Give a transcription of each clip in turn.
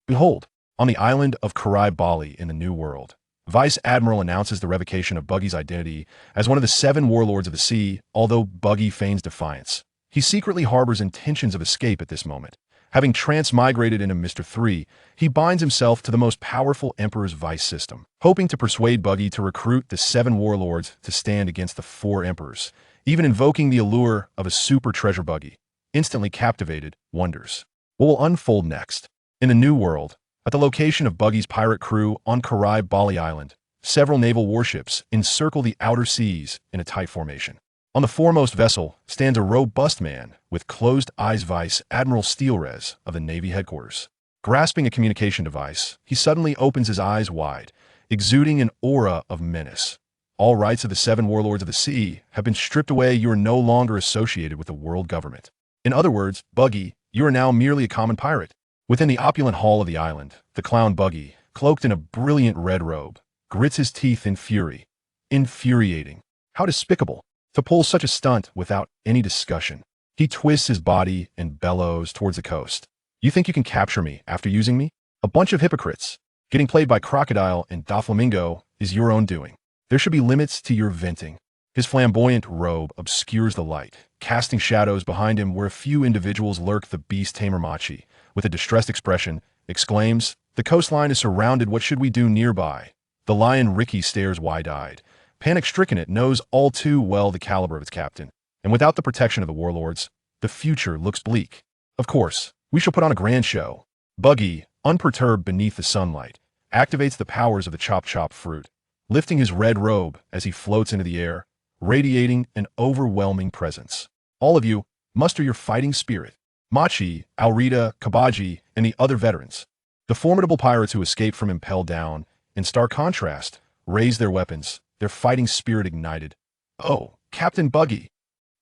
Behold, on the island of Bali in the New World, Vice Admiral announces the revocation of Buggy's identity as one of the seven warlords of the sea, although Buggy feigns defiance. He secretly harbors intentions of escape at this moment. Having transmigrated into Mr.3, he binds himself to the most powerful Emperor's vice system, hoping to persuade Buggy to recruit the seven warlords to stand against the four emperors, even invoking the allure of a super treasure Buggy. Instantly captivated, wonders what will unfold next. In the New World, at the location of Buggy's pirate crew on Bali Island, several naval warships encircle the outer seas in a tight formation. On the foremost vessel stands a robust man with closed eyes, Vice Admiral Steelres of the Navy headquarters. Grasping a communication device, he suddenly opens his eyes wide, exuding an aura of menace. All rights of the seven warlords of the sea have been stripped away. You are no longer associated with the world government. In other words, Buggy, you are now merely a common pirate. Within the opulent hall of the island, the clown Buggy, cloaked in a brilliant red robe, grits his teeth in fury. Infuriating. How despicable. To pull such a stunt without any discussion. He twists his body and bellows towards the coast. You think you can capture me after using me? A bunch of hypocrites. Getting played by Crocodile and Doflamingo is your own doing. There should be limits to your venting. His flamboyant robe obscures the light, casting shadows behind him where a few individuals lurk. The beast tamer Machi, with a distressed expression, exclaims, "The coastline is surrounded. What should we do nearby?" The lion Ricky stares wide-eyed. Panic-stricken, it knows all too well the caliber of its captain, and without the protection of the warlords, the future looks bleak. Of course, we shall put on a grand show. Buggy, unperturbed beneath the sunlight, activates the powers of the chop-chop fruit, lifting his red robe as he floats into the air, radiating an overwhelming presence. All of you, muster your fighting spirit. Machi, Aurita, Kabaji, and the other veterans. The formidable pirates who escaped from Impel Down, in stark contrast, raised their weapons, their fighting spirit ignited. Oh, Captain Buggy!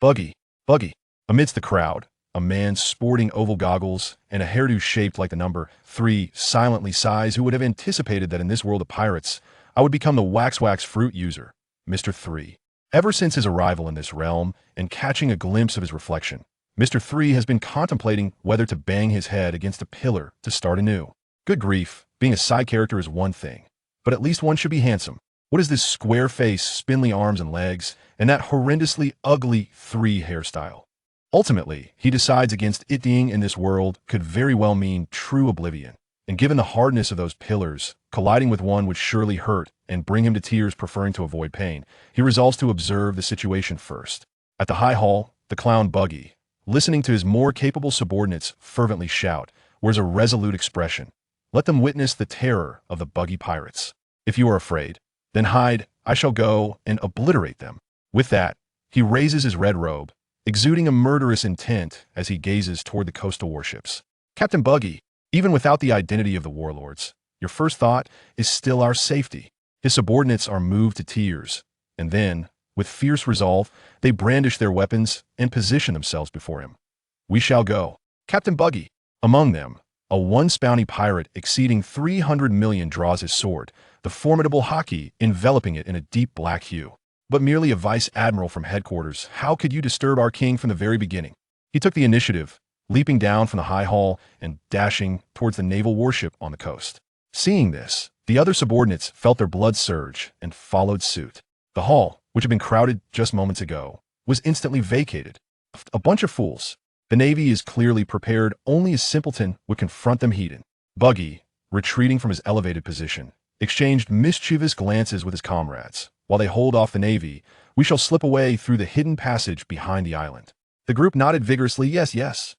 Buggy! Buggy! Amidst the crowd, a man sporting oval goggles and a hairdo shaped like the number 3 silently sighs. Who would have anticipated that in this world of pirates, I would become the wax fruit user, Mr.3. Ever since his arrival in this realm and catching a glimpse of his reflection, Mr.3 has been contemplating whether to bang his head against a pillar to start anew. Good grief, being a side character is one thing, but at least one should be handsome. What is this square face, spindly arms and legs, and that horrendously ugly 3 hairstyle? Ultimately, he decides against it. Being in this world could very well mean true oblivion, and given the hardness of those pillars, colliding with one would surely hurt and bring him to tears. Preferring to avoid pain, he resolves to observe the situation first. At the high hall, the clown Buggy, listening to his more capable subordinates fervently shout, wears a resolute expression. Let them witness the terror of the Buggy pirates. If you are afraid, then hide. I shall go and obliterate them. With that, he raises his red robe, exuding a murderous intent as he gazes toward the coastal warships. Captain Buggy, even without the identity of the warlords, your first thought is still our safety. His subordinates are moved to tears, and then, with fierce resolve, they brandish their weapons and position themselves before him. We shall go. Captain Buggy. Among them, a one-spounty pirate exceeding 300 million draws his sword, the formidable Hockey enveloping it in a deep black hue. But merely a vice admiral from headquarters, how could you disturb our king from the very beginning? He took the initiative, leaping down from the high hall and dashing towards the naval warship on the coast. Seeing this, the other subordinates felt their blood surge and followed suit. The hall, which had been crowded just moments ago, was instantly vacated. A bunch of fools. The Navy is clearly prepared. Only a simpleton would confront them heated. Buggy, retreating from his elevated position, exchanged mischievous glances with his comrades. While they hold off the Navy, we shall slip away through the hidden passage behind the island. The group nodded vigorously, yes, yes.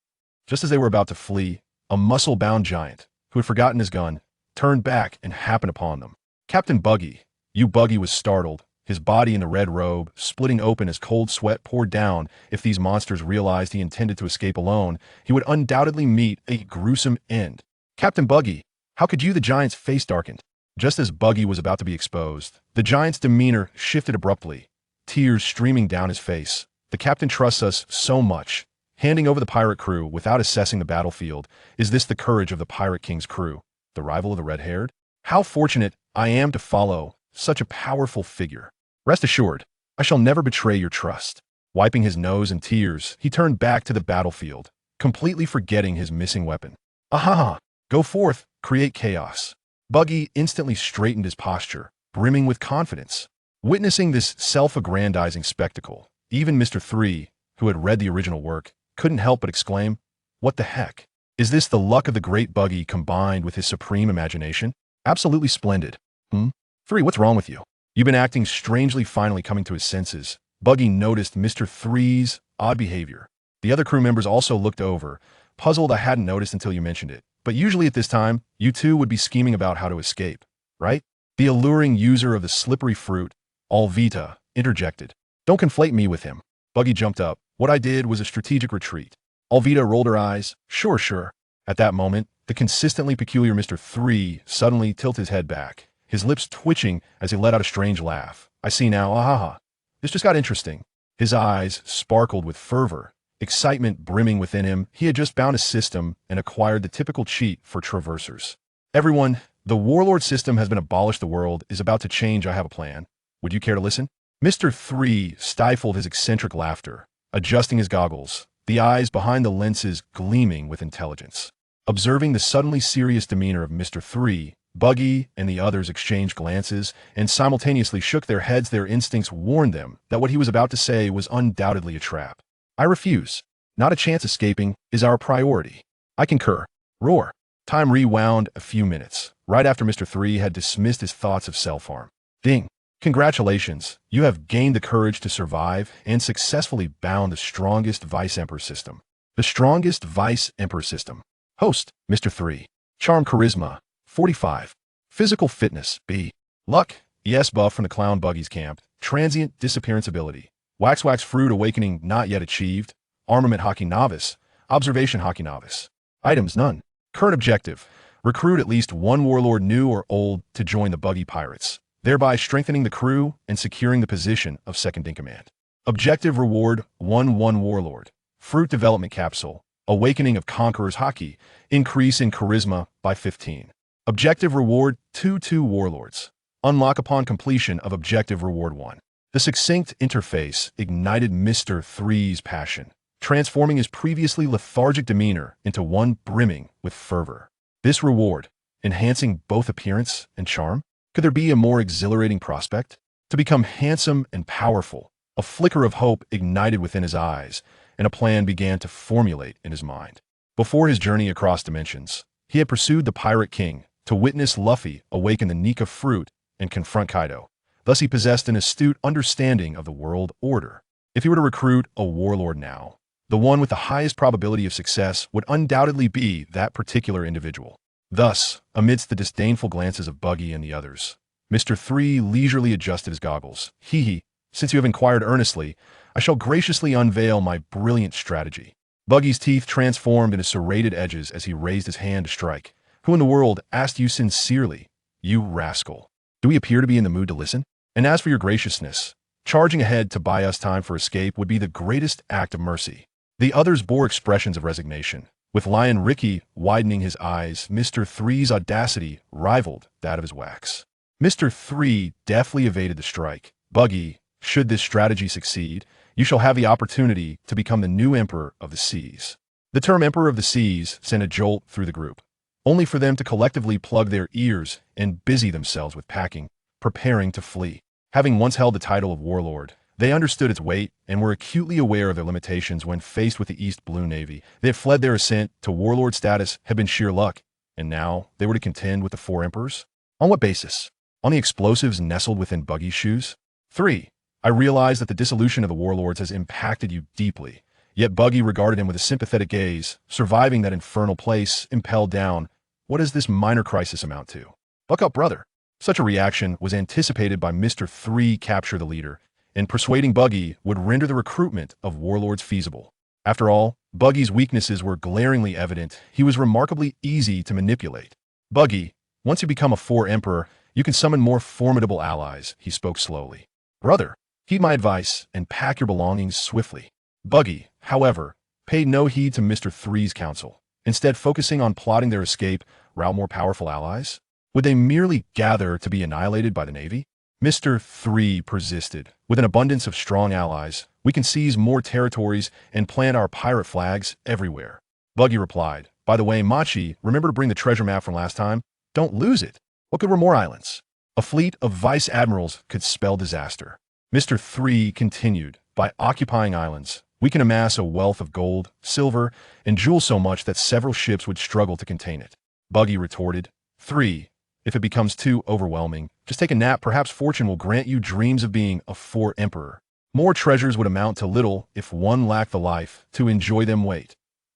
Just as they were about to flee, a muscle-bound giant, who had forgotten his gun, turned back and happened upon them. Captain Buggy. Buggy was startled, his body in the red robe splitting open as cold sweat poured down. If these monsters realized he intended to escape alone, he would undoubtedly meet a gruesome end. Captain Buggy, how could you? The giant's face darkened. Just as Buggy was about to be exposed, the giant's demeanor shifted abruptly, tears streaming down his face. The captain trusts us so much, handing over the pirate crew without assessing the battlefield. Is this the courage of the Pirate King's crew, the rival of the red-haired? How fortunate I am to follow such a powerful figure. Rest assured, I shall never betray your trust. Wiping his nose in tears, he turned back to the battlefield, completely forgetting his missing weapon. Aha! Go forth, create chaos. Buggy instantly straightened his posture, brimming with confidence. Witnessing this self-aggrandizing spectacle, even Mr. 3, who had read the original work, couldn't help but exclaim, "What the heck? Is this the luck of the great Buggy combined with his supreme imagination? Absolutely splendid." 3, what's wrong with you? You've been acting strangely. Finally coming to his senses, Buggy noticed Mr. 3's odd behavior. The other crew members also looked over, puzzled. "I hadn't noticed until you mentioned it. But usually at this time, you two would be scheming about how to escape, right?" The alluring user of the slippery fruit, Alvita, interjected. "Don't conflate me with him." Buggy jumped up. "What I did was a strategic retreat." Alvita rolled her eyes. Sure. At that moment, the consistently peculiar Mr. 3 suddenly tilted his head back, his lips twitching as he let out a strange laugh. "I see now, ahaha. This just got interesting." His eyes sparkled with fervor, excitement brimming within him. He had just found a system and acquired the typical cheat for traversers. "Everyone, the warlord system has been abolished. The world is about to change. I have a plan. Would you care to listen?" Mr. 3 stifled his eccentric laughter, adjusting his goggles, the eyes behind the lenses gleaming with intelligence. Observing the suddenly serious demeanor of Mr. 3, Buggy and the others exchanged glances and simultaneously shook their heads. Their instincts warned them that what he was about to say was undoubtedly a trap. "I refuse. Not a chance. Escaping is our priority." "I concur." Roar. Time rewound a few minutes, right after Mr. 3 had dismissed his thoughts of self-harm. Ding. "Congratulations, you have gained the courage to survive and successfully bound the strongest Vice-Emperor system." The strongest Vice-Emperor system. Host, Mr. 3. Charm Charisma, 45. Physical Fitness, B. Luck, yes. Buff from the Clown Buggy's camp. Transient Disappearance Ability. Wax Fruit Awakening not yet achieved. Armament Hockey Novice. Observation Hockey Novice. Items none. Current objective. Recruit at least one warlord, new or old, to join the Buggy Pirates, thereby strengthening the crew and securing the position of second in command. Objective reward 1 warlord. Fruit development capsule. Awakening of Conqueror's Hockey. Increase in charisma by 15. Objective reward 2 warlords. Unlock upon completion of objective reward 1. The succinct interface ignited Mr. 3's passion, transforming his previously lethargic demeanor into one brimming with fervor. This reward, enhancing both appearance and charm? Could there be a more exhilarating prospect? To become handsome and powerful, a flicker of hope ignited within his eyes, and a plan began to formulate in his mind. Before his journey across dimensions, he had pursued the Pirate King to witness Luffy awaken the Nika fruit and confront Kaido. Thus he possessed an astute understanding of the world order. If he were to recruit a warlord now, the one with the highest probability of success would undoubtedly be that particular individual. Thus, amidst the disdainful glances of Buggy and the others, Mr. 3 leisurely adjusted his goggles. "Hee, since you have inquired earnestly, I shall graciously unveil my brilliant strategy." Buggy's teeth transformed into serrated edges as he raised his hand to strike. "Who in the world asked you sincerely, you rascal? Do we appear to be in the mood to listen? And as for your graciousness, charging ahead to buy us time for escape would be the greatest act of mercy." The others bore expressions of resignation, with Lion Ricky widening his eyes. Mr. 3's audacity rivaled that of his wax. Mr. 3 deftly evaded the strike. "Buggy, should this strategy succeed, you shall have the opportunity to become the new Emperor of the Seas." The term Emperor of the Seas sent a jolt through the group, only for them to collectively plug their ears and busy themselves with packing, preparing to flee. Having once held the title of warlord, they understood its weight and were acutely aware of their limitations when faced with the East Blue Navy. They had fled. Their ascent to warlord status had been sheer luck, and now they were to contend with the 4 emperors? On what basis? On the explosives nestled within Buggy's shoes? 3. I realize that the dissolution of the warlords has impacted you deeply, yet Buggy regarded him with a sympathetic gaze. Surviving that infernal place, impelled down, what does this minor crisis amount to? Buck up, brother. Such a reaction was anticipated by Mr. 3. Capture the leader, and persuading Buggy would render the recruitment of warlords feasible. After all, Buggy's weaknesses were glaringly evident. He was remarkably easy to manipulate. "Buggy, once you become a 4 emperor, you can summon more formidable allies," he spoke slowly. "Brother, heed my advice and pack your belongings swiftly." Buggy, however, paid no heed to Mr. 3's counsel, instead focusing on plotting their escape. Route more powerful allies? Would they merely gather to be annihilated by the Navy? Mr. 3 persisted. "With an abundance of strong allies, we can seize more territories and plant our pirate flags everywhere." Buggy replied, By the way, Machi, remember to bring the treasure map from last time? Don't lose it. What good were more islands? A fleet of vice admirals could spell disaster. Mr. 3 continued, by occupying islands, we can amass a wealth of gold, silver, and jewels so much that several ships would struggle to contain it. Buggy retorted, 3. If it becomes too overwhelming, just take a nap. Perhaps fortune will grant you dreams of being a 4 emperor. More treasures would amount to little if one lacked the life to enjoy them. Wait.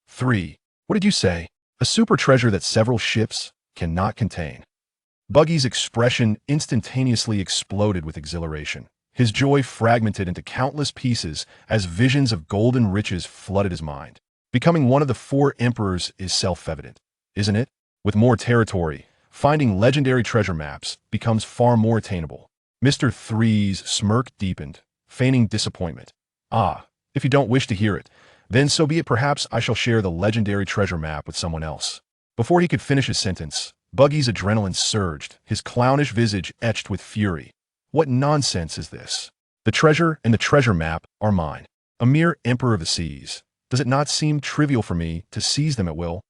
3. What did you say? A super treasure that several ships cannot contain. Buggy's expression instantaneously exploded with exhilaration. His joy fragmented into countless pieces as visions of golden riches flooded his mind. Becoming one of the 4 emperors is self-evident, isn't it? With more territory, finding legendary treasure maps becomes far more attainable. Mr. 3's smirk deepened, feigning disappointment. Ah, if you don't wish to hear it, then so be it. Perhaps I shall share the legendary treasure map with someone else. Before he could finish his sentence, Buggy's adrenaline surged, his clownish visage etched with fury. What nonsense is this? The treasure and the treasure map are mine. A mere emperor of the seas. Does it not seem trivial for me to seize them at will?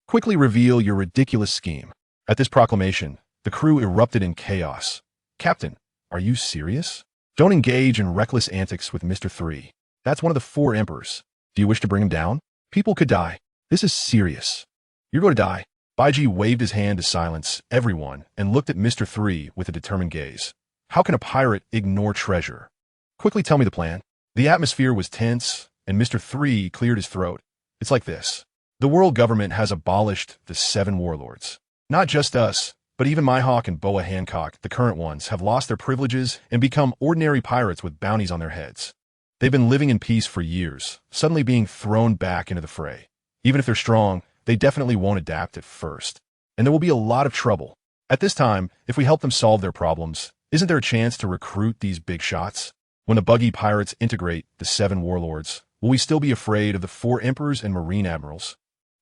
Quickly reveal your ridiculous scheme. At this proclamation, the crew erupted in chaos. Captain, are you serious? Don't engage in reckless antics with Mr. 3. That's one of the 4 emperors. Do you wish to bring him down? People could die. This is serious. You're going to die. Buggy waved his hand to silence everyone and looked at Mr. 3 with a determined gaze. How can a pirate ignore treasure? Quickly tell me the plan. The atmosphere was tense, and Mr. 3 cleared his throat. It's like this. The world government has abolished the 7 warlords. Not just us, but even Mihawk and Boa Hancock, the current ones, have lost their privileges and become ordinary pirates with bounties on their heads. They've been living in peace for years, suddenly being thrown back into the fray. Even if they're strong, they definitely won't adapt at first. And there will be a lot of trouble. At this time, if we help them solve their problems, isn't there a chance to recruit these big shots? When the Buggy pirates integrate the 7 warlords, will we still be afraid of the 4 emperors and marine admirals?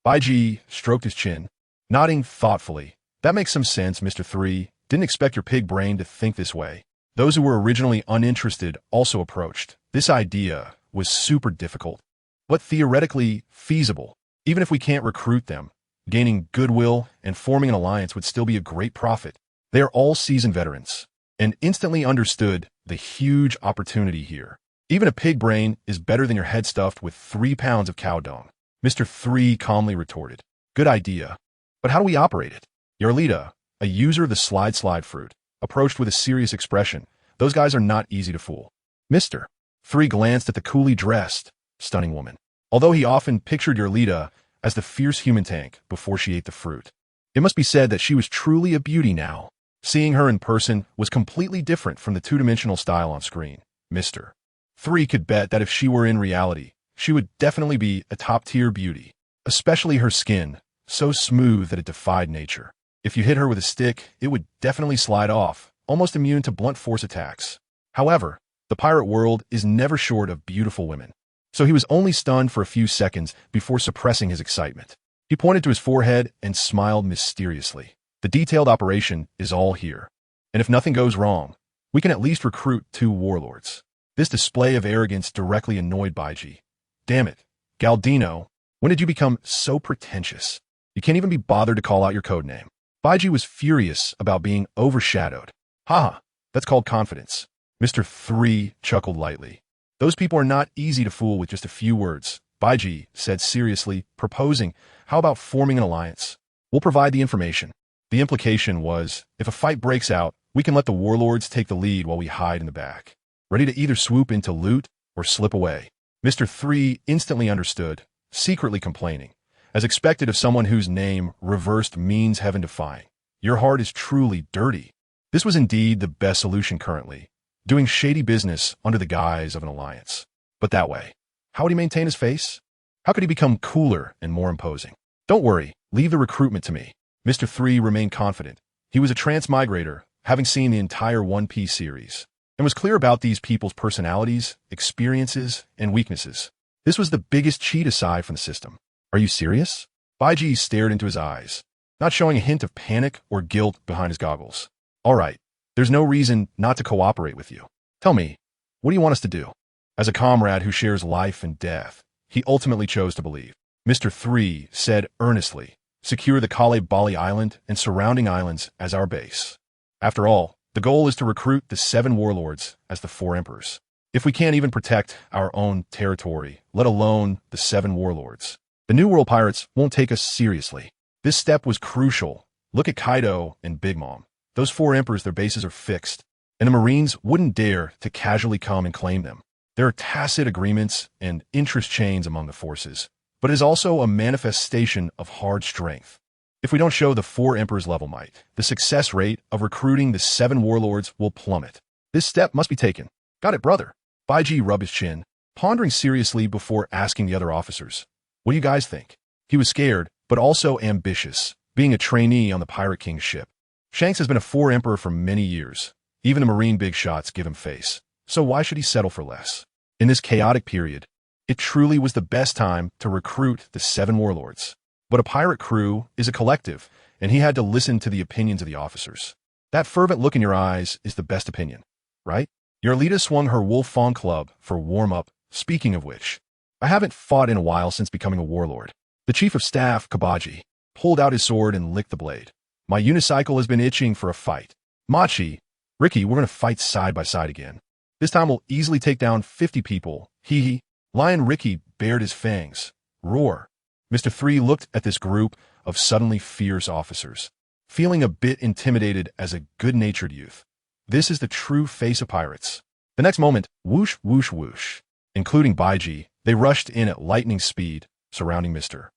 Buggy stroked his chin, nodding thoughtfully. That makes some sense, Mr. 3. Didn't expect your pig brain to think this way. Those who were originally uninterested also approached. This idea was super difficult, but theoretically feasible. Even if we can't recruit them, gaining goodwill and forming an alliance would still be a great profit. They are all seasoned veterans and instantly understood the huge opportunity here. Even a pig brain is better than your head stuffed with 3 pounds of cow dung. Mr. 3 calmly retorted. Good idea, but how do we operate it? Yarlita, a user of the slide fruit, approached with a serious expression. Those guys are not easy to fool. Mr. 3 glanced at the coolly dressed, stunning woman. Although he often pictured Yarlita as the fierce human tank before she ate the fruit, it must be said that she was truly a beauty now. Seeing her in person was completely different from the 2-dimensional style on screen. Mr. 3 could bet that if she were in reality, she would definitely be a top-tier beauty, especially her skin, so smooth that it defied nature. If you hit her with a stick, it would definitely slide off, almost immune to blunt force attacks. However, the pirate world is never short of beautiful women, so he was only stunned for a few seconds before suppressing his excitement. He pointed to his forehead and smiled mysteriously. The detailed operation is all here, and if nothing goes wrong, we can at least recruit 2 warlords. This display of arrogance directly annoyed Buggy. Damn it, Galdino, when did you become so pretentious? You can't even be bothered to call out your codename. Buggy was furious about being overshadowed. Haha, that's called confidence. Mr. 3 chuckled lightly. Those people are not easy to fool with just a few words. Buggy said seriously, proposing, how about forming an alliance? We'll provide the information. The implication was, if a fight breaks out, we can let the warlords take the lead while we hide in the back, ready to either swoop into loot or slip away. Mr. 3 instantly understood, secretly complaining, as expected of someone whose name reversed means heaven-defying. Your heart is truly dirty. This was indeed the best solution currently, doing shady business under the guise of an alliance. But that way, how would he maintain his face? How could he become cooler and more imposing? Don't worry, leave the recruitment to me. Mr. 3 remained confident. He was a transmigrator, having seen the entire One Piece series, and was clear about these people's personalities, experiences, and weaknesses. This was the biggest cheat aside from the system. Are you serious? Buggy stared into his eyes, not showing a hint of panic or guilt behind his goggles. All right, there's no reason not to cooperate with you. Tell me, what do you want us to do? As a comrade who shares life and death, he ultimately chose to believe. Mr. 3 said earnestly. Secure the Kale Bali Island and surrounding islands as our base. After all, the goal is to recruit the 7 warlords as the 4 emperors. If we can't even protect our own territory, let alone the 7 warlords, the New World pirates won't take us seriously. This step was crucial. Look at Kaido and Big Mom. Those 4 emperors, their bases are fixed, and the Marines wouldn't dare to casually come and claim them. There are tacit agreements and interest chains among the forces, but it is also a manifestation of hard strength. If we don't show the 4 emperors level might, the success rate of recruiting the 7 warlords will plummet. This step must be taken. Got it, brother. Buggy rubbed his chin, pondering seriously before asking the other officers. What do you guys think? He was scared, but also ambitious, being a trainee on the Pirate King's ship. Shanks has been a 4 emperor for many years. Even the Marine big shots give him face. So why should he settle for less? In this chaotic period, it truly was the best time to recruit the 7 warlords. But a pirate crew is a collective, and he had to listen to the opinions of the officers. That fervent look in your eyes is the best opinion, right? Your leader swung her wolf fawn club for warm-up. Speaking of which, I haven't fought in a while since becoming a warlord. The chief of staff, Kabaji, pulled out his sword and licked the blade. My unicycle has been itching for a fight. Machi, Ricky, we're going to fight side by side again. This time we'll easily take down 50 people. Hee hee. Lion Ricky bared his fangs. Roar. Mr. 3 looked at this group of suddenly fierce officers, feeling a bit intimidated as a good-natured youth. This is the true face of pirates. The next moment, whoosh, whoosh, whoosh. Including Buggy, they rushed in at lightning speed, surrounding Mr.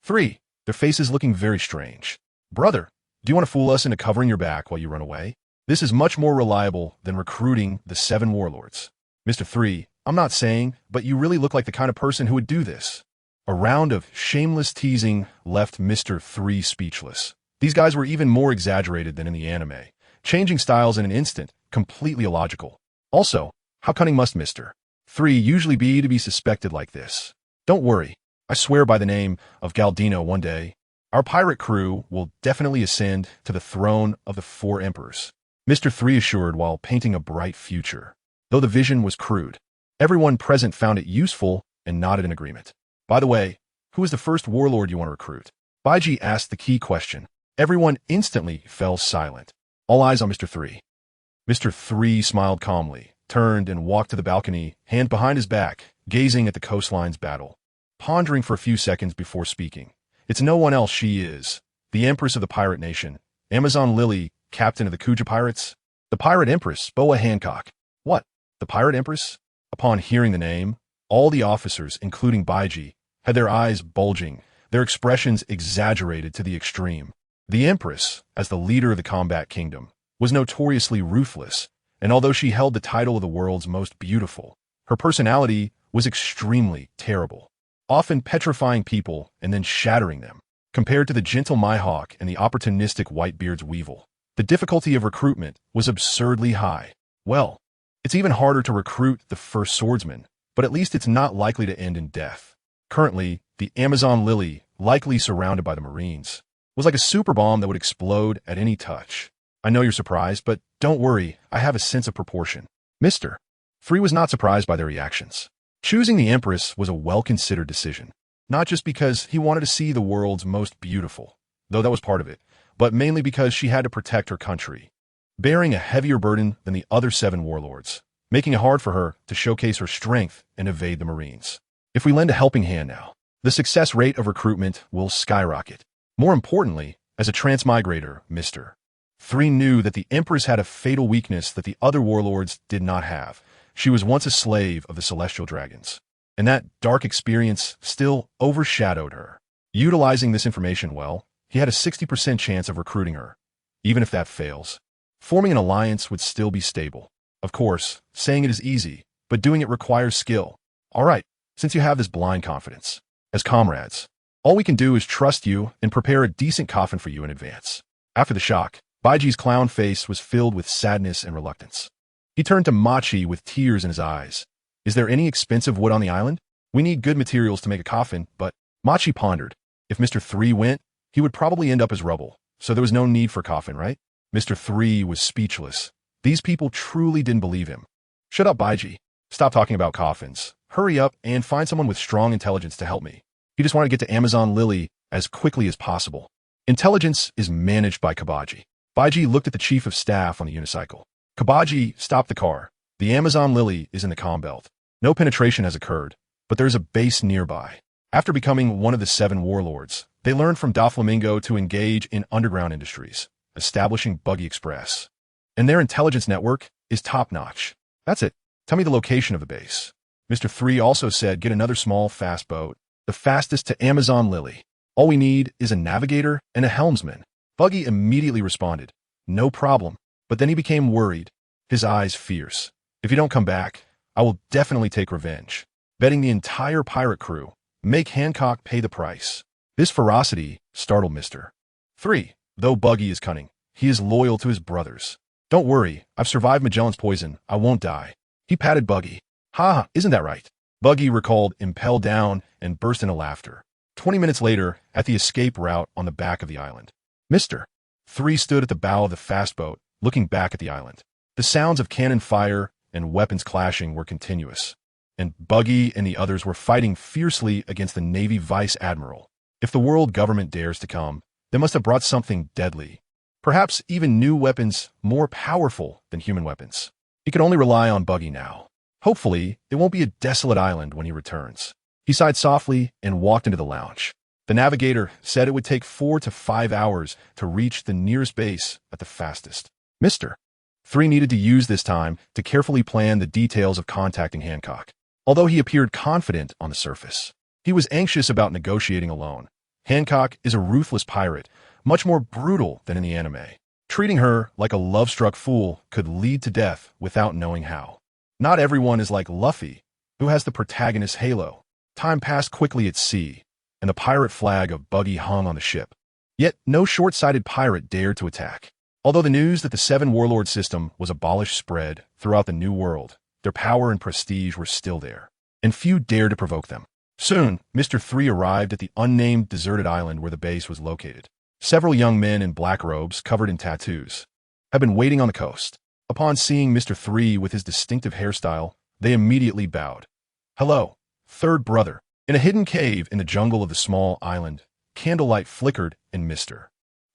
3, their faces looking very strange. Brother, do you want to fool us into covering your back while you run away? This is much more reliable than recruiting the 7 warlords. Mr. 3, I'm not saying, but you really look like the kind of person who would do this. A round of shameless teasing left Mr. 3 speechless. These guys were even more exaggerated than in the anime, changing styles in an instant, completely illogical. Also, how cunning must Mr. 3 usually be to be suspected like this? Don't worry, I swear by the name of Galdino one day, our pirate crew will definitely ascend to the throne of the 4 emperors. Mr. 3 assured while painting a bright future. Though the vision was crude, everyone present found it useful and nodded in agreement. By the way, who is the first warlord you want to recruit? Buggy asked the key question. Everyone instantly fell silent. All eyes on Mr. 3. Mr. 3 smiled calmly, turned and walked to the balcony, hand behind his back, gazing at the coastline's battle, pondering for a few seconds before speaking. It's no one else she is, the Empress of the Pirate Nation, Amazon Lily, Captain of the Kuja Pirates, the Pirate Empress, Boa Hancock. What? The Pirate Empress? Upon hearing the name, all the officers, including Buggy, had their eyes bulging, their expressions exaggerated to the extreme. The Empress, as the leader of the combat kingdom, was notoriously ruthless, and although she held the title of the world's most beautiful, her personality was extremely terrible, often petrifying people and then shattering them. Compared to the gentle Mihawk and the opportunistic Whitebeard's Weevil, the difficulty of recruitment was absurdly high. Well, it's even harder to recruit the first swordsman, but at least it's not likely to end in death. Currently, the Amazon Lily, likely surrounded by the Marines, was like a super bomb that would explode at any touch. I know you're surprised, but don't worry, I have a sense of proportion. Mr. 3 was not surprised by their reactions. Choosing the Empress was a well-considered decision, not just because he wanted to see the world's most beautiful, though that was part of it, but mainly because she had to protect her country, bearing a heavier burden than the other 7 warlords, making it hard for her to showcase her strength and evade the Marines. If we lend a helping hand now, the success rate of recruitment will skyrocket. More importantly, as a transmigrator, Mr. 3 knew that the Empress had a fatal weakness that the other warlords did not have. She was once a slave of the Celestial Dragons, and that dark experience still overshadowed her. Utilizing this information well, he had a 60% chance of recruiting her. Even if that fails, forming an alliance would still be stable. Of course, saying it is easy, but doing it requires skill. All right, since you have this blind confidence, as comrades, all we can do is trust you and prepare a decent coffin for you in advance. After the shock, Buggy's clown face was filled with sadness and reluctance. He turned to Machi with tears in his eyes. Is there any expensive wood on the island? We need good materials to make a coffin, but Machi pondered. If Mr. 3 went, he would probably end up as rubble, so there was no need for a coffin, right? Mr. 3 was speechless. These people truly didn't believe him. Shut up, Buggy. Stop talking about coffins. Hurry up and find someone with strong intelligence to help me. He just wanted to get to Amazon Lily as quickly as possible. Intelligence is managed by Kabaji. Baiji looked at the chief of staff on the unicycle. Kabaji stopped the car. The Amazon Lily is in the comm belt. No penetration has occurred, but there is a base nearby. After becoming one of the Seven Warlords, they learned from Doflamingo to engage in underground industries, establishing Buggy Express. And their intelligence network is top-notch. That's it. Tell me the location of the base. Mr. 3 also said get another small fast boat, the fastest to Amazon Lily. All we need is a navigator and a helmsman. Buggy immediately responded, no problem, but then he became worried, his eyes fierce. If you don't come back, I will definitely take revenge. Betting the entire pirate crew, make Hancock pay the price. This ferocity startled Mr. 3. Though Buggy is cunning, he is loyal to his brothers. Don't worry, I've survived Magellan's poison, I won't die. He patted Buggy. Ha, isn't that right? Buggy recalled, impelled down, and burst into laughter. 20 minutes later, at the escape route on the back of the island, Mr. 3 stood at the bow of the fast boat, looking back at the island. The sounds of cannon fire and weapons clashing were continuous, and Buggy and the others were fighting fiercely against the Navy Vice Admiral. If the world government dares to come, they must have brought something deadly, perhaps even new weapons more powerful than human weapons. He could only rely on Buggy now. Hopefully, it won't be a desolate island when he returns. He sighed softly and walked into the lounge. The navigator said it would take 4 to 5 hours to reach the nearest base at the fastest. Mr. 3 needed to use this time to carefully plan the details of contacting Hancock. Although he appeared confident on the surface, he was anxious about negotiating alone. Hancock is a ruthless pirate, much more brutal than in the anime. Treating her like a love-struck fool could lead to death without knowing how. Not everyone is like Luffy, who has the protagonist's halo. Time passed quickly at sea, and the pirate flag of Buggy hung on the ship. Yet no short-sighted pirate dared to attack. Although the news that the Seven Warlord system was abolished spread throughout the New World, their power and prestige were still there, and few dared to provoke them. Soon, Mr. 3 arrived at the unnamed deserted island where the base was located. Several young men in black robes covered in tattoos had been waiting on the coast. Upon seeing Mr. 3 with his distinctive hairstyle, they immediately bowed. Hello, third brother. In a hidden cave in the jungle of the small island, candlelight flickered and Mr.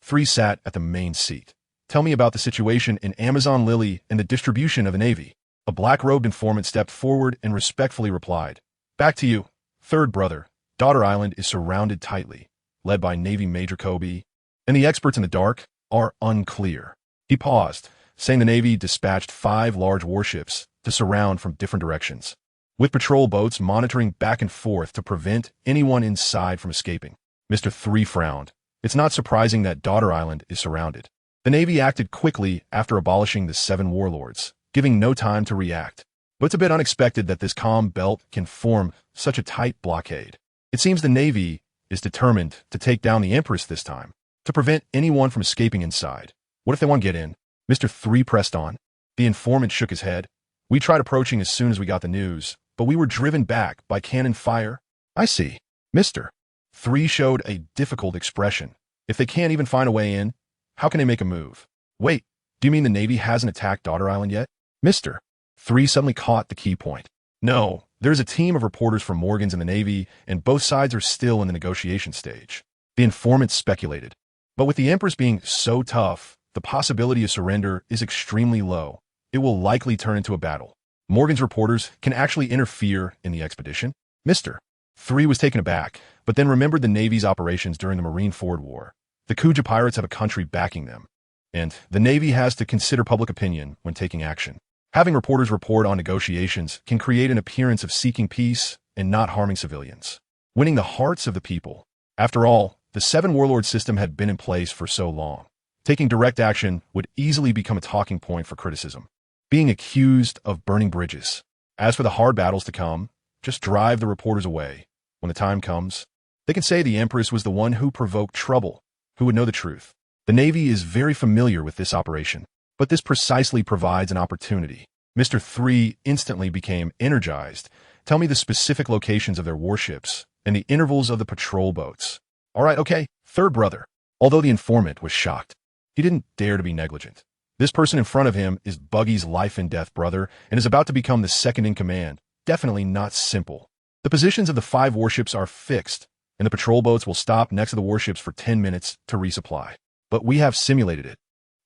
3 sat at the main seat. Tell me about the situation in Amazon Lily and the distribution of the Navy. A black-robed informant stepped forward and respectfully replied. Back to you, third brother. Daughter Island is surrounded tightly, led by Navy Major Kobe, and the experts in the dark are unclear. He paused, saying the Navy dispatched 5 large warships to surround from different directions, with patrol boats monitoring back and forth to prevent anyone inside from escaping. Mr. 3 frowned. It's not surprising that Daughter Island is surrounded. The Navy acted quickly after abolishing the Seven Warlords, giving no time to react. But it's a bit unexpected that this calm belt can form such a tight blockade. It seems the Navy is determined to take down the Empress this time, to prevent anyone from escaping inside. What if they want to get in? Mr. 3 pressed on. The informant shook his head. We tried approaching as soon as we got the news, but we were driven back by cannon fire. I see. Mr. 3 showed a difficult expression. If they can't even find a way in, how can they make a move? Wait, do you mean the Navy hasn't attacked Daughter Island yet? Mr. 3 suddenly caught the key point. No, there's a team of reporters from Morgan's in the Navy, and both sides are still in the negotiation stage. The informant speculated. But with the Empress being so tough, the possibility of surrender is extremely low. It will likely turn into a battle. Morgan's reporters can actually interfere in the expedition. Mr. 3 was taken aback, but then remembered the Navy's operations during the Marine-Ford War. The Kuja pirates have a country backing them, and the Navy has to consider public opinion when taking action. Having reporters report on negotiations can create an appearance of seeking peace and not harming civilians, winning the hearts of the people. After all, the Seven Warlord system had been in place for so long. Taking direct action would easily become a talking point for criticism, being accused of burning bridges. As for the hard battles to come, just drive the reporters away. When the time comes, they can say the Empress was the one who provoked trouble, who would know the truth. The Navy is very familiar with this operation, but this precisely provides an opportunity. Mr. 3 instantly became energized. Tell me the specific locations of their warships and the intervals of the patrol boats. All right, okay, third brother. Although the informant was shocked, he didn't dare to be negligent. This person in front of him is Buggy's life-and-death brother and is about to become the second in command. Definitely not simple. The positions of the 5 warships are fixed, and the patrol boats will stop next to the warships for 10 minutes to resupply. But we have simulated it.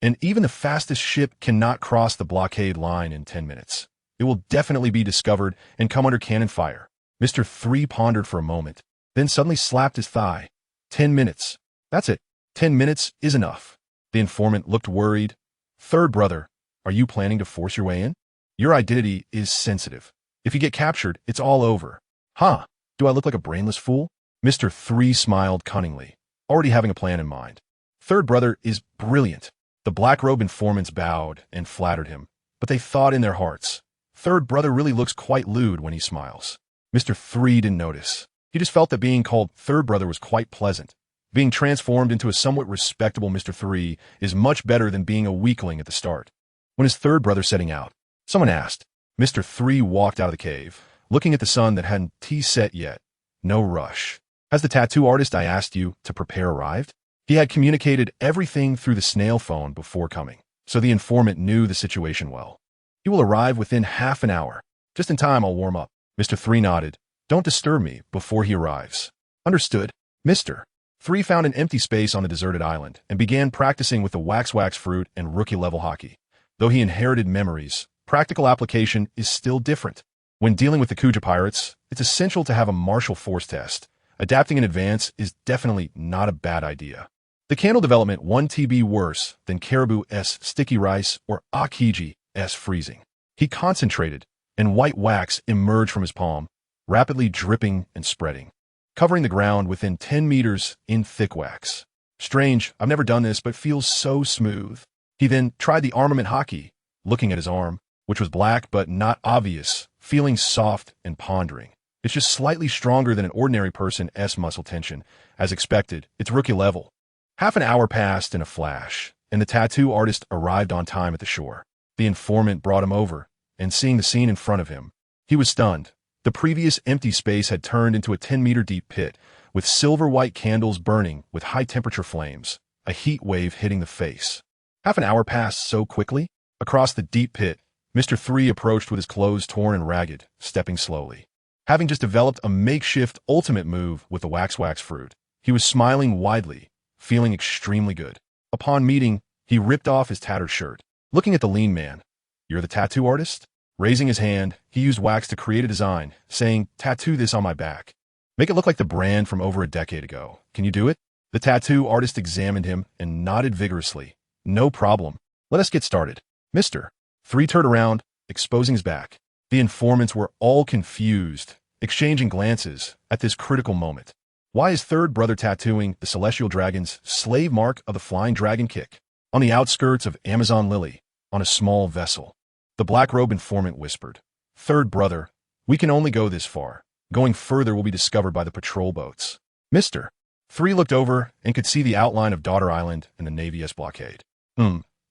And even the fastest ship cannot cross the blockade line in 10 minutes. It will definitely be discovered and come under cannon fire. Mr. 3 pondered for a moment, then suddenly slapped his thigh. 10 minutes. That's it. 10 minutes is enough. The informant looked worried. Third brother, are you planning to force your way in? Your identity is sensitive. If you get captured, it's all over. Huh? Do I look like a brainless fool? Mr. 3 smiled cunningly, already having a plan in mind. Third brother is brilliant. The black-robed informants bowed and flattered him, but they thought in their hearts, third brother really looks quite lewd when he smiles. Mr. 3 didn't notice. He just felt that being called third brother was quite pleasant. Being transformed into a somewhat respectable Mr. 3 is much better than being a weakling at the start. When his third brother setting out, someone asked. Mr. 3 walked out of the cave, looking at the sun that hadn't set yet. No rush. Has the tattoo artist I asked you to prepare arrived? He had communicated everything through the snail phone before coming, so the informant knew the situation well. He will arrive within half an hour. Just in time, I'll warm up. Mr. 3 nodded. Don't disturb me before he arrives. Understood. Mr. 3 found an empty space on the deserted island and began practicing with the wax fruit and rookie-level hockey. Though he inherited memories, practical application is still different. When dealing with the Kuja pirates, it's essential to have a martial force test. Adapting in advance is definitely not a bad idea. The candle development 1 TB worse than Caribou's sticky rice or Akiji's freezing. He concentrated, and white wax emerged from his palm, rapidly dripping and spreading, covering the ground within 10 meters in thick wax. Strange, I've never done this, but feels so smooth. He then tried the armament hockey, looking at his arm, which was black but not obvious, feeling soft and pondering. It's just slightly stronger than an ordinary person's muscle tension. As expected, it's rookie level. Half an hour passed in a flash, and the tattoo artist arrived on time at the shore. The informant brought him over, and seeing the scene in front of him, he was stunned. The previous empty space had turned into a 10-meter deep pit, with silver-white candles burning with high-temperature flames, a heat wave hitting the face. Half an hour passed so quickly. Across the deep pit, Mr. 3 approached with his clothes torn and ragged, stepping slowly. Having just developed a makeshift ultimate move with the wax fruit, he was smiling widely, feeling extremely good. Upon meeting, he ripped off his tattered shirt. Looking at the lean man, "You're the tattoo artist?" Raising his hand, he used wax to create a design, saying, "Tattoo this on my back. Make it look like the brand from over a decade ago. Can you do it?" The tattoo artist examined him and nodded vigorously. "No problem. Let us get started." Mr. 3 turned around, exposing his back. The informants were all confused, exchanging glances at this critical moment. Why is third brother tattooing the celestial dragon's slave mark of the flying dragon kick on the outskirts of Amazon Lily on a small vessel? The black-robe informant whispered, "Third brother, we can only go this far. Going further will be discovered by the patrol boats." Mr. 3 looked over and could see the outline of Daughter Island and the Navy's blockade.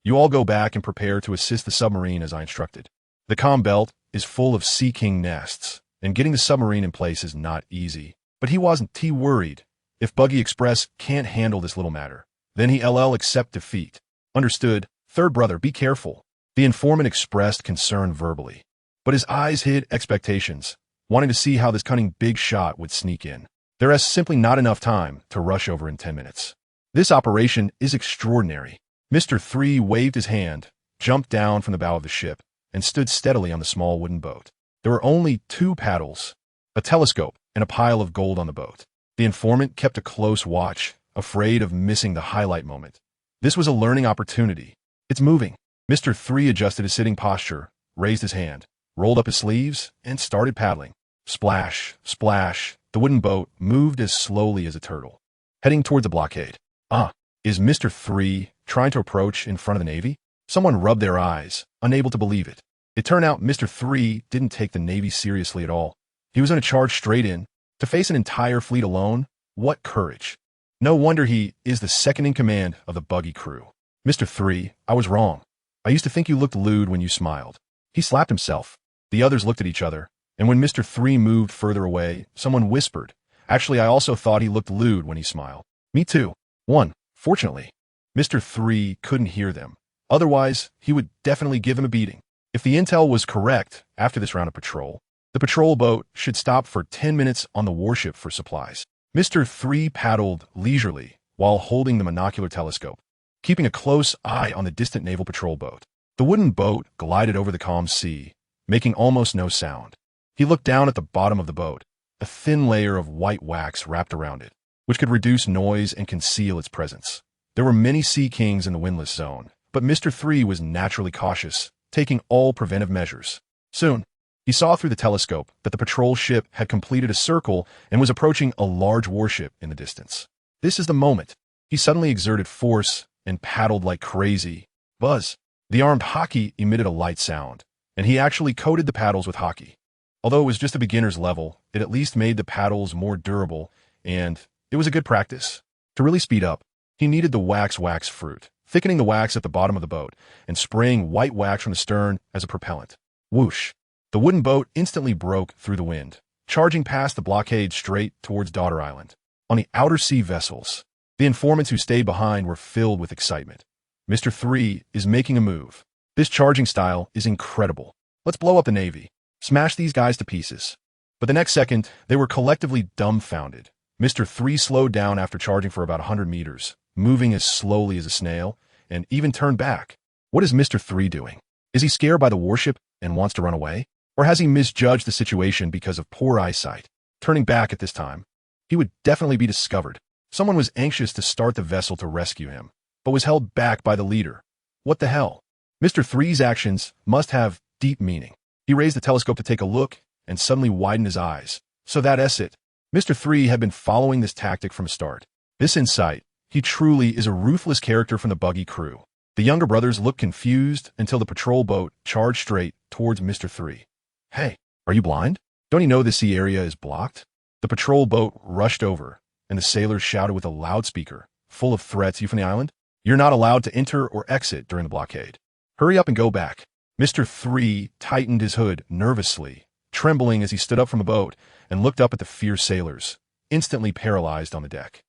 You all go back and prepare to assist the submarine as I instructed. The comm belt is full of Sea King nests, and getting the submarine in place is not easy. But he wasn't worried. If Buggy Express can't handle this little matter, then he'll accept defeat. Understood. Third brother, be careful. The informant expressed concern verbally, but his eyes hid expectations, wanting to see how this cunning big shot would sneak in. There is simply not enough time to rush over in 10 minutes. This operation is extraordinary. Mr. 3 waved his hand, jumped down from the bow of the ship, and stood steadily on the small wooden boat. There were only 2 paddles, a telescope, and a pile of gold on the boat. The informant kept a close watch, afraid of missing the highlight moment. This was a learning opportunity. It's moving. Mr. 3 adjusted his sitting posture, raised his hand, rolled up his sleeves, and started paddling. Splash, splash. The wooden boat moved as slowly as a turtle, heading toward the blockade. Is Mr. 3 trying to approach in front of the Navy? Someone rubbed their eyes, unable to believe it. It turned out Mr. 3 didn't take the Navy seriously at all. He was going to charge straight in. To face an entire fleet alone? What courage. No wonder he is the second in command of the Buggy crew. Mr. 3, I was wrong. I used to think you looked lewd when you smiled. He slapped himself. The others looked at each other, and when Mr. 3 moved further away, someone whispered, "Actually, I also thought he looked lewd when he smiled." Me too. Fortunately, Mr. 3 couldn't hear them. Otherwise, he would definitely give him a beating. If the intel was correct after this round of patrol, the patrol boat should stop for 10 minutes on the warship for supplies. Mr. 3 paddled leisurely while holding the monocular telescope, keeping a close eye on the distant naval patrol boat. The wooden boat glided over the calm sea, making almost no sound. He looked down at the bottom of the boat. A thin layer of white wax wrapped around it, which could reduce noise and conceal its presence. There were many sea kings in the windless zone, but Mr. 3 was naturally cautious, taking all preventive measures. Soon, he saw through the telescope that the patrol ship had completed a circle and was approaching a large warship in the distance. This is the moment. He suddenly exerted force and paddled like crazy. Buzz! The armed hockey emitted a light sound, and he actually coated the paddles with hockey. Although it was just a beginner's level, it at least made the paddles more durable, and it was a good practice. To really speed up, he needed the wax fruit, thickening the wax at the bottom of the boat and spraying white wax from the stern as a propellant. Whoosh! The wooden boat instantly broke through the wind, charging past the blockade straight towards Daughter Island. On the outer sea vessels, the informants who stayed behind were filled with excitement. Mr. 3 is making a move. This charging style is incredible. Let's blow up the Navy. Smash these guys to pieces. But the next second, they were collectively dumbfounded. Mr. 3 slowed down after charging for about 100 meters, moving as slowly as a snail, and even turned back. What is Mr. 3 doing? Is he scared by the warship and wants to run away? Or has he misjudged the situation because of poor eyesight? Turning back at this time, he would definitely be discovered. Someone was anxious to start the vessel to rescue him, but was held back by the leader. What the hell? Mr. 3's actions must have deep meaning. He raised the telescope to take a look and suddenly widened his eyes. So that's it. Mr. 3 had been following this tactic from the start. This insight, he truly is a ruthless character from the Buggy crew. The younger brothers looked confused until the patrol boat charged straight towards Mr. 3. Hey, are you blind? Don't you know the sea area is blocked? The patrol boat rushed over, and the sailors shouted with a loudspeaker, full of threats. You from the island? You're not allowed to enter or exit during the blockade. Hurry up and go back. Mr. 3 tightened his hood nervously, trembling as he stood up from the boat and looked up at the fierce sailors, instantly paralyzed on the deck.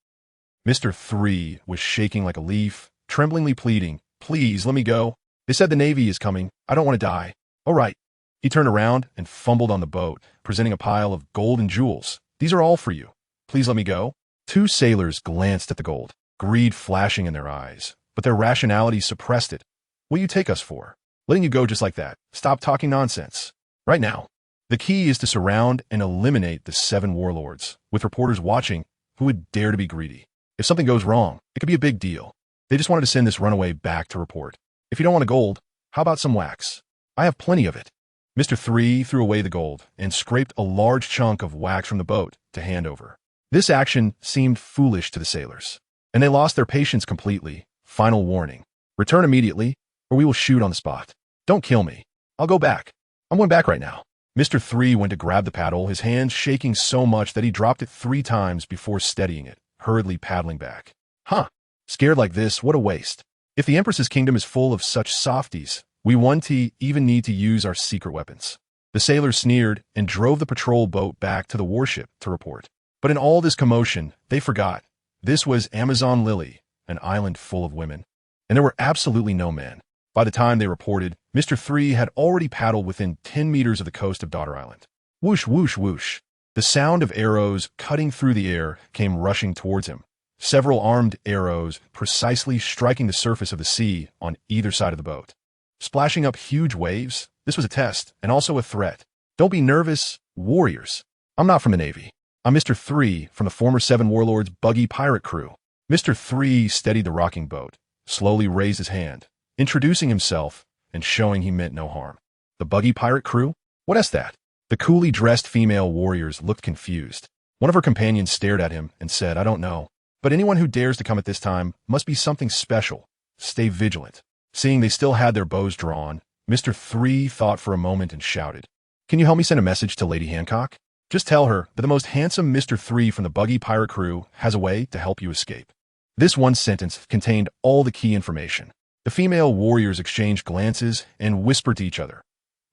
Mr. 3 was shaking like a leaf, tremblingly pleading, "Please, let me go. They said the Navy is coming. I don't want to die." "All right." He turned around and fumbled on the boat, presenting a pile of gold and jewels. "These are all for you. Please let me go." Two sailors glanced at the gold, greed flashing in their eyes, but their rationality suppressed it. "What you take us for? Letting you go just like that. Stop talking nonsense." Right now, the key is to surround and eliminate the 7 warlords, with reporters watching who would dare to be greedy. If something goes wrong, it could be a big deal. They just wanted to send this runaway back to report. If you don't want the gold, how about some wax? I have plenty of it. Mr. 3 threw away the gold and scraped a large chunk of wax from the boat to hand over. This action seemed foolish to the sailors, and they lost their patience completely. Final warning. Return immediately, or we will shoot on the spot. Don't kill me. I'll go back. I'm going back right now. Mr. 3 went to grab the paddle, his hands shaking so much that he dropped it 3 times before steadying it, hurriedly paddling back. Huh. Scared like this, what a waste. If the Empress's kingdom is full of such softies, we won't even need to use our secret weapons. The sailors sneered and drove the patrol boat back to the warship to report. But in all this commotion, they forgot. This was Amazon Lily, an island full of women. And there were absolutely no men. By the time they reported, Mr. 3 had already paddled within 10 meters of the coast of Daughter Island. Whoosh, whoosh, whoosh. The sound of arrows cutting through the air came rushing towards him. Several armed arrows precisely striking the surface of the sea on either side of the boat. Splashing up huge waves, this was a test and also a threat. Don't be nervous, warriors. I'm not from the Navy. I'm Mr. 3 from the former 7 Warlords Buggy pirate crew. Mr. 3 steadied the rocking boat, slowly raised his hand, introducing himself and showing he meant no harm. The Buggy pirate crew? What is that? The coolly dressed female warriors looked confused. One of her companions stared at him and said, "I don't know. But anyone who dares to come at this time must be something special. Stay vigilant." Seeing they still had their bows drawn, Mr. 3 thought for a moment and shouted, "Can you help me send a message to Lady Hancock? Just tell her that the most handsome Mr. 3 from the Buggy pirate crew has a way to help you escape." This one sentence contained all the key information. The female warriors exchanged glances and whispered to each other.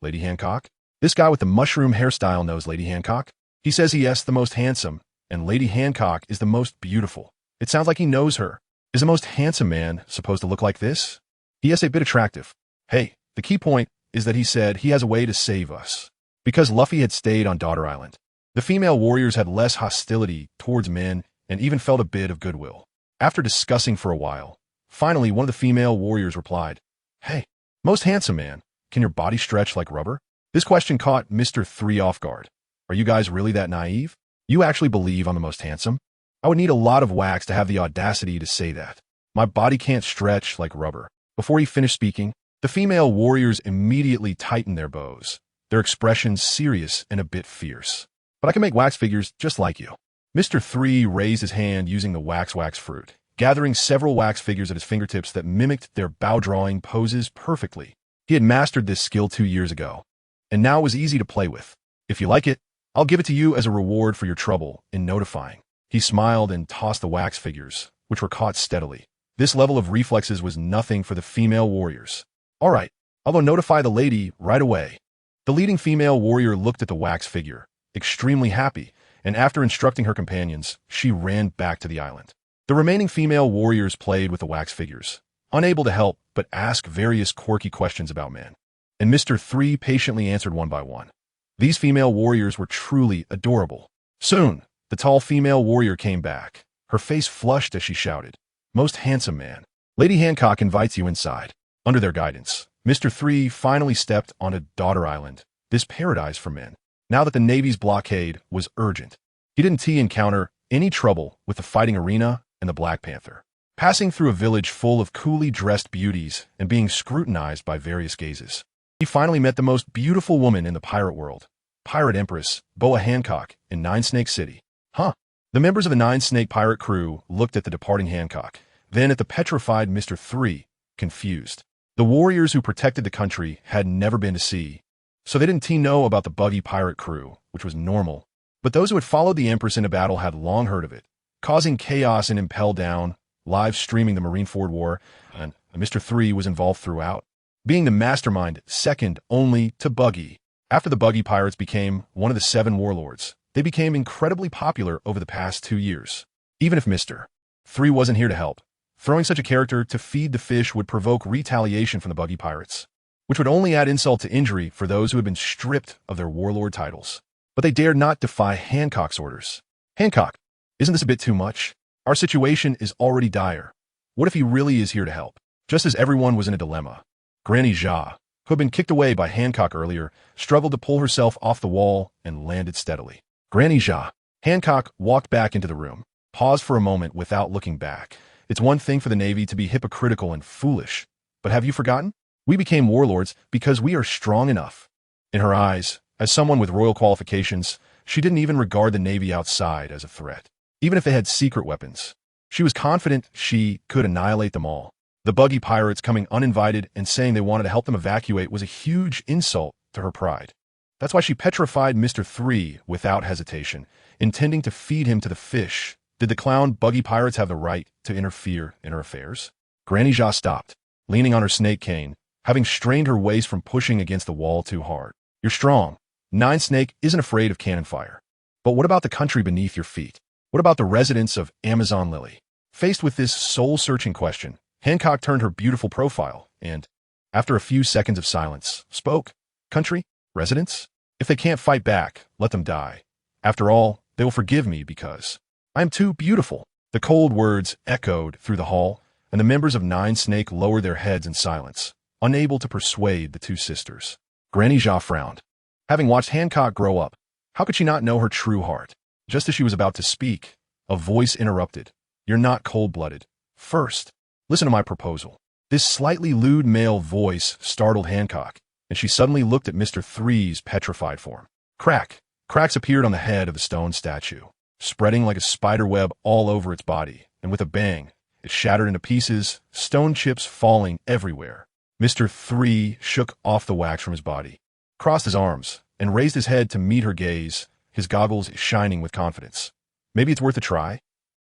"Lady Hancock? This guy with the mushroom hairstyle knows Lady Hancock. He says he is the most handsome, and Lady Hancock is the most beautiful. It sounds like he knows her. Is the most handsome man supposed to look like this? He is a bit attractive. Hey, the key point is that he said he has a way to save us. Because Luffy had stayed on Daughter Island. The female warriors had less hostility towards men and even felt a bit of goodwill. After discussing for a while, finally one of the female warriors replied, "Hey, most handsome man, can your body stretch like rubber?" This question caught Mr. 3 off guard. Are you guys really that naive? You actually believe I'm the most handsome? I would need a lot of wax to have the audacity to say that. My body can't stretch like rubber. Before he finished speaking, the female warriors immediately tightened their bows, their expressions serious and a bit fierce. But I can make wax figures just like you. Mr. 3 raised his hand using the wax fruit, gathering several wax figures at his fingertips that mimicked their bow-drawing poses perfectly. He had mastered this skill 2 years ago, and now it was easy to play with. If you like it, I'll give it to you as a reward for your trouble in notifying. He smiled and tossed the wax figures, which were caught steadily. This level of reflexes was nothing for the female warriors. All right, I'll go notify the lady right away. The leading female warrior looked at the wax figure, extremely happy, and after instructing her companions, she ran back to the island. The remaining female warriors played with the wax figures, unable to help but ask various quirky questions about men. And Mr. 3 patiently answered one by one. These female warriors were truly adorable. Soon, the tall female warrior came back, her face flushed as she shouted, "Most handsome man, Lady Hancock invites you inside." Under their guidance, Mr. 3 finally stepped onto Daughter Island, this paradise for men. Now that the Navy's blockade was urgent, he didn't encounter any trouble with the fighting arena and the Black Panther. Passing through a village full of coolly dressed beauties and being scrutinized by various gazes, he finally met the most beautiful woman in the pirate world, Pirate Empress Boa Hancock in Nine Snake City. Huh? The members of the Nine Snake pirate crew looked at the departing Hancock, then at the petrified Mr. 3, confused. The warriors who protected the country had never been to sea, so they didn't know about the Buggy pirate crew, which was normal. But those who had followed the Empress into battle had long heard of it, causing chaos in Impel Down, live streaming the Marineford War, and Mr. 3 was involved throughout, being the mastermind second only to Buggy. After the Buggy pirates became one of the Seven Warlords, they became incredibly popular over the past 2 years. Even if Mr. 3 wasn't here to help, throwing such a character to feed the fish would provoke retaliation from the Buggy pirates, which would only add insult to injury for those who had been stripped of their warlord titles. But they dared not defy Hancock's orders. "Hancock, isn't this a bit too much? Our situation is already dire. What if he really is here to help?" Just as everyone was in a dilemma, Granny Jia, who had been kicked away by Hancock earlier, struggled to pull herself off the wall and landed steadily. "Granny Jia." Hancock walked back into the room, paused for a moment without looking back. "It's one thing for the Navy to be hypocritical and foolish, but have you forgotten? We became warlords because we are strong enough." In her eyes, as someone with royal qualifications, she didn't even regard the Navy outside as a threat, even if they had secret weapons. She was confident she could annihilate them all. The Buggy pirates coming uninvited and saying they wanted to help them evacuate was a huge insult to her pride. That's why she petrified Mr. 3 without hesitation, intending to feed him to the fish. Did the clown Buggy pirates have the right to interfere in her affairs? Granny Jia stopped, leaning on her snake cane, having strained her waist from pushing against the wall too hard. "You're strong. Nine Snake isn't afraid of cannon fire. But what about the country beneath your feet? What about the residents of Amazon Lily?" Faced with this soul-searching question, Hancock turned her beautiful profile and, after a few seconds of silence, spoke. "Country? Residents? If they can't fight back, let them die. After all, they will forgive me because I am too beautiful." The cold words echoed through the hall, and the members of Nine Snake lowered their heads in silence, unable to persuade the two sisters. Granny Jia frowned. Having watched Hancock grow up, how could she not know her true heart? Just as she was about to speak, a voice interrupted. "You're not cold-blooded. First, listen to my proposal." This slightly lewd male voice startled Hancock, and she suddenly looked at Mr. 3's petrified form. Cracks appeared on the head of the stone statue, spreading like a spider web all over its body, and with a bang, it shattered into pieces, stone chips falling everywhere. Mr. 3 shook off the wax from his body, crossed his arms, and raised his head to meet her gaze, his goggles shining with confidence. "Maybe it's worth a try?"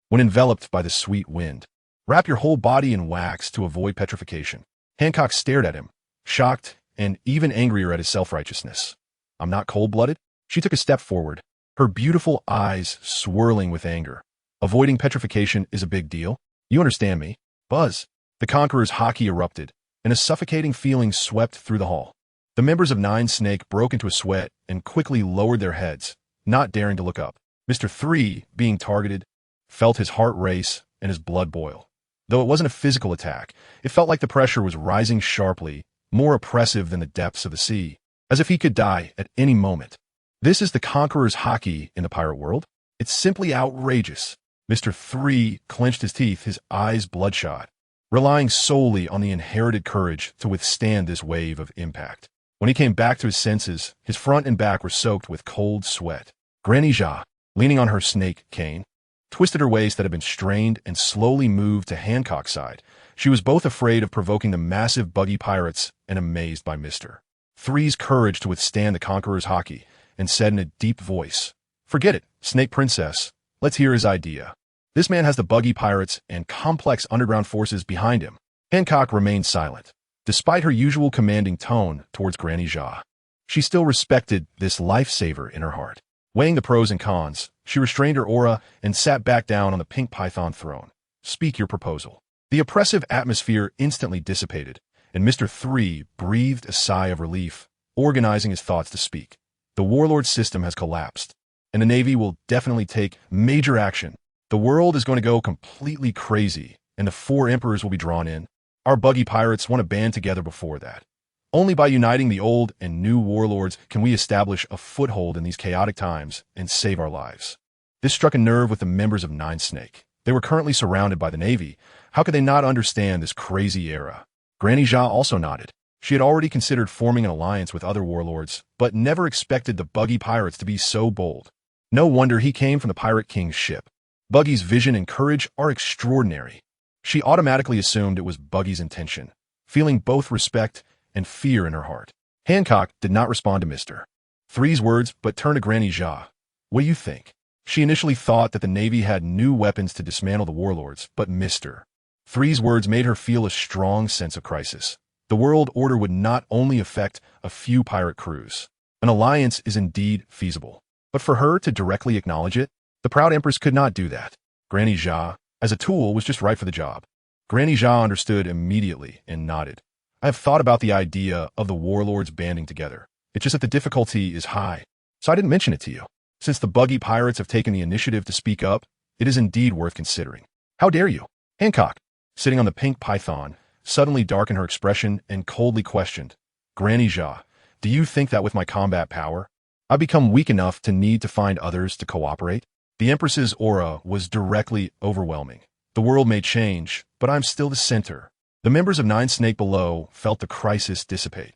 When enveloped by the sweet wind, wrap your whole body in wax to avoid petrification. Hancock stared at him, shocked and even angrier at his self-righteousness. "I'm not cold-blooded?" She took a step forward, her beautiful eyes swirling with anger. "Avoiding petrification is a big deal. You understand me." Buzz. The Conqueror's hockey erupted, and a suffocating feeling swept through the hall. The members of Nine Snake broke into a sweat and quickly lowered their heads, not daring to look up. Mr. 3, being targeted, felt his heart race and his blood boil. Though it wasn't a physical attack, it felt like the pressure was rising sharply, more oppressive than the depths of the sea, as if he could die at any moment. This is the conqueror's hockey in the pirate world? It's simply outrageous. Mr. 3 clenched his teeth, his eyes bloodshot, relying solely on the inherited courage to withstand this wave of impact. When he came back to his senses, his front and back were soaked with cold sweat. Granny Geoise, leaning on her snake cane, twisted her waist that had been strained and slowly moved to Hancock's side. She was both afraid of provoking the massive Buggy pirates and amazed by Mr.3's courage to withstand the conqueror's hockey, and said in a deep voice, "Forget it, Snake Princess. Let's hear his idea. This man has the Buggy pirates and complex underground forces behind him." Hancock remained silent. Despite her usual commanding tone towards Granny Geoise, she still respected this lifesaver in her heart. Weighing the pros and cons, she restrained her aura and sat back down on the pink python throne. "Speak your proposal." The oppressive atmosphere instantly dissipated, and Mr. 3 breathed a sigh of relief, organizing his thoughts to speak. The warlord system has collapsed, and the Navy will definitely take major action. The world is going to go completely crazy, and the 4 emperors will be drawn in. Our Buggy pirates want to band together before that. Only by uniting the old and new warlords can we establish a foothold in these chaotic times and save our lives. This struck a nerve with the members of Nine Snake. They were currently surrounded by the Navy. How could they not understand this crazy era? Granny Geoise also nodded. She had already considered forming an alliance with other warlords, but never expected the Buggy pirates to be so bold. No wonder he came from the Pirate King's ship. Buggy's vision and courage are extraordinary. She automatically assumed it was Buggy's intention, feeling both respect and fear in her heart. Hancock did not respond to Mr.3's words, but turned to Granny Geoise. "What do you think?" She initially thought that the Navy had new weapons to dismantle the warlords, but Mr.3's words made her feel a strong sense of crisis. The world order would not only affect a few pirate crews. An alliance is indeed feasible, but for her to directly acknowledge it, the proud empress could not do that. Granny Geoise, as a tool, was just right for the job. Granny Geoise understood immediately and nodded. "I have thought about the idea of the warlords banding together. It's just that the difficulty is high, so I didn't mention it to you. Since the Buggy pirates have taken the initiative to speak up, it is indeed worth considering." "How dare you?" Hancock, sitting on the pink python, suddenly darkened her expression and coldly questioned, "Granny Geoise, do you think that with my combat power, I've become weak enough to need to find others to cooperate?" The Empress's aura was directly overwhelming. "The world may change, but I'm still the center." The members of Nine Snake below felt the crisis dissipate.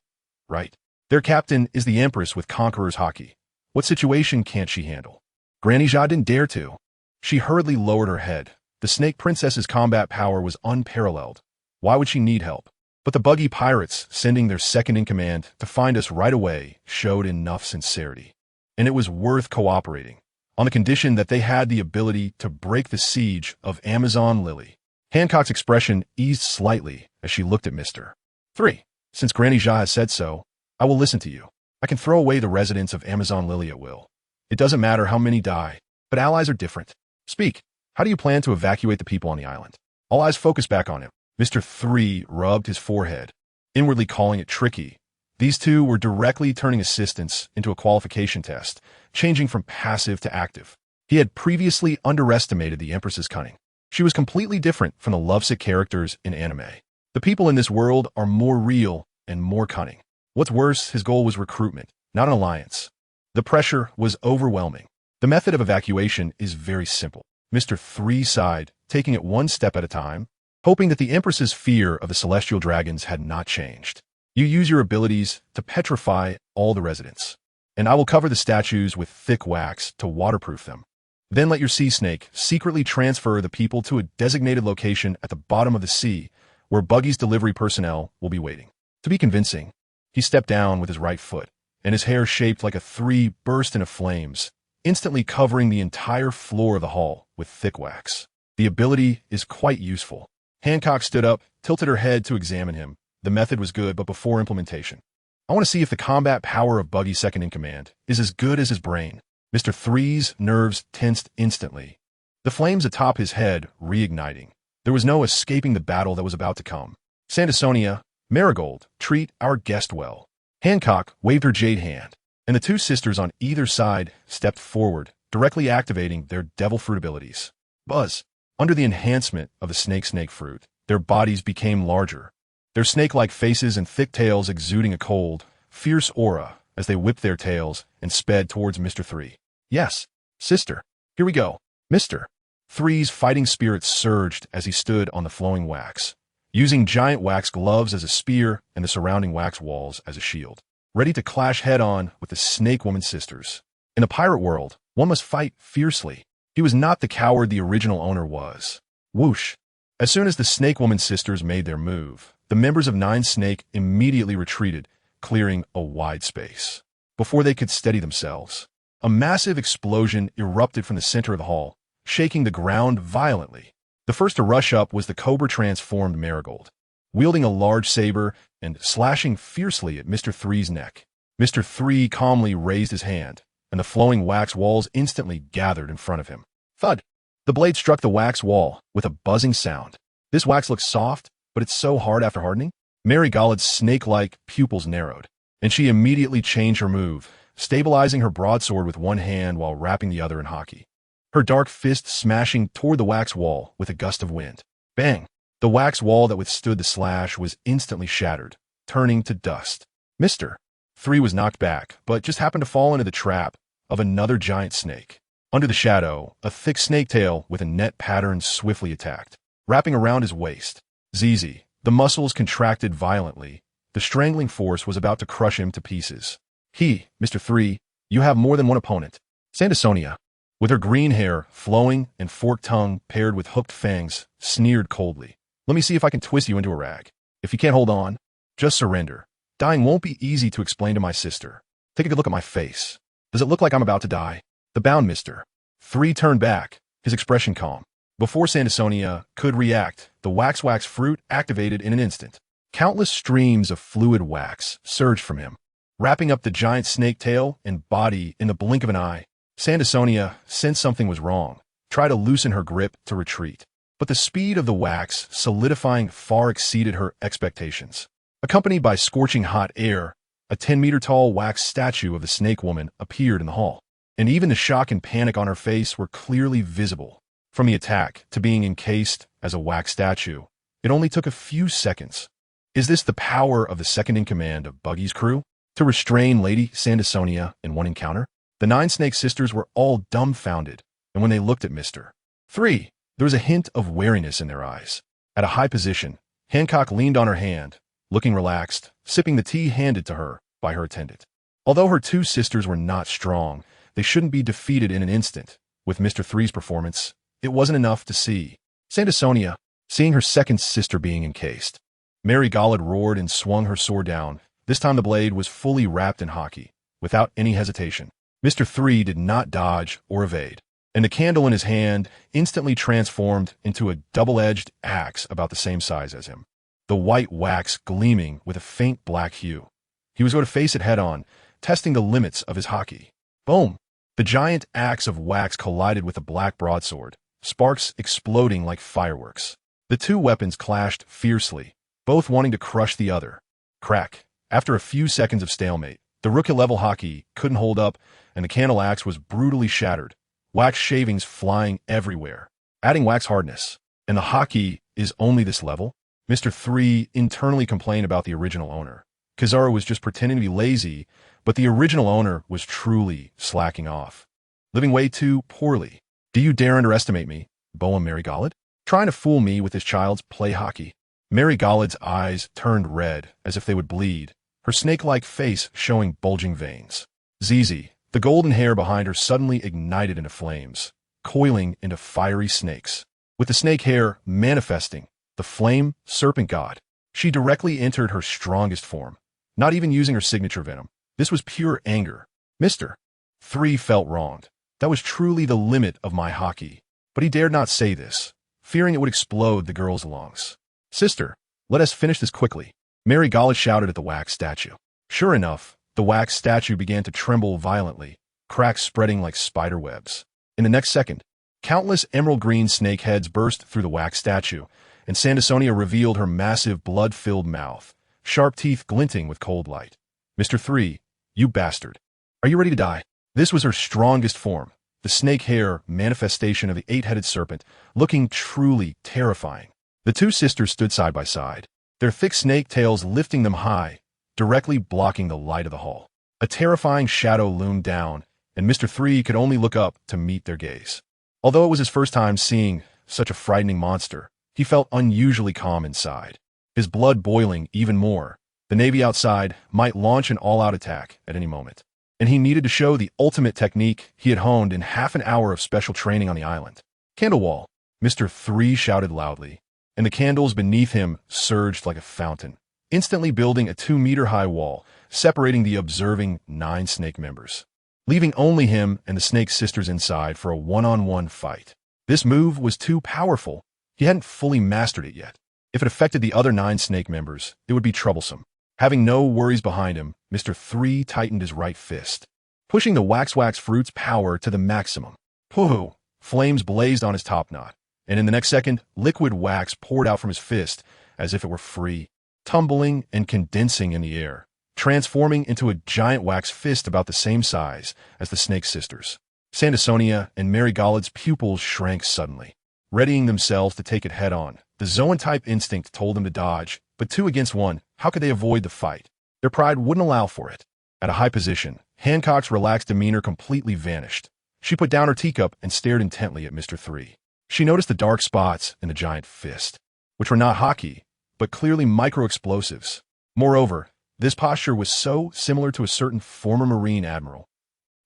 Right. Their captain is the Empress with Conqueror's hockey. What situation can't she handle? Granny Geoise didn't dare to. She hurriedly lowered her head. The Snake Princess's combat power was unparalleled. Why would she need help? But the Buggy pirates, sending their second-in-command to find us right away, showed enough sincerity. And it was worth cooperating, on the condition that they had the ability to break the siege of Amazon Lily. Hancock's expression eased slightly as she looked at Mr.3. "Since Granny Geoise has said so, I will listen to you. I can throw away the residents of Amazon Lily at will. It doesn't matter how many die, but allies are different. Speak. How do you plan to evacuate the people on the island?" All eyes focused back on him. Mr.3 rubbed his forehead, inwardly calling it tricky. These two were directly turning assistance into a qualification test, changing from passive to active. He had previously underestimated the Empress's cunning. She was completely different from the lovesick characters in anime. The people in this world are more real and more cunning. What's worse, his goal was recruitment, not an alliance. The pressure was overwhelming. The method of evacuation is very simple. Mr.3 sighed, taking it one step at a time, hoping that the Empress's fear of the celestial dragons had not changed. "You use your abilities to petrify all the residents, and I will cover the statues with thick wax to waterproof them. Then let your sea snake secretly transfer the people to a designated location at the bottom of the sea, where Buggy's delivery personnel will be waiting." To be convincing, he stepped down with his right foot, and his hair shaped like a 3 burst into flames, instantly covering the entire floor of the hall with thick wax. The ability is quite useful. Hancock stood up, tilted her head to examine him. The method was good, but before implementation, "I want to see if the combat power of Buggy's second-in-command is as good as his brain." Mr.3's nerves tensed instantly, the flames atop his head reigniting. There was no escaping the battle that was about to come. "Sandersonia, Marigold, treat our guest well." Hancock waved her jade hand, and the two sisters on either side stepped forward, directly activating their devil fruit abilities. Buzz. Under the enhancement of the snake fruit, their bodies became larger, their snake-like faces and thick tails exuding a cold, fierce aura as they whipped their tails and sped towards Mr.3. Yes, sister. Here we go. Mr.3's fighting spirit surged as he stood on the flowing wax, using giant wax gloves as a spear and the surrounding wax walls as a shield, ready to clash head-on with the Snake Woman sisters. In the pirate world, one must fight fiercely. He was not the coward the original owner was. Whoosh! As soon as the Snake Woman sisters made their move, the members of Nine Snake immediately retreated, clearing a wide space. Before they could steady themselves, a massive explosion erupted from the center of the hall, shaking the ground violently. The first to rush up was the Cobra-transformed Marigold, wielding a large saber and slashing fiercely at Mr.3's neck. Mr.3 calmly raised his hand, and the flowing wax walls instantly gathered in front of him. Thud! The blade struck the wax wall with a buzzing sound. This wax looks soft, but it's so hard after hardening. Marigold's snake-like pupils narrowed, and she immediately changed her move, stabilizing her broadsword with one hand while wrapping the other in hockey, her dark fist smashing toward the wax wall with a gust of wind. Bang! The wax wall that withstood the slash was instantly shattered, turning to dust. Mr.3 was knocked back, but just happened to fall into the trap of another giant snake. Under the shadow, a thick snake tail with a net pattern swiftly attacked, wrapping around his waist. Zizi, the muscles contracted violently. The strangling force was about to crush him to pieces. Mr.3, you have more than one opponent. Sandasonia, with her green hair flowing and forked tongue paired with hooked fangs, sneered coldly. Let me see if I can twist you into a rag. If you can't hold on, just surrender. Dying won't be easy to explain to my sister. Take a good look at my face. Does it look like I'm about to die? The bound Mr.3 turned back, his expression calm. Before Sandasonia could react, the wax fruit activated in an instant. Countless streams of fluid wax surged from him, wrapping up the giant snake tail and body in the blink of an eye. Sandasonia sensed something was wrong, tried to loosen her grip to retreat. But the speed of the wax solidifying far exceeded her expectations. Accompanied by scorching hot air, a 10-meter-tall wax statue of the Snake Woman appeared in the hall, and even the shock and panic on her face were clearly visible. From the attack to being encased as a wax statue, it only took a few seconds. Is this the power of the second-in-command of Buggy's crew? To restrain Lady Sandasonia in one encounter? The Nine Snake sisters were all dumbfounded, and when they looked at Mr.3, there was a hint of wariness in their eyes. At a high position, Hancock leaned on her hand, looking relaxed, sipping the tea handed to her by her attendant. Although her two sisters were not strong, they shouldn't be defeated in an instant. With Mr.3's performance, it wasn't enough to see. Sandasonia, seeing her second sister being encased, Marigold roared and swung her sword down. This time the blade was fully wrapped in hockey, without any hesitation. Mr.3 did not dodge or evade, and the candle in his hand instantly transformed into a double-edged axe about the same size as him, the white wax gleaming with a faint black hue. He was going to face it head-on, testing the limits of his hockey. Boom! The giant axe of wax collided with the black broadsword, sparks exploding like fireworks. The two weapons clashed fiercely, both wanting to crush the other. Crack! After a few seconds of stalemate, the rookie-level hockey couldn't hold up, and the candle axe was brutally shattered, wax shavings flying everywhere, adding wax hardness. And the hockey is only this level? Mr.3 internally complained about the original owner. Kizaru was just pretending to be lazy, but the original owner was truly slacking off, living way too poorly. Do you dare underestimate me, Boa Marigold? Trying to fool me with this child's play hockey? Marigold's eyes turned red as if they would bleed, her snake-like face showing bulging veins. Zizi, the golden hair behind her suddenly ignited into flames, coiling into fiery snakes. With the snake hair manifesting, the flame serpent god, she directly entered her strongest form, not even using her signature venom. This was pure anger. Mr.3 felt wronged. That was truly the limit of my hockey. But he dared not say this, fearing it would explode the girl's lungs. Sister, let us finish this quickly. Marigold shouted at the wax statue. Sure enough, the wax statue began to tremble violently, cracks spreading like spider webs. In the next second, countless emerald green snake heads burst through the wax statue, and Sandasonia revealed her massive blood-filled mouth, sharp teeth glinting with cold light. Mr.3, you bastard. Are you ready to die? This was her strongest form, the snake hair manifestation of the eight-headed serpent, looking truly terrifying. The two sisters stood side by side, their thick snake tails lifting them high, directly blocking the light of the hall. A terrifying shadow loomed down, and Mr. 3 could only look up to meet their gaze. Although it was his first time seeing such a frightening monster, he felt unusually calm inside, his blood boiling even more. The Navy outside might launch an all-out attack at any moment, and he needed to show the ultimate technique he had honed in half an hour of special training on the island. Candle wall, Mr. 3 shouted loudly, and the candles beneath him surged like a fountain, instantly building a 2-meter-high wall, separating the observing 9 snake members, leaving only him and the snake sisters inside for a one-on-one fight. This move was too powerful. He hadn't fully mastered it yet. If it affected the other 9 snake members, it would be troublesome. Having no worries behind him, Mr. 3 tightened his right fist, pushing the wax fruit's power to the maximum. Pooh! Flames blazed on his top knot, and in the next second, liquid wax poured out from his fist as if it were free, tumbling and condensing in the air, transforming into a giant wax fist about the same size as the snake sisters. Sandersonia and Mary Gollad's pupils shrank suddenly, readying themselves to take it head-on. The Zoan-type instinct told them to dodge, but 2 against 1, how could they avoid the fight? Their pride wouldn't allow for it. At a high position, Hancock's relaxed demeanor completely vanished. She put down her teacup and stared intently at Mr. 3. She noticed the dark spots in the giant fist, which were not hockey, but clearly micro-explosives. Moreover, this posture was so similar to a certain former Marine Admiral.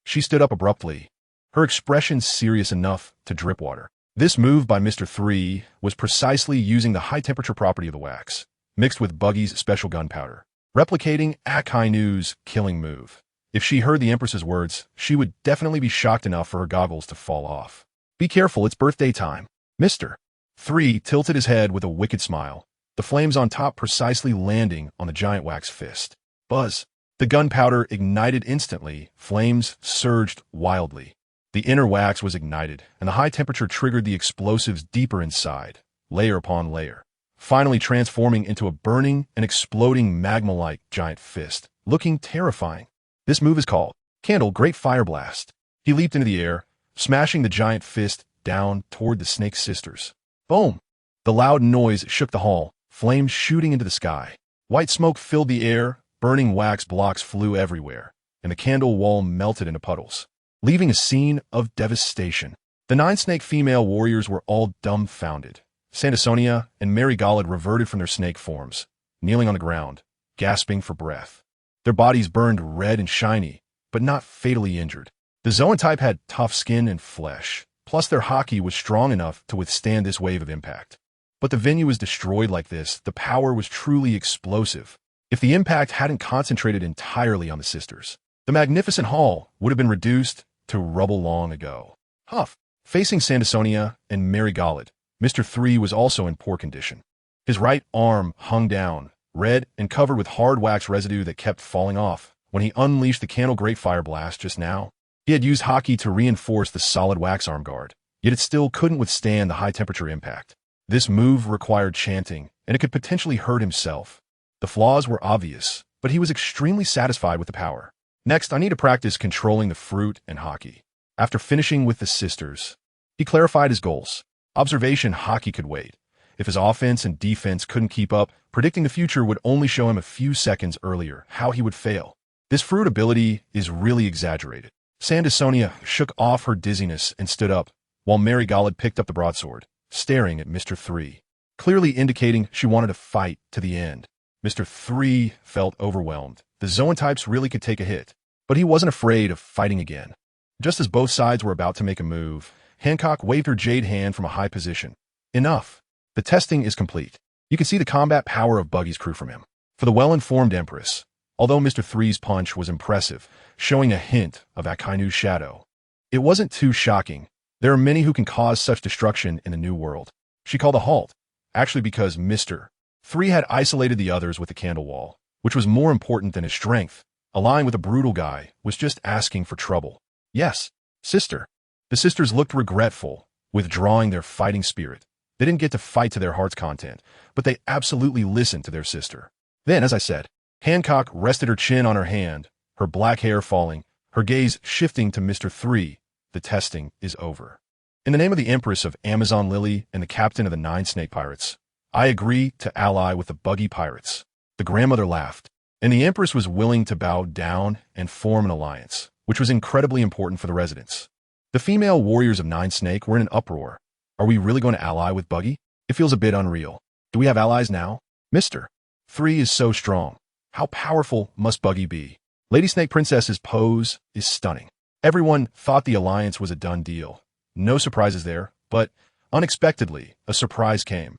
She stood up abruptly, her expression serious enough to drip water. This move by Mr. 3 was precisely using the high-temperature property of the wax, mixed with Buggy's special gunpowder, replicating Akainu's killing move. If she heard the Empress's words, she would definitely be shocked enough for her goggles to fall off. Be careful, it's birthday time. Mr. 3 tilted his head with a wicked smile, the flames on top precisely landing on the giant wax fist. Buzz! The gunpowder ignited instantly, flames surged wildly. The inner wax was ignited, and the high temperature triggered the explosives deeper inside, layer upon layer, finally transforming into a burning and exploding magma-like giant fist, looking terrifying. This move is called Candle Great Fire Blast. He leaped into the air, smashing the giant fist down toward the snake sisters. Boom! The loud noise shook the hall, flames shooting into the sky. White smoke filled the air, burning wax blocks flew everywhere, and the candle wall melted into puddles, leaving a scene of devastation. The 9 snake female warriors were all dumbfounded. Sandersonia and Mary Gollad reverted from their snake forms, kneeling on the ground, gasping for breath. Their bodies burned red and shiny, but not fatally injured. The Zoan type had tough skin and flesh, plus their hockey was strong enough to withstand this wave of impact. But the venue was destroyed like this. The power was truly explosive. If the impact hadn't concentrated entirely on the sisters, the magnificent hall would have been reduced to rubble long ago. Huff! Facing Sandersonia and Mary Gollad, Mr. 3 was also in poor condition. His right arm hung down, red and covered with hard wax residue that kept falling off. When he unleashed the Candle Great Fire Blast just now, he had used hockey to reinforce the solid wax arm guard, yet it still couldn't withstand the high-temperature impact. This move required chanting, and it could potentially hurt himself. The flaws were obvious, but he was extremely satisfied with the power. Next, I need to practice controlling the fruit and hockey. After finishing with the sisters, he clarified his goals. Observation hockey could wait. If his offense and defense couldn't keep up, predicting the future would only show him a few seconds earlier how he would fail. This fruit ability is really exaggerated. Sandersonia shook off her dizziness and stood up, while Mary Gollad picked up the broadsword, staring at Mr. 3, clearly indicating she wanted to fight to the end. Mr. 3 felt overwhelmed. The Zoan types really could take a hit, but he wasn't afraid of fighting again. Just as both sides were about to make a move, Hancock waved her jade hand from a high position. Enough. The testing is complete. You can see the combat power of Buggy's crew from him. For the well-informed Empress, although Mr. 3's punch was impressive, showing a hint of Akainu's shadow, it wasn't too shocking. There are many who can cause such destruction in the New World. She called a halt, actually because Mr. 3 had isolated the others with the candle wall, which was more important than his strength. Allying with a brutal guy was just asking for trouble. Yes, sister. The sisters looked regretful, withdrawing their fighting spirit. They didn't get to fight to their heart's content, but they absolutely listened to their sister. Then, as I said, Hancock rested her chin on her hand, her black hair falling, her gaze shifting to Mr. 3. The testing is over. In the name of the Empress of Amazon Lily and the captain of the 9 snake pirates, I agree to ally with the Buggy pirates. The grandmother laughed, and the Empress was willing to bow down and form an alliance, which was incredibly important for the residents. The female warriors of 9 snake were in an uproar. Are we really going to ally with Buggy? It feels a bit unreal. Do we have allies now? Mr. 3 is so strong. How powerful must Buggy be? Lady Snake Princess's pose is stunning. Everyone thought the alliance was a done deal. No surprises there, but unexpectedly, a surprise came.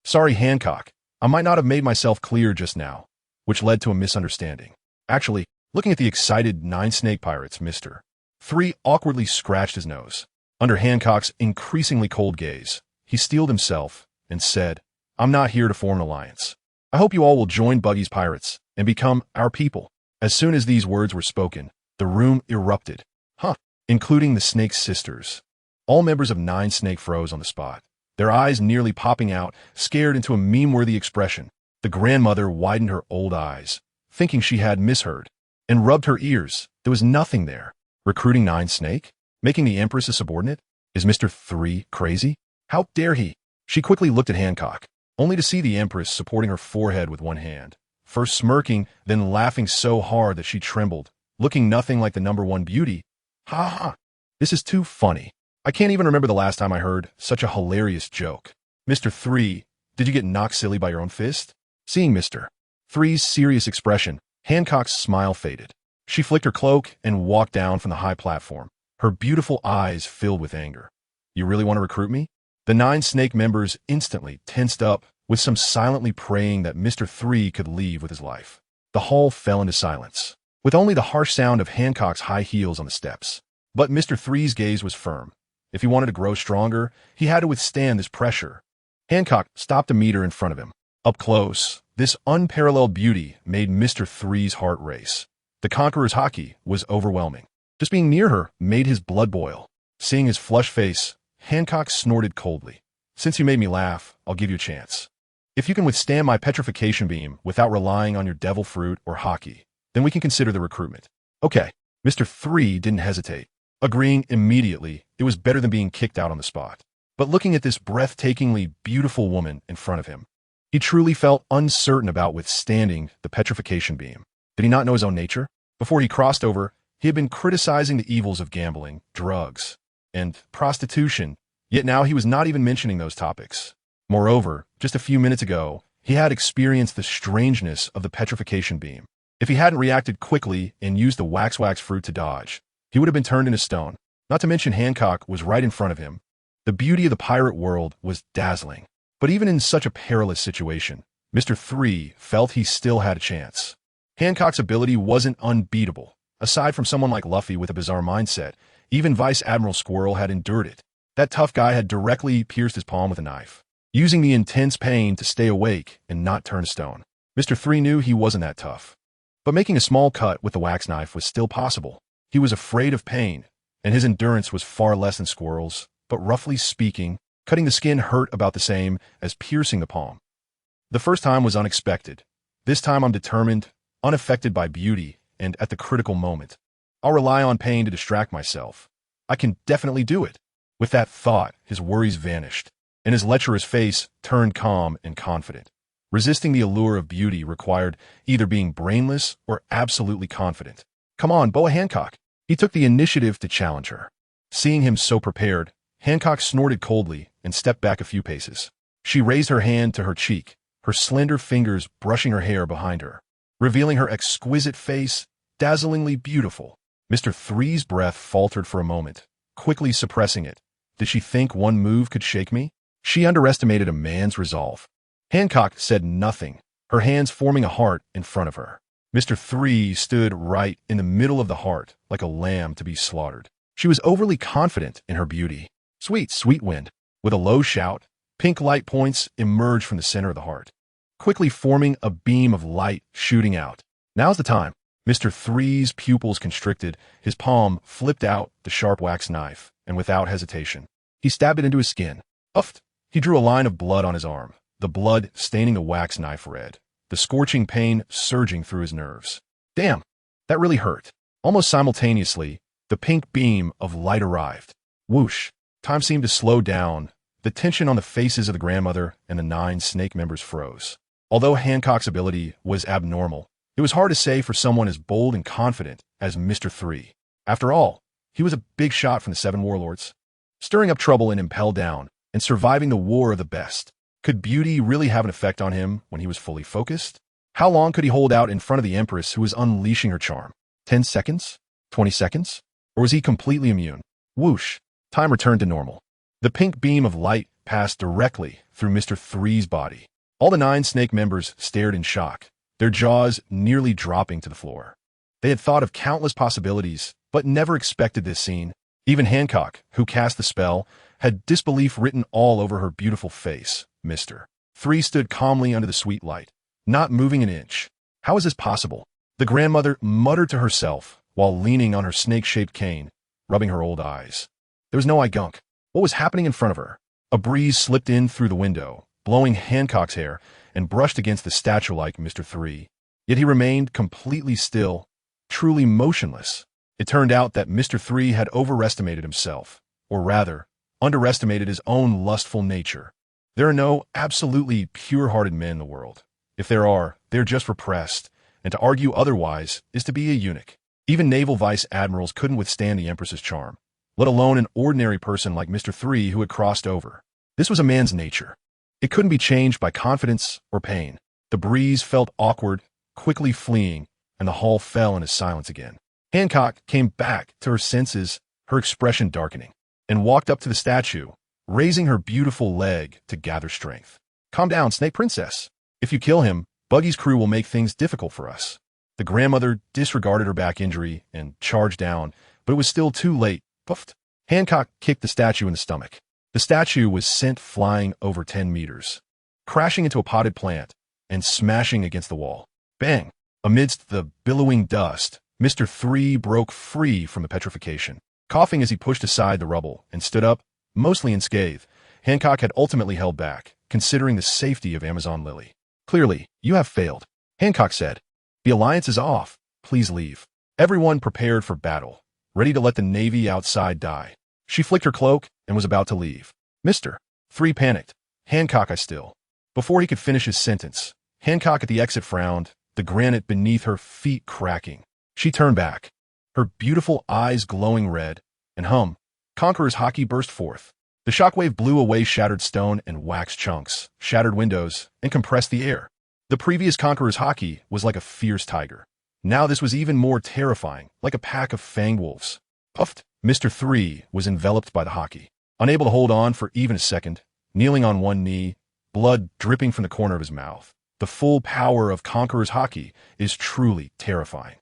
Sorry, Hancock. I might not have made myself clear just now, which led to a misunderstanding. Actually, looking at the excited 9 snake pirates, Mr. 3 awkwardly scratched his nose. Under Hancock's increasingly cold gaze, he steeled himself and said, I'm not here to form an alliance. I hope you all will join Buggy's pirates and become our people. As soon as these words were spoken, the room erupted. Including the Snake sisters. All members of 9 snake froze on the spot, their eyes nearly popping out, scared into a meme-worthy expression. The grandmother widened her old eyes, thinking she had misheard, and rubbed her ears. There was nothing there. Recruiting 9 snake? Making the Empress a subordinate? Is Mr. 3 crazy? How dare he? She quickly looked at Hancock, only to see the Empress supporting her forehead with one hand, first smirking, then laughing so hard that she trembled, looking nothing like the #1 beauty. Ha ha. This is too funny. I can't even remember the last time I heard such a hilarious joke. Mr. 3, did you get knocked silly by your own fist? Seeing Mr. 3's serious expression, Hancock's smile faded. She flicked her cloak and walked down from the high platform, her beautiful eyes filled with anger. You really want to recruit me? The 9 snake members instantly tensed up, with some silently praying that Mr. 3 could leave with his life. The hall fell into silence, with only the harsh sound of Hancock's high heels on the steps. But Mr. 3's gaze was firm. If he wanted to grow stronger, he had to withstand this pressure. Hancock stopped a meter in front of him. Up close, this unparalleled beauty made Mr. 3's heart race. The Conqueror's haki was overwhelming. Just being near her made his blood boil. Seeing his flushed face, Hancock snorted coldly. Since you made me laugh, I'll give you a chance. If you can withstand my petrification beam without relying on your devil fruit or haki, then we can consider the recruitment. Okay. Mr. 3 didn't hesitate, agreeing immediately it was better than being kicked out on the spot. But looking at this breathtakingly beautiful woman in front of him, he truly felt uncertain about withstanding the petrification beam. Did he not know his own nature? Before he crossed over, he had been criticizing the evils of gambling, drugs, and prostitution, yet now he was not even mentioning those topics. Moreover, just a few minutes ago, he had experienced the strangeness of the petrification beam. If he hadn't reacted quickly and used the wax fruit to dodge, he would have been turned into stone. Not to mention Hancock was right in front of him. The beauty of the pirate world was dazzling. But even in such a perilous situation, Mr. 3 felt he still had a chance. Hancock's ability wasn't unbeatable. Aside from someone like Luffy with a bizarre mindset, even Vice Admiral Squirrel had endured it. That tough guy had directly pierced his palm with a knife, using the intense pain to stay awake and not turn to stone. Mr. 3 knew he wasn't that tough. But making a small cut with the wax knife was still possible. He was afraid of pain, and his endurance was far less than Squirrel's, but roughly speaking, cutting the skin hurt about the same as piercing the palm. The first time was unexpected. This time I'm determined, unaffected by beauty, and at the critical moment. I'll rely on pain to distract myself. I can definitely do it. With that thought, his worries vanished, and his lecherous face turned calm and confident. Resisting the allure of beauty required either being brainless or absolutely confident. Come on, Boa Hancock. He took the initiative to challenge her. Seeing him so prepared, Hancock snorted coldly and stepped back a few paces. She raised her hand to her cheek, her slender fingers brushing her hair behind her, revealing her exquisite face, dazzlingly beautiful. Mr. 3's breath faltered for a moment, quickly suppressing it. Did she think one move could shake me? She underestimated a man's resolve. Hancock said nothing, her hands forming a heart in front of her. Mr. 3 stood right in the middle of the heart, like a lamb to be slaughtered. She was overly confident in her beauty. Sweet, sweet wind. With a low shout, pink light points emerged from the center of the heart, quickly forming a beam of light shooting out. Now's the time. Mr. 3's pupils constricted, his palm flipped out the sharp wax knife, and without hesitation, he stabbed it into his skin. Uffed! He drew a line of blood on his arm, the blood staining the wax knife red, the scorching pain surging through his nerves. Damn! That really hurt. Almost simultaneously, the pink beam of light arrived. Whoosh! Time seemed to slow down. The tension on the faces of the grandmother and the 9 snake members froze. Although Hancock's ability was abnormal, it was hard to say for someone as bold and confident as Mr. 3. After all, he was a big shot from the 7 Warlords, stirring up trouble in Impel Down and surviving the war of the best. Could beauty really have an effect on him when he was fully focused? How long could he hold out in front of the Empress who was unleashing her charm? 10 seconds? 20 seconds? Or was he completely immune? Whoosh! Time returned to normal. The pink beam of light passed directly through Mr.3's body. All the 9 snake members stared in shock, their jaws nearly dropping to the floor. They had thought of countless possibilities, but never expected this scene. Even Hancock, who cast the spell, had disbelief written all over her beautiful face. Mr.3 stood calmly under the sweet light, not moving an inch. How is this possible? The grandmother muttered to herself while leaning on her snake-shaped cane, rubbing her old eyes. There was no eye gunk. What was happening in front of her? A breeze slipped in through the window, blowing Hancock's hair, and brushed against the statue-like Mr.3. Yet he remained completely still, truly motionless. It turned out that Mr.3 had overestimated himself, or rather, underestimated his own lustful nature. There are no absolutely pure-hearted men in the world. If there are, they're just repressed, and to argue otherwise is to be a eunuch. Even naval vice admirals couldn't withstand the Empress's charm, let alone an ordinary person like Mr.3 who had crossed over. This was a man's nature. It couldn't be changed by confidence or pain. The breeze felt awkward, quickly fleeing, and the hall fell into silence again. Hancock came back to her senses, her expression darkening, and walked up to the statue, raising her beautiful leg to gather strength. Calm down, Snake Princess. If you kill him, Buggy's crew will make things difficult for us. The grandmother disregarded her back injury and charged down, but it was still too late. Puffed. Hancock kicked the statue in the stomach. The statue was sent flying over 10 meters, crashing into a potted plant and smashing against the wall. Bang! Amidst the billowing dust, Mr.3 broke free from the petrification. Coughing as he pushed aside the rubble and stood up, mostly unscathed, Hancock had ultimately held back, considering the safety of Amazon Lily. Clearly, you have failed, Hancock said. The alliance is off. Please leave. Everyone prepared for battle, ready to let the Navy outside die. She flicked her cloak and was about to leave. Mr.3 panicked. Hancock, I still. Before he could finish his sentence, Hancock at the exit frowned, the granite beneath her feet cracking. She turned back, her beautiful eyes glowing red, and Conqueror's Haki burst forth. The shockwave blew away shattered stone and wax chunks, shattered windows, and compressed the air. The previous Conqueror's Haki was like a fierce tiger. Now this was even more terrifying, like a pack of fanged wolves. Puffed. Mr.3 was enveloped by the Haki, unable to hold on for even a second, kneeling on one knee, blood dripping from the corner of his mouth. The full power of Conqueror's Haki is truly terrifying.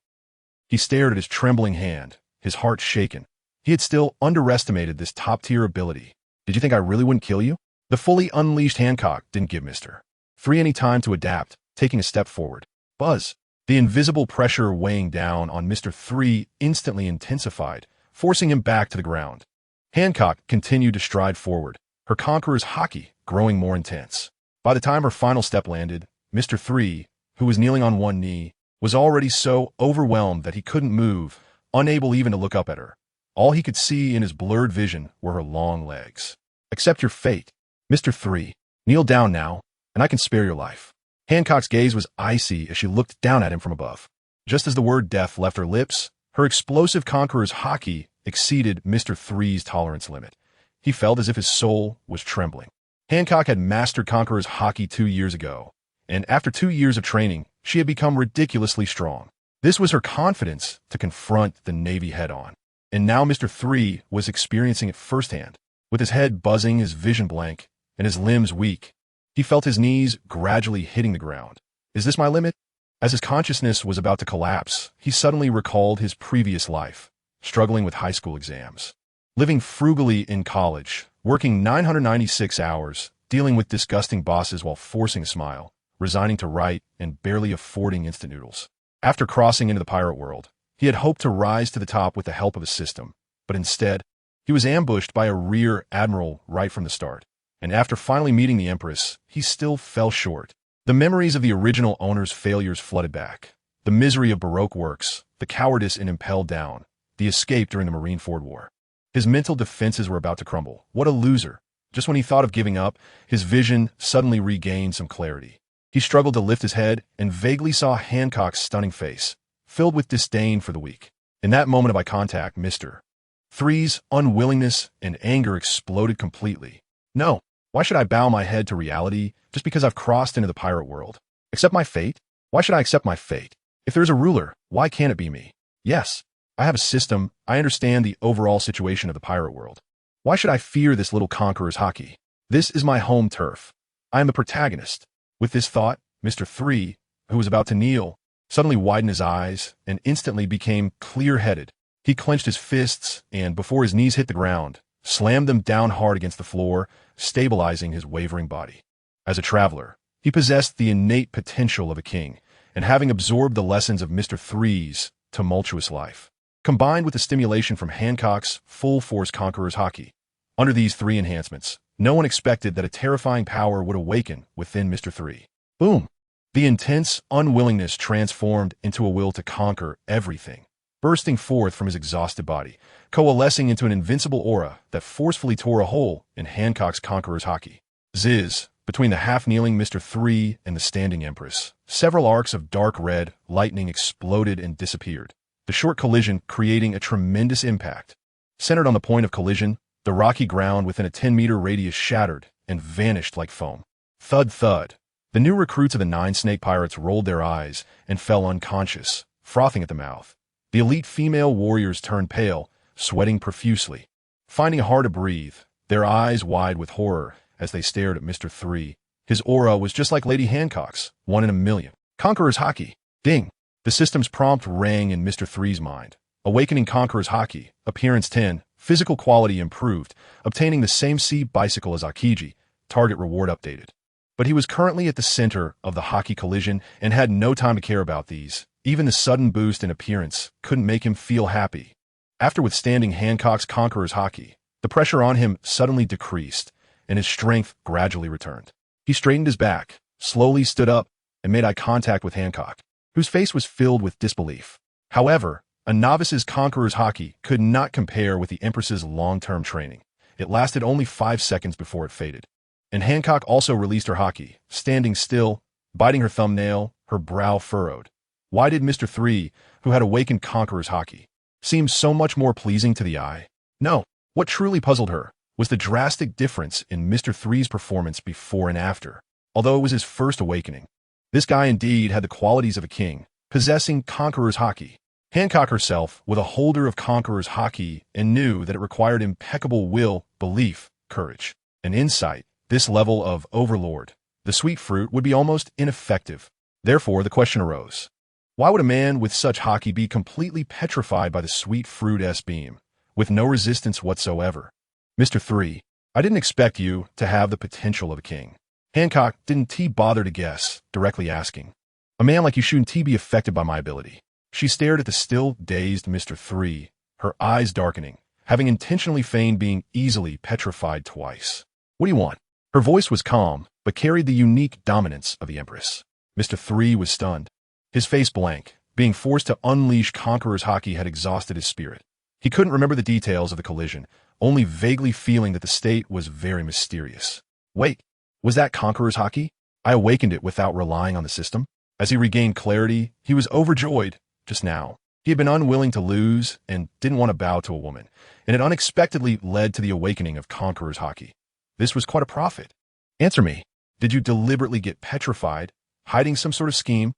He stared at his trembling hand, his heart shaken. He had still underestimated this top-tier ability. Did you think I really wouldn't kill you? The fully unleashed Hancock didn't give Mr.3 any time to adapt, taking a step forward. Buzz. The invisible pressure weighing down on Mr.3 instantly intensified, forcing him back to the ground. Hancock continued to stride forward, her Conqueror's Haki growing more intense. By the time her final step landed, Mr.3, who was kneeling on one knee, was already so overwhelmed that he couldn't move, unable even to look up at her. All he could see in his blurred vision were her long legs. Accept your fate. Mr.3, kneel down now, and I can spare your life. Hancock's gaze was icy as she looked down at him from above. Just as the word death left her lips, her explosive Conqueror's Haki exceeded Mr.3's tolerance limit. He felt as if his soul was trembling. Hancock had mastered Conqueror's Haki 2 years ago, and after 2 years of training, she had become ridiculously strong. This was her confidence to confront the Navy head-on. And now Mr.3 was experiencing it firsthand. With his head buzzing, his vision blank, and his limbs weak, he felt his knees gradually hitting the ground. Is this my limit? As his consciousness was about to collapse, he suddenly recalled his previous life, struggling with high school exams, living frugally in college, working 996 hours, dealing with disgusting bosses while forcing a smile, resigning to write, and barely affording instant noodles. After crossing into the pirate world, he had hoped to rise to the top with the help of a system, but instead, he was ambushed by a rear admiral right from the start. And after finally meeting the Empress, he still fell short. The memories of the original owner's failures flooded back. The misery of Baroque works, the cowardice in impelled down, the escape during the Marineford War. His mental defenses were about to crumble. What a loser. Just when he thought of giving up, his vision suddenly regained some clarity. He struggled to lift his head and vaguely saw Hancock's stunning face, filled with disdain for the weak. In that moment of eye contact, Mr.3's unwillingness and anger exploded completely. No, why should I bow my head to reality just because I've crossed into the pirate world? Accept my fate? Why should I accept my fate? If there's a ruler, why can't it be me? Yes, I have a system. I understand the overall situation of the pirate world. Why should I fear this little conqueror's hockey? This is my home turf. I am the protagonist. With this thought, Mr.3, who was about to kneel, suddenly widened his eyes and instantly became clear-headed. He clenched his fists and, before his knees hit the ground, slammed them down hard against the floor, stabilizing his wavering body. As a traveler, he possessed the innate potential of a king, and having absorbed the lessons of Mr.3's tumultuous life, combined with the stimulation from Hancock's full-force conqueror's hockey. Under these three enhancements, no one expected that a terrifying power would awaken within Mr.3. Boom! The intense unwillingness transformed into a will to conquer everything, bursting forth from his exhausted body, coalescing into an invincible aura that forcefully tore a hole in Hancock's conqueror's hockey. Ziz! Between the half-kneeling Mr.3 and the standing Empress, several arcs of dark red lightning exploded and disappeared, the short collision creating a tremendous impact. Centered on the point of collision, the rocky ground within a 10-meter radius shattered and vanished like foam. Thud thud. The new recruits of the Nine Snake Pirates rolled their eyes and fell unconscious, frothing at the mouth. The elite female warriors turned pale, sweating profusely. Finding it hard to breathe, their eyes wide with horror as they stared at Mr.3. His aura was just like Lady Hancock's, 1 in a million. Conqueror's hockey. Ding! The system's prompt rang in Mr.3's mind. Awakening Conqueror's hockey. Appearance 10. Physical quality improved, obtaining the same sea bicycle as Akiji. Target reward updated. But he was currently at the center of the hockey collision and had no time to care about these. Even the sudden boost in appearance couldn't make him feel happy. After withstanding Hancock's Conqueror's hockey, the pressure on him suddenly decreased, and his strength gradually returned. He straightened his back, slowly stood up, and made eye contact with Hancock, whose face was filled with disbelief. However, a novice's Conqueror's hockey could not compare with the Empress's long-term training. It lasted only 5 seconds before it faded. And Hancock also released her hockey, standing still, biting her thumbnail, her brow furrowed. Why did Mr.3, who had awakened Conqueror's hockey, seem so much more pleasing to the eye? No, what truly puzzled her was the drastic difference in Mr.3's performance before and after. Although it was his first awakening, this guy indeed had the qualities of a king, possessing Conqueror's hockey. Hancock herself was a holder of Conqueror's hockey and knew that it required impeccable will, belief, courage, and insight. This level of overlord, the sweet fruit, would be almost ineffective. Therefore, the question arose. Why would a man with such hockey be completely petrified by the sweet fruit beam, with no resistance whatsoever? Mr.3, I didn't expect you to have the potential of a king. Hancock didn't bother to guess, directly asking. A man like you shouldn't be affected by my ability. She stared at the still dazed Mr.3, her eyes darkening, having intentionally feigned being easily petrified twice. What do you want? Her voice was calm, but carried the unique dominance of the Empress. Mr.3 was stunned, his face blank. Being forced to unleash Conqueror's hockey had exhausted his spirit. He couldn't remember the details of the collision, only vaguely feeling that the state was very mysterious. Wait, was that Conqueror's hockey? I awakened it without relying on the system? As he regained clarity, he was overjoyed. Just now, he had been unwilling to lose and didn't want to bow to a woman, and it unexpectedly led to the awakening of Conqueror's hockey. This was quite a profit. Answer me. Did you deliberately get petrified, hiding some sort of scheme?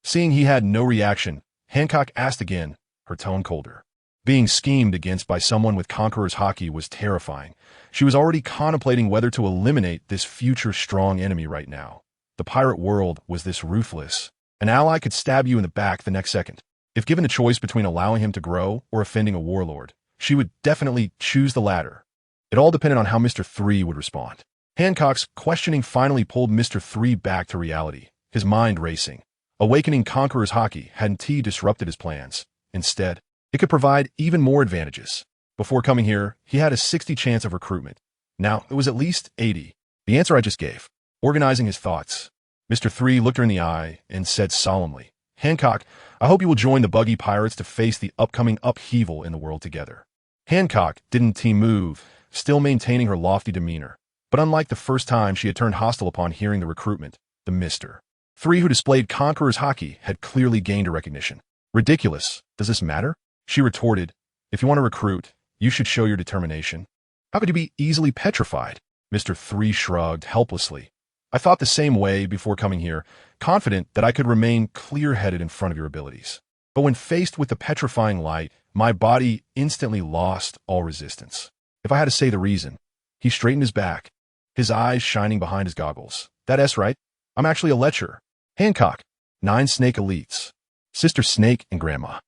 Seeing he had no reaction, Hancock asked again, her tone colder. Being schemed against by someone with Conqueror's hockey was terrifying. She was already contemplating whether to eliminate this future strong enemy right now. The pirate world was this ruthless. An ally could stab you in the back the next second. If given the choice between allowing him to grow or offending a warlord, she would definitely choose the latter. It all depended on how Mr.3 would respond. Hancock's questioning finally pulled Mr.3 back to reality, his mind racing. Awakening Conqueror's hockey hadn't disrupted his plans. Instead, it could provide even more advantages. Before coming here, he had a 60 chance of recruitment. Now, it was at least 80. The answer I just gave. Organizing his thoughts, Mr.3 looked her in the eye and said solemnly, Hancock, I hope you will join the Buggy pirates to face the upcoming upheaval in the world together. Hancock didn't move, still maintaining her lofty demeanor. But unlike the first time she had turned hostile upon hearing the recruitment, the Mr.3 who displayed conqueror's hockey had clearly gained a recognition. Ridiculous. Does this matter? She retorted. If you want to recruit, you should show your determination. How could you be easily petrified? Mr.3 shrugged helplessly. I thought the same way before coming here, confident that I could remain clear-headed in front of your abilities. But when faced with the petrifying light, my body instantly lost all resistance. If I had to say the reason, he straightened his back, his eyes shining behind his goggles. That's right. I'm actually a lecher. Hancock, 9 snake elites. Sister Snake and Grandma.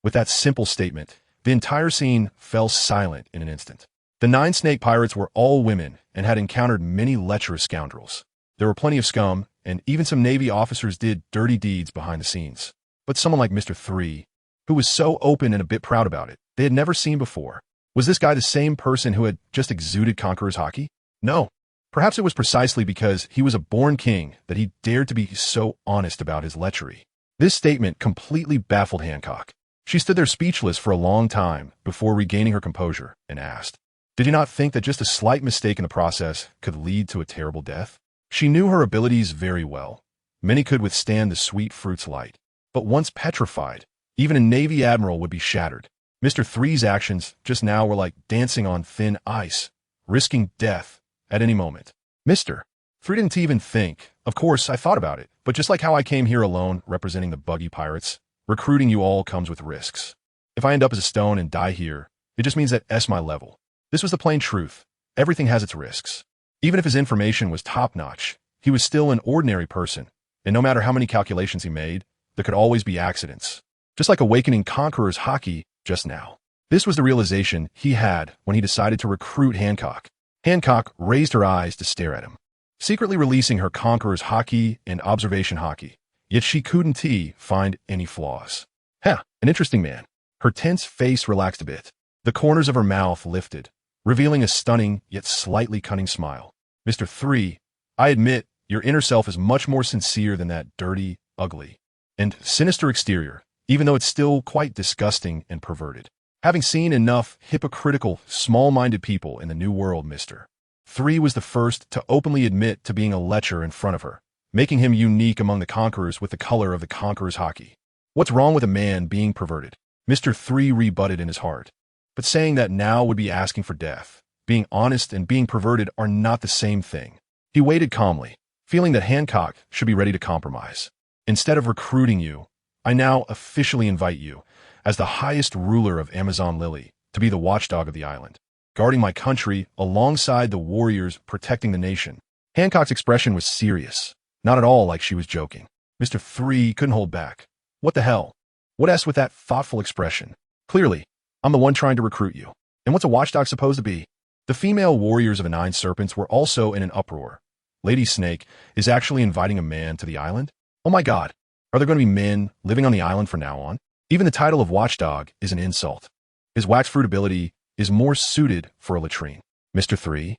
With that simple statement, the entire scene fell silent in an instant. The 9 snake pirates were all women and had encountered many lecherous scoundrels. There were plenty of scum, and even some Navy officers did dirty deeds behind the scenes. But someone like Mr.3, who was so open and a bit proud about it, they had never seen before. Was this guy the same person who had just exuded conqueror's hockey? No. Perhaps it was precisely because he was a born king that he dared to be so honest about his lechery. This statement completely baffled Hancock. She stood there speechless for a long time before regaining her composure and asked, "Did you not think that just a slight mistake in the process could lead to a terrible death?" She knew her abilities very well. Many could withstand the sweet fruit's light. But once petrified, even a Navy admiral would be shattered. Mr.3's actions just now were like dancing on thin ice, risking death at any moment. Mr.3 didn't even think. Of course, I thought about it, but just like how I came here alone representing the Buggy pirates, recruiting you all comes with risks. If I end up as a stone and die here, it just means that that's my level. This was the plain truth. Everything has its risks. Even if his information was top-notch, he was still an ordinary person, and no matter how many calculations he made, there could always be accidents. Just like awakening conqueror's hockey just now. This was the realization he had when he decided to recruit Hancock. Hancock raised her eyes to stare at him, secretly releasing her conqueror's hockey and observation hockey, yet she couldn't find any flaws. An interesting man. Her tense face relaxed a bit. The corners of her mouth lifted, revealing a stunning yet slightly cunning smile. Mr.3, I admit your inner self is much more sincere than that dirty, ugly, and sinister exterior, even though it's still quite disgusting and perverted. Having seen enough hypocritical, small-minded people in the New World, Mr.3 was the first to openly admit to being a lecher in front of her, making him unique among the conquerors with the color of the conqueror's hockey. What's wrong with a man being perverted? Mr.3 rebutted in his heart. But saying that now would be asking for death. Being honest and being perverted are not the same thing. He waited calmly, feeling that Hancock should be ready to compromise. Instead of recruiting you, I now officially invite you, as the highest ruler of Amazon Lily, to be the watchdog of the island, guarding my country alongside the warriors protecting the nation. Hancock's expression was serious, not at all like she was joking. Mr.3 couldn't hold back. What the hell? What S with that thoughtful expression? Clearly, I'm the one trying to recruit you. And what's a watchdog supposed to be? The female warriors of the 9 serpents were also in an uproar. Lady Snake is actually inviting a man to the island? Oh my god, are there going to be men living on the island from now on? Even the title of watchdog is an insult. His wax fruit ability is more suited for a latrine. Mr.3,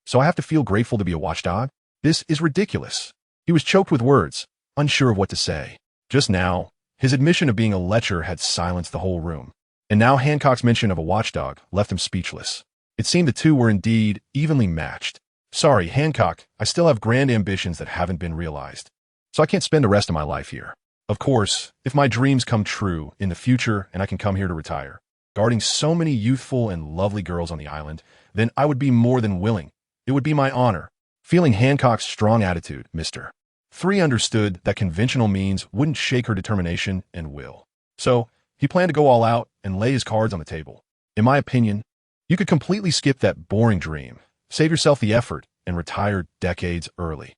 so I have to feel grateful to be a watchdog? This is ridiculous. He was choked with words, unsure of what to say. Just now, his admission of being a lecher had silenced the whole room. And now Hancock's mention of a watchdog left him speechless. It seemed the two were indeed evenly matched. Sorry, Hancock, I still have grand ambitions that haven't been realized. So I can't spend the rest of my life here. Of course, if my dreams come true in the future and I can come here to retire, guarding so many youthful and lovely girls on the island, then I would be more than willing. It would be my honor. Feeling Hancock's strong attitude, Mr.3 understood that conventional means wouldn't shake her determination and will. So, he planned to go all out and lay his cards on the table. In my opinion, you could completely skip that boring dream, save yourself the effort, and retire decades early.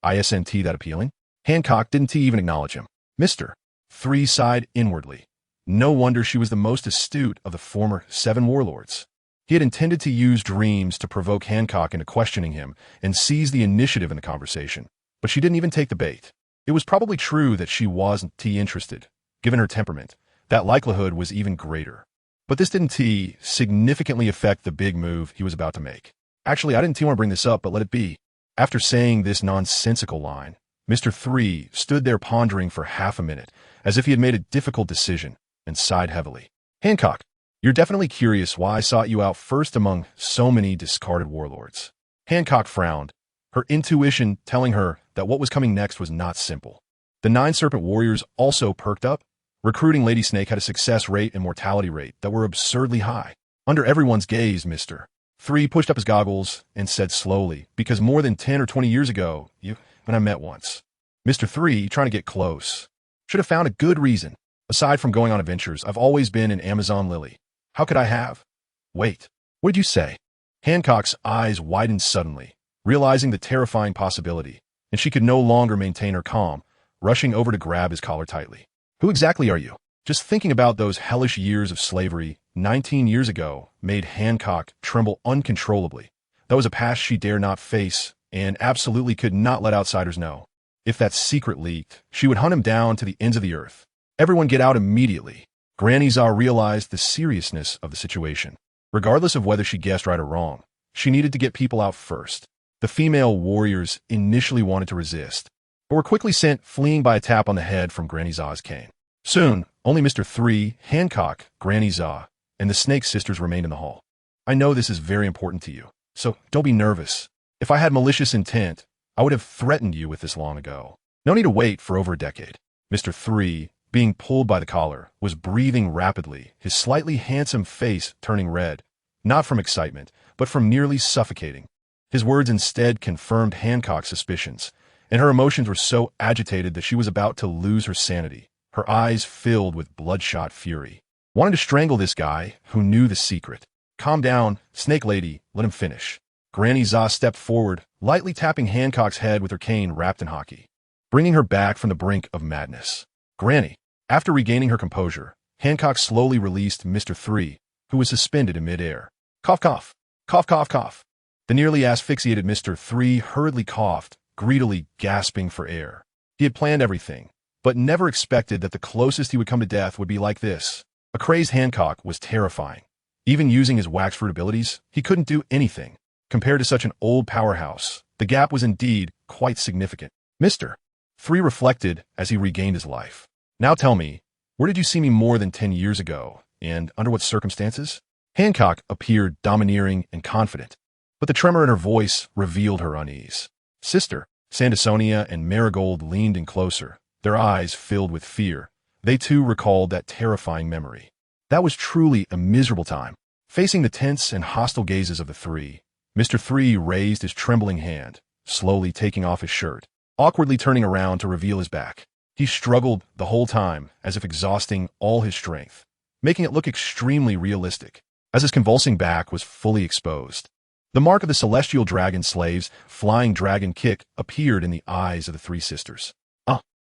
Isn't that appealing? Hancock didn't even acknowledge him. Mr.3 sighed inwardly. No wonder she was the most astute of the former 7 warlords. He had intended to use dreams to provoke Hancock into questioning him and seize the initiative in the conversation, but she didn't even take the bait. It was probably true that she wasn't interested. Given her temperament, that likelihood was even greater. But this didn't significantly affect the big move he was about to make. Actually, I didn't want to bring this up, but let it be. After saying this nonsensical line, Mr. 3 stood there pondering for half a minute, as if he had made a difficult decision, and sighed heavily. Hancock, you're definitely curious why I sought you out first among so many discarded warlords. Hancock frowned, her intuition telling her that what was coming next was not simple. The 9 Serpent Warriors also perked up. Recruiting Lady Snake had a success rate and mortality rate that were absurdly high. Under everyone's gaze, Mr. 3 pushed up his goggles and said slowly, because more than 10 or 20 years ago, when I met once. Mr. 3, trying to get close. Should have found a good reason. Aside from going on adventures, I've always been an Amazon lily. How could I have? Wait, what did you say? Hancock's eyes widened suddenly, realizing the terrifying possibility, and she could no longer maintain her calm, rushing over to grab his collar tightly. Who exactly are you? Just thinking about those hellish years of slavery 19 years ago made Hancock tremble uncontrollably. That was a past she dare not face and absolutely could not let outsiders know. If that secret leaked, she would hunt him down to the ends of the earth. Everyone get out immediately. Granny Za realized the seriousness of the situation. Regardless of whether she guessed right or wrong, she needed to get people out first. The female warriors initially wanted to resist, but were quickly sent fleeing by a tap on the head from Granny Za's cane. Soon, only Mr. 3, Hancock, Granny Za, and the Snake sisters remained in the hall. I know this is very important to you, so don't be nervous. If I had malicious intent, I would have threatened you with this long ago. No need to wait for over a decade. Mr. 3, being pulled by the collar, was breathing rapidly, his slightly handsome face turning red, not from excitement, but from nearly suffocating. His words instead confirmed Hancock's suspicions, and her emotions were so agitated that she was about to lose her sanity, her eyes filled with bloodshot fury. Wanting to strangle this guy who knew the secret. Calm down, Snake Lady, let him finish. Granny Za stepped forward, lightly tapping Hancock's head with her cane wrapped in hockey, bringing her back from the brink of madness. Granny. After regaining her composure, Hancock slowly released Mr. 3, who was suspended in midair. Cough, cough. Cough, cough, cough. The nearly asphyxiated Mr. 3 hurriedly coughed, greedily gasping for air. He had planned everything, but never expected that the closest he would come to death would be like this. A crazed Hancock was terrifying. Even using his wax fruit abilities, he couldn't do anything. Compared to such an old powerhouse, the gap was indeed quite significant. Mr. 3 reflected as he regained his life. Now tell me, where did you see me more than 10 years ago, and under what circumstances? Hancock appeared domineering and confident, but the tremor in her voice revealed her unease. Sister, Sandersonia and Marigold leaned in closer, their eyes filled with fear. They too recalled that terrifying memory. That was truly a miserable time. Facing the tense and hostile gazes of the 3, Mr. 3 raised his trembling hand, slowly taking off his shirt, awkwardly turning around to reveal his back. He struggled the whole time, as if exhausting all his strength, making it look extremely realistic, as his convulsing back was fully exposed. The mark of the celestial dragon slave's flying dragon kick appeared in the eyes of the 3 sisters.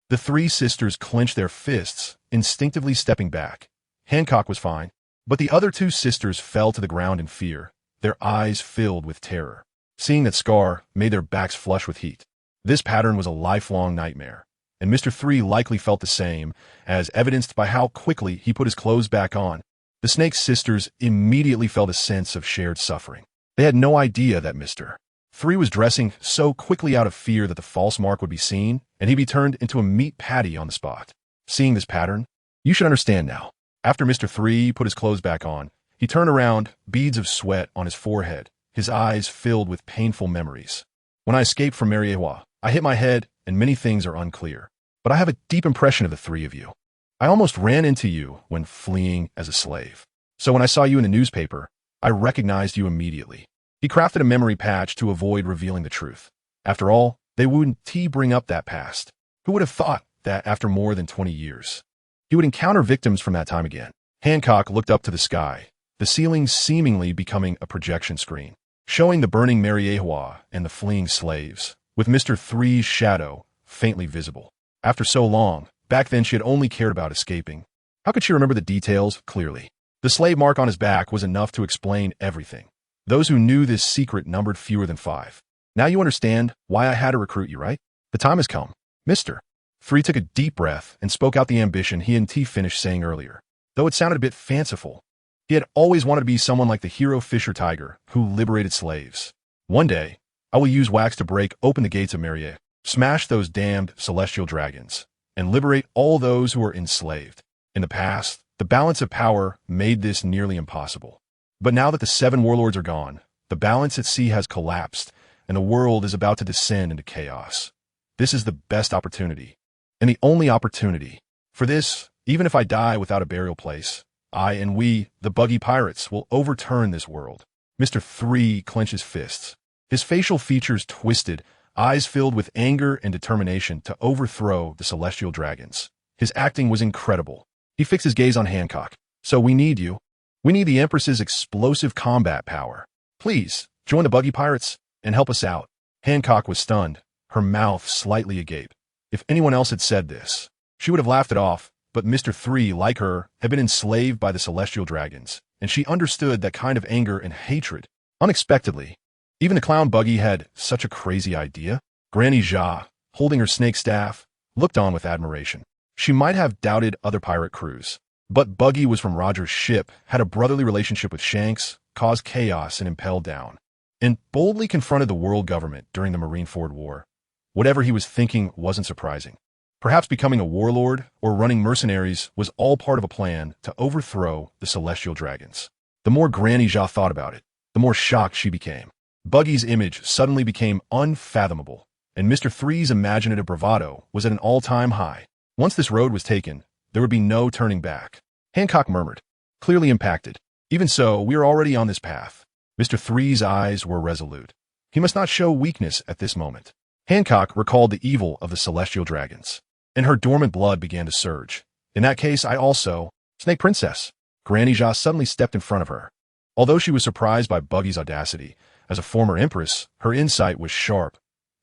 The 3 sisters clenched their fists, instinctively stepping back. Hancock was fine, but the other 2 sisters fell to the ground in fear, their eyes filled with terror. Seeing that scar made their backs flush with heat. This pattern was a lifelong nightmare, and Mr. 3 likely felt the same, as evidenced by how quickly he put his clothes back on. The Snake sisters immediately felt a sense of shared suffering. They had no idea that Mr. 3 was dressing so quickly out of fear that the false mark would be seen, and he'd be turned into a meat patty on the spot. Seeing this pattern, you should understand now. After Mr. 3 put his clothes back on, he turned around, beads of sweat on his forehead, his eyes filled with painful memories. When I escaped from Mariewa, I hit my head, and many things are unclear. But I have a deep impression of the 3 of you. I almost ran into you when fleeing as a slave. So when I saw you in the newspaper, I recognized you immediately. He crafted a memory patch to avoid revealing the truth. After all, they wouldn't bring up that past. Who would have thought that after more than 20 years, he would encounter victims from that time again? Hancock looked up to the sky, the ceiling seemingly becoming a projection screen, showing the burning Mariewa and the fleeing slaves, with Mr. 3's shadow faintly visible. After so long, back then she had only cared about escaping. How could she remember the details clearly? The slave mark on his back was enough to explain everything. Those who knew this secret numbered fewer than 5. Now you understand why I had to recruit you, right? The time has come. Mr. 3 took a deep breath and spoke out the ambition he and T finished saying earlier. Though it sounded a bit fanciful, he had always wanted to be someone like the hero Fisher Tiger who liberated slaves. One day, I will use wax to break open the gates of Marie. Smash those damned celestial dragons, and liberate all those who are enslaved. In the past, the balance of power made this nearly impossible. But now that the Seven Warlords are gone, the balance at sea has collapsed, and the world is about to descend into chaos. This is the best opportunity, and the only opportunity. For this, even if I die without a burial place, I and we, the Buggy pirates, will overturn this world. Mr. 3 clenches fists. His facial features twisted, eyes filled with anger and determination to overthrow the celestial dragons. His acting was incredible. He fixed his gaze on Hancock. So we need you. We need the Empress's explosive combat power. Please, join the Buggy pirates and help us out. Hancock was stunned, her mouth slightly agape. If anyone else had said this, she would have laughed it off, but Mr. 3, like her, had been enslaved by the celestial dragons, and she understood that kind of anger and hatred. Unexpectedly, even the clown Buggy had such a crazy idea. Granny Geoise, holding her snake staff, looked on with admiration. She might have doubted other pirate crews, but Buggy was from Roger's ship, had a brotherly relationship with Shanks, caused chaos and impelled down, and boldly confronted the world government during the Marineford War. Whatever he was thinking wasn't surprising. Perhaps becoming a warlord or running mercenaries was all part of a plan to overthrow the celestial dragons. The more Granny Geoise thought about it, the more shocked she became. Buggy's image suddenly became unfathomable, and Mr. 3's imaginative bravado was at an all-time high. Once this road was taken, there would be no turning back. Hancock murmured, clearly impacted. Even so, we are already on this path. Mr. 3's eyes were resolute. He must not show weakness at this moment. Hancock recalled the evil of the celestial dragons, and her dormant blood began to surge. In that case, I also... Snake Princess. Granny Geoise suddenly stepped in front of her. Although she was surprised by Buggy's audacity, as a former empress, her insight was sharp.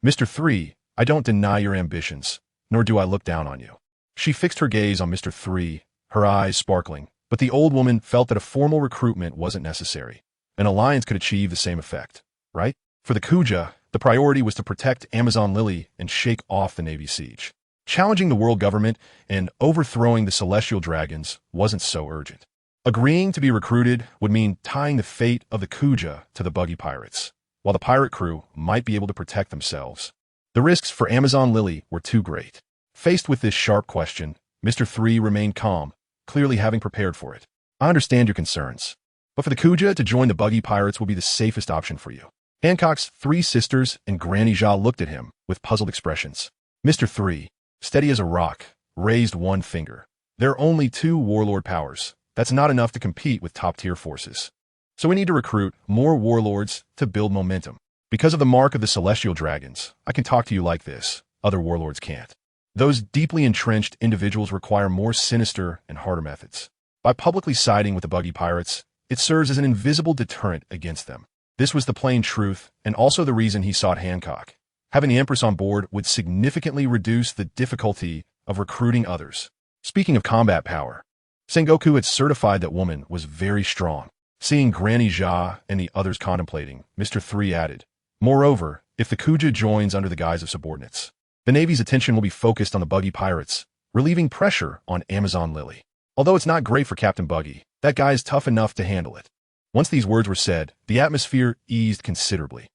Mr. 3, I don't deny your ambitions, nor do I look down on you. She fixed her gaze on Mr. 3, her eyes sparkling, but the old woman felt that a formal recruitment wasn't necessary. An alliance could achieve the same effect, right? For the Kuja, the priority was to protect Amazon Lily and shake off the Navy siege. Challenging the world government and overthrowing the celestial dragons wasn't so urgent. Agreeing to be recruited would mean tying the fate of the Kuja to the Buggy pirates, while the pirate crew might be able to protect themselves. The risks for Amazon Lily were too great. Faced with this sharp question, Mr. 3 remained calm, clearly having prepared for it. I understand your concerns, but for the Kuja to join the Buggy pirates will be the safest option for you. Hancock's 3 sisters and Granny Geoise looked at him with puzzled expressions. Mr. 3, steady as a rock, raised one finger. There are only 2 warlord powers. That's not enough to compete with top-tier forces. So we need to recruit more warlords to build momentum. Because of the mark of the celestial dragons, I can talk to you like this. Other warlords can't. Those deeply entrenched individuals require more sinister and harder methods. By publicly siding with the Buggy pirates, it serves as an invisible deterrent against them. This was the plain truth, and also the reason he sought Hancock. Having the Empress on board would significantly reduce the difficulty of recruiting others. Speaking of combat power, Sengoku had certified that woman was very strong. Seeing Granny Geoise and the others contemplating, Mr. 3 added, moreover, if the Kuja joins under the guise of subordinates, the Navy's attention will be focused on the Buggy pirates, relieving pressure on Amazon Lily. Although it's not great for Captain Buggy, that guy is tough enough to handle it. Once these words were said, the atmosphere eased considerably.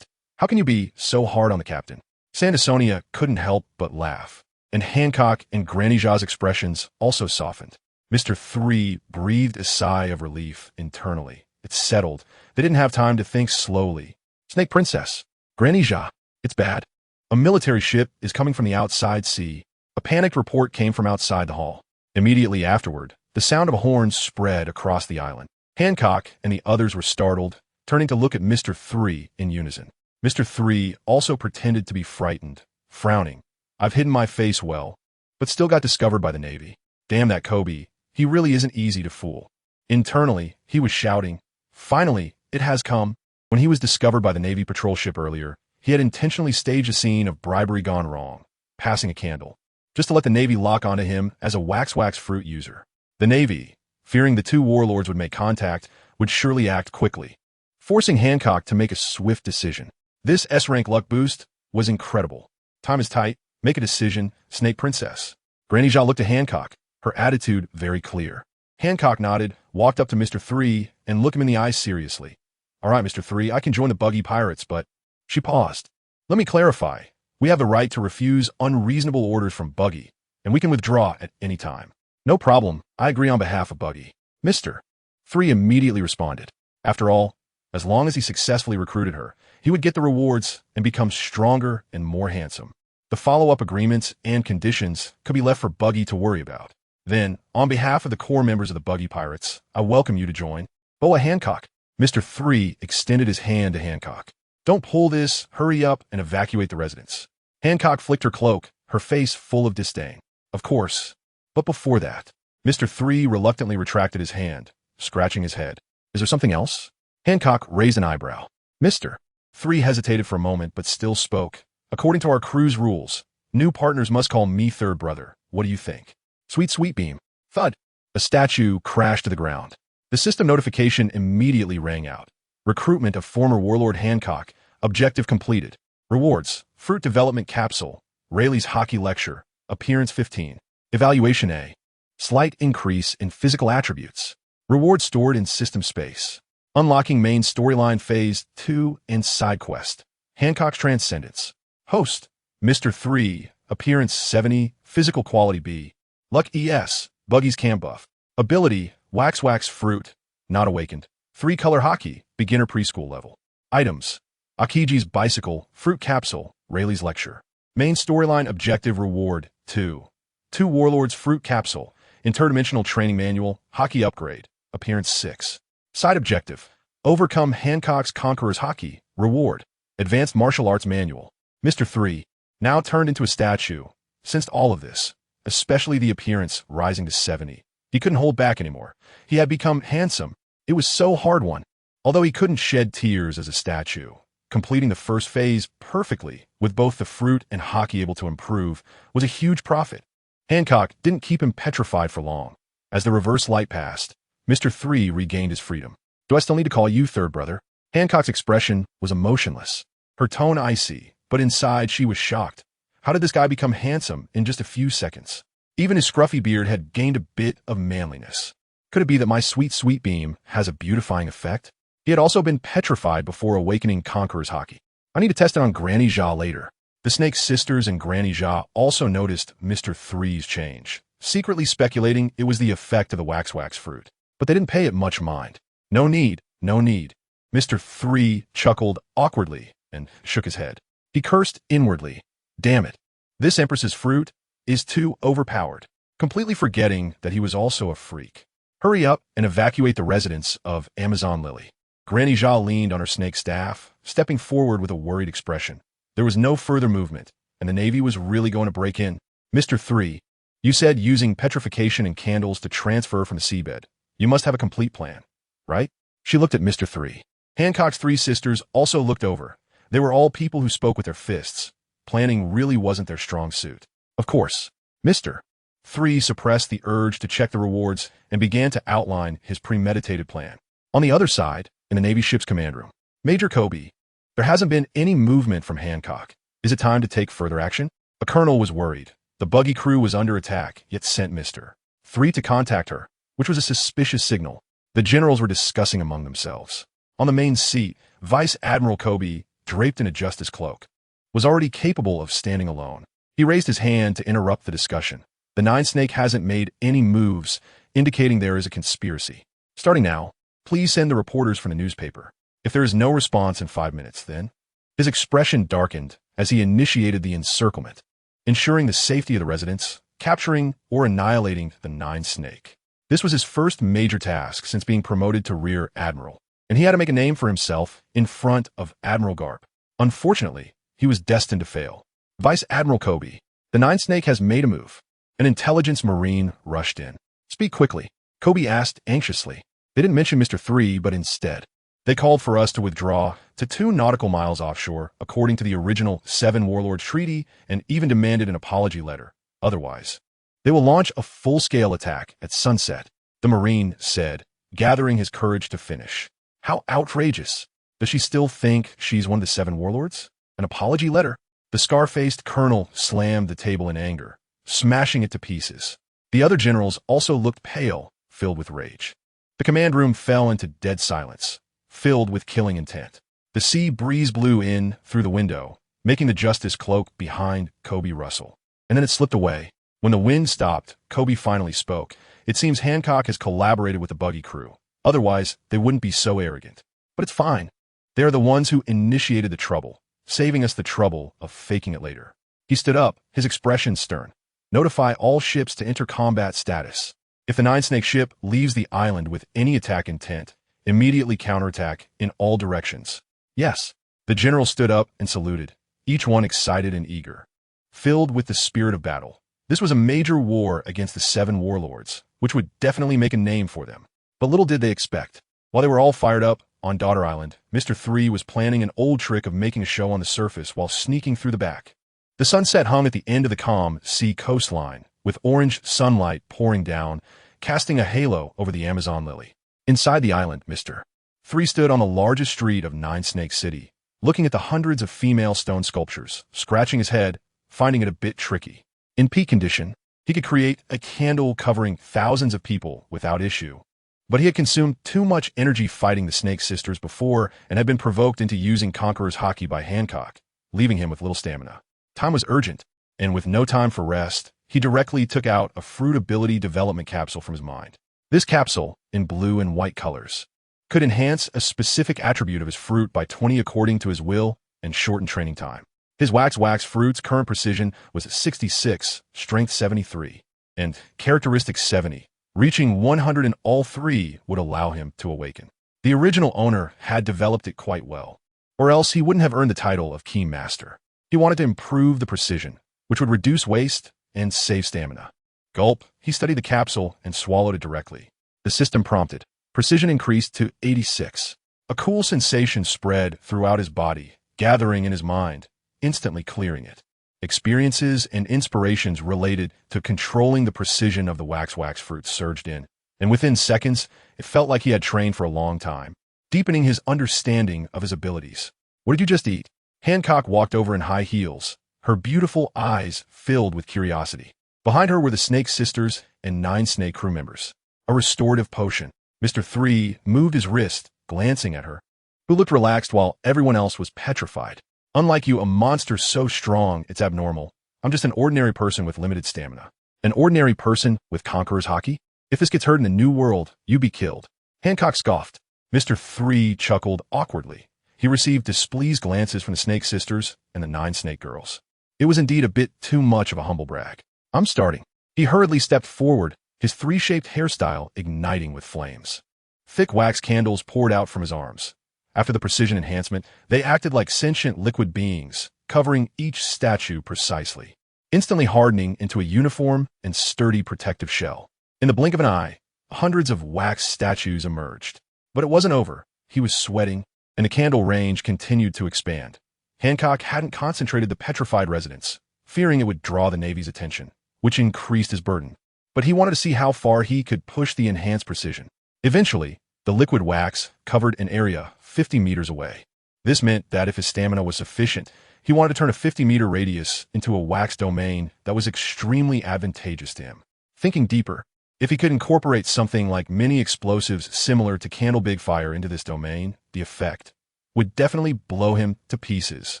How can you be so hard on the captain? Sandersonia couldn't help but laugh, and Hancock and Granny Geoise's expressions also softened. Mr. 3 breathed a sigh of relief internally. It settled. They didn't have time to think slowly. Snake Princess. Granny Geoise. It's bad. A military ship is coming from the outside sea. A panicked report came from outside the hall. Immediately afterward, the sound of a horn spread across the island. Hancock and the others were startled, turning to look at Mr. 3 in unison. Mr. 3 also pretended to be frightened, frowning. I've hidden my face well, but still got discovered by the Navy. Damn that Kobe. He really isn't easy to fool. Internally, he was shouting, finally, it has come. When he was discovered by the Navy patrol ship earlier, he had intentionally staged a scene of bribery gone wrong, passing a candle, just to let the Navy lock onto him as a wax fruit user. The Navy, fearing the 2 warlords would make contact, would surely act quickly, forcing Hancock to make a swift decision. This S-rank luck boost was incredible. Time is tight. Make a decision, Snake Princess. Granny Geoise looked at Hancock, her attitude very clear. Hancock nodded, walked up to Mr. 3, and looked him in the eyes seriously. All right, Mr. 3, I can join the Buggy pirates, but... She paused. Let me clarify. We have the right to refuse unreasonable orders from Buggy, and we can withdraw at any time. No problem, I agree on behalf of Buggy. Mr.3 immediately responded. After all, as long as he successfully recruited her, he would get the rewards and become stronger and more handsome. The follow-up agreements and conditions could be left for Buggy to worry about. Then, on behalf of the core members of the Buggy Pirates, I welcome you to join. Boa Hancock. Mr.3 extended his hand to Hancock. Don't pull this, hurry up and evacuate the residence. Hancock flicked her cloak, her face full of disdain. Of course. But before that, Mr.3 reluctantly retracted his hand, scratching his head. Is there something else? Hancock raised an eyebrow. Mr.3 hesitated for a moment but still spoke. According to our crew's rules, new partners must call me third brother. What do you think? Sweet beam. Thud. A statue crashed to the ground. The system notification immediately rang out. Recruitment of former Warlord Hancock. Objective completed. Rewards. Fruit development capsule. Rayleigh's hockey lecture. Appearance 15. Evaluation A. Slight increase in physical attributes. Reward stored in system space. Unlocking main storyline phase 2 and side quest. Hancock's Transcendence. Host. Mr.3. Appearance 70. Physical quality B. Luck ES. Buggy's cam buff. Ability. Wax fruit. Not awakened. 3-color hockey. Beginner preschool level. Items. Akiji's bicycle. Fruit capsule. Rayleigh's lecture. Main storyline objective reward 2. 2 Warlords fruit capsule. Interdimensional training manual. Hockey upgrade. Appearance 6. Side objective. Overcome Hancock's Conqueror's hockey. Reward. Advanced martial arts manual. Mr.3, now turned into a statue, sensed all of this, especially the appearance rising to 70. He couldn't hold back anymore. He had become handsome. It was so hard-won. Although he couldn't shed tears as a statue, completing the first phase perfectly, with both the fruit and hockey able to improve, was a huge profit. Hancock didn't keep him petrified for long. As the reverse light passed, Mr.3 regained his freedom. Do I still need to call you third brother? Hancock's expression was emotionless, her tone icy, but inside she was shocked. How did this guy become handsome in just a few seconds? Even his scruffy beard had gained a bit of manliness. Could it be that my sweet beam has a beautifying effect? He had also been petrified before awakening Conqueror's hockey. I need to test it on Granny Jia later. The Snake's sisters and Granny Jia also noticed Mr.3's change, secretly speculating it was the effect of the wax fruit. But they didn't pay it much mind. No need. Mr.3 chuckled awkwardly and shook his head. He cursed inwardly. Damn it. This Empress's fruit is too overpowered, completely forgetting that he was also a freak. Hurry up and evacuate the residence of Amazon Lily. Granny Jia leaned on her snake staff, stepping forward with a worried expression. There was no further movement, and the Navy was really going to break in. Mr.3, you said using petrification and candles to transfer from the seabed. You must have a complete plan, right? She looked at Mr.3. Hancock's 3 sisters also looked over. They were all people who spoke with their fists. Planning really wasn't their strong suit. Of course, Mr.3 suppressed the urge to check the rewards and began to outline his premeditated plan. On the other side, in the Navy ship's command room, Major Kobe, there hasn't been any movement from Hancock. Is it time to take further action? The colonel was worried. The Buggy crew was under attack, yet sent Mr.3 to contact her, which was a suspicious signal. The generals were discussing among themselves. On the main seat, Vice Admiral Kobe, draped in a justice cloak, was already capable of standing alone. He raised his hand to interrupt the discussion. The Nine Snake hasn't made any moves, indicating there is a conspiracy. Starting now, please send the reporters from the newspaper. If there is no response in 5 minutes, then... His expression darkened as he initiated the encirclement, ensuring the safety of the residents, capturing or annihilating the Nine Snake. This was his first major task since being promoted to Rear Admiral, and he had to make a name for himself in front of Admiral Garp. Unfortunately, he was destined to fail. Vice Admiral Kobe, the Nine Snake has made a move. An intelligence marine rushed in. Speak quickly, Kobe asked anxiously. They didn't mention Mr.3, but instead, they called for us to withdraw to 2 nautical miles offshore, according to the original Seven Warlords treaty, and even demanded an apology letter. Otherwise, they will launch a full-scale attack at sunset, the Marine said, gathering his courage to finish. How outrageous. Does she still think she's one of the 7 Warlords? An apology letter? The scar-faced colonel slammed the table in anger, smashing it to pieces. The other generals also looked pale, filled with rage. The command room fell into dead silence, filled with killing intent. The sea breeze blew in through the window, making the justice cloak behind Kobe Russell. And then it slipped away. When the wind stopped, Kobe finally spoke. It seems Hancock has collaborated with the Buggy crew. Otherwise, they wouldn't be so arrogant. But it's fine. They are the ones who initiated the trouble, saving us the trouble of faking it later. He stood up, his expression stern. Notify all ships to enter combat status. If the Nine-Snake ship leaves the island with any attack intent, immediately counterattack in all directions. Yes. The general stood up and saluted, each one excited and eager, filled with the spirit of battle. This was a major war against the Seven Warlords, which would definitely make a name for them. But little did they expect. While they were all fired up, on Daughter Island, Mr.3 was planning an old trick of making a show on the surface while sneaking through the back. The sunset hung at the end of the calm sea coastline, with orange sunlight pouring down, casting a halo over the Amazon lily. Inside the island, Mr.3 stood on the largest street of Nine-Snake City, looking at the hundreds of female stone sculptures, scratching his head, finding it a bit tricky. In peak condition, he could create a candle covering thousands of people without issue. But he had consumed too much energy fighting the Snake Sisters before and had been provoked into using Conqueror's Haki by Hancock, leaving him with little stamina. Time was urgent, and with no time for rest, he directly took out a fruit ability development capsule from his mind. This capsule, in blue and white colors, could enhance a specific attribute of his fruit by 20 according to his will and shorten training time. His wax fruit's current precision was 66, strength 73, and characteristic 70. Reaching 100 in all three would allow him to awaken. The original owner had developed it quite well, or else he wouldn't have earned the title of Key Master. He wanted to improve the precision, which would reduce waste and save stamina. Gulp, he studied the capsule and swallowed it directly. The system prompted. Precision increased to 86. A cool sensation spread throughout his body, gathering in his mind, instantly clearing it. Experiences and inspirations related to controlling the precision of the wax fruit surged in, and within seconds, it felt like he had trained for a long time, deepening his understanding of his abilities. What did you just eat? Hancock walked over in high heels, her beautiful eyes filled with curiosity. Behind her were the Snake Sisters and 9 Snake crew members. A restorative potion. Mr.3 moved his wrist, glancing at her, who looked relaxed while everyone else was petrified. Unlike you, a monster so strong it's abnormal. I'm just an ordinary person with limited stamina. An ordinary person with Conqueror's Haki? If this gets heard in the New World, you be killed. Hancock scoffed. Mr.3 chuckled awkwardly. He received displeased glances from the Snake Sisters and the 9 Snake girls. It was indeed a bit too much of a humble brag. I'm starting. He hurriedly stepped forward, his 3-shaped hairstyle igniting with flames. Thick wax candles poured out from his arms. After the precision enhancement, they acted like sentient liquid beings, covering each statue precisely, instantly hardening into a uniform and sturdy protective shell. In the blink of an eye, hundreds of wax statues emerged. But it wasn't over. He was sweating, and the candle range continued to expand. Hancock hadn't concentrated the petrified residents, fearing it would draw the Navy's attention, which increased his burden. But he wanted to see how far he could push the enhanced precision. Eventually, the liquid wax covered an area 50 meters away. This meant that if his stamina was sufficient, he wanted to turn a 50-meter radius into a wax domain that was extremely advantageous to him. Thinking deeper, if he could incorporate something like mini explosives similar to Candle Big Fire into this domain, the effect would definitely blow him to pieces,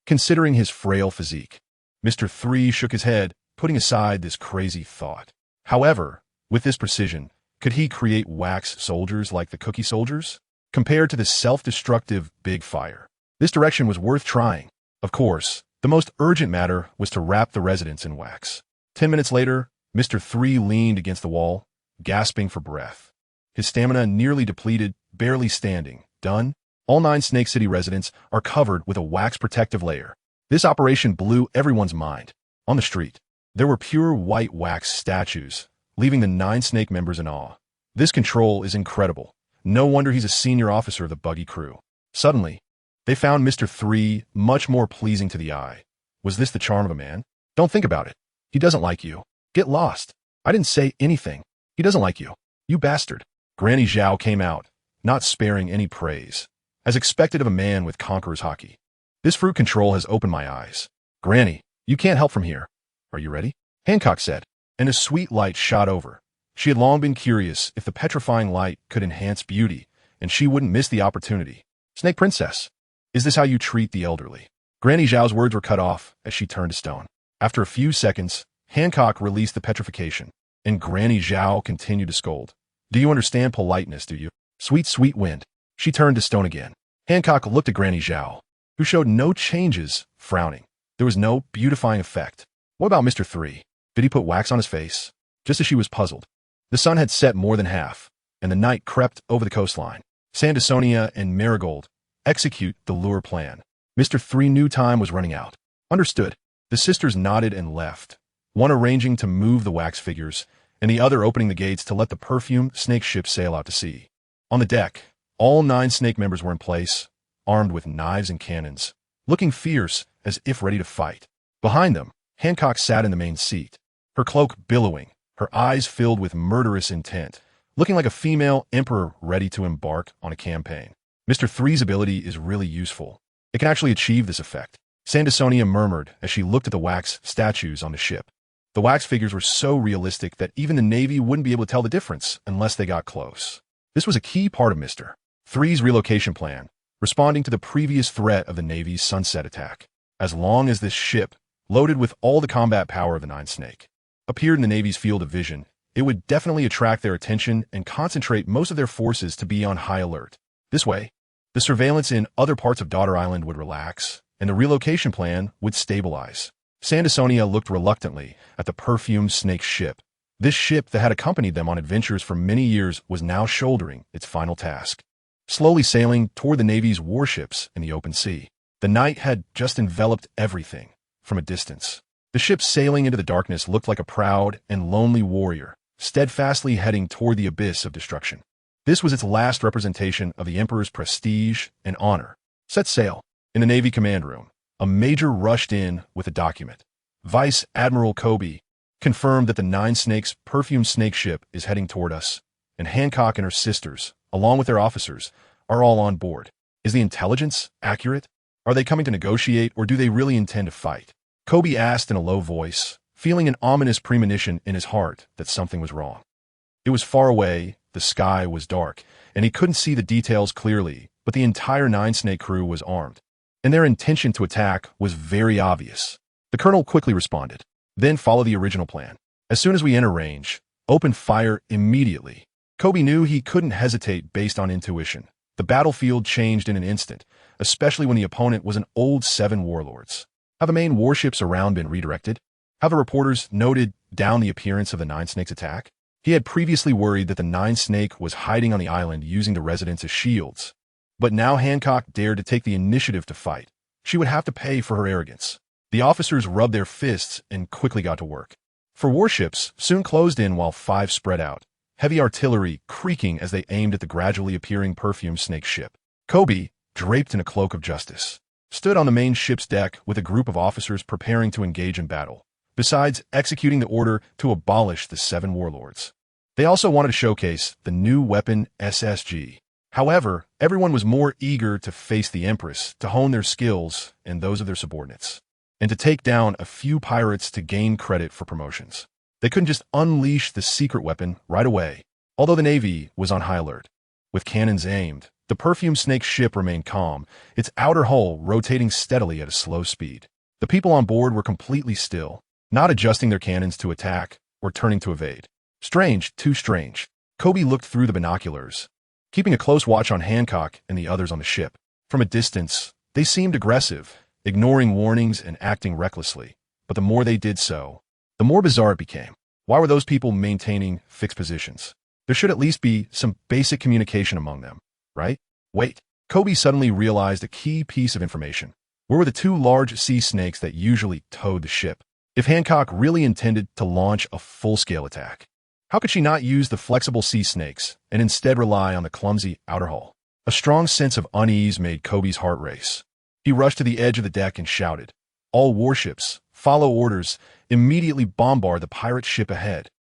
considering his frail physique. Mr.3 shook his head, putting aside this crazy thought. However, with this precision, could he create wax soldiers like the Cookie Soldiers? Compared to the self-destructive Big Fire, this direction was worth trying. Of course, the most urgent matter was to wrap the residents in wax. 10 minutes later, Mr.3 leaned against the wall, gasping for breath. His stamina nearly depleted, barely standing. Done? All 9 Snake City residents are covered with a wax protective layer. This operation blew everyone's mind. On the street, there were pure white wax statues, leaving the 9 Snake members in awe. This control is incredible. No wonder he's a senior officer of the Buggy crew. Suddenly, they found Mr.3 much more pleasing to the eye. Was this the charm of a man? Don't think about it. He doesn't like you. Get lost. I didn't say anything. He doesn't like you. You bastard. Granny Zhao came out, not sparing any praise, as expected of a man with Conqueror's Haki. This fruit control has opened my eyes. Granny, you can't help from here. Are you ready? Hancock said, and a sweet light shot over. She had long been curious if the petrifying light could enhance beauty, and she wouldn't miss the opportunity. Snake Princess, is this how you treat the elderly? Granny Zhao's words were cut off as she turned to stone. After a few seconds, Hancock released the petrification, and Granny Zhao continued to scold. Do you understand politeness, do you? Sweet, sweet wind. She turned to stone again. Hancock looked at Granny Zhao, who showed no changes, frowning. There was no beautifying effect. What about Mr.3? Did he put wax on his face? Just as she was puzzled. The sun had set more than half, and the night crept over the coastline. Sandersonia and Marigold execute the lure plan. Mr.3 knew time was running out. Understood. The sisters nodded and left, one arranging to move the wax figures, and the other opening the gates to let the perfume snake ship sail out to sea. On the deck, all 9 snake members were in place, armed with knives and cannons, looking fierce as if ready to fight. Behind them, Hancock sat in the main seat, her cloak billowing, her eyes filled with murderous intent, looking like a female emperor ready to embark on a campaign. Mr.3's ability is really useful. It can actually achieve this effect. Sandersonia murmured as she looked at the wax statues on the ship. The wax figures were so realistic that even the Navy wouldn't be able to tell the difference unless they got close. This was a key part of Mr.3's relocation plan, responding to the previous threat of the Navy's sunset attack. As long as this ship, loaded with all the combat power of the 9 Snake, appeared in the Navy's field of vision, it would definitely attract their attention and concentrate most of their forces to be on high alert. This way, the surveillance in other parts of Daughter Island would relax, and the relocation plan would stabilize. Sandersonia looked reluctantly at the perfumed snake ship. This ship that had accompanied them on adventures for many years was now shouldering its final task, slowly sailing toward the Navy's warships in the open sea. The night had just enveloped everything from a distance. The ship sailing into the darkness looked like a proud and lonely warrior, steadfastly heading toward the abyss of destruction. This was its last representation of the Emperor's prestige and honor. Set sail. In the Navy command room, a major rushed in with a document. Vice Admiral Kobe confirmed that the 9 Snakes perfumed snake ship is heading toward us, and Hancock and her sisters, along with their officers, are all on board. Is the intelligence accurate? Are they coming to negotiate, or do they really intend to fight? Kobe asked in a low voice, feeling an ominous premonition in his heart that something was wrong. It was far away, the sky was dark, and he couldn't see the details clearly, but the entire 9 Snake crew was armed, and their intention to attack was very obvious. The colonel quickly responded. Then follow the original plan. As soon as we enter range, open fire immediately. Kobe knew he couldn't hesitate based on intuition. The battlefield changed in an instant, especially when the opponent was an old 7 Warlords. Have the main warships around been redirected? Have the reporters noted down the appearance of the 9 Snake's attack? He had previously worried that the 9 Snake was hiding on the island using the residents as shields. But now Hancock dared to take the initiative to fight. She would have to pay for her arrogance. The officers rubbed their fists and quickly got to work. 4 warships soon closed in while 5 spread out, heavy artillery creaking as they aimed at the gradually appearing perfumed snake ship. Kobe, draped in a cloak of justice, stood on the main ship's deck with a group of officers preparing to engage in battle, besides executing the order to abolish the 7 Warlords. They also wanted to showcase the new weapon SSG. However, everyone was more eager to face the Empress, to hone their skills and those of their subordinates, and to take down a few pirates to gain credit for promotions. They couldn't just unleash the secret weapon right away, although the Navy was on high alert. With cannons aimed, the perfumed snake ship remained calm, its outer hull rotating steadily at a slow speed. The people on board were completely still, not adjusting their cannons to attack or turning to evade. Strange, too strange. Kobe looked through the binoculars, keeping a close watch on Hancock and the others on the ship. From a distance, they seemed aggressive, ignoring warnings and acting recklessly. But the more they did so, the more bizarre it became. Why were those people maintaining fixed positions? There should at least be some basic communication among them, right? Wait. Kobe suddenly realized a key piece of information. Where were the 2 large sea snakes that usually towed the ship? If Hancock really intended to launch a full-scale attack, how could she not use the flexible sea snakes and instead rely on the clumsy outer hull? A strong sense of unease made Kobe's heart race. He rushed to the edge of the deck and shouted, "All warships, follow orders, immediately bombard the pirate ship ahead."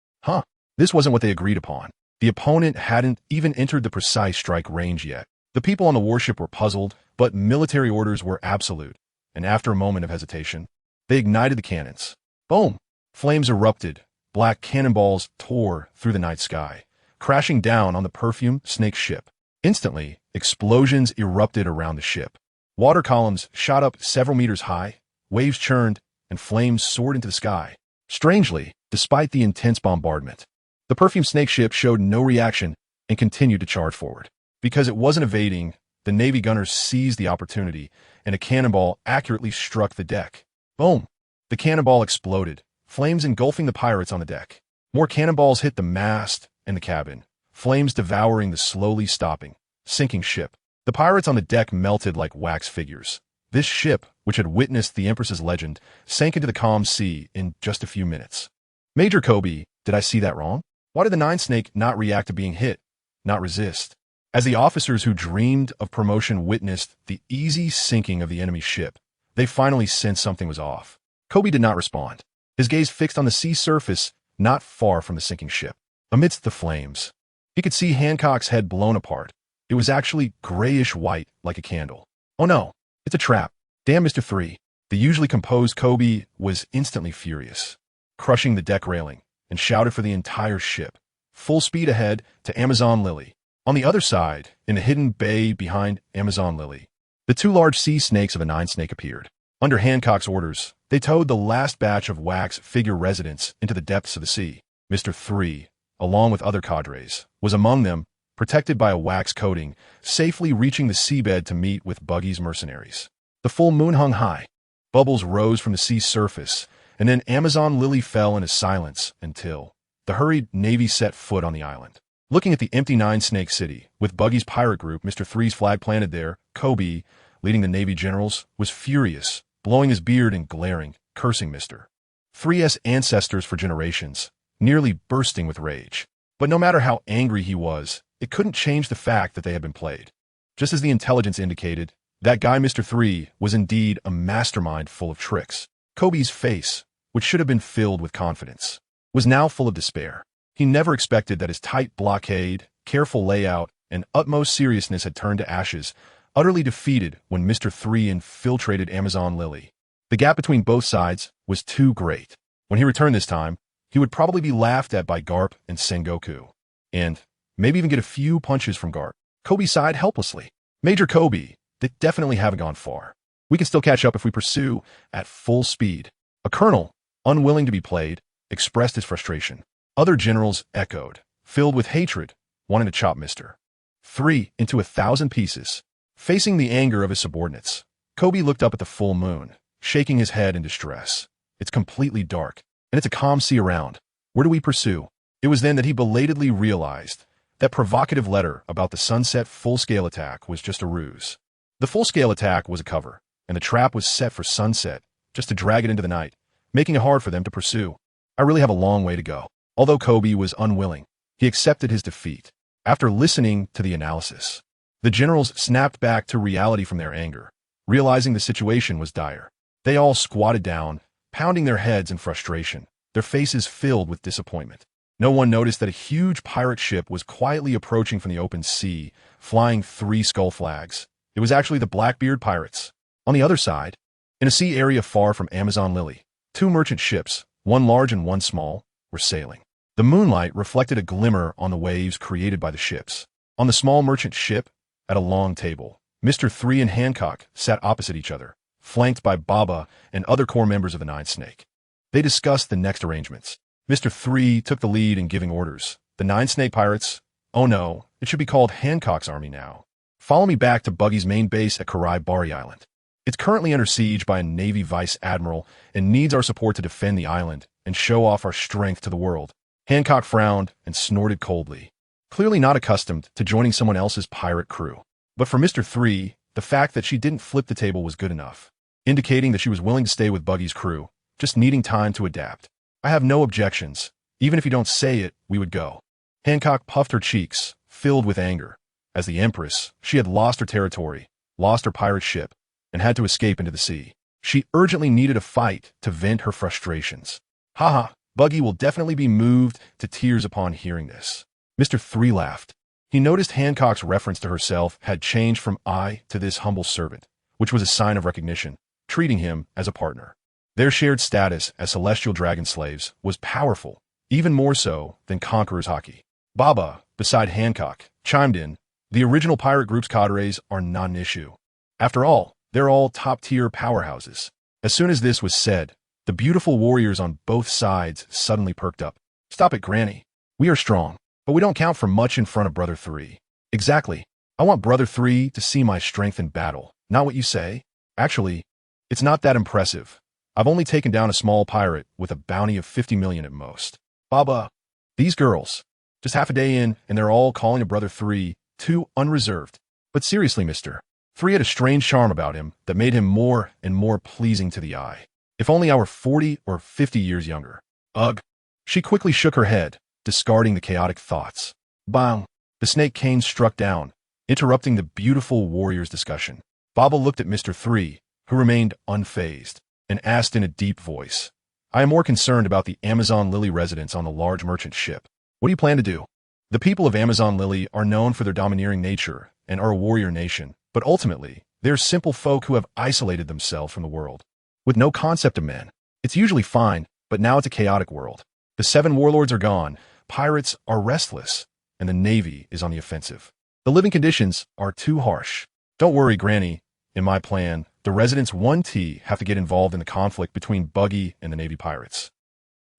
This wasn't what they agreed upon. The opponent hadn't even entered the precise strike range yet. The people on the warship were puzzled, but military orders were absolute, and after a moment of hesitation, they ignited the cannons. Boom! Flames erupted. Black cannonballs tore through the night sky, crashing down on the perfumed snake ship. Instantly, explosions erupted around the ship. Water columns shot up several meters high, waves churned, and flames soared into the sky. Strangely, despite the intense bombardment, the perfume snake ship showed no reaction and continued to charge forward. Because it wasn't evading, the Navy gunners seized the opportunity, and a cannonball accurately struck the deck. Boom! The cannonball exploded, flames engulfing the pirates on the deck. More cannonballs hit the mast and the cabin, flames devouring the slowly stopping, sinking ship. The pirates on the deck melted like wax figures. This ship, which had witnessed the Empress's legend, sank into the calm sea in just a few minutes. Major Kobe, did I see that wrong? Why did the Nine Snake not react to being hit, not resist? As the officers who dreamed of promotion witnessed the easy sinking of the enemy ship, they finally sensed something was off. Kobe did not respond, his gaze fixed on the sea surface not far from the sinking ship. Amidst the flames, he could see Hancock's head blown apart. It was actually grayish-white like a candle. Oh no, it's a trap. Damn, Mr.3. The usually composed Kobe was instantly furious, crushing the deck railing, and shouted for the entire ship. Full speed ahead to Amazon Lily. On the other side, in the hidden bay behind Amazon Lily, the two large sea snakes of a Nine Snake appeared. Under Hancock's orders, they towed the last batch of wax figure residents into the depths of the sea. Mr.3, along with other cadres, was among them, protected by a wax coating, safely reaching the seabed to meet with Buggy's mercenaries. The full moon hung high. Bubbles rose from the sea surface, and then Amazon Lily fell into silence until the hurried Navy set foot on the island. Looking at the empty Nine Snake City, with Buggy's pirate group, Mr.3's flag planted there, Kobe, leading the Navy generals, was furious, blowing his beard and glaring, cursing Mr.3's ancestors for generations, nearly bursting with rage. But no matter how angry he was, it couldn't change the fact that they had been played. Just as the intelligence indicated, that guy Mr.3 was indeed a mastermind full of tricks. Kobe's face, which should have been filled with confidence, was now full of despair. He never expected that his tight blockade, careful layout, and utmost seriousness had turned to ashes, utterly defeated when Mr.3 infiltrated Amazon Lily. The gap between both sides was too great. When he returned this time, he would probably be laughed at by Garp and Sengoku, and maybe even get a few punches from Garp. Kobe sighed helplessly. Major Kobe, they definitely haven't gone far. We can still catch up if we pursue at full speed. A colonel, unwilling to be played, expressed his frustration. Other generals echoed, filled with hatred, wanting to chop Mr.3 into 1,000 pieces. Facing the anger of his subordinates, Kobe looked up at the full moon, shaking his head in distress. It's completely dark, and it's a calm sea around. Where do we pursue? It was then that he belatedly realized that provocative letter about the sunset full-scale attack was just a ruse. The full-scale attack was a cover, and the trap was set for sunset, just to drag it into the night, making it hard for them to pursue. I really have a long way to go. Although Kobe was unwilling, he accepted his defeat. After listening to the analysis, the generals snapped back to reality from their anger, realizing the situation was dire. They all squatted down, pounding their heads in frustration, their faces filled with disappointment. No one noticed that a huge pirate ship was quietly approaching from the open sea, flying 3 skull flags. It was actually the Blackbeard pirates. On the other side, in a sea area far from Amazon Lily, 2 merchant ships, one large and one small, were sailing. The moonlight reflected a glimmer on the waves created by the ships. On the small merchant ship, at a long table, Mr.3 and Hancock sat opposite each other, flanked by Baba and other core members of the Nine Snake. They discussed the next arrangements. Mr.3 took the lead in giving orders. The Nine Snake pirates, oh no, it should be called Hancock's army now. Follow me back to Buggy's main base at Bari Island. It's currently under siege by a Navy Vice Admiral and needs our support to defend the island and show off our strength to the world. Hancock frowned and snorted coldly, clearly not accustomed to joining someone else's pirate crew. But for Mr.3, the fact that she didn't flip the table was good enough, indicating that she was willing to stay with Buggy's crew, just needing time to adapt. I have no objections. Even if you don't say it, we would go. Hancock puffed her cheeks, filled with anger. As the Empress, she had lost her territory, lost her pirate ship, and had to escape into the sea. She urgently needed a fight to vent her frustrations. Haha, Buggy will definitely be moved to tears upon hearing this. Mr.3 laughed. He noticed Hancock's reference to herself had changed from I to this humble servant, which was a sign of recognition, treating him as a partner. Their shared status as celestial dragon slaves was powerful, even more so than Conqueror's hockey. Baba, beside Hancock, chimed in, the original pirate group's cadres are not an issue. After all, They're all top-tier powerhouses. As soon as this was said, the beautiful warriors on both sides suddenly perked up. Stop it, Granny. We are strong, but we don't count for much in front of Brother 3. Exactly. I want Brother 3 to see my strength in battle, not what you say. Actually, it's not that impressive. I've only taken down a small pirate with a bounty of 50 million at most. Baba, these girls, just half a day in, and they're all calling a Brother 3 too unreserved. But seriously, Mr. 3 had a strange charm about him that made him more and more pleasing to the eye. If only I were 40 or 50 years younger. Ugh. She quickly shook her head, discarding the chaotic thoughts. Bang! The snake cane struck down, interrupting the beautiful warrior's discussion. Baba looked at Mr. 3, who remained unfazed, and asked in a deep voice, I am more concerned about the Amazon Lily residents on the large merchant ship. What do you plan to do? The people of Amazon Lily are known for their domineering nature and are a warrior nation, but ultimately, they're simple folk who have isolated themselves from the world. With no concept of men. It's usually fine, but now it's a chaotic world. The 7 warlords are gone, pirates are restless, and the Navy is on the offensive. The living conditions are too harsh. Don't worry, Granny. In my plan, the residents 1T have to get involved in the conflict between Buggy and the Navy pirates.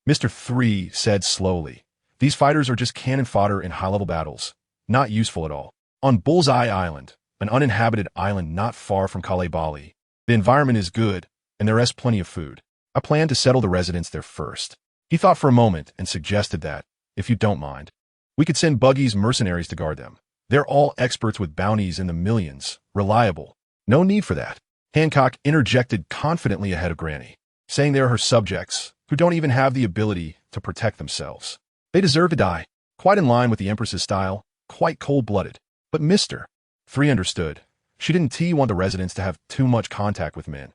Mr. 3 said slowly, these fighters are just cannon fodder in high-level battles, not useful at all. On Bullseye Island, an uninhabited island not far from Bali, the environment is good, and there is plenty of food. I plan to settle the residents there first. He thought for a moment and suggested that, if you don't mind, we could send Buggy's mercenaries to guard them. They're all experts with bounties in the millions, reliable. No need for that. Hancock interjected confidently ahead of Granny, saying they're her subjects, who don't even have the ability to protect themselves. They deserve to die, quite in line with the Empress's style, quite cold-blooded. But Mr. 3 understood. She didn't want the residents to have too much contact with men.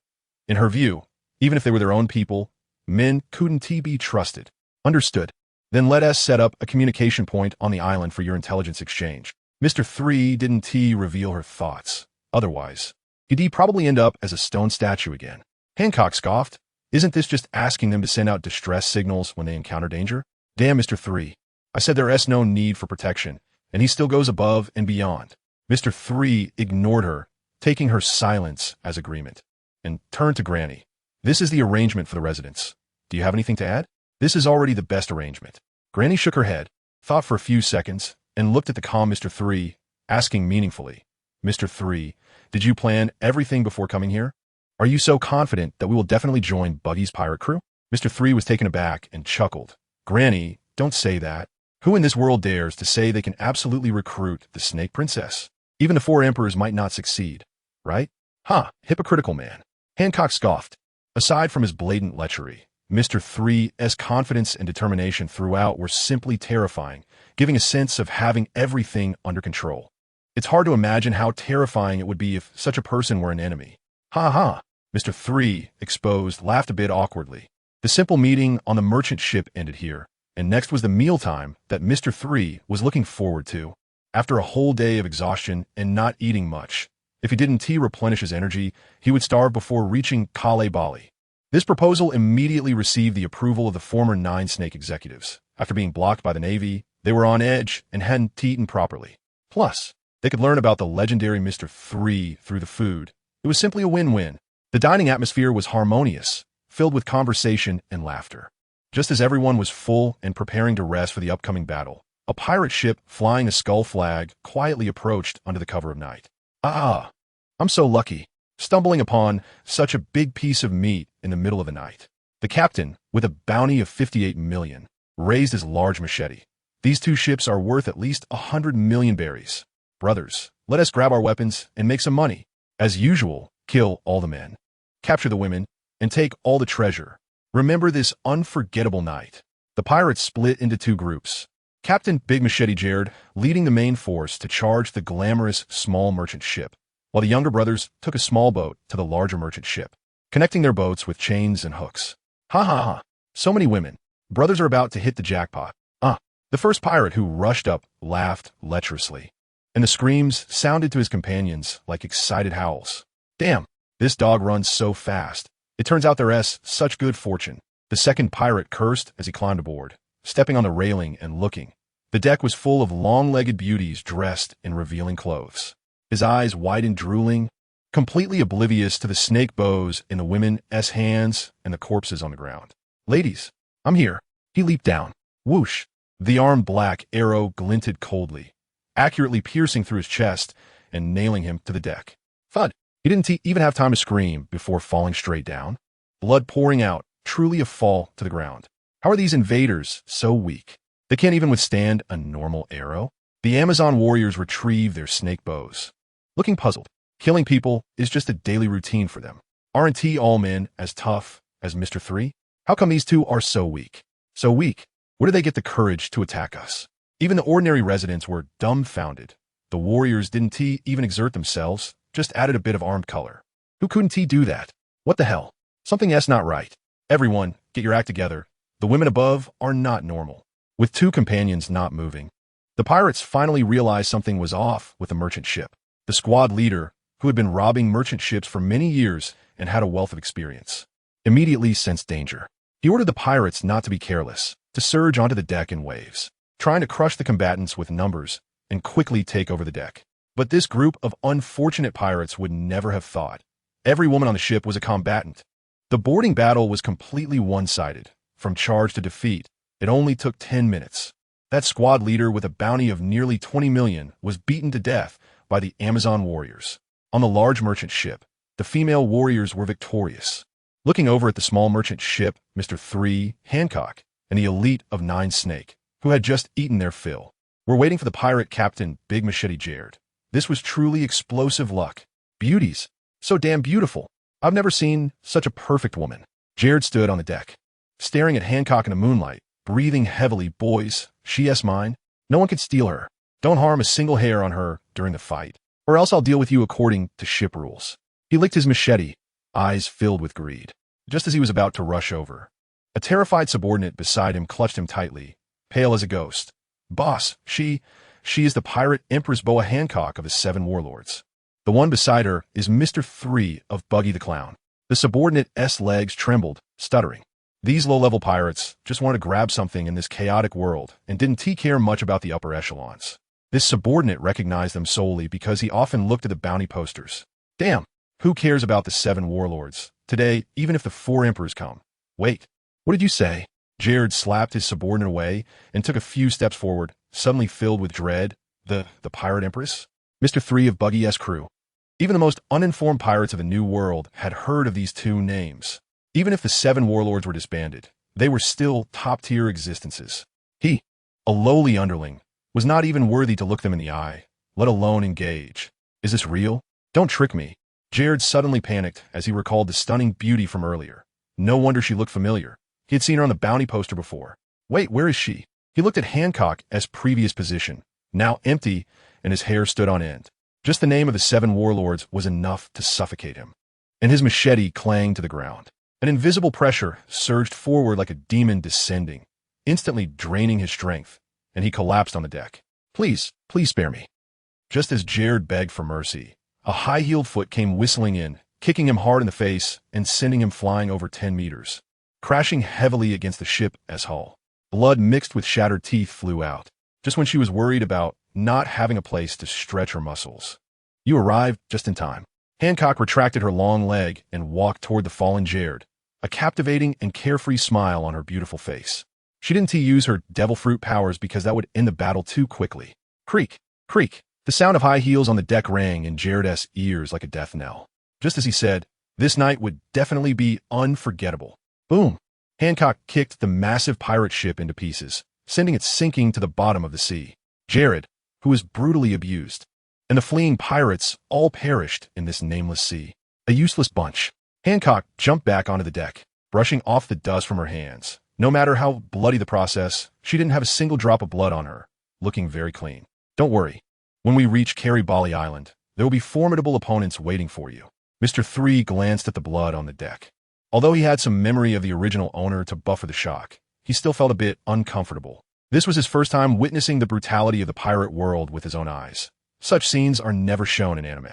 In her view, even if they were their own people, men couldn't be trusted. Understood. Then let us set up a communication point on the island for your intelligence exchange. Mr. 3 didn't reveal her thoughts. Otherwise, he'd probably end up as a stone statue again. Hancock scoffed. Isn't this just asking them to send out distress signals when they encounter danger? Damn, Mr. 3. I said there is no need for protection, and he still goes above and beyond. Mr. 3 ignored her, taking her silence as agreement, and turned to Granny. This is the arrangement for the residents. Do you have anything to add? This is already the best arrangement. Granny shook her head, thought for a few seconds, and looked at the calm Mr. 3, asking meaningfully, Mr. 3, did you plan everything before coming here? Are you so confident that we will definitely join Buggy's pirate crew? Mr. 3 was taken aback and chuckled. Granny, don't say that. Who in this world dares to say they can absolutely recruit the Snake Princess? Even the 4 emperors might not succeed, right? Ha, hypocritical man. Hancock scoffed. Aside from his blatant lechery, Mr. 3's confidence and determination throughout were simply terrifying, giving a sense of having everything under control. It's hard to imagine how terrifying it would be if such a person were an enemy. Ha ha. Mr. 3, exposed, laughed a bit awkwardly. The simple meeting on the merchant ship ended here, and next was the mealtime that Mr. 3 was looking forward to. After a whole day of exhaustion and not eating much, if he didn't replenish his energy, he would starve before reaching Bali. This proposal immediately received the approval of the former 9 Snake executives. After being blocked by the Navy, they were on edge and hadn't eaten properly. Plus, they could learn about the legendary Mr. 3 through the food. It was simply a win-win. The dining atmosphere was harmonious, filled with conversation and laughter. Just as everyone was full and preparing to rest for the upcoming battle, a pirate ship flying a skull flag quietly approached under the cover of night. Ah, I'm so lucky, stumbling upon such a big piece of meat in the middle of the night. The captain, with a bounty of 58 million, raised his large machete. These 2 ships are worth at least 100 million berries. Brothers, let us grab our weapons and make some money. As usual, kill all the men, capture the women, and take all the treasure. Remember this unforgettable night. The pirates split into 2 groups. Captain Big Machete Jared leading the main force to charge the glamorous small merchant ship, while the younger brothers took a small boat to the larger merchant ship, connecting their boats with chains and hooks. Ha ha ha, so many women. Brothers are about to hit the jackpot. The first pirate who rushed up laughed lecherously, and the screams sounded to his companions like excited howls. Damn, this dog runs so fast. It turns out there is such good fortune. The second pirate cursed as he climbed aboard, stepping on the railing and looking. The deck was full of long-legged beauties dressed in revealing clothes. His eyes wide and drooling, completely oblivious to the snake bows in the women's hands and the corpses on the ground. "Ladies, I'm here." He leaped down. Whoosh! The armed black arrow glinted coldly, accurately piercing through his chest and nailing him to the deck. Thud! He didn't even have time to scream before falling straight down, blood pouring out, truly a fall to the ground. How are these invaders so weak? They can't even withstand a normal arrow? The Amazon warriors retrieve their snake bows, looking puzzled. Killing people is just a daily routine for them. Aren't all men as tough as Mr. 3? How come these two are so weak? So weak? Where do they get the courage to attack us? Even the ordinary residents were dumbfounded. The warriors didn't even exert themselves, just added a bit of armed color. Who couldn't do that? What the hell? Something's not right. Everyone, get your act together. The women above are not normal. With two companions not moving, the pirates finally realized something was off with the merchant ship. The squad leader, who had been robbing merchant ships for many years and had a wealth of experience, immediately sensed danger. He ordered the pirates not to be careless, to surge onto the deck in waves, trying to crush the combatants with numbers and quickly take over the deck. But this group of unfortunate pirates would never have thought. Every woman on the ship was a combatant. The boarding battle was completely one-sided. From charge to defeat, it only took 10 minutes. That squad leader with a bounty of nearly 20 million was beaten to death by the Amazon warriors. On the large merchant ship, the female warriors were victorious. Looking over at the small merchant ship, Mr. 3, Hancock, and the elite of 9 Snake, who had just eaten their fill, were waiting for the pirate captain, Big Machete Jared. This was truly explosive luck. Beauties. So damn beautiful. I've never seen such a perfect woman. Jared stood on the deck, staring at Hancock in the moonlight, breathing heavily. "Boys, she's mine. No one can steal her. Don't harm a single hair on her during the fight, or else I'll deal with you according to ship rules." He licked his machete, eyes filled with greed. Just as he was about to rush over, a terrified subordinate beside him clutched him tightly, pale as a ghost. "Boss, she is the pirate Empress Boa Hancock of the Seven Warlords. The one beside her is Mr. 3 of Buggy the Clown." The subordinate's legs trembled, stuttering. These low-level pirates just wanted to grab something in this chaotic world and didn't care much about the upper echelons. This subordinate recognized them solely because he often looked at the bounty posters. Damn, who cares about the 7 warlords today, even if the 4 emperors come? Wait, what did you say? Jared slapped his subordinate away and took a few steps forward, suddenly filled with dread. The pirate empress? Mr. 3 of Buggy's crew. Even the most uninformed pirates of the New World had heard of these two names. Even if the 7 warlords were disbanded, they were still top-tier existences. He, a lowly underling, was not even worthy to look them in the eye, let alone engage. Is this real? Don't trick me. Jared suddenly panicked as he recalled the stunning beauty from earlier. No wonder she looked familiar. He had seen her on the bounty poster before. Wait, where is she? He looked at Hancock's previous position, now empty, and his hair stood on end. Just the name of the 7 warlords was enough to suffocate him, and his machete clanged to the ground. An invisible pressure surged forward like a demon descending, instantly draining his strength, and he collapsed on the deck. Please spare me." Just as Jared begged for mercy, a high-heeled foot came whistling in, kicking him hard in the face and sending him flying over 10 meters, crashing heavily against the ship's hull. Blood mixed with shattered teeth flew out, just when she was worried about not having a place to stretch her muscles. "You arrived just in time." Hancock retracted her long leg and walked toward the fallen Jared, a captivating and carefree smile on her beautiful face. She didn't use her devil fruit powers because that would end the battle too quickly. Creak, creak. The sound of high heels on the deck rang in Jared's ears like a death knell. Just as he said, this night would definitely be unforgettable. Boom! Hancock kicked the massive pirate ship into pieces, sending it sinking to the bottom of the sea. Jared, who was brutally abused, and the fleeing pirates all perished in this nameless sea. A useless bunch. Hancock jumped back onto the deck, brushing off the dust from her hands. No matter how bloody the process, she didn't have a single drop of blood on her, looking very clean. Don't worry. When we reach Bali Island, there will be formidable opponents waiting for you. Mr. 3 glanced at the blood on the deck. Although he had some memory of the original owner to buffer the shock, he still felt a bit uncomfortable. This was his first time witnessing the brutality of the pirate world with his own eyes. Such scenes are never shown in anime.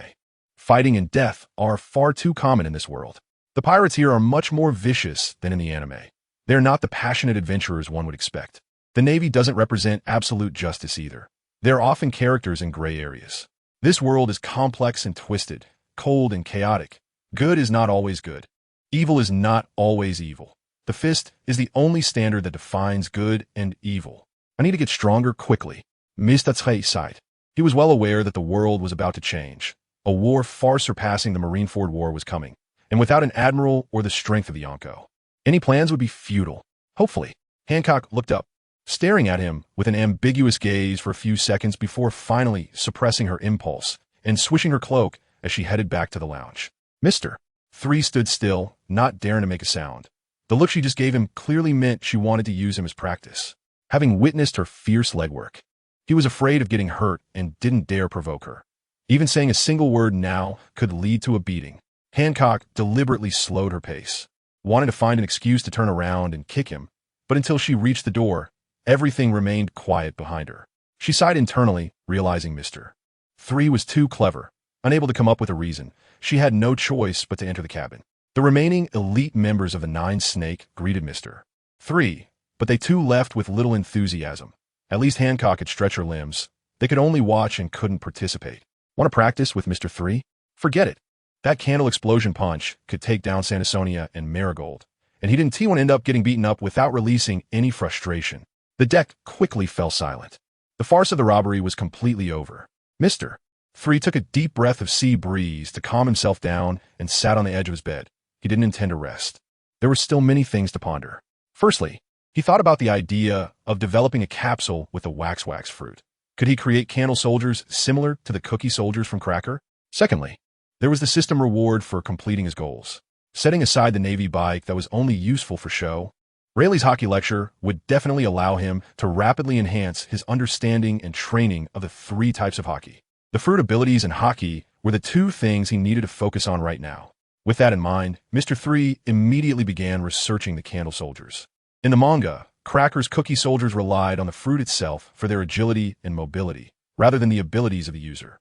Fighting and death are far too common in this world. The pirates here are much more vicious than in the anime. They're not the passionate adventurers one would expect. The Navy doesn't represent absolute justice either. They're often characters in gray areas. This world is complex and twisted, cold and chaotic. Good is not always good. Evil is not always evil. The fist is the only standard that defines good and evil. I need to get stronger quickly. Mr.3's side. He was well aware that the world was about to change. A war far surpassing the Marineford War was coming, and without an admiral or the strength of the Yonko, any plans would be futile. Hopefully. Hancock looked up, staring at him with an ambiguous gaze for a few seconds before finally suppressing her impulse and swishing her cloak as she headed back to the lounge. Mr.3 stood still, not daring to make a sound. The look she just gave him clearly meant she wanted to use him as practice. Having witnessed her fierce legwork, he was afraid of getting hurt and didn't dare provoke her. Even saying a single word now could lead to a beating. Hancock deliberately slowed her pace, wanted to find an excuse to turn around and kick him, but until she reached the door, everything remained quiet behind her. She sighed internally, realizing Mr.3 was too clever. Unable to come up with a reason, she had no choice but to enter the cabin. The remaining elite members of the Nine Snake greeted Mr.3, but they too left with little enthusiasm. At least Hancock could stretch her limbs. They could only watch and couldn't participate. Want to practice with Mr.3? Forget it. That candle explosion punch could take down Sansonia and Marigold, and he didn't want to end up getting beaten up without releasing any frustration. The deck quickly fell silent. The farce of the robbery was completely over. Mr.3 took a deep breath of sea breeze to calm himself down and sat on the edge of his bed. He didn't intend to rest. There were still many things to ponder. Firstly, he thought about the idea of developing a capsule with the wax fruit. Could he create candle soldiers similar to the cookie soldiers from Cracker? Secondly, there was the system reward for completing his goals. Setting aside the Navy bike that was only useful for show, Rayleigh's hockey lecture would definitely allow him to rapidly enhance his understanding and training of the 3 types of hockey. The fruit abilities and hockey were the 2 things he needed to focus on right now. With that in mind, Mr.3 immediately began researching the candle soldiers. In the manga, Cracker's cookie soldiers relied on the fruit itself for their agility and mobility, rather than the abilities of the user.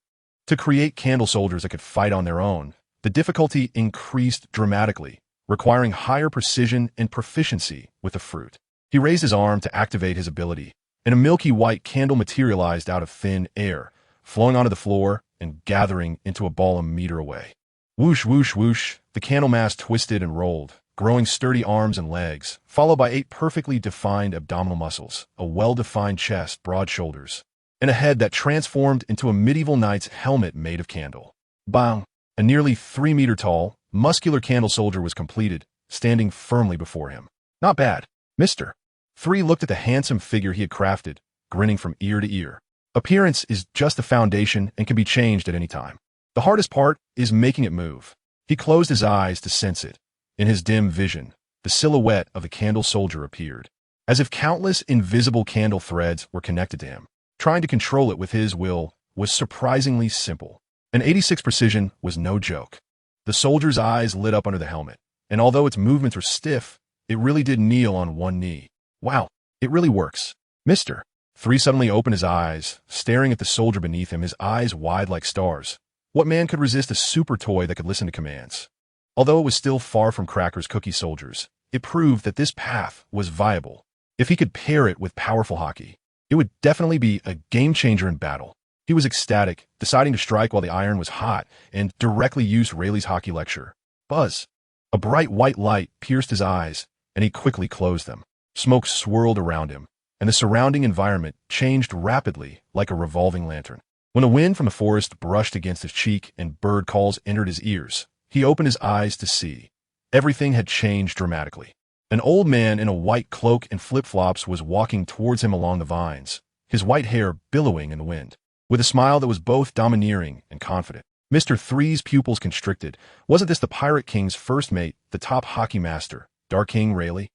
To create candle soldiers that could fight on their own, the difficulty increased dramatically, requiring higher precision and proficiency with the fruit. He raised his arm to activate his ability, and a milky white candle materialized out of thin air, flowing onto the floor and gathering into a ball a meter away. Whoosh, whoosh, whoosh, the candle mass twisted and rolled, growing sturdy arms and legs, followed by 8 perfectly defined abdominal muscles, a well-defined chest, broad shoulders, and a head that transformed into a medieval knight's helmet made of candle. Bang! A nearly 3-meter-tall, muscular candle soldier was completed, standing firmly before him. Not bad. Mr.3 looked at the handsome figure he had crafted, grinning from ear to ear. Appearance is just the foundation and can be changed at any time. The hardest part is making it move. He closed his eyes to sense it. In his dim vision, the silhouette of the candle soldier appeared, as if countless invisible candle threads were connected to him. Trying to control it with his will was surprisingly simple. An 86 precision was no joke. The soldier's eyes lit up under the helmet, and although its movements were stiff, it really did kneel on one knee. Wow, it really works. Mr.3 suddenly opened his eyes, staring at the soldier beneath him, his eyes wide like stars. What man could resist a super toy that could listen to commands? Although it was still far from Cracker's cookie soldiers, it proved that this path was viable. If he could pair it with powerful hockey, it would definitely be a game-changer in battle. He was ecstatic, deciding to strike while the iron was hot and directly used Rayleigh's hockey lecture. Buzz! A bright white light pierced his eyes, and he quickly closed them. Smoke swirled around him, and the surrounding environment changed rapidly like a revolving lantern. When a wind from the forest brushed against his cheek and bird calls entered his ears, he opened his eyes to see. Everything had changed dramatically. An old man in a white cloak and flip-flops was walking towards him along the vines, his white hair billowing in the wind, with a smile that was both domineering and confident. Mr.3's pupils constricted. Wasn't this the Pirate King's first mate, the top hockey master, Dark King Rayleigh?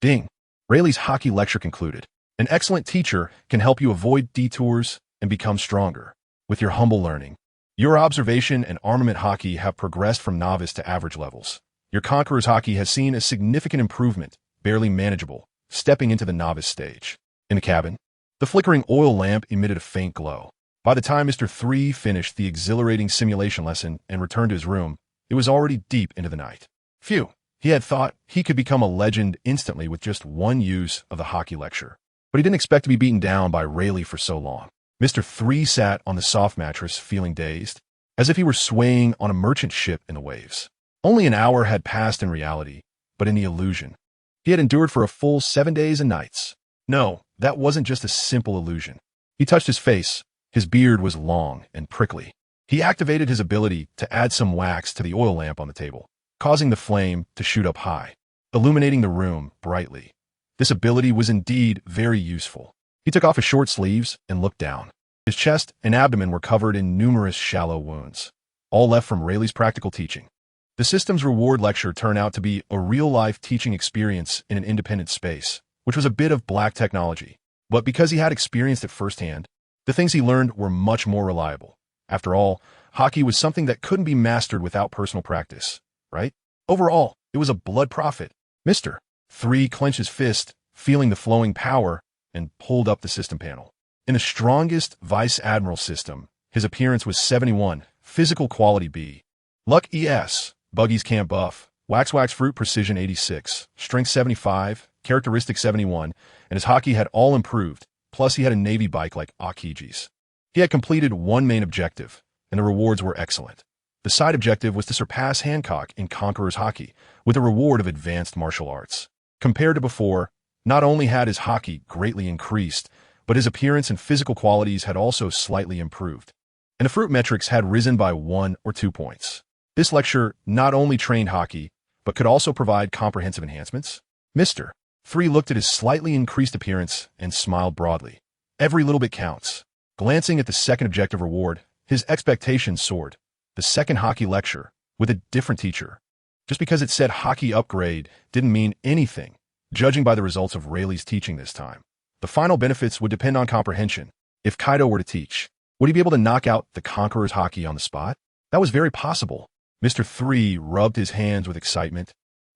Ding! Rayleigh's hockey lecture concluded. An excellent teacher can help you avoid detours and become stronger. With your humble learning, your observation and armament hockey have progressed from novice to average levels. Your Conqueror's hockey has seen a significant improvement, barely manageable, stepping into the novice stage. In the cabin, the flickering oil lamp emitted a faint glow. By the time Mr.3 finished the exhilarating simulation lesson and returned to his room, it was already deep into the night. Phew, he had thought he could become a legend instantly with just one use of the hockey lecture. But he didn't expect to be beaten down by Rayleigh for so long. Mr.3 sat on the soft mattress, feeling dazed. as if he were swaying on a merchant ship in the waves. Only an hour had passed in reality, but in the illusion, he had endured for a full 7 days and nights. No, that wasn't just a simple illusion. He touched his face. His beard was long and prickly. He activated his ability to add some wax to the oil lamp on the table, causing the flame to shoot up high, illuminating the room brightly. This ability was indeed very useful. He took off his short sleeves and looked down. His chest and abdomen were covered in numerous shallow wounds, all left from Rayleigh's practical teaching. The system's reward lecture turned out to be a real-life teaching experience in an independent space, which was a bit of black technology. But because he had experienced it firsthand, the things he learned were much more reliable. After all, hockey was something that couldn't be mastered without personal practice, right? Overall, it was a blood profit. Mr.3 clenched his fist, feeling the flowing power, and pulled up the system panel. In the strongest Vice Admiral system, his appearance was 71, physical quality B. Luck ES, Buggy's camp buff, wax fruit precision 86, strength 75, characteristic 71, and his hockey had all improved, plus he had a Navy bike like Akainu's. He had completed one main objective, and the rewards were excellent. The side objective was to surpass Hancock in Conqueror's hockey, with a reward of advanced martial arts. Compared to before, not only had his hockey greatly increased, but his appearance and physical qualities had also slightly improved, and the fruit metrics had risen by 1 or 2 points. This lecture not only trained hockey, but could also provide comprehensive enhancements. Mr.3 looked at his slightly increased appearance and smiled broadly. Every little bit counts. Glancing at the second objective reward, his expectations soared. The second hockey lecture, with a different teacher. Just because it said hockey upgrade didn't mean anything, judging by the results of Rayleigh's teaching this time. The final benefits would depend on comprehension. If Kaido were to teach, would he be able to knock out the Conqueror's hockey on the spot? That was very possible. Mr.3 rubbed his hands with excitement,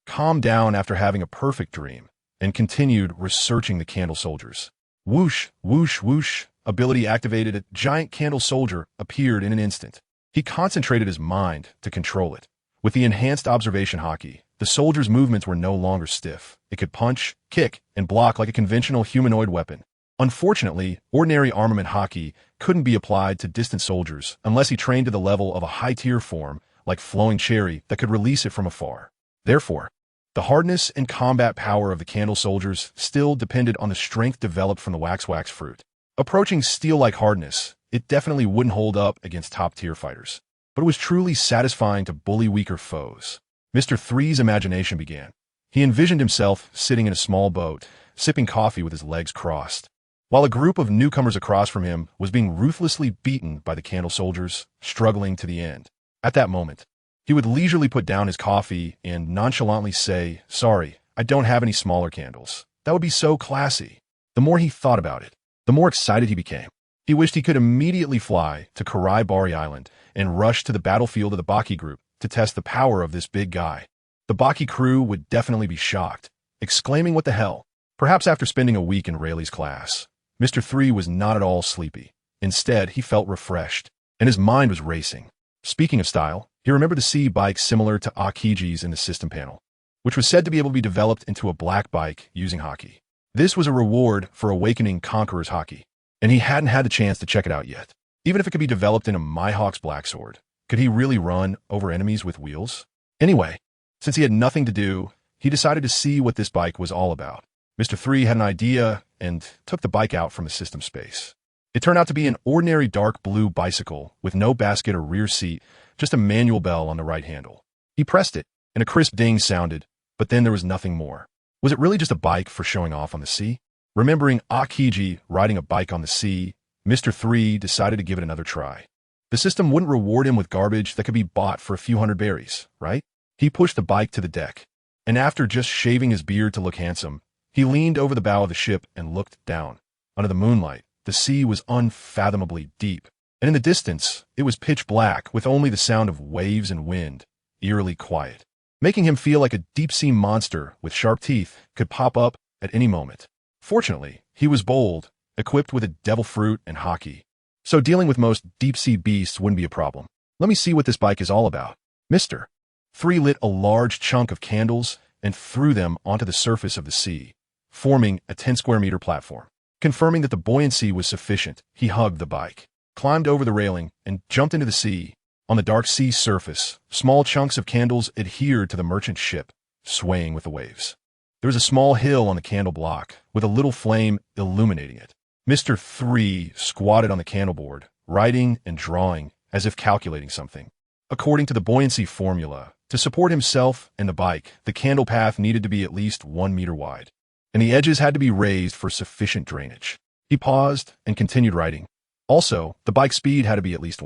calmed down after having a perfect dream, and continued researching the candle soldiers. Whoosh, whoosh, whoosh. Ability activated. A giant candle soldier appeared in an instant. He concentrated his mind to control it. With the enhanced observation hockey, the soldier's movements were no longer stiff. It could punch, kick, and block like a conventional humanoid weapon. Unfortunately, ordinary armament hockey couldn't be applied to distant soldiers unless he trained to the level of a high-tier form like Flowing Cherry that could release it from afar. Therefore, the hardness and combat power of the candle soldiers still depended on the strength developed from the wax fruit. Approaching steel-like hardness, it definitely wouldn't hold up against top-tier fighters, but it was truly satisfying to bully weaker foes. Mr.3's imagination began. He envisioned himself sitting in a small boat, sipping coffee with his legs crossed, while a group of newcomers across from him was being ruthlessly beaten by the candle soldiers, struggling to the end. At that moment, he would leisurely put down his coffee and nonchalantly say, "Sorry, I don't have any smaller candles." That would be so classy. The more he thought about it, the more excited he became. He wished he could immediately fly to Karaibari Island and rush to the battlefield of the Buggy group to test the power of this big guy. The Buggy crew would definitely be shocked, exclaiming, "What the hell?" Perhaps after spending a week in Rayleigh's class, Mr.3 was not at all sleepy. Instead, he felt refreshed, and his mind was racing. Speaking of style, he remembered the sea bike similar to Akainu's in the system panel, which was said to be able to be developed into a black bike using hockey. This was a reward for awakening Conqueror's hockey, and he hadn't had the chance to check it out yet. Even if it could be developed in a Mihawk's black sword, could he really run over enemies with wheels? Anyway, since he had nothing to do, he decided to see what this bike was all about. Mr.3 had an idea and took the bike out from the system space. It turned out to be an ordinary dark blue bicycle with no basket or rear seat, just a manual bell on the right handle. He pressed it, and a crisp ding sounded, but then there was nothing more. Was it really just a bike for showing off on the sea? Remembering Akainu riding a bike on the sea, Mr.3 decided to give it another try. The system wouldn't reward him with garbage that could be bought for a few hundred berries, right? He pushed the bike to the deck, and after just shaving his beard to look handsome, he leaned over the bow of the ship and looked down. Under the moonlight, the sea was unfathomably deep, and in the distance, it was pitch black with only the sound of waves and wind, eerily quiet, making him feel like a deep-sea monster with sharp teeth could pop up at any moment. Fortunately, he was bold, equipped with a devil fruit and hockey, so dealing with most deep-sea beasts wouldn't be a problem. Let me see what this bike is all about. Mr.3 lit a large chunk of candles and threw them onto the surface of the sea, forming a 10-square-meter platform. Confirming that the buoyancy was sufficient, he hugged the bike, climbed over the railing, and jumped into the sea, On the dark sea surface, small chunks of candles adhered to the merchant ship, swaying with the waves. There was a small hill on the candle block, with a little flame illuminating it. Mr. 3 squatted on the candleboard, writing and drawing, as if calculating something. According to the buoyancy formula, to support himself and the bike, the candle path needed to be at least 1 meter wide, and the edges had to be raised for sufficient drainage. He paused and continued writing. Also, the bike speed had to be at least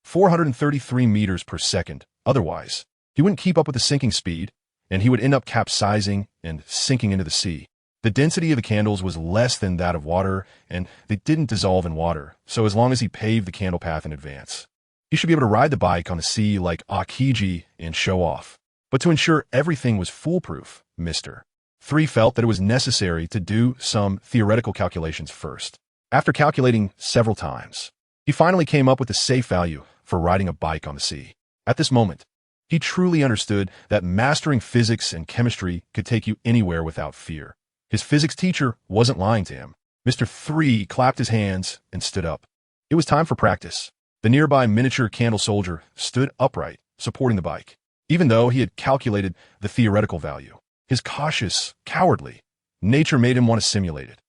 433 meters per second. Otherwise, he wouldn't keep up with the sinking speed, and he would end up capsizing and sinking into the sea. The density of the candles was less than that of water, and they didn't dissolve in water, so as long as he paved the candle path in advance, he should be able to ride the bike on the sea like Akainu and show off. But to ensure everything was foolproof, Mr. 3 felt that it was necessary to do some theoretical calculations first. After calculating several times, he finally came up with a safe value for riding a bike on the sea. At this moment, he truly understood that mastering physics and chemistry could take you anywhere without fear. His physics teacher wasn't lying to him. Mr. 3 clapped his hands and stood up. It was time for practice. The nearby miniature candle soldier stood upright, supporting the bike. Even though he had calculated the theoretical value, his cautious, cowardly nature made him want to simulate it.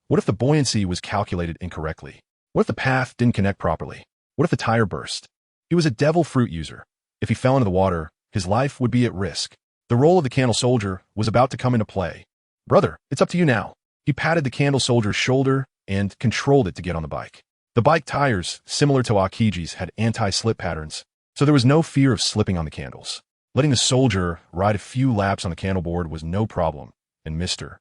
What if the buoyancy was calculated incorrectly? What if the path didn't connect properly? What if the tire burst? He was a devil fruit user. If he fell into the water, his life would be at risk. The role of the candle soldier was about to come into play. Brother, it's up to you now. He patted the candle soldier's shoulder and controlled it to get on the bike. The bike tires, similar to Akainu's, had anti-slip patterns, so there was no fear of slipping on the candles. Letting the soldier ride a few laps on the candleboard was no problem, and Mr.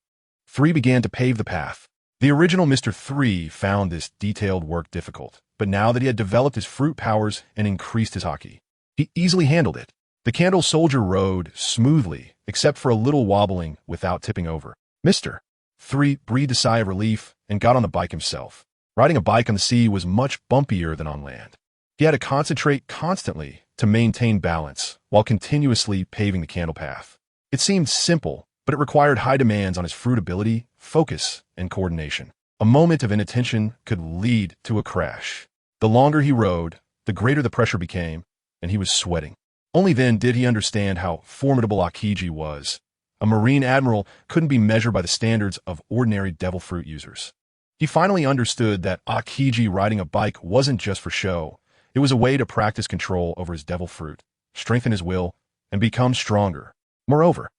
3 began to pave the path. The original Mr. 3 found this detailed work difficult, but now that he had developed his fruit powers and increased his haki, he easily handled it. The candle soldier rode smoothly, except for a little wobbling without tipping over. Mr. 3 breathed a sigh of relief and got on the bike himself. Riding a bike on the sea was much bumpier than on land. He had to concentrate constantly to maintain balance while continuously paving the candle path. It seemed simple, but it required high demands on his fruit ability, focus, and coordination. A moment of inattention could lead to a crash. The longer he rode, the greater the pressure became, and he was sweating. Only then did he understand how formidable Akainu was. A marine admiral couldn't be measured by the standards of ordinary devil fruit users. He finally understood that Akainu riding a bike wasn't just for show. It was a way to practice control over his devil fruit, strengthen his will, and become stronger. Moreover,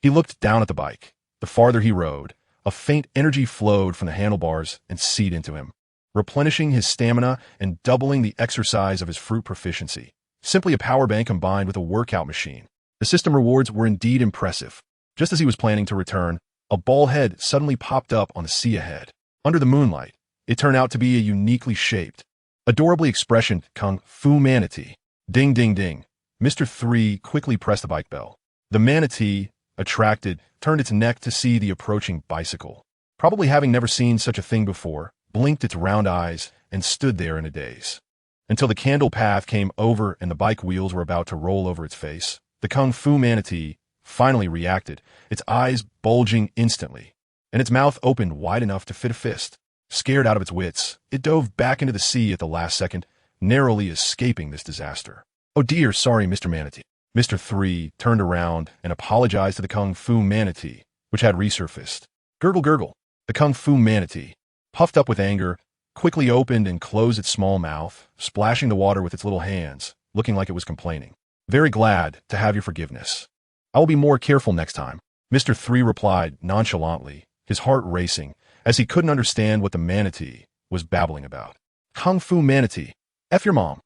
he looked down at the bike. The farther he rode, a faint energy flowed from the handlebars and seeped into him, replenishing his stamina and doubling the exercise of his fruit proficiency. Simply a power bank combined with a workout machine. The system rewards were indeed impressive. Just as he was planning to return, a ball head suddenly popped up on the sea ahead. Under the moonlight, it turned out to be a uniquely shaped, adorably expressioned kung fu manatee. Ding, ding, ding. Mr. 3 quickly pressed the bike bell. The manatee, attracted, turned its neck to see the approaching bicycle. Probably having never seen such a thing before, blinked its round eyes and stood there in a daze. Until the candle path came over and the bike wheels were about to roll over its face, the kung fu manatee finally reacted, its eyes bulging instantly, and its mouth opened wide enough to fit a fist. Scared out of its wits, it dove back into the sea at the last second, narrowly escaping this disaster. Oh dear, sorry, Mr. Manatee. Mr. 3 turned around and apologized to the kung fu manatee, which had resurfaced. Gurgle, gurgle. The kung fu manatee, puffed up with anger, quickly opened and closed its small mouth, splashing the water with its little hands, looking like it was complaining. Very glad to have your forgiveness. I will be more careful next time. Mr. 3 replied nonchalantly, his heart racing, as he couldn't understand what the manatee was babbling about. Kung fu manatee. F your mom.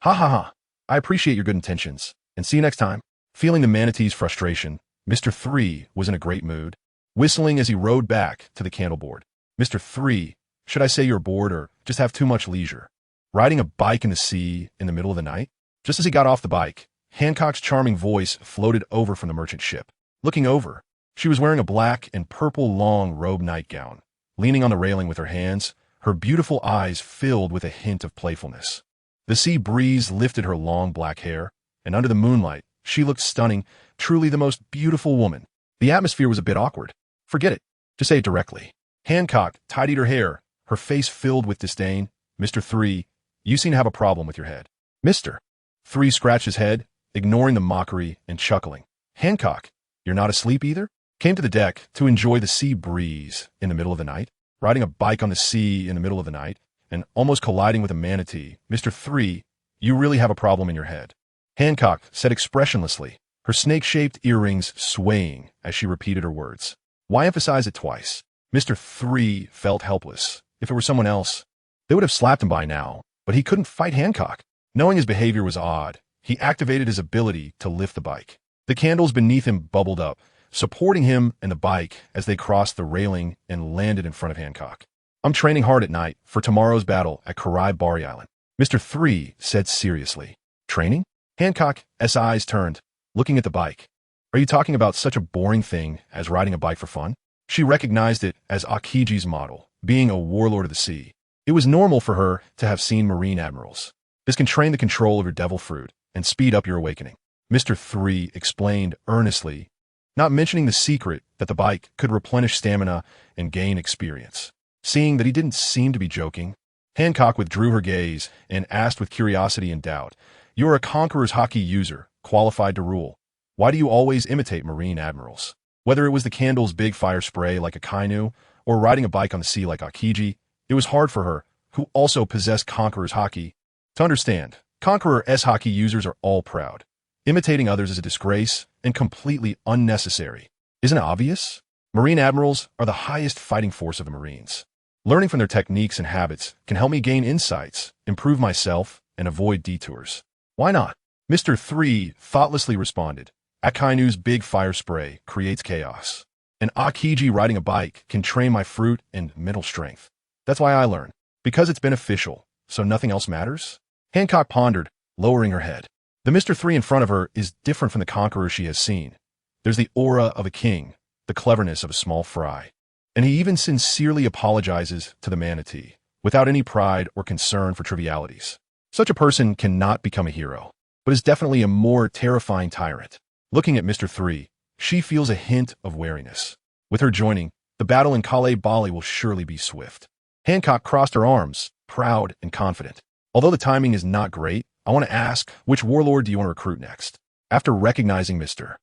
Ha ha ha. I appreciate your good intentions, and see you next time. Feeling the manatee's frustration, Mr. 3 was in a great mood, whistling as he rode back to the candleboard. Mr. 3, should I say you're bored or just have too much leisure? Riding a bike in the sea in the middle of the night? Just as he got off the bike, Hancock's charming voice floated over from the merchant ship. Looking over, she was wearing a black and purple long robe nightgown. Leaning on the railing with her hands, her beautiful eyes filled with a hint of playfulness. The sea breeze lifted her long black hair, and under the moonlight, she looked stunning, truly the most beautiful woman. The atmosphere was a bit awkward. Forget it. Just say it directly. Hancock tidied her hair, her face filled with disdain. Mr. 3, you seem to have a problem with your head. Mr. 3 scratched his head, ignoring the mockery and chuckling. Hancock, you're not asleep either? Came to the deck to enjoy the sea breeze in the middle of the night, riding a bike on the sea in the middle of the night, and almost colliding with a manatee. Mr. 3, you really have a problem in your head. Hancock said expressionlessly, her snake-shaped earrings swaying as she repeated her words. Why emphasize it twice? Mr. 3 felt helpless. If it were someone else, they would have slapped him by now, but he couldn't fight Hancock. Knowing his behavior was odd, he activated his ability to lift the bike. The candles beneath him bubbled up, supporting him and the bike as they crossed the railing and landed in front of Hancock. I'm training hard at night for tomorrow's battle at Bari Island, Mr. 3 said seriously. Training? Hancock's eyes turned, looking at the bike. Are you talking about such a boring thing as riding a bike for fun? She recognized it as Akiji's model, being a warlord of the sea. It was normal for her to have seen marine admirals. This can train the control of your devil fruit and speed up your awakening, Mr. 3 explained earnestly, not mentioning the secret that the bike could replenish stamina and gain experience. Seeing that he didn't seem to be joking, Hancock withdrew her gaze and asked with curiosity and doubt, You're a Conqueror's Haki user, qualified to rule. Why do you always imitate marine admirals? Whether it was the candle's big fire spray like Akainu or riding a bike on the sea like Akiji, it was hard for her, who also possessed Conqueror's Haki, to understand. Conqueror's Haki users are all proud. Imitating others is a disgrace and completely unnecessary. Isn't it obvious? Marine admirals are the highest fighting force of the Marines. Learning from their techniques and habits can help me gain insights, improve myself, and avoid detours. Why not? Mr. 3 thoughtlessly responded. Akainu's big fire spray creates chaos. And Akiji riding a bike can train my fruit and mental strength. That's why I learn. Because it's beneficial, so nothing else matters? Hancock pondered, lowering her head. The Mr. 3 in front of her is different from the conqueror she has seen. There's the aura of a king, the cleverness of a small fry. And he even sincerely apologizes to the manatee, without any pride or concern for trivialities. Such a person cannot become a hero, but is definitely a more terrifying tyrant. Looking at Mr. 3, she feels a hint of wariness. With her joining, the battle in Bali will surely be swift. Hancock crossed her arms, proud and confident. Although the timing is not great, I want to ask, which warlord do you want to recruit next? After recognizing Mr.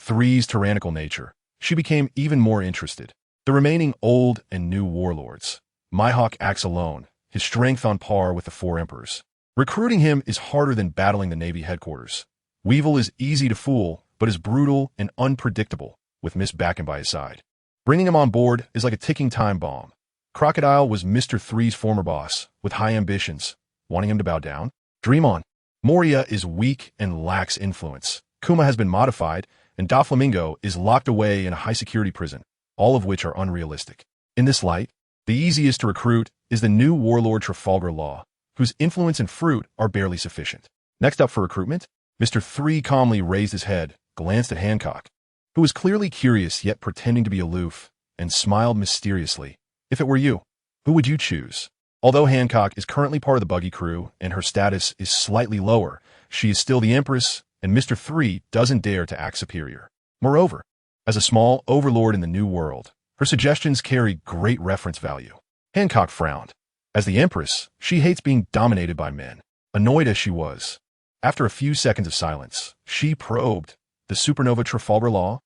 3's tyrannical nature, she became even more interested. The remaining old and new warlords. Mihawk acts alone, his strength on par with the 4 emperors. Recruiting him is harder than battling the Navy headquarters. Weevil is easy to fool, but is brutal and unpredictable, with Miss Backen by his side. Bringing him on board is like a ticking time bomb. Crocodile was Mr. 3's former boss, with high ambitions. Wanting him to bow down? Dream on. Moria is weak and lacks influence. Kuma has been modified, and Doflamingo is locked away in a high-security prison, all of which are unrealistic. In this light, the easiest to recruit is the new warlord Trafalgar Law, whose influence and fruit are barely sufficient. Next up for recruitment, Mr. 3 calmly raised his head, glanced at Hancock, who was clearly curious yet pretending to be aloof, and smiled mysteriously. If it were you, who would you choose? Although Hancock is currently part of the Buggy crew and her status is slightly lower, she is still the Empress, and Mr. 3 doesn't dare to act superior. Moreover, as a small overlord in the New World, her suggestions carry great reference value. Hancock frowned. As the Empress, she hates being dominated by men. Annoyed as she was, after a few seconds of silence, she probed, the supernova Trafalgar Law?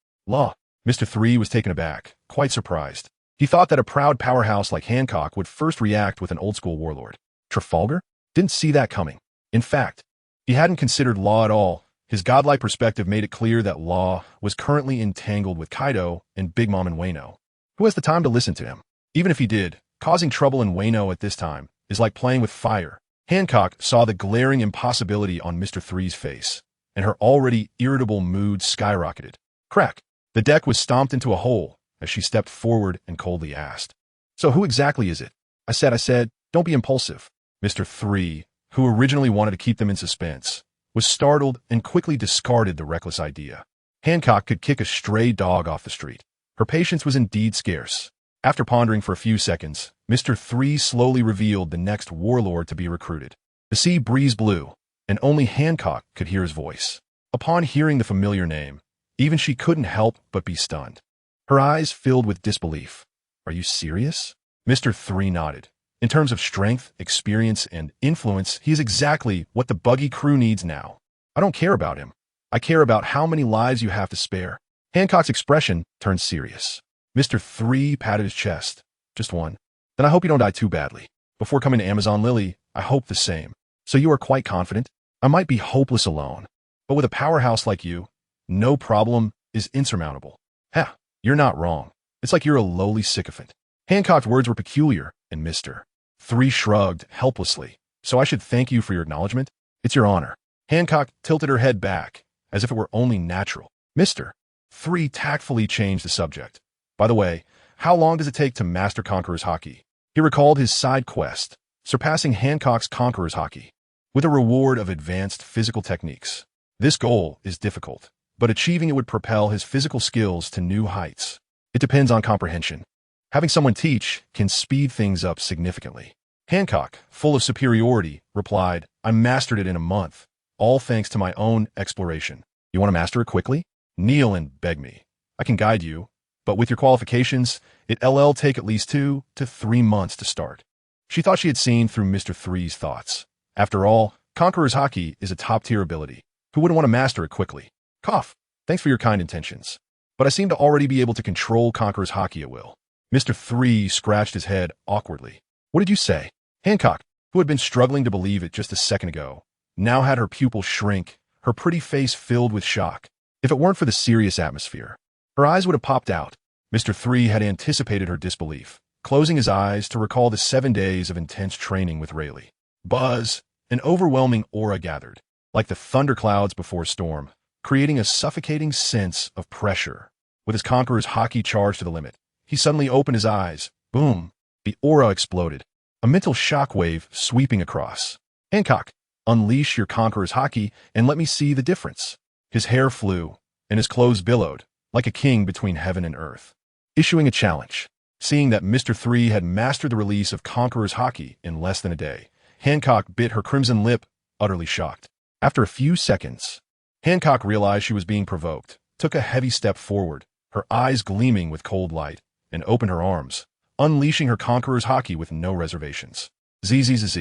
Mr. 3 was taken aback, quite surprised. He thought that a proud powerhouse like Hancock would first react with an old-school warlord. Trafalgar? Didn't see that coming. In fact, he hadn't considered Law at all. His godlike perspective made it clear that Law was currently entangled with Kaido and Big Mom and Wano. Who has the time to listen to him? Even if he did, causing trouble in Wano at this time is like playing with fire. Hancock saw the glaring impossibility on Mr. 3's face, and her already irritable mood skyrocketed. Crack! The deck was stomped into a hole as she stepped forward and coldly asked, So who exactly is it? I said, don't be impulsive. Mr. 3, who originally wanted to keep them in suspense, was startled and quickly discarded the reckless idea. Hancock could kick a stray dog off the street. Her patience was indeed scarce. After pondering for a few seconds, Mr. 3 slowly revealed the next warlord to be recruited. The sea breeze blew, and only Hancock could hear his voice. Upon hearing the familiar name, even she couldn't help but be stunned. Her eyes filled with disbelief. Are you serious? Mr. 3 nodded. In terms of strength, experience, and influence, he is exactly what the Buggy crew needs now. I don't care about him. I care about how many lives you have to spare. Hancock's expression turned serious. Mr. 3 patted his chest. Just one. Then I hope you don't die too badly. Before coming to Amazon Lily, I hope the same. So you are quite confident? I might be hopeless alone, but with a powerhouse like you, no problem is insurmountable. Ha, you're not wrong. It's like you're a lowly sycophant. Hancock's words were peculiar, and Mr. 3 shrugged helplessly. So I should thank you for your acknowledgement? It's your honor. Hancock tilted her head back, as if it were only natural. Mr. 3 tactfully changed the subject. By the way, how long does it take to master Conqueror's Haki? He recalled his side quest, surpassing Hancock's Conqueror's Haki, with a reward of advanced physical techniques. This goal is difficult, but achieving it would propel his physical skills to new heights. It depends on comprehension. Having someone teach can speed things up significantly. Hancock, full of superiority, replied, I mastered it in a month, all thanks to my own exploration. You want to master it quickly? Kneel and beg me. I can guide you, but with your qualifications, it'll take at least 2 to 3 months to start. She thought she had seen through Mr. 3's thoughts. After all, Conqueror's Haki is a top-tier ability. Who wouldn't want to master it quickly? Cough. Thanks for your kind intentions. But I seem to already be able to control Conqueror's Haki at will. Mr. 3 scratched his head awkwardly. What did you say? Hancock, who had been struggling to believe it just a second ago, now had her pupils shrink, her pretty face filled with shock. If it weren't for the serious atmosphere, her eyes would have popped out. Mr. 3 had anticipated her disbelief, closing his eyes to recall the 7 days of intense training with Rayleigh. Buzz, an overwhelming aura gathered, like the thunderclouds before a storm, creating a suffocating sense of pressure. With his Conqueror's Haki charged to the limit, he suddenly opened his eyes. Boom! The aura exploded, a mental shockwave sweeping across. Hancock, unleash your Conqueror's Haki and let me see the difference. His hair flew, and his clothes billowed, like a king between heaven and earth, issuing a challenge. Seeing that Mr. 3 had mastered the release of Conqueror's Haki in less than a day, Hancock bit her crimson lip, utterly shocked. After a few seconds, Hancock realized she was being provoked, took a heavy step forward, her eyes gleaming with cold light, and opened her arms, unleashing her Conqueror's Haki with no reservations. Zzz.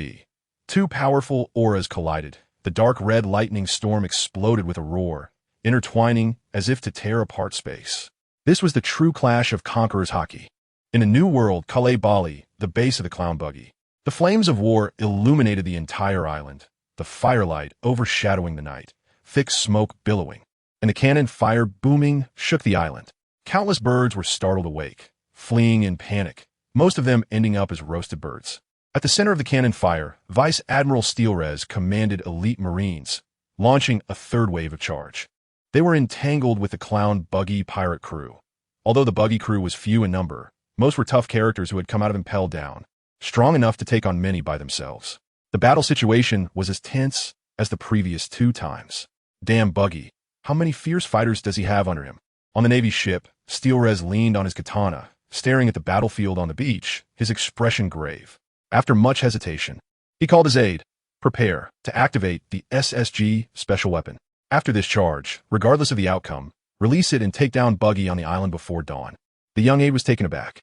2 powerful auras collided. The dark red lightning storm exploded with a roar, intertwining as if to tear apart space. This was the true clash of Conqueror's Haki. In a new world, Calais Bali, the base of the clown buggy, the flames of war illuminated the entire island, the firelight overshadowing the night, thick smoke billowing, and the cannon fire booming shook the island. Countless birds were startled awake, fleeing in panic, most of them ending up as roasted birds. At the center of the cannon fire, Vice Admiral Geoise commanded elite Marines, launching a third wave of charge. They were entangled with the clown buggy pirate crew. Although the buggy crew was few in number, most were tough characters who had come out of Impel Down, strong enough to take on many by themselves. The battle situation was as tense as the previous 2 times. Damn Buggy, how many fierce fighters does he have under him? On the Navy ship, Steelres leaned on his katana, staring at the battlefield on the beach, his expression grave. After much hesitation, he called his aide. Prepare to activate the SSG special weapon. After this charge, regardless of the outcome, release it and take down Buggy on the island before dawn. The young aide was taken aback.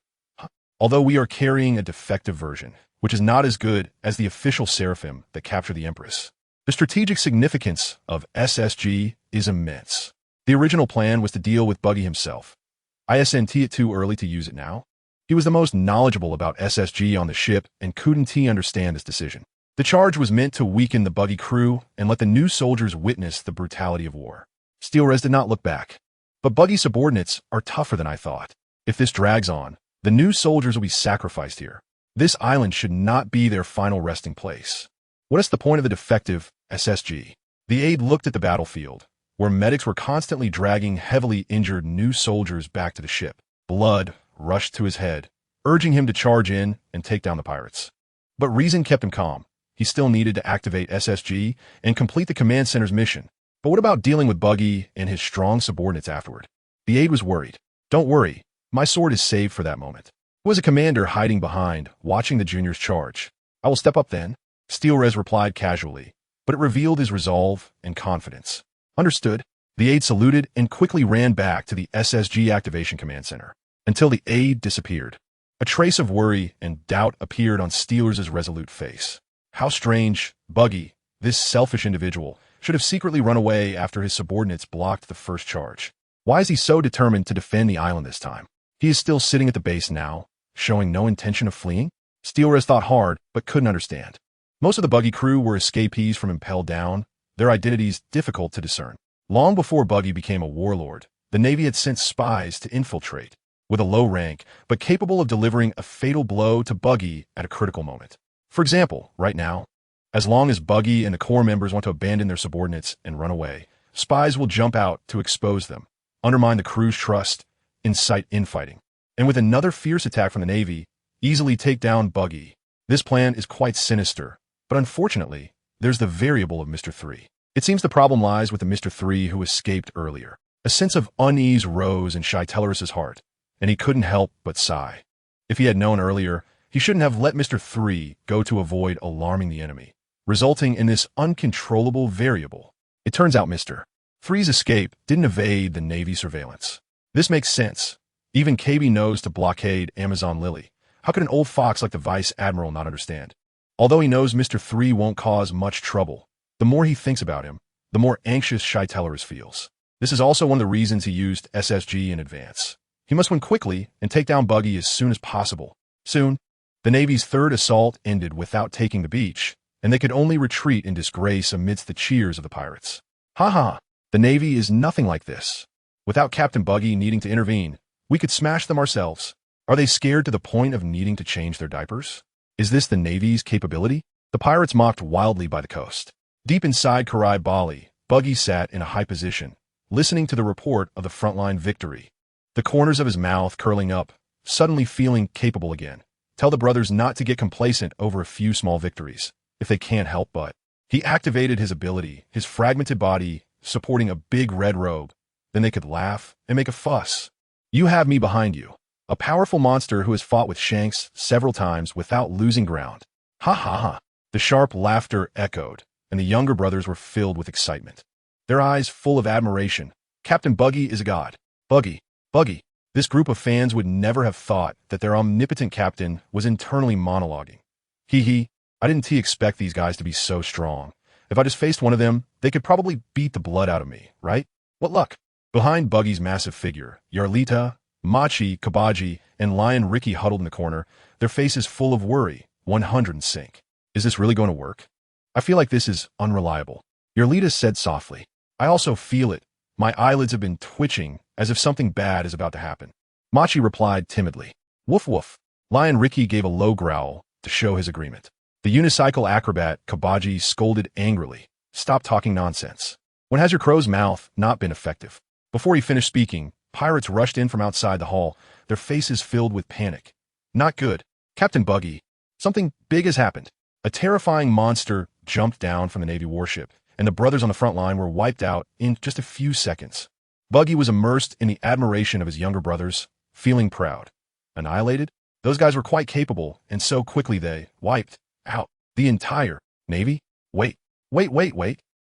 Although we are carrying a defective version, which is not as good as the official Seraphim that captured the Empress, the strategic significance of SSG is immense. The original plan was to deal with Buggy himself. Isn't it too early to use it now? He was the most knowledgeable about SSG on the ship, and couldn't he understand this decision? The charge was meant to weaken the Buggy crew and let the new soldiers witness the brutality of war. Steelres did not look back. But Buggy's subordinates are tougher than I thought. If this drags on, the new soldiers will be sacrificed here. This island should not be their final resting place. What is the point of the defective SSG? The aide looked at the battlefield, where medics were constantly dragging heavily injured new soldiers back to the ship. Blood rushed to his head, urging him to charge in and take down the pirates. But reason kept him calm. He still needed to activate SSG and complete the command center's mission. But what about dealing with Buggy and his strong subordinates afterward? The aide was worried. Don't worry, my sword is saved for that moment. He was a commander hiding behind, watching the juniors charge. I will step up then, Steelres replied casually, but it revealed his resolve and confidence. Understood. The aide saluted and quickly ran back to the SSG activation command center, until the aide disappeared. A trace of worry and doubt appeared on Steelers' resolute face. How strange, Buggy, this selfish individual, should have secretly run away after his subordinates blocked the first charge. Why is he so determined to defend the island this time? He is still sitting at the base now, showing no intention of fleeing? Steelres thought hard, but couldn't understand. Most of the Buggy crew were escapees from Impel Down, their identities difficult to discern. Long before Buggy became a warlord, the Navy had sent spies to infiltrate, with a low rank, but capable of delivering a fatal blow to Buggy at a critical moment. For example, right now, as long as Buggy and the Corps members want to abandon their subordinates and run away, spies will jump out to expose them, undermine the crew's trust, incite infighting, and with another fierce attack from the Navy, easily take down Buggy. This plan is quite sinister, but unfortunately, there's the variable of Mr.3. It seems the problem lies with the Mr.3 who escaped earlier. A sense of unease rose in Shaitelaris's heart, and he couldn't help but sigh. If he had known earlier, he shouldn't have let Mr.3 go to avoid alarming the enemy, resulting in this uncontrollable variable. It turns out Mr.3's escape didn't evade the Navy surveillance. This makes sense. Even KB knows to blockade Amazon Lily. How could an old fox like the Vice Admiral not understand? Although he knows Mr.3 won't cause much trouble, the more he thinks about him, the more anxious Shaitelaris feels. This is also one of the reasons he used SSG in advance. He must win quickly and take down Buggy as soon as possible. Soon, the Navy's third assault ended without taking the beach, and they could only retreat in disgrace amidst the cheers of the pirates. Ha ha! The Navy is nothing like this. Without Captain Buggy needing to intervene, we could smash them ourselves. Are they scared to the point of needing to change their diapers? Is this the Navy's capability? The pirates mocked wildly by the coast. Deep inside Karai Bali, Buggy sat in a high position, listening to the report of the frontline victory. The corners of his mouth curling up, suddenly feeling capable again. Tell the brothers not to get complacent over a few small victories, if they can't help but. He activated his ability, his fragmented body supporting a big red robe. Then they could laugh and make a fuss. You have me behind you. A powerful monster who has fought with Shanks several times without losing ground. Ha ha ha. The sharp laughter echoed, and the younger brothers were filled with excitement. Their eyes full of admiration. Captain Buggy is a god. Buggy. This group of fans would never have thought that their omnipotent captain was internally monologuing. I didn't expect these guys to be so strong. If I just faced one of them, they could probably beat the blood out of me, right? What luck. Behind Buggy's massive figure, Yarlita, Machi, Kabaji, and Lion Ricky huddled in the corner, their faces full of worry, 100 in sync. Is this really going to work? I feel like this is unreliable. Yarlita said softly. I also feel it. My eyelids have been twitching as if something bad is about to happen. Machi replied timidly. Woof woof. Lion Ricky gave a low growl to show his agreement. The unicycle acrobat, Kabaji, scolded angrily. Stop talking nonsense. When has your crow's mouth not been effective? Before he finished speaking, pirates rushed in from outside the hall, their faces filled with panic. Not good. Captain Buggy, something big has happened. A terrifying monster jumped down from the Navy warship, and the brothers on the front line were wiped out in just a few seconds. Buggy was immersed in the admiration of his younger brothers, feeling proud. Annihilated? Those guys were quite capable, and so quickly they wiped out the entire Navy? Wait.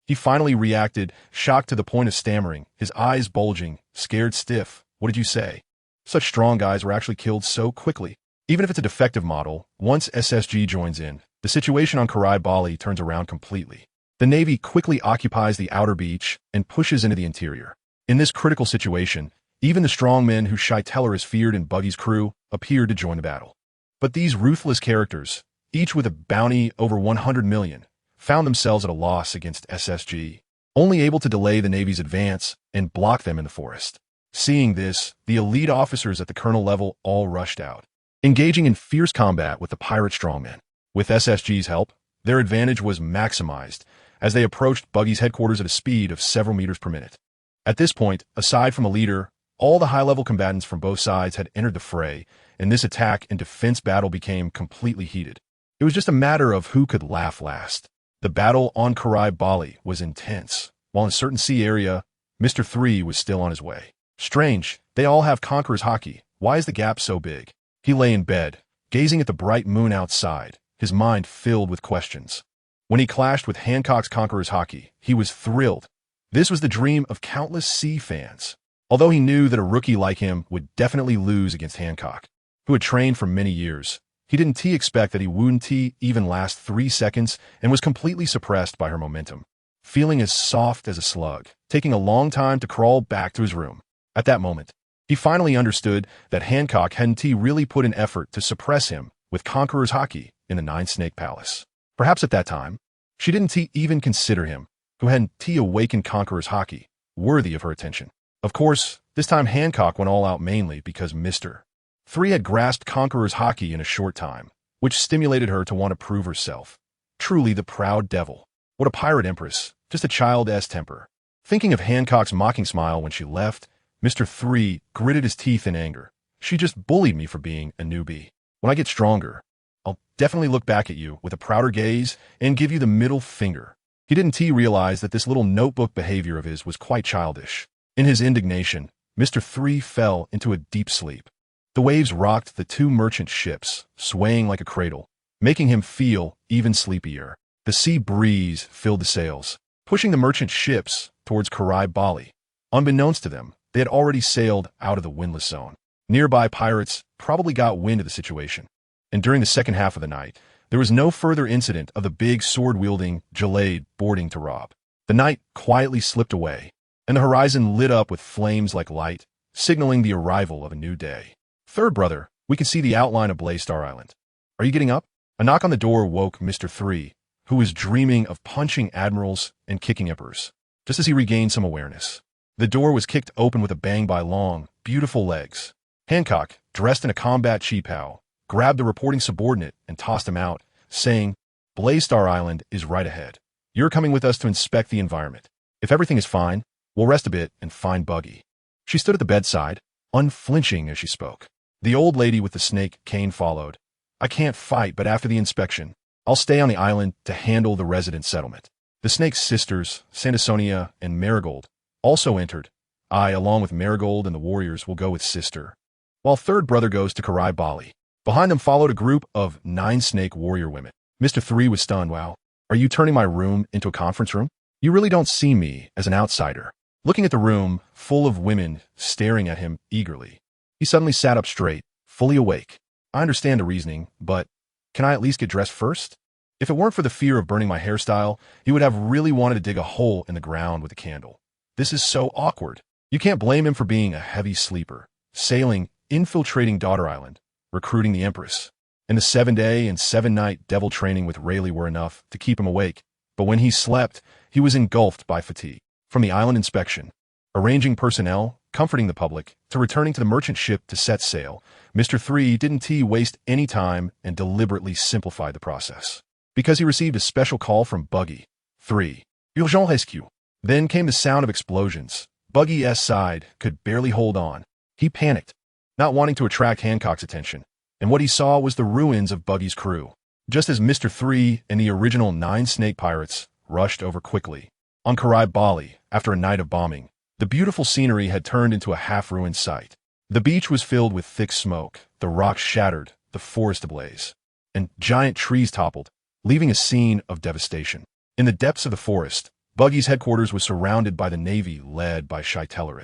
He finally reacted, shocked to the point of stammering, his eyes bulging, scared stiff. What did you say? Such strong guys were actually killed so quickly. Even if it's a defective model, once SSG joins in, the situation on Karai Bali turns around completely. The Navy quickly occupies the outer beach and pushes into the interior. In this critical situation, even the strong men who Shaitelaris feared in Buggy's crew appeared to join the battle. But these ruthless characters, each with a bounty over 100 million, found themselves at a loss against SSG, only able to delay the Navy's advance and block them in the forest. Seeing this, the elite officers at the colonel level all rushed out, engaging in fierce combat with the pirate strongmen. With SSG's help, their advantage was maximized as they approached Buggy's headquarters at a speed of several meters per minute. At this point, aside from a leader, all the high-level combatants from both sides had entered the fray, and this attack and defense battle became completely heated. It was just a matter of who could laugh last. The battle on Karai Bali was intense, while in a certain sea area, Mr.3 was still on his way. Strange, they all have Conqueror's hockey. Why is the gap so big? He lay in bed, gazing at the bright moon outside, his mind filled with questions. When he clashed with Hancock's Conqueror's hockey, he was thrilled. This was the dream of countless sea fans. Although he knew that a rookie like him would definitely lose against Hancock, who had trained for many years, he didn't expect that he wouldn't even last 3 seconds and was completely suppressed by her momentum. feeling as soft as a slug, taking a long time to crawl back to his room. At that moment, he finally understood that Hancock hadn't really put an effort to suppress him with Conqueror's Haki in the Nine-Snake Palace. Perhaps at that time, she didn't even consider him, who hadn't awakened Conqueror's Haki, worthy of her attention. Of course, this time Hancock went all out mainly because Mr.3 had grasped Conqueror's Haki in a short time, which stimulated her to want to prove herself. Truly the proud devil. What a pirate empress, just a child's temper. Thinking of Hancock's mocking smile when she left, Mr.3 gritted his teeth in anger. She just bullied me for being a newbie. When I get stronger, I'll definitely look back at you with a prouder gaze and give you the middle finger. He didn't realize that this little notebook behavior of his was quite childish. In his indignation, Mr.3 fell into a deep sleep. The waves rocked the two merchant ships, swaying like a cradle, making him feel even sleepier. The sea breeze filled the sails, pushing the merchant ships towards Bali. Unbeknownst to them, they had already sailed out of the windless zone. Nearby pirates probably got wind of the situation, and during the second half of the night, there was no further incident of the big sword-wielding Geoise boarding to rob. The night quietly slipped away, and the horizon lit up with flames like light, signaling the arrival of a new day. Third brother, we can see the outline of Blaystar Island. Are you getting up? A knock on the door woke Mr.3, who was dreaming of punching admirals and kicking emperors, just as he regained some awareness. The door was kicked open with a bang by long, beautiful legs. Hancock, dressed in a combat cheapao, grabbed the reporting subordinate and tossed him out, saying, Blaystar Island is right ahead. You're coming with us to inspect the environment. If everything is fine, we'll rest a bit and find Buggy. She stood at the bedside, unflinching as she spoke. The old lady with the snake cane followed. I can't fight, but after the inspection, I'll stay on the island to handle the resident settlement. The snake's sisters, Santasonia and Marigold, also entered. I, along with Marigold and the warriors, will go with sister, while third brother goes to Bali. Behind them followed a group of 9 snake warrior women. Mr.3 was stunned. Wow, are you turning my room into a conference room? You really don't see me as an outsider. Looking at the room, full of women staring at him eagerly, he suddenly sat up straight, fully awake. I understand the reasoning, but can I at least get dressed first? If it weren't for the fear of burning my hairstyle, he would have really wanted to dig a hole in the ground with a candle. This is so awkward. You can't blame him for being a heavy sleeper, sailing, infiltrating Daughter Island, recruiting the Empress. And the 7-day and 7-night devil training with Rayleigh were enough to keep him awake. But when he slept, he was engulfed by fatigue. From the island inspection, arranging personnel, comforting the public, to returning to the merchant ship to set sail, Mr.3 didn't waste any time and deliberately simplified the process. Because he received a special call from Buggy. 3. Urgent rescue. Then came the sound of explosions. Buggy's side could barely hold on. He panicked, not wanting to attract Hancock's attention, and what he saw was the ruins of Buggy's crew, just as Mr.3 and the original 9 snake pirates rushed over quickly. On Bali, after a night of bombing, the beautiful scenery had turned into a half-ruined site. The beach was filled with thick smoke, the rocks shattered, the forest ablaze, and giant trees toppled, leaving a scene of devastation. In the depths of the forest, Buggy's headquarters was surrounded by the Navy led by shatter.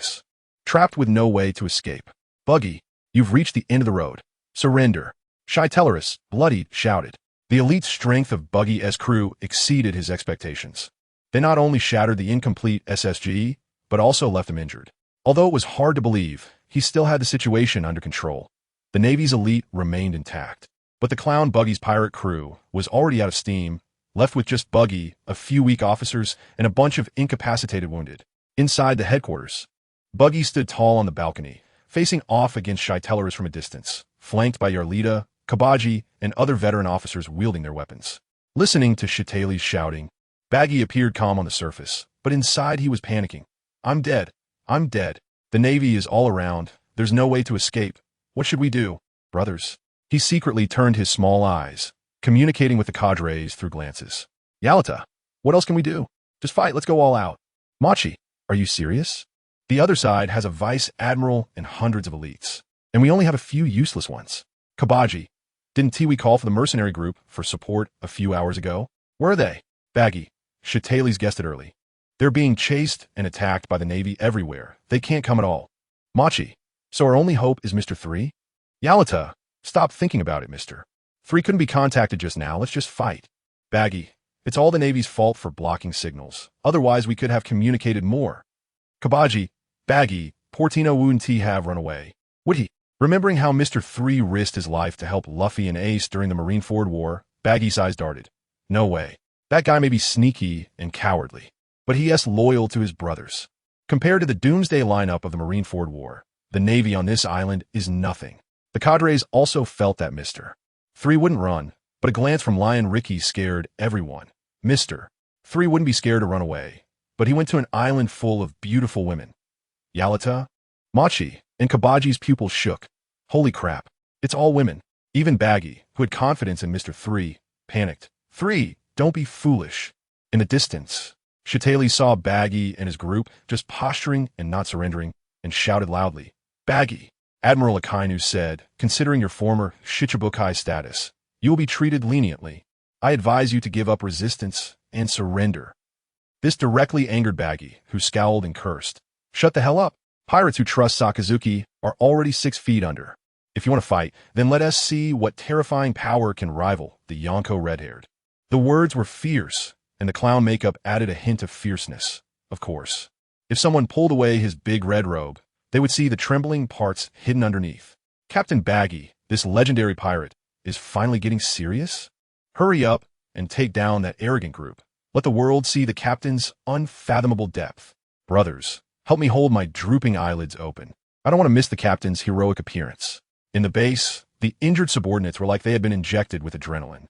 Trapped with no way to escape. Buggy, you've reached the end of the road. Surrender. Shatter, bloodied, shouted. The elite strength of Buggy's crew exceeded his expectations. They not only shattered the incomplete SSG, but also left him injured. Although it was hard to believe, he still had the situation under control. The Navy's elite remained intact. But the clown Buggy's pirate crew was already out of steam, left with just Buggy, a few weak officers, and a bunch of incapacitated wounded. Inside the headquarters, Buggy stood tall on the balcony, facing off against shatter from a distance, flanked by Yarlita, Kabaji, and other veteran officers wielding their weapons. Listening to Shatter's shouting, Buggy appeared calm on the surface, but inside he was panicking. I'm dead. I'm dead. The Navy is all around. There's no way to escape. What should we do? Brothers. He secretly turned his small eyes, communicating with the cadres through glances. Yalita, what else can we do? Just fight, let's go all out. Machi, are you serious? The other side has a vice admiral and hundreds of elites, and we only have a few useless ones. Kabaji, didn't we call for the mercenary group for support a few hours ago? Where are they? Buggy, Shatter's guessed it early. They're being chased and attacked by the Navy everywhere. They can't come at all. Machi, so our only hope is Mr.3? Yalita, stop thinking about it, Mr. 3 couldn't be contacted just now. Let's just fight. Buggy, It's all the Navy's fault for blocking signals. Otherwise, we could have communicated more. Kabaji, Baggy, Portino wouldn't he have run away? Would he? Remembering how Mr. 3 risked his life to help Luffy and Ace during the Marineford War, Baggy's eyes darted. No way. That guy may be sneaky and cowardly, but he is loyal to his brothers. Compared to the doomsday lineup of the Marineford War, the Navy on this island is nothing. The cadres also felt that Mr. 3 wouldn't run, but a glance from Lion Ricky scared everyone. Mr. 3 wouldn't be scared to run away, but he went to an island full of beautiful women. Yalata, Machi, and Kabaji's pupils shook. Holy crap, it's all women. Even Baggy, who had confidence in Mr. 3, panicked. 3, don't be foolish. In the distance, Shitali saw Baggy and his group just posturing and not surrendering, and shouted loudly. Baggy, Admiral Akainu said, considering your former Shichibukai status, you will be treated leniently. I advise you to give up resistance and surrender. This directly angered Baggy, who scowled and cursed. Shut the hell up. Pirates who trust Sakazuki are already 6 feet under. If you want to fight, then let us see what terrifying power can rival the Yonko red-haired. The words were fierce, and the clown makeup added a hint of fierceness, of course. If someone pulled away his big red robe, they would see the trembling parts hidden underneath. Captain Baggy, this legendary pirate, is finally getting serious? Hurry up and take down that arrogant group. Let the world see the captain's unfathomable depth. Brothers, help me hold my drooping eyelids open. I don't want to miss the captain's heroic appearance. In the base, the injured subordinates were like they had been injected with adrenaline,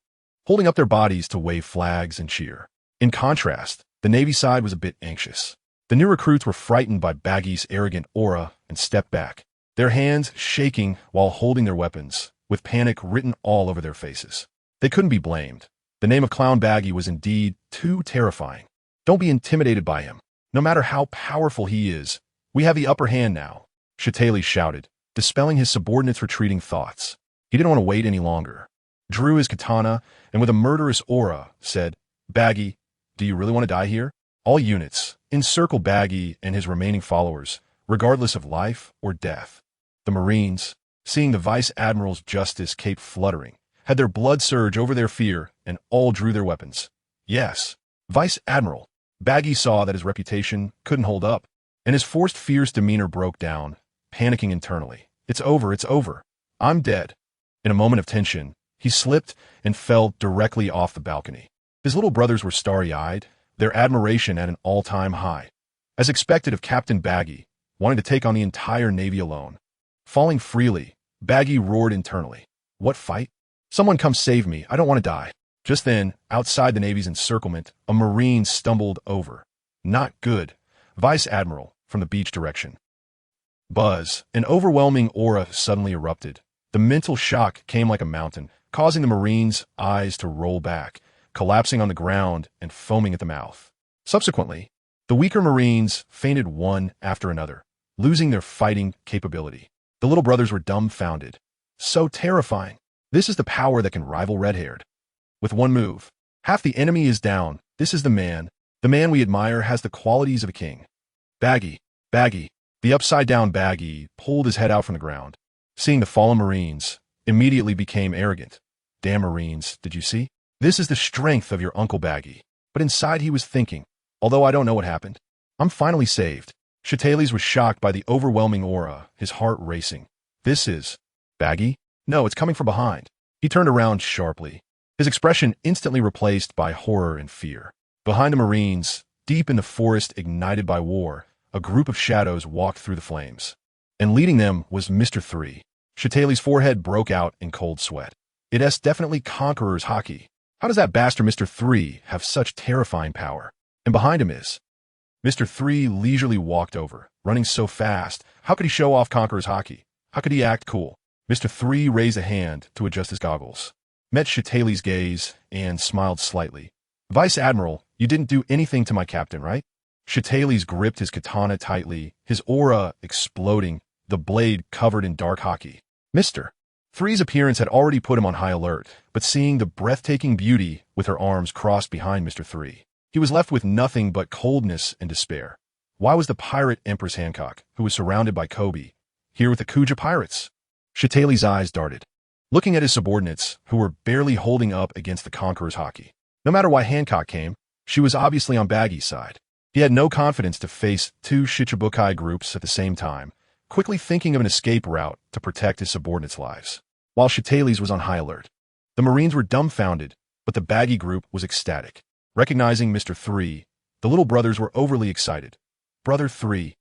holding up their bodies to wave flags and cheer. In contrast, the Navy side was a bit anxious. The new recruits were frightened by Baggy's arrogant aura and stepped back, their hands shaking while holding their weapons, with panic written all over their faces. They couldn't be blamed. The name of Clown Baggy was indeed too terrifying. Don't be intimidated by him. No matter how powerful he is, we have the upper hand now, Shitali shouted, dispelling his subordinates' retreating thoughts. He didn't want to wait any longer. Drew his katana and with a murderous aura said, Baggy, do you really want to die here? All units, encircle Baggy and his remaining followers, regardless of life or death. The Marines, seeing the Vice Admiral's justice cape fluttering, had their blood surge over their fear and all drew their weapons. Yes, Vice Admiral. Baggy saw that his reputation couldn't hold up, and his forced fierce demeanor broke down, panicking internally. It's over, it's over. I'm dead. In a moment of tension, he slipped and fell directly off the balcony. His little brothers were starry-eyed, their admiration at an all-time high. As expected of Captain Baggy, wanting to take on the entire Navy alone. Falling freely, Baggy roared internally. What fight? Someone come save me, I don't want to die. Just then, outside the Navy's encirclement, a Marine stumbled over. Not good. Vice Admiral, from the beach direction. Buzz, an overwhelming aura suddenly erupted. The mental shock came like a mountain, causing the Marine's eyes to roll back, collapsing on the ground and foaming at the mouth. Subsequently, the weaker Marines fainted one after another, losing their fighting capability. The little brothers were dumbfounded. So terrifying. This is the power that can rival red-haired. With one move, half the enemy is down. This is the man. The man we admire has the qualities of a king. Baggy, Baggy. The upside-down Baggy pulled his head out from the ground. Seeing the fallen Marines, immediately became arrogant. Damn Marines, did you see? This is the strength of your Uncle Baggy. But inside he was thinking, although I don't know what happened. I'm finally saved. Shitali's was shocked by the overwhelming aura, his heart racing. This is Baggy? No, it's coming from behind. He turned around sharply, his expression instantly replaced by horror and fear. Behind the Marines, deep in the forest ignited by war, a group of shadows walked through the flames. And leading them was Mr. 3. Shitali's forehead broke out in cold sweat. It's definitely Conqueror's hockey. How does that bastard Mr. 3 have such terrifying power? And behind him is Mr. 3 leisurely walked over, running so fast. How could he show off Conqueror's hockey? How could he act cool? Mr. 3 raised a hand to adjust his goggles, met Shitali's gaze, and smiled slightly. Vice Admiral, you didn't do anything to my captain, right? Shitali's gripped his katana tightly, his aura exploding, the blade covered in dark hockey. Mr. 3's appearance had already put him on high alert, but seeing the breathtaking beauty with her arms crossed behind Mr. 3, he was left with nothing but coldness and despair. Why was the pirate Empress Hancock, who was surrounded by Kobe, here with the Kuja pirates? Shitali's eyes darted, looking at his subordinates, who were barely holding up against the Conqueror's hockey. No matter why Hancock came, she was obviously on Baggy's side. He had no confidence to face two Shichibukai groups at the same time, quickly thinking of an escape route to protect his subordinates' lives. While Shitales was on high alert. The Marines were dumbfounded, but the Baggy group was ecstatic. Recognizing Mr.3, the little brothers were overly excited. Brother 3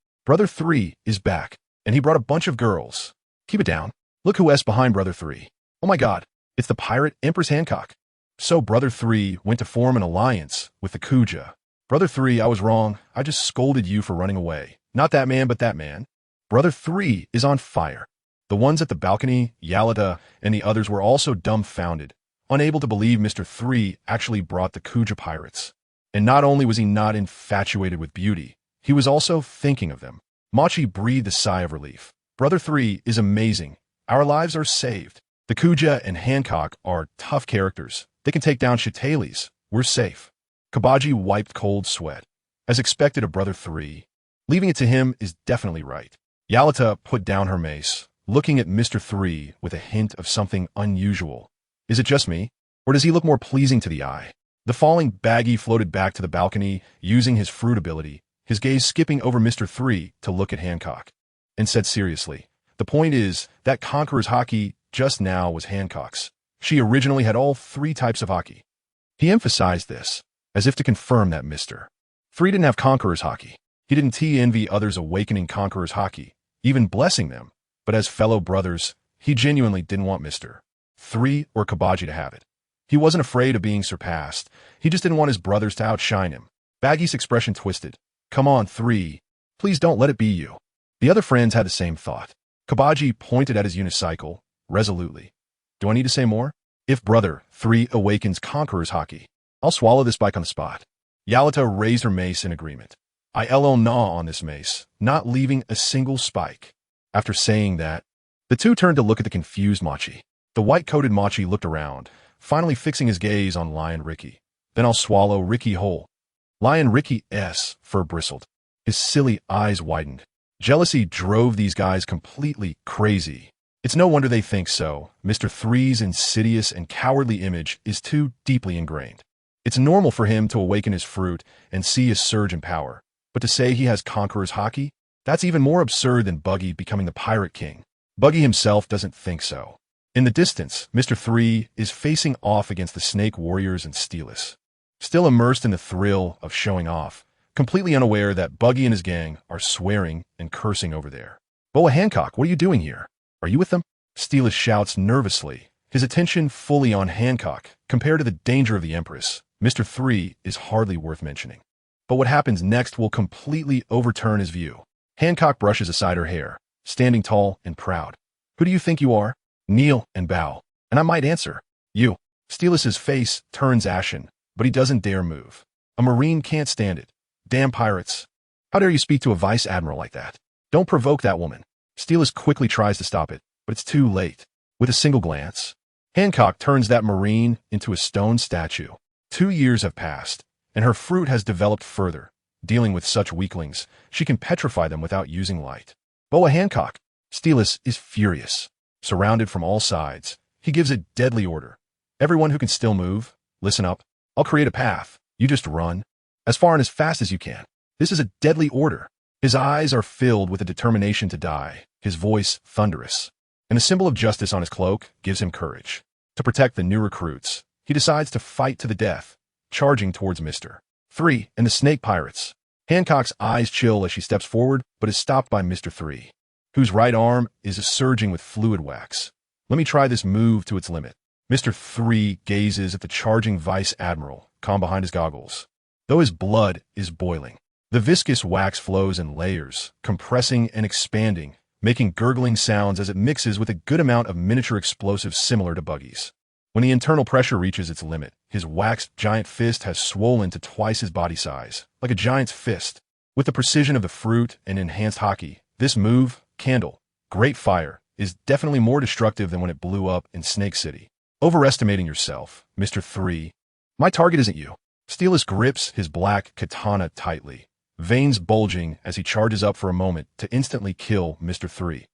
is back, and he brought a bunch of girls. Keep it down. Look who's behind Brother 3. Oh my god, it's the pirate Empress Hancock. So Brother 3 went to form an alliance with the Kuja. Brother 3, I was wrong. I just scolded you for running away. Not that man, but that man. Brother 3 is on fire. The ones at the balcony, Yalita, and the others were also dumbfounded, unable to believe Mr.3 actually brought the Kuja pirates. And not only was he not infatuated with beauty, he was also thinking of them. Machi breathed a sigh of relief. Brother 3 is amazing. Our lives are saved. The Kuja and Hancock are tough characters. They can take down Shitales. We're safe. Kabaji wiped cold sweat. As expected of Brother 3, leaving it to him is definitely right. Yalita put down her mace, looking at Mr.3 with a hint of something unusual. Is it just me, or does he look more pleasing to the eye? The falling Baggy floated back to the balcony, using his fruit ability, his gaze skipping over Mr.3 to look at Hancock, and said seriously, the point is that Conqueror's haki just now was Hancock's. She originally had all three types of haki. He emphasized this, as if to confirm that Mr.3 didn't have Conqueror's haki. He didn't envy others awakening Conqueror's haki, even blessing them, but as fellow brothers, he genuinely didn't want Mr.3 or Kabaji to have it. He wasn't afraid of being surpassed, he just didn't want his brothers to outshine him. Baggy's expression twisted. Come on, 3. Please don't let it be you. The other friends had the same thought. Kabaji pointed at his unicycle, resolutely. Do I need to say more? If Brother 3 awakens Conqueror's haki, I'll swallow this bike on the spot. Yalita raised her mace in agreement. I'll gnaw on this mace, not leaving a single spike. After saying that, the two turned to look at the confused Machi. The white-coated Machi looked around, finally fixing his gaze on Lion Ricky. Then I'll swallow Ricky whole. Lion Ricky's fur bristled. His silly eyes widened. Jealousy drove these guys completely crazy. It's no wonder they think so. Mr.3's insidious and cowardly image is too deeply ingrained. It's normal for him to awaken his fruit and see a surge in power. But to say he has Conqueror's haki? That's even more absurd than Buggy becoming the Pirate King. Buggy himself doesn't think so. In the distance, Mr.3 is facing off against the Snake Warriors and Steelus. Still immersed in the thrill of showing off, completely unaware that Buggy and his gang are swearing and cursing over there. Boa Hancock, what are you doing here? Are you with them? Steelus shouts nervously, his attention fully on Hancock. Compared to the danger of the Empress, Mr.3 is hardly worth mentioning. But what happens next will completely overturn his view. Hancock brushes aside her hair, standing tall and proud. Who do you think you are? Kneel and bow, and I might answer. You. Steelus's face turns ashen, but he doesn't dare move. A Marine can't stand it. Damn pirates. How dare you speak to a Vice Admiral like that? Don't provoke that woman. Steelus quickly tries to stop it, but it's too late. With a single glance, Hancock turns that Marine into a stone statue. 2 years have passed, and her fruit has developed further. Dealing with such weaklings, she can petrify them without using light. Boa Hancock. Steelus is furious. Surrounded from all sides, he gives a deadly order. Everyone who can still move, listen up. I'll create a path. You just run. As far and as fast as you can. This is a deadly order. His eyes are filled with a determination to die, his voice thunderous. And the symbol of justice on his cloak gives him courage. To protect the new recruits, he decides to fight to the death, charging towards Mr.3 and the Snake Pirates. Hancock's eyes chill as she steps forward, but is stopped by Mr.3, whose right arm is surging with fluid wax. Let me try this move to its limit. Mr.3 gazes at the charging Vice Admiral, calm behind his goggles. Though his blood is boiling, the viscous wax flows in layers, compressing and expanding, making gurgling sounds as it mixes with a good amount of miniature explosives similar to Buggy's. When the internal pressure reaches its limit, his waxed giant fist has swollen to twice his body size, like a giant's fist. With the precision of the fruit and enhanced haki, this move, Candle, Great Fire, is definitely more destructive than when it blew up in Snake City. Overestimating yourself, Mr.3. My target isn't you. Steelus grips his black katana tightly, veins bulging as he charges up for a moment to instantly kill Mr.3.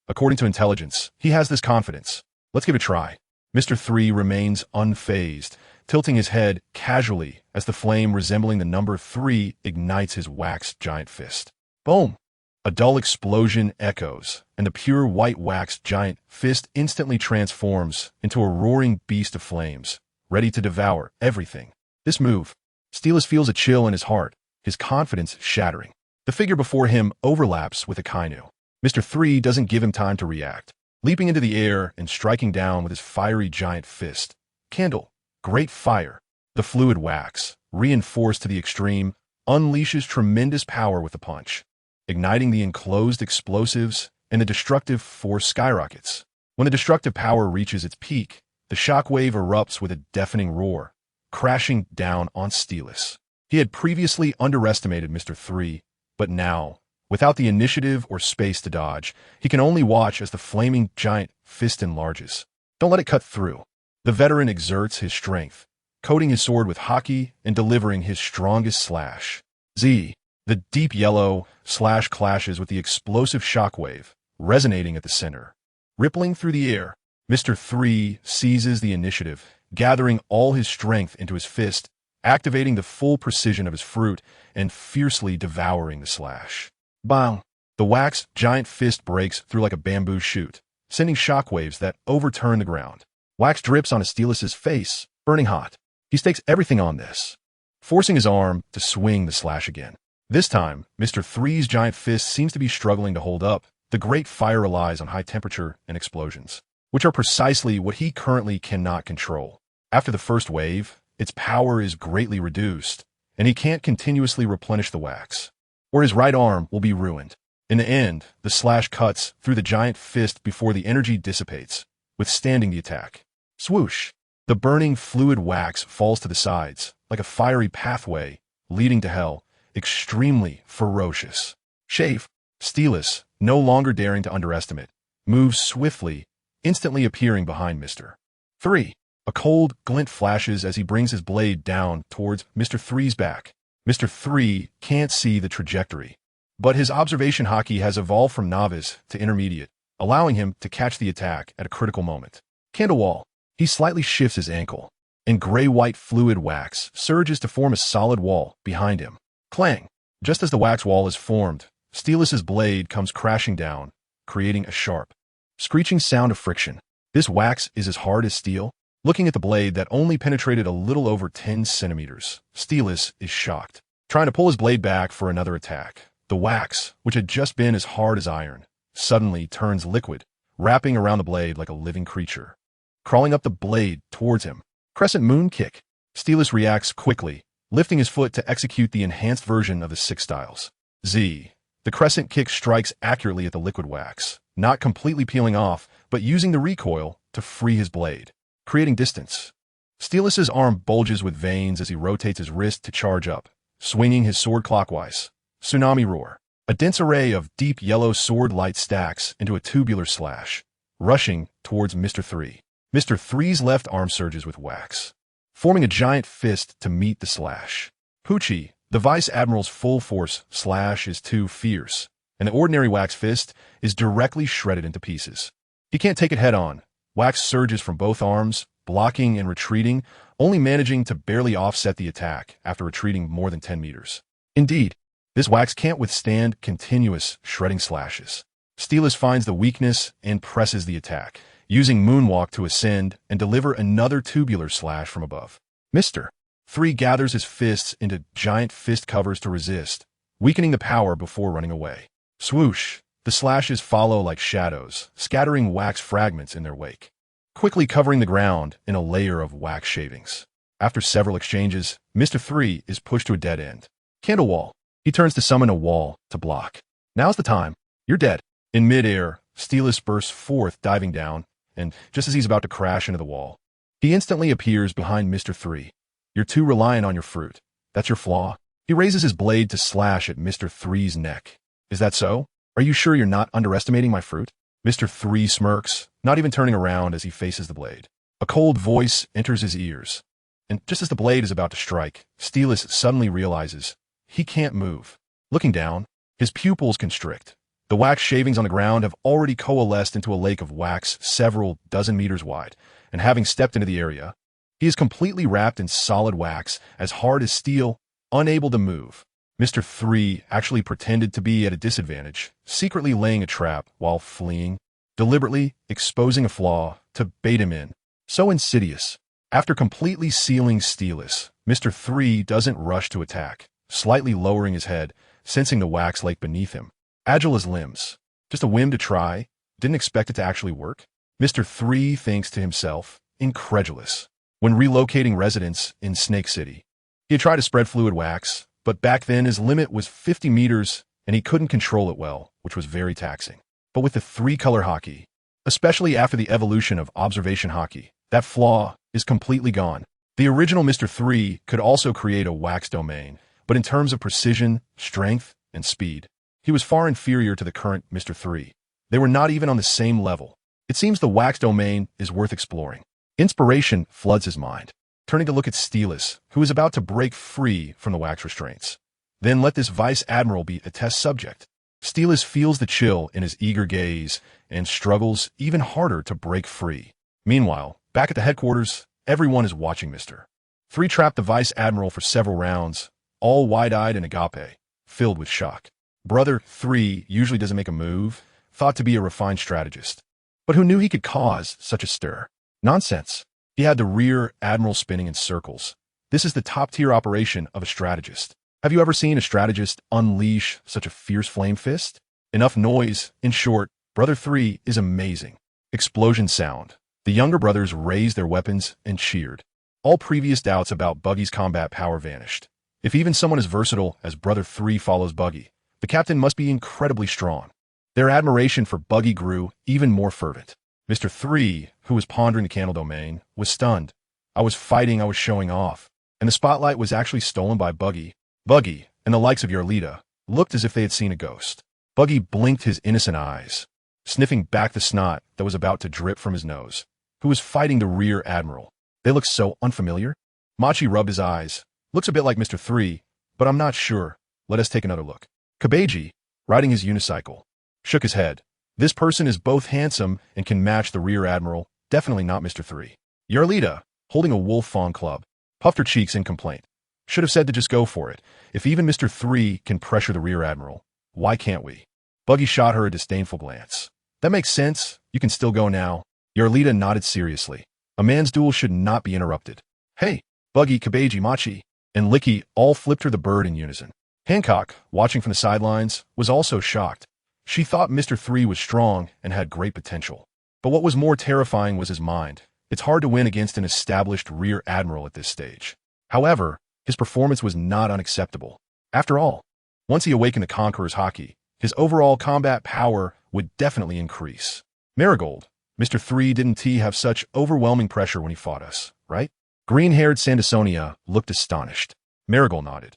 According to intelligence, he has this confidence. Let's give it a try. Mr.3 remains unfazed, tilting his head casually as the flame resembling the number 3 ignites his wax giant fist. Boom! A dull explosion echoes, and the pure white wax giant fist instantly transforms into a roaring beast of flames, ready to devour everything. This move, Steelus feels a chill in his heart, his confidence shattering. The figure before him overlaps with Akainu. Mr. 3 doesn't give him time to react, leaping into the air and striking down with his fiery giant fist. Candle, great fire. The fluid wax, reinforced to the extreme, unleashes tremendous power with the punch, igniting the enclosed explosives, and the destructive force skyrockets. When the destructive power reaches its peak, the shockwave erupts with a deafening roar, crashing down on Steelus. He had previously underestimated Mr. 3, but now, without the initiative or space to dodge, he can only watch as the flaming giant fist enlarges. Don't let it cut through. The veteran exerts his strength, coating his sword with hockey and delivering his strongest slash. Z. The deep yellow slash clashes with the explosive shockwave, resonating at the center. Rippling through the air, Mr. 3 seizes the initiative, gathering all his strength into his fist, activating the full precision of his fruit, and fiercely devouring the slash. Bang! The wax giant fist breaks through like a bamboo shoot, sending shockwaves that overturn the ground. Wax drips on Steelus's face, burning hot. He stakes everything on this, forcing his arm to swing the slash again. This time, Mr. 3's giant fist seems to be struggling to hold up. The great fire relies on high temperature and explosions, which are precisely what he currently cannot control. After the first wave, its power is greatly reduced, and he can't continuously replenish the wax, or his right arm will be ruined. In the end, the slash cuts through the giant fist before the energy dissipates, withstanding the attack. Swoosh! The burning fluid wax falls to the sides, like a fiery pathway leading to hell, extremely ferocious. Shave! Steelus, no longer daring to underestimate, moves swiftly, instantly appearing behind Mr. 3. A cold glint flashes as he brings his blade down towards Mr. 3's back. Mr. 3 can't see the trajectory, but his observation hockey has evolved from novice to intermediate, allowing him to catch the attack at a critical moment. Candle wall. He slightly shifts his ankle, and gray-white fluid wax surges to form a solid wall behind him. Clang! Just as the wax wall is formed, Steelus's blade comes crashing down, creating a sharp, screeching sound of friction. This wax is as hard as steel. Looking at the blade that only penetrated a little over 10 centimeters, Steelus is shocked. Trying to pull his blade back for another attack, the wax, which had just been as hard as iron, suddenly turns liquid, wrapping around the blade like a living creature. Crawling up the blade towards him. Crescent moon kick. Steelus reacts quickly, lifting his foot to execute the enhanced version of the 6 styles. Z. The crescent kick strikes accurately at the liquid wax, not completely peeling off, but using the recoil to free his blade, creating distance. Steelus's arm bulges with veins as he rotates his wrist to charge up, swinging his sword clockwise. Tsunami roar. A dense array of deep yellow sword light stacks into a tubular slash, rushing towards Mr. 3. Mr. 3's left arm surges with wax, forming a giant fist to meet the slash. Poochie, the Vice Admiral's full force slash is too fierce, and the ordinary wax fist is directly shredded into pieces. He can't take it head on. Wax surges from both arms, blocking and retreating, only managing to barely offset the attack after retreating more than 10 meters. Indeed, this wax can't withstand continuous shredding slashes. Steelus finds the weakness and presses the attack, using Moonwalk to ascend and deliver another tubular slash from above. Mr. 3 gathers his fists into giant fist covers to resist, weakening the power before running away. Swoosh! The slashes follow like shadows, scattering wax fragments in their wake, quickly covering the ground in a layer of wax shavings. After several exchanges, Mr. 3 is pushed to a dead end. Candle wall. He turns to summon a wall to block. Now's the time. You're dead. In midair, Steelus bursts forth, diving down, and just as he's about to crash into the wall, he instantly appears behind Mr. 3. You're too reliant on your fruit. That's your flaw. He raises his blade to slash at Mr. 3's neck. Is that so? Are you sure you're not underestimating my fruit? Mr. 3 smirks, not even turning around as he faces the blade. A cold voice enters his ears, and just as the blade is about to strike, Steelus suddenly realizes he can't move. Looking down, his pupils constrict. The wax shavings on the ground have already coalesced into a lake of wax several dozen meters wide, and having stepped into the area, He is completely wrapped in solid wax, as hard as steel, unable to move. Mr. 3 actually pretended to be at a disadvantage, secretly laying a trap while fleeing, deliberately exposing a flaw to bait him in. So insidious. After completely sealing Steeless, Mr. 3 doesn't rush to attack, slightly lowering his head, sensing the wax lake beneath him. Agile as limbs. Just a whim to try, didn't expect it to actually work. Mr. 3 thinks to himself, incredulous. When relocating residents in Snake City, he had tried to spread fluid wax, but back then his limit was 50 meters and he couldn't control it well, which was very taxing. But with the three-color hockey, especially after the evolution of observation hockey, that flaw is completely gone. The original Mr. 3 could also create a wax domain, but in terms of precision, strength, and speed, he was far inferior to the current Mr. 3. They were not even on the same level. It seems the wax domain is worth exploring. Inspiration floods his mind, turning to look at Steeless, who is about to break free from the wax restraints. Then let this Vice Admiral be a test subject. Steeless feels the chill in his eager gaze and struggles even harder to break free. Meanwhile, back at the headquarters, everyone is watching Mr. 3 trap the Vice Admiral for several rounds, all wide-eyed and agape, filled with shock. Brother 3 usually doesn't make a move, thought to be a refined strategist. But who knew he could cause such a stir? Nonsense. He had the rear admiral spinning in circles. This is the top-tier operation of a strategist. Have you ever seen a strategist unleash such a fierce flame fist? Enough noise. In short, Brother 3 is amazing. Explosion sound. The younger brothers raised their weapons and cheered. All previous doubts about Buggy's combat power vanished. If even someone as versatile as Brother 3 follows Buggy, the captain must be incredibly strong. Their admiration for Buggy grew even more fervent. Mr. 3, who was pondering the candle domain, was stunned. I was fighting, I was showing off. And the spotlight was actually stolen by Buggy. Buggy, and the likes of Yarlita, looked as if they had seen a ghost. Buggy blinked his innocent eyes, sniffing back the snot that was about to drip from his nose. Who was fighting the rear admiral? They looked so unfamiliar. Machi rubbed his eyes. Looks a bit like Mr. 3, but I'm not sure. Let us take another look. Kabeji, riding his unicycle, shook his head. This person is both handsome and can match the rear admiral, definitely not Mr. 3. Yarlita, holding a wolf fawn club, puffed her cheeks in complaint. Should have said to just go for it. If even Mr. 3 can pressure the rear admiral, why can't we? Buggy shot her a disdainful glance. That makes sense. You can still go now. Yarlita nodded seriously. A man's duel should not be interrupted. Hey, Buggy, Kabeji, Machi, and Licky all flipped her the bird in unison. Hancock, watching from the sidelines, was also shocked. She thought Mr. 3 was strong and had great potential. But what was more terrifying was his mind. It's hard to win against an established rear admiral at this stage. However, his performance was not unacceptable. After all, once he awakened the Conqueror's hockey, his overall combat power would definitely increase. Marigold, Mr. 3 didn't he have such overwhelming pressure when he fought us, right? Green-haired Sandersonia looked astonished. Marigold nodded.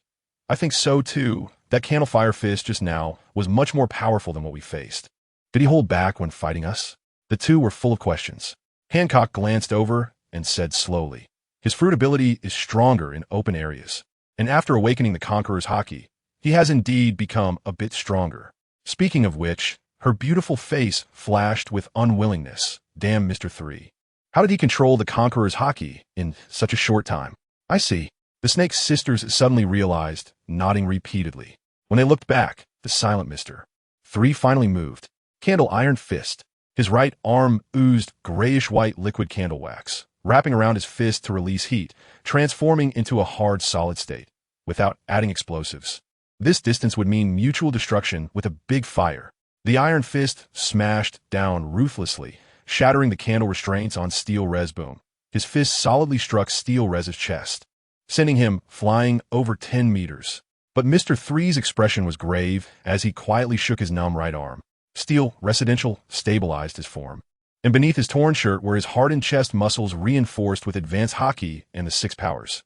I think so too. That candlefire fist just now was much more powerful than what we faced. Did he hold back when fighting us? The two were full of questions. Hancock glanced over and said slowly, his fruit ability is stronger in open areas, and after awakening the Conqueror's hockey, he has indeed become a bit stronger. Speaking of which, her beautiful face flashed with unwillingness. Damn Mr. 3. How did he control the Conqueror's hockey in such a short time? I see. The Snake's sisters suddenly realized, nodding repeatedly. When they looked back, the silent Mr. 3 finally moved. Candle iron fist. His right arm oozed grayish-white liquid candle wax, wrapping around his fist to release heat, transforming into a hard solid state, without adding explosives. This distance would mean mutual destruction with a big fire. The iron fist smashed down ruthlessly, shattering the candle restraints on Steel Res boom. His fist solidly struck Steel Res's chest, sending him flying over 10 meters. But Mr. 3's expression was grave as he quietly shook his numb right arm. Steel Residential stabilized his form, and beneath his torn shirt were his hardened chest muscles reinforced with advanced hockey and the 6 powers.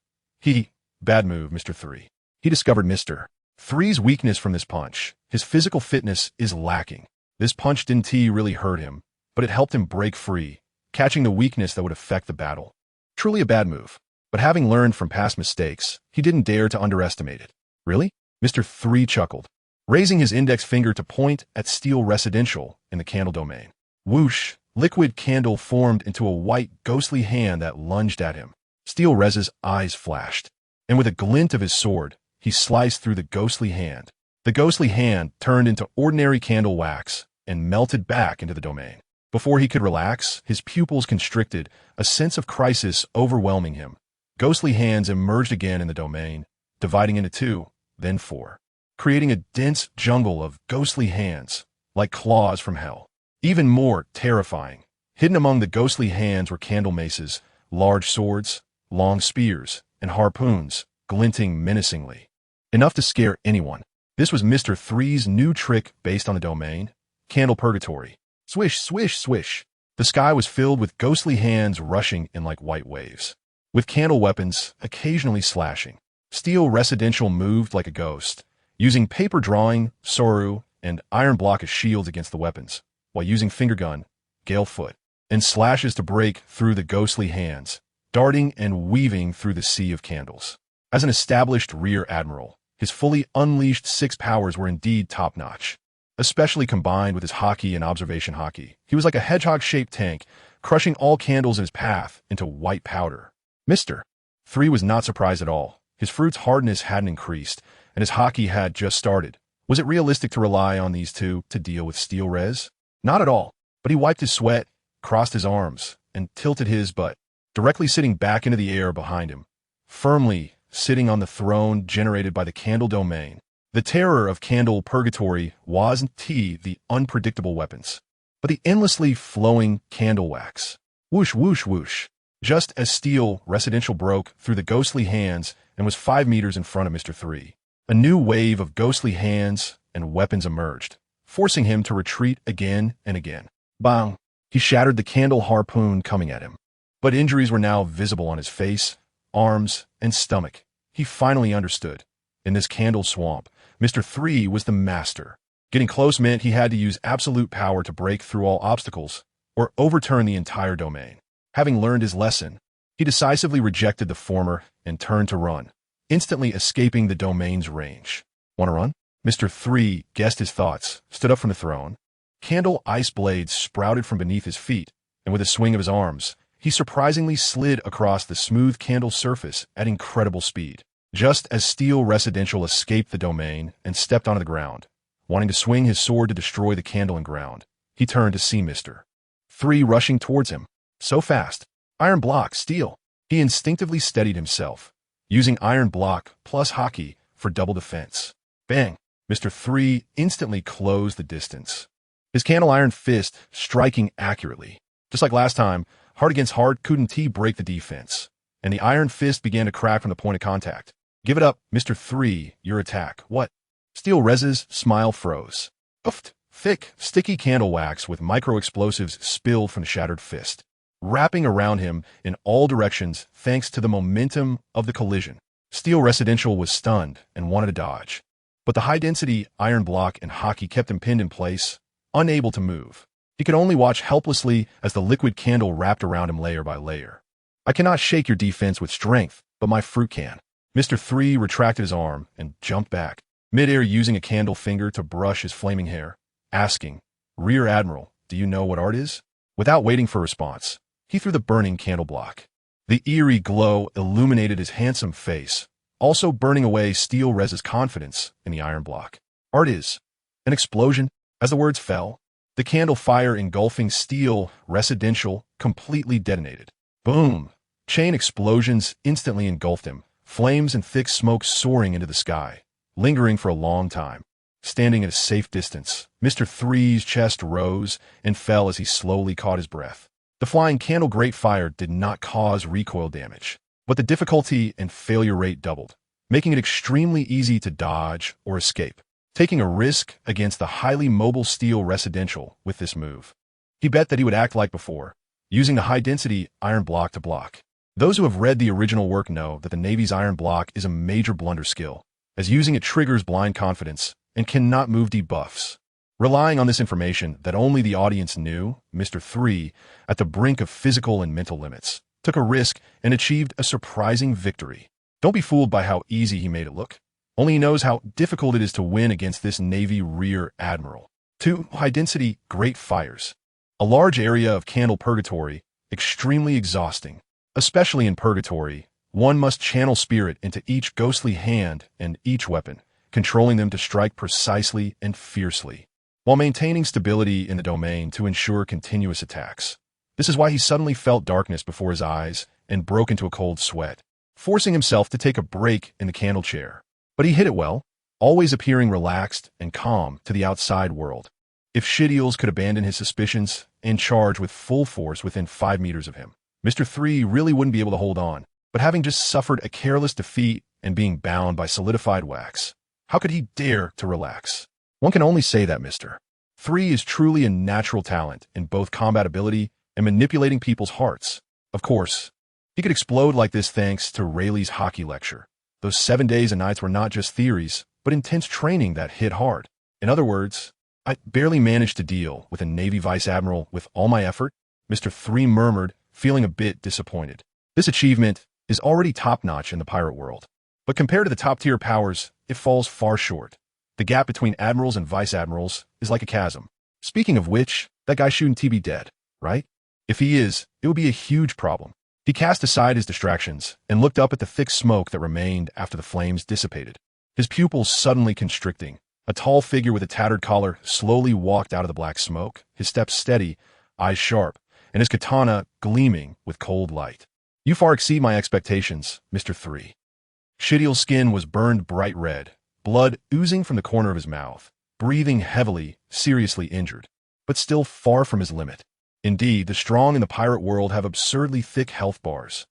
Bad move, Mr. 3. He discovered Mr. 3's weakness from this punch. His physical fitness is lacking. This punch didn't really hurt him, but it helped him break free, catching the weakness that would affect the battle. Truly a bad move, but having learned from past mistakes, he didn't dare to underestimate it. Really? Mr. 3 chuckled, raising his index finger to point at Steel Residential in the candle domain. Whoosh! Liquid candle formed into a white, ghostly hand that lunged at him. Steel Rez's eyes flashed, and with a glint of his sword, he sliced through the ghostly hand. The ghostly hand turned into ordinary candle wax and melted back into the domain. Before he could relax, his pupils constricted, a sense of crisis overwhelming him. Ghostly hands emerged again in the domain, dividing into 2, then 4, creating a dense jungle of ghostly hands, like claws from hell. Even more terrifying, hidden among the ghostly hands were candle maces, large swords, long spears, and harpoons, glinting menacingly. Enough to scare anyone. This was Mr.3's new trick based on the domain, Candle Purgatory. Swish, swish, swish. The sky was filled with ghostly hands rushing in like white waves, with candle weapons occasionally slashing. Steel Residential moved like a ghost, using paper drawing, soru, and iron block as shields against the weapons, while using finger gun, gale foot, and slashes to break through the ghostly hands, darting and weaving through the sea of candles. As an established rear admiral, his fully unleashed 6 powers were indeed top-notch. Especially combined with his hockey and observation hockey. He was like a hedgehog-shaped tank, crushing all candles in his path into white powder. Mr.3 was not surprised at all. His fruit's hardness hadn't increased, and his hockey had just started. Was it realistic to rely on these two to deal with Steel Rez? Not at all. But he wiped his sweat, crossed his arms, and tilted his butt, directly sitting back into the air behind him, firmly sitting on the throne generated by the candle domain. The terror of Candle Purgatory wasn't the unpredictable weapons, but the endlessly flowing candle wax. Whoosh, whoosh, whoosh. Just as Steel Residential broke through the ghostly hands and was 5 meters in front of Mr.3, a new wave of ghostly hands and weapons emerged, forcing him to retreat again and again. Bang! He shattered the candle harpoon coming at him. But injuries were now visible on his face, arms, and stomach. He finally understood. In this candle swamp, Mr.3 was the master. Getting close meant he had to use absolute power to break through all obstacles, or overturn the entire domain. Having learned his lesson, he decisively rejected the former and turned to run, instantly escaping the domain's range. Want to run? Mr.3 guessed his thoughts, stood up from the throne. Candle ice blades sprouted from beneath his feet, and with a swing of his arms, he surprisingly slid across the smooth candle surface at incredible speed. Just as Steel Residential escaped the domain and stepped onto the ground, wanting to swing his sword to destroy the candle and ground, he turned to see Mr.3 rushing towards him. So fast. Iron block, steel. He instinctively steadied himself, using iron block plus hockey for double defense. Bang! Mr.3 instantly closed the distance. His candle iron fist striking accurately. Just like last time, hard against hard couldn't break the defense, and the iron fist began to crack from the point of contact. Give it up, Mr.3, your attack. What? Steel Rez's smile froze. Oofed. Thick, sticky candle wax with micro-explosives spilled from the shattered fist, wrapping around him in all directions thanks to the momentum of the collision. Steel Residential was stunned and wanted to dodge, but the high-density iron block and hockey kept him pinned in place, unable to move. He could only watch helplessly as the liquid candle wrapped around him layer by layer. I cannot shake your defense with strength, but my fruit can. Mr.3 retracted his arm and jumped back, midair using a candle finger to brush his flaming hair, asking, Rear Admiral, do you know what art is? Without waiting for a response, he threw the burning candle block. The eerie glow illuminated his handsome face, also burning away Steel Rez's confidence in the iron block. Art is an explosion. As the words fell, the candle fire engulfing Steel Residential completely detonated. Boom! Chain explosions instantly engulfed him, flames and thick smoke soaring into the sky, lingering for a long time. Standing at a safe distance, Mr.3's chest rose and fell as he slowly caught his breath. The flying candle great fire did not cause recoil damage, but the difficulty and failure rate doubled, making it extremely easy to dodge or escape. Taking a risk against the highly mobile Steel Residential with this move. He bet that he would act like before, using the high-density iron block to block. Those who have read the original work know that the Navy's iron block is a major blunder skill, as using it triggers blind confidence and cannot move debuffs. Relying on this information that only the audience knew, Mr.3, at the brink of physical and mental limits, took a risk and achieved a surprising victory. Don't be fooled by how easy he made it look. Only he knows how difficult it is to win against this Navy Rear Admiral. 2. High-density great fires. A large area of candle purgatory, extremely exhausting. Especially in purgatory, one must channel spirit into each ghostly hand and each weapon, controlling them to strike precisely and fiercely, while maintaining stability in the domain to ensure continuous attacks. This is why he suddenly felt darkness before his eyes and broke into a cold sweat, forcing himself to take a break in the candle chair. But he hid it well, always appearing relaxed and calm to the outside world. If Geoise could abandon his suspicions and charge with full force within 5 meters of him, Mr.3 really wouldn't be able to hold on. But having just suffered a careless defeat and being bound by solidified wax, how could he dare to relax? One can only say that Mr.3 is truly a natural talent in both combat ability and manipulating people's hearts. Of course, he could explode like this thanks to Rayleigh's hockey lecture. Those 7 days and nights were not just theories, but intense training that hit hard. In other words, I barely managed to deal with a Navy Vice Admiral with all my effort, Mr.3 murmured, feeling a bit disappointed. This achievement is already top-notch in the pirate world, but compared to the top-tier powers, it falls far short. The gap between admirals and vice admirals is like a chasm. Speaking of which, that guy shouldn't be dead, right? If he is, it would be a huge problem. He cast aside his distractions and looked up at the thick smoke that remained after the flames dissipated. His pupils suddenly constricting. A tall figure with a tattered collar slowly walked out of the black smoke, his steps steady, eyes sharp, and his katana gleaming with cold light. You far exceed my expectations, Mr.3. Geoise's skin was burned bright red, blood oozing from the corner of his mouth, breathing heavily, seriously injured, but still far from his limit. Indeed, the strong in the pirate world have absurdly thick health bars.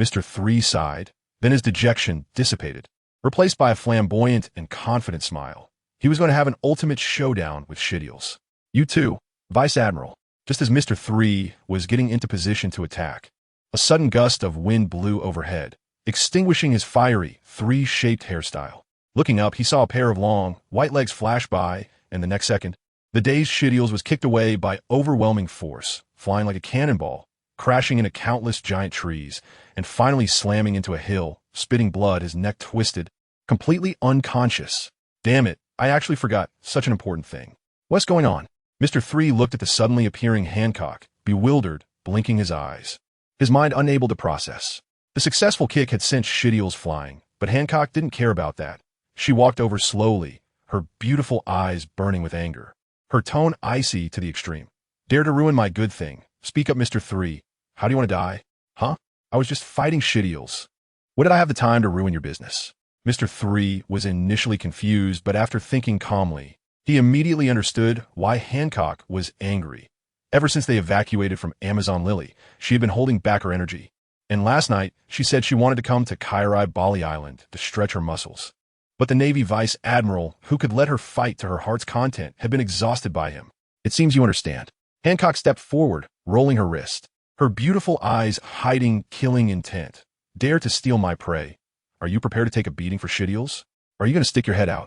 Mr.3 sighed, then his dejection dissipated, replaced by a flamboyant and confident smile. He was going to have an ultimate showdown with Geoise. You too, Vice Admiral. Just as Mr.3 was getting into position to attack, a sudden gust of wind blew overhead, extinguishing his fiery, three-shaped hairstyle. Looking up, he saw a pair of long, white legs flash by, and the next second, the dazed Geoise was kicked away by overwhelming force, flying like a cannonball, crashing into countless giant trees, and finally slamming into a hill, spitting blood, his neck twisted, completely unconscious. Damn it, I actually forgot such an important thing. What's going on? Mr.3 looked at the suddenly appearing Hancock, bewildered, blinking his eyes, his mind unable to process. The successful kick had sent Geoise flying, but Hancock didn't care about that. She walked over slowly, her beautiful eyes burning with anger, her tone icy to the extreme. Dare to ruin my good thing. Speak up, Mr.3. How do you want to die? Huh? I was just fighting Geoise. When did I have the time to ruin your business? Mr.3 was initially confused, but after thinking calmly, he immediately understood why Hancock was angry. Ever since they evacuated from Amazon Lily, she had been holding back her energy. And last night, she said she wanted to come to Kairi Bali Island to stretch her muscles. But the Navy Vice Admiral, who could let her fight to her heart's content, had been exhausted by him. It seems you understand. Hancock stepped forward, rolling her wrist, her beautiful eyes hiding killing intent. Dare to steal my prey. Are you prepared to take a beating for Geoise? Are you going to stick your head out?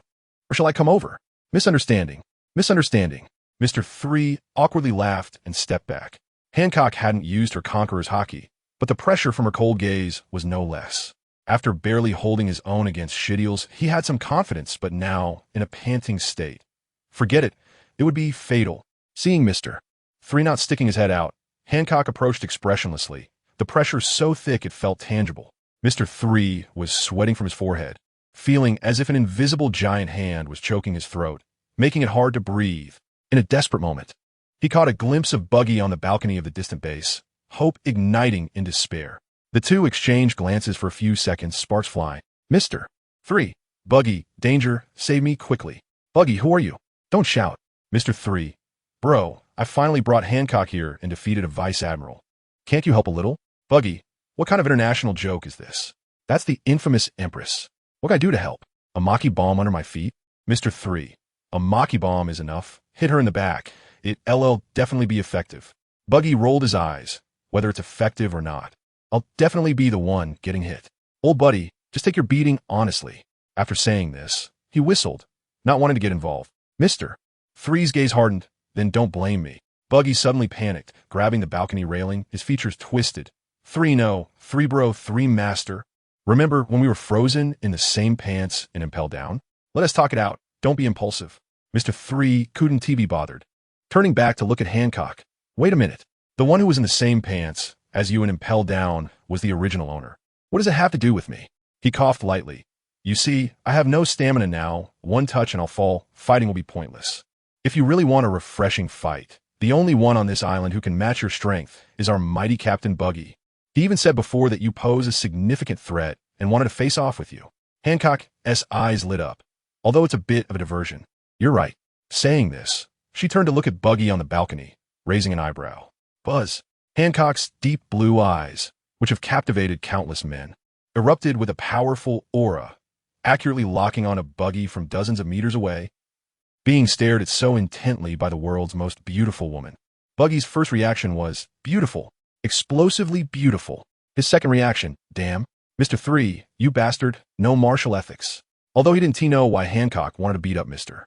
Or shall I come over? Misunderstanding. Misunderstanding. Mr.3 awkwardly laughed and stepped back. Hancock hadn't used her conqueror's hockey, but the pressure from her cold gaze was no less. After barely holding his own against Geoise, he had some confidence, but now in a panting state. Forget it. It would be fatal. Seeing Mr.3 not sticking his head out, Hancock approached expressionlessly, the pressure so thick it felt tangible. Mr.3 was sweating from his forehead, feeling as if an invisible giant hand was choking his throat, making it hard to breathe. In a desperate moment, he caught a glimpse of Buggy on the balcony of the distant base, hope igniting in despair. The two exchanged glances for a few seconds, sparks flying. Mr.3. Buggy, danger, save me quickly. Buggy, who are you? Don't shout. Mr.3. Bro, I finally brought Hancock here and defeated a Vice Admiral. Can't you help a little? Buggy, what kind of international joke is this? That's the infamous Empress. What can I do to help? A Maki bomb under my feet? Mr.3. A Maki bomb is enough. Hit her in the back. It'll definitely be effective. Buggy rolled his eyes. Whether it's effective or not, I'll definitely be the one getting hit. Old buddy, just take your beating honestly. After saying this, he whistled, not wanting to get involved. Mr.3's gaze hardened. Then don't blame me. Buggy suddenly panicked, grabbing the balcony railing, his features twisted. 3 no, 3 bro, 3 master. Remember when we were frozen in the same pants and impelled down? Let us talk it out. Don't be impulsive. Mr.3 couldn't be bothered. Turning back to look at Hancock. Wait a minute. The one who was in the same pants as you and impelled down, was the original owner. What does it have to do with me? He coughed lightly. You see, I have no stamina now. One touch and I'll fall. Fighting will be pointless. If you really want a refreshing fight, the only one on this island who can match your strength is our mighty Captain Buggy. He even said before that you pose a significant threat and wanted to face off with you. Hancock's eyes lit up, although it's a bit of a diversion. You're right. Saying this, she turned to look at Buggy on the balcony, raising an eyebrow. Buzz. Hancock's deep blue eyes, which have captivated countless men, erupted with a powerful aura, accurately locking on a Buggy from dozens of meters away, being stared at so intently by the world's most beautiful woman. Buggy's first reaction was, beautiful, explosively beautiful. His second reaction, damn, Mr. 3, you bastard, no martial ethics. Although he didn't know why Hancock wanted to beat up Mr.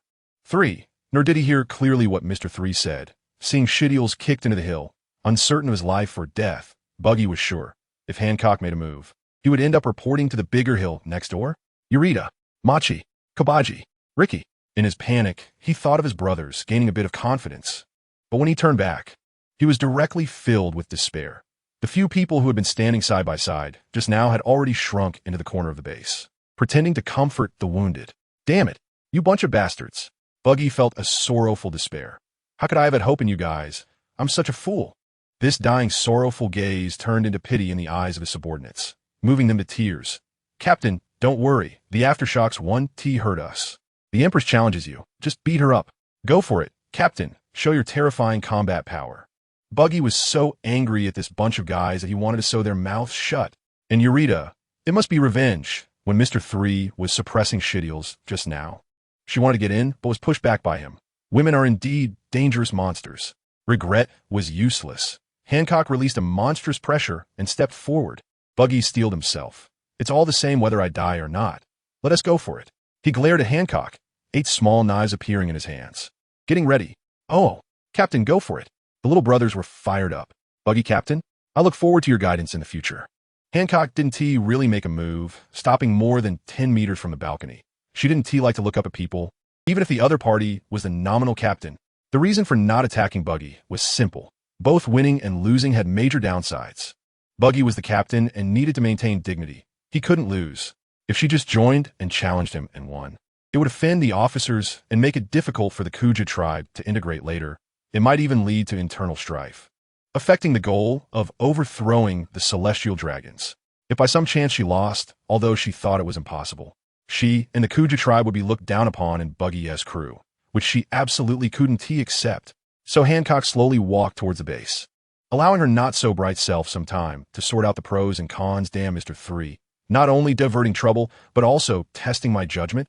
3, nor did he hear clearly what Mr. 3 said. Seeing Shidiels kicked into the hill, uncertain of his life or death, Buggy was sure, if Hancock made a move, he would end up reporting to the bigger hill next door. Yurita, Machi, Kabaji, Ricky. In his panic, he thought of his brothers, gaining a bit of confidence. But when he turned back, he was directly filled with despair. The few people who had been standing side by side just now had already shrunk into the corner of the base, pretending to comfort the wounded. Damn it, you bunch of bastards. Buggy felt a sorrowful despair. How could I have had hope in you guys? I'm such a fool. This dying, sorrowful gaze turned into pity in the eyes of his subordinates, moving them to tears. Captain, don't worry. The aftershocks 1T hurt us. The Empress challenges you. Just beat her up. Go for it, Captain. Show your terrifying combat power. Buggy was so angry at this bunch of guys that he wanted to sew their mouths shut. And Yurita, it must be revenge when Mr. 3 was suppressing Shidiels just now. She wanted to get in, but was pushed back by him. Women are indeed dangerous monsters. Regret was useless. Hancock released a monstrous pressure and stepped forward. Buggy steeled himself. It's all the same whether I die or not. Let us go for it. He glared at Hancock, 8 small knives appearing in his hands. Getting ready. Oh, Captain, go for it. The little brothers were fired up. Buggy, Captain, I look forward to your guidance in the future. Hancock didn't really make a move, stopping more than 10 meters from the balcony. She didn't like to look up at people, even if the other party was the nominal captain. The reason for not attacking Buggy was simple. Both winning and losing had major downsides. Buggy was the captain and needed to maintain dignity. He couldn't lose. If she just joined and challenged him and won, it would offend the officers and make it difficult for the Kuja tribe to integrate later. It might even lead to internal strife, affecting the goal of overthrowing the celestial dragons. If by some chance she lost, although she thought it was impossible, she and the Kuja tribe would be looked down upon in Buggy's crew, which she absolutely couldn't accept. So Hancock slowly walked towards the base, allowing her not-so-bright self some time to sort out the pros and cons. Damn, Mr. 3. Not only diverting trouble, but also testing my judgment.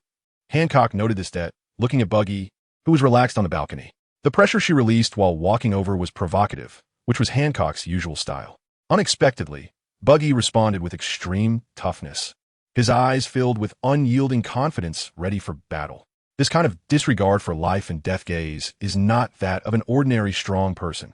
Hancock noted this looking at Buggy, who was relaxed on the balcony. The pressure she released while walking over was provocative, which was Hancock's usual style. Unexpectedly, Buggy responded with extreme toughness, his eyes filled with unyielding confidence, ready for battle. This kind of disregard for life and death gaze is not that of an ordinary strong person.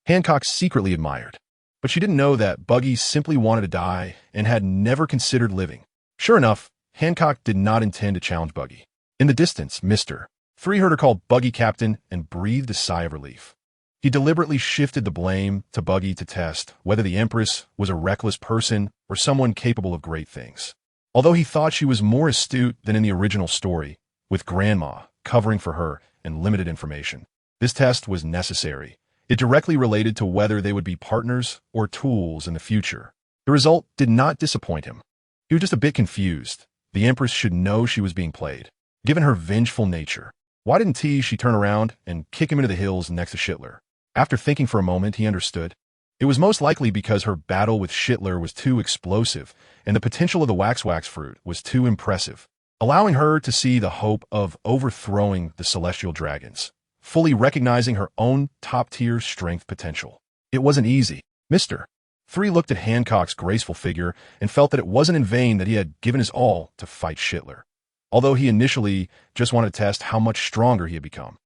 Hancock secretly admired, but she didn't know that Buggy simply wanted to die and had never considered living. Sure enough, Hancock did not intend to challenge Buggy. In the distance, Mr. 3 heard her call Buggy Captain and breathed a sigh of relief. He deliberately shifted the blame to Buggy to test whether the Empress was a reckless person or someone capable of great things. Although he thought she was more astute than in the original story, with Grandma covering for her and limited information, this test was necessary. It directly related to whether they would be partners or tools in the future. The result did not disappoint him. He was just a bit confused. The Empress should know she was being played, given her vengeful nature. Why didn't she turn around and kick him into the hills next to Schittler? After thinking for a moment, he understood. It was most likely because her battle with Schittler was too explosive, and the potential of the wax fruit was too impressive, allowing her to see the hope of overthrowing the celestial dragons, fully recognizing her own top-tier strength potential. It wasn't easy. Mr. 3 looked at Hancock's graceful figure and felt that it wasn't in vain that he had given his all to fight Schittler, although he initially just wanted to test how much stronger he had become.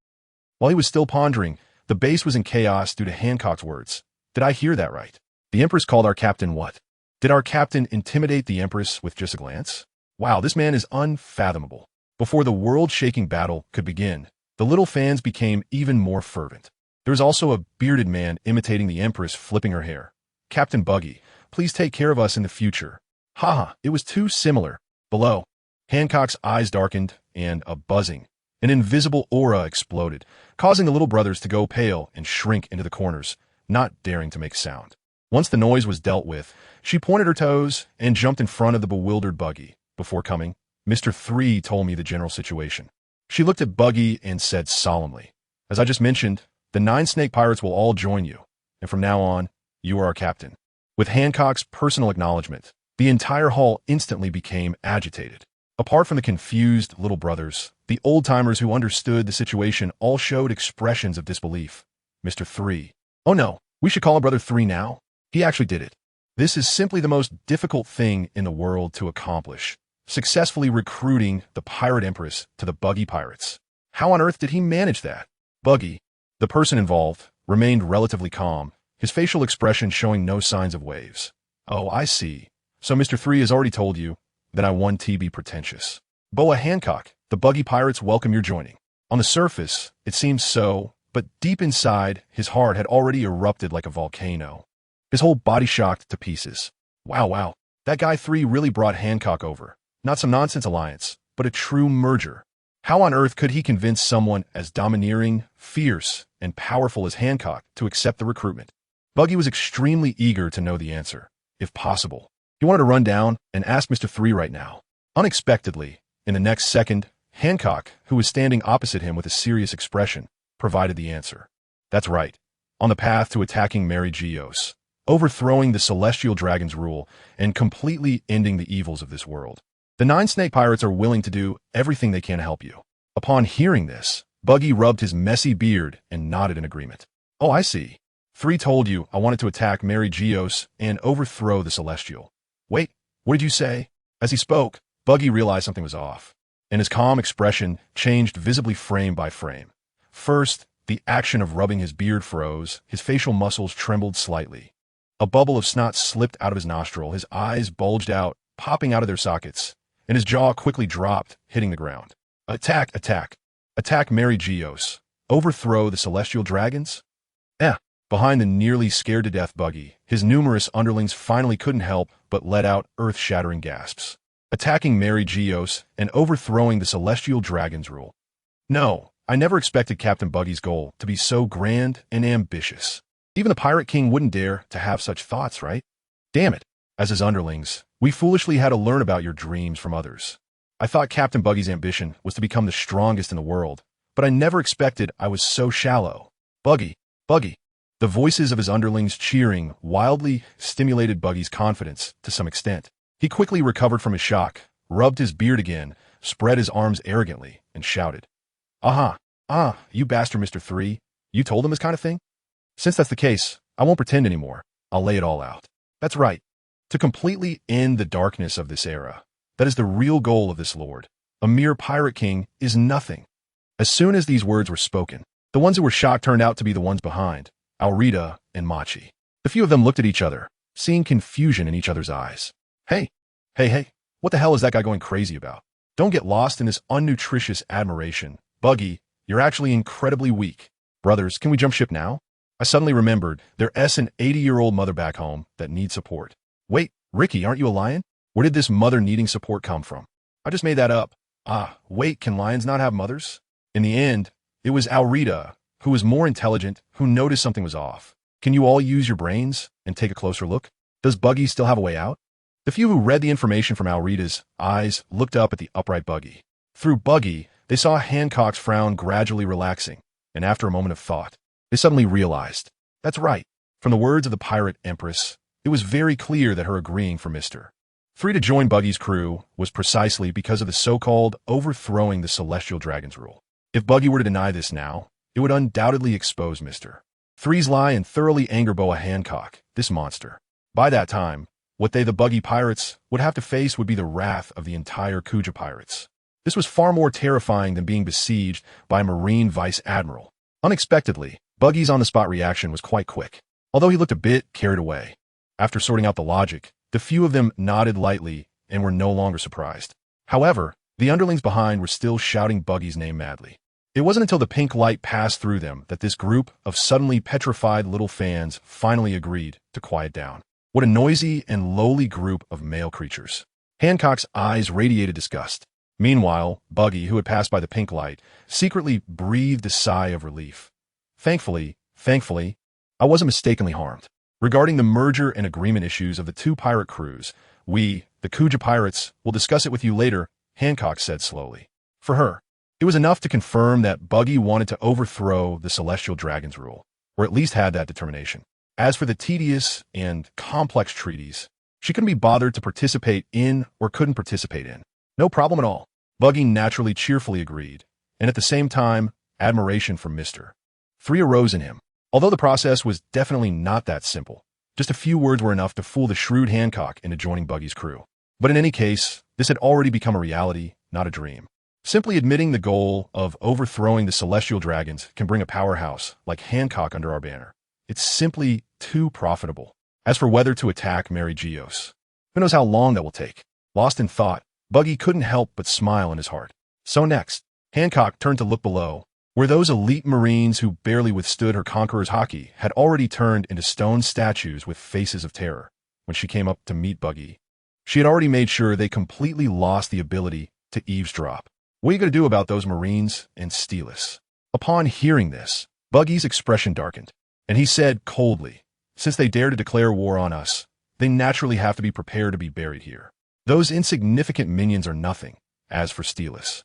While he was still pondering, the base was in chaos due to Hancock's words. Did I hear that right? The Empress called our captain what? Did our captain intimidate the Empress with just a glance? Wow, this man is unfathomable. Before the world-shaking battle could begin, the little fans became even more fervent. There was also a bearded man imitating the Empress flipping her hair. Captain Buggy, please take care of us in the future. Haha, it was too similar. Below, Hancock's eyes darkened, and a buzzing, an invisible aura exploded, causing the little brothers to go pale and shrink into the corners, not daring to make sound. Once the noise was dealt with, she pointed her toes and jumped in front of the bewildered Buggy. Before coming, Mr.3 told me the general situation. She looked at Buggy and said solemnly, "As I just mentioned, the 9 snake pirates will all join you, and from now on, you are our captain." With Hancock's personal acknowledgement, the entire hall instantly became agitated. Apart from the confused little brothers, the old-timers who understood the situation all showed expressions of disbelief. Mr.3, "Oh no, we should call him Brother 3 now? He actually did it. This is simply the most difficult thing in the world to accomplish, successfully recruiting the pirate empress to the Buggy pirates. How on earth did he manage that?" Buggy, the person involved, remained relatively calm, his facial expression showing no signs of waves. "Oh, I see. So Mr.3 has already told you that I won to be pretentious. Boa Hancock, the Buggy pirates welcome your joining." On the surface, it seemed so, but deep inside, his heart had already erupted like a volcano. His whole body shocked to pieces. Wow, that guy 3 really brought Hancock over. Not some nonsense alliance, but a true merger. How on earth could he convince someone as domineering, fierce, and powerful as Hancock to accept the recruitment? Buggy was extremely eager to know the answer, if possible. He wanted to run down and ask Mr.3 right now. Unexpectedly, in the next second, Hancock, who was standing opposite him with a serious expression, provided the answer. That's right. On the path to attacking Geoise, overthrowing the celestial dragon's rule, and completely ending the evils of this world. The 9 snake pirates are willing to do everything they can to help you. Upon hearing this, Buggy rubbed his messy beard and nodded in agreement. "Oh, I see. 3 told you I wanted to attack Geoise and overthrow the celestial. Wait, what did you say?" As he spoke, Buggy realized something was off, and his calm expression changed visibly frame by frame. First, the action of rubbing his beard froze, his facial muscles trembled slightly. A bubble of snot slipped out of his nostril, his eyes bulged out, popping out of their sockets, and his jaw quickly dropped, hitting the ground. Attack Geoise. Overthrow the celestial dragons? Behind the nearly scared-to-death Buggy, his numerous underlings finally couldn't help but let out earth-shattering gasps. Attacking Geoise and overthrowing the celestial dragon's rule. No, I never expected Captain Buggy's goal to be so grand and ambitious. Even the Pirate King wouldn't dare to have such thoughts, right? Damn it. As his underlings, we foolishly had to learn about your dreams from others. I thought Captain Buggy's ambition was to become the strongest in the world, but I never expected I was so shallow. Buggy. The voices of his underlings cheering wildly stimulated Buggy's confidence to some extent. He quickly recovered from his shock, rubbed his beard again, spread his arms arrogantly, and shouted, You bastard Mr.3, you told him this kind of thing? Since that's the case, I won't pretend anymore. I'll lay it all out. That's right. To completely end the darkness of this era. That is the real goal of this lord. A mere pirate king is nothing. As soon as these words were spoken, the ones who were shocked turned out to be the ones behind, Aurita and Machi. The few of them looked at each other, seeing confusion in each other's eyes. Hey, what the hell is that guy going crazy about? Don't get lost in this unnutritious admiration. Buggy, you're actually incredibly weak. Brothers, can we jump ship now? I suddenly remembered there's an 80-year-old mother back home that needs support. Wait, Ricky, aren't you a lion? Where did this mother needing support come from? I just made that up. Wait, can lions not have mothers? In the end, it was Aurita, who was more intelligent, who noticed something was off. Can you all use your brains and take a closer look? Does Buggy still have a way out? The few who read the information from Aurita's eyes looked up at the upright Buggy. Through Buggy, they saw Hancock's frown gradually relaxing, and after a moment of thought, they suddenly realized. That's right. From the words of the pirate empress, it was very clear that her agreeing for Mr.3 to join Buggy's crew was precisely because of the so-called overthrowing the celestial dragon's rule. If Buggy were to deny this now, it would undoubtedly expose Mr.3's lie and thoroughly anger Boa Hancock, this monster. By that time, what the Buggy pirates would have to face would be the wrath of the entire Kuja pirates. This was far more terrifying than being besieged by a Marine Vice Admiral. Unexpectedly, Buggy's on-the-spot reaction was quite quick, although he looked a bit carried away. After sorting out the logic, the few of them nodded lightly and were no longer surprised. However, the underlings behind were still shouting Buggy's name madly. It wasn't until the pink light passed through them that this group of suddenly petrified little fans finally agreed to quiet down. What a noisy and lowly group of male creatures. Hancock's eyes radiated disgust. Meanwhile, Buggy, who had passed by the pink light, secretly breathed a sigh of relief. Thankfully, I wasn't mistakenly harmed. Regarding the merger and agreement issues of the two pirate crews, we, the Kuja pirates, will discuss it with you later, Hancock said slowly. For her, it was enough to confirm that Buggy wanted to overthrow the Celestial Dragon's rule, or at least had that determination. As for the tedious and complex treaties, she couldn't be bothered to participate in or couldn't participate in. No problem at all. Buggy naturally cheerfully agreed, and at the same time, admiration for Mr.3 arose in him. Although the process was definitely not that simple, just a few words were enough to fool the shrewd Hancock into joining Buggy's crew. But in any case, this had already become a reality, not a dream. Simply admitting the goal of overthrowing the Celestial Dragons can bring a powerhouse like Hancock under our banner. It's simply too profitable. As for whether to attack Mary Geoise, who knows how long that will take? Lost in thought, Buggy couldn't help but smile in his heart. So next, Hancock turned to look below, where those elite Marines who barely withstood her conqueror's hockey had already turned into stone statues with faces of terror. When she came up to meet Buggy, she had already made sure they completely lost the ability to eavesdrop. What are you going to do about those Marines and Steelus? Upon hearing this, Buggy's expression darkened, and he said coldly, since they dare to declare war on us, they naturally have to be prepared to be buried here. Those insignificant minions are nothing. As for Steelus.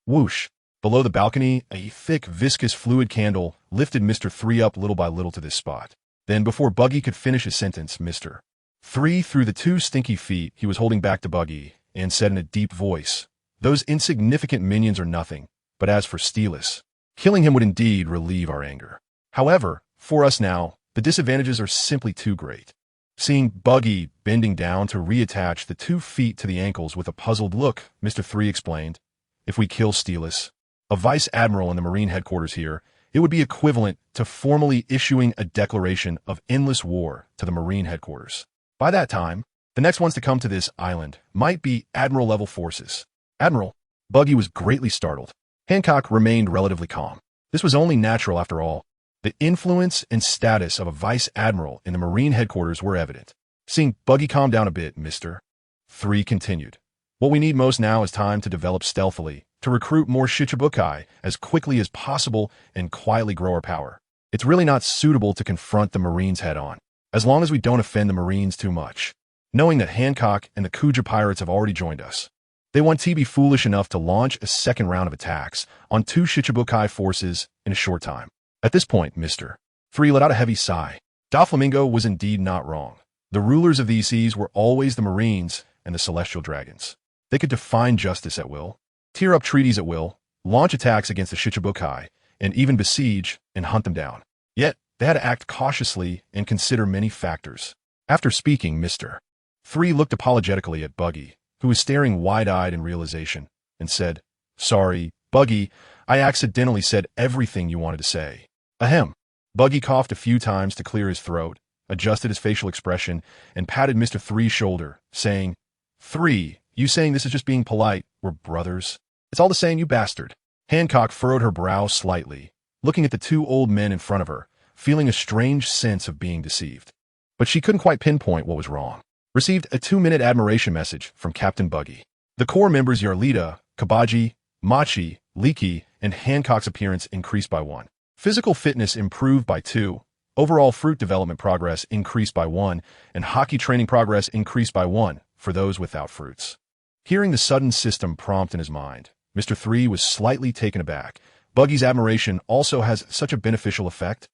Whoosh! Below the balcony, a thick, viscous fluid candle lifted Mr.3 up little by little to this spot. Then, before Buggy could finish his sentence, Mr.3 threw the two stinky feet he was holding back to Buggy and said in a deep voice, those insignificant minions are nothing, but as for Steelus, killing him would indeed relieve our anger. However, for us now, the disadvantages are simply too great. Seeing Buggy bending down to reattach the 2 feet to the ankles with a puzzled look, Mr.3 explained, if we kill Steelus, a vice admiral in the Marine headquarters here, it would be equivalent to formally issuing a declaration of endless war to the Marine headquarters. By that time, the next ones to come to this island might be Admiral-level forces. Admiral, Buggy was greatly startled. Hancock remained relatively calm. This was only natural after all. The influence and status of a vice admiral in the Marine headquarters were evident. Seeing Buggy calm down a bit, Mr.3 continued. What we need most now is time to develop stealthily, to recruit more Shichibukai as quickly as possible and quietly grow our power. It's really not suitable to confront the Marines head-on, as long as we don't offend the Marines too much. Knowing that Hancock and the Kuja pirates have already joined us, they want to be foolish enough to launch a second round of attacks on 2 Shichibukai forces in a short time. At this point, Mr.3 let out a heavy sigh. Doflamingo was indeed not wrong. The rulers of these seas were always the Marines and the Celestial Dragons. They could define justice at will, tear up treaties at will, launch attacks against the Shichibukai, and even besiege and hunt them down. Yet, they had to act cautiously and consider many factors. After speaking, Mr.3 looked apologetically at Buggy, who was staring wide-eyed in realization, and said, Sorry, Buggy, I accidentally said everything you wanted to say. Ahem. Buggy coughed a few times to clear his throat, adjusted his facial expression, and patted Mr.3's shoulder, saying, 3, you saying this is just being polite, we're brothers. It's all the same, you bastard. Hancock furrowed her brow slightly, looking at the 2 old men in front of her, feeling a strange sense of being deceived. But she couldn't quite pinpoint what was wrong. Received a 2-minute admiration message from Captain Buggy. The core members Yarlita, Kabaji, Machi, Leaky, and Hancock's appearance increased by 1. Physical fitness improved by 2. Overall fruit development progress increased by 1, and hockey training progress increased by 1 for those without fruits. Hearing the sudden system prompt in his mind, Mr.3 was slightly taken aback. Buggy's admiration also has such a beneficial effect.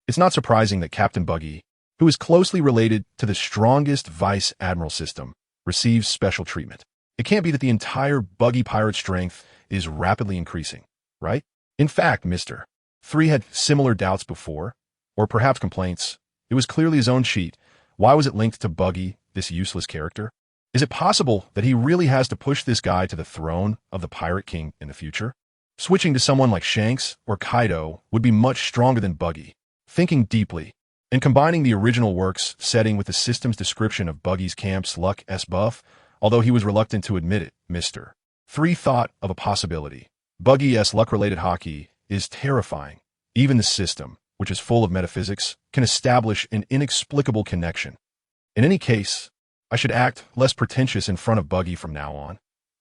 It's not surprising that Captain Buggy, who is closely related to the strongest vice admiral system, receives special treatment. It can't be that the entire Buggy pirate strength is rapidly increasing, right? In fact, Mr.3 had similar doubts before, or perhaps complaints. It was clearly his own cheat. Why was it linked to Buggy, this useless character? Is it possible that he really has to push this guy to the throne of the Pirate King in the future? Switching to someone like Shanks or Kaido would be much stronger than Buggy. Thinking deeply, and combining the original works setting with the system's description of Buggy's camp's luck S buff, although he was reluctant to admit it, Mr.3 thought of a possibility. Buggy's luck-related hockey is terrifying. Even the system, which is full of metaphysics, can establish an inexplicable connection. In any case, I should act less pretentious in front of Buggy from now on.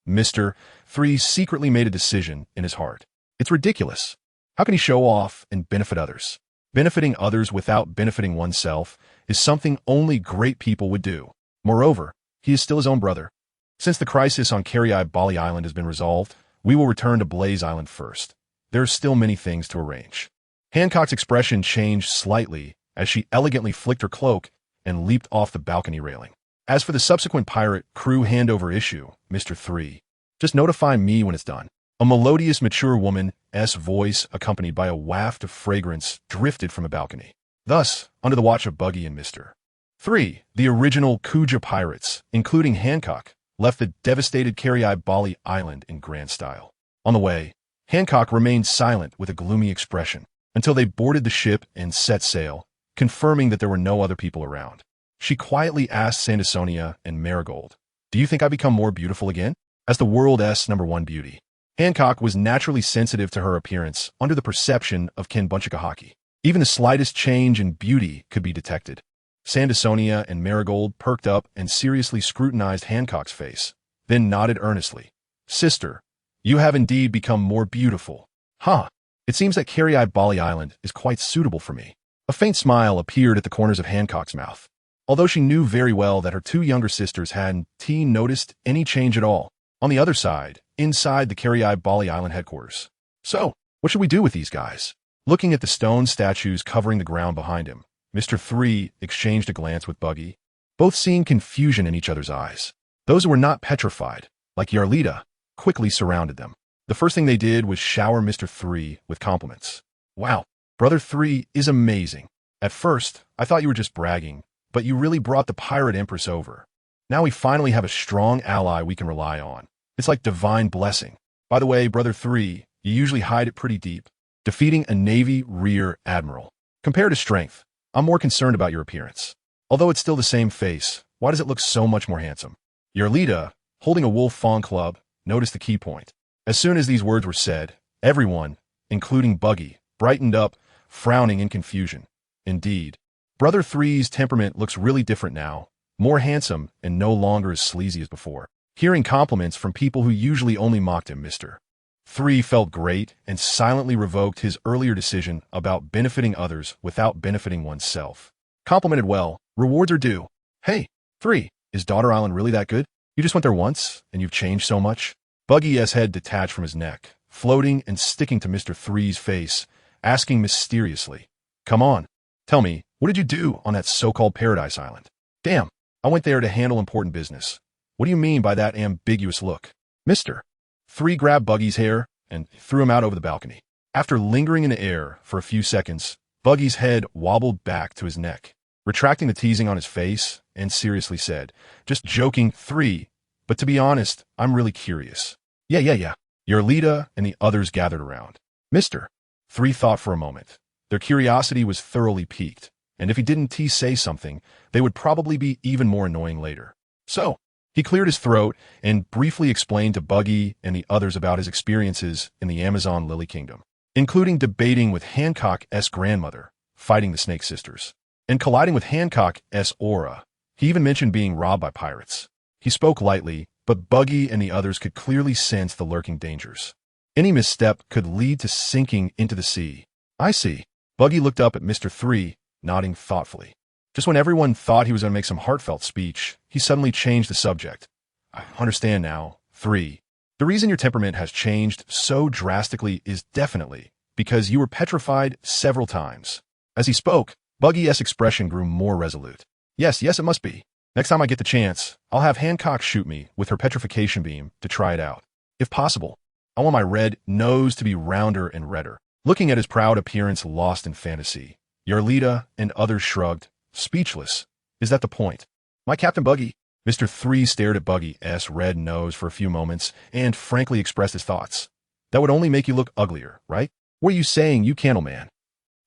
Mr.3's secretly made a decision in his heart. It's ridiculous. How can he show off and benefit others? Benefiting others without benefiting oneself is something only great people would do. Moreover, he is still his own brother. Since the crisis on Bali Island has been resolved, we will return to Blaze Island first. There are still many things to arrange. Hancock's expression changed slightly as she elegantly flicked her cloak and leaped off the balcony railing. As for the subsequent pirate crew handover issue, Mr.3, just notify me when it's done. A melodious, mature woman's voice, accompanied by a waft of fragrance, drifted from a balcony. Thus, under the watch of Buggy and Mr.3, the original Kuja pirates, including Hancock, left the devastated Bali Island in grand style. On the way, Hancock remained silent with a gloomy expression until they boarded the ship and set sail, confirming that there were no other people around. She quietly asked Sandersonia and Marigold, "Do you think I become more beautiful again?" As the world's #1 beauty, Hancock was naturally sensitive to her appearance under the perception of Ken Bunchakahaki. Even the slightest change in beauty could be detected. Sandersonia and Marigold perked up and seriously scrutinized Hancock's face, then nodded earnestly. "Sister, you have indeed become more beautiful. Huh. It seems that Bali Island is quite suitable for me." A faint smile appeared at the corners of Hancock's mouth. Although she knew very well that her two younger sisters hadn't noticed any change at all. On the other side, inside the Bali Island headquarters. "So, what should we do with these guys?" Looking at the stone statues covering the ground behind him, Mr.3 exchanged a glance with Buggy, both seeing confusion in each other's eyes. Those who were not petrified, like Yarlita, quickly surrounded them. The first thing they did was shower Mr.3 with compliments. "Wow, Brother 3 is amazing. At first, I thought you were just bragging, but you really brought the pirate empress over. Now we finally have a strong ally we can rely on. It's like divine blessing. By the way, Brother 3, you usually hide it pretty deep. Defeating a Navy rear admiral. Compared to strength, I'm more concerned about your appearance. Although it's still the same face, why does it look so much more handsome?" Yarlita, holding a wolf fawn club, noticed the key point. As soon as these words were said, everyone, including Buggy, brightened up, frowning in confusion. Indeed, Brother 3's temperament looks really different now, more handsome and no longer as sleazy as before. Hearing compliments from people who usually only mocked him, Mr.3 felt great and silently revoked his earlier decision about benefiting others without benefiting oneself. Complimented well, rewards are due. "Hey, 3, is Daughter Island really that good? You just went there once, and you've changed so much?" Buggy's head detached from his neck, floating and sticking to Mr.3's face, asking mysteriously, "Come on, tell me, what did you do on that so-called Paradise Island?" "Damn, I went there to handle important business. What do you mean by that ambiguous look?" Mr.3 grabbed Buggy's hair and threw him out over the balcony. After lingering in the air for a few seconds, Buggy's head wobbled back to his neck, retracting the teasing on his face, and seriously said, "Just joking, 3, but to be honest, I'm really curious." Yeah. Yarlita and the others gathered around. Mr.3 thought for a moment. Their curiosity was thoroughly piqued, and if he didn't say something, they would probably be even more annoying later. So, he cleared his throat and briefly explained to Buggy and the others about his experiences in the Amazon Lily Kingdom, including debating with Hancock's grandmother, fighting the Snake Sisters, and colliding with Hancock's aura. He even mentioned being robbed by pirates. He spoke lightly, but Buggy and the others could clearly sense the lurking dangers. Any misstep could lead to sinking into the sea. "I see." Buggy looked up at Mr.3, nodding thoughtfully. Just when everyone thought he was going to make some heartfelt speech, he suddenly changed the subject. "I understand now, 3. The reason your temperament has changed so drastically is definitely because you were petrified several times." As he spoke, Buggy's expression grew more resolute. Yes, it must be. Next time I get the chance, I'll have Hancock shoot me with her petrification beam to try it out. If possible, I want my red nose to be rounder and redder. Looking at his proud appearance lost in fantasy, Yarlita and others shrugged, speechless. "Is that the point?" "My Captain Buggy." Mr.3 stared at Buggy's red nose for a few moments and frankly expressed his thoughts. "That would only make you look uglier, right? What are you saying, you candleman?"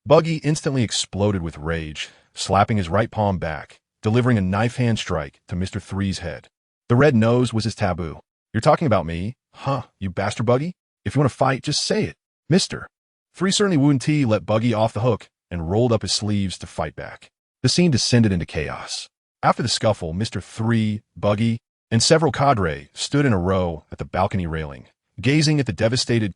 Buggy instantly exploded with rage, slapping his right palm back, delivering a knife hand strike to Mr.3's head. The red nose was his taboo. "You're talking about me? Huh, you bastard Buggy? If you want to fight, just say it." Mr.3 certainly wouldn't let Buggy off the hook and rolled up his sleeves to fight back. The scene descended into chaos. After the scuffle, Mr. 3, Buggy, and several cadre stood in a row at the balcony railing, gazing at the devastated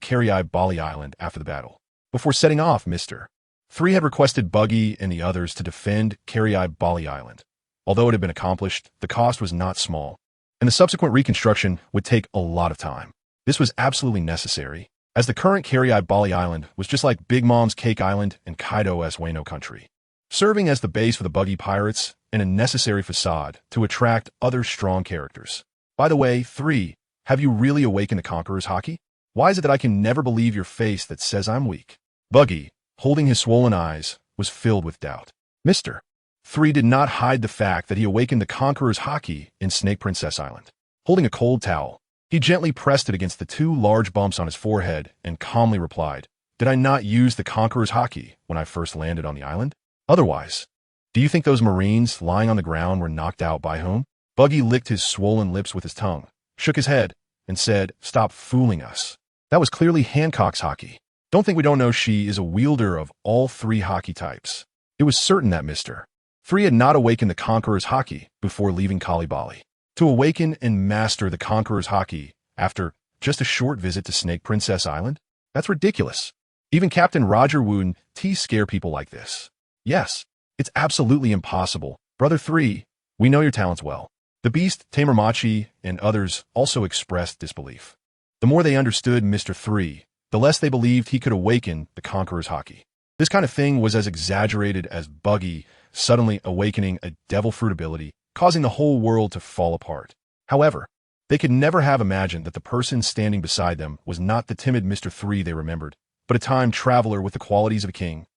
Bali Island after the battle. Before setting off, Mr. 3 had requested Buggy and the others to defend Bali Island. Although it had been accomplished, the cost was not small, and the subsequent reconstruction would take a lot of time. This was absolutely necessary, as the current Bali Island was just like Big Mom's Cake Island in Kaido's Wano country, serving as the base for the Buggy pirates and a necessary facade to attract other strong characters. By the way, 3, have you really awakened the Conqueror's Haki? Why is it that I can never believe your face that says I'm weak? Buggy, holding his swollen eyes, was filled with doubt. Mr. 3 did not hide the fact that he awakened the Conqueror's Haki in Snake Princess Island. Holding a cold towel, he gently pressed it against the 2 large bumps on his forehead and calmly replied, "Did I not use the Conqueror's Haki when I first landed on the island? Otherwise, do you think those Marines lying on the ground were knocked out by whom?" Buggy licked his swollen lips with his tongue, shook his head, and said, "Stop fooling us. That was clearly Hancock's Haki. Don't think we don't know she is a wielder of all 3 Haki types." It was certain that Mr. 3 had not awakened the Conqueror's Haki before leaving Bali. To awaken and master the Conqueror's Haki after just a short visit to Snake Princess Island? That's ridiculous. Even Captain Roger wouldn't scare people like this. Yes, it's absolutely impossible. Brother 3, we know your talents well. The Beast, Tamer Machi, and others also expressed disbelief. The more they understood Mr. 3, the less they believed he could awaken the Conqueror's Haki. This kind of thing was as exaggerated as Buggy suddenly awakening a devil fruit ability, causing the whole world to fall apart. However, they could never have imagined that the person standing beside them was not the timid Mr. 3 they remembered, but a time traveler with the qualities of a king.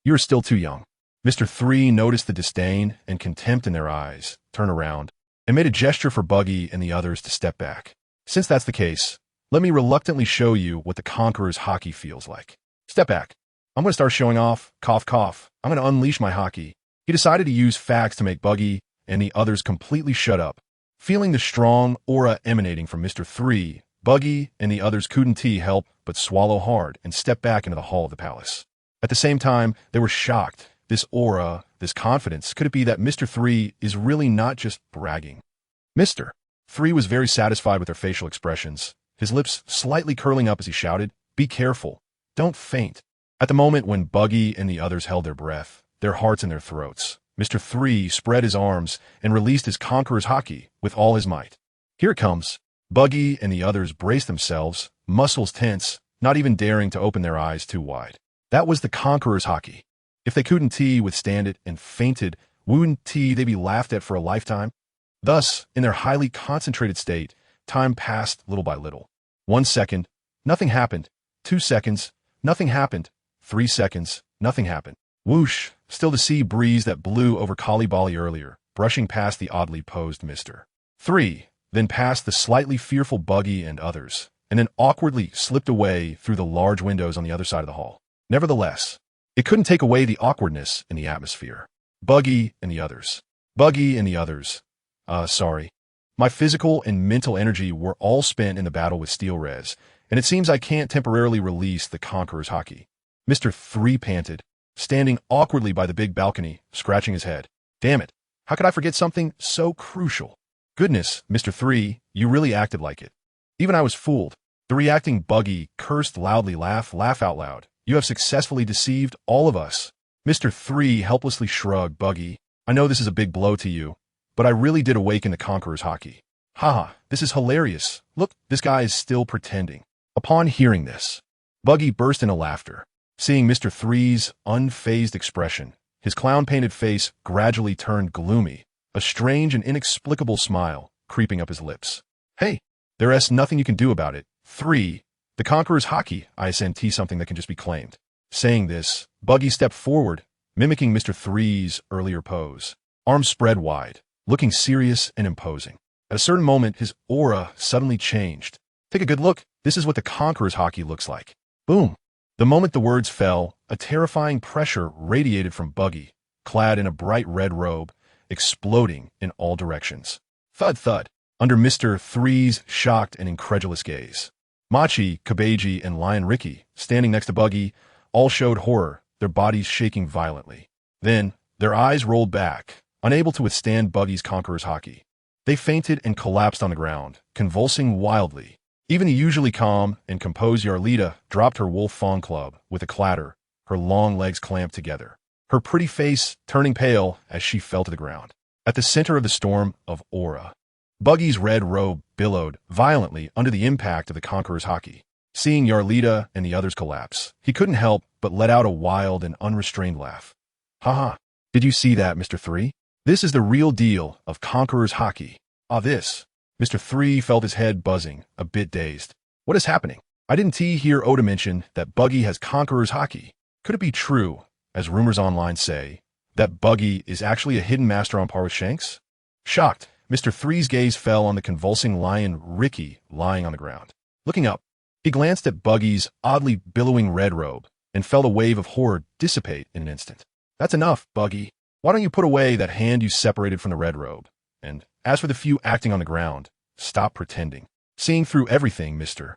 You're still too young. Mr. 3 noticed the disdain and contempt in their eyes, turned around, and made a gesture for Buggy and the others to step back. Since that's the case, let me reluctantly show you what the Conqueror's Haki feels like. Step back. I'm going to start showing off. Cough, cough. I'm going to unleash my Haki. He decided to use facts to make Buggy and the others completely shut up. Feeling the strong aura emanating from Mr. 3, Buggy and the others couldn't help but swallow hard and step back into the hall of the palace. At the same time, they were shocked. This aura, this confidence, could it be that Mr. 3 is really not just bragging? Mr. 3 was very satisfied with their facial expressions, his lips slightly curling up as he shouted, "Be careful. Don't faint." At the moment when Buggy and the others held their breath, their hearts in their throats, Mr. 3 spread his arms and released his Conqueror's Haki with all his might. Here it comes. Buggy and the others braced themselves, muscles tense, not even daring to open their eyes too wide. That was the Conqueror's Haki. If they couldn't withstand it and fainted, wouldn't they be laughed at for a lifetime? Thus, in their highly concentrated state, time passed little by little. 1 second, nothing happened. 2 seconds, nothing happened. 3 seconds, nothing happened. Whoosh, still the sea breeze that blew over Bali earlier, brushing past the oddly posed Mr. 3, then past the slightly fearful Buggy and others, and then awkwardly slipped away through the large windows on the other side of the hall. Nevertheless, it couldn't take away the awkwardness in the atmosphere. Buggy and the others. Sorry. My physical and mental energy were all spent in the battle with Steel Res, and it seems I can't temporarily release the Conqueror's Haki. Mr. 3 panted, standing awkwardly by the big balcony, scratching his head. Damn it, how could I forget something so crucial? Goodness, Mr. 3, you really acted like it. Even I was fooled. The reacting Buggy cursed loudly, laugh out loud. You have successfully deceived all of us. Mr. 3 helplessly shrugged. Buggy, I know this is a big blow to you, but I really did awaken the Conqueror's Haki. Haha, this is hilarious. Look, this guy is still pretending. Upon hearing this, Buggy burst into laughter. Seeing Mr. 3's unfazed expression, his clown-painted face gradually turned gloomy, a strange and inexplicable smile creeping up his lips. Hey, there's nothing you can do about it. 3. The Conqueror's Haki, isn't something that can just be claimed. Saying this, Buggy stepped forward, mimicking Mr. 3's earlier pose. Arms spread wide, looking serious and imposing. At a certain moment, his aura suddenly changed. Take a good look. This is what the Conqueror's Haki looks like. Boom. The moment the words fell, a terrifying pressure radiated from Buggy, clad in a bright red robe, exploding in all directions. Thud thud, under Mr. 3's shocked and incredulous gaze. Machi, Kabeji, and Lion Ricky, standing next to Buggy, all showed horror, their bodies shaking violently. Then, their eyes rolled back, unable to withstand Buggy's conqueror's hockey. They fainted and collapsed on the ground, convulsing wildly. Even the usually calm and composed Yarlita dropped her wolf fawn club with a clatter, her long legs clamped together, her pretty face turning pale as she fell to the ground. At the center of the storm of aura, Buggy's red robe billowed violently under the impact of the conqueror's hockey. Seeing Yarlita and the others collapse, he couldn't help but let out a wild and unrestrained laugh. Haha, did you see that, Mr. 3? This is the real deal of conqueror's hockey. Ah, this. Mr. 3 felt his head buzzing, a bit dazed. What is happening? I didn't hear Oda mention that Buggy has conqueror's hockey. Could it be true, as rumors online say, that Buggy is actually a hidden master on par with Shanks? Shocked, Mr. 3's gaze fell on the convulsing lion Ricky lying on the ground. Looking up, he glanced at Buggy's oddly billowing red robe and felt a wave of horror dissipate in an instant. That's enough, Buggy. Why don't you put away that hand you separated from the red robe? And as for the few acting on the ground, stop pretending. Seeing through everything, Mr.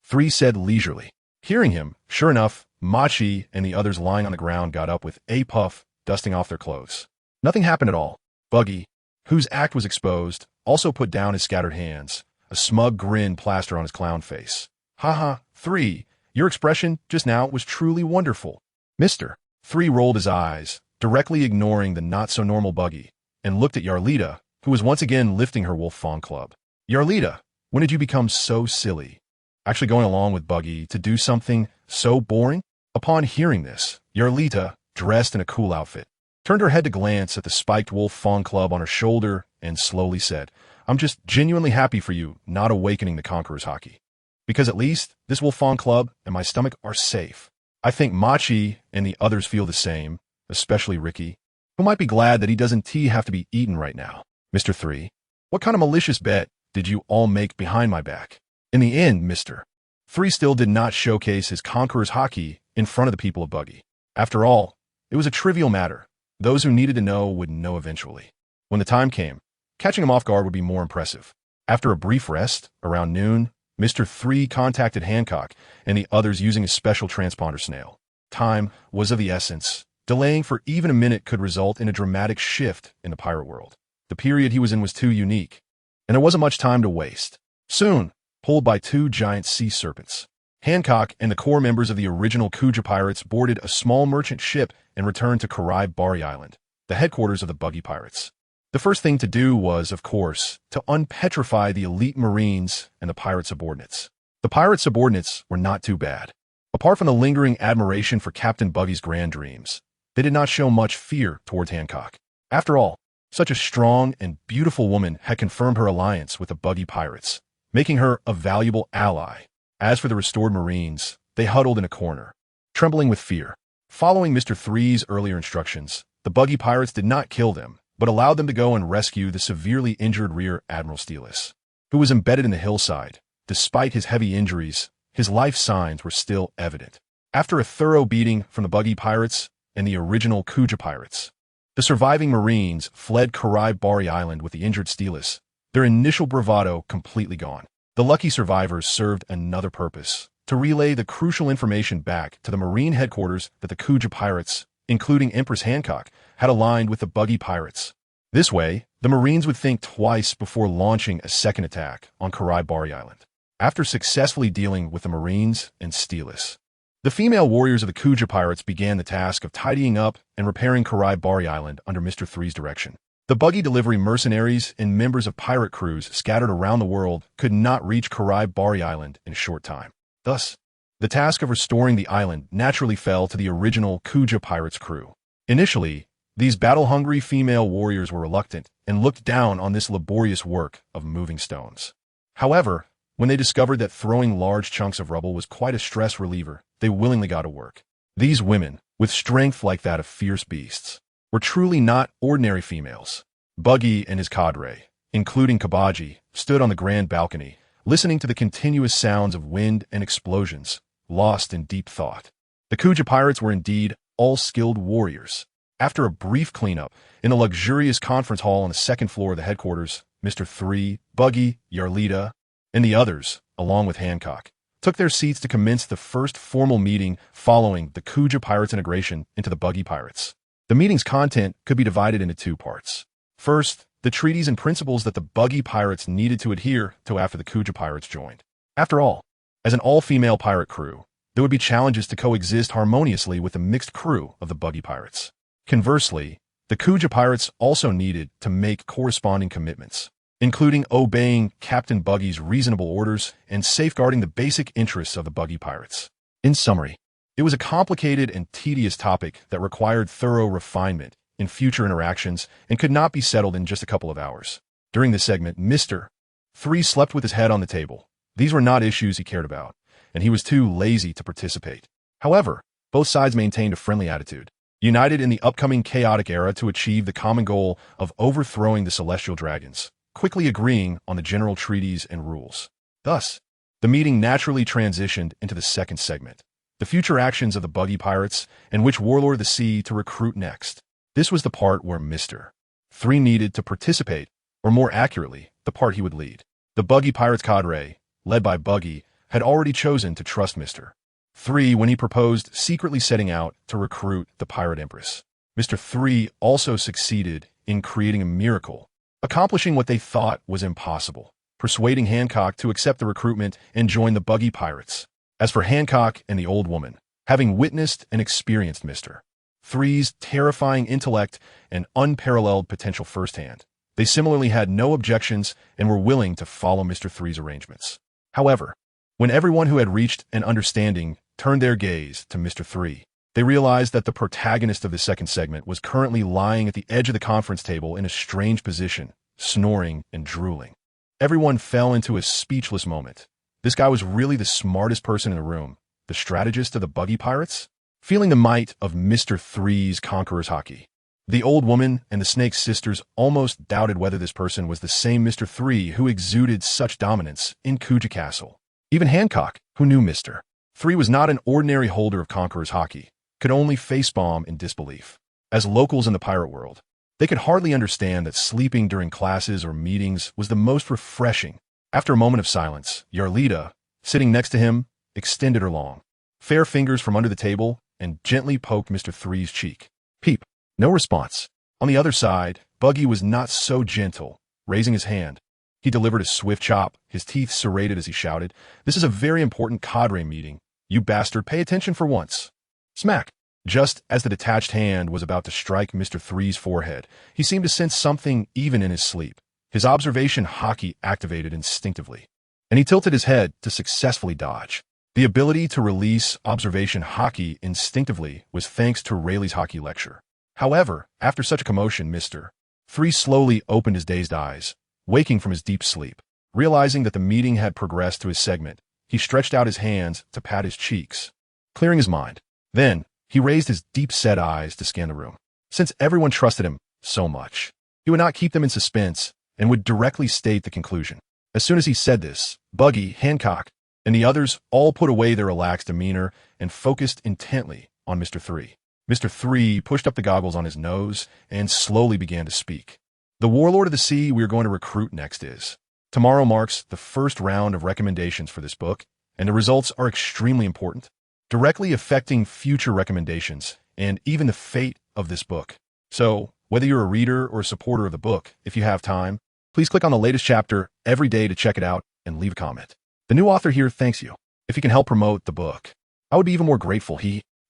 3 said leisurely. Hearing him, sure enough, Machi and the others lying on the ground got up with a puff, dusting off their clothes. Nothing happened at all. Buggy, whose act was exposed, also put down his scattered hands, a smug grin plastered on his clown face. Haha, 3, your expression just now was truly wonderful. Mr. 3 rolled his eyes, directly ignoring the not-so-normal Buggy, and looked at Yarlita, who was once again lifting her wolf fawn club. Yarlita, when did you become so silly? Actually going along with Buggy to do something so boring? Upon hearing this, Yarlita, dressed in a cool outfit, turned her head to glance at the spiked wolf fawn club on her shoulder and slowly said, I'm just genuinely happy for you not awakening the conqueror's hockey. Because at least this wolf fawn club and my stomach are safe. I think Machi and the others feel the same, especially Ricky, who might be glad that he doesn't have to be eaten right now. Mr. 3, what kind of malicious bet did you all make behind my back? In the end, Mr. 3 still did not showcase his conqueror's hockey in front of the people of Buggy. After all, it was a trivial matter. Those who needed to know would know eventually. When the time came, catching him off guard would be more impressive. After a brief rest, around noon, Mr. 3 contacted Hancock and the others using a special transponder snail. Time was of the essence. Delaying for even a minute could result in a dramatic shift in the pirate world. The period he was in was too unique, and there wasn't much time to waste. Soon, pulled by 2 giant sea serpents, Hancock and the core members of the original Kuja pirates boarded a small merchant ship and returned to Bari Island, the headquarters of the Buggy pirates. The first thing to do was, of course, to unpetrify the elite marines and the pirate subordinates. The pirate subordinates were not too bad. Apart from the lingering admiration for Captain Buggy's grand dreams, they did not show much fear towards Hancock. After all, such a strong and beautiful woman had confirmed her alliance with the Buggy pirates, making her a valuable ally. As for the restored marines, they huddled in a corner, trembling with fear. Following Mr. 3's earlier instructions, the Buggy pirates did not kill them, but allowed them to go and rescue the severely injured rear Admiral Steeless, who was embedded in the hillside. Despite his heavy injuries, his life signs were still evident. After a thorough beating from the Buggy pirates and the original Kuja pirates, the surviving Marines fled Bari Island with the injured Steeless, their initial bravado completely gone. The lucky survivors served another purpose, to relay the crucial information back to the Marine headquarters that the Kuja pirates, including Empress Hancock, had aligned with the Buggy pirates. This way, the Marines would think twice before launching a second attack on Bari Island. After successfully dealing with the Marines and Steeless, the female warriors of the Kuja pirates began the task of tidying up and repairing Bari Island under Mr. 3's direction. The Buggy delivery mercenaries and members of pirate crews scattered around the world could not reach Bari Island in a short time. Thus, the task of restoring the island naturally fell to the original Kuja pirates crew. Initially, these battle-hungry female warriors were reluctant and looked down on this laborious work of moving stones. However, when they discovered that throwing large chunks of rubble was quite a stress reliever, they willingly got to work. These women, with strength like that of fierce beasts, were truly not ordinary females. Buggy and his cadre, including Kabaji, stood on the grand balcony, listening to the continuous sounds of wind and explosions, lost in deep thought. The Kuja pirates were indeed all skilled warriors. After a brief cleanup in a luxurious conference hall on the second floor of the headquarters, Mr. 3, Buggy, Yarlita, and the others, along with Hancock, took their seats to commence the first formal meeting following the Kuja pirates' integration into the Buggy pirates. The meeting's content could be divided into 2 parts. First, the treaties and principles that the Buggy pirates needed to adhere to after the Kuja pirates joined. After all, as an all-female pirate crew, there would be challenges to coexist harmoniously with the mixed crew of the Buggy pirates. Conversely, the Kuja pirates also needed to make corresponding commitments, including obeying Captain Buggy's reasonable orders and safeguarding the basic interests of the Buggy pirates. In summary, it was a complicated and tedious topic that required thorough refinement in future interactions and could not be settled in just a couple of hours. During this segment, Mr.3 slept with his head on the table. These were not issues he cared about, and he was too lazy to participate. However, both sides maintained a friendly attitude, united in the upcoming chaotic era to achieve the common goal of overthrowing the celestial dragons, quickly agreeing on the general treaties and rules. Thus, the meeting naturally transitioned into the second segment, the future actions of the Buggy pirates and which warlord of the sea to recruit next. This was the part where Mr.3 needed to participate, or more accurately, the part he would lead. The Buggy pirates cadre, led by Buggy, had already chosen to trust Mr.3 when he proposed secretly setting out to recruit the pirate empress. Mr.3 also succeeded in creating a miracle, accomplishing what they thought was impossible, persuading Hancock to accept the recruitment and join the Buggy pirates. As for Hancock and the old woman, having witnessed and experienced Mr.3's terrifying intellect and unparalleled potential firsthand, they similarly had no objections and were willing to follow Mr.3's arrangements. However, when everyone who had reached an understanding turned their gaze to Mr.3, they realized that the protagonist of the second segment was currently lying at the edge of the conference table in a strange position, snoring and drooling. Everyone fell into a speechless moment. This guy was really the smartest person in the room, the strategist of the Buggy pirates? Feeling the might of Mr.3's conqueror's hockey, the old woman and the Snake's sisters almost doubted whether this person was the same Mr.3 who exuded such dominance in Kuja Castle. Even Hancock, who knew Mr.3 was not an ordinary holder of conqueror's hockey, could only facepalm in disbelief. As locals in the pirate world, they could hardly understand that sleeping during classes or meetings was the most refreshing. After a moment of silence, Yarlita, sitting next to him, extended her long, fair fingers from under the table and gently poked Mr.3's cheek. Peep. No response. On the other side, Buggy was not so gentle. Raising his hand, he delivered a swift chop, his teeth serrated as he shouted, "This is a very important cadre meeting. You bastard, pay attention for once." Smack. Just as the detached hand was about to strike Mr.3's forehead, he seemed to sense something even in his sleep. His observation hockey activated instinctively, and he tilted his head to successfully dodge. The ability to release observation hockey instinctively was thanks to Rayleigh's hockey lecture. However, after such a commotion, Mr.3 slowly opened his dazed eyes, waking from his deep sleep. Realizing that the meeting had progressed to his segment, he stretched out his hands to pat his cheeks, clearing his mind. Then, he raised his deep-set eyes to scan the room. Since everyone trusted him so much, he would not keep them in suspense and would directly state the conclusion. As soon as he said this, Buggy, Hancock, and the others all put away their relaxed demeanor and focused intently on Mr.3. Mr.3 pushed up the goggles on his nose and slowly began to speak. The warlord of the sea we are going to recruit next is. Tomorrow marks the first round of recommendations for this book, and the results are extremely important, directly affecting future recommendations and even the fate of this book. So, whether you're a reader or a supporter of the book, if you have time, please click on the latest chapter every day to check it out and leave a comment. The new author here thanks you. If you can help promote the book, I would be even more grateful.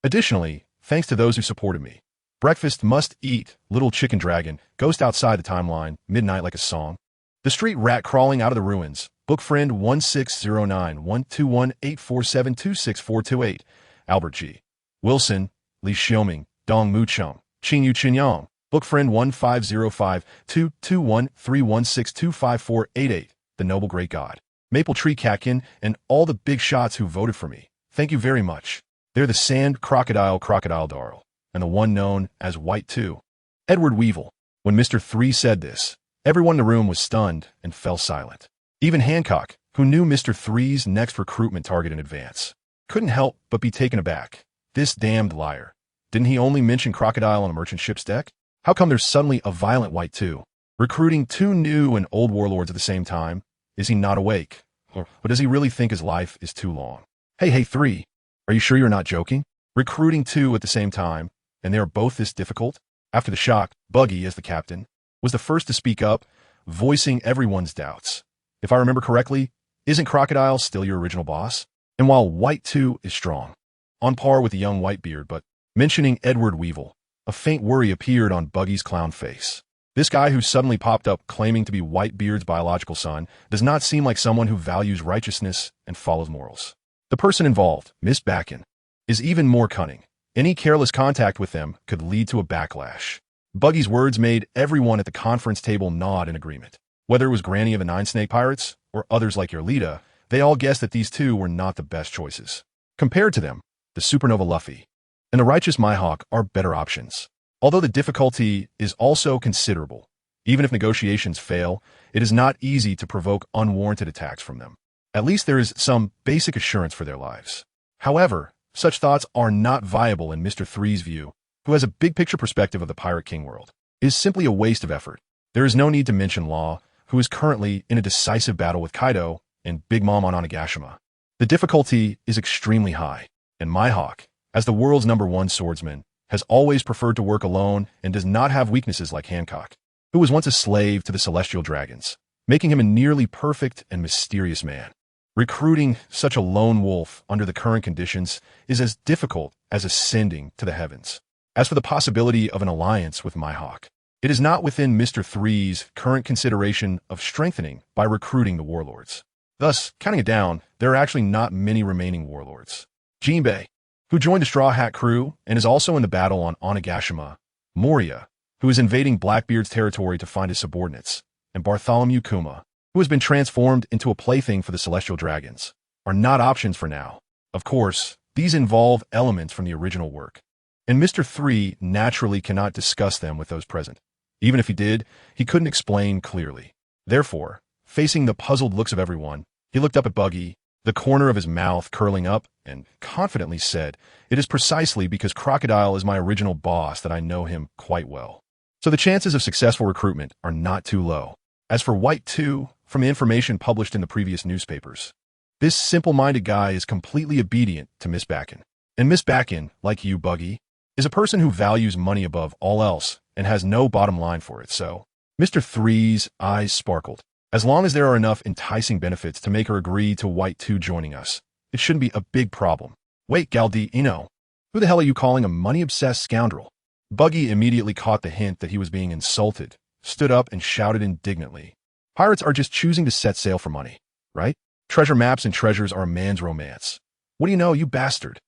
Additionally, thanks to those who supported me. Breakfast Must Eat, Little Chicken Dragon, Ghost Outside the Timeline, Midnight Like a Song, The Street Rat Crawling Out of the Ruins, Book Friend 1609-121-847-26428, Albert G. Wilson, Li Xiaoming, Dong Mu Cheng, Qing Yu Qinyang, Book Friend 1505-221-316-25488, The Noble Great God, Maple Tree Catkin, and all the big shots who voted for me. Thank you very much. They're the Sand Crocodile Darl, and the one known as White 2. Edward Weevil. When Mr.3 said this, everyone in the room was stunned and fell silent. Even Hancock, who knew Mr.3's next recruitment target in advance, couldn't help but be taken aback. This damned liar. Didn't he only mention crocodile on a merchant ship's deck? How come there's suddenly a violent White 2? Recruiting two new and old warlords at the same time? Is he not awake? Or does he really think his life is too long? Hey, 3. Are you sure you're not joking? Recruiting two at the same time, and they are both this difficult? After the shock, Buggy, as the captain, was the first to speak up, voicing everyone's doubts. If I remember correctly, isn't Crocodile still your original boss? And while White 2 is strong, on par with the young Whitebeard, but mentioning Edward Weevil, a faint worry appeared on Buggy's clown face. This guy who suddenly popped up claiming to be Whitebeard's biological son does not seem like someone who values righteousness and follows morals. The person involved, Miss Bakken, is even more cunning. Any careless contact with them could lead to a backlash. Buggy's words made everyone at the conference table nod in agreement. Whether it was Granny of the Nine Snake Pirates or others like Yerlita, they all guessed that these two were not the best choices. Compared to them, the Supernova Luffy and the Righteous Mihawk are better options. Although the difficulty is also considerable, even if negotiations fail, it is not easy to provoke unwarranted attacks from them. At least there is some basic assurance for their lives. However, such thoughts are not viable in Mr.3's view, who has a big-picture perspective of the Pirate King world. It is simply a waste of effort. There is no need to mention Law, who is currently in a decisive battle with Kaido and Big Mom on Onigashima. The difficulty is extremely high, and Mihawk, as the world's #1 swordsman, has always preferred to work alone and does not have weaknesses like Hancock, who was once a slave to the Celestial Dragons, making him a nearly perfect and mysterious man. Recruiting such a lone wolf under the current conditions is as difficult as ascending to the heavens. As for the possibility of an alliance with Mihawk, it is not within Mr.3's current consideration of strengthening by recruiting the warlords. Thus, counting it down, there are actually not many remaining warlords. Jinbei, who joined the Straw Hat crew and is also in the battle on Onigashima, Moria, who is invading Blackbeard's territory to find his subordinates, and Bartholomew Kuma, who has been transformed into a plaything for the Celestial Dragons, are not options for now. Of course, these involve elements from the original work, and Mr.3 naturally cannot discuss them with those present. Even if he did, he couldn't explain clearly. Therefore, facing the puzzled looks of everyone, he looked up at Buggy, the corner of his mouth curling up, and confidently said, "It is precisely because Crocodile is my original boss that I know him quite well. So the chances of successful recruitment are not too low." As for White 2, from the information published in the previous newspapers, this simple-minded guy is completely obedient to Miss Bakken. And Miss Bakken, like you, Buggy, is a person who values money above all else and has no bottom line for it, so Mr.3's eyes sparkled. As long as there are enough enticing benefits to make her agree to White 2 joining us, it shouldn't be a big problem. Wait, Galdino, who the hell are you calling a money-obsessed scoundrel? Buggy immediately caught the hint that he was being insulted, stood up and shouted indignantly. Pirates are just choosing to set sail for money, right? Treasure maps and treasures are a man's romance. What do you know, you bastard?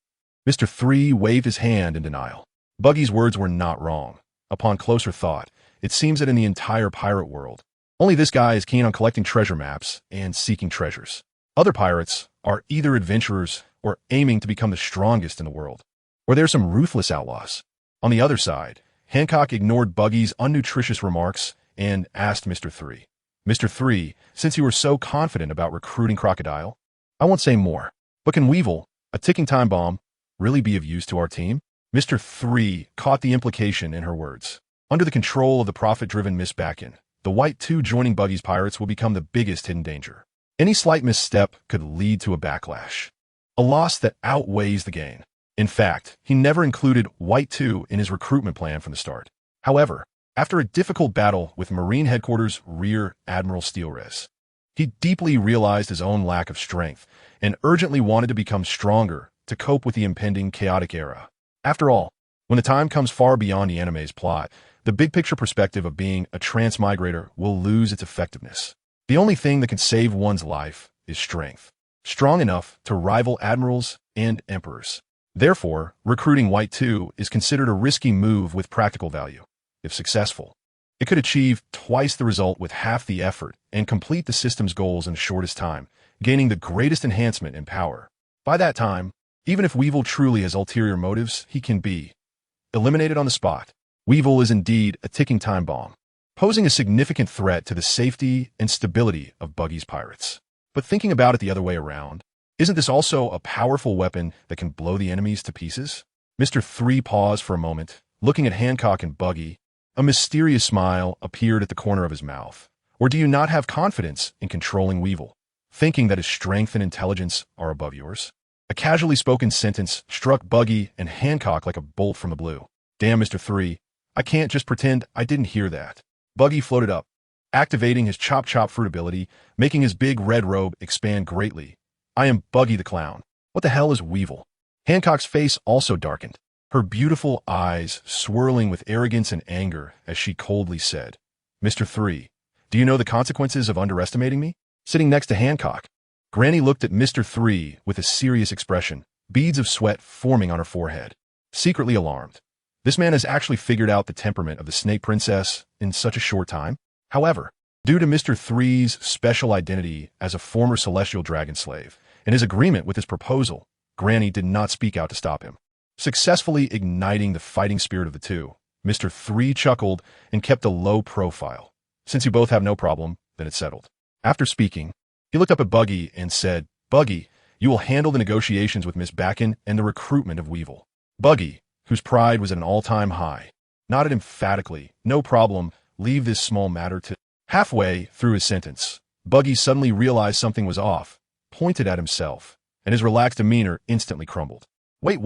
Mr.3 waved his hand in denial. Buggy's words were not wrong. Upon closer thought, it seems that in the entire pirate world, only this guy is keen on collecting treasure maps and seeking treasures. Other pirates are either adventurers or aiming to become the strongest in the world, or they're some ruthless outlaws. On the other side, Hancock ignored Buggy's unnutritious remarks and asked Mr.3, "Mr.3, since you were so confident about recruiting Crocodile, I won't say more, but can Weevil, a ticking time bomb, really be of use to our team?" Mr.3 caught the implication in her words. Under the control of the profit-driven Miss Bakken, the White 2 joining Buggy's pirates will become the biggest hidden danger. Any slight misstep could lead to a backlash, a loss that outweighs the gain. In fact, he never included White 2 in his recruitment plan from the start. However, after a difficult battle with Marine Headquarters Rear Admiral Steelres, he deeply realized his own lack of strength and urgently wanted to become stronger to cope with the impending chaotic era. After all, when the time comes far beyond the anime's plot, the big-picture perspective of being a transmigrator will lose its effectiveness. The only thing that can save one's life is strength, strong enough to rival admirals and emperors. Therefore, recruiting White 2 is considered a risky move with practical value. If successful, it could achieve twice the result with half the effort and complete the system's goals in the shortest time, gaining the greatest enhancement in power. By that time, even if Weevil truly has ulterior motives, he can be eliminated on the spot. Weevil is indeed a ticking time bomb, posing a significant threat to the safety and stability of Buggy's pirates. But thinking about it the other way around, isn't this also a powerful weapon that can blow the enemies to pieces? Mr.3 paused for a moment, looking at Hancock and Buggy. A mysterious smile appeared at the corner of his mouth. Or do you not have confidence in controlling Weevil, thinking that his strength and intelligence are above yours? A casually spoken sentence struck Buggy and Hancock like a bolt from the blue. Damn, Mr.3, I can't just pretend I didn't hear that. Buggy floated up, activating his chop-chop fruit ability, making his big red robe expand greatly. I am Buggy the Clown. What the hell is Weevil? Hancock's face also darkened, her beautiful eyes swirling with arrogance and anger as she coldly said, Mr. 3, do you know the consequences of underestimating me? Sitting next to Hancock, Granny looked at Mr. 3 with a serious expression, beads of sweat forming on her forehead. Secretly alarmed. This man has actually figured out the temperament of the Snake Princess in such a short time. However, due to Mr. 3's special identity as a former celestial dragon slave and his agreement with his proposal, Granny did not speak out to stop him. Successfully igniting the fighting spirit of the two, Mr. 3 chuckled and kept a low profile. Since you both have no problem, then it's settled. After speaking, he looked up at Buggy and said, Buggy, you will handle the negotiations with Miss Bakken and the recruitment of Weevil. Buggy, whose pride was at an all-time high, nodded emphatically. No problem, leave this small matter to... Halfway through his sentence, Buggy suddenly realized something was off, pointed at himself, and his relaxed demeanor instantly crumbled. Wait.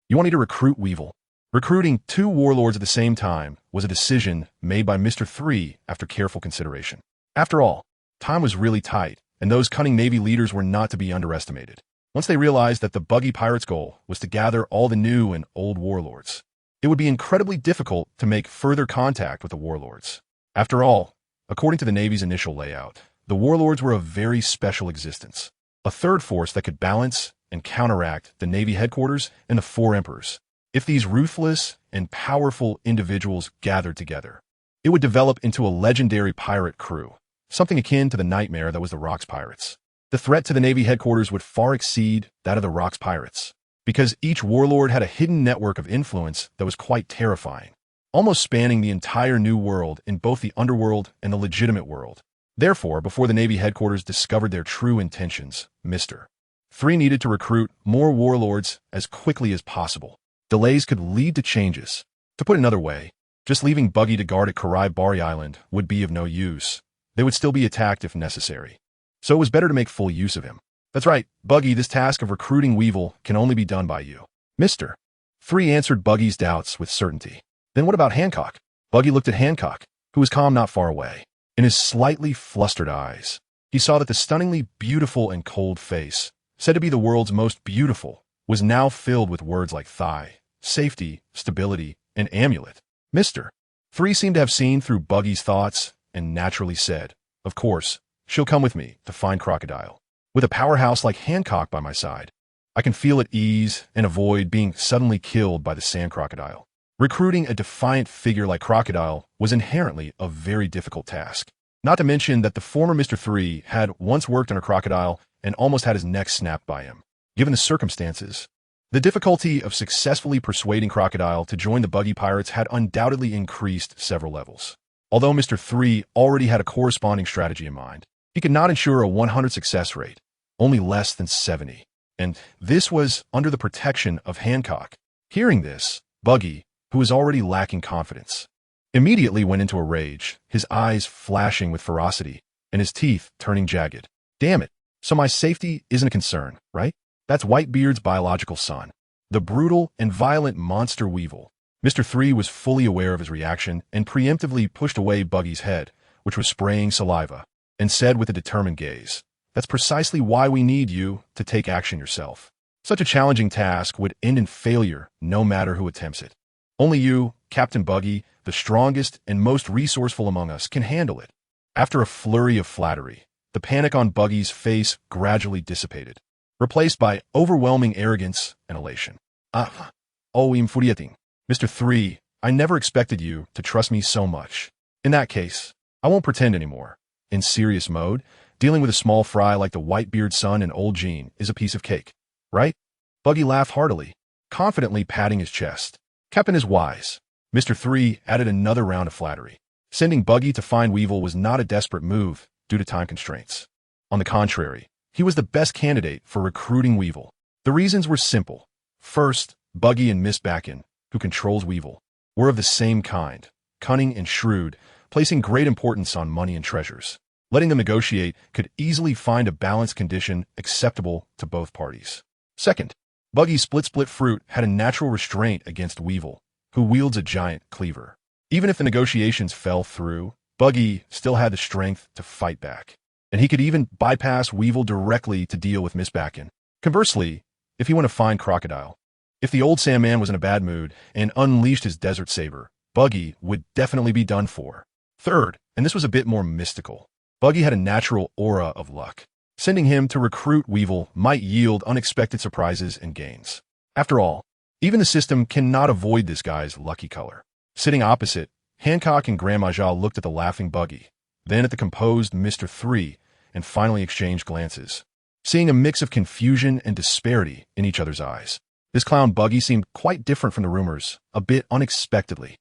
You want me to recruit Weevil? Recruiting 2 warlords at the same time was a decision made by Mr. 3 after careful consideration. After all, time was really tight, and those cunning Navy leaders were not to be underestimated. Once they realized that the Buggy Pirates' goal was to gather all the new and old warlords, it would be incredibly difficult to make further contact with the warlords. After all, according to the Navy's initial layout, the warlords were a very special existence, a third force that could balance and counteract the Navy headquarters and the 4 emperors. If these ruthless and powerful individuals gathered together, it would develop into a legendary pirate crew, something akin to the nightmare that was the Rocks Pirates. The threat to the Navy headquarters would far exceed that of the Rocks Pirates, because each warlord had a hidden network of influence that was quite terrifying, almost spanning the entire New World in both the underworld and the legitimate world. Therefore, before the Navy headquarters discovered their true intentions, Mr. 3 needed to recruit more warlords as quickly as possible. Delays could lead to changes. To put it another way, just leaving Buggy to guard at Bari Island would be of no use. They would still be attacked if necessary. So it was better to make full use of him. That's right, Buggy, this task of recruiting Weevil can only be done by you. Mr. 3 answered Buggy's doubts with certainty. Then what about Hancock? Buggy looked at Hancock, who was calm not far away. In his slightly flustered eyes, he saw that the stunningly beautiful and cold face, said to be the world's most beautiful, was now filled with words like thigh, safety, stability, and amulet. Mr. 3 seemed to have seen through Buggy's thoughts and naturally said, Of course, she'll come with me to find Crocodile. With a powerhouse like Hancock by my side, I can feel at ease and avoid being suddenly killed by the sand crocodile. Recruiting a defiant figure like Crocodile was inherently a very difficult task. Not to mention that the former Mr. 3 had once worked on a crocodile and almost had his neck snapped by him. Given the circumstances, the difficulty of successfully persuading Crocodile to join the Buggy Pirates had undoubtedly increased several levels. Although Mr. 3 already had a corresponding strategy in mind, he could not ensure a 100 success rate, only less than 70. And this was under the protection of Hancock. Hearing this, Buggy, who was already lacking confidence, immediately went into a rage, his eyes flashing with ferocity, and his teeth turning jagged. Damn it, so my safety isn't a concern, right? That's Whitebeard's biological son, the brutal and violent monster Weevil. Mr. 3 was fully aware of his reaction and preemptively pushed away Buggy's head, which was spraying saliva, and said with a determined gaze, That's precisely why we need you to take action yourself. Such a challenging task would end in failure no matter who attempts it. Only you, Captain Buggy, the strongest and most resourceful among us, can handle it. After a flurry of flattery, the panic on Buggy's face gradually dissipated, replaced by overwhelming arrogance and elation. Infuriating. Mr. 3, I never expected you to trust me so much. In that case, I won't pretend anymore. In serious mode, dealing with a small fry like the Whitebeard's son and old Jean is a piece of cake, right? Buggy laughed heartily, confidently patting his chest. Captain is wise. Mr. 3 added another round of flattery. Sending Buggy to find Weevil was not a desperate move due to time constraints. On the contrary, he was the best candidate for recruiting Weevil. The reasons were simple. First, Buggy and Miss Bakken, who controls Weevil, were of the same kind, cunning and shrewd, placing great importance on money and treasures. Letting them negotiate could easily find a balanced condition acceptable to both parties. Second, Buggy's split fruit had a natural restraint against Weevil, who wields a giant cleaver. Even if the negotiations fell through, Buggy still had the strength to fight back. And he could even bypass Weevil directly to deal with Miss Bakken. Conversely, if he went to find Crocodile, if the old Sandman was in a bad mood and unleashed his desert saber, Buggy would definitely be done for. Third, and this was a bit more mystical, Buggy had a natural aura of luck. Sending him to recruit Weevil might yield unexpected surprises and gains. After all, even the system cannot avoid this guy's lucky color. Sitting opposite, Hancock and Grandma Jia looked at the laughing Buggy, then at the composed Mr.3, and finally exchanged glances, seeing a mix of confusion and disparity in each other's eyes. This clown Buggy seemed quite different from the rumors, a bit unexpectedly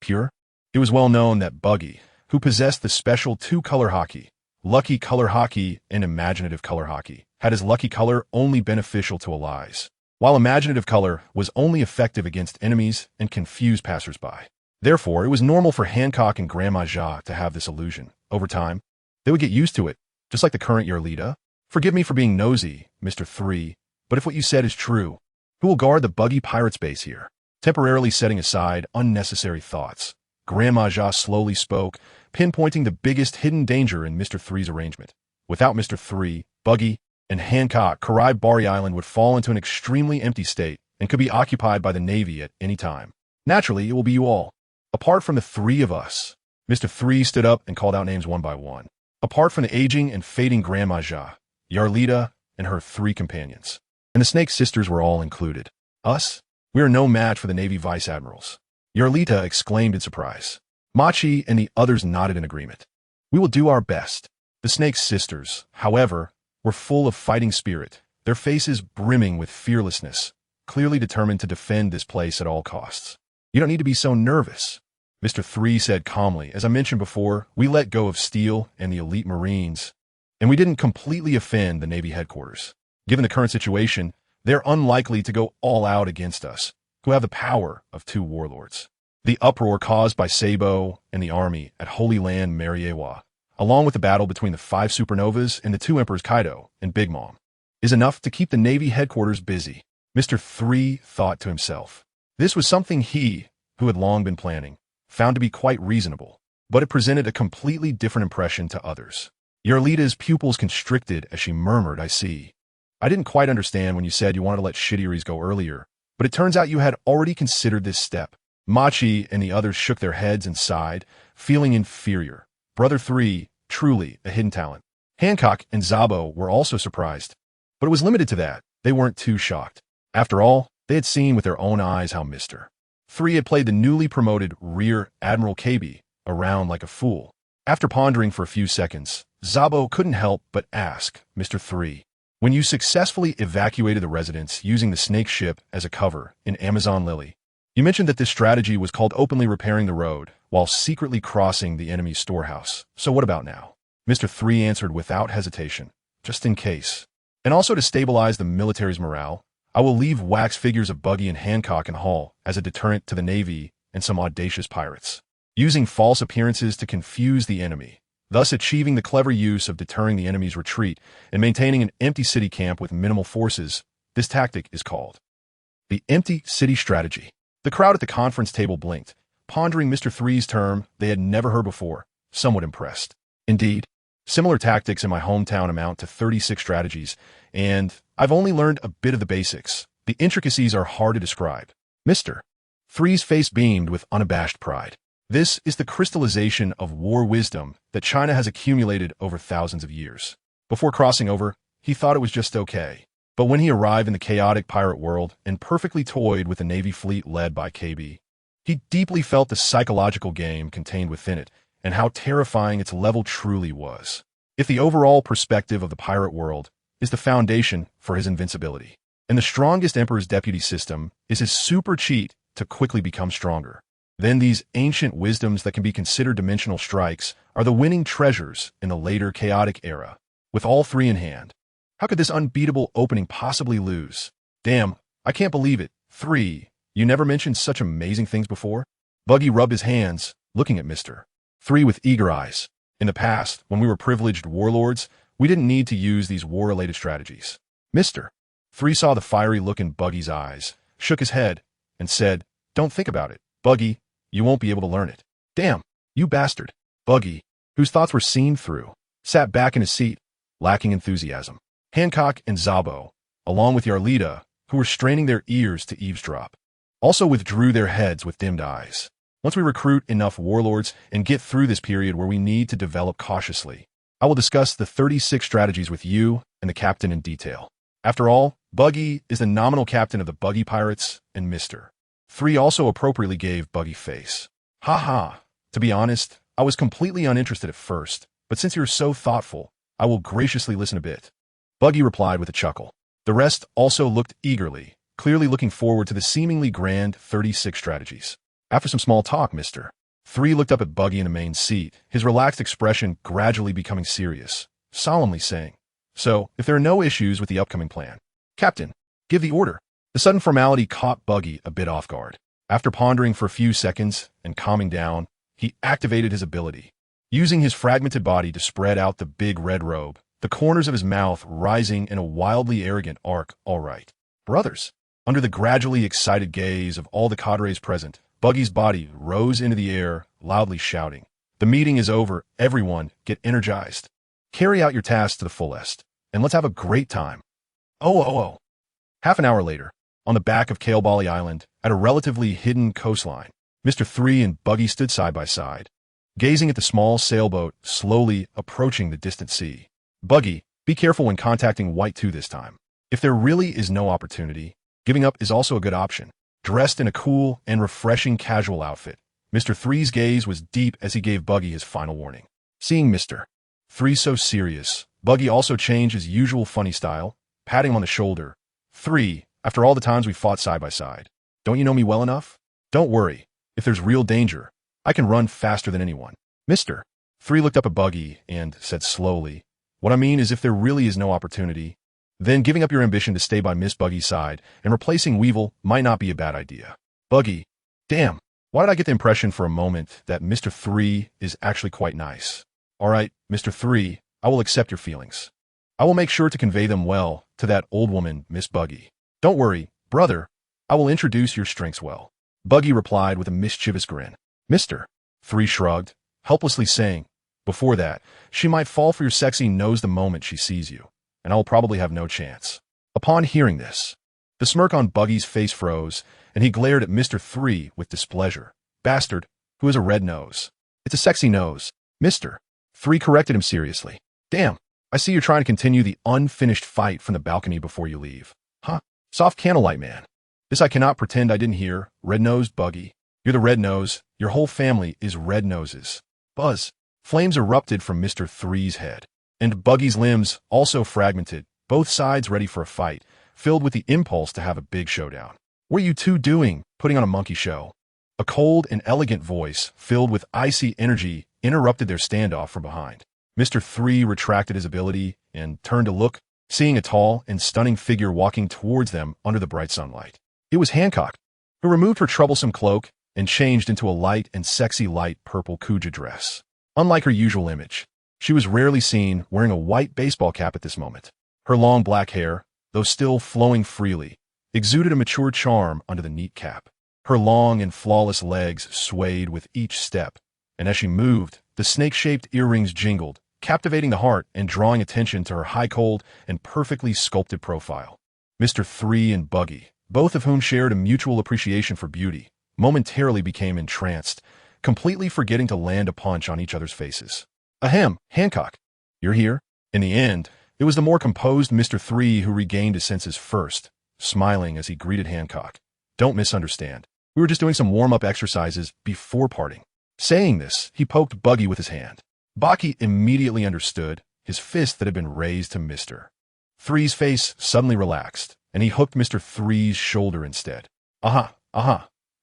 pure. It was well known that Buggy, who possessed the special two-color hockey, lucky color hockey and imaginative color hockey, had his lucky color only beneficial to allies, while imaginative color was only effective against enemies and confused passersby. Therefore, it was normal for Hancock and Grandma Jia to have this illusion. Over time, they would get used to it, just like the current Yarlita. Forgive me for being nosy, Mr.3, but if what you said is true, who will guard the Buggy Pirates base here? Temporarily setting aside unnecessary thoughts, Grandma Jia slowly spoke, pinpointing the biggest hidden danger in Mr.3's arrangement. Without Mr.3, Buggy, and Hancock, Bari Island would fall into an extremely empty state and could be occupied by the Navy at any time. Naturally, it will be you all. Apart from the three of us, Mr.3 stood up and called out names one by one. Apart from the aging and fading Grandma Jia, Yarlita, and her three companions. And the Snake Sisters were all included. Us? We are no match for the Navy Vice Admirals. Yarlita exclaimed in surprise. Machi and the others nodded in agreement. We will do our best. The Snake Sisters, however, were full of fighting spirit, their faces brimming with fearlessness, clearly determined to defend this place at all costs. You don't need to be so nervous, Mr.3 said calmly. As I mentioned before, we let go of Steel and the elite Marines, and we didn't completely offend the Navy headquarters. Given the current situation, they're unlikely to go all out against us, who have the power of two warlords. The uproar caused by Sabo and the army at Holy Land Mariewa, along with the battle between the 5 supernovas and the 2 Emperors Kaido and Big Mom, is enough to keep the Navy headquarters busy. Mr.3 thought to himself. This was something he, who had long been planning, found to be quite reasonable, but it presented a completely different impression to others. Yarlita's pupils constricted as she murmured, I see. I didn't quite understand when you said you wanted to let Shittiries go earlier, but it turns out you had already considered this step. Machi and the others shook their heads and sighed, feeling inferior. Brother 3, truly a hidden talent. Hancock and Zabo were also surprised, but it was limited to that. They weren't too shocked. After all, they had seen with their own eyes how Mr.3 had played the newly promoted Rear Admiral KB around like a fool. After pondering for a few seconds, Zabo couldn't help but ask, Mr.3, when you successfully evacuated the residents using the snake ship as a cover in Amazon Lily, you mentioned that this strategy was called openly repairing the road while secretly crossing the enemy's storehouse. So what about now? Mr.3 answered without hesitation, just in case. And also to stabilize the military's morale, I will leave wax figures of Buggy and Hancock in Hall as a deterrent to the Navy and some audacious pirates, using false appearances to confuse the enemy, thus achieving the clever use of deterring the enemy's retreat and maintaining an empty city camp with minimal forces. This tactic is called the empty city strategy. The crowd at the conference table blinked, pondering Mr.3's term they had never heard before, somewhat impressed. Indeed, similar tactics in my hometown amount to 36 strategies, and I've only learned a bit of the basics. The intricacies are hard to describe. Mr.3's face beamed with unabashed pride. This is the crystallization of war wisdom that China has accumulated over thousands of years. Before crossing over, he thought it was just okay. But when he arrived in the chaotic pirate world and perfectly toyed with the Navy fleet led by KB, he deeply felt the psychological game contained within it and how terrifying its level truly was. If the overall perspective of the pirate world is the foundation for his invincibility, and the strongest Emperor's deputy system is his super cheat to quickly become stronger, then these ancient wisdoms that can be considered dimensional strikes are the winning treasures in the later chaotic era. With all three in hand, how could this unbeatable opening possibly lose? Damn, I can't believe it. 3, you never mentioned such amazing things before? Buggy rubbed his hands, looking at Mr.3 with eager eyes. In the past, when we were privileged warlords, we didn't need to use these war-related strategies. Mr.3 saw the fiery look in Buggy's eyes, shook his head, and said, don't think about it. Buggy, you won't be able to learn it. Damn, you bastard. Buggy, whose thoughts were seen through, sat back in his seat, lacking enthusiasm. Hancock and Zabo, along with Yarlita, who were straining their ears to eavesdrop, also withdrew their heads with dimmed eyes. Once we recruit enough warlords and get through this period where we need to develop cautiously, I will discuss the 36 strategies with you and the captain in detail. After all, Buggy is the nominal captain of the Buggy Pirates, and Mr.3 also appropriately gave Buggy face. Ha ha. To be honest, I was completely uninterested at first, but since you're so thoughtful, I will graciously listen a bit. Buggy replied with a chuckle. The rest also looked eagerly, clearly looking forward to the seemingly grand 36 strategies. After some small talk, Mr.3 looked up at Buggy in the main seat, his relaxed expression gradually becoming serious, solemnly saying, "So, if there are no issues with the upcoming plan, Captain, give the order." The sudden formality caught Buggy a bit off guard. After pondering for a few seconds and calming down, he activated his ability, using his fragmented body to spread out the big red robe, the corners of his mouth rising in a wildly arrogant arc. "All right, brothers." Under the gradually excited gaze of all the cadres present, Buggy's body rose into the air, loudly shouting, "The meeting is over. Everyone, get energized. Carry out your tasks to the fullest, and let's have a great time." Oh. Half an hour later, on the back of Kalebali Island, at a relatively hidden coastline, Mr.3 and Buggy stood side by side, gazing at the small sailboat slowly approaching the distant sea. "Buggy, be careful when contacting White 2 this time. If there really is no opportunity, giving up is also a good option." Dressed in a cool and refreshing casual outfit, Mr.3's gaze was deep as he gave Buggy his final warning. Seeing Mr.3 so serious, Buggy also changed his usual funny style, patting him on the shoulder. "3, after all the times we fought side by side, don't you know me well enough? Don't worry. If there's real danger, I can run faster than anyone." Mr.3 looked up at Buggy and said slowly, "What I mean is if there really is no opportunity, then giving up your ambition to stay by Miss Buggy's side and replacing Weevil might not be a bad idea." Buggy, damn, why did I get the impression for a moment that Mr.3 is actually quite nice? All right, Mr.3, I will accept your feelings. I will make sure to convey them well to that old woman, Miss Buggy. Don't worry, brother, I will introduce your strengths well. Buggy replied with a mischievous grin. Mr.3 shrugged, helplessly saying, "Before that, she might fall for your sexy nose the moment she sees you, and I will probably have no chance." Upon hearing this, the smirk on Buggy's face froze, and he glared at Mr.3 with displeasure. "Bastard, who has a red nose? It's a sexy nose." Mr.3 corrected him seriously. "Damn, I see you're trying to continue the unfinished fight from the balcony before you leave. Huh? Soft candlelight, man. This I cannot pretend I didn't hear. Red-nosed Buggy. You're the red nose. Your whole family is red noses." Buzz. Flames erupted from Mr.3's head, and Buggy's limbs also fragmented, both sides ready for a fight, filled with the impulse to have a big showdown. "What are you two doing, putting on a monkey show?" A cold and elegant voice, filled with icy energy, interrupted their standoff from behind. Mr.3 retracted his ability and turned to look, seeing a tall and stunning figure walking towards them under the bright sunlight. It was Hancock, who removed her troublesome cloak and changed into a light and sexy light purple Kuja dress. Unlike her usual image, she was rarely seen wearing a white baseball cap at this moment. Her long black hair, though still flowing freely, exuded a mature charm under the neat cap. Her long and flawless legs swayed with each step, and as she moved, the snake-shaped earrings jingled, captivating the heart and drawing attention to her high-cold and perfectly sculpted profile. Mr.3 and Buggy, both of whom shared a mutual appreciation for beauty, momentarily became entranced, completely forgetting to land a punch on each other's faces. "Ahem, Hancock, you're here?" In the end, it was the more composed Mr.3 who regained his senses first, smiling as he greeted Hancock. "Don't misunderstand. We were just doing some warm-up exercises before parting." Saying this, he poked Buggy with his hand. Buggy immediately understood, his fist that had been raised to Mr.3's face suddenly relaxed, and he hooked Mr.3's shoulder instead. Aha.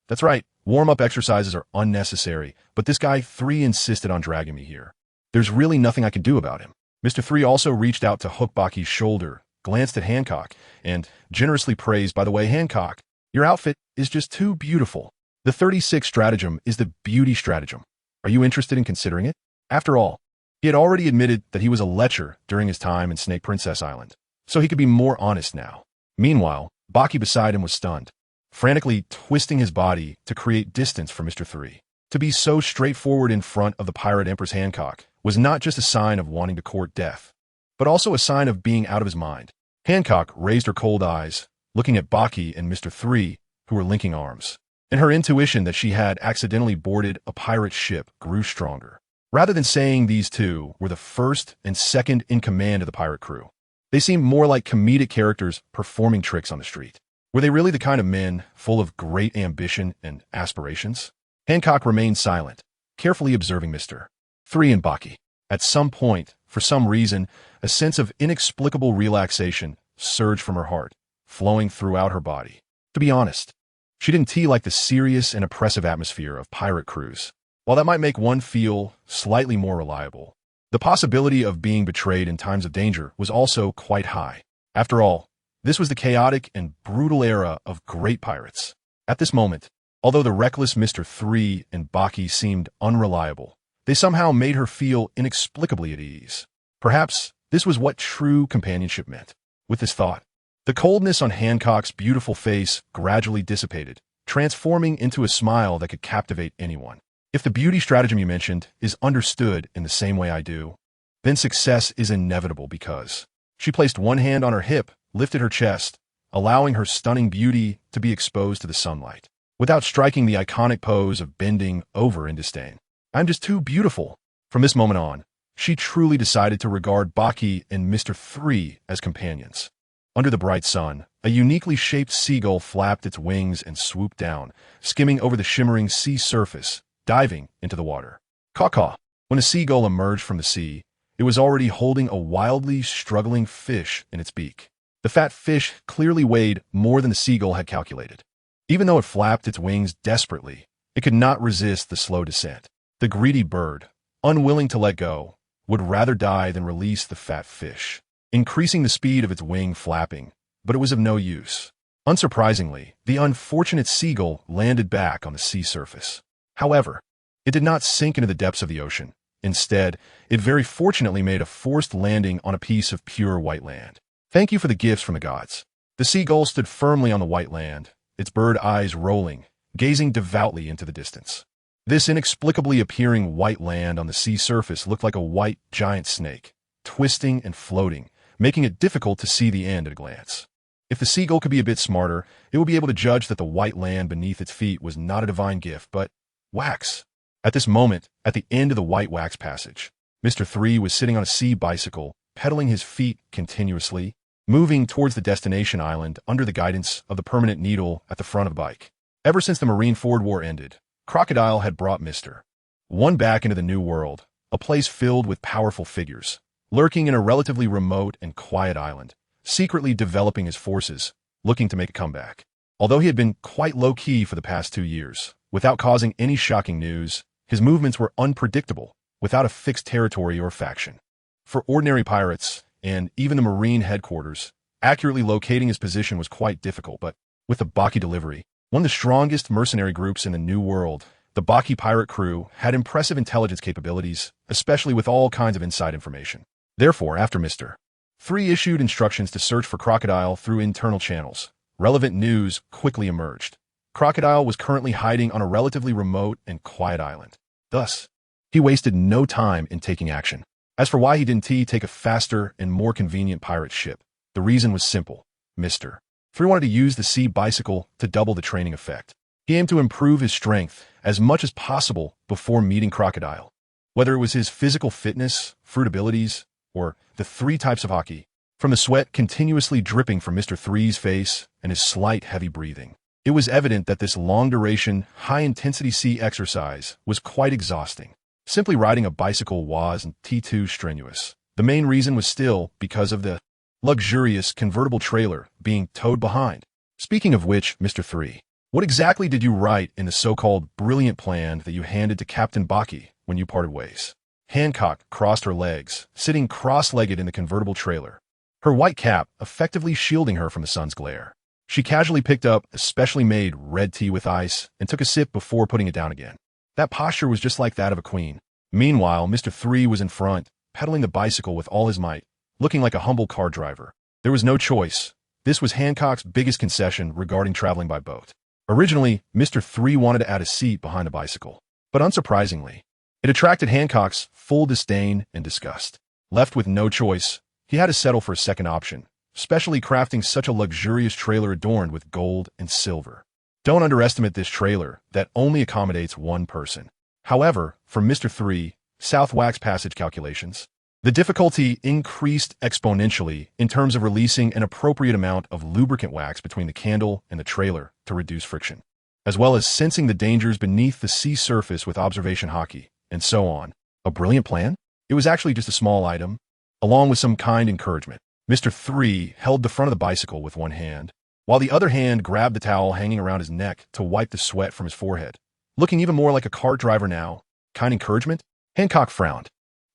That's right, warm-up exercises are unnecessary, but this guy 3 insisted on dragging me here. There's really nothing I can do about him. Mr.3 also reached out to hook Buggy's shoulder, glanced at Hancock, and generously praised, "By the way, Hancock, your outfit is just too beautiful. The 36 stratagem is the beauty stratagem. Are you interested in considering it?" After all, he had already admitted that he was a lecher during his time in Snake Princess Island, so he could be more honest now. Meanwhile, Buggy beside him was stunned, frantically twisting his body to create distance from Mr.3. To be so straightforward in front of the pirate Empress Hancock was not just a sign of wanting to court death, but also a sign of being out of his mind. Hancock raised her cold eyes, looking at Buggy and Mr. 3, who were linking arms, and her intuition that she had accidentally boarded a pirate ship grew stronger. Rather than saying these two were the first and second in command of the pirate crew, they seemed more like comedic characters performing tricks on the street. Were they really the kind of men full of great ambition and aspirations? Hancock remained silent, carefully observing Mr. 3 and Buggy. At some point, for some reason, a sense of inexplicable relaxation surged from her heart, flowing throughout her body. To be honest, she didn't like the serious and oppressive atmosphere of pirate crews. While that might make one feel slightly more reliable, the possibility of being betrayed in times of danger was also quite high. After all, this was the chaotic and brutal era of great pirates. At this moment, although the reckless Mr. 3 and Buggy seemed unreliable, they somehow made her feel inexplicably at ease. Perhaps this was what true companionship meant. With this thought, the coldness on Hancock's beautiful face gradually dissipated, transforming into a smile that could captivate anyone. If the beauty stratagem you mentioned is understood in the same way I do, then success is inevitable because she placed one hand on her hip, lifted her chest, allowing her stunning beauty to be exposed to the sunlight, without striking the iconic pose of bending over in disdain. I'm just too beautiful. From this moment on, she truly decided to regard Buggy and Mr. 3 as companions. Under the bright sun, a uniquely shaped seagull flapped its wings and swooped down, skimming over the shimmering sea surface, diving into the water. Caw-caw. When the seagull emerged from the sea, it was already holding a wildly struggling fish in its beak. The fat fish clearly weighed more than the seagull had calculated. Even though it flapped its wings desperately, it could not resist the slow descent. The greedy bird, unwilling to let go, would rather die than release the fat fish, increasing the speed of its wing flapping, but it was of no use. Unsurprisingly, the unfortunate seagull landed back on the sea surface. However, it did not sink into the depths of the ocean. Instead, it very fortunately made a forced landing on a piece of pure white land. Thank you for the gifts from the gods. The seagull stood firmly on the white land, its bird eyes rolling, gazing devoutly into the distance. This inexplicably appearing white land on the sea surface looked like a white giant snake, twisting and floating, making it difficult to see the end at a glance. If the seagull could be a bit smarter, it would be able to judge that the white land beneath its feet was not a divine gift, but wax. At this moment, at the end of the white wax passage, Mr. 3 was sitting on a sea bicycle, pedaling his feet continuously, moving towards the destination island under the guidance of the permanent needle at the front of the bike. Ever since the Marine-Ford War ended, Crocodile had brought Mr. 1 back into the New World, a place filled with powerful figures, lurking in a relatively remote and quiet island, secretly developing his forces, looking to make a comeback. Although he had been quite low-key for the past 2 years, without causing any shocking news, his movements were unpredictable, without a fixed territory or faction. For ordinary pirates, and even the Marine headquarters, accurately locating his position was quite difficult, but with the Buggy delivery, one of the strongest mercenary groups in the New World, the Buggy pirate crew had impressive intelligence capabilities, especially with all kinds of inside information. Therefore, after Mr. 3 issued instructions to search for Crocodile through internal channels, relevant news quickly emerged. Crocodile was currently hiding on a relatively remote and quiet island. Thus, he wasted no time in taking action. As for why he didn't take a faster and more convenient pirate ship, the reason was simple. Mr. 3 wanted to use the sea bicycle to double the training effect. He aimed to improve his strength as much as possible before meeting Crocodile. Whether it was his physical fitness, fruit abilities, or the 3 types of hockey, from the sweat continuously dripping from Mr. 3's face and his slight heavy breathing, it was evident that this long-duration, high-intensity sea exercise was quite exhausting. Simply riding a bicycle was too strenuous. The main reason was still because of the luxurious convertible trailer being towed behind. Speaking of which, Mr. 3, what exactly did you write in the so-called brilliant plan that you handed to Captain Buggy when you parted ways? Hancock crossed her legs, sitting cross-legged in the convertible trailer, her white cap effectively shielding her from the sun's glare. She casually picked up a specially made red tea with ice and took a sip before putting it down again. That posture was just like that of a queen. Meanwhile, Mr. 3 was in front, pedaling the bicycle with all his might, looking like a humble car driver. There was no choice. This was Hancock's biggest concession regarding traveling by boat. Originally, Mr. 3 wanted to add a seat behind the bicycle, But unsurprisingly, it attracted Hancock's full disdain and disgust. Left with no choice, he had to settle for a second option, specially crafting such a luxurious trailer adorned with gold and silver. Don't underestimate this trailer that only accommodates one person. However, for Mr.3's South Wax Passage calculations, the difficulty increased exponentially in terms of releasing an appropriate amount of lubricant wax between the candle and the trailer to reduce friction, as well as sensing the dangers beneath the sea surface with observation hockey, and so on. A brilliant plan? It was actually just a small item, along with some kind encouragement. Mr.3 held the front of the bicycle with one hand, while the other hand grabbed the towel hanging around his neck to wipe the sweat from his forehead. Looking even more like a cart driver now. Kind encouragement? Hancock frowned,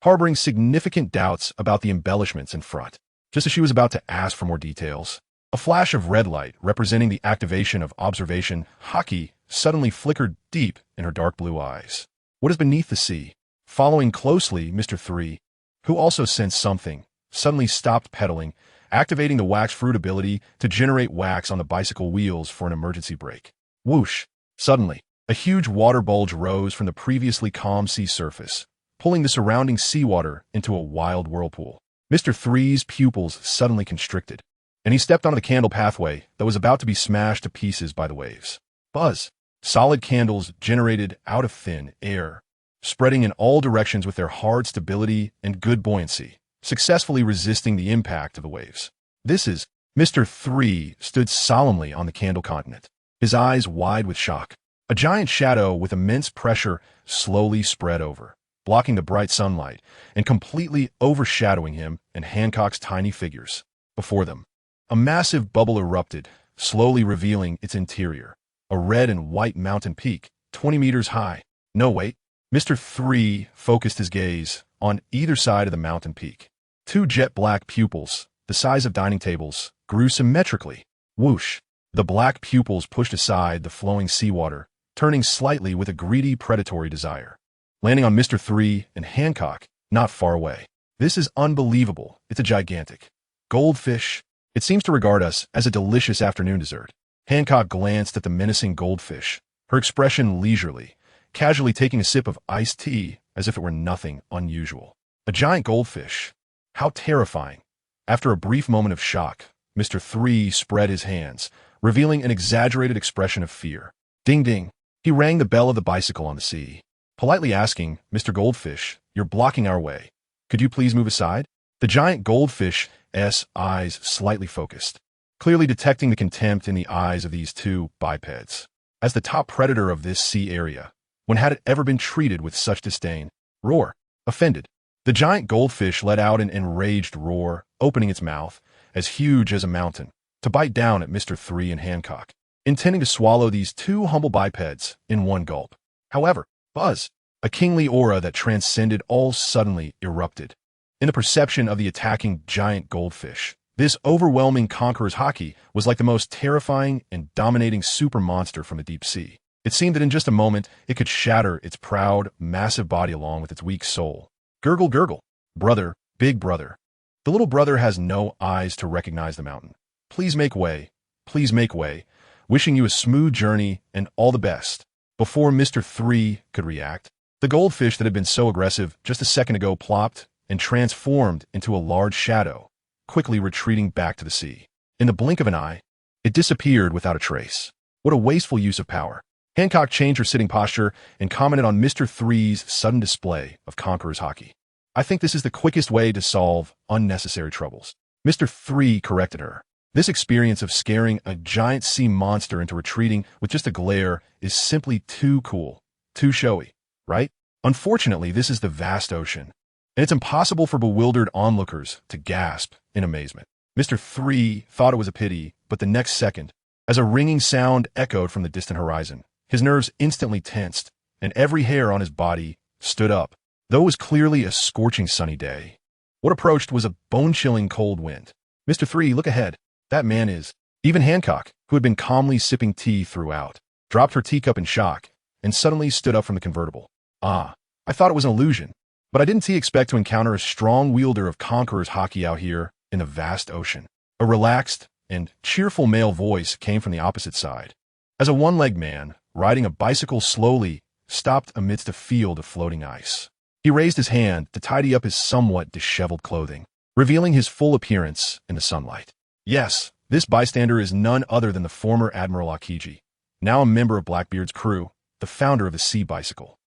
harboring significant doubts about the embellishments in front. Just as she was about to ask for more details, a flash of red light representing the activation of observation hockey suddenly flickered deep in her dark blue eyes. What is beneath the sea? Following closely, Mr.3, who also sensed something, suddenly stopped pedaling, activating the wax fruit ability to generate wax on the bicycle wheels for an emergency brake. Whoosh! Suddenly, a huge water bulge rose from the previously calm sea surface, pulling the surrounding seawater into a wild whirlpool. Mr.3's pupils suddenly constricted, and he stepped onto the candle pathway that was about to be smashed to pieces by the waves. Buzz! Solid candles generated out of thin air, spreading in all directions with their hard stability and good buoyancy, successfully resisting the impact of the waves. This is... Mr.3 stood solemnly on the candle continent, his eyes wide with shock. A giant shadow with immense pressure slowly spread over, blocking the bright sunlight and completely overshadowing him and Hancock's tiny figures. Before them, a massive bubble erupted, slowly revealing its interior. A red and white mountain peak, 20 meters high. No, wait. Mr.3 focused his gaze on either side of the mountain peak. Two jet-black pupils, the size of dining tables, grew symmetrically. Whoosh! The black pupils pushed aside the flowing seawater, turning slightly with a greedy predatory desire, landing on Mr.3 and Hancock, not far away. This is unbelievable. It's a gigantic goldfish. It seems to regard us as a delicious afternoon dessert. Hancock glanced at the menacing goldfish, her expression leisurely, casually taking a sip of iced tea as if it were nothing unusual. A giant goldfish. How terrifying. After a brief moment of shock, Mr.3 spread his hands, revealing an exaggerated expression of fear. Ding ding. He rang the bell of the bicycle on the sea, politely asking, "Mr. Goldfish, you're blocking our way. Could you please move aside?" The giant goldfish's eyes slightly focused, clearly detecting the contempt in the eyes of these two bipeds. As the top predator of this sea area, when had it ever been treated with such disdain? Roar. Offended. The giant goldfish let out an enraged roar, opening its mouth, as huge as a mountain, to bite down at Mr.3 and Hancock, intending to swallow these two humble bipeds in one gulp. However, buzz! A kingly aura that transcended all suddenly erupted. In the perception of the attacking giant goldfish, this overwhelming conqueror's hockey was like the most terrifying and dominating super monster from the deep sea. It seemed that in just a moment, it could shatter its proud, massive body along with its weak soul. Gurgle, gurgle. Brother, big brother. The little brother has no eyes to recognize the mountain. Please make way. Please make way. Wishing you a smooth journey and all the best. Before Mr.3 could react, the goldfish that had been so aggressive just a second ago plopped and transformed into a large shadow, quickly retreating back to the sea. In the blink of an eye, it disappeared without a trace. What a wasteful use of power. Hancock changed her sitting posture and commented on Mr.3's sudden display of conqueror's hockey. "I think this is the quickest way to solve unnecessary troubles." Mr.3 corrected her. This experience of scaring a giant sea monster into retreating with just a glare is simply too cool, too showy, right? Unfortunately, this is the vast ocean, and it's impossible for bewildered onlookers to gasp in amazement. Mr.3 thought it was a pity, but the next second, as a ringing sound echoed from the distant horizon, his nerves instantly tensed, and every hair on his body stood up, though it was clearly a scorching sunny day. What approached was a bone-chilling cold wind. "Mr.3, look ahead. That man is..." Even Hancock, who had been calmly sipping tea throughout, dropped her teacup in shock and suddenly stood up from the convertible. "Ah, I thought it was an illusion, but I didn't expect to encounter a strong wielder of conqueror's hockey out here in the vast ocean." A relaxed and cheerful male voice came from the opposite side. As a one-legged man, riding a bicycle slowly, stopped amidst a field of floating ice. He raised his hand to tidy up his somewhat disheveled clothing, revealing his full appearance in the sunlight. Yes, this bystander is none other than the former Admiral Akainu, now a member of Blackbeard's crew, the founder of the sea bicycle.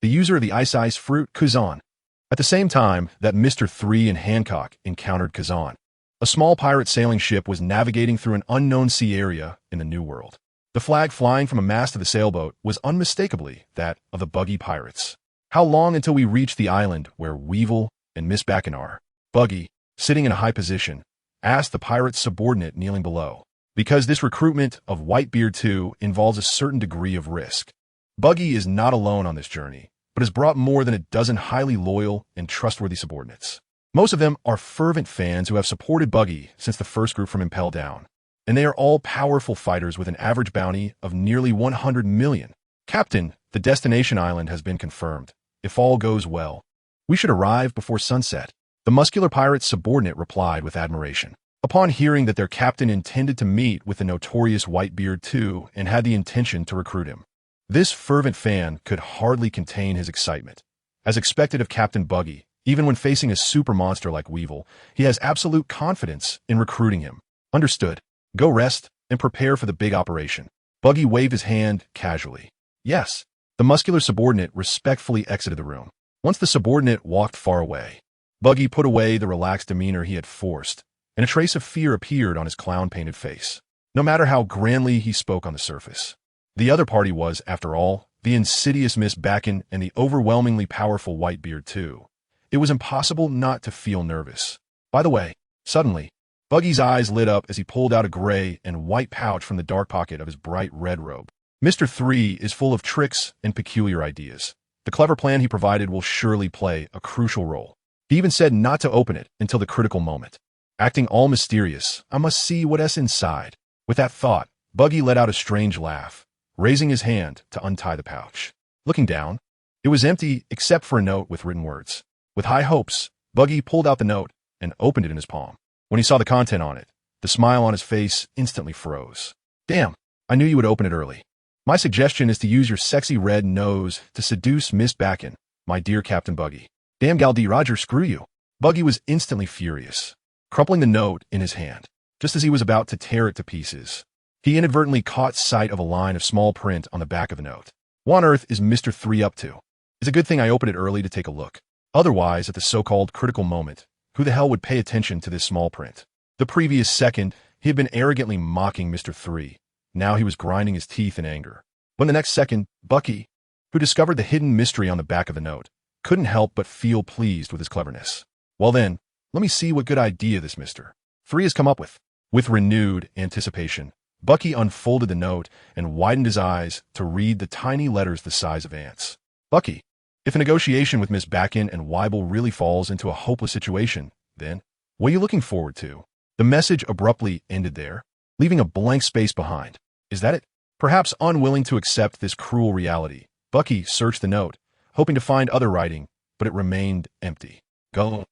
The user of the ice fruit, Kazan. At the same time that Mr. 3 and Hancock encountered Kazan, a small pirate sailing ship was navigating through an unknown sea area in the New World. The flag flying from a mast of the sailboat was unmistakably that of the Buggy pirates. How long until we reach the island where Weevil and Miss Bakken are? Buggy, sitting in a high position, asked the pirate's subordinate kneeling below. Because this recruitment of Whitebeard 2 involves a certain degree of risk. Buggy is not alone on this journey, but has brought more than a dozen highly loyal and trustworthy subordinates. Most of them are fervent fans who have supported Buggy since the first group from Impel down, and they are all powerful fighters with an average bounty of nearly 100 million. Captain, the destination island has been confirmed. If all goes well, we should arrive before sunset. The muscular pirate's subordinate replied with admiration. Upon hearing that their captain intended to meet with the notorious Whitebeard 2 and had the intention to recruit him, this fervent fan could hardly contain his excitement. As expected of Captain Buggy, even when facing a super monster like Weevil, he has absolute confidence in recruiting him. Understood. Go rest and prepare for the big operation. Buggy waved his hand casually. Yes. The muscular subordinate respectfully exited the room. Once the subordinate walked far away, Buggy put away the relaxed demeanor he had forced, and a trace of fear appeared on his clown-painted face. No matter how grandly he spoke on the surface, the other party was, after all, the insidious Miss Bakken and the overwhelmingly powerful Whitebeard 2. It was impossible not to feel nervous. By the way, suddenly, Buggy's eyes lit up as he pulled out a gray and white pouch from the dark pocket of his bright red robe. Mr. 3 is full of tricks and peculiar ideas. The clever plan he provided will surely play a crucial role. He even said not to open it until the critical moment. Acting all mysterious, I must see what's inside. With that thought, Buggy let out a strange laugh, raising his hand to untie the pouch. Looking down, it was empty except for a note with written words. With high hopes, Buggy pulled out the note and opened it in his palm. When he saw the content on it, the smile on his face instantly froze. Damn, I knew you would open it early. My suggestion is to use your sexy red nose to seduce Miss Bakken, my dear Captain Buggy. Damn Galdi Roger, screw you. Buggy was instantly furious, crumpling the note in his hand. Just as he was about to tear it to pieces, he inadvertently caught sight of a line of small print on the back of the note. What on earth is Mr. 3 up to? It's a good thing I opened it early to take a look. Otherwise, at the so-called critical moment, who the hell would pay attention to this small print? The previous second, he had been arrogantly mocking Mr. 3. Now he was grinding his teeth in anger. When the next second, Bucky, who discovered the hidden mystery on the back of the note, couldn't help but feel pleased with his cleverness. Well then, let me see what good idea this Mr. 3 has come up with. With renewed anticipation, Bucky unfolded the note and widened his eyes to read the tiny letters the size of ants. Bucky, if a negotiation with Miss Bakken and Weibel really falls into a hopeless situation, then what are you looking forward to? The message abruptly ended there, leaving a blank space behind. Is that it? Perhaps unwilling to accept this cruel reality, Bucky searched the note, hoping to find other writing, but it remained empty. Go.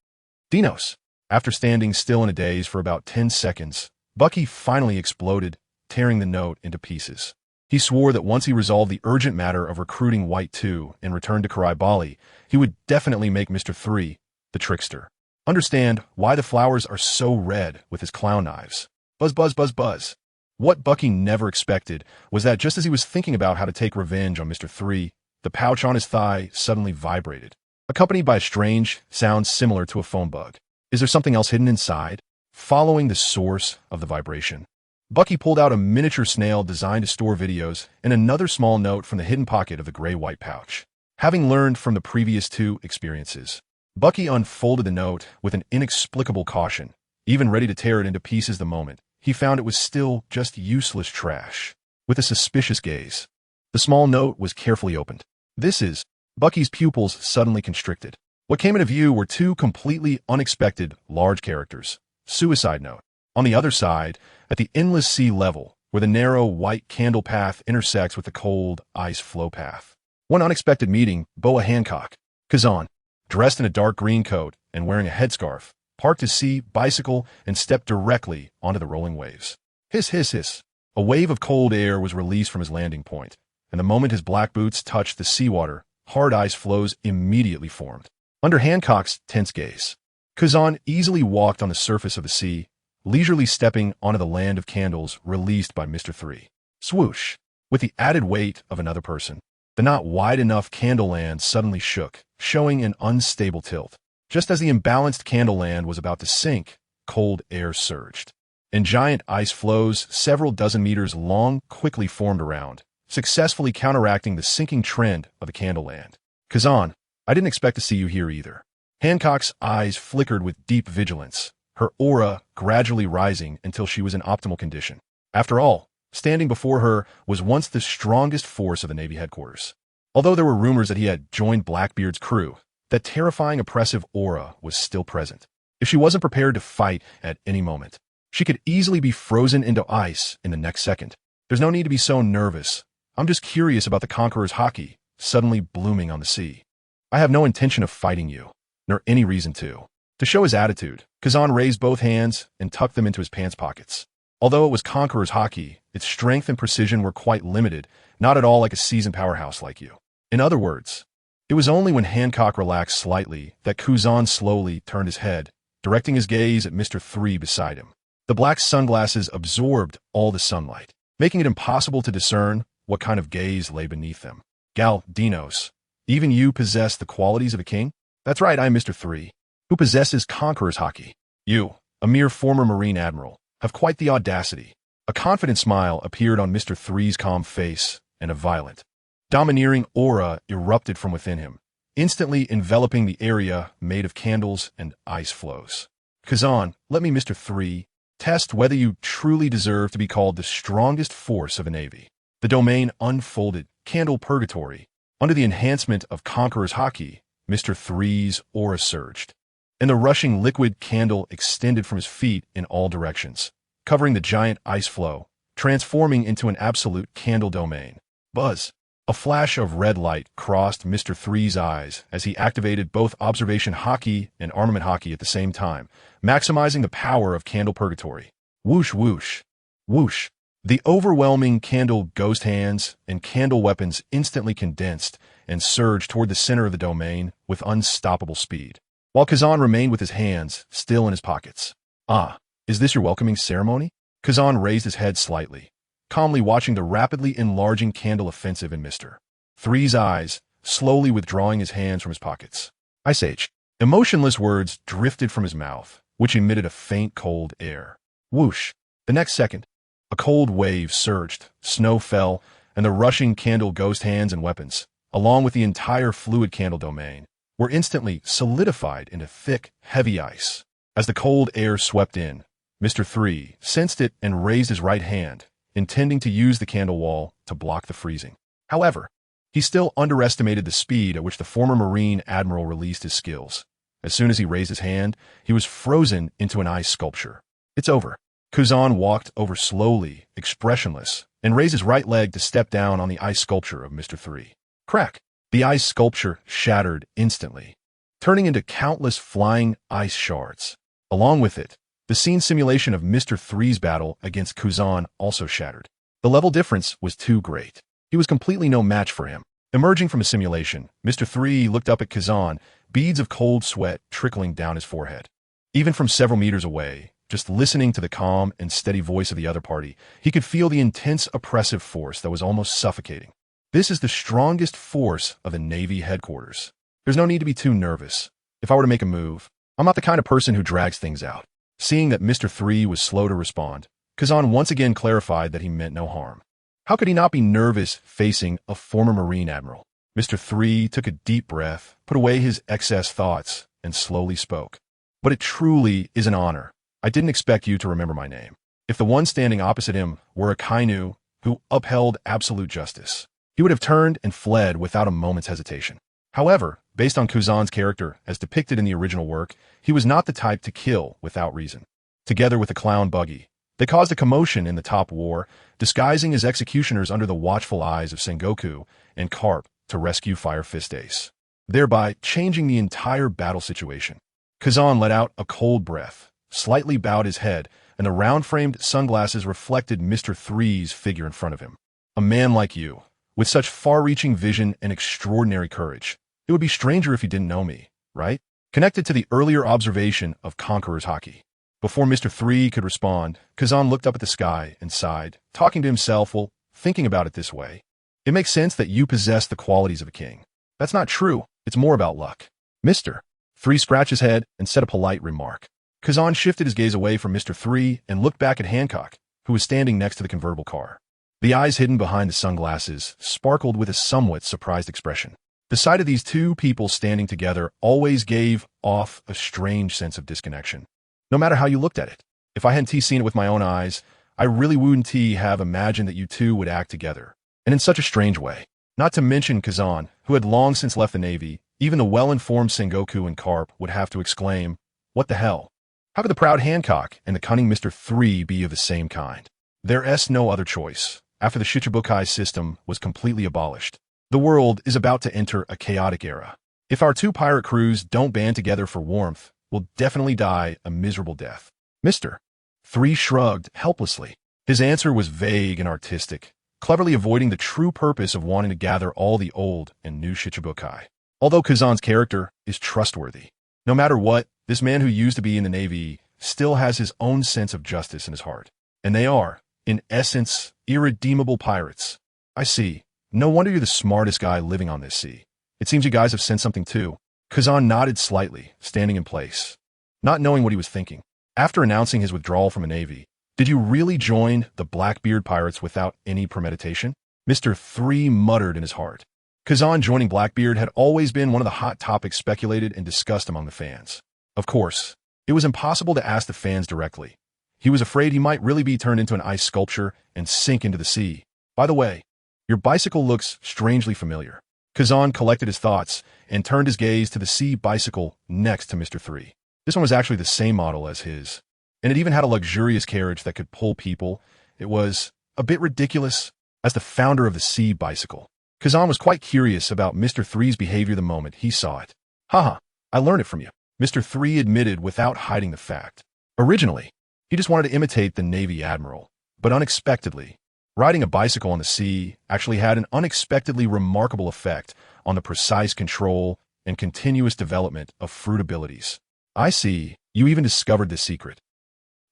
Dinos. After standing still in a daze for about 10 seconds, Bucky finally exploded, tearing the note into pieces. He swore that once he resolved the urgent matter of recruiting White 2 and returned to Karai Bali, he would definitely make Mr. 3, the trickster, understand why the flowers are so red with his clown knives. Buzz, buzz, buzz, buzz. What Bucky never expected was that just as he was thinking about how to take revenge on Mr. 3, the pouch on his thigh suddenly vibrated, accompanied by a strange sound similar to a phone bug. Is there something else hidden inside? Following the source of the vibration, Bucky pulled out a miniature snail designed to store videos and another small note from the hidden pocket of the gray-white pouch. Having learned from the previous two experiences, Bucky unfolded the note with an inexplicable caution, even ready to tear it into pieces the moment he found it was still just useless trash. With a suspicious gaze, the small note was carefully opened. This is... Bucky's pupils suddenly constricted. What came into view were two completely unexpected large characters. Suicide note. On the other side, at the endless sea level, where the narrow white candle path intersects with the cold ice flow path. One unexpected meeting, Boa Hancock, Kazan, dressed in a dark green coat and wearing a headscarf, parked his sea bicycle and stepped directly onto the rolling waves. Hiss, hiss, hiss. A wave of cold air was released from his landing point, and the moment his black boots touched the seawater, hard ice floes immediately formed. Under Hancock's tense gaze, Kazan easily walked on the surface of the sea, leisurely stepping onto the land of candles released by Mr. 3. Swoosh! With the added weight of another person, the not wide enough candle land suddenly shook, showing an unstable tilt. Just as the imbalanced candle land was about to sink, cold air surged. And giant ice floes, several dozen meters long, quickly formed around, successfully counteracting the sinking trend of the candle land. Kazan, I didn't expect to see you here either. Hancock's eyes flickered with deep vigilance, her aura gradually rising until she was in optimal condition. After all, standing before her was once the strongest force of the Navy headquarters. Although there were rumors that he had joined Blackbeard's crew, that terrifying oppressive aura was still present. If she wasn't prepared to fight at any moment, she could easily be frozen into ice in the next second. There's no need to be so nervous. I'm just curious about the Conqueror's hockey suddenly blooming on the sea. I have no intention of fighting you, nor any reason to. To show his attitude, Kazan raised both hands and tucked them into his pants pockets. Although it was Conqueror's hockey, its strength and precision were quite limited, not at all like a seasoned powerhouse like you. In other words, it was only when Hancock relaxed slightly that Kazan slowly turned his head, directing his gaze at Mr. 3 beside him. The black sunglasses absorbed all the sunlight, making it impossible to discern what kind of gaze lay beneath them. Gal Dinos, even you possess the qualities of a king? That's right, I'm Mr. 3, who possesses Conqueror's hockey. You, a mere former Marine Admiral, have quite the audacity. A confident smile appeared on Mr. 3's calm face, and a violent, domineering aura erupted from within him, instantly enveloping the area made of candles and ice floes. Kazan, let me, Mr. 3, test whether you truly deserve to be called the strongest force of a navy. The domain unfolded, candle purgatory. Under the enhancement of Conqueror's hockey, Mr. 3's aura surged, and the rushing liquid candle extended from his feet in all directions, covering the giant ice floe, transforming into an absolute candle domain. Buzz! A flash of red light crossed Mr. 3's eyes as he activated both observation hockey and armament hockey at the same time, maximizing the power of candle purgatory. Whoosh, whoosh, whoosh. The overwhelming candle ghost hands and candle weapons instantly condensed and surged toward the center of the domain with unstoppable speed, while Kazan remained with his hands still in his pockets. Ah, is this your welcoming ceremony? Kazan raised his head slightly, calmly watching the rapidly enlarging candle offensive in Mr. 3's eyes, slowly withdrawing his hands from his pockets. Ice Age. Emotionless words drifted from his mouth, which emitted a faint cold air. Whoosh! The next second, a cold wave surged, snow fell, and the rushing candle ghost hands and weapons, along with the entire fluid candle domain, were instantly solidified into thick, heavy ice. As the cold air swept in, Mr. 3 sensed it and raised his right hand, intending to use the candle wall to block the freezing. However, he still underestimated the speed at which the former Marine Admiral released his skills. As soon as he raised his hand, he was frozen into an ice sculpture. It's over. Kazan walked over slowly, expressionless, and raised his right leg to step down on the ice sculpture of Mr. 3. Crack! The ice sculpture shattered instantly, turning into countless flying ice shards. Along with it, the scene simulation of Mr. 3's battle against Kazan also shattered. The level difference was too great. He was completely no match for him. Emerging from a simulation, Mr. 3 looked up at Kazan, beads of cold sweat trickling down his forehead. Even from several meters away, just listening to the calm and steady voice of the other party, he could feel the intense oppressive force that was almost suffocating. This is the strongest force of the Navy headquarters. There's no need to be too nervous. If I were to make a move, I'm not the kind of person who drags things out. Seeing that Mr. 3 was slow to respond, Kazan once again clarified that he meant no harm. How could he not be nervous facing a former Marine Admiral? Mr. 3 took a deep breath, put away his excess thoughts, and slowly spoke. But it truly is an honor. I didn't expect you to remember my name. If the one standing opposite him were Akainu, who upheld absolute justice, he would have turned and fled without a moment's hesitation. However, based on Kazan's character as depicted in the original work, he was not the type to kill without reason. Together with the clown Buggy, they caused a commotion in the top war, disguising as executioners under the watchful eyes of Sengoku and Carp to rescue Fire Fist Ace, thereby changing the entire battle situation. Kazan let out a cold breath, slightly bowed his head, and the round-framed sunglasses reflected Mr. 3's figure in front of him. A man like you, with such far-reaching vision and extraordinary courage. It would be stranger if you didn't know me, right? Connected to the earlier observation of Conqueror's Haki. Before Mr. 3 could respond, Kazan looked up at the sky and sighed, talking to himself while thinking about it this way. It makes sense that you possess the qualities of a king. That's not true. It's more about luck. Mr. 3 scratched his head and said a polite remark. Kazan shifted his gaze away from Mr. 3 and looked back at Hancock, who was standing next to the convertible car. The eyes hidden behind the sunglasses sparkled with a somewhat surprised expression. The sight of these two people standing together always gave off a strange sense of disconnection. No matter how you looked at it. If I hadn't seen it with my own eyes, I really wouldn't have imagined that you two would act together. And in such a strange way. Not to mention Kazan, who had long since left the Navy, even the well-informed Sengoku and Karp would have to exclaim, "What the hell? How could the proud Hancock and the cunning Mr. 3 be of the same kind?" There's no other choice. After the Shichibukai system was completely abolished, the world is about to enter a chaotic era. If our two pirate crews don't band together for warmth, we'll definitely die a miserable death. Mr. 3 shrugged helplessly. His answer was vague and artistic, cleverly avoiding the true purpose of wanting to gather all the old and new Shichibukai. Although Kazan's character is trustworthy, no matter what, this man who used to be in the Navy still has his own sense of justice in his heart. And they are, in essence, irredeemable pirates. I see. No wonder you're the smartest guy living on this sea. It seems you guys have sensed something too. Kazan nodded slightly, standing in place, not knowing what he was thinking. After announcing his withdrawal from the Navy, did you really join the Blackbeard pirates without any premeditation? Mr. 3 muttered in his heart. Kazan joining Blackbeard had always been one of the hot topics speculated and discussed among the fans. Of course, it was impossible to ask the fans directly. He was afraid he might really be turned into an ice sculpture and sink into the sea. By the way, your bicycle looks strangely familiar. Kazan collected his thoughts and turned his gaze to the sea bicycle next to Mr. 3. This one was actually the same model as his, and it even had a luxurious carriage that could pull people. It was a bit ridiculous. As the founder of the sea bicycle, Kazan was quite curious about Mr. 3's behavior the moment he saw it. Haha, I learned it from you, Mr. 3 admitted without hiding the fact. Originally, he just wanted to imitate the Navy Admiral, but unexpectedly, riding a bicycle on the sea actually had an unexpectedly remarkable effect on the precise control and continuous development of fruit abilities. I see, you even discovered this secret.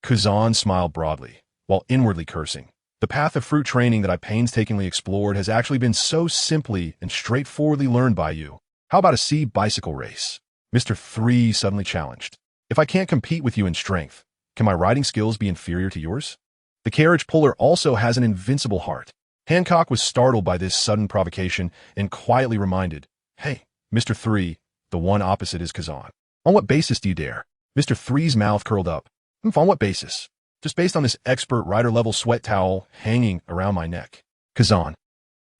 Kazan smiled broadly, while inwardly cursing. The path of fruit training that I painstakingly explored has actually been so simply and straightforwardly learned by you. How about a sea bicycle race? Mr. 3 suddenly challenged. If I can't compete with you in strength, can my riding skills be inferior to yours? The carriage puller also has an invincible heart. Hancock was startled by this sudden provocation and quietly reminded, "Hey, Mr. 3, the one opposite is Kazan. On what basis do you dare?" Mr. 3's mouth curled up. On what basis? Just based on this expert rider-level sweat towel hanging around my neck. Kazan.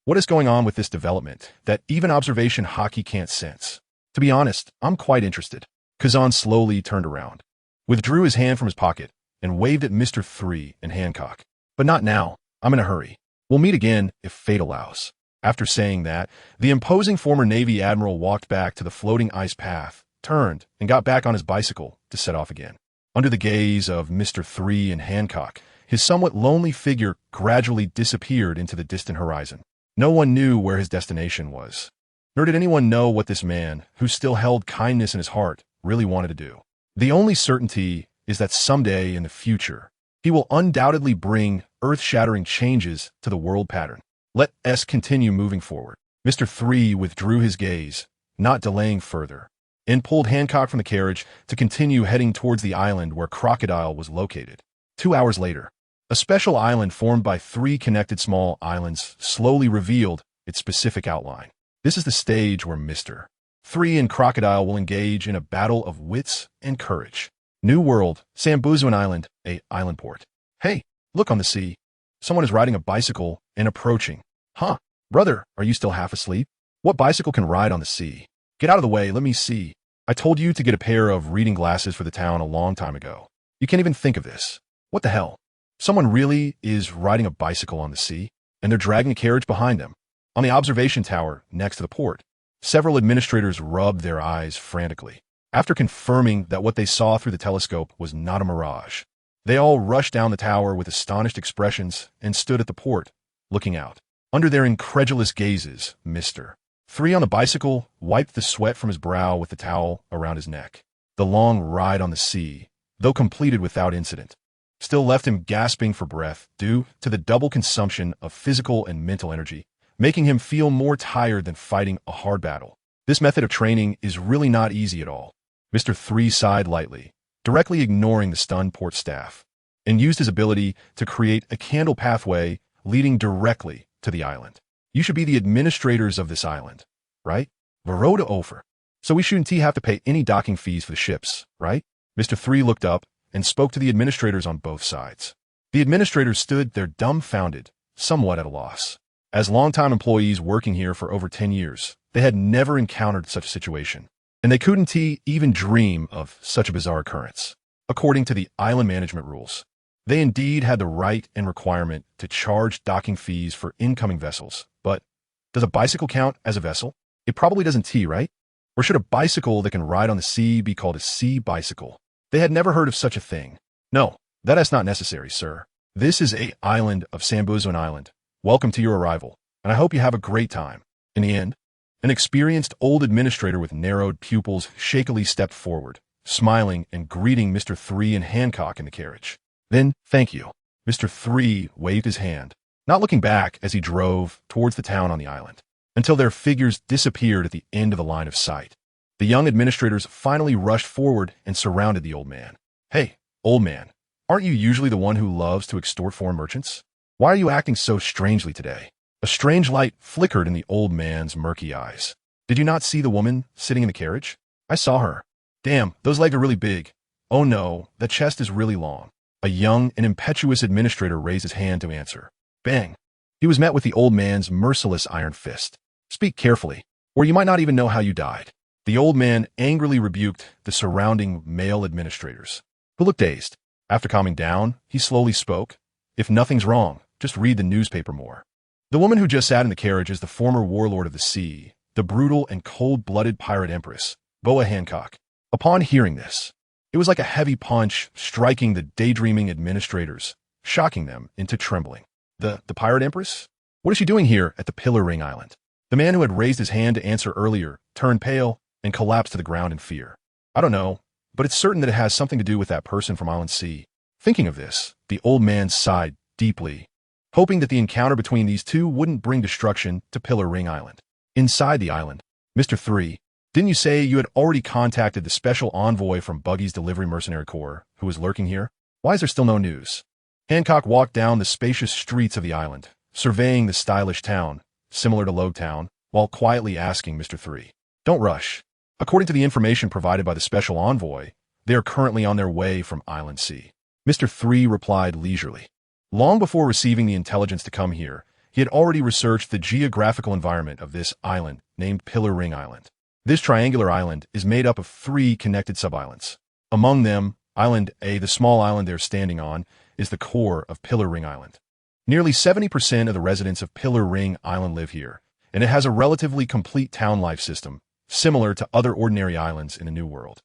What is going on with this development that even observation Haki can't sense? To be honest, I'm quite interested. Kazan slowly turned around, withdrew his hand from his pocket, and waved at Mr. 3 and Hancock. But not now. I'm in a hurry. We'll meet again if fate allows. After saying that, the imposing former Navy Admiral walked back to the floating ice path, turned, and got back on his bicycle to set off again. Under the gaze of Mr. 3 and Hancock, his somewhat lonely figure gradually disappeared into the distant horizon. No one knew where his destination was, nor did anyone know what this man, who still held kindness in his heart, really wanted to do. The only certainty is that someday in the future, he will undoubtedly bring earth-shattering changes to the world pattern. Let us continue moving forward. Mr. 3 withdrew his gaze, not delaying further, and pulled Hancock from the carriage to continue heading towards the island where Crocodile was located. 2 hours later, a special island formed by 3 connected small islands slowly revealed its specific outline. This is the stage where Mr. 3 and Crocodile will engage in a battle of wits and courage. New World, Sambuzuan Island, a island port. Hey, look on the sea. Someone is riding a bicycle and approaching. Huh, brother, are you still half asleep? What bicycle can ride on the sea? Get out of the way, let me see. I told you to get a pair of reading glasses for the town a long time ago. You can't even think of this. What the hell? Someone really is riding a bicycle on the sea, and they're dragging a carriage behind them. On the observation tower next to the port, several administrators rubbed their eyes frantically. After confirming that what they saw through the telescope was not a mirage, they all rushed down the tower with astonished expressions and stood at the port, looking out. Under their incredulous gazes, Mr. 3 on the bicycle wiped the sweat from his brow with the towel around his neck. The long ride on the sea, though completed without incident, still left him gasping for breath due to the double consumption of physical and mental energy, making him feel more tired than fighting a hard battle. This method of training is really not easy at all. Mr. 3 sighed lightly, directly ignoring the stunned port staff, and used his ability to create a candle pathway leading directly to the island. You should be the administrators of this island, right? Varoda over. So we shouldn't have to pay any docking fees for the ships, right? Mr. 3 looked up and spoke to the administrators on both sides. The administrators stood there dumbfounded, somewhat at a loss. As longtime employees working here for over 10 years, they had never encountered such a situation, and they couldn't even dream of such a bizarre occurrence. According to the island management rules, they indeed had the right and requirement to charge docking fees for incoming vessels, but does a bicycle count as a vessel? It probably doesn't, right? Or should a bicycle that can ride on the sea be called a sea bicycle? They had never heard of such a thing. No, that is not necessary, sir. This is a island of Sambuzuan Island. Welcome to your arrival, and I hope you have a great time. In the end, an experienced old administrator with narrowed pupils shakily stepped forward, smiling and greeting Mr. 3 and Hancock in the carriage. Then, thank you. Mr. 3 waved his hand, not looking back as he drove towards the town on the island, until their figures disappeared at the end of the line of sight. The young administrators finally rushed forward and surrounded the old man. Hey, old man, aren't you usually the one who loves to extort foreign merchants? Why are you acting so strangely today? A strange light flickered in the old man's murky eyes. Did you not see the woman sitting in the carriage? I saw her. Damn, those legs are really big. Oh no, the chest is really long. A young and impetuous administrator raised his hand to answer. Bang! He was met with the old man's merciless iron fist. Speak carefully, or you might not even know how you died. The old man angrily rebuked the surrounding male administrators, who looked dazed. After calming down, he slowly spoke. If nothing's wrong, just read the newspaper more. The woman who just sat in the carriage is the former warlord of the sea, the brutal and cold-blooded pirate empress, Boa Hancock. Upon hearing this, it was like a heavy punch striking the daydreaming administrators, shocking them into trembling. The pirate empress? What is she doing here at the Pillar Ring Island? The man who had raised his hand to answer earlier turned pale and collapsed to the ground in fear. I don't know, but it's certain that it has something to do with that person from Island C. Thinking of this, the old man sighed deeply, hoping that the encounter between these two wouldn't bring destruction to Pillar Ring Island. Inside the island, Mr. 3, didn't you say you had already contacted the special envoy from Buggy's delivery mercenary corps who was lurking here? Why is there still no news? Hancock walked down the spacious streets of the island, surveying the stylish town, similar to Logtown, while quietly asking Mr. 3, don't rush. According to the information provided by the special envoy, they are currently on their way from Island C. Mr. 3 replied leisurely. Long before receiving the intelligence to come here, he had already researched the geographical environment of this island named Pillar Ring Island. This triangular island is made up of 3 connected sub-islands. Among them, Island A, the small island they're standing on, is the core of Pillar Ring Island. Nearly 70% of the residents of Pillar Ring Island live here, and it has a relatively complete town life system, similar to other ordinary islands in the New World.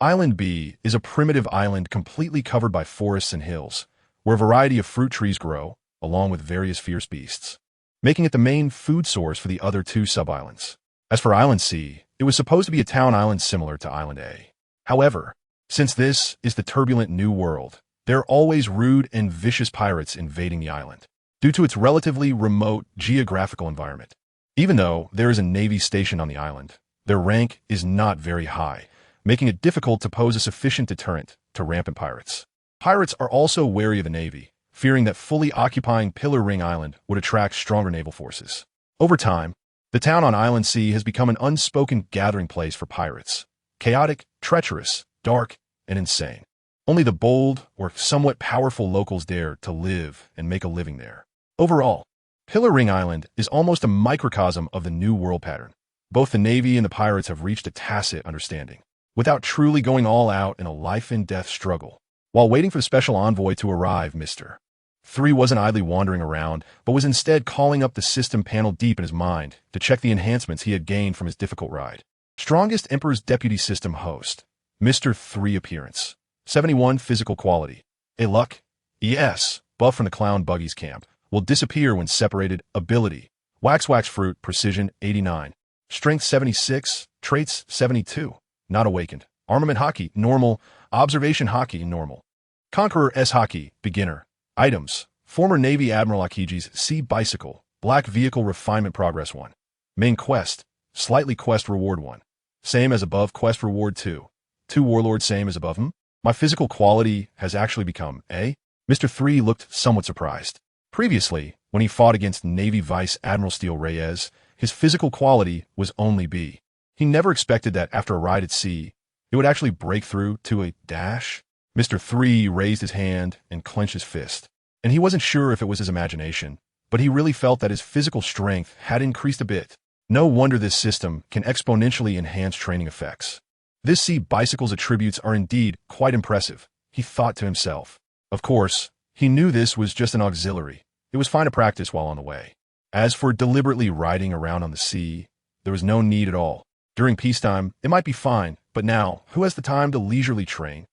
Island B is a primitive island completely covered by forests and hills, where a variety of fruit trees grow, along with various fierce beasts, making it the main food source for the other 2 sub-islands. As for Island C, it was supposed to be a town island similar to Island A. However, since this is the turbulent New World, there are always rude and vicious pirates invading the island, due to its relatively remote geographical environment. Even though there is a navy station on the island, their rank is not very high, making it difficult to pose a sufficient deterrent to rampant pirates. Pirates are also wary of the navy, fearing that fully occupying Pillar Ring Island would attract stronger naval forces. Over time, the town on Island C has become an unspoken gathering place for pirates. Chaotic, treacherous, dark, and insane. Only the bold or somewhat powerful locals dare to live and make a living there. Overall, Pillar Ring Island is almost a microcosm of the New World pattern. Both the Navy and the pirates have reached a tacit understanding, without truly going all out in a life-and-death struggle. While waiting for the special envoy to arrive, Mr. 3 wasn't idly wandering around, but was instead calling up the system panel deep in his mind to check the enhancements he had gained from his difficult ride. Strongest Emperor's Deputy System Host. Mr. 3 appearance. 71 physical quality. A luck? Yes, buff from the clown Buggy's camp. will disappear when separated. Ability. Wax fruit, precision 89. Strength 76, traits 72. Not awakened. Armament hockey, normal. Observation hockey, normal. Conqueror S hockey, beginner. Items. Former Navy Admiral Akiji's Sea Bicycle. Black vehicle refinement progress 1. Main quest. Slightly quest reward 1. Same as above quest reward 2. 2 warlords same as above. My physical quality has actually become A. Mr. 3 looked somewhat surprised. Previously, when he fought against Navy Vice Admiral Steele Reyes, his physical quality was only B. He never expected that after a ride at sea, it would actually break through to a dash. Mr. 3 raised his hand and clenched his fist. And he wasn't sure if it was his imagination, but he really felt that his physical strength had increased a bit. No wonder this system can exponentially enhance training effects. This Sea Bicycle's attributes are indeed quite impressive, he thought to himself. Of course, he knew this was just an auxiliary. It was fine to practice while on the way. As for deliberately riding around on the sea, there was no need at all. During peacetime, it might be fine, but now, who has the time to leisurely train?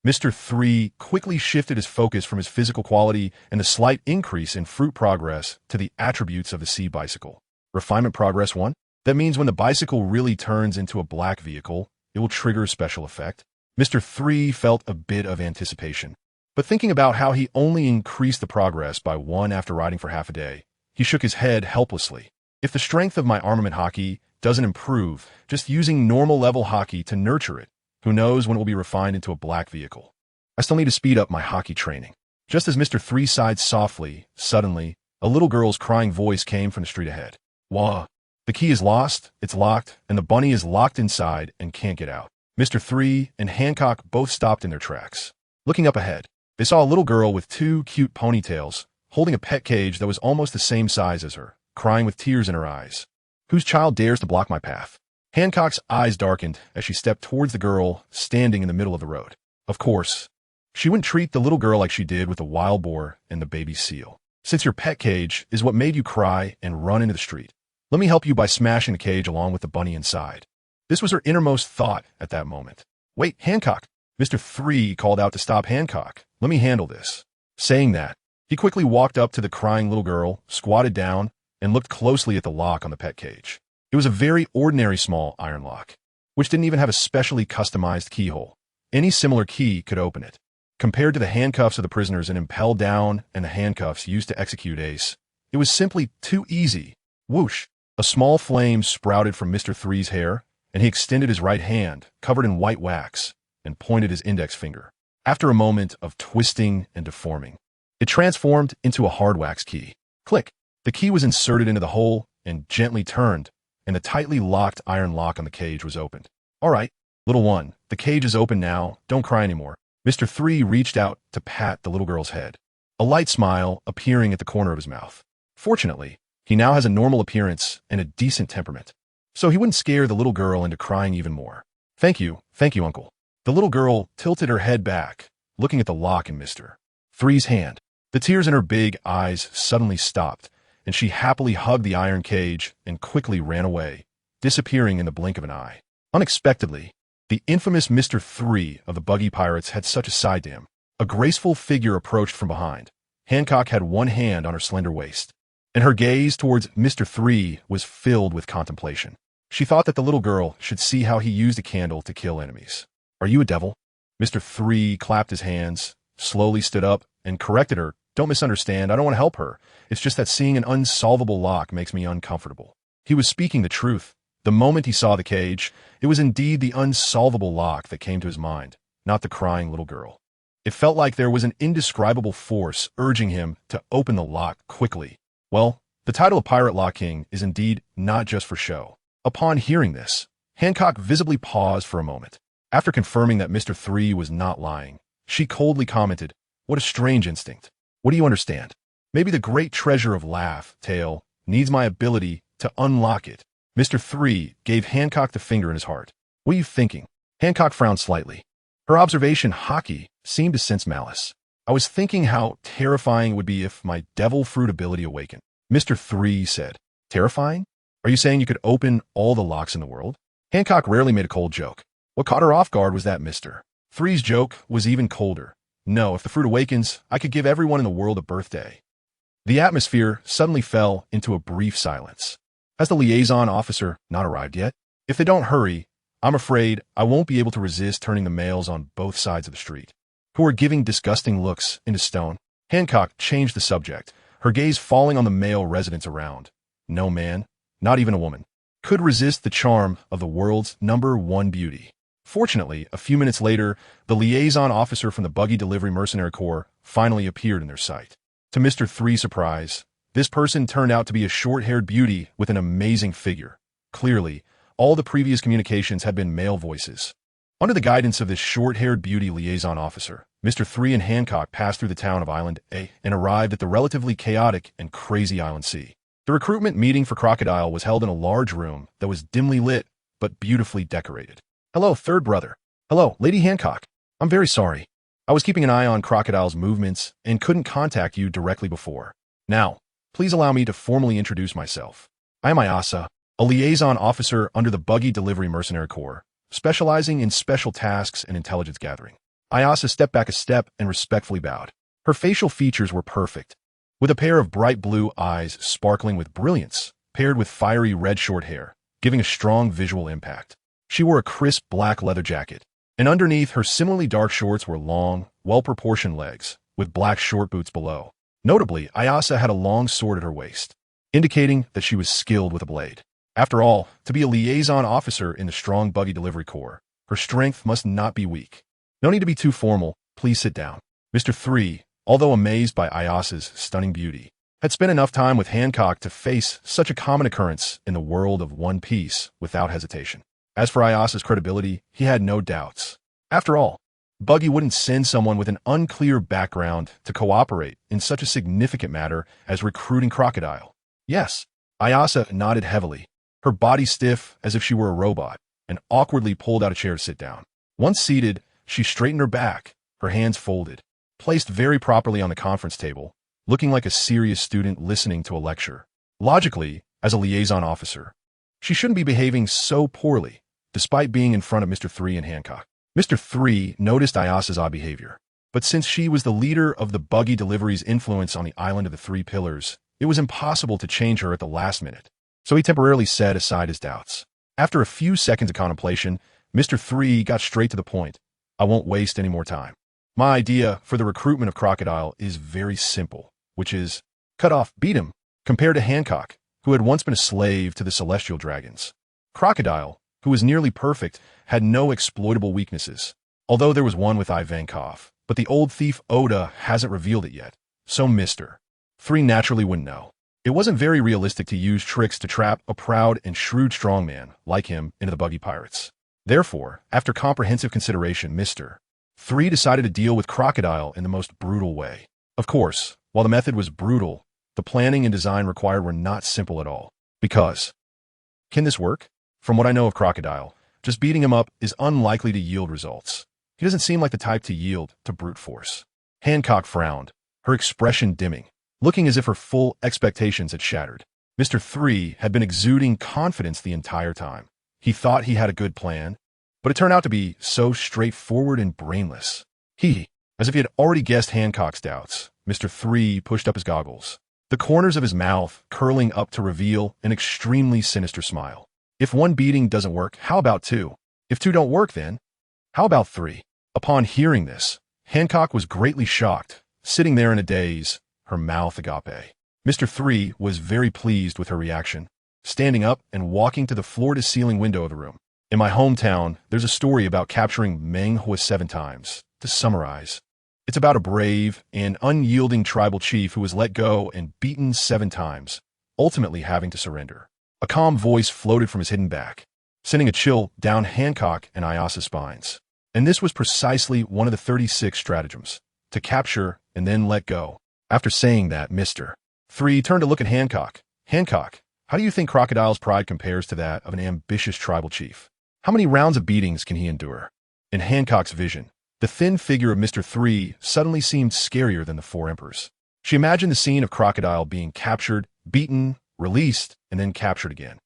Mr. 3 quickly shifted his focus from his physical quality and the slight increase in fruit progress to the attributes of the Sea Bicycle. Refinement progress 1. That means when the bicycle really turns into a black vehicle, it will trigger a special effect. Mr. 3 felt a bit of anticipation. But thinking about how he only increased the progress by 1 after riding for half a day, he shook his head helplessly. If the strength of my armament hockey doesn't improve, just using normal level hockey to nurture it, who knows when it will be refined into a black vehicle. I still need to speed up my hockey training. Just as Mr. 3 sighed softly, suddenly, a little girl's crying voice came from the street ahead. Wah! The key is lost, it's locked, and the bunny is locked inside and can't get out. Mr. 3 and Hancock both stopped in their tracks. Looking up ahead, they saw a little girl with 2 cute ponytails, holding a pet cage that was almost the same size as her, crying with tears in her eyes. Whose child dares to block my path? Hancock's eyes darkened as she stepped towards the girl standing in the middle of the road. Of course, she wouldn't treat the little girl like she did with the wild boar and the baby seal. Since your pet cage is what made you cry and run into the street, let me help you by smashing the cage along with the bunny inside. This was her innermost thought at that moment. Wait, Hancock! Mr. 3 called out to stop Hancock. Let me handle this. Saying that, he quickly walked up to the crying little girl, squatted down, and looked closely at the lock on the pet cage. It was a very ordinary small iron lock, which didn't even have a specially customized keyhole. Any similar key could open it. Compared to the handcuffs of the prisoners and impel down and the handcuffs used to execute Ace, it was simply too easy. Whoosh! A small flame sprouted from Mr. 3's hair, and he extended his right hand, covered in white wax, and pointed his index finger. After a moment of twisting and deforming, it transformed into a hard wax key. Click! The key was inserted into the hole and gently turned, and the tightly locked iron lock on the cage was opened. All right, little one, the cage is open now. Don't cry anymore. Mr. 3 reached out to pat the little girl's head, a light smile appearing at the corner of his mouth. Fortunately, he now has a normal appearance and a decent temperament, so he wouldn't scare the little girl into crying even more. Thank you, uncle. The little girl tilted her head back, looking at the lock in Mr. 3's hand. The tears in her big eyes suddenly stopped, and she happily hugged the iron cage and quickly ran away, disappearing in the blink of an eye. Unexpectedly, the infamous Mr. 3 of the Buggy Pirates had such a side to him. A graceful figure approached from behind. Hancock had one hand on her slender waist, and her gaze towards Mr. 3 was filled with contemplation. She thought that the little girl should see how he used a candle to kill enemies. Are you a devil? Mr. 3 clapped his hands, slowly stood up, and corrected her. Don't misunderstand, I don't want to help her. It's just that seeing an unsolvable lock makes me uncomfortable. He was speaking the truth. The moment he saw the cage, it was indeed the unsolvable lock that came to his mind, not the crying little girl. It felt like there was an indescribable force urging him to open the lock quickly. Well, the title of Pirate Lock King is indeed not just for show. Upon hearing this, Hancock visibly paused for a moment. After confirming that Mr. 3 was not lying, she coldly commented, "What a strange instinct. What do you understand? Maybe the great treasure of Laugh, Tale, needs my ability to unlock it." Mr. 3 gave Hancock the finger in his heart. "What are you thinking?" Hancock frowned slightly. Her observation, hockey, seemed to sense malice. "I was thinking how terrifying it would be if my devil fruit ability awakened." Mr. 3 said, "Terrifying? Are you saying you could open all the locks in the world?" Hancock rarely made a cold joke. What caught her off guard was that Mr. 3's joke was even colder. "No, if the fruit awakens, I could give everyone in the world a birthday." The atmosphere suddenly fell into a brief silence. Has the liaison officer not arrived yet? If they don't hurry, I'm afraid I won't be able to resist turning the males on both sides of the street, who are giving disgusting looks into stone. Hancock changed the subject, her gaze falling on the male residents around. No man, not even a woman, could resist the charm of the world's #1 beauty. Fortunately, a few minutes later, the liaison officer from the Buggy Delivery Mercenary Corps finally appeared in their sight. To Mr. 3's surprise, this person turned out to be a short-haired beauty with an amazing figure. Clearly, all the previous communications had been male voices. Under the guidance of this short-haired beauty liaison officer, Mr. 3 and Hancock passed through the town of Island A and arrived at the relatively chaotic and crazy Island C. The recruitment meeting for Crocodile was held in a large room that was dimly lit but beautifully decorated. Hello, third brother. Hello, Lady Hancock. I'm very sorry. I was keeping an eye on Crocodile's movements and couldn't contact you directly before. Now, please allow me to formally introduce myself. I am Ayasa, a liaison officer under the Buggy Delivery Mercenary Corps, specializing in special tasks and intelligence gathering. Ayasa stepped back a step and respectfully bowed. Her facial features were perfect, with a pair of bright blue eyes sparkling with brilliance, paired with fiery red short hair, giving a strong visual impact. She wore a crisp black leather jacket, and underneath her similarly dark shorts were long, well-proportioned legs, with black short boots below. Notably, Ayasa had a long sword at her waist, indicating that she was skilled with a blade. After all, to be a liaison officer in the strong Buggy Delivery Corps, her strength must not be weak. No need to be too formal, please sit down. Mr. 3, although amazed by Ayasa's stunning beauty, had spent enough time with Hancock to face such a common occurrence in the world of One Piece without hesitation. As for Ayasa's credibility, he had no doubts. After all, Buggy wouldn't send someone with an unclear background to cooperate in such a significant matter as recruiting Crocodile. Yes, Ayasa nodded heavily, her body stiff as if she were a robot, and awkwardly pulled out a chair to sit down. Once seated, she straightened her back, her hands folded, placed very properly on the conference table, looking like a serious student listening to a lecture. Logically, as a liaison officer, she shouldn't be behaving so poorly, despite being in front of Mr. 3 and Hancock. Mr. 3 noticed Ayasa's odd behavior, but since she was the leader of the Buggy Delivery's influence on the Island of the Three Pillars, it was impossible to change her at the last minute, so he temporarily set aside his doubts. After a few seconds of contemplation, Mr. 3 got straight to the point. I won't waste any more time. My idea for the recruitment of Crocodile is very simple, which is, cut off, beat him, compared to Hancock, who had once been a slave to the Celestial Dragons. Crocodile, who was nearly perfect, had no exploitable weaknesses, although there was one with Ivankov, but the old thief Oda hasn't revealed it yet, so Mr. 3 naturally wouldn't know. It wasn't very realistic to use tricks to trap a proud and shrewd strongman like him into the Buggy Pirates. Therefore, after comprehensive consideration, Mr. 3 decided to deal with Crocodile in the most brutal way. Of course, while the method was brutal, the planning and design required were not simple at all. Because, can this work? From what I know of Crocodile, just beating him up is unlikely to yield results. He doesn't seem like the type to yield to brute force. Hancock frowned, her expression dimming, looking as if her full expectations had shattered. Mr. 3 had been exuding confidence the entire time. He thought he had a good plan, but it turned out to be so straightforward and brainless. As if he had already guessed Hancock's doubts, Mr. 3 pushed up his goggles, the corners of his mouth curling up to reveal an extremely sinister smile. If one beating doesn't work, how about two? If two don't work, then how about three? Upon hearing this, Hancock was greatly shocked, sitting there in a daze, her mouth agape. Mr. 3 was very pleased with her reaction, standing up and walking to the floor-to-ceiling window of the room. In my hometown, there's a story about capturing Meng Hua 7 times. To summarize, it's about a brave and unyielding tribal chief who was let go and beaten 7 times, ultimately having to surrender. A calm voice floated from his hidden back, sending a chill down Hancock and Ayasa's spines. And this was precisely one of the 36 stratagems, to capture and then let go. After saying that, Mr. 3 turned to look at Hancock. Hancock, how do you think Crocodile's pride compares to that of an ambitious tribal chief? How many rounds of beatings can he endure? In Hancock's vision, the thin figure of Mr. 3 suddenly seemed scarier than the 4 emperors. She imagined the scene of Crocodile being captured, beaten, released, and then captured again.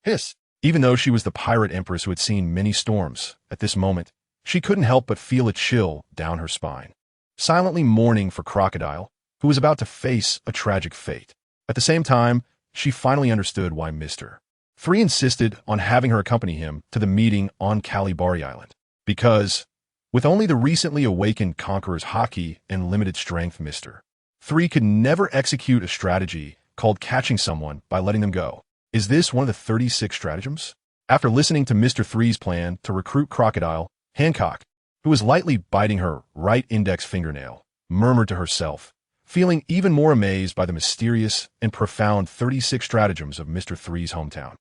Hiss! Even though she was the pirate empress who had seen many storms, at this moment, she couldn't help but feel a chill down her spine. Silently mourning for Crocodile, who was about to face a tragic fate. At the same time, she finally understood why Mr.3 insisted on having her accompany him to the meeting on Kalibari Island. Because, with only the recently awakened Conqueror's haki and limited strength, Mr.3 could never execute a strategy called catching someone by letting them go. Is this one of the 36 stratagems? After listening to Mr.3's plan to recruit Crocodile, Hancock, who was lightly biting her right index fingernail, murmured to herself, feeling even more amazed by the mysterious and profound 36 stratagems of Mr.3's hometown.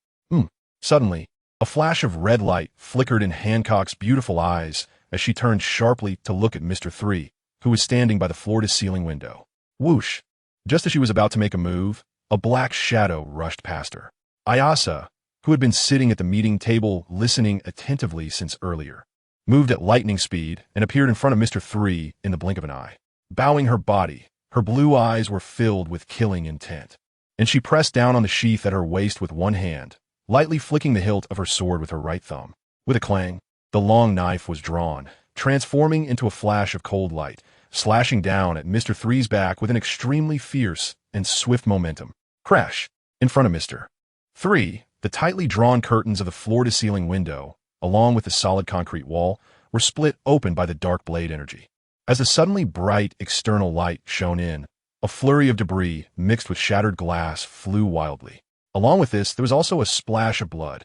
Suddenly, a flash of red light flickered in Hancock's beautiful eyes as she turned sharply to look at Mr.3, who was standing by the floor-to-ceiling window. Whoosh! Just as she was about to make a move, a black shadow rushed past her. Ayasa, who had been sitting at the meeting table listening attentively since earlier, moved at lightning speed and appeared in front of Mr.3 in the blink of an eye. Bowing her body, her blue eyes were filled with killing intent, and she pressed down on the sheath at her waist with one hand, lightly flicking the hilt of her sword with her right thumb. With a clang, the long knife was drawn, transforming into a flash of cold light, slashing down at Mr.3's back with an extremely fierce and swift momentum. Crash! In front of Mr.3, the tightly drawn curtains of the floor-to-ceiling window, along with the solid concrete wall, were split open by the dark blade energy. As the suddenly bright external light shone in, a flurry of debris mixed with shattered glass flew wildly. Along with this, there was also a splash of blood.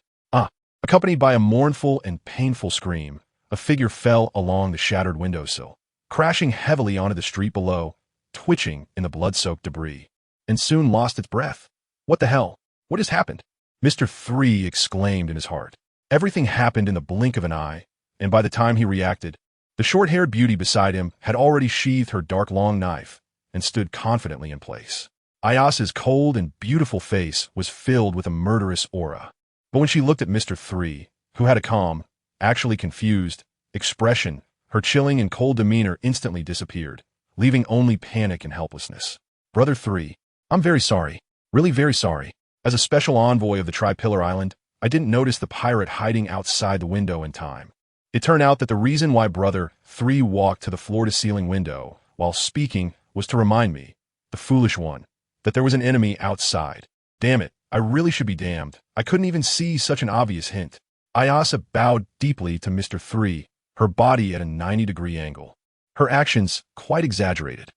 Accompanied by a mournful and painful scream, a figure fell along the shattered windowsill, crashing heavily onto the street below, twitching in the blood-soaked debris, and soon lost its breath. What the hell? What has happened? Mr.3 exclaimed in his heart. Everything happened in the blink of an eye, and by the time he reacted, the short-haired beauty beside him had already sheathed her dark long knife and stood confidently in place. Ayasa's cold and beautiful face was filled with a murderous aura. But when she looked at Mr.3, who had a calm, actually confused, expression, her chilling and cold demeanor instantly disappeared, leaving only panic and helplessness. Brother 3, I'm very sorry. Really very sorry. As a special envoy of the Tri-Pillar Island, I didn't notice the pirate hiding outside the window in time. It turned out that the reason why Brother 3 walked to the floor-to-ceiling window while speaking was to remind me, the foolish one, that there was an enemy outside. Damn it, I really should be damned. I couldn't even see such an obvious hint. Ayasa bowed deeply to Mr.3, her body at a 90-degree angle. Her actions quite exaggerated.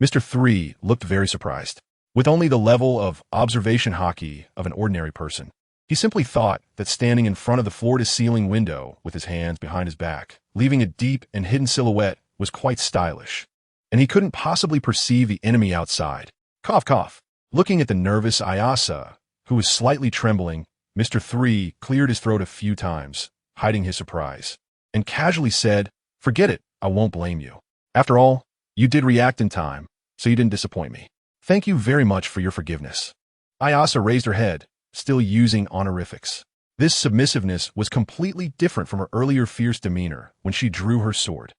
Mr.3 looked very surprised. With only the level of observation haki of an ordinary person, he simply thought that standing in front of the floor-to-ceiling window with his hands behind his back, leaving a deep and hidden silhouette, was quite stylish. And he couldn't possibly perceive the enemy outside. Cough, cough. Looking at the nervous Ayasa, who was slightly trembling, Mr.3 cleared his throat a few times, hiding his surprise, and casually said, "Forget it, I won't blame you. After all, you did react in time, so you didn't disappoint me. Thank you very much for your forgiveness." Ayasa raised her head, still using honorifics. This submissiveness was completely different from her earlier fierce demeanor when she drew her sword.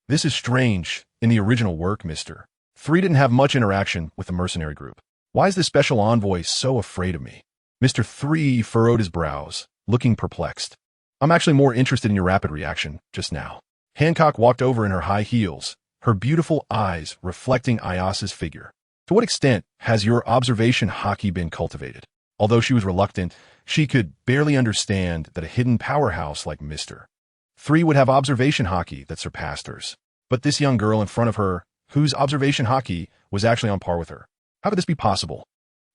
This is strange. In the original work, Mr.3 didn't have much interaction with the mercenary group. Why is the special envoy so afraid of me? Mr.3 furrowed his brows, looking perplexed. I'm actually more interested in your rapid reaction just now. Hancock walked over in her high heels, her beautiful eyes reflecting Ayasa's figure. To what extent has your observation haki been cultivated? Although she was reluctant, she could barely understand that a hidden powerhouse like Mr.3 would have observation haki that surpassed hers. But this young girl in front of her, whose observation haki was actually on par with her. How could this be possible?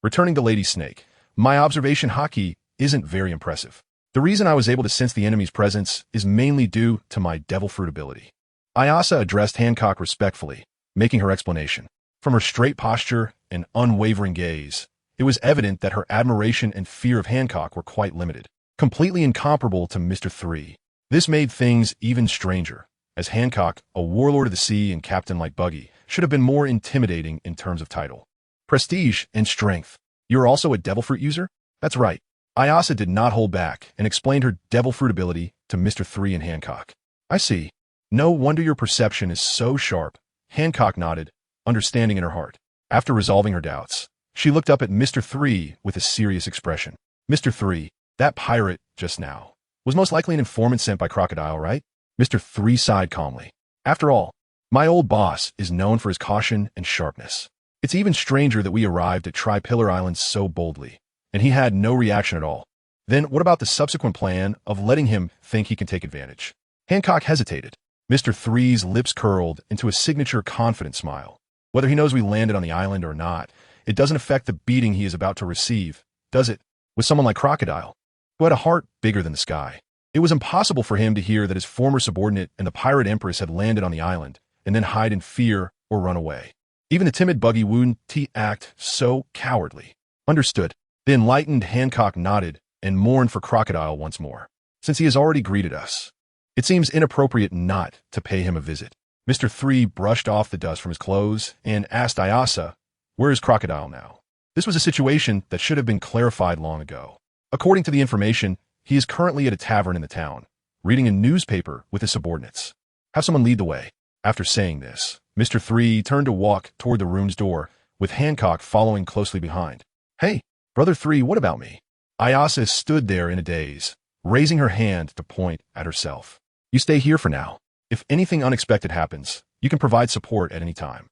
Returning to Lady Snake, my observation haki isn't very impressive. The reason I was able to sense the enemy's presence is mainly due to my devil fruit ability. Ayasa addressed Hancock respectfully, making her explanation. From her straight posture and unwavering gaze, it was evident that her admiration and fear of Hancock were quite limited, completely incomparable to Mr.3. This made things even stranger, as Hancock, a warlord of the sea and captain like Buggy, should have been more intimidating in terms of title, prestige, and strength. You're also a devil fruit user? That's right. Ayasa did not hold back and explained her devil fruit ability to Mr.3 and Hancock. I see. No wonder your perception is so sharp. Hancock nodded, understanding in her heart. After resolving her doubts, she looked up at Mr.3 with a serious expression. Mr.3, that pirate just now was most likely an informant sent by Crocodile, right? Mr.3 sighed calmly. After all, My old boss is known for his caution and sharpness. It's even stranger that we arrived at Tri-Pillar Island so boldly, and he had no reaction at all. Then what about the subsequent plan of letting him think he can take advantage? Hancock hesitated. Mr.3's lips curled into a signature confident smile. Whether he knows we landed on the island or not, it doesn't affect the beating he is about to receive, does it? With someone like Crocodile, who had a heart bigger than the sky. It was impossible for him to hear that his former subordinate and the pirate empress had landed on the island, and then hide in fear or run away. Even the timid Buggy wouldn't act so cowardly. Understood. The enlightened Hancock nodded and mourned for Crocodile once more. Since he has already greeted us, it seems inappropriate not to pay him a visit. Mr.3 brushed off the dust from his clothes and asked Ayasa, "Where is Crocodile now?" This was a situation that should have been clarified long ago. According to the information, he is currently at a tavern in the town, reading a newspaper with his subordinates. Have someone lead the way. After saying this, Mr.3 turned to walk toward the room's door, with Hancock following closely behind. "Hey, Brother 3, what about me?" Ayasa stood there in a daze, raising her hand to point at herself. "You stay here for now. If anything unexpected happens, you can provide support at any time."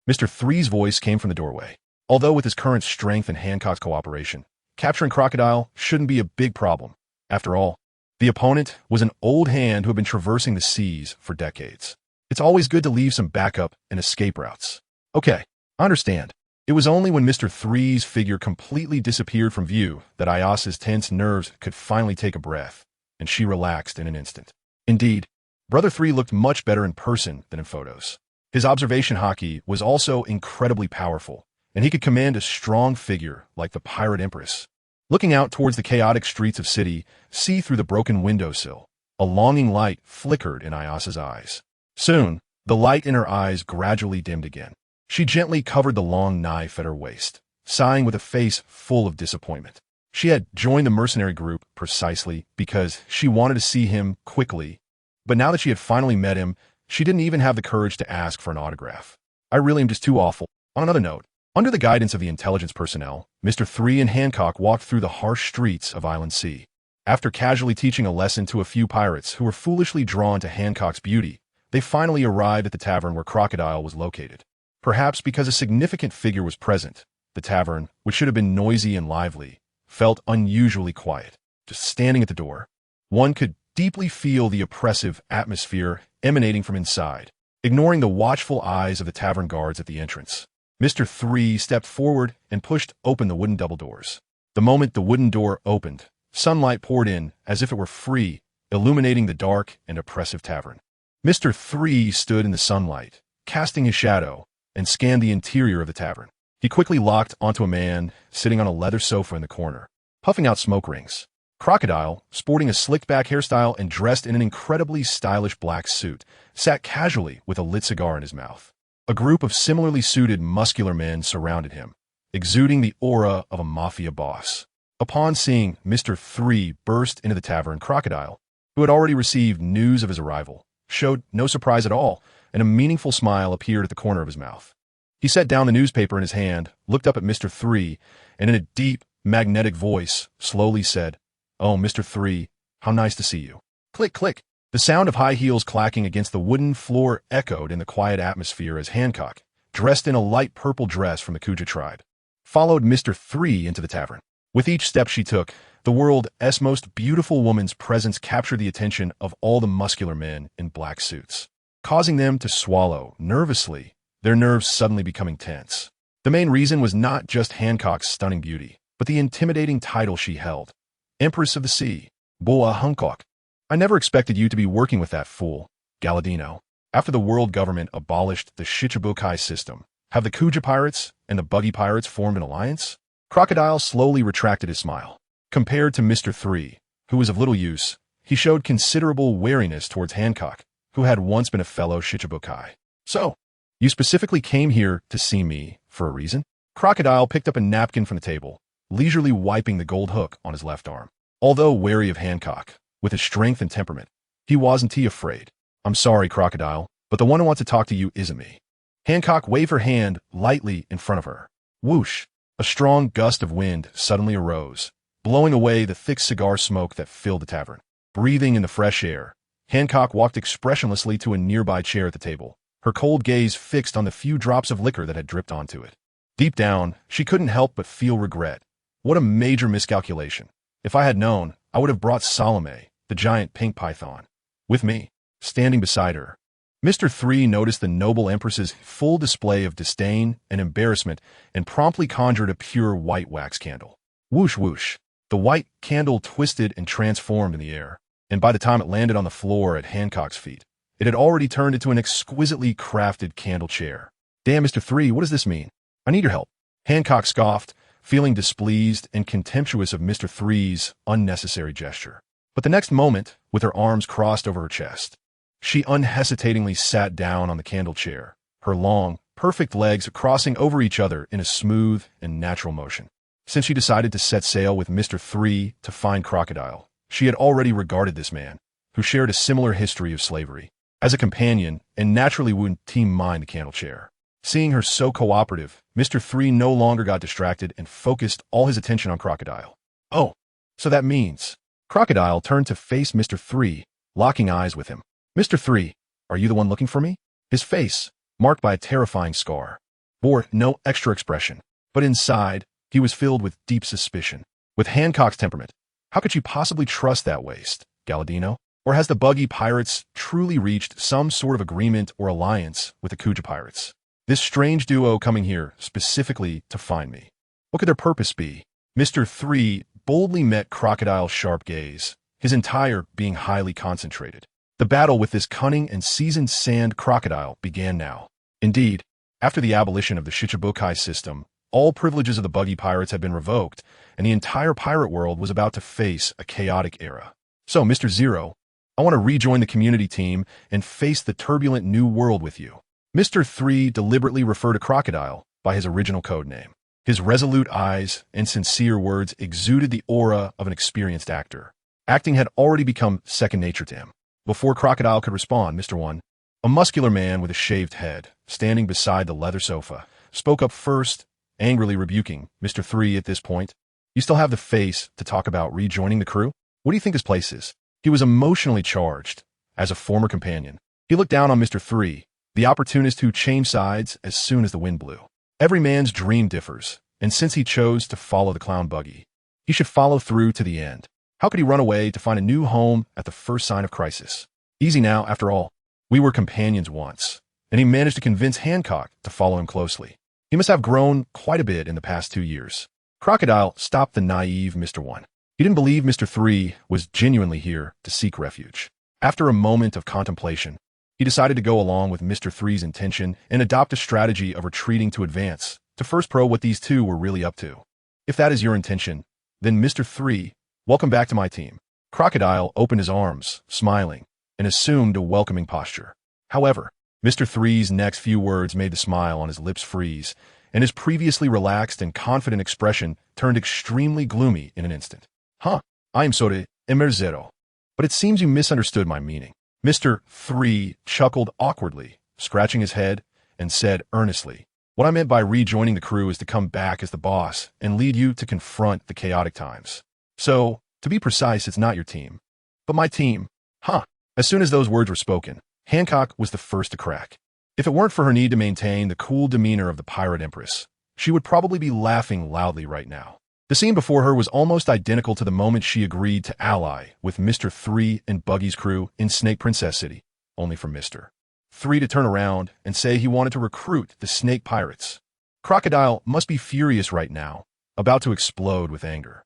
Mr.3's voice came from the doorway. Although with his current strength and Hancock's cooperation, capturing Crocodile shouldn't be a big problem. After all, the opponent was an old hand who had been traversing the seas for decades. It's always good to leave some backup and escape routes. Okay, I understand. It was only when Mr.3's figure completely disappeared from view that Ayasa's tense nerves could finally take a breath, and she relaxed in an instant. Indeed, Brother 3 looked much better in person than in photos. His observation haki was also incredibly powerful, and he could command a strong figure like the pirate empress. Looking out towards the chaotic streets of city, see through the broken windowsill, a longing light flickered in Ayasa's eyes. Soon, the light in her eyes gradually dimmed again. She gently covered the long knife at her waist, sighing with a face full of disappointment. She had joined the mercenary group precisely because she wanted to see him quickly, but now that she had finally met him, she didn't even have the courage to ask for an autograph. "I really am just too awful." On another note, under the guidance of the intelligence personnel, Mr.3 and Hancock walked through the harsh streets of Island C. After casually teaching a lesson to a few pirates who were foolishly drawn to Hancock's beauty, they finally arrived at the tavern where Crocodile was located. Perhaps because a significant figure was present, the tavern, which should have been noisy and lively, felt unusually quiet. Just standing at the door, one could deeply feel the oppressive atmosphere emanating from inside, ignoring the watchful eyes of the tavern guards at the entrance. Mr.3 stepped forward and pushed open the wooden double doors. The moment the wooden door opened, sunlight poured in as if it were free, illuminating the dark and oppressive tavern. Mr.3 stood in the sunlight, casting his shadow, and scanned the interior of the tavern. He quickly locked onto a man sitting on a leather sofa in the corner, puffing out smoke rings. Crocodile, sporting a slicked-back hairstyle and dressed in an incredibly stylish black suit, sat casually with a lit cigar in his mouth. A group of similarly suited, muscular men surrounded him, exuding the aura of a mafia boss. Upon seeing Mr.3 burst into the tavern, Crocodile, who had already received news of his arrival, showed no surprise at all, and a meaningful smile appeared at the corner of his mouth. He set down the newspaper in his hand, looked up at Mr.3, and in a deep, magnetic voice, slowly said, "Oh, Mr.3, how nice to see you." Click, click. The sound of high heels clacking against the wooden floor echoed in the quiet atmosphere as Hancock, dressed in a light purple dress from the Kuja tribe, followed Mr.3 into the tavern. With each step she took, the world's most beautiful woman's presence captured the attention of all the muscular men in black suits, causing them to swallow nervously, their nerves suddenly becoming tense. The main reason was not just Hancock's stunning beauty, but the intimidating title she held, Empress of the Sea, Boa Hancock. "I never expected you to be working with that fool, Galadino." After the world government abolished the Shichibukai system, have the Kuja pirates and the Buggy pirates formed an alliance? Crocodile slowly retracted his smile. Compared to Mr.3, who was of little use, he showed considerable wariness towards Hancock, who had once been a fellow Shichibukai. "So, you specifically came here to see me for a reason?" Crocodile picked up a napkin from the table, leisurely wiping the gold hook on his left arm. Although wary of Hancock, with his strength and temperament, he wasn't afraid. "I'm sorry, Crocodile, but the one who wants to talk to you isn't me." Hancock waved her hand lightly in front of her. Whoosh! A strong gust of wind suddenly arose, blowing away the thick cigar smoke that filled the tavern. Breathing in the fresh air, Hancock walked expressionlessly to a nearby chair at the table, her cold gaze fixed on the few drops of liquor that had dripped onto it. Deep down, she couldn't help but feel regret. What a major miscalculation. If I had known, I would have brought Salome, the giant pink python, with me, standing beside her. Mr. 3 noticed the noble empress's full display of disdain and embarrassment and promptly conjured a pure white wax candle. Whoosh whoosh. The white candle twisted and transformed in the air, and by the time it landed on the floor at Hancock's feet, it had already turned into an exquisitely crafted candle chair. Damn, Mr. 3, what does this mean? I need your help. Hancock scoffed, feeling displeased and contemptuous of Mr. 3's unnecessary gesture. But the next moment, with her arms crossed over her chest, she unhesitatingly sat down on the candle chair, her long, perfect legs crossing over each other in a smooth and natural motion. Since she decided to set sail with Mr. 3 to find Crocodile, she had already regarded this man, who shared a similar history of slavery, as a companion and naturally would team mind the candle chair. Seeing her so cooperative, Mr. 3 no longer got distracted and focused all his attention on Crocodile. Oh, so that means... Crocodile turned to face Mr. 3, locking eyes with him. Mr. 3, are you the one looking for me? His face, marked by a terrifying scar, bore no extra expression, but inside, he was filled with deep suspicion. With Hancock's temperament, how could you possibly trust that waste, Galadino? Or has the Buggy pirates truly reached some sort of agreement or alliance with the Kuja pirates? This strange duo coming here specifically to find me. What could their purpose be? Mr. 3 boldly met Crocodile's sharp gaze, his entire being highly concentrated. The battle with this cunning and seasoned sand crocodile began now. Indeed, after the abolition of the Shichibukai system, all privileges of the Buggy pirates had been revoked, and the entire pirate world was about to face a chaotic era. So, Mr. 0, I want to rejoin the community team and face the turbulent new world with you. Mr. 3 deliberately referred to Crocodile by his original code name. His resolute eyes and sincere words exuded the aura of an experienced actor. Acting had already become second nature to him. Before Crocodile could respond, Mr. 1, a muscular man with a shaved head, standing beside the leather sofa, spoke up first, angrily rebuking Mr. 3 at this point. You still have the face to talk about rejoining the crew? What do you think his place is? He was emotionally charged. As a former companion, he looked down on Mr. 3, the opportunist who changed sides as soon as the wind blew. Every man's dream differs, and since he chose to follow the clown Buggy, he should follow through to the end. How could he run away to find a new home at the first sign of crisis? Easy now, after all. We were companions once, and he managed to convince Hancock to follow him closely. He must have grown quite a bit in the past 2 years. Crocodile stopped the naive Mr. 1. He didn't believe Mr. 3 was genuinely here to seek refuge. After a moment of contemplation, he decided to go along with Mr. 3's intention and adopt a strategy of retreating to advance, to first probe what these two were really up to. If that is your intention, then Mr. 3, welcome back to my team. Crocodile opened his arms, smiling, and assumed a welcoming posture. However, Mr. 3's next few words made the smile on his lips freeze, and his previously relaxed and confident expression turned extremely gloomy in an instant. Huh, I am sorry, emerzero. But it seems you misunderstood my meaning. Mr. 3 chuckled awkwardly, scratching his head, and said earnestly, what I meant by rejoining the crew is to come back as the boss and lead you to confront the chaotic times. So, to be precise, it's not your team, but my team. Huh. As soon as those words were spoken, Hancock was the first to crack. If it weren't for her need to maintain the cool demeanor of the pirate empress, she would probably be laughing loudly right now. The scene before her was almost identical to the moment she agreed to ally with Mr. 3 and Buggy's crew in Snake Princess City, only for Mr. 3 to turn around and say he wanted to recruit the Snake Pirates. Crocodile must be furious right now, about to explode with anger.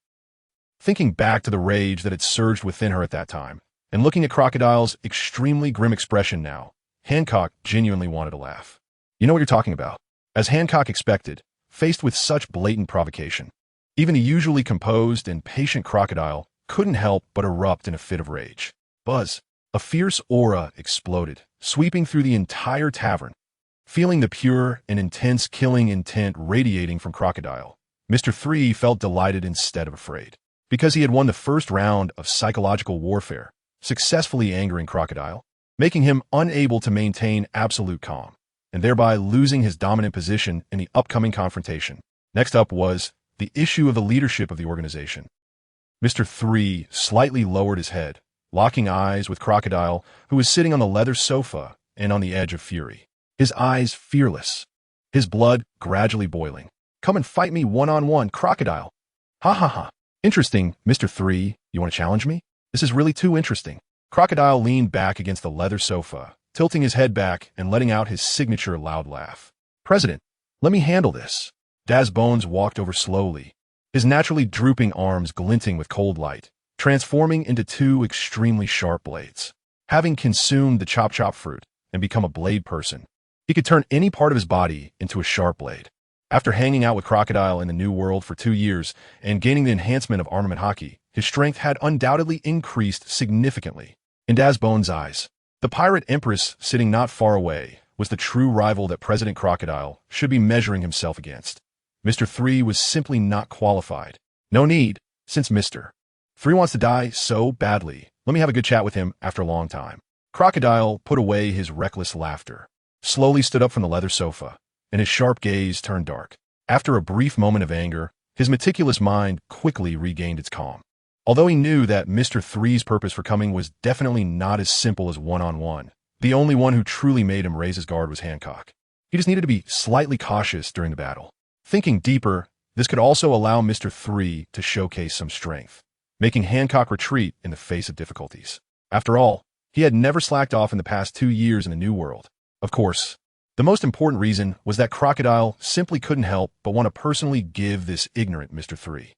Thinking back to the rage that had surged within her at that time, and looking at Crocodile's extremely grim expression now, Hancock genuinely wanted to laugh. You know what you're talking about. As Hancock expected, faced with such blatant provocation, even the usually composed and patient Crocodile couldn't help but erupt in a fit of rage. Buzz, a fierce aura exploded, sweeping through the entire tavern. Feeling the pure and intense killing intent radiating from Crocodile, Mr. 3 felt delighted instead of afraid. Because he had won the first round of psychological warfare, successfully angering Crocodile, making him unable to maintain absolute calm, and thereby losing his dominant position in the upcoming confrontation. Next up was the issue of the leadership of the organization. Mr. 3 slightly lowered his head, locking eyes with Crocodile, who was sitting on the leather sofa and on the edge of fury. his eyes fearless, his blood gradually boiling. "Come and fight me one-on-one, crocodile." "Ha ha ha. Interesting, Mr. 3, you want to challenge me? This is really too interesting." Crocodile leaned back against the leather sofa, tilting his head back and letting out his signature loud laugh. "President, let me handle this." Daz Bones walked over slowly, his naturally drooping arms glinting with cold light, transforming into two extremely sharp blades. Having consumed the chop-chop fruit and become a blade person, he could turn any part of his body into a sharp blade. After hanging out with Crocodile in the New World for 2 years and gaining the enhancement of armament hockey, his strength had undoubtedly increased significantly. In Daz Bones' eyes, the pirate empress sitting not far away was the true rival that President Crocodile should be measuring himself against. Mr. 3 was simply not qualified. No need, since Mr. 3 wants to die so badly. Let me have a good chat with him after a long time. Crocodile put away his reckless laughter, slowly stood up from the leather sofa, and his sharp gaze turned dark. After a brief moment of anger, his meticulous mind quickly regained its calm. Although he knew that Mr. 3's purpose for coming was definitely not as simple as one-on-one, the only one who truly made him raise his guard was Hancock. He just needed to be slightly cautious during the battle. Thinking deeper, this could also allow Mr. 3 to showcase some strength, making Hancock retreat in the face of difficulties. After all, he had never slacked off in the past 2 years in the New World. Of course, the most important reason was that Crocodile simply couldn't help but want to personally give this ignorant Mr. 3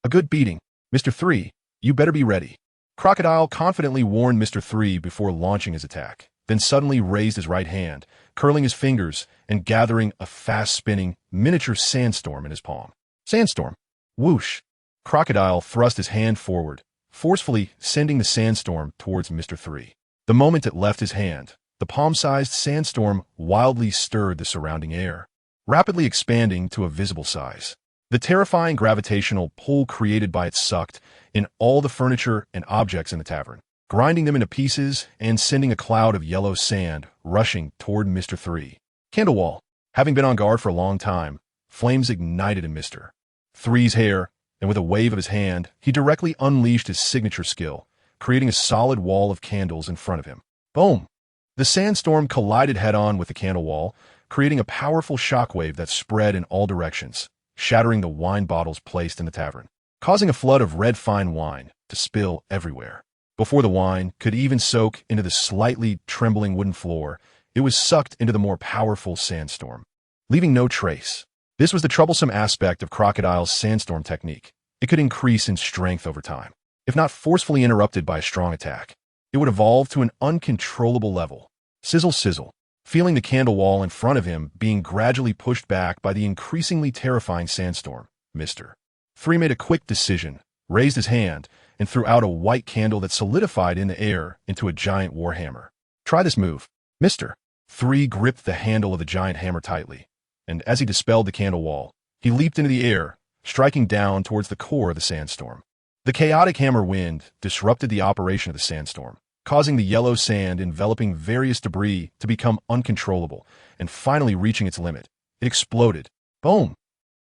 a good beating. "Mr. 3, you better be ready." Crocodile confidently warned Mr. 3 before launching his attack, then suddenly raised his right hand, curling his fingers and gathering a fast-spinning, miniature sandstorm in his palm. Sandstorm. Whoosh. Crocodile thrust his hand forward, forcefully sending the sandstorm towards Mr. 3. The moment it left his hand, the palm-sized sandstorm wildly stirred the surrounding air, rapidly expanding to a visible size. The terrifying gravitational pull created by it sucked in all the furniture and objects in the tavern, grinding them into pieces and sending a cloud of yellow sand rushing toward Mr. 3. Candlewall. Having been on guard for a long time, flames ignited in Mr. 3's hair, and with a wave of his hand, he directly unleashed his signature skill, creating a solid wall of candles in front of him. Boom! The sandstorm collided head-on with the candle wall, creating a powerful shockwave that spread in all directions, shattering the wine bottles placed in the tavern, causing a flood of red fine wine to spill everywhere. Before the wine could even soak into the slightly trembling wooden floor, it was sucked into the more powerful sandstorm, leaving no trace. This was the troublesome aspect of Crocodile's sandstorm technique. It could increase in strength over time. If not forcefully interrupted by a strong attack, it would evolve to an uncontrollable level. Sizzle, sizzle. Feeling the candle wall in front of him being gradually pushed back by the increasingly terrifying sandstorm, Mr. 3 made a quick decision, raised his hand, and threw out a white candle that solidified in the air into a giant warhammer. Try this move. Mr. 3 gripped the handle of the giant hammer tightly, and as he dispelled the candle wall, he leaped into the air, striking down towards the core of the sandstorm. The chaotic hammer wind disrupted the operation of the sandstorm, causing the yellow sand enveloping various debris to become uncontrollable, and finally reaching its limit. It exploded. Boom!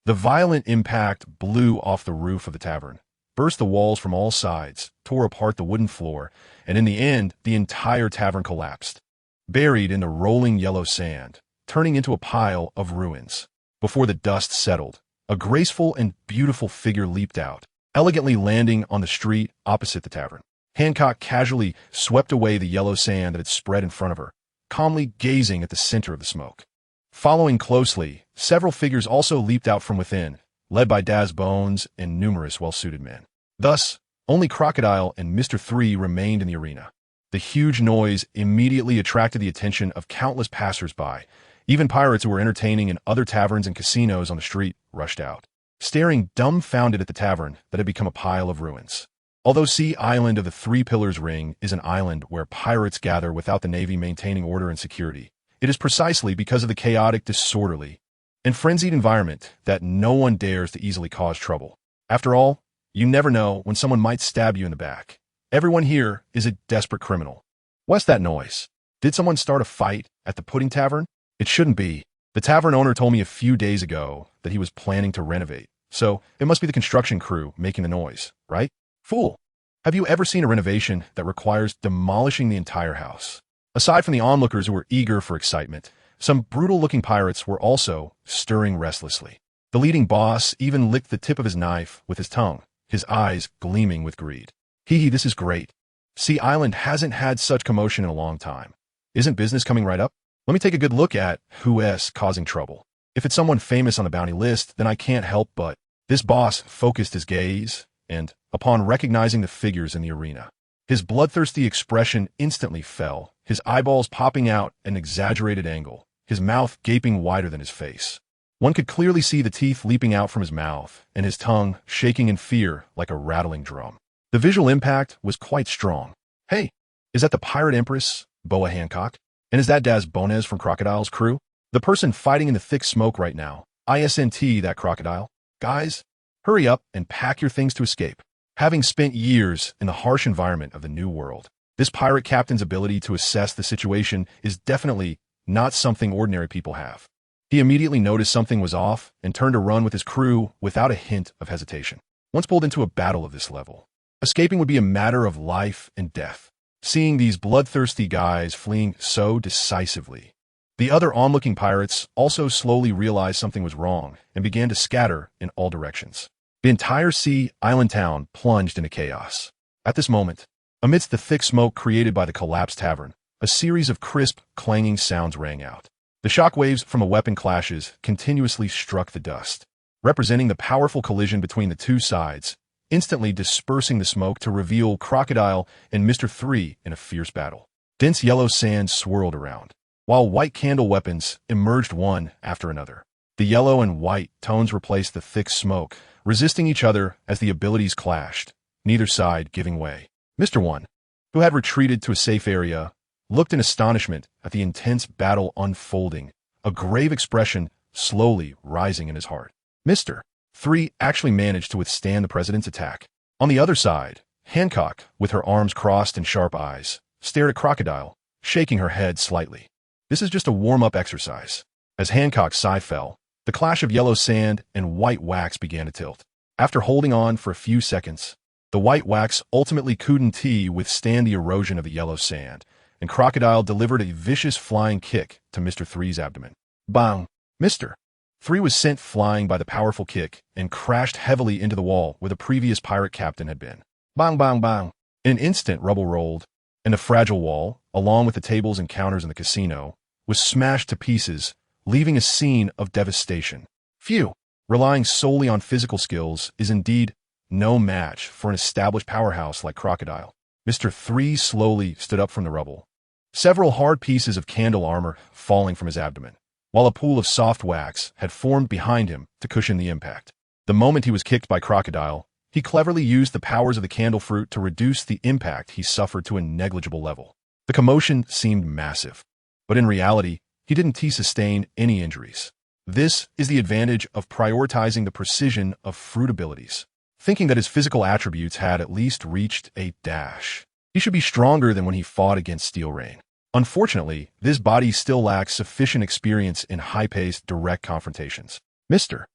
The violent impact blew off the roof of the tavern, burst the walls from all sides, tore apart the wooden floor, and in the end, the entire tavern collapsed, buried in the rolling yellow sand, turning into a pile of ruins. Before the dust settled, a graceful and beautiful figure leaped out, elegantly landing on the street opposite the tavern. Hancock casually swept away the yellow sand that had spread in front of her, calmly gazing at the center of the smoke. Following closely, several figures also leaped out from within, led by Daz Bones and numerous well-suited men. Thus, only Crocodile and Mr. 3 remained in the arena. The huge noise immediately attracted the attention of countless passers-by. Even pirates who were entertaining in other taverns and casinos on the street rushed out, staring dumbfounded at the tavern that had become a pile of ruins. Although Sea Island of the Three Pillars Ring is an island where pirates gather without the Navy maintaining order and security, it is precisely because of the chaotic, disorderly, and frenzied environment that no one dares to easily cause trouble. After all, you never know when someone might stab you in the back. Everyone here is a desperate criminal. What's that noise? Did someone start a fight at the Pudding Tavern? It shouldn't be. The tavern owner told me a few days ago that he was planning to renovate, so it must be the construction crew making the noise, right? Fool! Have you ever seen a renovation that requires demolishing the entire house? Aside from the onlookers who were eager for excitement, Some brutal-looking pirates were also stirring restlessly. The leading boss even licked the tip of his knife with his tongue, his eyes gleaming with greed. Hee hee, this is great. Sea Island hasn't had such commotion in a long time. Isn't business coming right up? Let me take a good look at who's causing trouble. If it's someone famous on the bounty list, then I can't help but. This boss focused his gaze, and, upon recognizing the figures in the arena, his bloodthirsty expression instantly fell, his eyeballs popping out at an exaggerated angle, his mouth gaping wider than his face. One could clearly see the teeth leaping out from his mouth, and his tongue shaking in fear like a rattling drum. The visual impact was quite strong. Hey, is that the pirate empress, Boa Hancock? And is that Daz Bonez from Crocodile's crew? The person fighting in the thick smoke right now. ISNT, that crocodile. Guys, hurry up and pack your things to escape. Having spent years in the harsh environment of the New World, this pirate captain's ability to assess the situation is definitely not something ordinary people have. He immediately noticed something was off and turned to run with his crew without a hint of hesitation. Once pulled into a battle of this level, escaping would be a matter of life and death. Seeing these bloodthirsty guys fleeing so decisively, the other onlooking pirates also slowly realized something was wrong and began to scatter in all directions. The entire Sea Island town plunged into chaos. At this moment, amidst the thick smoke created by the collapsed tavern, a series of crisp, clanging sounds rang out. The shockwaves from a weapon clashes continuously struck the dust, representing the powerful collision between the two sides, instantly dispersing the smoke to reveal Crocodile and Mr.3 in a fierce battle. Dense yellow sand swirled around, while white candle weapons emerged one after another. The yellow and white tones replaced the thick smoke, resisting each other as the abilities clashed, neither side giving way. Mr. 1, who had retreated to a safe area, looked in astonishment at the intense battle unfolding, a grave expression slowly rising in his heart. Mr. 3 actually managed to withstand the president's attack. On the other side, Hancock, with her arms crossed and sharp eyes, stared at Crocodile, shaking her head slightly. This is just a warm-up exercise. As Hancock's sigh fell, the clash of yellow sand and white wax began to tilt. After holding on for a few seconds, the white wax ultimately couldn't withstand the erosion of the yellow sand, and Crocodile delivered a vicious flying kick to Mr. 3's abdomen. Bang! Mr. 3 was sent flying by the powerful kick and crashed heavily into the wall where the previous pirate captain had been. Bang, bang, bang. In an instant, rubble rolled, and the fragile wall, along with the tables and counters in the casino, was smashed to pieces, leaving a scene of devastation. Phew! Relying solely on physical skills is indeed no match for an established powerhouse like Crocodile. Mr. 3 slowly stood up from the rubble, several hard pieces of candle armor falling from his abdomen, while a pool of soft wax had formed behind him to cushion the impact. The moment he was kicked by Crocodile, he cleverly used the powers of the candle fruit to reduce the impact he suffered to a negligible level. The commotion seemed massive, but in reality, he didn't sustain any injuries. This is the advantage of prioritizing the precision of fruit abilities. Thinking that his physical attributes had at least reached a dash, he should be stronger than when he fought against Steel Rain. Unfortunately, this body still lacks sufficient experience in high-paced, direct confrontations. Mr.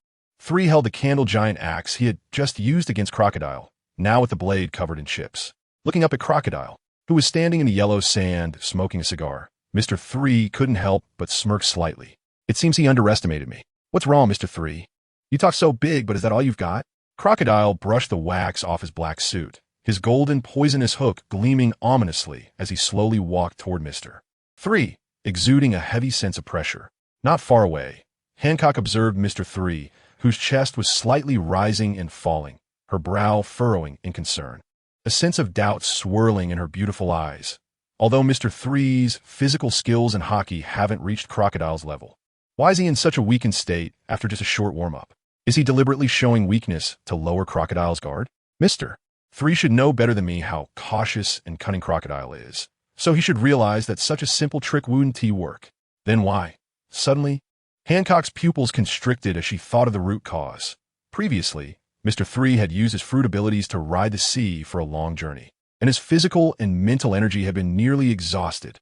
3 held the candle giant axe he had just used against Crocodile, now with the blade covered in chips. Looking up at Crocodile, who was standing in the yellow sand smoking a cigar, Mr. 3 couldn't help but smirk slightly. It seems he underestimated me. What's wrong, Mr. 3? You talk so big, but is that all you've got? Crocodile brushed the wax off his black suit, his golden poisonous hook gleaming ominously as he slowly walked toward Mr. 3, exuding a heavy sense of pressure. Not far away, Hancock observed Mr. 3, whose chest was slightly rising and falling, her brow furrowing in concern, a sense of doubt swirling in her beautiful eyes. Although Mr. 3's physical skills in hockey haven't reached Crocodile's level, why is he in such a weakened state after just a short warm-up? Is he deliberately showing weakness to lower Crocodile's guard? Mr. 3 should know better than me how cautious and cunning Crocodile is, so he should realize that such a simple trick wouldn't work. Then why? Suddenly, Hancock's pupils constricted as she thought of the root cause. Previously, Mr. 3 had used his fruit abilities to ride the sea for a long journey, and his physical and mental energy had been nearly exhausted.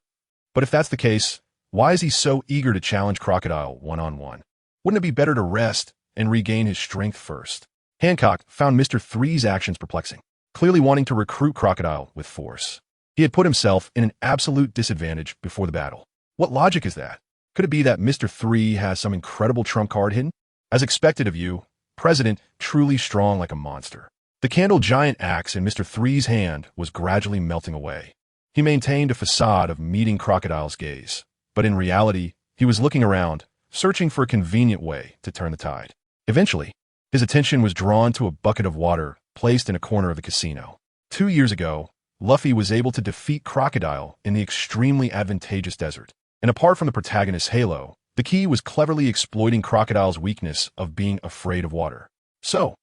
But if that's the case, why is he so eager to challenge Crocodile one-on-one? Wouldn't it be better to rest and regain his strength first? Hancock found Mr. 3's actions perplexing, clearly wanting to recruit Crocodile with force. He had put himself in an absolute disadvantage before the battle. What logic is that? Could it be that Mr. 3 has some incredible trump card hidden? As expected of you, President, truly strong like a monster. The candle giant axe in Mr. 3's hand was gradually melting away. He maintained a facade of meeting Crocodile's gaze, but in reality, he was looking around, searching for a convenient way to turn the tide. Eventually, his attention was drawn to a bucket of water placed in a corner of the casino. 2 years ago, Luffy was able to defeat Crocodile in the extremely advantageous desert. And apart from the protagonist's halo, the key was cleverly exploiting Crocodile's weakness of being afraid of water. So,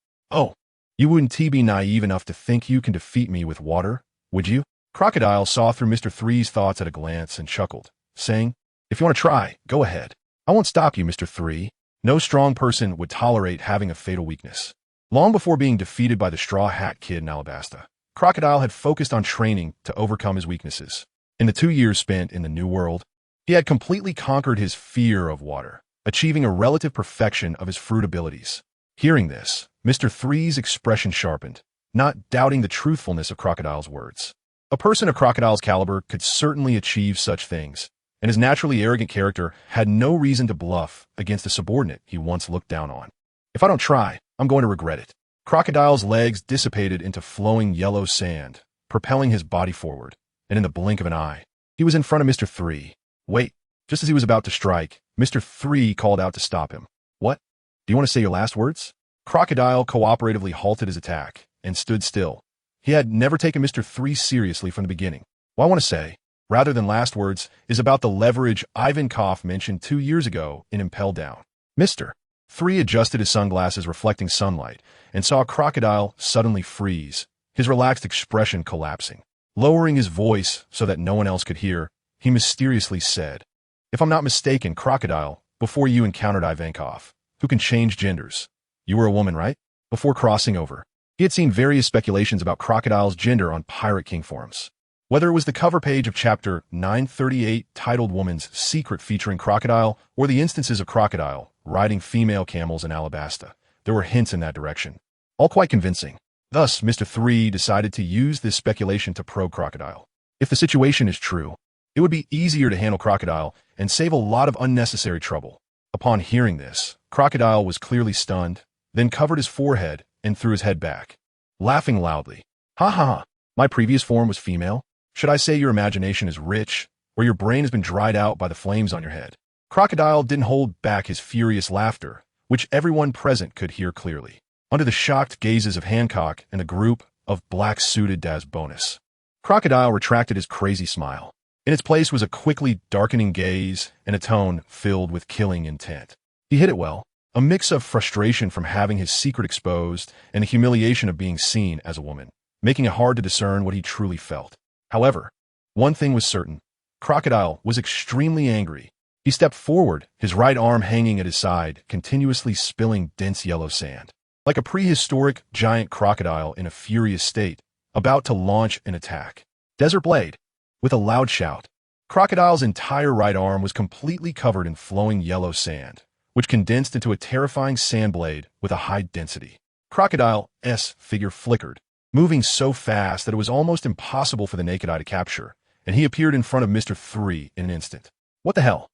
you wouldn't be naive enough to think you can defeat me with water, would you? Crocodile saw through Mr. 3's thoughts at a glance and chuckled, saying, "If you want to try, go ahead. I won't stop you, Mr. 3. No strong person would tolerate having a fatal weakness." Long before being defeated by the Straw Hat Kid in Alabasta, Crocodile had focused on training to overcome his weaknesses. In the 2 years spent in the New World, he had completely conquered his fear of water, achieving a relative perfection of his fruit abilities. Hearing this, Mr. 3's expression sharpened, not doubting the truthfulness of Crocodile's words. A person of Crocodile's caliber could certainly achieve such things, and his naturally arrogant character had no reason to bluff against a subordinate he once looked down on. "If I don't try, I'm going to regret it." Crocodile's legs dissipated into flowing yellow sand, propelling his body forward, and in the blink of an eye, he was in front of Mr. 3. Wait, just as he was about to strike, Mr. 3 called out to stop him. "What? Do you want to say your last words?" Crocodile cooperatively halted his attack and stood still. He had never taken Mr. 3 seriously from the beginning. What I want to say, rather than last words, is about the leverage Ivankov mentioned 2 years ago in Impel Down. Mr. 3 adjusted his sunglasses reflecting sunlight and saw Crocodile suddenly freeze, his relaxed expression collapsing. Lowering his voice so that no one else could hear, he mysteriously said, "If I'm not mistaken, Crocodile, before you encountered Ivankov, who can change genders, you were a woman, right?" Before crossing over, he had seen various speculations about Crocodile's gender on Pirate King forums. Whether it was the cover page of Chapter 938 titled Woman's Secret featuring Crocodile, or the instances of Crocodile riding female camels in Alabasta, there were hints in that direction, all quite convincing. Thus, Mr. 3 decided to use this speculation to probe Crocodile. If the situation is true, it would be easier to handle Crocodile and save a lot of unnecessary trouble. Upon hearing this, Crocodile was clearly stunned, then covered his forehead and threw his head back, laughing loudly. "Ha ha ha, my previous form was female? Should I say your imagination is rich, or your brain has been dried out by the flames on your head?" Crocodile didn't hold back his furious laughter, which everyone present could hear clearly, under the shocked gazes of Hancock and a group of black-suited Das Bonus. Crocodile retracted his crazy smile. In its place was a quickly darkening gaze and a tone filled with killing intent. He hit it well, a mix of frustration from having his secret exposed and the humiliation of being seen as a woman, making it hard to discern what he truly felt. However, one thing was certain. Crocodile was extremely angry. He stepped forward, his right arm hanging at his side, continuously spilling dense yellow sand. Like a prehistoric giant crocodile in a furious state, about to launch an attack. Desert Blade. With a loud shout, Crocodile's entire right arm was completely covered in flowing yellow sand, which condensed into a terrifying sand blade with a high density. Crocodile's figure flickered, moving so fast that it was almost impossible for the naked eye to capture, and he appeared in front of Mr. 3 in an instant. "What the hell?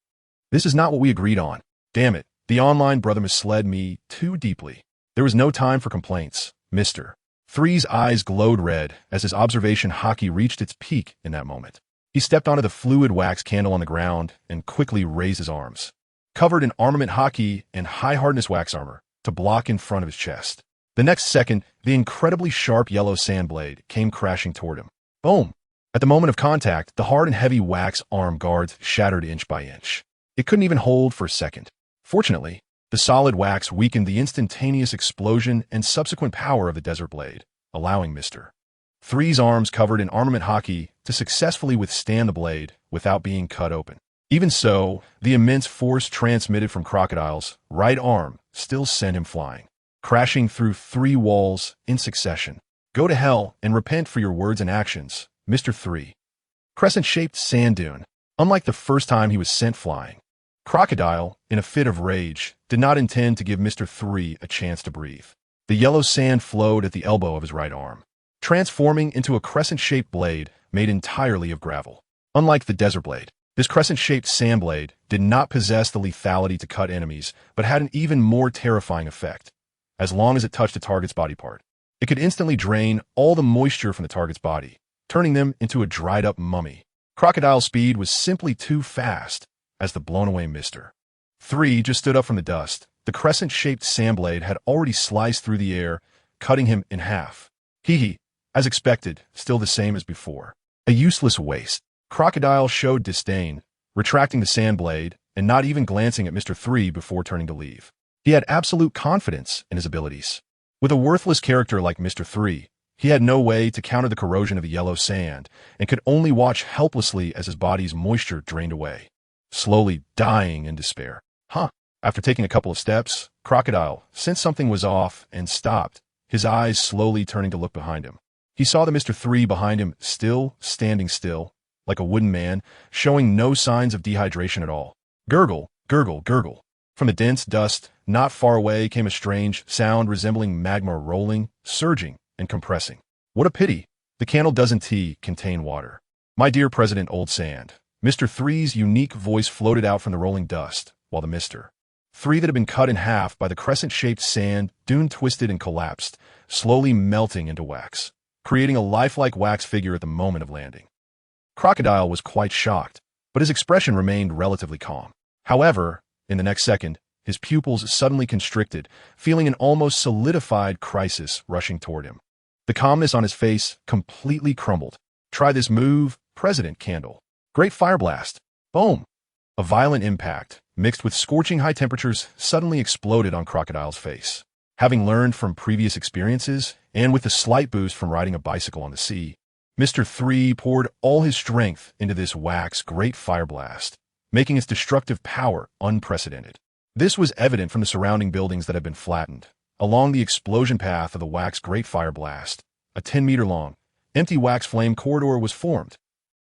This is not what we agreed on. Damn it, the online brother misled me too deeply." There was no time for complaints. Mr. 3's eyes glowed red as his observation hockey reached its peak in that moment. He stepped onto the fluid wax candle on the ground and quickly raised his arms, covered in armament hockey and high-hardness wax armor, to block in front of his chest. The next second, the incredibly sharp yellow sand blade came crashing toward him. Boom! At the moment of contact, the hard and heavy wax arm guards shattered inch by inch. It couldn't even hold for a second. Fortunately, the solid wax weakened the instantaneous explosion and subsequent power of the Desert Blade, allowing Mr. 3's arms covered in armament hockey to successfully withstand the blade without being cut open. Even so, the immense force transmitted from Crocodile's right arm still sent him flying, crashing through 3 walls in succession. "Go to hell and repent for your words and actions, Mr. 3. Crescent-shaped sand dune. Unlike the first time he was sent flying, Crocodile, in a fit of rage, did not intend to give Mr. 3 a chance to breathe. The yellow sand flowed at the elbow of his right arm, transforming into a crescent-shaped blade made entirely of gravel. Unlike the Desert Blade, This crescent-shaped sand blade did not possess the lethality to cut enemies, but had an even more terrifying effect. As long as it touched a target's body part, it could instantly drain all the moisture from the target's body, turning them into a dried-up mummy. Crocodile's speed was simply too fast, as the blown-away Mr.3 just stood up from the dust. The crescent-shaped sand blade had already sliced through the air, cutting him in half. Hee, as expected, still the same as before. A useless waste. Crocodile showed disdain, retracting the sand blade and not even glancing at Mr.3 before turning to leave. He had absolute confidence in his abilities. With a worthless character like Mr.3, he had no way to counter the corrosion of the yellow sand and could only watch helplessly as his body's moisture drained away, slowly dying in despair. After taking a couple of steps, Crocodile sensed something was off and stopped, his eyes slowly turning to look behind him. He saw the Mr.3 behind him still standing still, like a wooden man, showing no signs of dehydration at all. Gurgle, gurgle, gurgle. From the dense dust not far away came a strange sound resembling magma rolling, surging, and compressing. What a pity. The candle doesn't contain water. My dear President Old Sand. Mr.3's unique voice floated out from the rolling dust, while the Mr.3 that had been cut in half by the crescent-shaped sand dune twisted and collapsed, slowly melting into wax, creating a lifelike wax figure at the moment of landing. Crocodile was quite shocked, but his expression remained relatively calm. However, in the next second, his pupils suddenly constricted, feeling an almost solidified crisis rushing toward him. The calmness on his face completely crumbled. Try this move, President Candle. Great fire blast. Boom! A violent impact, mixed with scorching high temperatures, suddenly exploded on Crocodile's face. Having learned from previous experiences, and with the slight boost from riding a bicycle on the sea, Mr.3 poured all his strength into this wax great fire blast, making its destructive power unprecedented. This was evident from the surrounding buildings that had been flattened. Along the explosion path of the wax great fire blast, a 10-meter-long, empty wax flame corridor was formed.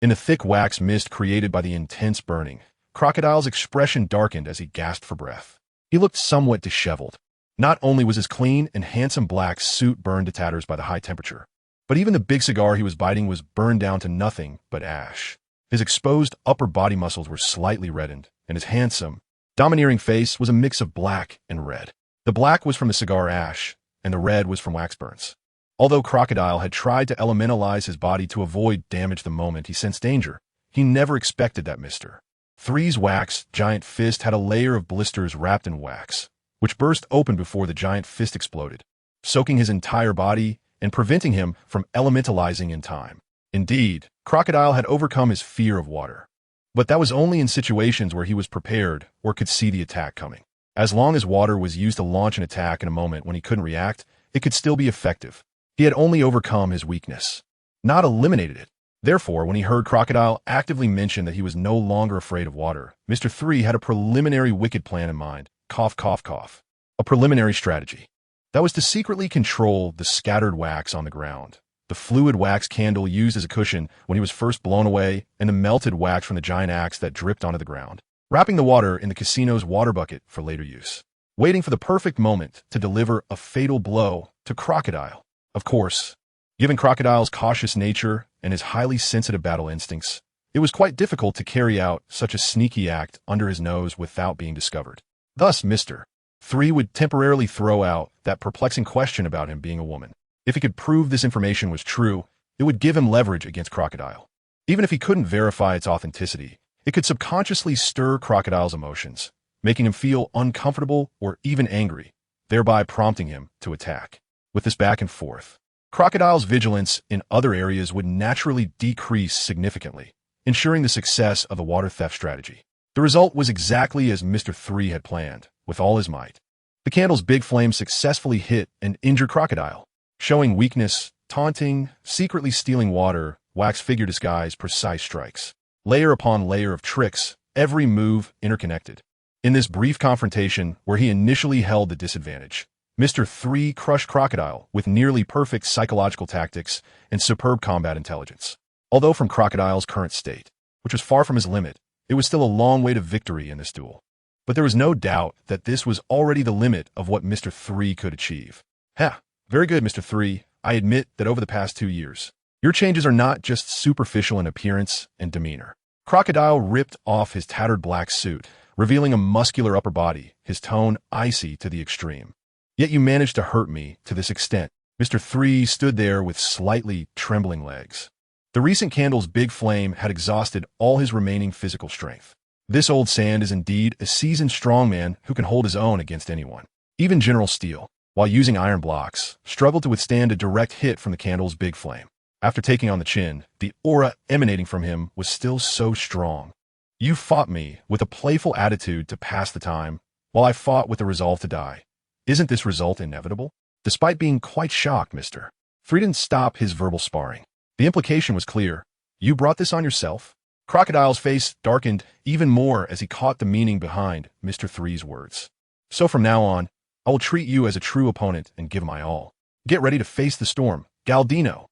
In the thick wax mist created by the intense burning, Crocodile's expression darkened as he gasped for breath. He looked somewhat disheveled. Not only was his clean and handsome black suit burned to tatters by the high temperature, but even the big cigar he was biting was burned down to nothing but ash. His exposed upper body muscles were slightly reddened, and his handsome, domineering face was a mix of black and red. The black was from the cigar ash, and the red was from wax burns. Although Crocodile had tried to elementalize his body to avoid damage the moment he sensed danger, he never expected that Mr.3's wax giant fist had a layer of blisters wrapped in wax, which burst open before the giant fist exploded, soaking his entire body and preventing him from elementalizing in time. Indeed, Crocodile had overcome his fear of water. But that was only in situations where he was prepared or could see the attack coming. As long as water was used to launch an attack in a moment when he couldn't react, it could still be effective. He had only overcome his weakness, not eliminated it. Therefore, when he heard Crocodile actively mention that he was no longer afraid of water, Mr.3 had a preliminary wicked plan in mind. Cough, cough, cough. A preliminary strategy. That was to secretly control the scattered wax on the ground, the fluid wax candle used as a cushion when he was first blown away, and the melted wax from the giant axe that dripped onto the ground, wrapping the water in the casino's water bucket for later use, waiting for the perfect moment to deliver a fatal blow to Crocodile. Of course, given Crocodile's cautious nature and his highly sensitive battle instincts, it was quite difficult to carry out such a sneaky act under his nose without being discovered. Thus, Mr.3 would temporarily throw out that perplexing question about him being a woman. If he could prove this information was true, it would give him leverage against Crocodile. Even if he couldn't verify its authenticity, it could subconsciously stir Crocodile's emotions, making him feel uncomfortable or even angry, thereby prompting him to attack. With this back and forth, Crocodile's vigilance in other areas would naturally decrease significantly, ensuring the success of the water theft strategy. The result was exactly as Mr.3 had planned, with all his might. The candle's big flame successfully hit and injured Crocodile, showing weakness, taunting, secretly stealing water, wax figure disguise, precise strikes. Layer upon layer of tricks, every move interconnected. In this brief confrontation, where he initially held the disadvantage, Mr.3 crushed Crocodile with nearly perfect psychological tactics and superb combat intelligence. Although from Crocodile's current state, which was far from his limit, it was still a long way to victory in this duel. But there was no doubt that this was already the limit of what Mr.3 could achieve. Very good, Mr.3. I admit that over the past 2 years, your changes are not just superficial in appearance and demeanor. Crocodile ripped off his tattered black suit, revealing a muscular upper body, his tone icy to the extreme. Yet you managed to hurt me to this extent. Mr. 3 stood there with slightly trembling legs. The recent candle's big flame had exhausted all his remaining physical strength. This old sand is indeed a seasoned strongman who can hold his own against anyone. Even General Steel, while using iron blocks, struggled to withstand a direct hit from the candle's big flame. After taking on the chin, the aura emanating from him was still so strong. You fought me with a playful attitude to pass the time, while I fought with the resolve to die. Isn't this result inevitable? Despite being quite shocked, Mr. 3 didn't stop his verbal sparring. The implication was clear. You brought this on yourself? Crocodile's face darkened even more as he caught the meaning behind Mr. 3's words. So from now on, I will treat you as a true opponent and give my all. Get ready to face the storm, Galdino.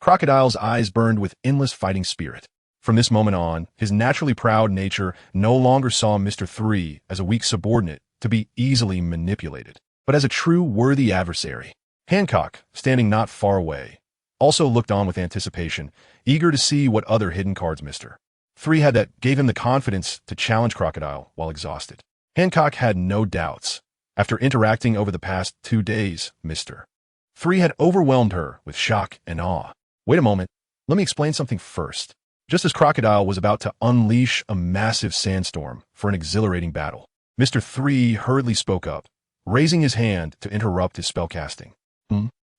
Crocodile's eyes burned with endless fighting spirit. From this moment on, his naturally proud nature no longer saw Mr. 3 as a weak subordinate to be easily manipulated, but as a true worthy adversary. Hancock, standing not far away, also looked on with anticipation, eager to see what other hidden cards Mr. 3 had that gave him the confidence to challenge Crocodile while exhausted. Hancock had no doubts. After interacting over the past 2 days, Mr. 3 had overwhelmed her with shock and awe. Wait a moment, let me explain something first. Just as Crocodile was about to unleash a massive sandstorm for an exhilarating battle, Mr. 3 hurriedly spoke up, raising his hand to interrupt his spellcasting.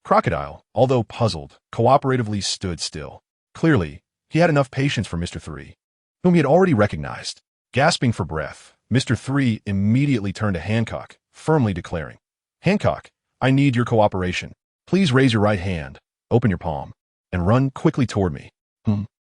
Crocodile, although puzzled, cooperatively stood still. Clearly, he had enough patience for Mr. 3, whom he had already recognized. Gasping for breath, Mr. 3 immediately turned to Hancock, firmly declaring, Hancock, I need your cooperation. Please raise your right hand, open your palm, and run quickly toward me.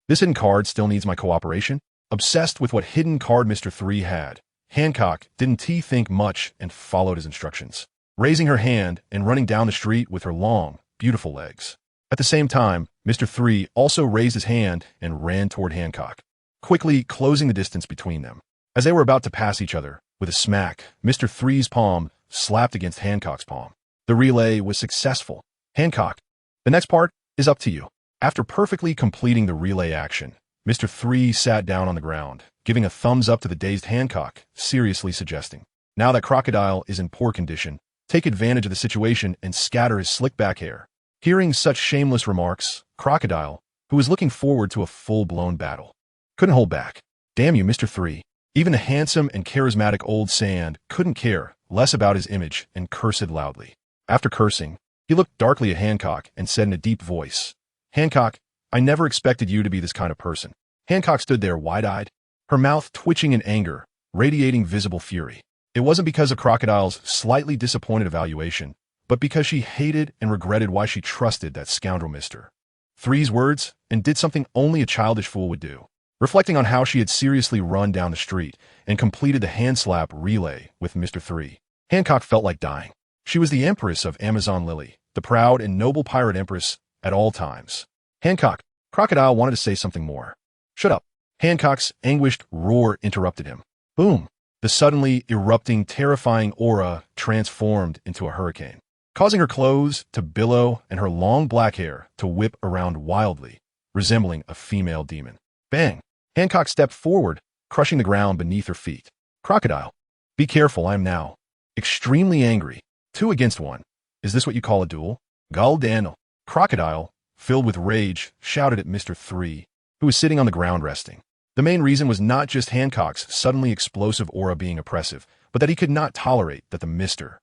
This hidden card still needs my cooperation? Obsessed with what hidden card Mr. 3 had, Hancock didn't think much and followed his instructions, raising her hand and running down the street with her long, beautiful legs. At the same time, Mr. 3 also raised his hand and ran toward Hancock, quickly closing the distance between them. As they were about to pass each other, with a smack, Mr. 3's palm slapped against Hancock's palm. The relay was successful. Hancock, the next part is up to you. After perfectly completing the relay action, Mr. 3 sat down on the ground, giving a thumbs up to the dazed Hancock, seriously suggesting, now that Crocodile is in poor condition, take advantage of the situation and scatter his slick back hair. Hearing such shameless remarks, Crocodile, who was looking forward to a full-blown battle, couldn't hold back. Damn you, Mr. 3. Even the handsome and charismatic old sand couldn't care less about his image and cursed loudly. After cursing, he looked darkly at Hancock and said in a deep voice, Hancock, I never expected you to be this kind of person. Hancock stood there wide-eyed, her mouth twitching in anger, radiating visible fury. It wasn't because of Crocodile's slightly disappointed evaluation, but because she hated and regretted why she trusted that scoundrel Mr. 3's words and did something only a childish fool would do. Reflecting on how she had seriously run down the street and completed the hand-slap relay with Mr. 3, Hancock felt like dying. She was the Empress of Amazon Lily, the proud and noble pirate empress at all times. Hancock, Crocodile wanted to say something more. Shut up. Hancock's anguished roar interrupted him. Boom. The suddenly erupting, terrifying aura transformed into a hurricane, causing her clothes to billow and her long black hair to whip around wildly, resembling a female demon. Bang! Hancock stepped forward, crushing the ground beneath her feet. Crocodile, be careful, I am now extremely angry. 2 against 1. Is this what you call a duel? Galdano. Crocodile, filled with rage, shouted at Mr. 3, who was sitting on the ground resting. The main reason was not just Hancock's suddenly explosive aura being oppressive, but that he could not tolerate that the Mr.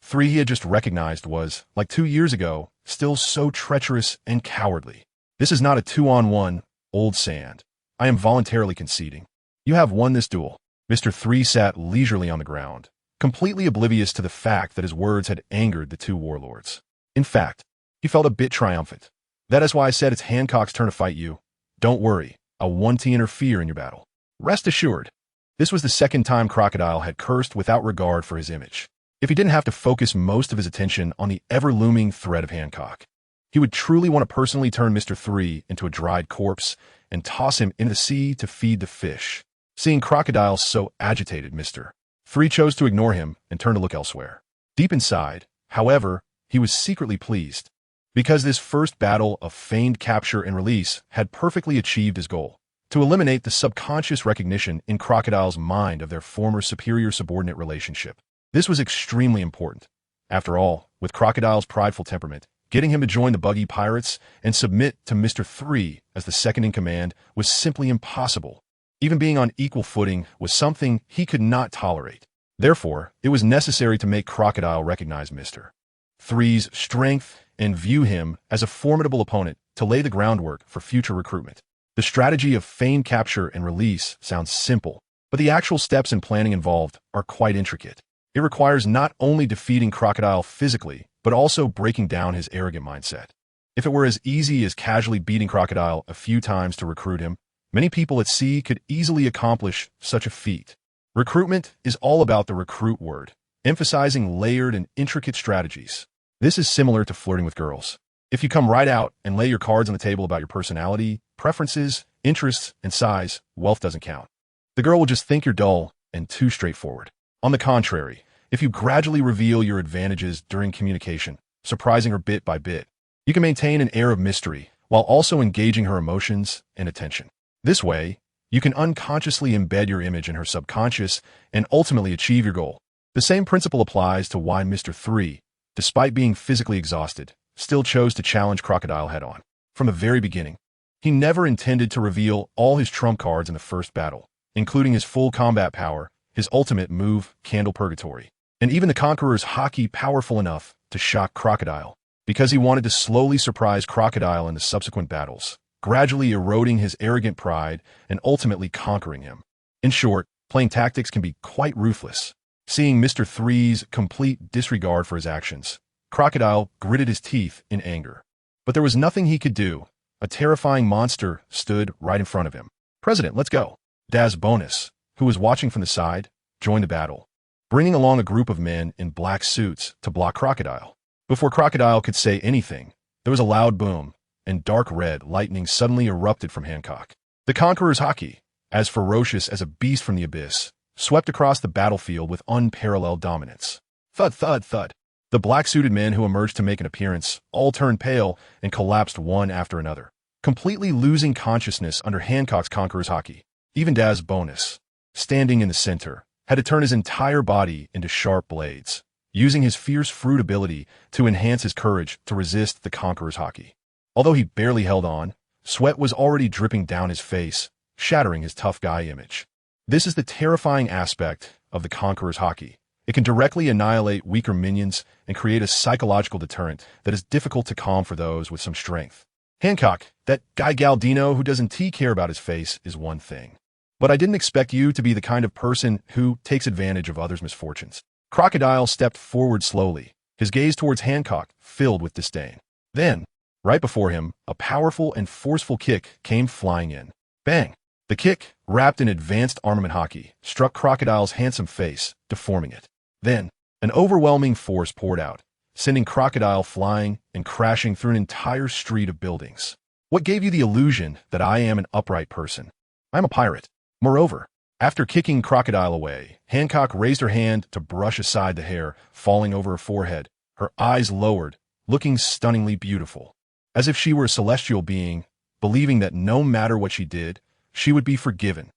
3 he had just recognized was, like 2 years ago, still so treacherous and cowardly. This is not a 2-on-1, old sand. I am voluntarily conceding. You have won this duel. Mr. 3 sat leisurely on the ground, completely oblivious to the fact that his words had angered the 2 warlords. In fact, he felt a bit triumphant. That is why I said it's Hancock's turn to fight you. Don't worry, I won't interfere in your battle. Rest assured. This was the second time Crocodile had cursed without regard for his image. If he didn't have to focus most of his attention on the ever-looming threat of Hancock, he would truly want to personally turn Mr. 3 into a dried corpse and toss him into the sea to feed the fish. Seeing Crocodile so agitated, Mr. 3 chose to ignore him and turn to look elsewhere. Deep inside, however, he was secretly pleased, because this first battle of feigned capture and release had perfectly achieved his goal. to eliminate the subconscious recognition in Crocodile's mind of their former superior-subordinate relationship. This was extremely important. After all, with Crocodile's prideful temperament, getting him to join the Buggy pirates and submit to Mr.3 as the second-in-command was simply impossible. Even being on equal footing was something he could not tolerate. Therefore, it was necessary to make Crocodile recognize Mr.3's strength and view him as a formidable opponent to lay the groundwork for future recruitment. The strategy of feigned capture and release sounds simple, but the actual steps and planning involved are quite intricate. It requires not only defeating Crocodile physically, but also breaking down his arrogant mindset. If it were as easy as casually beating Crocodile a few times to recruit him, many people at sea could easily accomplish such a feat. Recruitment is all about the recruit word, emphasizing layered and intricate strategies. This is similar to flirting with girls. If you come right out and lay your cards on the table about your personality, preferences, interests, and size, wealth doesn't count. The girl will just think you're dull and too straightforward. On the contrary, if you gradually reveal your advantages during communication, surprising her bit by bit, you can maintain an air of mystery while also engaging her emotions and attention. This way, you can unconsciously embed your image in her subconscious and ultimately achieve your goal. The same principle applies to why Mr.3, despite being physically exhausted, still chose to challenge Crocodile head-on. From the very beginning, he never intended to reveal all his trump cards in the first battle, including his full combat power, his ultimate move, Candle Purgatory, and even the Conqueror's haki powerful enough to shock Crocodile, because he wanted to slowly surprise Crocodile in the subsequent battles, gradually eroding his arrogant pride and ultimately conquering him. In short, playing tactics can be quite ruthless. Seeing Mr.3's complete disregard for his actions, Crocodile gritted his teeth in anger. But there was nothing he could do. A terrifying monster stood right in front of him. "President, let's go." Bonus, who was watching from the side, joined the battle, bringing along a group of men in black suits to block Crocodile. Before Crocodile could say anything, there was a loud boom, and dark red lightning suddenly erupted from Hancock. The Conqueror's haki, as ferocious as a beast from the abyss, swept across the battlefield with unparalleled dominance. Thud, thud, thud. The black-suited men who emerged to make an appearance all turned pale and collapsed one after another, completely losing consciousness under Hancock's Conqueror's haki. Even Bonus, standing in the center, had to turn his entire body into sharp blades, using his fierce fruit ability to enhance his courage to resist the Conqueror's haki. Although he barely held on, sweat was already dripping down his face, shattering his tough guy image. This is the terrifying aspect of the Conqueror's haki. It can directly annihilate weaker minions and create a psychological deterrent that is difficult to calm for those with some strength. Hancock, that guy Galdino who doesn't care about his face, is one thing. But I didn't expect you to be the kind of person who takes advantage of others' misfortunes. Crocodile stepped forward slowly, his gaze towards Hancock filled with disdain. Then, right before him, a powerful and forceful kick came flying in. Bang! The kick, wrapped in advanced armament haki, struck Crocodile's handsome face, deforming it. Then, an overwhelming force poured out, sending Crocodile flying and crashing through an entire street of buildings. What gave you the illusion that I am an upright person? I'm a pirate. Moreover, after kicking Crocodile away, Hancock raised her hand to brush aside the hair falling over her forehead, her eyes lowered, looking stunningly beautiful, as if she were a celestial being, believing that no matter what she did, she would be forgiven.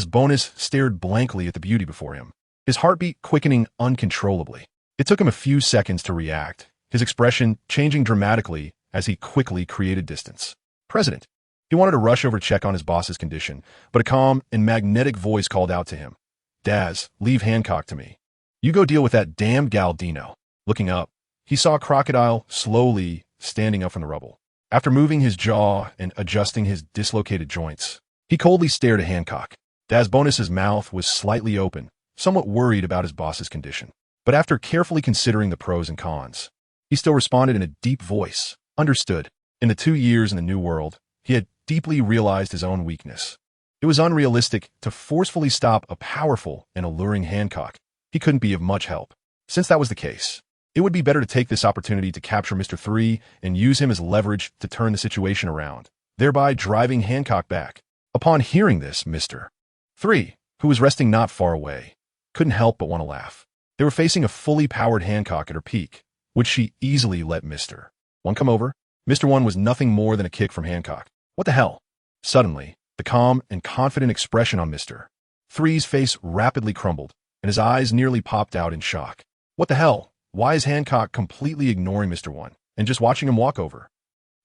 Bonus stared blankly at the beauty before him, his heartbeat quickening uncontrollably. It took him a few seconds to react, his expression changing dramatically as he quickly created distance. "President." He wanted to rush over to check on his boss's condition, but a calm and magnetic voice called out to him. Leave Hancock to me. You go deal with that damned Galdino." Looking up, he saw Crocodile slowly standing up from the rubble. After moving his jaw and adjusting his dislocated joints, he coldly stared at Hancock. Bonus's mouth was slightly open, somewhat worried about his boss's condition. But after carefully considering the pros and cons, he still responded in a deep voice. Understood. In the 2 years in the New World, he had deeply realized his own weakness. It was unrealistic to forcefully stop a powerful and alluring Hancock. He couldn't be of much help. Since that was the case, it would be better to take this opportunity to capture Mr.3 and use him as leverage to turn the situation around, thereby driving Hancock back. Upon hearing this, Mr.3, who was resting not far away, couldn't help but want to laugh. They were facing a fully powered Hancock at her peak, which she easily let Mr.1 come over. Mr.1 was nothing more than a kick from Hancock. What the hell? Suddenly, The calm and confident expression on Mr.3's face rapidly crumbled, and his eyes nearly popped out in shock. What the hell? Why is Hancock completely ignoring Mr. 1 and just watching him walk over?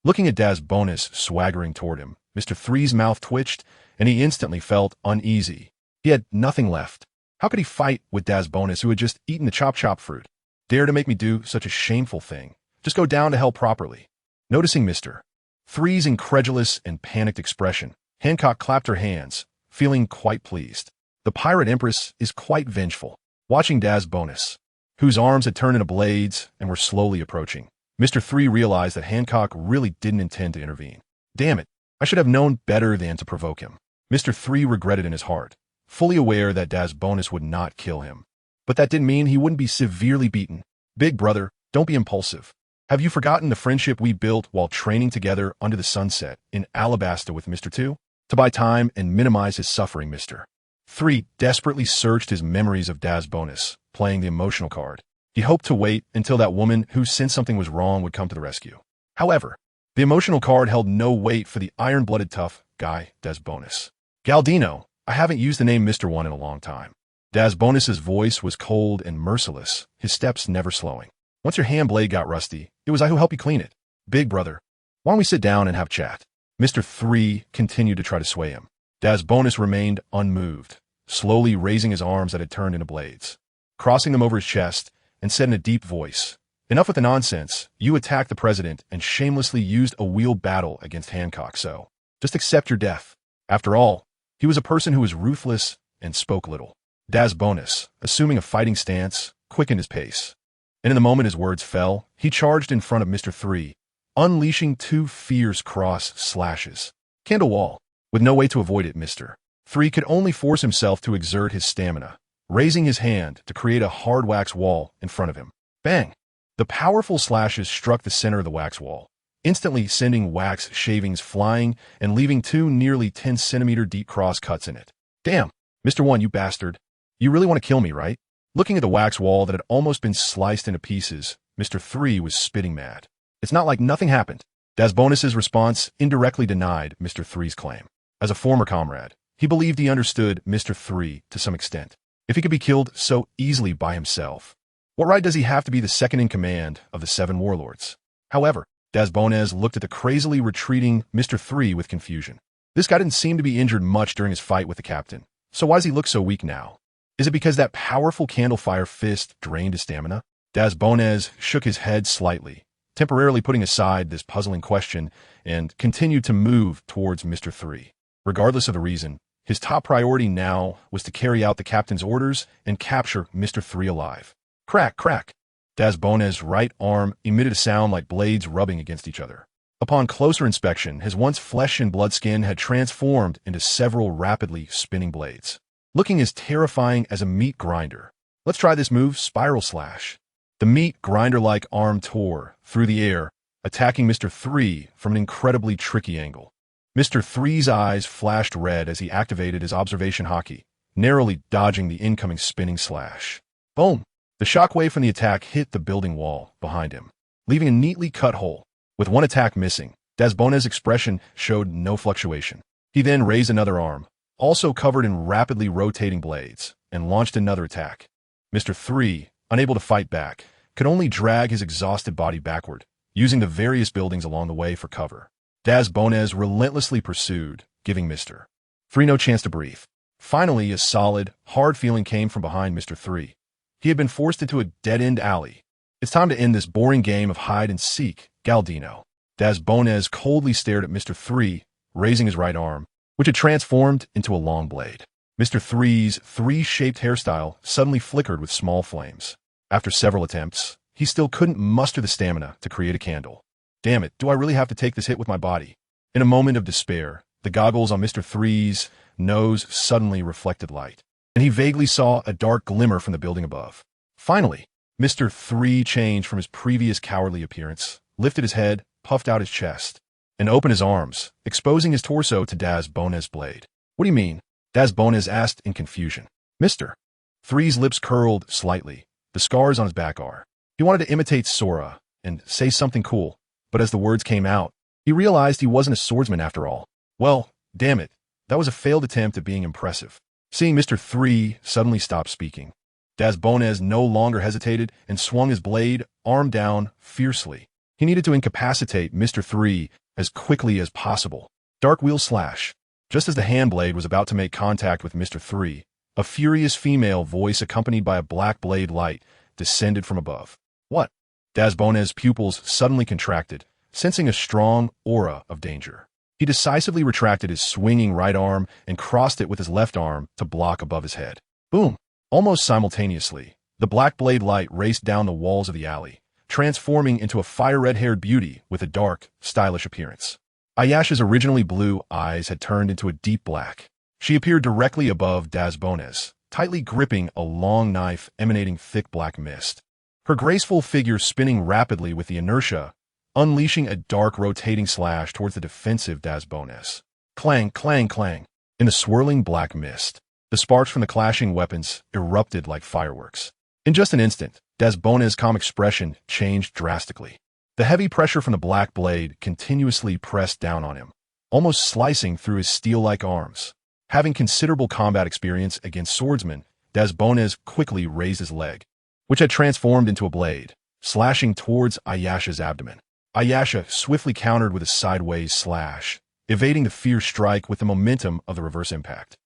Looking at Daz Bonus swaggering toward him, Mr.3's mouth twitched, and he instantly felt uneasy. He had nothing left. How could he fight with Daz Bonus, who had just eaten the chop fruit? Dare to make me do such a shameful thing. Just go down to hell properly. Noticing Mr.3's incredulous and panicked expression, Hancock clapped her hands, feeling quite pleased. The pirate empress is quite vengeful. Watching Daz Bonus, whose arms had turned into blades and were slowly approaching, Mr.3 realized that Hancock really didn't intend to intervene. Damn it, I should have known better than to provoke him. Mr.3 regretted in his heart, fully aware that Daz Bonus would not kill him. But that didn't mean he wouldn't be severely beaten. Big brother, don't be impulsive. Have you forgotten the friendship we built while training together under the sunset in Alabasta with Mr.2? To buy time and minimize his suffering, Mr.3 desperately searched his memories of Daz Bonus, playing the emotional card. He hoped to wait until that woman who sensed something was wrong would come to the rescue. However, the emotional card held no weight for the iron-blooded tough guy, Daz Bonus. Galdino, I haven't used the name Mr. 1 in a long time. Daz Bonus's voice was cold and merciless, his steps never slowing. Once your hand blade got rusty, it was I who helped you clean it. Big brother, why don't we sit down and have chat? Mr.3 continued to try to sway him. Daz Bonus remained unmoved, slowly raising his arms that had turned into blades, crossing them over his chest, and said in a deep voice, Enough with the nonsense. You attacked the president and shamelessly used a wheel battle against Hancock, so just accept your death. After all, he was a person who was ruthless and spoke little. Daz Bonus, assuming a fighting stance, quickened his pace. And in the moment his words fell, he charged in front of Mr.3, unleashing 2 fierce cross slashes. Candle wall. With no way to avoid it, Mr.3 could only force himself to exert his stamina, raising his hand to create a hard wax wall in front of him. Bang! The powerful slashes struck the center of the wax wall, instantly sending wax shavings flying and leaving 2 nearly 10-centimeter deep cross cuts in it. Damn! Mr. 1, you bastard. You really want to kill me, right? Looking at the wax wall that had almost been sliced into pieces, Mr.3 was spitting mad. It's not like nothing happened. Daz Bonus's response indirectly denied Mr.3's claim. As a former comrade, he believed he understood Mr.3 to some extent. If he could be killed so easily by himself, what right does he have to be the second in command of the Seven Warlords? However, Daz Bonus looked at the crazily retreating Mr.3 with confusion. This guy didn't seem to be injured much during his fight with the captain, so why does he look so weak now? Is it because that powerful candlefire fist drained his stamina? Daz Bonus shook his head slightly, temporarily putting aside this puzzling question, and continued to move towards Mr.3. Regardless of the reason, his top priority now was to carry out the captain's orders and capture Mr.3 alive. Crack, crack. Daz Bonus' right arm emitted a sound like blades rubbing against each other. Upon closer inspection, his once flesh and blood skin had transformed into several rapidly spinning blades, looking as terrifying as a meat grinder. Let's try this move, Spiral Slash. The meat grinder-like arm tore through the air, attacking Mr.3 from an incredibly tricky angle. Mr.3's eyes flashed red as he activated his observation hockey, narrowly dodging the incoming spinning slash. Boom! The shockwave from the attack hit the building wall behind him, leaving a neatly cut hole. With one attack missing, Daz Bonus' expression showed no fluctuation. He then raised another arm, also covered in rapidly rotating blades, and launched another attack. Mr.3, unable to fight back, could only drag his exhausted body backward, using the various buildings along the way for cover. Daz Bonus relentlessly pursued, giving Mr.3 no chance to breathe. Finally, a solid, hard feeling came from behind Mr.3. He had been forced into a dead-end alley. It's time to end this boring game of hide-and-seek, Galdino. Daz Bonus coldly stared at Mr.3, raising his right arm, which had transformed into a long blade. Mr.3's 3-shaped hairstyle suddenly flickered with small flames. After several attempts, he still couldn't muster the stamina to create a candle. Damn it, do I really have to take this hit with my body? In a moment of despair, the goggles on Mr.3's nose suddenly reflected light, and he vaguely saw a dark glimmer from the building above. Finally, Mr.3 changed from his previous cowardly appearance, lifted his head, puffed out his chest, and opened his arms, exposing his torso to Daz Bonus' blade. What do you mean? Daz Bonus asked in confusion. Mr.3's lips curled slightly, the scars on his back are. He wanted to imitate Sora and say something cool, but as the words came out, he realized he wasn't a swordsman after all. Well, damn it, That was a failed attempt at being impressive. Seeing Mr. 3 suddenly stop speaking, Bones no longer hesitated and swung his blade, arm down, fiercely. He needed to incapacitate Mr. 3 as quickly as possible. Dark wheel slash. Just as the hand blade was about to make contact with Mr. 3, a furious female voice accompanied by a black blade light descended from above. What? Bones' pupils suddenly contracted, sensing a strong aura of danger. He decisively retracted his swinging right arm and crossed it with his left arm to block above his head. Boom! Almost simultaneously, the black blade light raced down the walls of the alley, transforming into a fire-red-haired beauty with a dark, stylish appearance. Ayasha's originally blue eyes had turned into a deep black. She appeared directly above Bones, tightly gripping a long knife emanating thick black mist. Her graceful figure spinning rapidly with the inertia, unleashing a dark rotating slash towards the defensive Bones. Clang, clang, clang. In the swirling black mist, the sparks from the clashing weapons erupted like fireworks. In just an instant, Bones' calm expression changed drastically. The heavy pressure from the black blade continuously pressed down on him, almost slicing through his steel-like arms. Having considerable combat experience against swordsmen, Bones quickly raised his leg, which had transformed into a blade, slashing towards Ayasha's abdomen. Ayasha swiftly countered with a sideways slash, evading the fierce strike with the momentum of the reverse impact.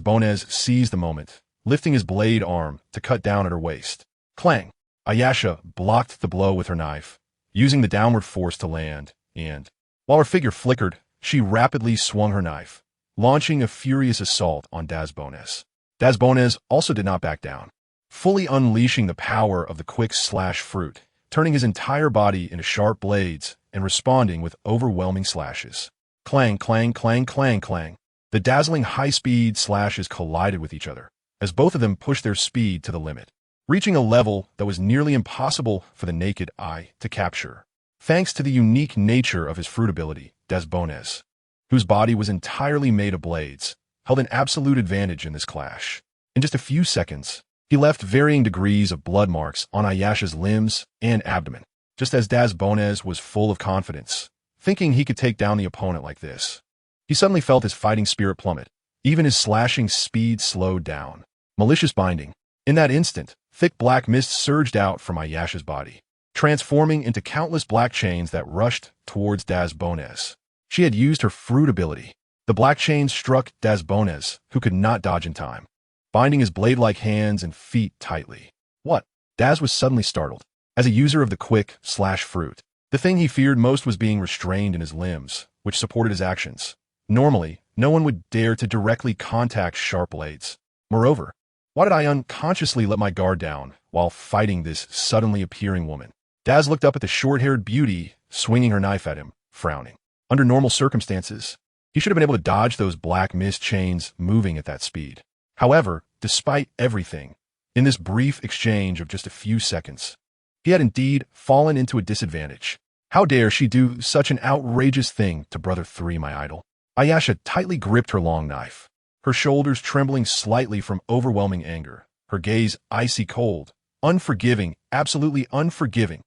Bones seized the moment, lifting his blade arm to cut down at her waist. Clang! Ayasha blocked the blow with her knife, using the downward force to land, and, while her figure flickered, she rapidly swung her knife, launching a furious assault on Bones. Bones also did not back down, fully unleashing the power of the quick slash fruit, turning his entire body into sharp blades and responding with overwhelming slashes. Clang, clang, clang, clang, clang. The dazzling high-speed slashes collided with each other, as both of them pushed their speed to the limit, reaching a level that was nearly impossible for the naked eye to capture. Thanks to the unique nature of his fruit ability, Bones, whose body was entirely made of blades, held an absolute advantage in this clash. In just a few seconds, he left varying degrees of blood marks on Ayasha's limbs and abdomen, just as Bones was full of confidence, thinking he could take down the opponent like this. He suddenly felt his fighting spirit plummet. Even his slashing speed slowed down. Malicious binding. In that instant, thick black mist surged out from Ayasha's body, transforming into countless black chains that rushed towards Bones. She had used her fruit ability. The black chains struck Bones, who could not dodge in time, binding his blade-like hands and feet tightly. What? Daz was suddenly startled. As a user of the quick slash fruit, the thing he feared most was being restrained in his limbs, which supported his actions. Normally, no one would dare to directly contact sharp blades. Moreover, why did I unconsciously let my guard down while fighting this suddenly appearing woman? Daz looked up at the short-haired beauty, swinging her knife at him, frowning. Under normal circumstances, he should have been able to dodge those black mist chains moving at that speed. However, despite everything, in this brief exchange of just a few seconds, he had indeed fallen into a disadvantage. How dare she do such an outrageous thing to Brother 3, my idol? Ayasha tightly gripped her long knife, her shoulders trembling slightly from overwhelming anger, her gaze icy cold, unforgiving, absolutely unforgiving.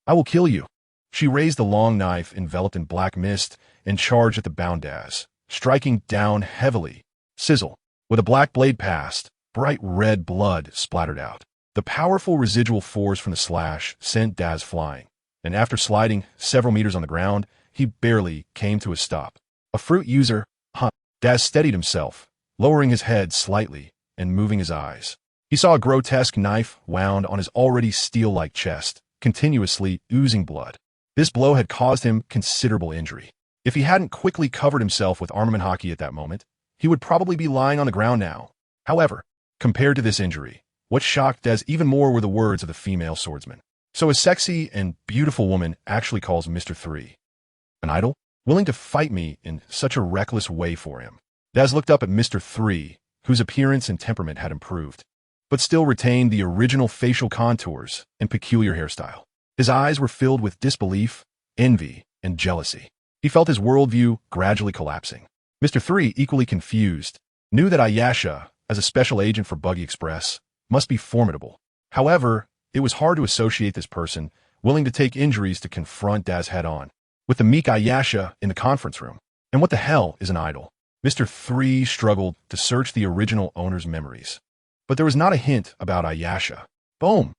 I will kill you. She raised the long knife enveloped in black mist and charged at the bound Daz, striking down heavily. Sizzle. With a black blade passed, bright red blood splattered out. The powerful residual force from the slash sent Daz flying, and after sliding several meters on the ground, he barely came to a stop. A fruit user, huh? Daz steadied himself, lowering his head slightly and moving his eyes. He saw a grotesque knife wound on his already steel-like chest, continuously oozing blood. This blow had caused him considerable injury. If he hadn't quickly covered himself with armament hockey at that moment, he would probably be lying on the ground now. However, compared to this injury, what shocked Daz even more were the words of the female swordsman. So a sexy and beautiful woman actually calls Mr. 3 an idol? Willing to fight me in such a reckless way for him. Daz looked up at Mr. 3, whose appearance and temperament had improved, but still retained the original facial contours and peculiar hairstyle. His eyes were filled with disbelief, envy, and jealousy. He felt his worldview gradually collapsing. Mr. 3, equally confused, knew that Ayasha, as a special agent for Buggy Express, must be formidable. However, it was hard to associate this person, willing to take injuries to confront Daz head-on, with the meek Ayasha in the conference room. And what the hell is an idol? Mr. 3 struggled to search the original owner's memories. But there was not a hint about Ayasha. Boom!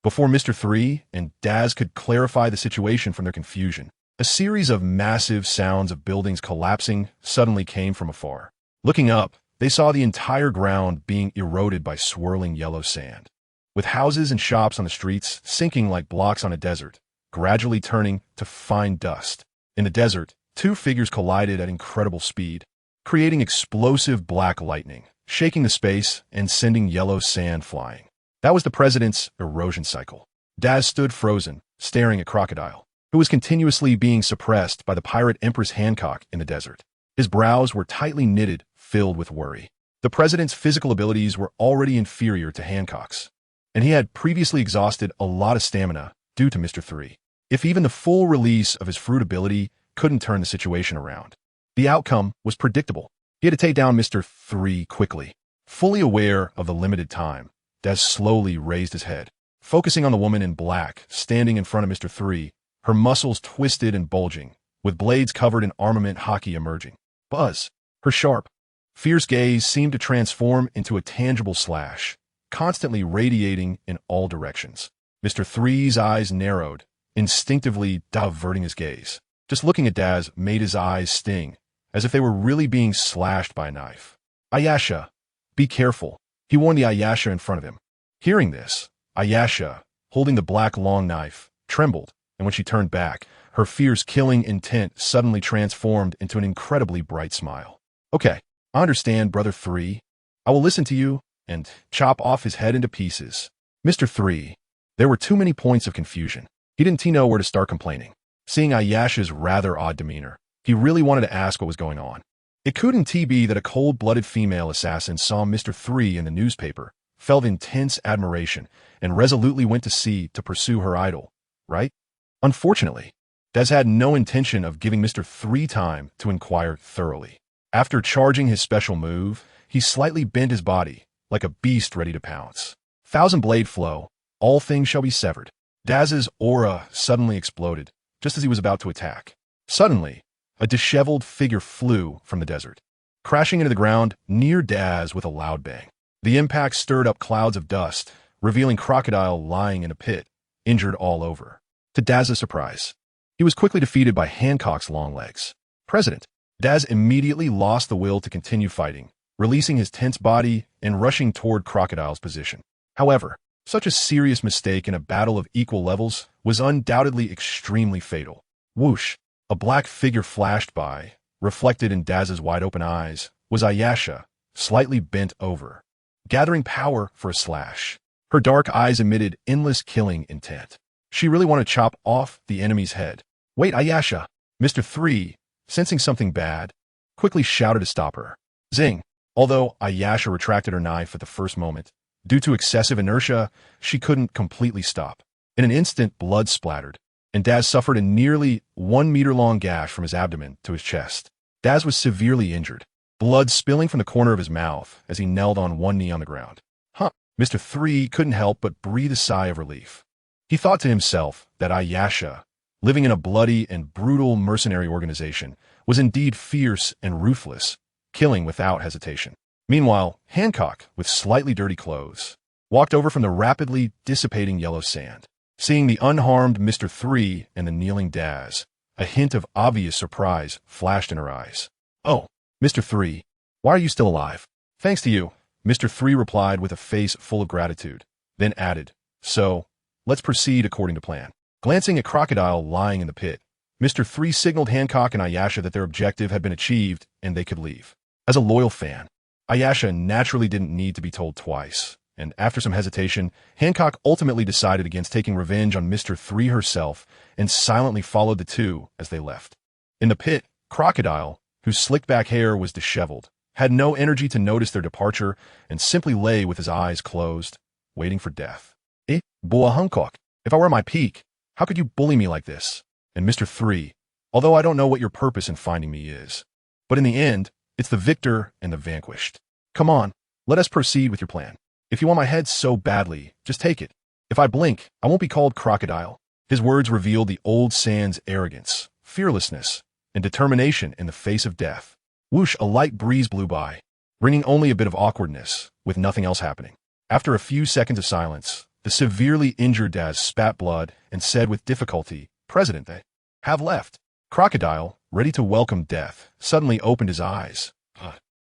Before Mr. 3 and Daz could clarify the situation from their confusion, a series of massive sounds of buildings collapsing suddenly came from afar. Looking up, they saw the entire ground being eroded by swirling yellow sand, with houses and shops on the streets sinking like blocks on a desert, gradually turning to fine dust. In the desert, two figures collided at incredible speed, creating explosive black lightning, shaking the space and sending yellow sand flying. That was the president's erosion cycle. Daz stood frozen, staring at Crocodile, who was continuously being suppressed by the pirate Empress Hancock in the desert. His brows were tightly knitted, filled with worry. The president's physical abilities were already inferior to Hancock's, and he had previously exhausted a lot of stamina due to Mr. 3. If even the full release of his fruit ability couldn't turn the situation around, the outcome was predictable. He had to take down Mr. 3 quickly. Fully aware of the limited time, Daz slowly raised his head, focusing on the woman in black standing in front of Mr. 3, her muscles twisted and bulging, with blades covered in armament hockey emerging. Buzz! Her sharp, fierce gaze seemed to transform into a tangible slash, constantly radiating in all directions. Mr. 3's eyes narrowed, instinctively diverting his gaze. Just looking at Daz made his eyes sting, as if they were really being slashed by a knife. Ayasha, be careful, he warned the Ayasha in front of him. Hearing this, Ayasha, holding the black long knife, trembled, and when she turned back, her fierce killing intent suddenly transformed into an incredibly bright smile. Okay, I understand, Brother 3. I will listen to you and chop off his head into pieces. Mr. 3, there were too many points of confusion. He didn't know where to start complaining. Seeing Ayasha's rather odd demeanor, he really wanted to ask what was going on. It couldn't be that a cold-blooded female assassin saw Mr. 3 in the newspaper, felt intense admiration, and resolutely went to sea to pursue her idol, right? Unfortunately, Daz had no intention of giving Mr. 3 time to inquire thoroughly. After charging his special move, he slightly bent his body, like a beast ready to pounce. Thousand blade flow, all things shall be severed. Daz's aura suddenly exploded, just as he was about to attack. Suddenly, a disheveled figure flew from the desert, crashing into the ground near Daz with a loud bang. The impact stirred up clouds of dust, revealing Crocodile lying in a pit, injured all over. To Daz's surprise, he was quickly defeated by Hancock's long legs. President, Daz immediately lost the will to continue fighting, releasing his tense body and rushing toward Crocodile's position. However, such a serious mistake in a battle of equal levels was undoubtedly extremely fatal. Whoosh! A black figure flashed by. Reflected in Daz's wide-open eyes was Ayasha, slightly bent over, gathering power for a slash. Her dark eyes emitted endless killing intent. She really wanted to chop off the enemy's head. Wait, Ayasha! Mr. 3, sensing something bad, quickly shouted to stop her. Zing! Although Ayasha retracted her knife at the first moment, due to excessive inertia, she couldn't completely stop. In an instant, blood splattered, and Daz suffered a nearly 1-meter-long gash from his abdomen to his chest. Daz was severely injured, blood spilling from the corner of his mouth as he knelt on one knee on the ground. Mr. 3 couldn't help but breathe a sigh of relief. He thought to himself that Ayasha, living in a bloody and brutal mercenary organization, was indeed fierce and ruthless, killing without hesitation. Meanwhile, Hancock, with slightly dirty clothes, walked over from the rapidly dissipating yellow sand. Seeing the unharmed Mr. 3 and the kneeling Daz, a hint of obvious surprise flashed in her eyes. Oh, Mr. 3, why are you still alive? Thanks to you, Mr. 3 replied with a face full of gratitude, then added, so, let's proceed according to plan. Glancing at Crocodile lying in the pit, Mr. 3 signaled Hancock and Ayasha that their objective had been achieved and they could leave. As a loyal fan, Ayasha naturally didn't need to be told twice, and after some hesitation, Hancock ultimately decided against taking revenge on Mr. 3 herself and silently followed the two as they left. In the pit, Crocodile, whose slicked-back hair was disheveled, had no energy to notice their departure and simply lay with his eyes closed, waiting for death. Boa Hancock, if I were at my peak, how could you bully me like this? And Mr. 3, although I don't know what your purpose in finding me is, but in the end, it's the victor and the vanquished. Come on, let us proceed with your plan. If you want my head so badly, just take it. If I blink, I won't be called Crocodile. His words revealed the old Sand's arrogance, fearlessness, and determination in the face of death. Whoosh, a light breeze blew by, bringing only a bit of awkwardness, with nothing else happening. After a few seconds of silence, the severely injured Daz spat blood and said with difficulty, "President, they have left." Crocodile, ready to welcome death, suddenly opened his eyes.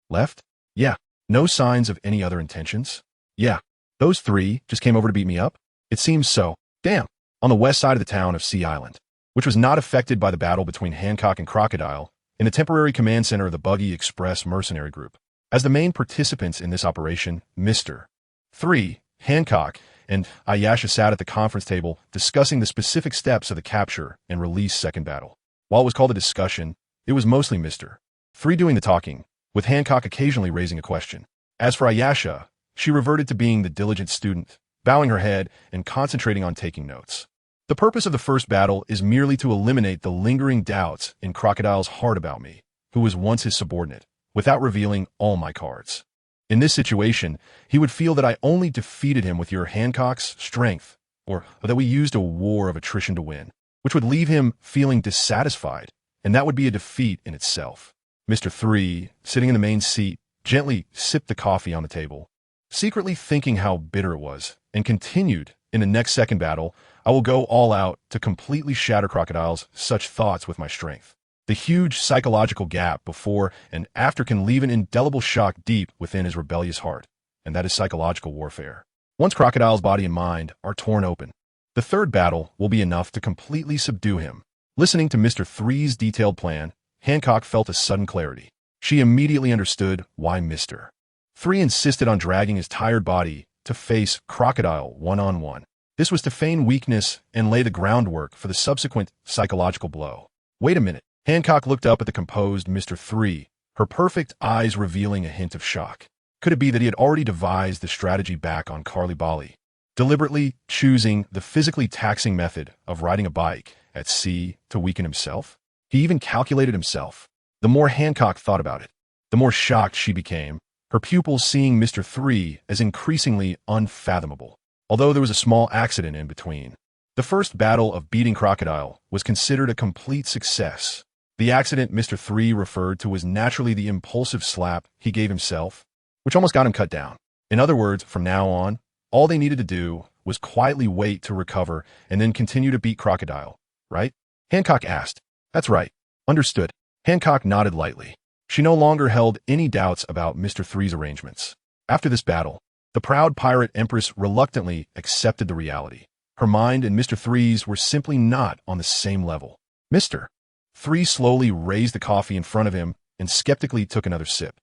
Left? Yeah. No signs of any other intentions? Yeah. Those three just came over to beat me up? It seems so. Damn. On the west side of the town of Sea Island, which was not affected by the battle between Hancock and Crocodile, in the temporary command center of the Buggy Express mercenary group. As the main participants in this operation, Mr.3, Hancock, and Ayasha sat at the conference table discussing the specific steps of the capture and release second battle. While it was called a discussion, it was mostly Mr.3 doing the talking, with Hancock occasionally raising a question. As for Ayasha, she reverted to being the diligent student, bowing her head and concentrating on taking notes. The purpose of the first battle is merely to eliminate the lingering doubts in Crocodile's heart about me, who was once his subordinate, without revealing all my cards. In this situation, he would feel that I only defeated him with your Hancock's strength, or that we used a war of attrition to win, which would leave him feeling dissatisfied, and that would be a defeat in itself. Mr.3, sitting in the main seat, gently sipped the coffee on the table, secretly thinking how bitter it was, and continued, in the next second battle, I will go all out to completely shatter Crocodile's such thoughts with my strength. The huge psychological gap before and after can leave an indelible shock deep within his rebellious heart, and that is psychological warfare. Once Crocodile's body and mind are torn open, the third battle will be enough to completely subdue him. Listening to Mr.3's detailed plan, Hancock felt a sudden clarity. She immediately understood why Mr.3 insisted on dragging his tired body to face Crocodile one-on-one. This was to feign weakness and lay the groundwork for the subsequent psychological blow. Wait a minute. Hancock looked up at the composed Mr.3, her perfect eyes revealing a hint of shock. Could it be that he had already devised the strategy back on Carly Bali, deliberately choosing the physically taxing method of riding a bike at sea to weaken himself? He even calculated himself. The more Hancock thought about it, the more shocked she became, her pupils seeing Mr.3 as increasingly unfathomable. Although there was a small accident in between. The first battle of beating Crocodile was considered a complete success. The accident Mr.3 referred to was naturally the impulsive slap he gave himself, which almost got him cut down. In other words, from now on, all they needed to do was quietly wait to recover and then continue to beat Crocodile, right? Hancock asked. That's right. Understood. Hancock nodded lightly. She no longer held any doubts about Mr.3's arrangements. After this battle, the proud pirate empress reluctantly accepted the reality. Her mind and Mr.3's were simply not on the same level. Mr.3 slowly raised the coffee in front of him and skeptically took another sip.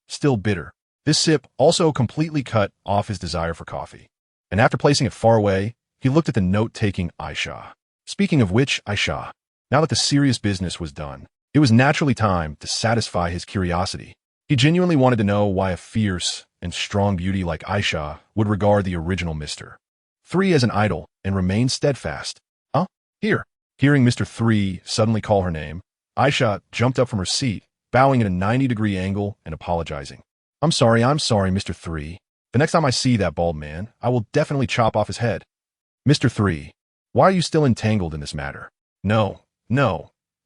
Still bitter. This sip also completely cut off his desire for coffee. And after placing it far away, he looked at the note-taking Aisha. Speaking of which, Aisha, now that the serious business was done, it was naturally time to satisfy his curiosity. He genuinely wanted to know why a fierce and strong beauty like Aisha would regard the original Mr.3 as an idol and remain steadfast. Here. Hearing Mr.3 suddenly call her name, Aisha jumped up from her seat, bowing at a 90-degree angle and apologizing. I'm sorry, Mr.3. The next time I see that bald man, I will definitely chop off his head. Mr.3, why are you still entangled in this matter? No.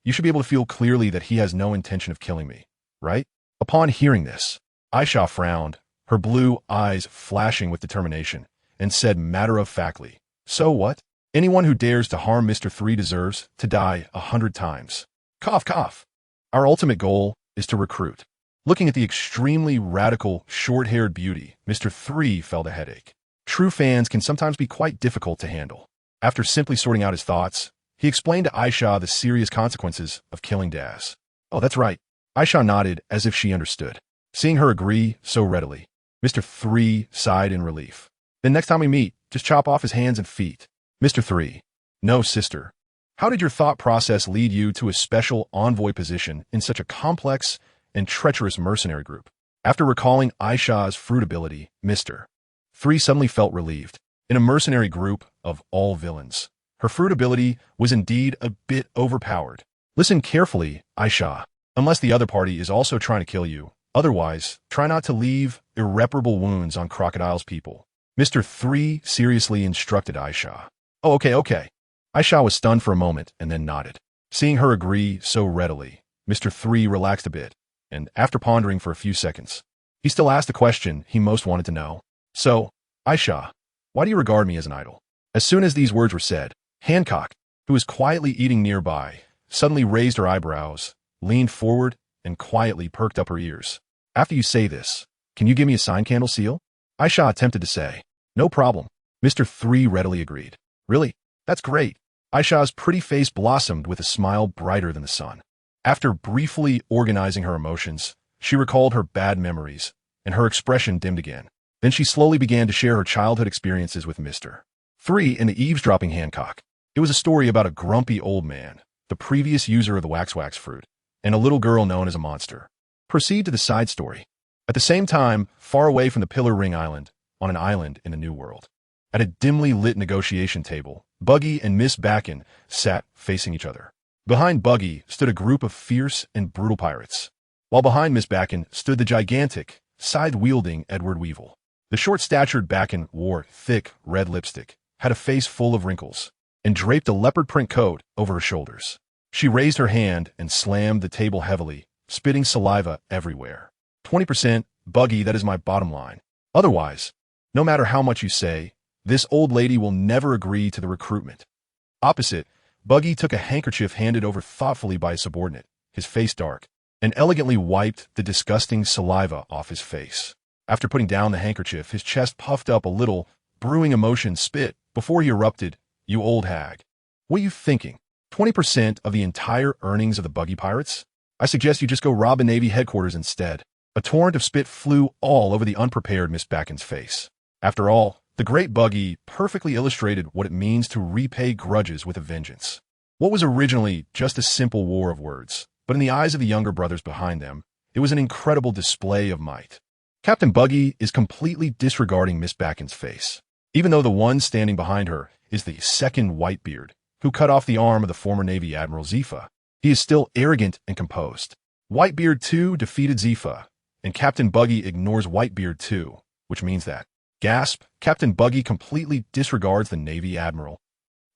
You should be able to feel clearly that he has no intention of killing me, right? Upon hearing this, Aisha frowned, her blue eyes flashing with determination, and said matter-of-factly, So what? Anyone who dares to harm Mr.3 deserves to die 100 times. Cough, cough. Our ultimate goal is to recruit. Looking at the extremely radical, short-haired beauty, Mr.3 felt a headache. True fans can sometimes be quite difficult to handle. After simply sorting out his thoughts, he explained to Aisha the serious consequences of killing Daz. Oh, that's right. Aisha nodded as if she understood. Seeing her agree so readily, Mr.3 sighed in relief. Then next time we meet, just chop off his hands and feet. Mr.3. No, sister. How did your thought process lead you to a special envoy position in such a complex and treacherous mercenary group? After recalling Aisha's fruitability, Mr.3 suddenly felt relieved. In a mercenary group of all villains, her fruitability was indeed a bit overpowered. Listen carefully, Aisha. Unless the other party is also trying to kill you, otherwise, try not to leave irreparable wounds on Crocodile's people. Mr.3 seriously instructed Aisha. Oh, okay. Aisha was stunned for a moment and then nodded. Seeing her agree so readily, Mr.3 relaxed a bit and after pondering for a few seconds, he still asked the question he most wanted to know. So, Aisha, why do you regard me as an idol? As soon as these words were said, Hancock, who was quietly eating nearby, suddenly raised her eyebrows, leaned forward, and quietly perked up her ears. After you say this, can you give me a sign candle seal? Aisha attempted to say. No problem. Mr. 3 readily agreed. Really? That's great. Aisha's pretty face blossomed with a smile brighter than the sun. After briefly organizing her emotions, she recalled her bad memories, and her expression dimmed again. Then she slowly began to share her childhood experiences with Mr. 3 in the eavesdropping Hancock. It was a story about a grumpy old man, the previous user of the wax fruit, and a little girl known as a monster. Proceed to the side story. At the same time, far away from the Pillar Ring Island, on an island in the New World, at a dimly lit negotiation table, Buggy and Miss Bakken sat facing each other. Behind Buggy stood a group of fierce and brutal pirates, while behind Miss Bakken stood the gigantic, scythe-wielding Edward Weevil. The short-statured Bakken wore thick, red lipstick, had a face full of wrinkles, and draped a leopard print coat over her shoulders. She raised her hand and slammed the table heavily, spitting saliva everywhere. 20%, Buggy, that is my bottom line. Otherwise, no matter how much you say, this old lady will never agree to the recruitment. Opposite, Buggy took a handkerchief handed over thoughtfully by a subordinate, his face dark, and elegantly wiped the disgusting saliva off his face. After putting down the handkerchief, his chest puffed up a little, brewing emotion spit, before he erupted, You old hag. What are you thinking? 20% of the entire earnings of the Buggy pirates? I suggest you just go rob a Navy headquarters instead. A torrent of spit flew all over the unprepared Miss Bakken's face. After all, the great Buggy perfectly illustrated what it means to repay grudges with a vengeance. What was originally just a simple war of words, but in the eyes of the younger brothers behind them, it was an incredible display of might. Captain Buggy is completely disregarding Miss Bakken's face, even though the one standing behind her is the second Whitebeard, who cut off the arm of the former Navy Admiral Zifa. He is still arrogant and composed. Whitebeard 2 defeated Zifa, and Captain Buggy ignores Whitebeard 2, which means that, gasp, Captain Buggy completely disregards the Navy Admiral.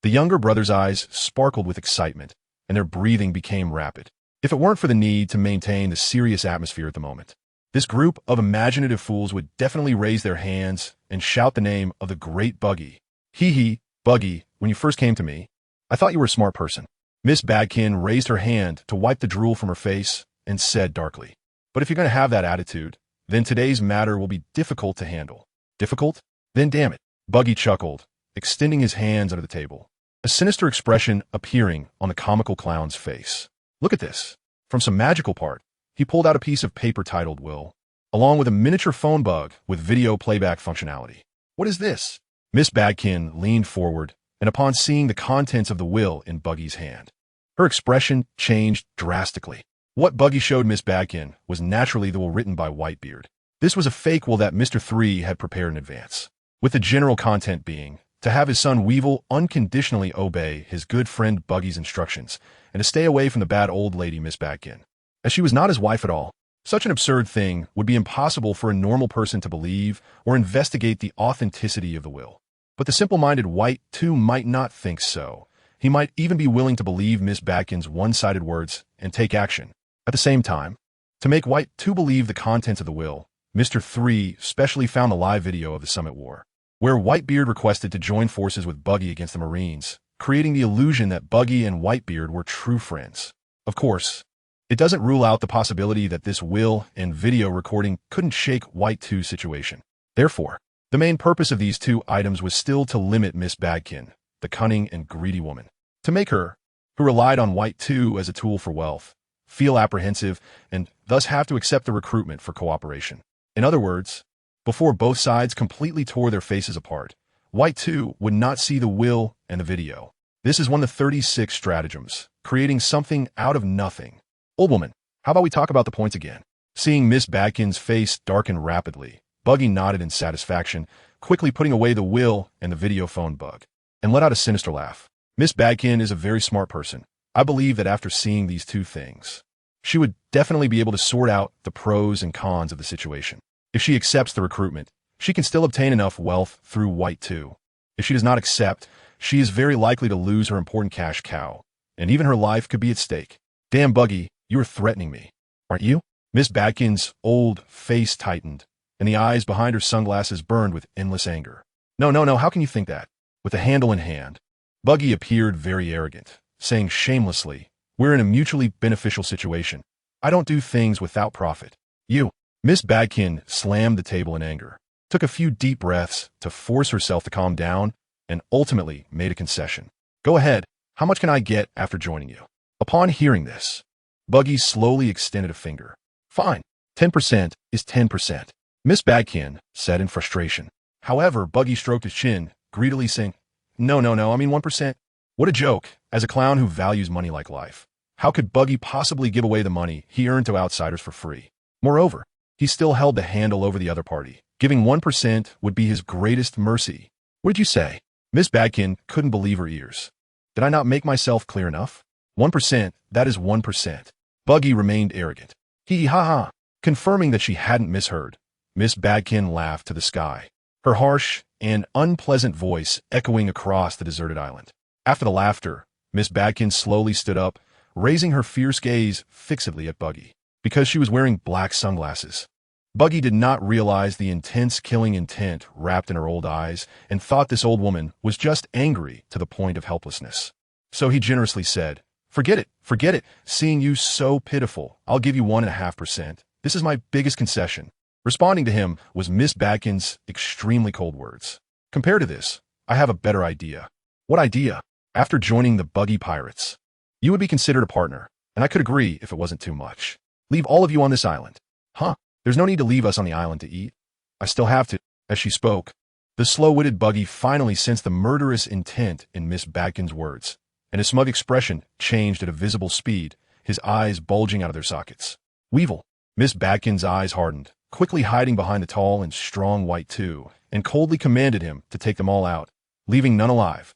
The younger brother's eyes sparkled with excitement, and their breathing became rapid. If it weren't for the need to maintain the serious atmosphere at the moment, this group of imaginative fools would definitely raise their hands and shout the name of the great Buggy. Hee, Buggy, when you first came to me, I thought you were a smart person. Miss Bakken raised her hand to wipe the drool from her face and said darkly, But if you're going to have that attitude, then today's matter will be difficult to handle. Difficult? Then damn it. Buggy chuckled, extending his hands under the table, a sinister expression appearing on the comical clown's face. Look at this. From some magical part, he pulled out a piece of paper titled Will, along with a miniature phone bug with video playback functionality. What is this? Miss Bakken leaned forward, and upon seeing the contents of the will in Buggy's hand, her expression changed drastically. What Buggy showed Miss Bakken was naturally the will written by Whitebeard. This was a fake will that Mr. 3 had prepared in advance, with the general content being to have his son Weevil unconditionally obey his good friend Buggy's instructions and to stay away from the bad old lady Miss Bakken, as she was not his wife at all. Such an absurd thing would be impossible for a normal person to believe or investigate the authenticity of the will. But the simple-minded White 2 might not think so. He might even be willing to believe Miss Bakken's one-sided words and take action. At the same time, to make White 2 believe the contents of the will, Mr. 3 specially found the live video of the Summit War, where Whitebeard requested to join forces with Buggy against the Marines, creating the illusion that Buggy and Whitebeard were true friends. Of course, it doesn't rule out the possibility that this will and video recording couldn't shake White 2's situation. Therefore, the main purpose of these two items was still to limit Miss Bakken, the cunning and greedy woman, to make her, who relied on White 2 as a tool for wealth, feel apprehensive and thus have to accept the recruitment for cooperation. In other words, before both sides completely tore their faces apart, White 2 would not see the will and the video. This is one of the 36 stratagems, creating something out of nothing. Old woman, how about we talk about the points again? Seeing Miss Bakken's face darken rapidly, Buggy nodded in satisfaction, quickly putting away the will and the video phone bug, and let out a sinister laugh. Miss Bakken is a very smart person. I believe that after seeing these two things, she would definitely be able to sort out the pros and cons of the situation. If she accepts the recruitment, she can still obtain enough wealth through White 2. If she does not accept, she is very likely to lose her important cash cow, and even her life could be at stake. Damn, Buggy, you are threatening me, aren't you? Miss Badkin's old face tightened, and the eyes behind her sunglasses burned with endless anger. No, no, no, how can you think that? With the handle in hand, Buggy appeared very arrogant, saying shamelessly, we're in a mutually beneficial situation. I don't do things without profit. You. Miss Badkin slammed the table in anger, took a few deep breaths to force herself to calm down, and ultimately made a concession. Go ahead, how much can I get after joining you? Upon hearing this, Buggy slowly extended a finger. Fine, 10% is 10%. Miss Badkin said in frustration. However, Buggy stroked his chin, greedily saying, No, no, no, I mean 1%. What a joke, as a clown who values money like life. How could Buggy possibly give away the money he earned to outsiders for free? Moreover, he still held the handle over the other party. Giving 1% would be his greatest mercy. What did you say? Miss Badkin couldn't believe her ears. Did I not make myself clear enough? 1%, that is 1%. Buggy remained arrogant. Ha, confirming that she hadn't misheard. Miss Badkin laughed to the sky, her harsh and unpleasant voice echoing across the deserted island. After the laughter, Miss Badkin slowly stood up, raising her fierce gaze fixedly at Buggy, because she was wearing black sunglasses. Buggy did not realize the intense killing intent wrapped in her old eyes and thought this old woman was just angry to the point of helplessness. So he generously said, forget it, seeing you so pitiful, I'll give you 1.5%. This is my biggest concession. Responding to him was Miss Badkin's extremely cold words. Compared to this, I have a better idea. What idea? After joining the Buggy Pirates, you would be considered a partner, and I could agree if it wasn't too much. Leave all of you on this island. Huh? There's no need to leave us on the island to eat. I still have to. As she spoke, the slow-witted Buggy finally sensed the murderous intent in Miss Badkin's words, and his smug expression changed at a visible speed, his eyes bulging out of their sockets. Weevil. Miss Badkin's eyes hardened, quickly hiding behind the tall and strong White Two, and coldly commanded him to take them all out, leaving none alive.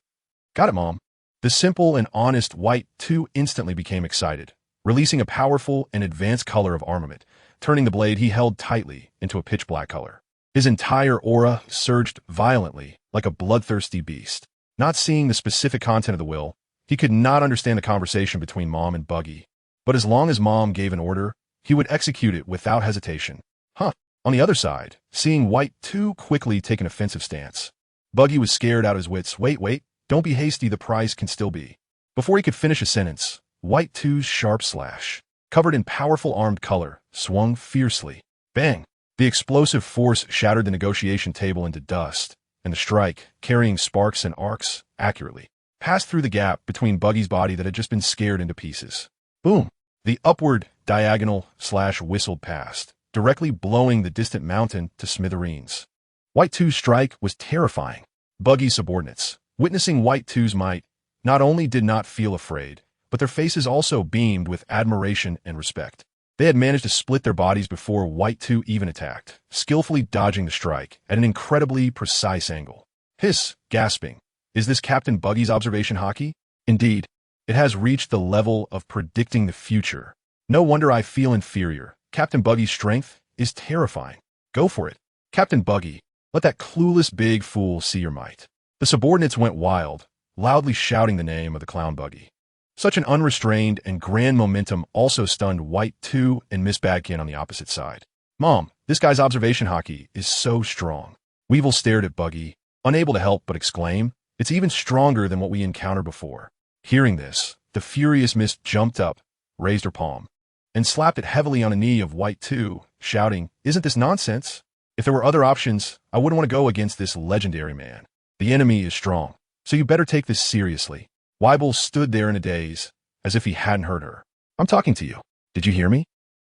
Got it, Mom. The simple and honest White Two instantly became excited, releasing a powerful and advanced color of armament, turning the blade he held tightly into a pitch-black color. His entire aura surged violently, like a bloodthirsty beast. Not seeing the specific content of the will, he could not understand the conversation between Mom and Buggy. But as long as Mom gave an order, he would execute it without hesitation. Huh. On the other side, seeing White Two quickly take an offensive stance, Buggy was scared out of his wits. Wait, don't be hasty, the price can still be. Before he could finish a sentence, White Two's sharp slash, covered in powerful armed color, swung fiercely. Bang! The explosive force shattered the negotiation table into dust, and the strike, carrying sparks and arcs, accurately passed through the gap between Buggy's body that had just been scared into pieces. Boom! The upward diagonal slash whistled past, directly blowing the distant mountain to smithereens. White Two's strike was terrifying. Buggy's subordinates, witnessing White Two's might, not only did not feel afraid, but their faces also beamed with admiration and respect. They had managed to split their bodies before White Two even attacked, skillfully dodging the strike at an incredibly precise angle. Hiss, gasping. Is this Captain Buggy's observation hockey? Indeed, it has reached the level of predicting the future. No wonder I feel inferior. Captain Buggy's strength is terrifying. Go for it. Captain Buggy, let that clueless big fool see your might. The subordinates went wild, loudly shouting the name of the clown Buggy. Such an unrestrained and grand momentum also stunned White Two and Miss Badkin on the opposite side. Mom, this guy's observation hockey is so strong. Weevil stared at Buggy, unable to help but exclaim, it's even stronger than what we encountered before. Hearing this, the furious Miss jumped up, raised her palm, and slapped it heavily on a knee of White Two, shouting, Isn't this nonsense? If there were other options, I wouldn't want to go against this legendary man. The enemy is strong, so you better take this seriously. Weibel stood there in a daze, as if he hadn't heard her. I'm talking to you. Did you hear me?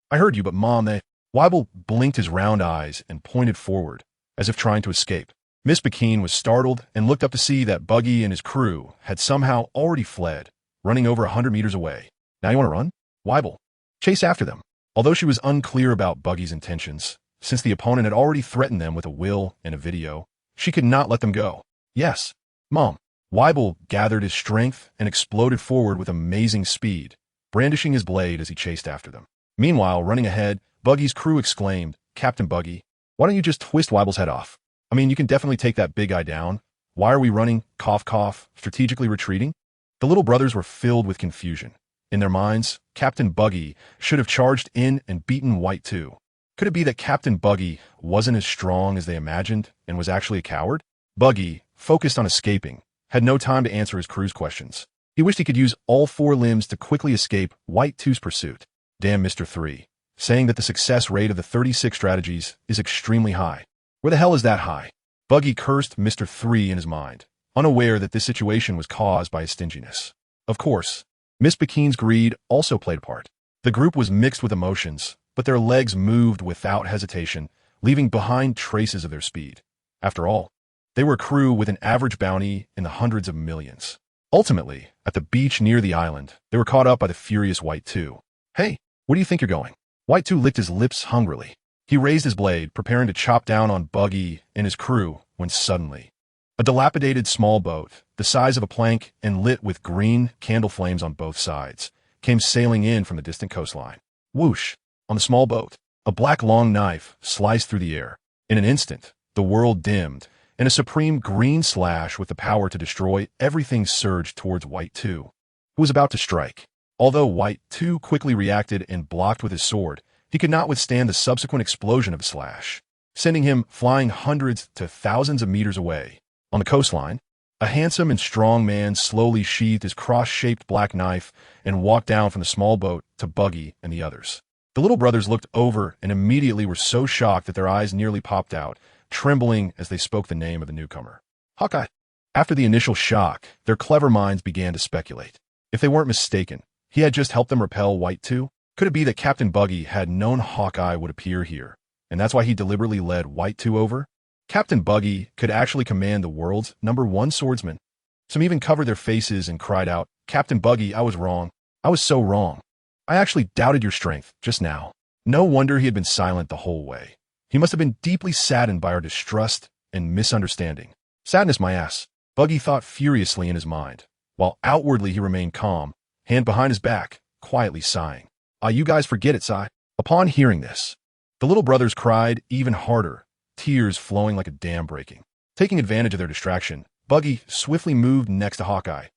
I heard you, but Mom, Weibel blinked his round eyes and pointed forward, as if trying to escape. Miss Badkin was startled and looked up to see that Buggy and his crew had somehow already fled, running over 100 meters away. Now you want to run? Weibel, chase after them. Although she was unclear about Buggy's intentions, since the opponent had already threatened them with a will and a video, she could not let them go. Yes, Mom. Weibel gathered his strength and exploded forward with amazing speed, brandishing his blade as he chased after them. Meanwhile, running ahead, Buggy's crew exclaimed, Captain Buggy, why don't you just twist Weibel's head off? I mean, you can definitely take that big guy down. Why are we running, cough, cough, strategically retreating? The little brothers were filled with confusion, In their minds, Captain Buggy should have charged in and beaten White 2. Could it be that Captain Buggy wasn't as strong as they imagined and was actually a coward? Buggy, focused on escaping, had no time to answer his crew's questions. He wished he could use all 4 limbs to quickly escape White 2's pursuit. Damn Mr.3, saying that the success rate of the 36 strategies is extremely high. Where the hell is that high? Buggy cursed Mr.3 in his mind, unaware that this situation was caused by his stinginess. Of course, Miss Bakine's greed also played a part. The group was mixed with emotions, but their legs moved without hesitation, leaving behind traces of their speed. After all, they were a crew with an average bounty in the hundreds of millions. Ultimately, at the beach near the island, they were caught up by the furious White 2. Hey, where do you think you're going? White 2 licked his lips hungrily. He raised his blade, preparing to chop down on Buggy and his crew, when suddenly, a dilapidated small boat, the size of a plank and lit with green candle flames on both sides, came sailing in from the distant coastline. Whoosh! On the small boat, a black long knife sliced through the air. In an instant, the world dimmed, and a supreme green slash with the power to destroy everything surged towards White 2, who was about to strike. Although White 2 quickly reacted and blocked with his sword, he could not withstand the subsequent explosion of the slash, sending him flying hundreds to thousands of meters away. On the coastline, a handsome and strong man slowly sheathed his cross-shaped black knife and walked down from the small boat to Buggy and the others. The little brothers looked over and immediately were so shocked that their eyes nearly popped out, trembling as they spoke the name of the newcomer. Hawkeye. After the initial shock, their clever minds began to speculate. If they weren't mistaken, he had just helped them repel White 2. Could it be that Captain Buggy had known Hawkeye would appear here, and that's why he deliberately led White 2 over? Captain Buggy could actually command the world's #1 swordsman. Some even covered their faces and cried out, "Captain Buggy, I was wrong. I was so wrong. I actually doubted your strength just now." No wonder he had been silent the whole way. He must have been deeply saddened by our distrust and misunderstanding. Sadness, my ass. Buggy thought furiously in his mind, while outwardly he remained calm, hand behind his back, quietly sighing. You guys forget it, Si. Upon hearing this, the little brothers cried even harder, tears flowing like a dam breaking. Taking advantage of their distraction, Buggy swiftly moved next to Hawkeye.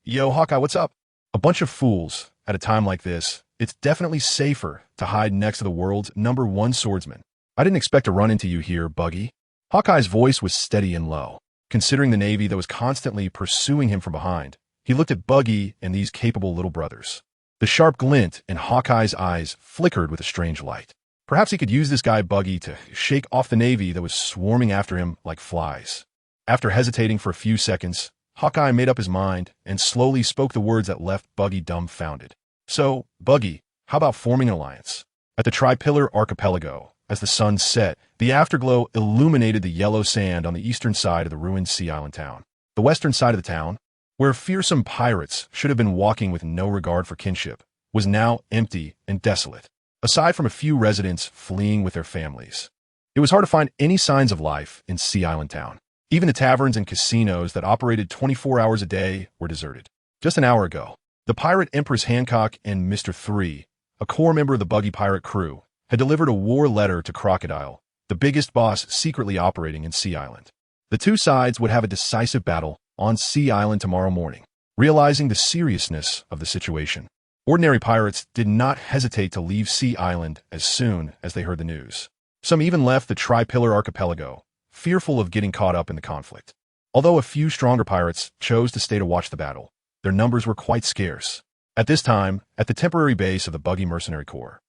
Yo, Hawkeye, what's up? A bunch of fools. At a time like this, it's definitely safer to hide next to the world's #1 swordsman. I didn't expect to run into you here, Buggy. Hawkeye's voice was steady and low. Considering the Navy that was constantly pursuing him from behind, he looked at Buggy and these capable little brothers. The sharp glint in Hawkeye's eyes flickered with a strange light. Perhaps he could use this guy Buggy to shake off the Navy that was swarming after him like flies. After hesitating for a few seconds, Hawkeye made up his mind and slowly spoke the words that left Buggy dumbfounded. So, Buggy, how about forming an alliance? At the Tri-Pillar Archipelago, as the sun set, the afterglow illuminated the yellow sand on the eastern side of the ruined sea island town. The western side of the town, where fearsome pirates should have been walking with no regard for kinship, was now empty and desolate, aside from a few residents fleeing with their families. It was hard to find any signs of life in Sea Island Town. Even the taverns and casinos that operated 24 hours a day were deserted. Just an hour ago, the pirate Empress Hancock and Mr.3, a core member of the Buggy pirate crew, had delivered a war letter to Crocodile, the biggest boss secretly operating in Sea Island. The two sides would have a decisive battle on Sea Island tomorrow morning. Realizing the seriousness of the situation, ordinary pirates did not hesitate to leave Sea Island as soon as they heard the news. Some even left the Tri-Pillar Archipelago, fearful of getting caught up in the conflict. Although a few stronger pirates chose to stay to watch the battle, their numbers were quite scarce. At this time, at the temporary base of the Buggy Mercenary Corps,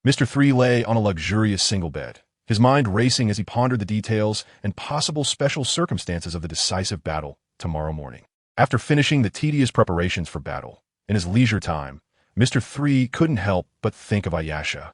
Mr.3 lay on a luxurious single bed, his mind racing as he pondered the details and possible special circumstances of the decisive battle tomorrow morning. After finishing the tedious preparations for battle, in his leisure time, Mr.3 couldn't help but think of Ayasha,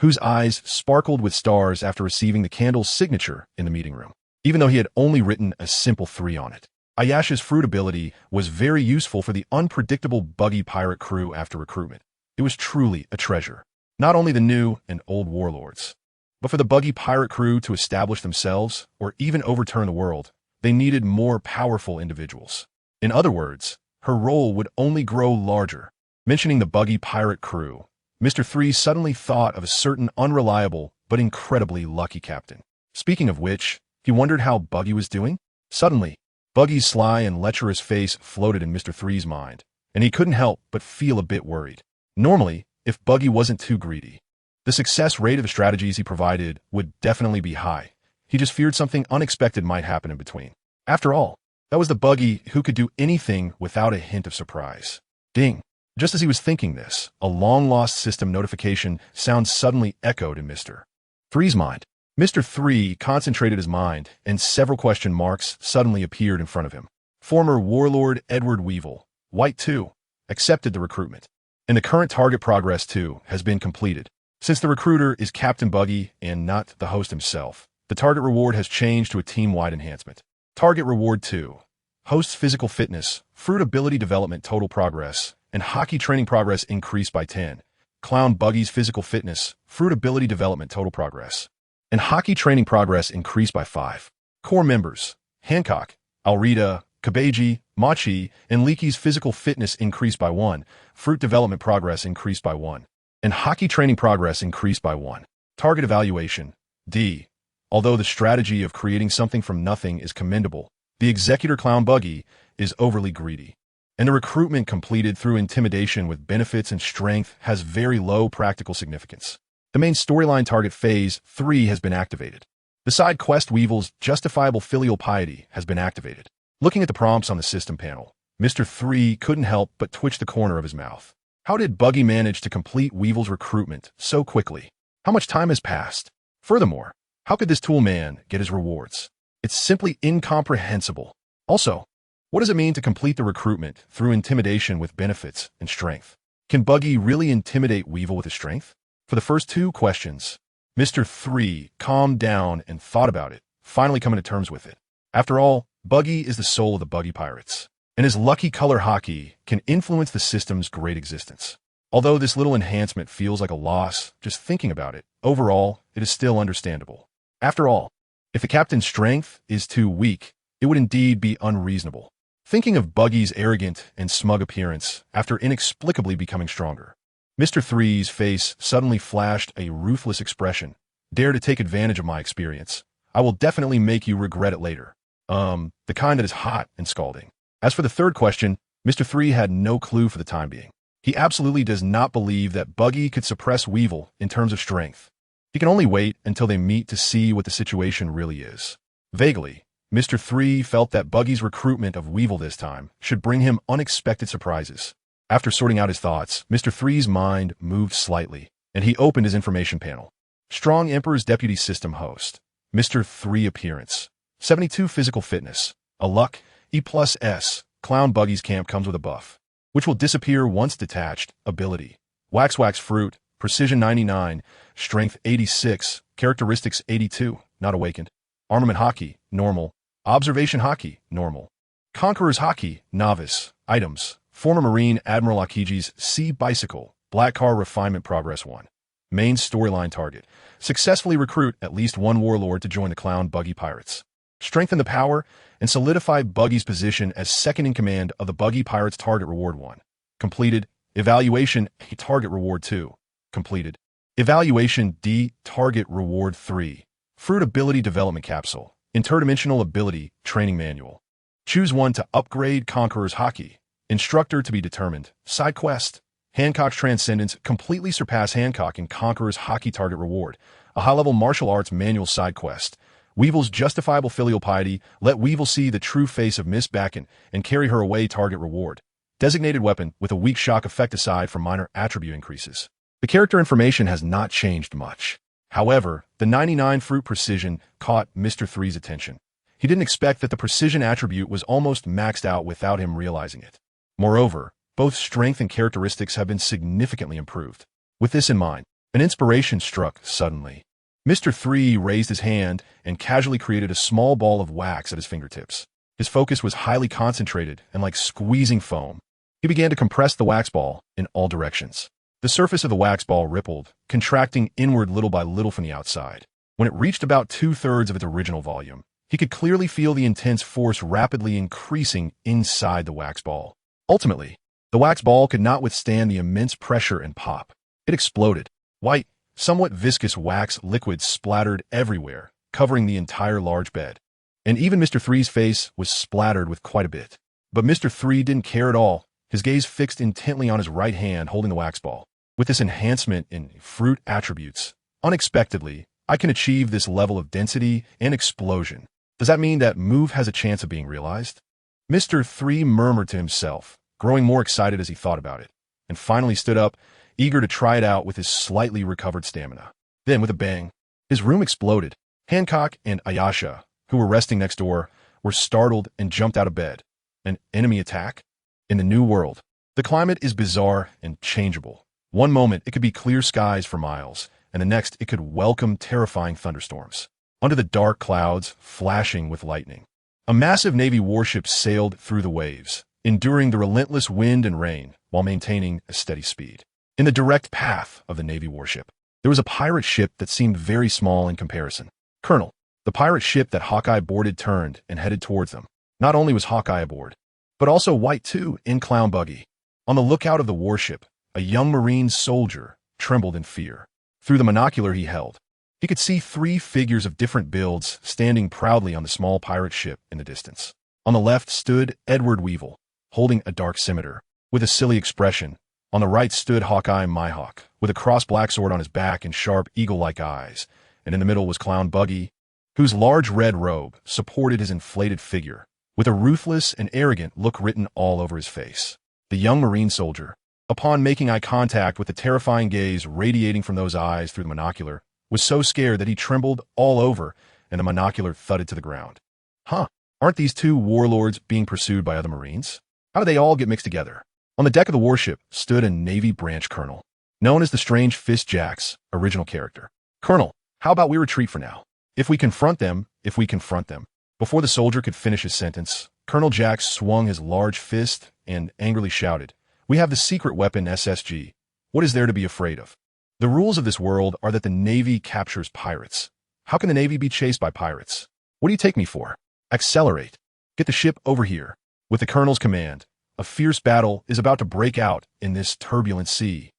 whose eyes sparkled with stars after receiving the candle's signature in the meeting room. Even though he had only written a simple 3 on it, Ayasha's fruit ability was very useful for the unpredictable Buggy pirate crew after recruitment. It was truly a treasure. Not only the new and old warlords, but for the Buggy pirate crew to establish themselves or even overturn the world, they needed more powerful individuals. In other words, her role would only grow larger. Mentioning the Buggy pirate crew, Mr.3 suddenly thought of a certain unreliable but incredibly lucky captain. Speaking of which, he wondered how Buggy was doing. Suddenly, Buggy's sly and lecherous face floated in Mr.3's mind, and he couldn't help but feel a bit worried. Normally, if Buggy wasn't too greedy, the success rate of the strategies he provided would definitely be high. He just feared something unexpected might happen in between. After all, that was the Buggy who could do anything without a hint of surprise. Ding! Just as he was thinking this, a long-lost system notification sound suddenly echoed in Mr.3's mind. Mr.3 concentrated his mind, and several question marks suddenly appeared in front of him. Former Warlord Edward Weevil, White 2, accepted the recruitment, and the current target progress 2 has been completed. Since the recruiter is Captain Buggy and not the host himself, the target reward has changed to a team-wide enhancement. Target reward 2. Host's physical fitness, fruit ability development total progress, and hockey training progress increased by 10. Clown Buggy's physical fitness, fruit ability development total progress, and hockey training progress increased by 5. Core members, Hancock, Alrita, Kabeji, Machi, and Leaky's physical fitness increased by 1. Fruit development progress increased by 1. And hockey training progress increased by 1. Target evaluation, D. Although the strategy of creating something from nothing is commendable, the executor Clown Buggy is overly greedy, and the recruitment completed through intimidation with benefits and strength has very low practical significance. The main storyline target phase 3 has been activated. The side quest Weevil's justifiable filial piety has been activated. Looking at the prompts on the system panel, Mr.3 couldn't help but twitch the corner of his mouth. How did Buggy manage to complete Weevil's recruitment so quickly? How much time has passed? Furthermore, how could this tool man get his rewards? It's simply incomprehensible. Also, what does it mean to complete the recruitment through intimidation with benefits and strength? Can Buggy really intimidate Weevil with his strength? For the first 2 questions, Mr.3 calmed down and thought about it, finally coming to terms with it. After all, Buggy is the soul of the Buggy Pirates, and his lucky color hockey can influence the system's great existence. Although this little enhancement feels like a loss just thinking about it, overall, it is still understandable. After all, if the captain's strength is too weak, it would indeed be unreasonable. Thinking of Buggy's arrogant and smug appearance after inexplicably becoming stronger, Mr.3's face suddenly flashed a ruthless expression. Dare to take advantage of my experience. I will definitely make you regret it later. The kind that is hot and scalding. As for the third question, Mr.3 had no clue for the time being. He absolutely does not believe that Buggy could suppress Weevil in terms of strength. He can only wait until they meet to see what the situation really is. Vaguely, Mr.3 felt that Buggy's recruitment of Weevil this time should bring him unexpected surprises. After sorting out his thoughts, Mr.3's mind moved slightly, and he opened his information panel. Strong Emperor's Deputy System Host. Mr.3 appearance. 72 physical fitness. A luck, E+S. Clown Buggy's camp comes with a buff, which will disappear once detached. Ability. Wax Fruit. Precision 99. Strength 86. Characteristics 82. Not awakened. Armament Hockey. Normal. Observation Hockey. Normal. Conqueror's Hockey. Novice. Items. Former Marine Admiral Akiji's Sea Bicycle. Black Car Refinement Progress 1. Main storyline target. Successfully recruit at least 1 warlord to join the Clown Buggy Pirates. Strengthen the power and solidify Buggy's position as second in command of the Buggy Pirates. Target reward 1. Completed. Evaluation A. Target reward 2. Completed. Evaluation D. Target reward 3. Fruit ability development capsule. Interdimensional ability training manual. Choose one to upgrade Conqueror's Hockey. Instructor to be determined. Side quest. Hancock's Transcendence. Completely surpass Hancock in Conqueror's Hockey. Target reward. A high-level martial arts manual side quest. Weevil's justifiable filial piety. Let Weevil see the true face of Miss Backen and carry her away. Target reward. Designated weapon with a weak shock effect aside from minor attribute increases. The character information has not changed much. However, the 99 fruit precision caught Mr.3's attention. He didn't expect that the precision attribute was almost maxed out without him realizing it. Moreover, both strength and characteristics have been significantly improved. With this in mind, an inspiration struck suddenly. Mr.3 raised his hand and casually created a small ball of wax at his fingertips. His focus was highly concentrated and like squeezing foam. He began to compress the wax ball in all directions. The surface of the wax ball rippled, contracting inward little by little from the outside. When it reached about 2/3 of its original volume, he could clearly feel the intense force rapidly increasing inside the wax ball. Ultimately, the wax ball could not withstand the immense pressure and pop. It exploded. White, somewhat viscous wax liquid splattered everywhere, covering the entire large bed. And even Mr.3's face was splattered with quite a bit. But Mr.3 didn't care at all. his gaze fixed intently on his right hand holding the wax ball. With this enhancement in fruit attributes, unexpectedly, I can achieve this level of density and explosion. Does that mean that move has a chance of being realized? Mr. 3 murmured to himself, growing more excited as he thought about it, and finally stood up, eager to try it out with his slightly recovered stamina. Then, with a bang, his room exploded. Hancock and Ayasha, who were resting next door, were startled and jumped out of bed. An enemy attack? In the new world, the climate is bizarre and changeable. One moment it could be clear skies for miles, and the next it could welcome terrifying thunderstorms. Under the dark clouds, flashing with lightning, a massive Navy warship sailed through the waves, enduring the relentless wind and rain while maintaining a steady speed. In the direct path of the Navy warship, there was a pirate ship that seemed very small in comparison. Colonel, the pirate ship that Hawkeye boarded turned and headed towards them. Not only was Hawkeye aboard, but also White 2 in Clown Buggy. On the lookout of the warship, a young Marine soldier trembled in fear. Through the monocular he held, he could see 3 figures of different builds standing proudly on the small pirate ship in the distance. On the left stood Edward Weevil, holding a dark scimitar, with a silly expression. On the right stood Hawkeye Myhawk, with a crossed black sword on his back and sharp eagle-like eyes, and in the middle was Clown Buggy, whose large red robe supported his inflated figure, with a ruthless and arrogant look written all over his face. The young Marine soldier, upon making eye contact with the terrifying gaze radiating from those eyes through the monocular, was so scared that he trembled all over and the monocular thudded to the ground. Huh, aren't these 2 warlords being pursued by other Marines? How did they all get mixed together? On the deck of the warship stood a Navy branch colonel, known as the Strange Fist Jack's original character. Colonel, how about we retreat for now? If we confront them. Before the soldier could finish his sentence, Colonel Jack swung his large fist and angrily shouted, "We have the secret weapon SSG. What is there to be afraid of? The rules of this world are that the Navy captures pirates. How can the Navy be chased by pirates? What do you take me for? Accelerate. Get the ship over here." With the colonel's command, a fierce battle is about to break out in this turbulent sea.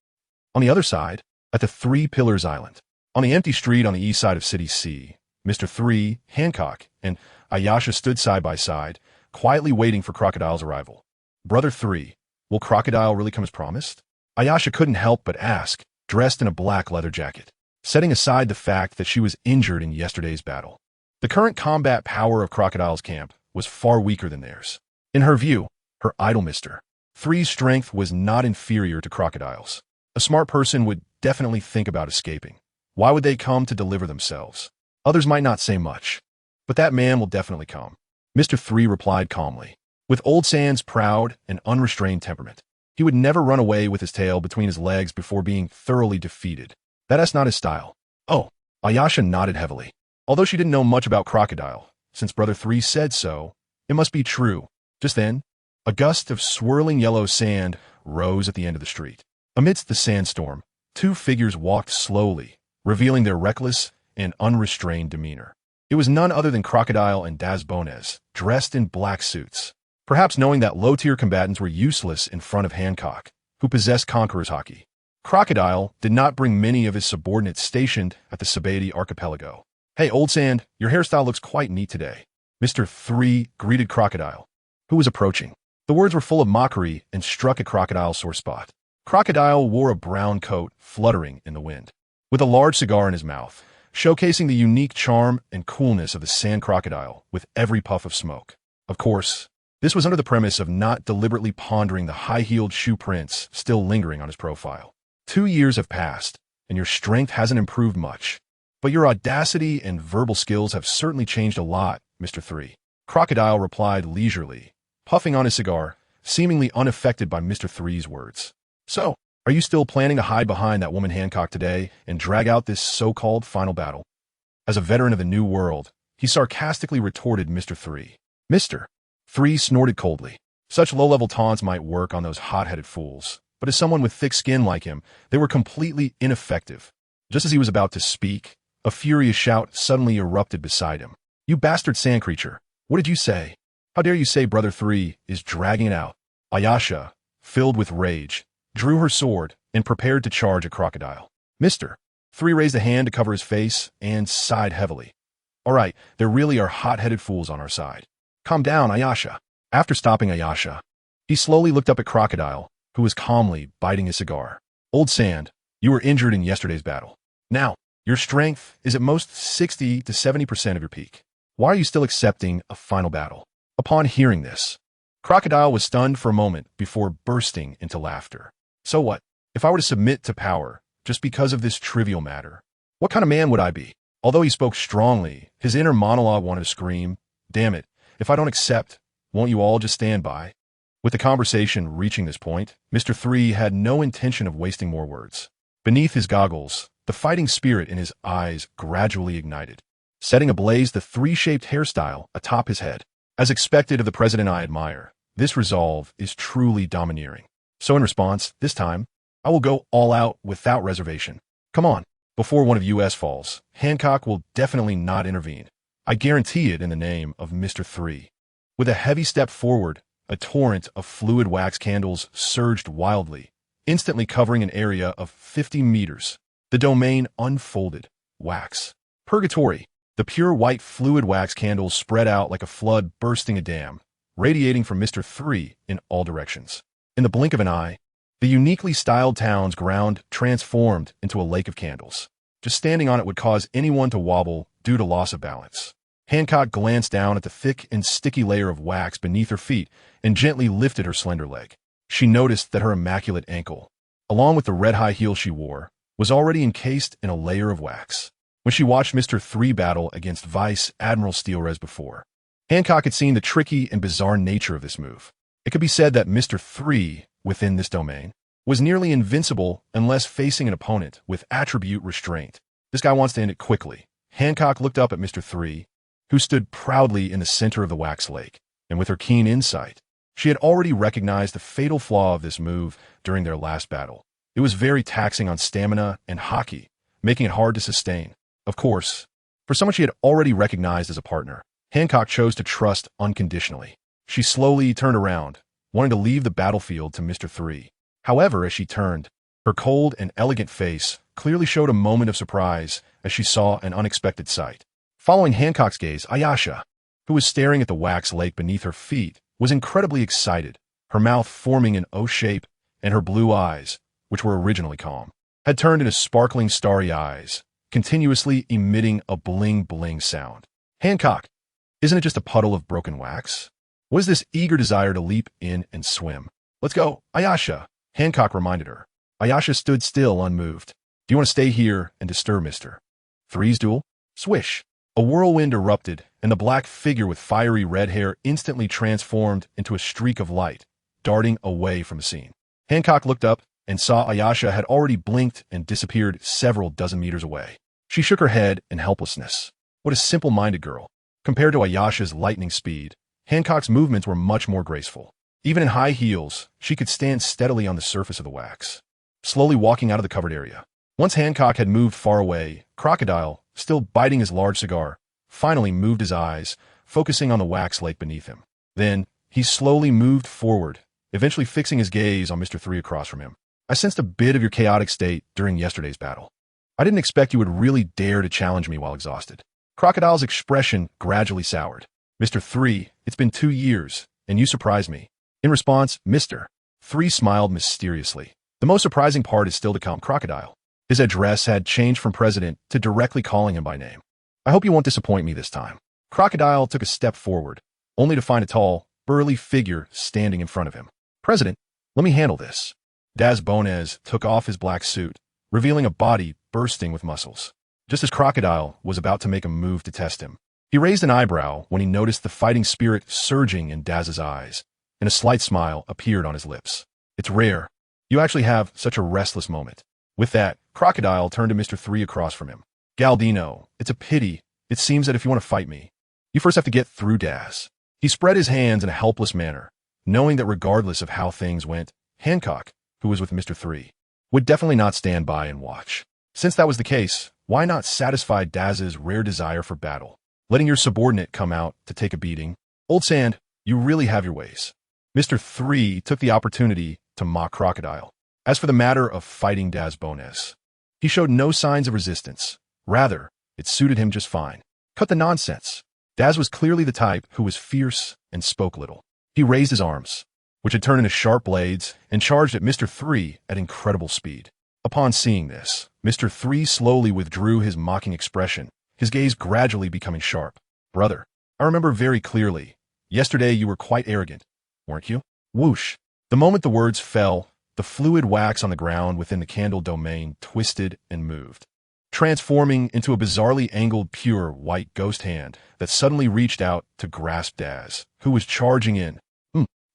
On the other side, at the 3 Pillars Island, on the empty street on the east side of City C, Mr. 3, Hancock, and Ayasha stood side by side, quietly waiting for Crocodile's arrival. "Brother 3, will Crocodile really come as promised?" Ayasha couldn't help but ask, dressed in a black leather jacket, setting aside the fact that she was injured in yesterday's battle. The current combat power of Crocodile's camp was far weaker than theirs. In her view, her idol Mr. 3's strength was not inferior to Crocodile's. A smart person would definitely think about escaping. Why would they come to deliver themselves? Others might not say much, but that man will definitely come. Mr. 3 replied calmly. With Old Sand's proud and unrestrained temperament, he would never run away with his tail between his legs before being thoroughly defeated. That's not his style. Oh, Ayasha nodded heavily. Although she didn't know much about Crocodile, since Brother 3 said so, it must be true. Just then, a gust of swirling yellow sand rose at the end of the street. Amidst the sandstorm, 2 figures walked slowly, revealing their reckless and unrestrained demeanor. It was none other than Crocodile and Daz Bonez, dressed in black suits. Perhaps knowing that low-tier combatants were useless in front of Hancock, who possessed Conqueror's Haki, Crocodile did not bring many of his subordinates stationed at the Sabadi archipelago. "Hey, Old Sand, your hairstyle looks quite neat today." Mr. 3 greeted Crocodile, who was approaching. The words were full of mockery and struck at Crocodile's sore spot. Crocodile wore a brown coat fluttering in the wind, with a large cigar in his mouth, showcasing the unique charm and coolness of the sand crocodile with every puff of smoke. Of course, this was under the premise of not deliberately pondering the high-heeled shoe prints still lingering on his profile. 2 years have passed, and your strength hasn't improved much, but your audacity and verbal skills have certainly changed a lot, Mr. 3. Crocodile replied leisurely, puffing on his cigar, seemingly unaffected by Mr. 3's words. "So, are you still planning to hide behind that woman Hancock today and drag out this so-called final battle?" As a veteran of the New World, he sarcastically retorted Mr. 3. Mr. 3 snorted coldly. Such low-level taunts might work on those hot-headed fools, but as someone with thick skin like him, they were completely ineffective. Just as he was about to speak, a furious shout suddenly erupted beside him. "You bastard sand creature! What did you say? How dare you say Brother 3 is dragging it out?" Ayasha, filled with rage, drew her sword and prepared to charge at Crocodile. Mr. 3 raised a hand to cover his face and sighed heavily. "All right, there really are hot-headed fools on our side. Calm down, Ayasha." After stopping Ayasha, He slowly looked up at Crocodile, who was calmly biting his cigar. Old Sand, you were injured in yesterday's battle. Now, your strength is at most 60 to 70% of your peak. Why are you still accepting a final battle? Upon hearing this, Crocodile was stunned for a moment before bursting into laughter. So what? If I were to submit to power just because of this trivial matter, what kind of man would I be? Although he spoke strongly, his inner monologue wanted to scream, damn it, if I don't accept, won't you all just stand by? With the conversation reaching this point, Mr. 3 had no intention of wasting more words. Beneath his goggles, the fighting spirit in his eyes gradually ignited, setting ablaze the three-shaped hairstyle atop his head. As expected of the president I admire, this resolve is truly domineering. So in response, this time, I will go all out without reservation. Come on, before one of US falls, Hancock will definitely not intervene. I guarantee it in the name of Mr. 3. With a heavy step forward, a torrent of fluid wax candles surged wildly, instantly covering an area of 50 meters. The domain unfolded. Wax. Purgatory. The pure white fluid wax candles spread out like a flood bursting a dam, radiating from Mr. 3 in all directions. In the blink of an eye, the uniquely styled town's ground transformed into a lake of candles. Just standing on it would cause anyone to wobble due to loss of balance. Hancock glanced down at the thick and sticky layer of wax beneath her feet and gently lifted her slender leg. She noticed that her immaculate ankle, along with the red high heels she wore, was already encased in a layer of wax. When she watched Mr. 3 battle against Vice Admiral Steelres before, Hancock had seen the tricky and bizarre nature of this move. It could be said that Mr. 3, within this domain, was nearly invincible unless facing an opponent with attribute restraint. This guy wants to end it quickly. Hancock looked up at Mr. 3, who stood proudly in the center of the wax lake, and with her keen insight, she had already recognized the fatal flaw of this move during their last battle. It was very taxing on stamina and hockey, making it hard to sustain. Of course, for someone she had already recognized as a partner, Hancock chose to trust unconditionally. She slowly turned around, wanting to leave the battlefield to Mr. 3. However, as she turned, her cold and elegant face clearly showed a moment of surprise as she saw an unexpected sight. Following Hancock's gaze, Ayasha, who was staring at the wax lake beneath her feet, was incredibly excited, her mouth forming an O shape, and her blue eyes, which were originally calm, had turned into sparkling starry eyes, continuously emitting a bling-bling sound. Hancock, isn't it just a puddle of broken wax? What is this eager desire to leap in and swim? Let's go, Ayasha, Hancock reminded her. Ayasha stood still, unmoved. Do you want to stay here and disturb Mr. 3's duel? Swish. A whirlwind erupted, and the black figure with fiery red hair instantly transformed into a streak of light, darting away from the scene. Hancock looked up and saw Ayasha had already blinked and disappeared several dozen meters away. She shook her head in helplessness. What a simple-minded girl. Compared to Ayasha's lightning speed, Hancock's movements were much more graceful. Even in high heels, she could stand steadily on the surface of the wax, slowly walking out of the covered area. Once Hancock had moved far away, Crocodile, still biting his large cigar, finally moved his eyes, focusing on the wax lake beneath him. Then, he slowly moved forward, eventually fixing his gaze on Mr. 3 across from him. I sensed a bit of your chaotic state during yesterday's battle. I didn't expect you would really dare to challenge me while exhausted. Crocodile's expression gradually soured. Mr. 3, it's been 2 years, and you surprised me. In response, Mr. 3 smiled mysteriously. The most surprising part is still to come. Crocodile. His address had changed from president to directly calling him by name. I hope you won't disappoint me this time. Crocodile took a step forward, only to find a tall, burly figure standing in front of him. President, let me handle this. Daz Bonez took off his black suit, revealing a body bursting with muscles. Just as Crocodile was about to make a move to test him, he raised an eyebrow when he noticed the fighting spirit surging in Daz's eyes, and a slight smile appeared on his lips. It's rare. You actually have such a restless moment. With that, Crocodile turned to Mr. 3 across from him. Galdino, it's a pity. It seems that if you want to fight me, you first have to get through Daz. He spread his hands in a helpless manner, knowing that regardless of how things went, Hancock, who was with Mr. 3, would definitely not stand by and watch. Since that was the case, why not satisfy Daz's rare desire for battle, letting your subordinate come out to take a beating? Old Sand, you really have your ways. Mr. 3 took the opportunity to mock Crocodile. As for the matter of fighting Daz Bonez, he showed no signs of resistance. Rather, it suited him just fine. Cut the nonsense. Daz was clearly the type who was fierce and spoke little. He raised his arms. which had turned into sharp blades and charged at Mr. 3 at incredible speed. Upon seeing this, Mr. 3 slowly withdrew his mocking expression, his gaze gradually becoming sharp. Brother, I remember very clearly. Yesterday you were quite arrogant, weren't you? Whoosh. The moment the words fell, the fluid wax on the ground within the candle domain twisted and moved, transforming into a bizarrely angled pure white ghost hand that suddenly reached out to grasp Daz, who was charging in.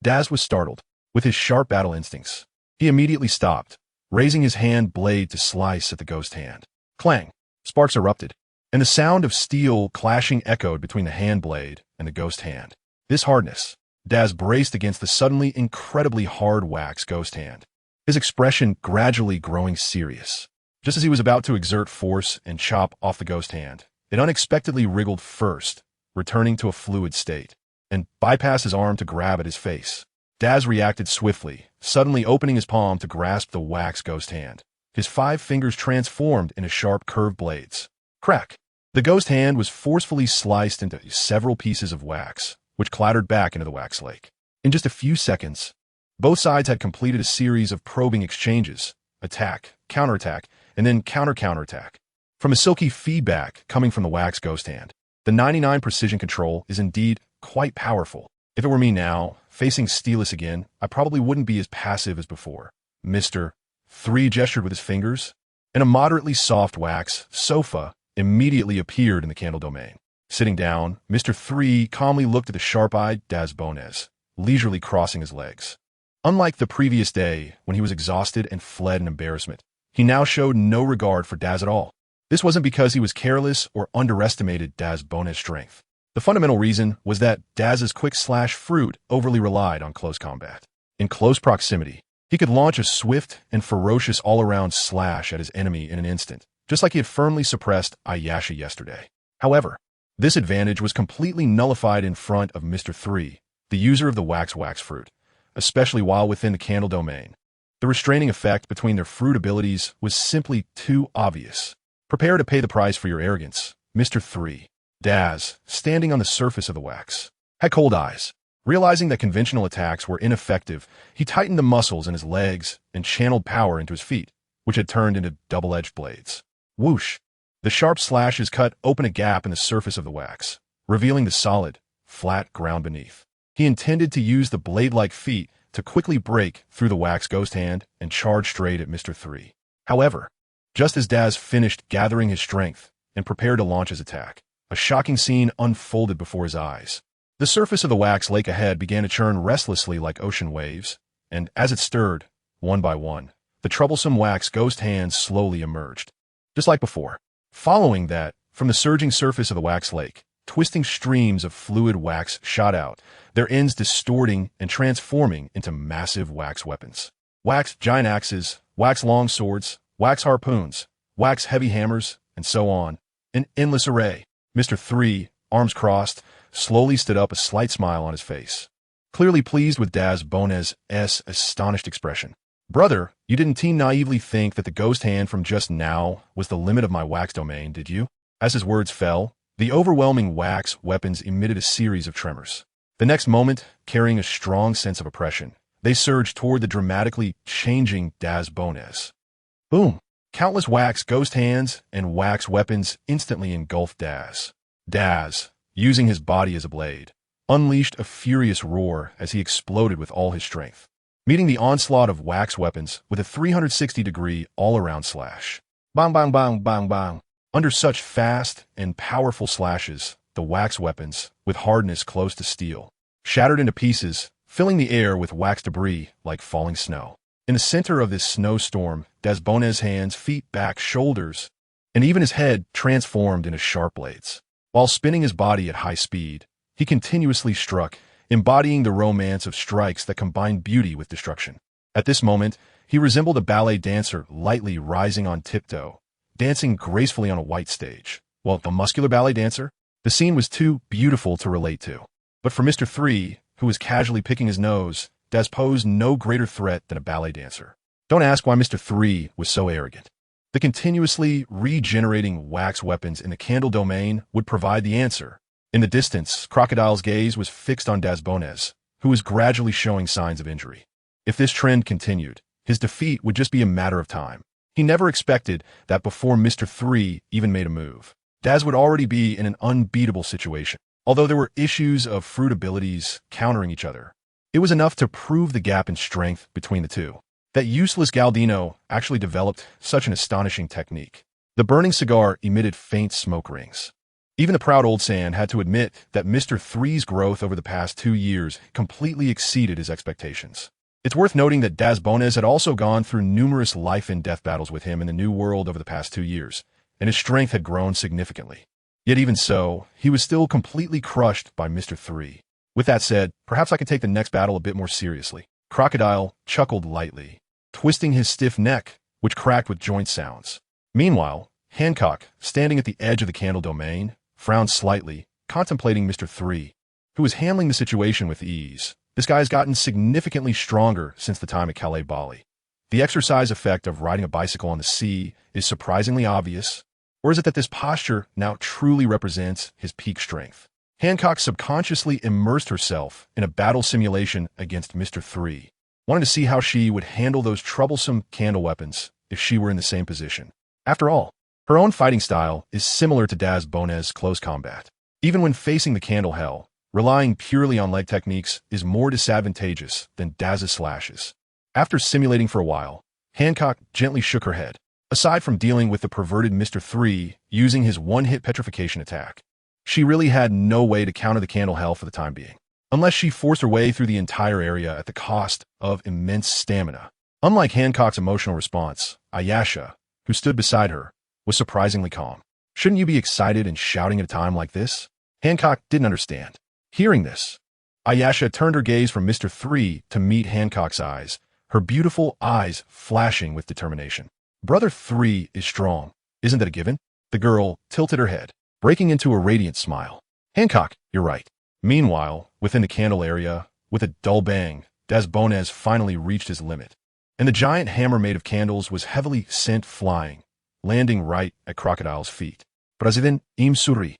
Daz was startled. With his sharp battle instincts, he immediately stopped, raising his hand blade to slice at the ghost hand. Clang! Sparks erupted, and the sound of steel clashing echoed between the hand blade and the ghost hand. This hardness, Daz braced against the suddenly incredibly hard wax ghost hand, his expression gradually growing serious. Just as he was about to exert force and chop off the ghost hand, it unexpectedly wriggled first, returning to a fluid state, and bypassed his arm to grab at his face. Daz reacted swiftly, suddenly opening his palm to grasp the wax ghost hand. His 5 fingers transformed into sharp curved blades. Crack! The ghost hand was forcefully sliced into several pieces of wax, which clattered back into the wax lake. In just a few seconds, both sides had completed a series of probing exchanges, attack, counterattack, and then counter-counterattack. From a silky feedback coming from the wax ghost hand, the 99 precision control is indeed quite powerful. If it were me now, facing Steelus again, I probably wouldn't be as passive as before. Mr.3 gestured with his fingers, and a moderately soft wax sofa immediately appeared in the candle domain. Sitting down, Mr.3 calmly looked at the sharp-eyed Daz Bonez, leisurely crossing his legs. Unlike the previous day, when he was exhausted and fled in embarrassment, he now showed no regard for Daz at all. This wasn't because he was careless or underestimated Daz Bonez's strength. The fundamental reason was that Daz's quick-slash fruit overly relied on close combat. In close proximity, he could launch a swift and ferocious all-around slash at his enemy in an instant, just like he had firmly suppressed Ayasha yesterday. However, this advantage was completely nullified in front of Mr.3, the user of the wax fruit, especially while within the candle domain. The restraining effect between their fruit abilities was simply too obvious. Prepare to pay the price for your arrogance, Mr.3. Daz, standing on the surface of the wax, had cold eyes. Realizing that conventional attacks were ineffective, he tightened the muscles in his legs and channeled power into his feet, which had turned into double-edged blades. Whoosh! The sharp slashes cut open a gap in the surface of the wax, revealing the solid, flat ground beneath. He intended to use the blade-like feet to quickly break through the wax ghost hand and charge straight at Mr.3. However, just as Daz finished gathering his strength and prepared to launch his attack, a shocking scene unfolded before his eyes. The surface of the wax lake ahead began to churn restlessly like ocean waves, and as it stirred, one by one, the troublesome wax ghost hands slowly emerged. Just like before. Following that, from the surging surface of the wax lake, twisting streams of fluid wax shot out, their ends distorting and transforming into massive wax weapons. Wax giant axes, wax long swords, wax harpoons, wax heavy hammers, and so on. An endless array. Mr.3, arms crossed, slowly stood up, a slight smile on his face, clearly pleased with Daz Bonez's astonished expression. Brother, you didn't naively think that the ghost hand from just now was the limit of my wax domain, did you? As his words fell, the overwhelming wax weapons emitted a series of tremors. The next moment, carrying a strong sense of oppression, they surged toward the dramatically changing Daz Bonez. Boom! Countless wax ghost hands and wax weapons instantly engulfed Daz. Daz, using his body as a blade, unleashed a furious roar as he exploded with all his strength, meeting the onslaught of wax weapons with a 360-degree all-around slash. Bang, bang, bang, bang, bang. Under such fast and powerful slashes, the wax weapons, with hardness close to steel, shattered into pieces, filling the air with wax debris like falling snow. In the center of this snowstorm, Daz Bonez's hands, feet, back, shoulders, and even his head transformed into sharp blades. While spinning his body at high speed, he continuously struck, embodying the romance of strikes that combine beauty with destruction. At this moment, he resembled a ballet dancer lightly rising on tiptoe, dancing gracefully on a white stage. While the muscular ballet dancer, the scene was too beautiful to relate to. But for Mr.3, who was casually picking his nose, Daz posed no greater threat than a ballet dancer. Don't ask why Mr.3 was so arrogant. The continuously regenerating wax weapons in the candle domain would provide the answer. In the distance, Crocodile's gaze was fixed on Daz Bonez, who was gradually showing signs of injury. If this trend continued, his defeat would just be a matter of time. He never expected that before Mr. 3 even made a move, Daz would already be in an unbeatable situation. Although there were issues of fruit abilities countering each other, it was enough to prove the gap in strength between the two. That useless Galdino actually developed such an astonishing technique. The burning cigar emitted faint smoke rings. Even the proud old Sand had to admit that Mr. 3's growth over the past 2 years completely exceeded his expectations. It's worth noting that Daz Bonez had also gone through numerous life and death battles with him in the New World over the past 2 years, and his strength had grown significantly. Yet even so, he was still completely crushed by Mr. 3. With that said, perhaps I can take the next battle a bit more seriously. Crocodile chuckled lightly, twisting his stiff neck, which cracked with joint sounds. Meanwhile, Hancock, standing at the edge of the candle domain, frowned slightly, contemplating Mr. 3, who was handling the situation with ease. This guy has gotten significantly stronger since the time at Calais Bali. The exercise effect of riding a bicycle on the sea is surprisingly obvious, or is it that this posture now truly represents his peak strength? Hancock subconsciously immersed herself in a battle simulation against Mr. 3, wanting to see how she would handle those troublesome candle weapons if she were in the same position. After all, her own fighting style is similar to Daz Bonez's close combat. Even when facing the candle hell, relying purely on leg techniques is more disadvantageous than Daz's slashes. After simulating for a while, Hancock gently shook her head. Aside from dealing with the perverted Mr. 3 using his one-hit petrification attack, she really had no way to counter the candle hell for the time being, unless she forced her way through the entire area at the cost of immense stamina. Unlike Hancock's emotional response, Ayasha, who stood beside her, was surprisingly calm. Shouldn't you be excited and shouting at a time like this? Hancock didn't understand. Hearing this, Ayasha turned her gaze from Mr. 3 to meet Hancock's eyes, her beautiful eyes flashing with determination. Brother 3 is strong, isn't that a given? The girl tilted her head, breaking into a radiant smile. Hancock, you're right. Meanwhile, within the candle area, with a dull bang, Daz Bonez finally reached his limit, and the giant hammer made of candles was heavily sent flying, landing right at Crocodile's feet. President Imsuri,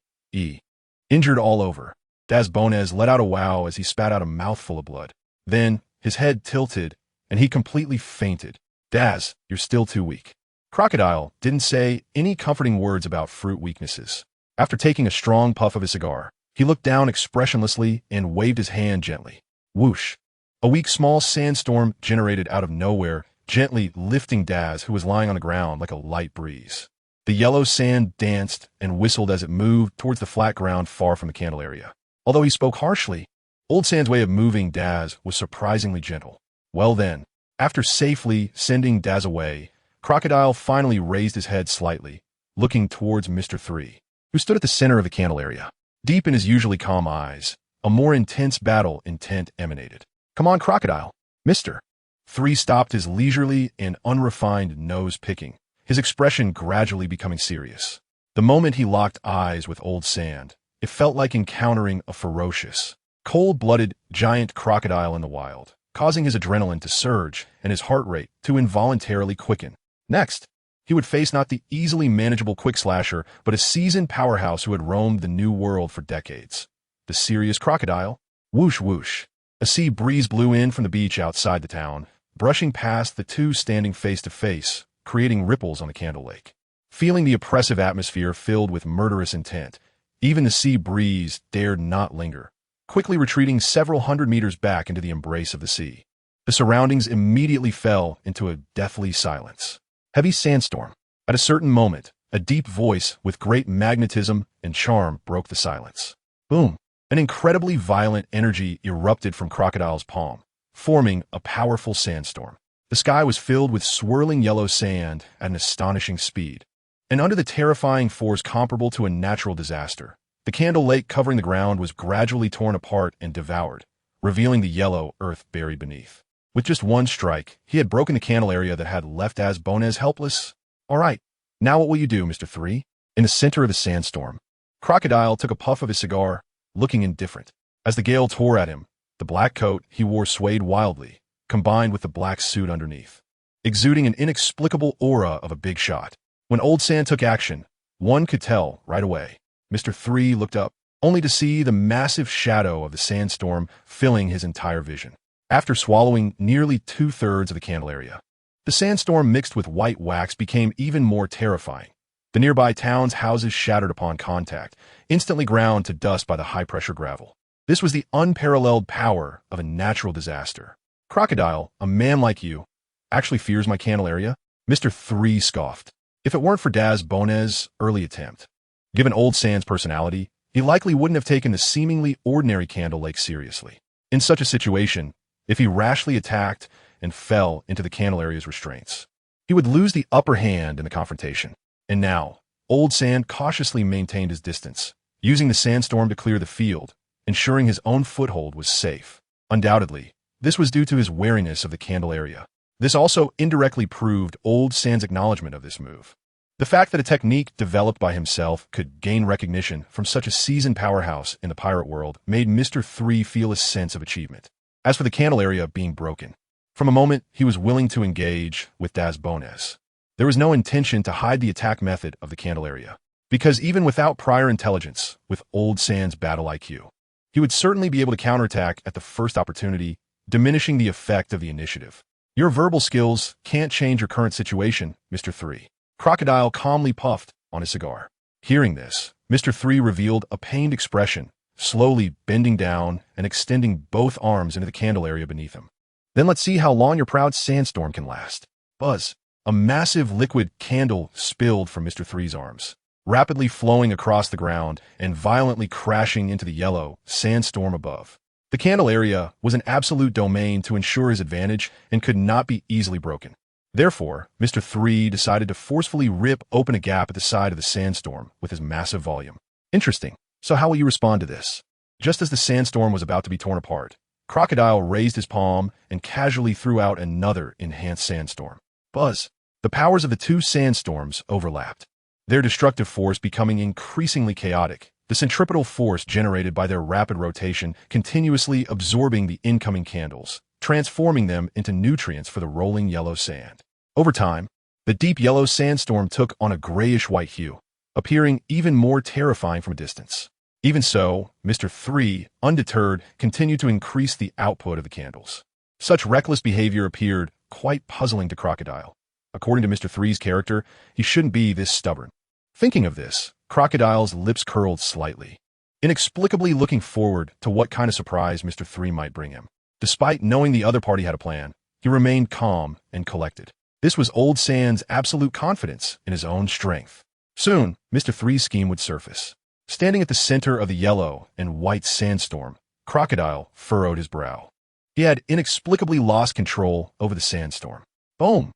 injured all over. Daz Bonez let out a wow as he spat out a mouthful of blood. Then, his head tilted, and he completely fainted. Daz, you're still too weak. Crocodile didn't say any comforting words about fruit weaknesses. After taking a strong puff of his cigar, he looked down expressionlessly and waved his hand gently. Whoosh! A weak small sandstorm generated out of nowhere, gently lifting Daz, who was lying on the ground like a light breeze. The yellow sand danced and whistled as it moved towards the flat ground far from the candle area. Although he spoke harshly, Old Sand's way of moving Daz was surprisingly gentle. Well then, after safely sending Daz away, Crocodile finally raised his head slightly, looking towards Mr. 3, who stood at the center of the candle area. Deep in his usually calm eyes, a more intense battle intent emanated. Come on, Crocodile. Mr. 3 stopped his leisurely and unrefined nose-picking, his expression gradually becoming serious. The moment he locked eyes with Old Sand, it felt like encountering a ferocious, cold-blooded giant crocodile in the wild, causing his adrenaline to surge and his heart rate to involuntarily quicken. Next, he would face not the easily manageable quick slasher, but a seasoned powerhouse who had roamed the New World for decades. The serious crocodile. Whoosh whoosh. A sea breeze blew in from the beach outside the town, brushing past the two standing face to face, creating ripples on the candle lake. Feeling the oppressive atmosphere filled with murderous intent, even the sea breeze dared not linger, quickly retreating several hundred meters back into the embrace of the sea. The surroundings immediately fell into a deathly silence. Heavy sandstorm. At a certain moment, a deep voice with great magnetism and charm broke the silence. Boom! An incredibly violent energy erupted from Crocodile's palm, forming a powerful sandstorm. The sky was filled with swirling yellow sand at an astonishing speed, and under the terrifying force comparable to a natural disaster, the candle lake covering the ground was gradually torn apart and devoured, revealing the yellow earth buried beneath. With just one strike, he had broken the candle area that had left Daz Bonez helpless. All right, now what will you do, Mr. 3? In the center of the sandstorm, Crocodile took a puff of his cigar, looking indifferent. As the gale tore at him, the black coat he wore swayed wildly, combined with the black suit underneath, exuding an inexplicable aura of a big shot. When Old Sand took action, one could tell right away. Mr. 3 looked up, only to see the massive shadow of the sandstorm filling his entire vision. After swallowing nearly 2/3 of the candle area, the sandstorm mixed with white wax became even more terrifying. The nearby town's houses shattered upon contact, instantly ground to dust by the high-pressure gravel. This was the unparalleled power of a natural disaster. "Crocodile, a man like you, actually fears my candle area?" Mr. 3 scoffed. If it weren't for Daz Bonez's early attempt. Given Old Sand's personality, he likely wouldn't have taken the seemingly ordinary Candle Lake seriously. In such a situation, if he rashly attacked and fell into the candle area's restraints, he would lose the upper hand in the confrontation. And now, Old Sand cautiously maintained his distance, using the sandstorm to clear the field, ensuring his own foothold was safe. Undoubtedly, this was due to his wariness of the candle area. This also indirectly proved Old Sand's acknowledgement of this move. The fact that a technique developed by himself could gain recognition from such a seasoned powerhouse in the pirate world made Mr. 3 feel a sense of achievement. As for the candle area being broken, from a moment he was willing to engage with Daz Bonez. There was no intention to hide the attack method of the candle area, because even without prior intelligence, with Old Sand's battle IQ, he would certainly be able to counterattack at the first opportunity, diminishing the effect of the initiative. "Your verbal skills can't change your current situation, Mr. 3. Crocodile calmly puffed on his cigar. Hearing this, Mr. 3 revealed a pained expression, slowly bending down and extending both arms into the candle area beneath him. "Then let's see how long your proud sandstorm can last." Buzz. A massive liquid candle spilled from Mr. 3's arms, rapidly flowing across the ground and violently crashing into the yellow sandstorm above. The candle area was an absolute domain to ensure his advantage and could not be easily broken. Therefore, Mr. 3 decided to forcefully rip open a gap at the side of the sandstorm with his massive volume. "Interesting. So how will you respond to this?" Just as the sandstorm was about to be torn apart, Crocodile raised his palm and casually threw out another enhanced sandstorm. Buzz. The powers of the two sandstorms overlapped, their destructive force becoming increasingly chaotic, the centripetal force generated by their rapid rotation continuously absorbing the incoming candles, transforming them into nutrients for the rolling yellow sand. Over time, the deep yellow sandstorm took on a grayish-white hue, appearing even more terrifying from a distance. Even so, Mr. 3, undeterred, continued to increase the output of the candles. Such reckless behavior appeared quite puzzling to Crocodile. According to Mr. 3's character, he shouldn't be this stubborn. Thinking of this, Crocodile's lips curled slightly, inexplicably looking forward to what kind of surprise Mr. 3 might bring him. Despite knowing the other party had a plan, he remained calm and collected. This was Old Sand's absolute confidence in his own strength. Soon, Mr. 3's scheme would surface. Standing at the center of the yellow and white sandstorm, Crocodile furrowed his brow. He had inexplicably lost control over the sandstorm. Boom!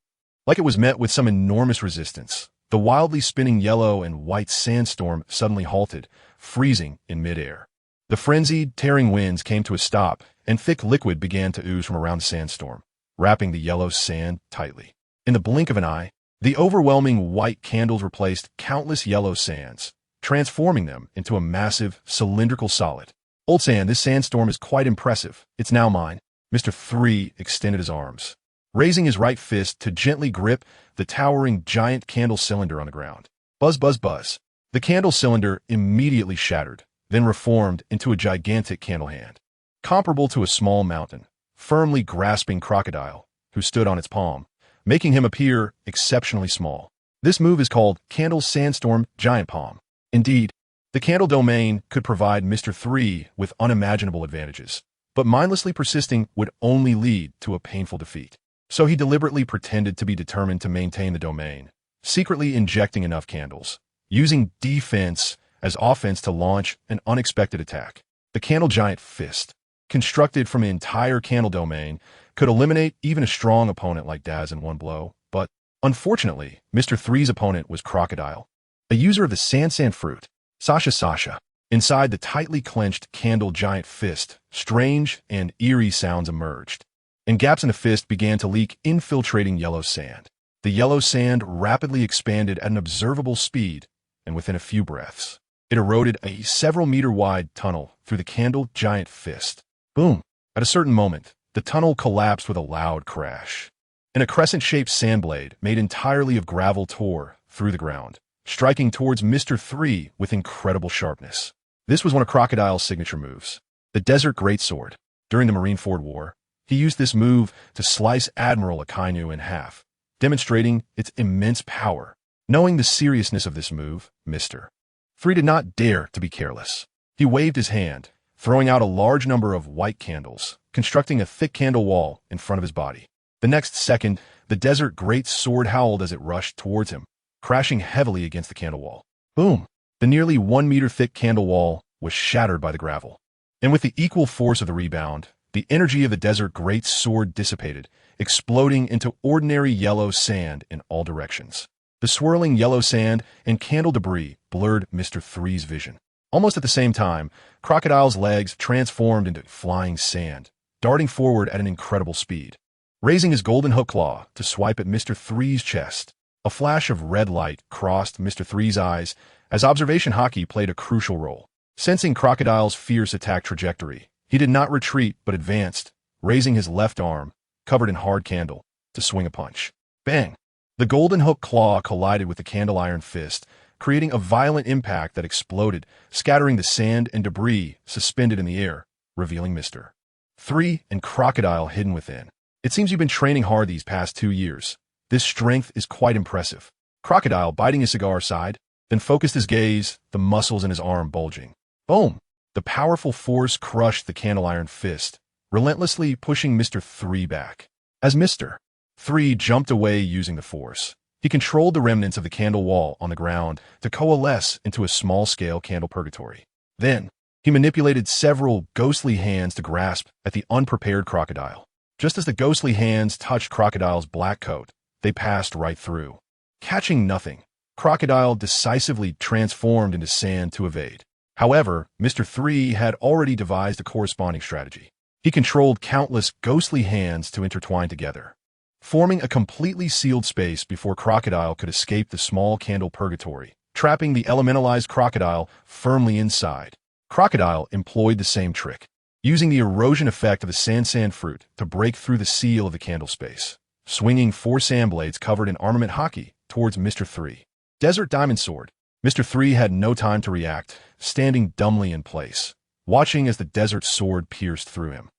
Like it was met with some enormous resistance, the wildly spinning yellow and white sandstorm suddenly halted, freezing in midair. The frenzied, tearing winds came to a stop, and thick liquid began to ooze from around the sandstorm, wrapping the yellow sand tightly. In the blink of an eye, the overwhelming white candles replaced countless yellow sands, transforming them into a massive, cylindrical solid. "Old Sand, this sandstorm is quite impressive. It's now mine." Mr. 3 extended his arms, raising his right fist to gently grip the towering giant candle cylinder on the ground. Buzz, buzz, buzz. The candle cylinder immediately shattered, then reformed into a gigantic candle hand, comparable to a small mountain, firmly grasping Crocodile, who stood on its palm, making him appear exceptionally small. This move is called Candle Sandstorm Giant Palm. Indeed, the candle domain could provide Mr. 3 with unimaginable advantages, but mindlessly persisting would only lead to a painful defeat. So he deliberately pretended to be determined to maintain the domain, secretly injecting enough candles, using defense as offense to launch an unexpected attack. The Candle Giant Fist, constructed from an entire candle domain, could eliminate even a strong opponent like Daz in one blow, but unfortunately, Mr. 3's opponent was Crocodile, a user of the Sand fruit. Sasha. Inside the tightly clenched Candle Giant Fist, strange and eerie sounds emerged, and gaps in the fist began to leak infiltrating yellow sand. The yellow sand rapidly expanded at an observable speed, and within a few breaths, it eroded a several-meter-wide tunnel through the Candle Giant Fist. Boom! At a certain moment, the tunnel collapsed with a loud crash, and a crescent-shaped sand blade made entirely of gravel tore through the ground, striking towards Mr. 3 with incredible sharpness. This was one of Crocodile's signature moves, the Desert Greatsword. During the Marineford War, he used this move to slice Admiral Akainu in half, demonstrating its immense power. Knowing the seriousness of this move, Mr.3 did not dare to be careless. He waved his hand, throwing out a large number of white candles, constructing a thick candle wall in front of his body. The next second, the Desert Greatsword howled as it rushed towards him, crashing heavily against the candle wall. Boom! The nearly 1 meter thick candle wall was shattered by the gravel. And with the equal force of the rebound, the energy of the Desert Greatsword dissipated, exploding into ordinary yellow sand in all directions. The swirling yellow sand and candle debris blurred Mr.3's vision. Almost at the same time, Crocodile's legs transformed into flying sand, darting forward at an incredible speed. Raising his golden hook claw to swipe at Mr.3's chest, a flash of red light crossed Mr.3's eyes as observation hockey played a crucial role. Sensing Crocodile's fierce attack trajectory, he did not retreat but advanced, raising his left arm, covered in hard candle, to swing a punch. Bang! The golden hook claw collided with the candle iron fist, creating a violent impact that exploded, scattering the sand and debris suspended in the air, revealing Mr.3 and Crocodile hidden within. It seems you've been training hard these past 2 years. This strength is quite impressive. Crocodile, biting his cigar, sighed, then focused his gaze, the muscles in his arm bulging. Boom! The powerful force crushed the candle iron fist, relentlessly pushing Mr.3 back. As Mr.3 jumped away using the force, he controlled the remnants of the candle wall on the ground to coalesce into a small-scale candle purgatory. Then, he manipulated several ghostly hands to grasp at the unprepared Crocodile. Just as the ghostly hands touched Crocodile's black coat, they passed right through. Catching nothing, Crocodile decisively transformed into sand to evade. However, Mr.3 had already devised a corresponding strategy. He controlled countless ghostly hands to intertwine together, forming a completely sealed space before Crocodile could escape the small candle purgatory, trapping the elementalized Crocodile firmly inside. Crocodile employed the same trick, using the erosion effect of the sand fruit to break through the seal of the candle space, swinging 4 sand blades covered in armament hockey towards Mr.3. Desert Diamond Sword. Mr.3 had no time to react, standing dumbly in place, watching as the desert sword pierced through him.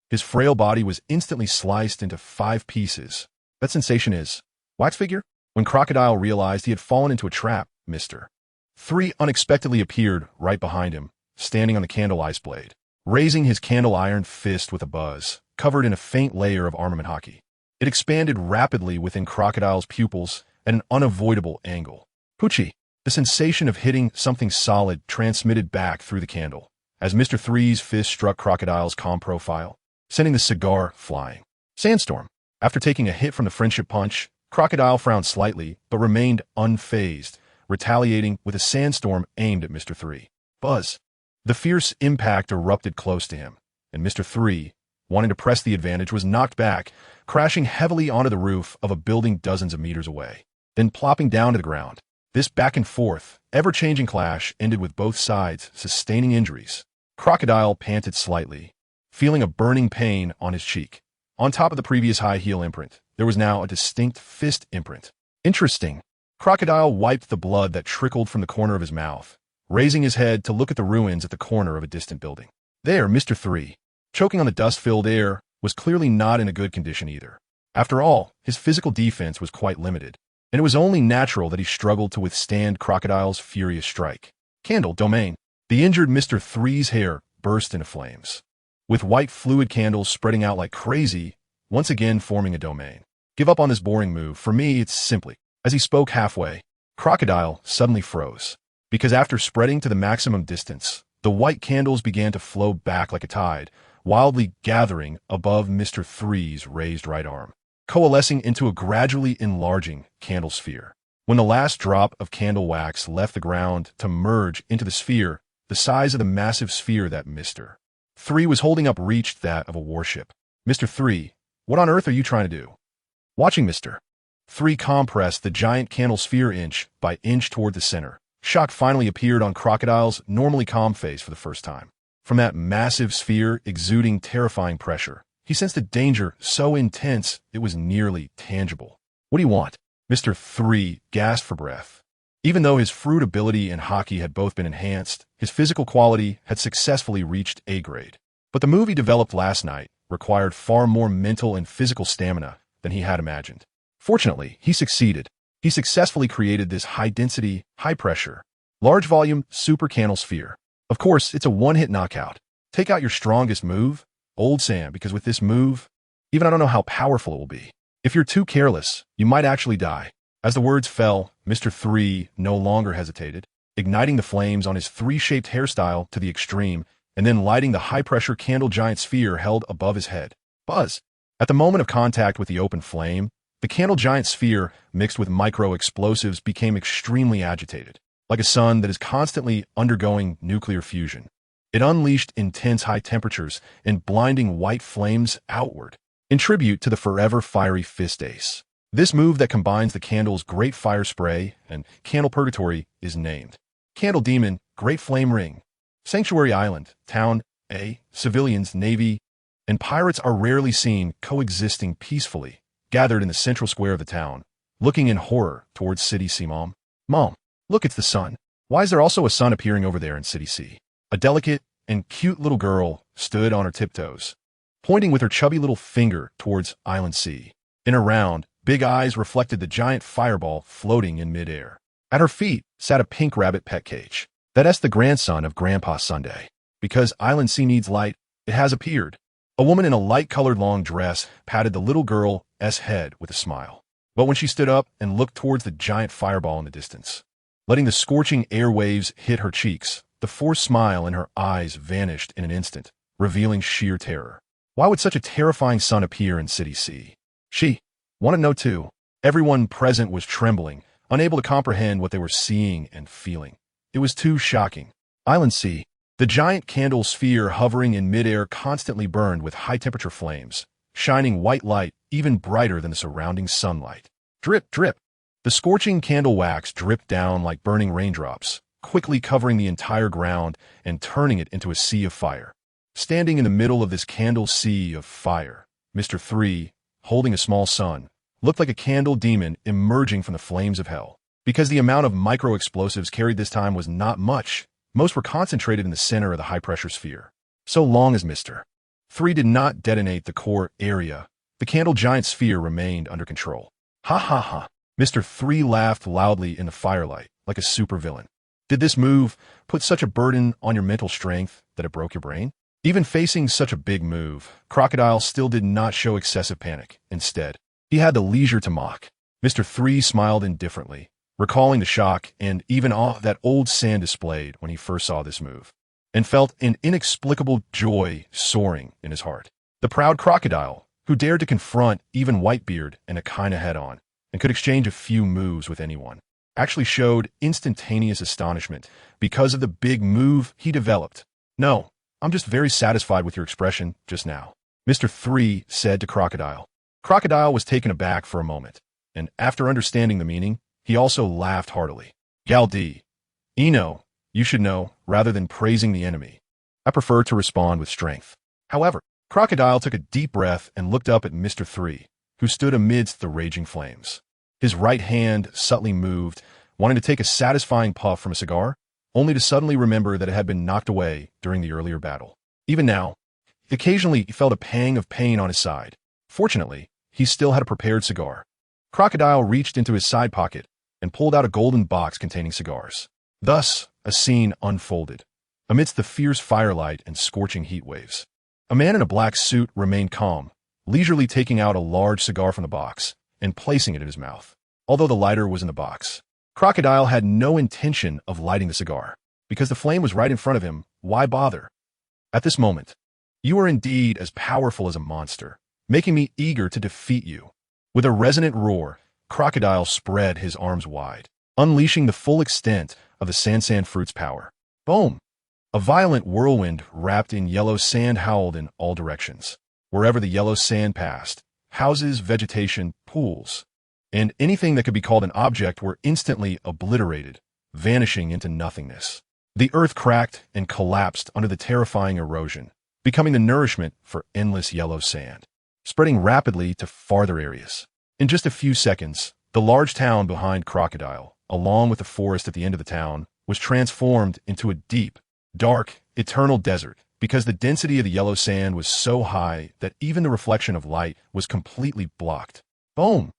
His frail body was instantly sliced into 5 pieces. That sensation is wax figure? When Crocodile realized he had fallen into a trap, Mr.3 unexpectedly appeared right behind him, standing on the candle ice blade, raising his candle iron fist with a buzz, covered in a faint layer of armament hockey. It expanded rapidly within Crocodile's pupils at an unavoidable angle. Poochie! The sensation of hitting something solid transmitted back through the candle, as Mr.3's fist struck Crocodile's calm profile, sending the cigar flying. Sandstorm. After taking a hit from the friendship punch, Crocodile frowned slightly, but remained unfazed, retaliating with a sandstorm aimed at Mr.3. Buzz. The fierce impact erupted close to him, and Mr.3, wanting to press the advantage, was knocked back, crashing heavily onto the roof of a building dozens of meters away, then plopping down to the ground. This back-and-forth, ever-changing clash ended with both sides sustaining injuries. Crocodile panted slightly, feeling a burning pain on his cheek. On top of the previous high heel imprint, there was now a distinct fist imprint. Interesting. Crocodile wiped the blood that trickled from the corner of his mouth, raising his head to look at the ruins at the corner of a distant building. There, Mr.3, choking on the dust-filled air, was clearly not in a good condition either. After all, his physical defense was quite limited, and it was only natural that he struggled to withstand Crocodile's furious strike. Candle domain. The injured Mr.3's hair burst into flames, with white fluid candles spreading out like crazy, once again forming a domain. Give up on this boring move. For me, it's simply. As he spoke halfway, Crocodile suddenly froze, because after spreading to the maximum distance, the white candles began to flow back like a tide, wildly gathering above Mr.3's raised right arm, coalescing into a gradually enlarging candle sphere. When the last drop of candle wax left the ground to merge into the sphere, the size of the massive sphere that Mr.3 was holding up reached that of a warship. Mr.3, what on earth are you trying to do? Watching Mr.3 compress the giant candle sphere inch by inch toward the center, shock finally appeared on Crocodile's normally calm face for the first time. From that massive sphere exuding terrifying pressure, he sensed a danger so intense it was nearly tangible. What do you want? Mr.3 gasped for breath, Even though his fruit ability and hockey had both been enhanced, his physical quality had successfully reached A grade. But the move he developed last night required far more mental and physical stamina than he had imagined. Fortunately, he succeeded. He successfully created this high-density, high-pressure, large-volume super candle sphere. Of course, it's a one-hit knockout. Take out your strongest move, Old Sam, because with this move, even I don't know how powerful it will be. If you're too careless, you might actually die. As the words fell, Mr. 3 no longer hesitated, igniting the flames on his three-shaped hairstyle to the extreme, and then lighting the high-pressure candle giant sphere held above his head. Buzz! At the moment of contact with the open flame, the candle giant sphere, mixed with micro-explosives, became extremely agitated, like a sun that is constantly undergoing nuclear fusion. It unleashed intense high temperatures and blinding white flames outward, in tribute to the forever fiery fist ace. This move that combines the candle's Great Fire Spray and Candle Purgatory is named Candle Demon, Great Flame Ring. Sanctuary Island, Town A, civilians, Navy, and pirates are rarely seen coexisting peacefully, gathered in the central square of the town, looking in horror towards City C. Mom, look, it's the sun. Why is there also a sun appearing over there in City C? A delicate and cute little girl stood on her tiptoes, pointing with her chubby little finger towards Island C. In her round, big eyes reflected the giant fireball floating in midair. At her feet sat a pink rabbit pet cage. That's the grandson of Grandpa Sunday. Because Island C needs light, it has appeared. A woman in a light-colored long dress patted the little girl's head with a smile. But when she stood up and looked towards the giant fireball in the distance, letting the scorching airwaves hit her cheeks, the forced smile in her eyes vanished in an instant, revealing sheer terror. Why would such a terrifying sun appear in City C? She wanted to know too. Everyone present was trembling, unable to comprehend what they were seeing and feeling. It was too shocking. Island C. The giant candle sphere hovering in midair constantly burned with high-temperature flames, shining white light even brighter than the surrounding sunlight. Drip, drip. The scorching candle wax dripped down like burning raindrops, quickly covering the entire ground and turning it into a sea of fire. Standing in the middle of this candle sea of fire, Mr. 3, holding a small sun, looked like a candle demon emerging from the flames of hell. Because the amount of micro-explosives carried this time was not much, most were concentrated in the center of the high-pressure sphere. So long as Mr. 3 did not detonate the core area, the candle giant sphere remained under control. Ha ha ha. Mr. 3 laughed loudly in the firelight, like a supervillain. Did this move put such a burden on your mental strength that it broke your brain? Even facing such a big move, Crocodile still did not show excessive panic. Instead, he had the leisure to mock. Mr. 3 smiled indifferently, recalling the shock and even awe that Old Sand displayed when he first saw this move, and felt an inexplicable joy soaring in his heart. The proud Crocodile, who dared to confront even Whitebeard and Akainu head-on, and could exchange a few moves with anyone, actually showed instantaneous astonishment because of the big move he developed. No, I'm just very satisfied with your expression just now, Mr. 3 said to Crocodile. Crocodile was taken aback for a moment, and after understanding the meaning, he also laughed heartily. Galdi, Eno, you should know, rather than praising the enemy, I prefer to respond with strength. However, Crocodile took a deep breath and looked up at Mr. 3, who stood amidst the raging flames. His right hand subtly moved, wanting to take a satisfying puff from a cigar, only to suddenly remember that it had been knocked away during the earlier battle. Even now, occasionally he felt a pang of pain on his side. Fortunately, he still had a prepared cigar. Crocodile reached into his side pocket and pulled out a golden box containing cigars. Thus, a scene unfolded, amidst the fierce firelight and scorching heat waves. A man in a black suit remained calm, leisurely taking out a large cigar from the box and placing it in his mouth. Although the lighter was in the box, Crocodile had no intention of lighting the cigar. Because the flame was right in front of him, why bother? At this moment, you are indeed as powerful as a monster, making me eager to defeat you. With a resonant roar, Crocodile spread his arms wide, unleashing the full extent of the Sansan fruit's power. Boom! A violent whirlwind wrapped in yellow sand howled in all directions. Wherever the yellow sand passed, houses, vegetation, pools, and anything that could be called an object were instantly obliterated, vanishing into nothingness. The earth cracked and collapsed under the terrifying erosion, becoming the nourishment for endless yellow sand, spreading rapidly to farther areas. In just a few seconds, the large town behind Crocodile along with the forest at the end of the town, was transformed into a deep, dark, eternal desert because the density of the yellow sand was so high that even the reflection of light was completely blocked. Boom!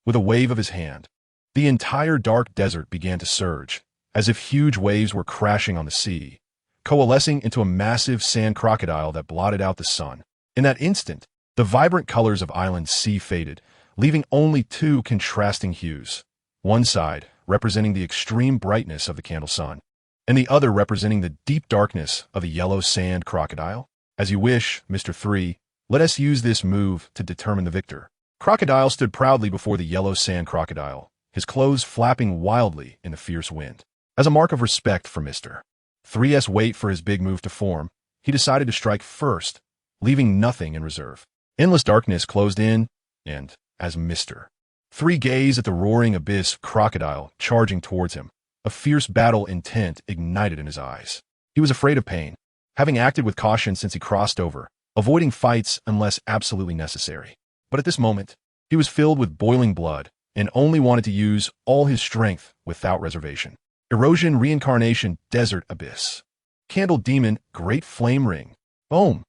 With a wave of his hand, the entire dark desert began to surge, as if huge waves were crashing on the sea, coalescing into a massive sand crocodile that blotted out the sun. In that instant, the vibrant colors of Island Sea faded, leaving only two contrasting hues. One side representing the extreme brightness of the candle sun, and the other representing the deep darkness of the yellow sand crocodile. As you wish, Mr. 3, let us use this move to determine the victor. Crocodile stood proudly before the yellow sand crocodile, his clothes flapping wildly in the fierce wind. As a mark of respect for Mr. 3's wait for his big move to form, he decided to strike first, leaving nothing in reserve. Endless darkness closed in, and, as Mr. 3 gazed at the roaring abyss crocodile charging towards him, a fierce battle intent ignited in his eyes. He was afraid of pain, having acted with caution since he crossed over, avoiding fights unless absolutely necessary. But at this moment, he was filled with boiling blood and only wanted to use all his strength without reservation. Erosion, reincarnation, desert abyss. Candle demon, great flame ring. Boom!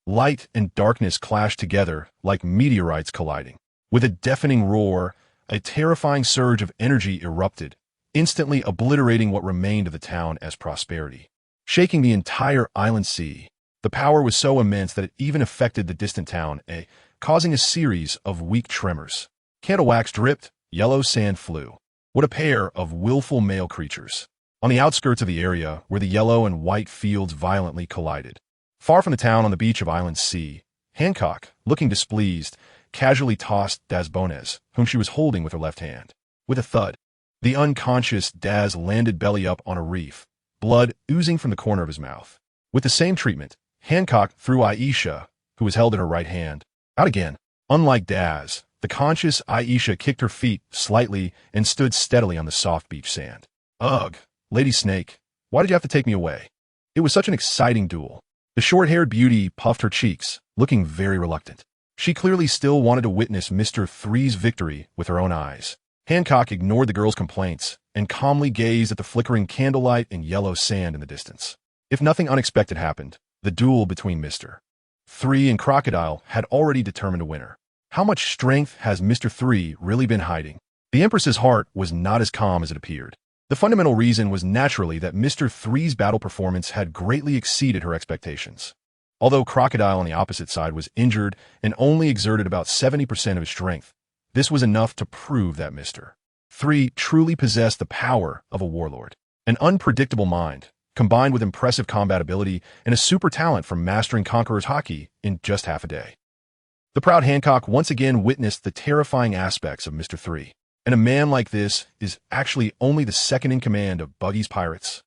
Light and darkness clashed together like meteorites colliding. With a deafening roar, a terrifying surge of energy erupted, instantly obliterating what remained of the town as prosperity. Shaking the entire island sea, the power was so immense that it even affected the distant town, causing a series of weak tremors. Candle wax dripped, yellow sand flew. What a pair of willful male creatures. On the outskirts of the area where the yellow and white fields violently collided. Far from the town on the beach of Island Sea, Hancock, looking displeased, casually tossed Daz Bonez, whom she was holding with her left hand. With a thud, the unconscious Daz landed belly up on a reef, blood oozing from the corner of his mouth. With the same treatment, Hancock threw Aisha, who was held in her right hand, out again. Unlike Daz, the conscious Aisha kicked her feet slightly and stood steadily on the soft beach sand. Ugh, Lady Snake, why did you have to take me away? It was such an exciting duel. The short-haired beauty puffed her cheeks, looking very reluctant. She clearly still wanted to witness Mr. 3's victory with her own eyes. Hancock ignored the girl's complaints and calmly gazed at the flickering candlelight and yellow sand in the distance. If nothing unexpected happened, the duel between Mr. 3 and Crocodile had already determined a winner. How much strength has Mr. 3 really been hiding? The Empress's heart was not as calm as it appeared. The fundamental reason was naturally that Mr. 3's battle performance had greatly exceeded her expectations. Although Crocodile on the opposite side was injured and only exerted about 70% of his strength, this was enough to prove that Mr. 3 truly possessed the power of a warlord. An unpredictable mind, combined with impressive combat ability and a super talent for mastering Conqueror's Haki in just half a day. The proud Hancock once again witnessed the terrifying aspects of Mr. 3. And a man like this is actually only the second in command of Buggy's pirates.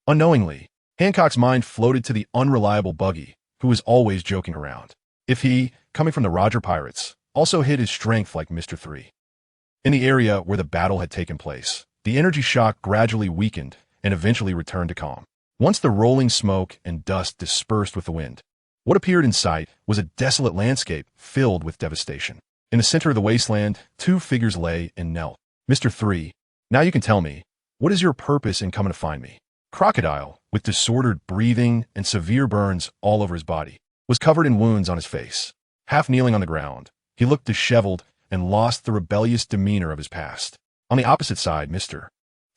Unknowingly, Hancock's mind floated to the unreliable Buggy, who was always joking around. If he, coming from the Roger Pirates, also hid his strength like Mr. 3. In the area where the battle had taken place, the energy shock gradually weakened and eventually returned to calm. Once the rolling smoke and dust dispersed with the wind, what appeared in sight was a desolate landscape filled with devastation. In the center of the wasteland, two figures lay and knelt. Mr. 3, now you can tell me, what is your purpose in coming to find me? Crocodile, with disordered breathing and severe burns all over his body, was covered in wounds on his face. Half kneeling on the ground, he looked disheveled and lost the rebellious demeanor of his past. On the opposite side, Mr.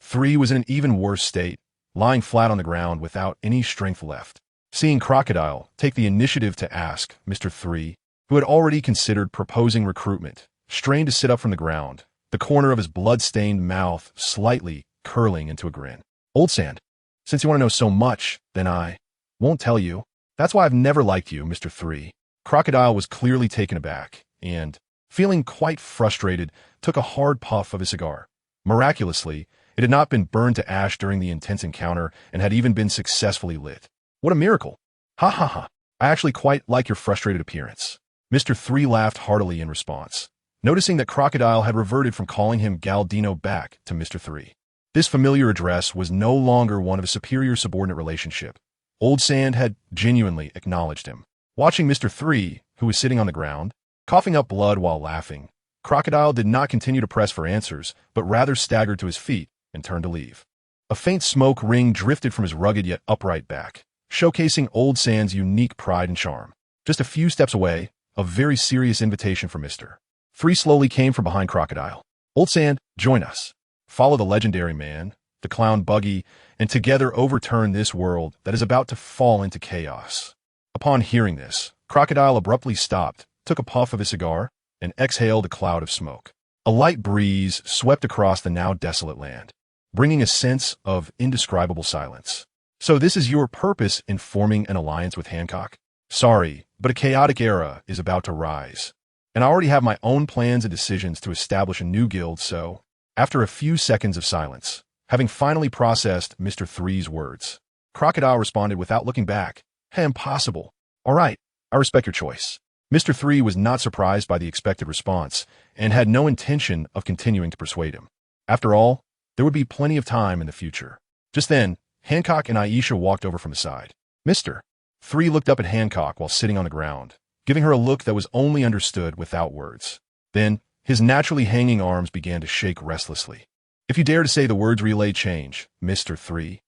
3 was in an even worse state, lying flat on the ground without any strength left. Seeing Crocodile take the initiative to ask, Mr. 3, who had already considered proposing recruitment, strained to sit up from the ground, the corner of his blood-stained mouth slightly curling into a grin. Old Sand, since you want to know so much, then I won't tell you. That's why I've never liked you, Mr. 3. Crocodile was clearly taken aback, and, feeling quite frustrated, took a hard puff of his cigar. Miraculously, it had not been burned to ash during the intense encounter and had even been successfully lit. What a miracle! Ha ha ha! I actually quite like your frustrated appearance. Mr. 3 laughed heartily in response, noticing that Crocodile had reverted from calling him Galdino back to Mr. 3. This familiar address was no longer one of a superior-subordinate relationship. Old Sand had genuinely acknowledged him. Watching Mr. 3, who was sitting on the ground, coughing up blood while laughing, Crocodile did not continue to press for answers, but rather staggered to his feet and turned to leave. A faint smoke ring drifted from his rugged yet upright back, showcasing Old Sand's unique pride and charm. Just a few steps away, a very serious invitation from Mr.3 slowly came from behind Crocodile. Old Sand, join us. Follow the legendary man, the clown Buggy, and together overturn this world that is about to fall into chaos. Upon hearing this, Crocodile abruptly stopped, took a puff of his cigar, and exhaled a cloud of smoke. A light breeze swept across the now desolate land, bringing a sense of indescribable silence. So this is your purpose in forming an alliance with Hancock? Sorry, but a chaotic era is about to rise, and I already have my own plans and decisions to establish a new guild, so... After a few seconds of silence, having finally processed Mr.3's words, Crocodile responded without looking back, "Hey, impossible. All right, I respect your choice." Mr.3 was not surprised by the expected response and had no intention of continuing to persuade him. After all, there would be plenty of time in the future. Just then, Hancock and Aisha walked over from the side. Mr.3 looked up at Hancock while sitting on the ground, giving her a look that was only understood without words. Then, his naturally hanging arms began to shake restlessly. "If you dare to say the words relay change, Mr.3.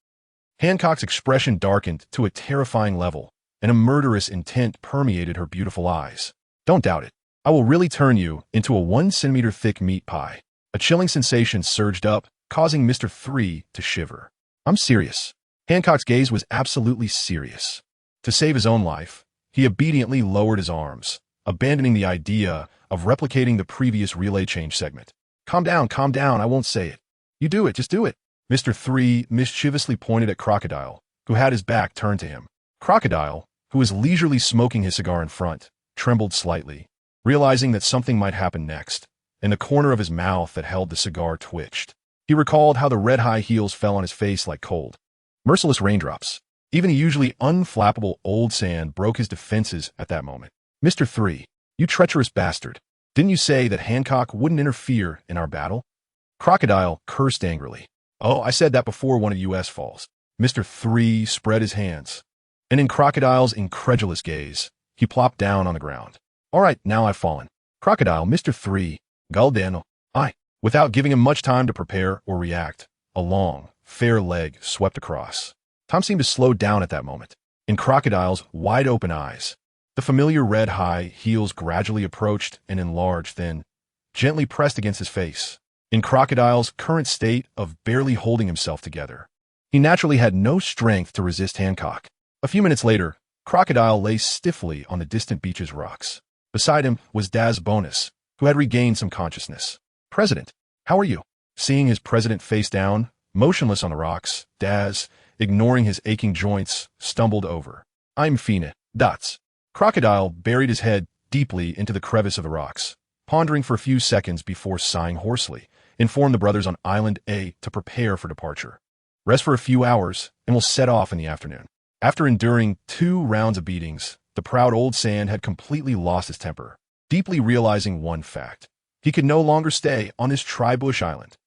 Hancock's expression darkened to a terrifying level, and a murderous intent permeated her beautiful eyes. "Don't doubt it. I will really turn you into a 1 centimeter thick meat pie." A chilling sensation surged up, causing Mr.3 to shiver. "I'm serious." Hancock's gaze was absolutely serious. To save his own life, he obediently lowered his arms, abandoning the idea of replicating the previous relay change segment. Calm down, I won't say it. You do it, just do it." Mr.3 mischievously pointed at Crocodile, who had his back turned to him. Crocodile, who was leisurely smoking his cigar in front, trembled slightly, realizing that something might happen next, and the corner of his mouth that held the cigar twitched. He recalled how the red high heels fell on his face like cold, merciless raindrops. Even the usually unflappable Old Sand broke his defenses at that moment. "Mr.3, you treacherous bastard. Didn't you say that Hancock wouldn't interfere in our battle?" Crocodile cursed angrily. "Oh, I said that before one of US falls." Mr.3 spread his hands, and in Crocodile's incredulous gaze, he plopped down on the ground. "All right, now I've fallen." Crocodile, Mr.3, Galdano, I. Without giving him much time to prepare or react, a long, fair leg swept across. Time seemed to slow down at that moment. In Crocodile's wide-open eyes, the familiar red high heels gradually approached and enlarged, then gently pressed against his face. In Crocodile's current state of barely holding himself together, he naturally had no strength to resist Hancock. A few minutes later, Crocodile lay stiffly on the distant beach's rocks. Beside him was Daz Bonus, who had regained some consciousness. "President, how are you?" Seeing his president face down, motionless on the rocks, Daz, ignoring his aching joints, stumbled over. "I'm fine, dots." Crocodile buried his head deeply into the crevice of the rocks, pondering for a few seconds before sighing hoarsely, informed the brothers on Island A to prepare for departure. "Rest for a few hours, and we'll set off in the afternoon." After enduring 2 rounds of beatings, the proud Old Sand had completely lost his temper, deeply realizing one fact. He could no longer stay on his tri-bush island.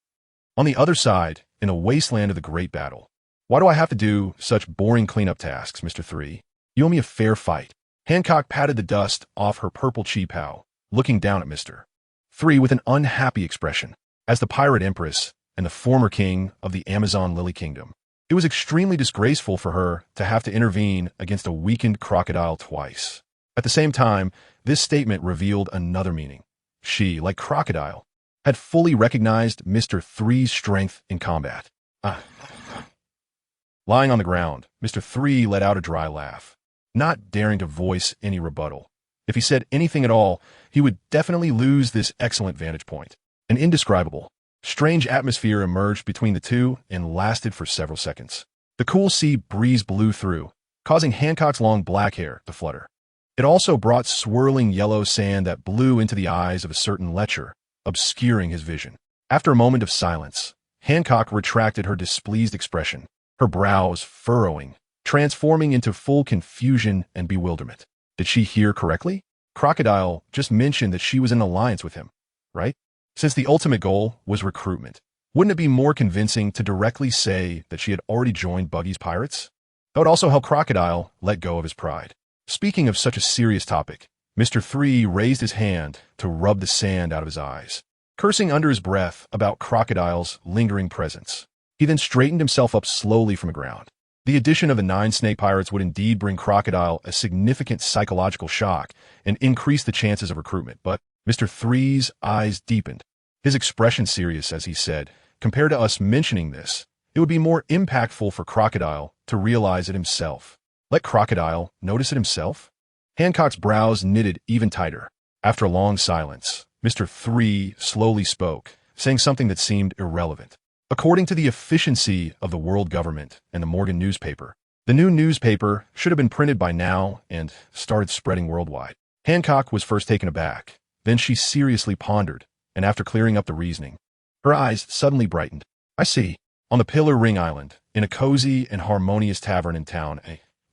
On the other side, in a wasteland of the Great Battle. "Why do I have to do such boring cleanup tasks, Mr.3? You owe me a fair fight." Hancock patted the dust off her purple chi-pow, looking down at Mr.3 with an unhappy expression. As the pirate empress and the former king of the Amazon Lily Kingdom, it was extremely disgraceful for her to have to intervene against a weakened Crocodile twice. At the same time, this statement revealed another meaning. She, like Crocodile, had fully recognized Mr.3's strength in combat. Lying on the ground, Mr.3 let out a dry laugh, not daring to voice any rebuttal. If he said anything at all, he would definitely lose this excellent vantage point. An indescribable, strange atmosphere emerged between the two and lasted for several seconds. The cool sea breeze blew through, causing Hancock's long black hair to flutter. It also brought swirling yellow sand that blew into the eyes of a certain lecher, obscuring his vision. After a moment of silence, Hancock retracted her displeased expression, her brows furrowing, transforming into full confusion and bewilderment. Did she hear correctly? Crocodile just mentioned that she was in alliance with him, right? Since the ultimate goal was recruitment, wouldn't it be more convincing to directly say that she had already joined Buggy's pirates? That would also help Crocodile let go of his pride. Speaking of such a serious topic, Mr.3 raised his hand to rub the sand out of his eyes, cursing under his breath about Crocodile's lingering presence. He then straightened himself up slowly from the ground. The addition of the 9 snake pirates would indeed bring Crocodile a significant psychological shock and increase the chances of recruitment, but Mr.3's eyes deepened. His expression serious as he said, "Compared to us mentioning this, it would be more impactful for Crocodile to realize it himself." Let Crocodile notice it himself? Hancock's brows knitted even tighter. After a long silence, Mr.3 slowly spoke, saying something that seemed irrelevant. According to the efficiency of the world government and the Morgan newspaper, the new newspaper should have been printed by now and started spreading worldwide. Hancock was first taken aback. Then she seriously pondered, and after clearing up the reasoning, her eyes suddenly brightened. "I see. On the Pillar Ring Island, in a cozy and harmonious tavern in town,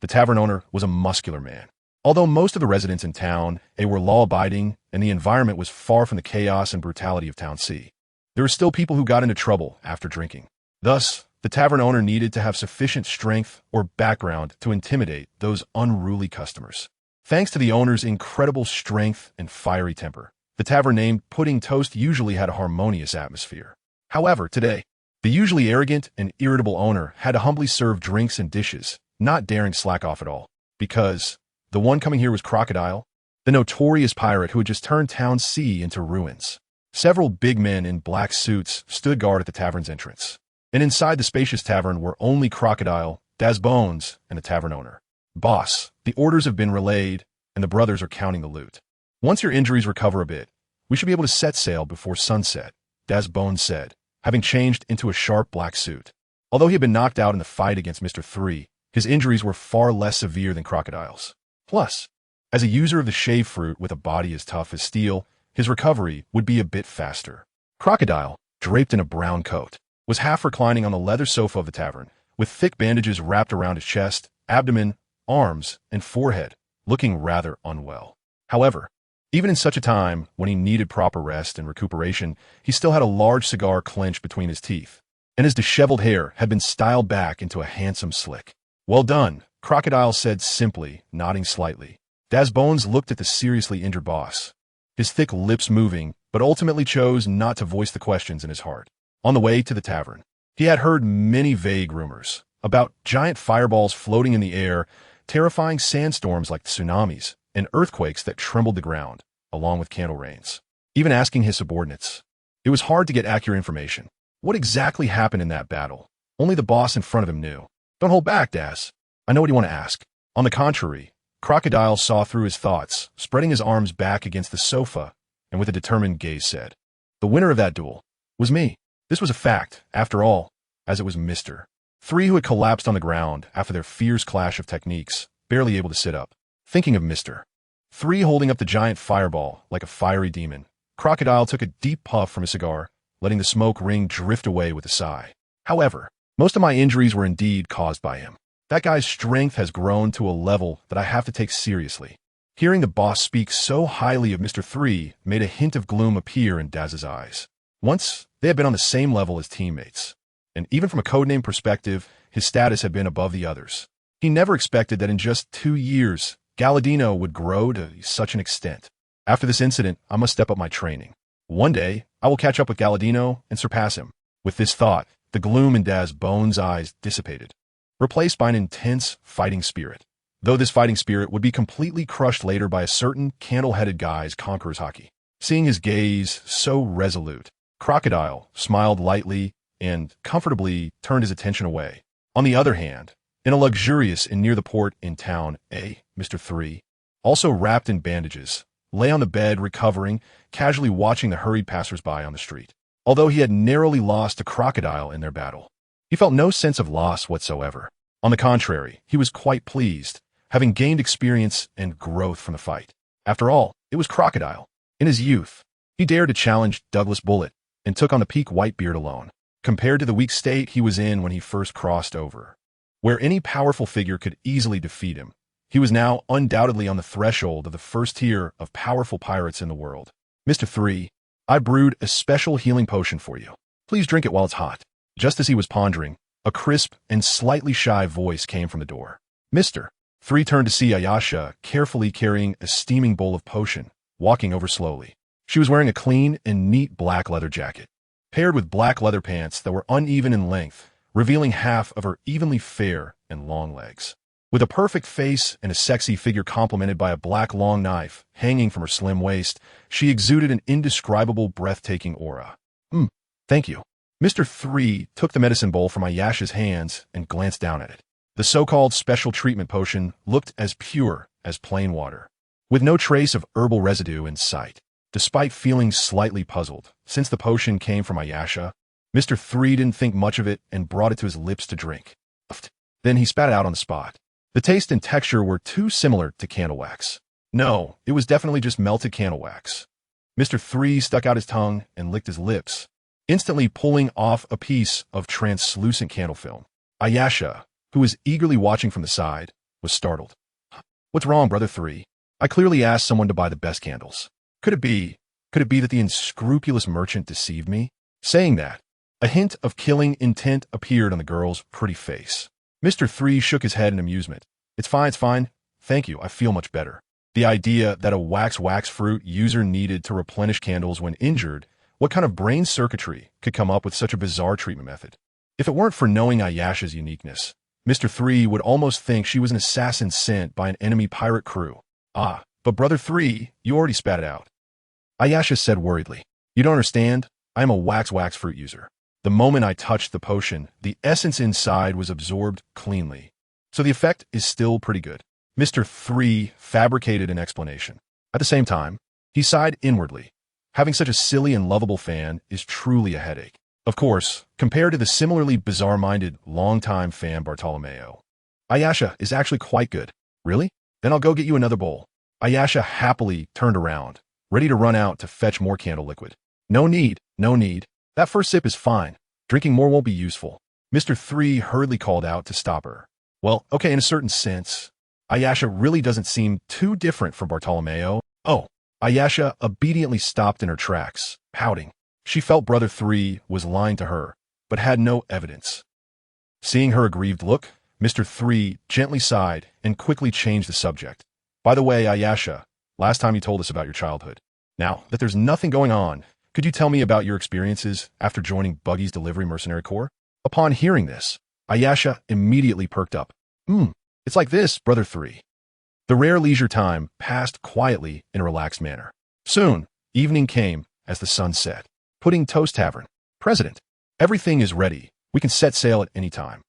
the tavern owner was a muscular man. Although most of the residents in town, were law-abiding, and the environment was far from the chaos and brutality of Town C. There were still people who got into trouble after drinking. Thus, the tavern owner needed to have sufficient strength or background to intimidate those unruly customers. Thanks to the owner's incredible strength and fiery temper, the tavern named Pudding Toast usually had a harmonious atmosphere. However, today, the usually arrogant and irritable owner had to humbly serve drinks and dishes, not daring slack off at all, because the one coming here was Crocodile, the notorious pirate who had just turned Town C into ruins. Several big men in black suits stood guard at the tavern's entrance, and inside the spacious tavern were only Crocodile, Daz Bones, and the tavern owner. "Boss, the orders have been relayed, and the brothers are counting the loot. Once your injuries recover a bit, we should be able to set sail before sunset," Daz Bones said, having changed into a sharp black suit. Although he had been knocked out in the fight against Mr.3, his injuries were far less severe than Crocodile's. Plus, as a user of the shave fruit with a body as tough as steel, his recovery would be a bit faster. Crocodile, draped in a brown coat, was half reclining on the leather sofa of the tavern, with thick bandages wrapped around his chest, abdomen, arms, and forehead, looking rather unwell. However, even in such a time when he needed proper rest and recuperation, he still had a large cigar clenched between his teeth, and his disheveled hair had been styled back into a handsome slick. "Well done," Crocodile said simply, nodding slightly. Daz Bones looked at the seriously injured boss, his thick lips moving, but ultimately chose not to voice the questions in his heart. On the way to the tavern, he had heard many vague rumors about giant fireballs floating in the air, terrifying sandstorms like tsunamis, and earthquakes that trembled the ground, along with candle rains. Even asking his subordinates, it was hard to get accurate information. What exactly happened in that battle? Only the boss in front of him knew. "Don't hold back, Daz. I know what you want to ask." On the contrary, Crocodile saw through his thoughts, spreading his arms back against the sofa, and with a determined gaze said, "The winner of that duel was me." This was a fact, after all, as it was Mr.3 who had collapsed on the ground after their fierce clash of techniques, barely able to sit up. Thinking of Mr.3 holding up the giant fireball like a fiery demon, Crocodile took a deep puff from his cigar, letting the smoke ring drift away with a sigh. "However, most of my injuries were indeed caused by him. That guy's strength has grown to a level that I have to take seriously." Hearing the boss speak so highly of Mr.3 made a hint of gloom appear in Daz's eyes. Once, they had been on the same level as teammates, and even from a codename perspective, his status had been above the others. He never expected that in just 2 years, Galadino would grow to such an extent. "After this incident, I must step up my training. One day, I will catch up with Galadino and surpass him." With this thought, the gloom in Daz Bones' eyes dissipated, replaced by an intense fighting spirit. Though this fighting spirit would be completely crushed later by a certain candle-headed guy's conqueror's hockey. Seeing his gaze so resolute, Crocodile smiled lightly and comfortably turned his attention away. On the other hand, in a luxurious inn near the port in town, Mr.3, also wrapped in bandages, lay on the bed recovering, casually watching the hurried passers-by on the street. Although he had narrowly lost to Crocodile in their battle, he felt no sense of loss whatsoever. On the contrary, he was quite pleased, having gained experience and growth from the fight. After all, it was Crocodile. In his youth, he dared to challenge Douglas Bullet and took on the peak Whitebeard alone, compared to the weak state he was in when he first crossed over. Where any powerful figure could easily defeat him, he was now undoubtedly on the threshold of the first tier of powerful pirates in the world. "Mr.3, I brewed a special healing potion for you. Please drink it while it's hot." Just as he was pondering, a crisp and slightly shy voice came from the door. Mr.3 turned to see Ayasha carefully carrying a steaming bowl of potion, walking over slowly. She was wearing a clean and neat black leather jacket, paired with black leather pants that were uneven in length revealing half of her evenly fair and long legs. With a perfect face and a sexy figure complemented by a black long knife hanging from her slim waist, she exuded an indescribable, breathtaking aura. Thank you. Mr. 3 took the medicine bowl from Ayasha's hands and glanced down at it. The so-called special treatment potion looked as pure as plain water, with no trace of herbal residue in sight. Despite feeling slightly puzzled, since the potion came from Ayasha, Mr. 3 didn't think much of it and brought it to his lips to drink. Then he spat it out on the spot. The taste and texture were too similar to candle wax. No, it was definitely just melted candle wax. Mr. 3 stuck out his tongue and licked his lips, instantly pulling off a piece of translucent candle film. Ayasha, who was eagerly watching from the side, was startled. What's wrong, Brother 3? I clearly asked someone to buy the best candles. Could it be that the unscrupulous merchant deceived me? Saying that, a hint of killing intent appeared on the girl's pretty face. Mr. 3 shook his head in amusement. It's fine. Thank you, I feel much better. The idea that a wax fruit user needed to replenish candles when injured, what kind of brain circuitry could come up with such a bizarre treatment method? If it weren't for knowing Ayasha's uniqueness, Mr. 3 would almost think she was an assassin sent by an enemy pirate crew. But Brother 3, you already spat it out. Ayasha said worriedly. You don't understand? I am a wax fruit user. The moment I touched the potion, the essence inside was absorbed cleanly. So the effect is still pretty good. Mr. 3 fabricated an explanation. At the same time, he sighed inwardly. Having such a silly and lovable fan is truly a headache. Of course, compared to the similarly bizarre-minded, longtime fan Bartolomeo, Ayasha is actually quite good. Really? Then I'll go get you another bowl. Ayasha happily turned around, ready to run out to fetch more candle liquid. No need. That first sip is fine. Drinking more won't be useful. Mr. 3 hurriedly called out to stop her. Well, okay, in a certain sense, Ayasha really doesn't seem too different from Bartolomeo. Ayasha obediently stopped in her tracks, pouting. She felt Brother 3 was lying to her, but had no evidence. Seeing her aggrieved look, Mr. 3 gently sighed and quickly changed the subject. By the way, Ayasha, last time you told us about your childhood. Now that there's nothing going on, could you tell me about your experiences after joining Buggy's delivery mercenary corps? Upon hearing this, Ayasha immediately perked up. It's like this, Brother 3. The rare leisure time passed quietly in a relaxed manner. Soon, evening came as the sun set. Pudding Toast Tavern. President. Everything is ready. We can set sail at any time.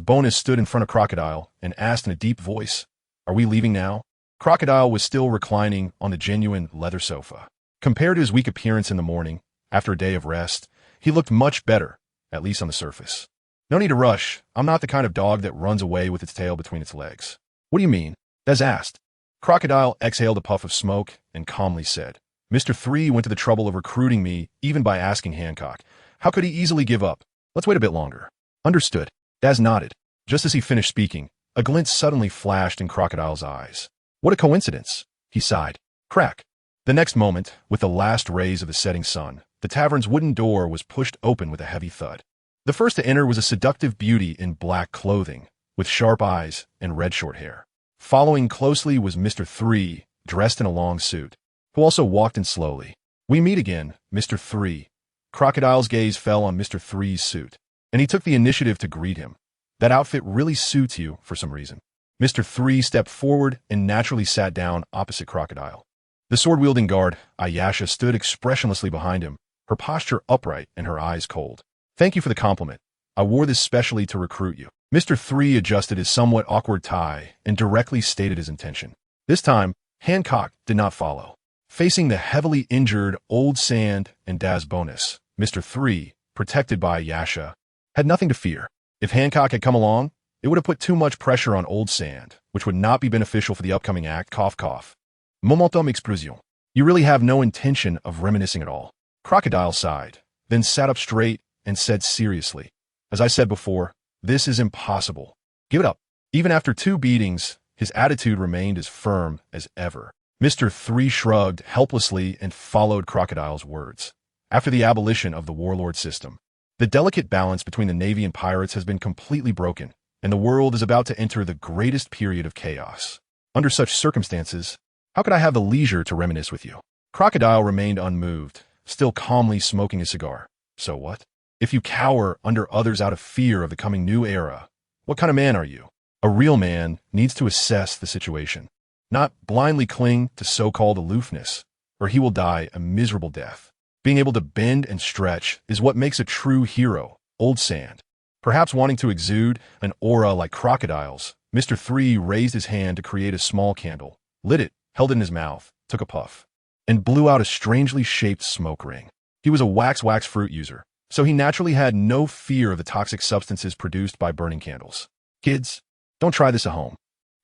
Bonus stood in front of Crocodile and asked in a deep voice, Are we leaving now? Crocodile was still reclining on the genuine leather sofa. Compared to his weak appearance in the morning, after a day of rest, he looked much better, at least on the surface. No need to rush. I'm not the kind of dog that runs away with its tail between its legs. What do you mean? Des asked. Crocodile exhaled a puff of smoke and calmly said, Mr. 3 went to the trouble of recruiting me even by asking Hancock. How could he easily give up? Let's wait a bit longer. Understood. Des nodded. Just as he finished speaking, a glint suddenly flashed in Crocodile's eyes. What a coincidence, he sighed. Crack. The next moment, with the last rays of the setting sun, the tavern's wooden door was pushed open with a heavy thud. The first to enter was a seductive beauty in black clothing, with sharp eyes and red short hair. Following closely was Mr. 3, dressed in a long suit, who also walked in slowly. We meet again, Mr. 3. Crocodile's gaze fell on Mr. 3's suit, and he took the initiative to greet him. That outfit really suits you for some reason. Mr. 3 stepped forward and naturally sat down opposite Crocodile. The sword-wielding guard, Ayasha, stood expressionlessly behind him, her posture upright and her eyes cold. Thank you for the compliment. I wore this specially to recruit you. Mr. 3 adjusted his somewhat awkward tie and directly stated his intention. This time, Hancock did not follow. Facing the heavily injured Old Sand and Daz Bonus, Mr. 3, protected by Ayasha, had nothing to fear. If Hancock had come along, it would have put too much pressure on Old Sand, which would not be beneficial for the upcoming act, cough cough. Momentum explosion. You really have no intention of reminiscing at all. Crocodile sighed, then sat up straight and said seriously, As I said before, this is impossible. Give it up. Even after 2 beatings, his attitude remained as firm as ever. Mr. 3 shrugged helplessly and followed Crocodile's words. After the abolition of the warlord system, the delicate balance between the Navy and pirates has been completely broken, and the world is about to enter the greatest period of chaos. Under such circumstances, how could I have the leisure to reminisce with you? Crocodile remained unmoved, still calmly smoking a cigar. So what? If you cower under others out of fear of the coming new era, what kind of man are you? A real man needs to assess the situation, not blindly cling to so-called aloofness, or he will die a miserable death. Being able to bend and stretch is what makes a true hero, Old Sand. Perhaps wanting to exude an aura like crocodiles, Mr. 3 raised his hand to create a small candle, lit it, held it in his mouth, took a puff, and blew out a strangely shaped smoke ring. He was a wax fruit user, so he naturally had no fear of the toxic substances produced by burning candles. Kids, don't try this at home.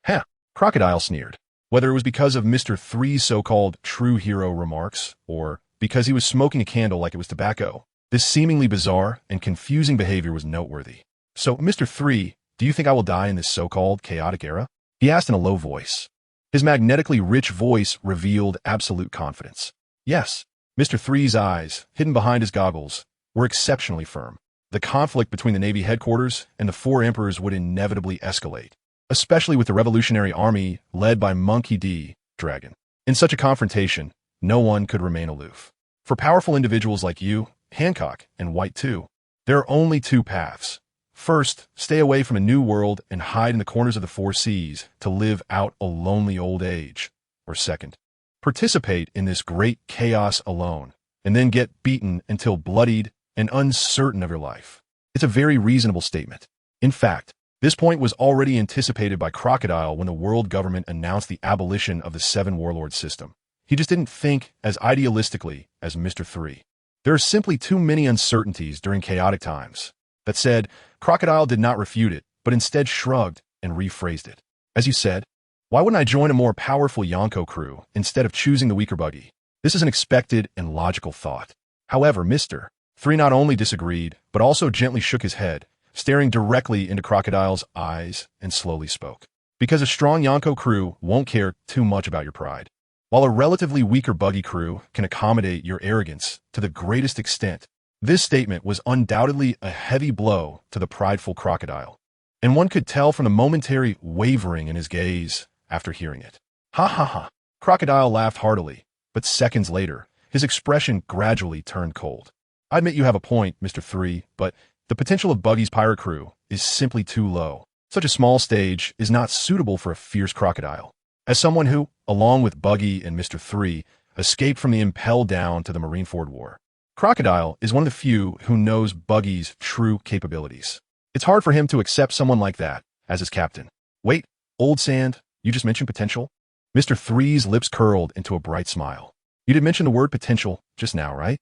Heh, Crocodile sneered. Whether it was because of Mr. 3's so-called true hero remarks, or because he was smoking a candle like it was tobacco, this seemingly bizarre and confusing behavior was noteworthy. So, Mr. 3, do you think I will die in this so-called chaotic era? He asked in a low voice. His magnetically rich voice revealed absolute confidence. Yes, Mr. 3's eyes, hidden behind his goggles, were exceptionally firm. The conflict between the Navy headquarters and the 4 emperors would inevitably escalate, especially with the Revolutionary Army led by Monkey D. Dragon. In such a confrontation, no one could remain aloof. For powerful individuals like you, Hancock, and White too, there are only 2 paths. First, stay away from a new world and hide in the corners of the 4 seas to live out a lonely old age. Or second, participate in this great chaos alone, and then get beaten until bloodied and uncertain of your life. It's a very reasonable statement. In fact, this point was already anticipated by Crocodile when the world government announced the abolition of the 7 Warlords system. He just didn't think as idealistically as Mr. 3. There are simply too many uncertainties during chaotic times. That said, Crocodile did not refute it, but instead shrugged and rephrased it. As you said, why wouldn't I join a more powerful Yonko crew instead of choosing the weaker Buggy? This is an expected and logical thought. However, Mr. 3 not only disagreed, but also gently shook his head, staring directly into Crocodile's eyes, and slowly spoke. Because a strong Yonko crew won't care too much about your pride, while a relatively weaker Buggy crew can accommodate your arrogance to the greatest extent. This statement was undoubtedly a heavy blow to the prideful Crocodile, and one could tell from the momentary wavering in his gaze after hearing it. Ha ha ha. Crocodile laughed heartily, but seconds later, his expression gradually turned cold. I admit you have a point, Mr. 3, but the potential of Buggy's pirate crew is simply too low. Such a small stage is not suitable for a fierce crocodile. As someone who, along with Buggy and Mr. 3, escaped from the Impel Down to the Marineford War, Crocodile is one of the few who knows Buggy's true capabilities. It's hard for him to accept someone like that as his captain. Wait, Old Sand, you just mentioned potential? Mr. 3's lips curled into a bright smile. You did mention the word potential just now, right?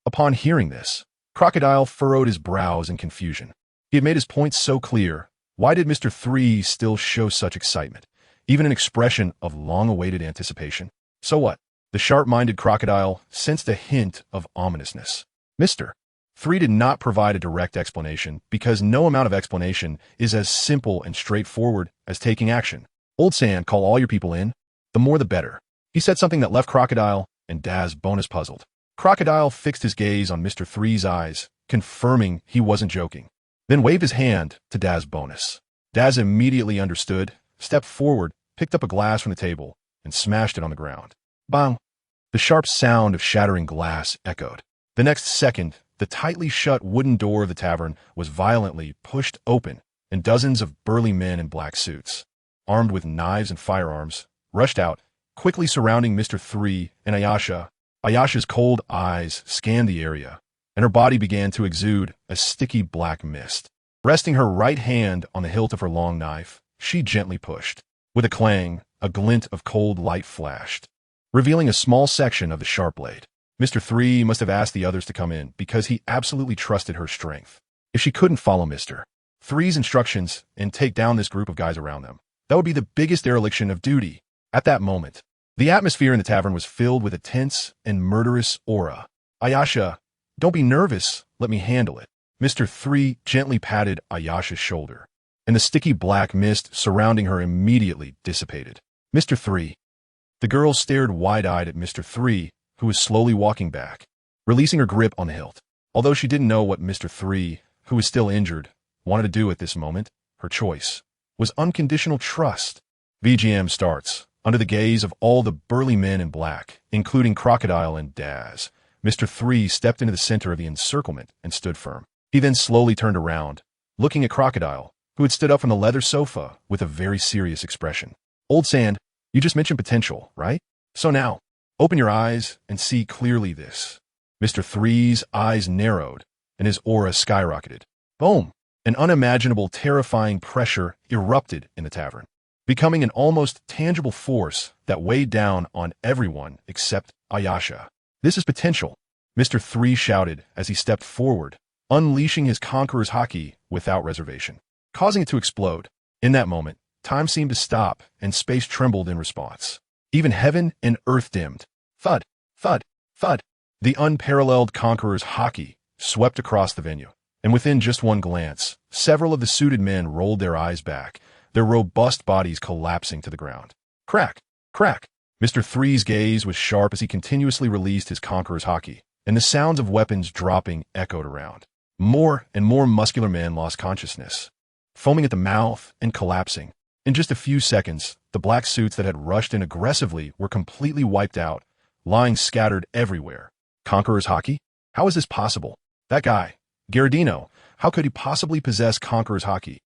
Upon hearing this, Crocodile furrowed his brows in confusion. He had made his point so clear. Why did Mr. 3 still show such excitement, even an expression of long-awaited anticipation? So what? The sharp-minded Crocodile sensed a hint of ominousness. Mr. 3 did not provide a direct explanation because no amount of explanation is as simple and straightforward as taking action. Old Sand, call all your people in. The more the better. He said something that left Crocodile and Daz bonus puzzled. Crocodile fixed his gaze on Mr. 3's eyes, confirming he wasn't joking, then waved his hand to Daz bonus. Daz immediately understood, stepped forward, picked up a glass from the table, and smashed it on the ground. Bang! The sharp sound of shattering glass echoed. The next second, the tightly shut wooden door of the tavern was violently pushed open, and dozens of burly men in black suits, armed with knives and firearms, rushed out, quickly surrounding Mr. 3 and Ayasha. Ayasha's cold eyes scanned the area, and her body began to exude a sticky black mist. Resting her right hand on the hilt of her long knife, she gently pushed. With a clang, a glint of cold light flashed, revealing a small section of the sharp blade. Mr. 3 must have asked the others to come in because he absolutely trusted her strength. If she couldn't follow Mr. 3's instructions and take down this group of guys around them, that would be the biggest dereliction of duty. At that moment, the atmosphere in the tavern was filled with a tense and murderous aura. Ayasha, don't be nervous, let me handle it. Mr. 3 gently patted Ayasha's shoulder, and the sticky black mist surrounding her immediately dissipated. Mr. 3. The girl stared wide-eyed at Mr. 3, who was slowly walking back, releasing her grip on the hilt. Although she didn't know what Mr. 3, who was still injured, wanted to do at this moment, her choice was unconditional trust. VGM starts. Under the gaze of all the burly men in black, including Crocodile and Daz, Mr. 3 stepped into the center of the encirclement and stood firm. He then slowly turned around, looking at Crocodile, who had stood up from the leather sofa with a very serious expression. Old Sand, you just mentioned potential, right? So now, open your eyes and see clearly this. Mr.3's eyes narrowed, and his aura skyrocketed. Boom! An unimaginable, terrifying pressure erupted in the tavern, becoming an almost tangible force that weighed down on everyone except Ayasha. This is potential, Mr.3 shouted as he stepped forward, unleashing his Conqueror's Haki without reservation, causing it to explode. In that moment, time seemed to stop and space trembled in response. Even heaven and earth dimmed. Thud, thud, thud. The unparalleled Conqueror's Haki swept across the venue, and within just one glance, several of the suited men rolled their eyes back, their robust bodies collapsing to the ground. Crack, crack. Mr.3's gaze was sharp as he continuously released his Conqueror's Haki, and the sounds of weapons dropping echoed around. More and more muscular men lost consciousness, foaming at the mouth and collapsing. In just a few seconds, the black suits that had rushed in aggressively were completely wiped out, lying scattered everywhere. Conqueror's Haki? How is this possible? That guy, Gherardino, how could he possibly possess Conqueror's Haki?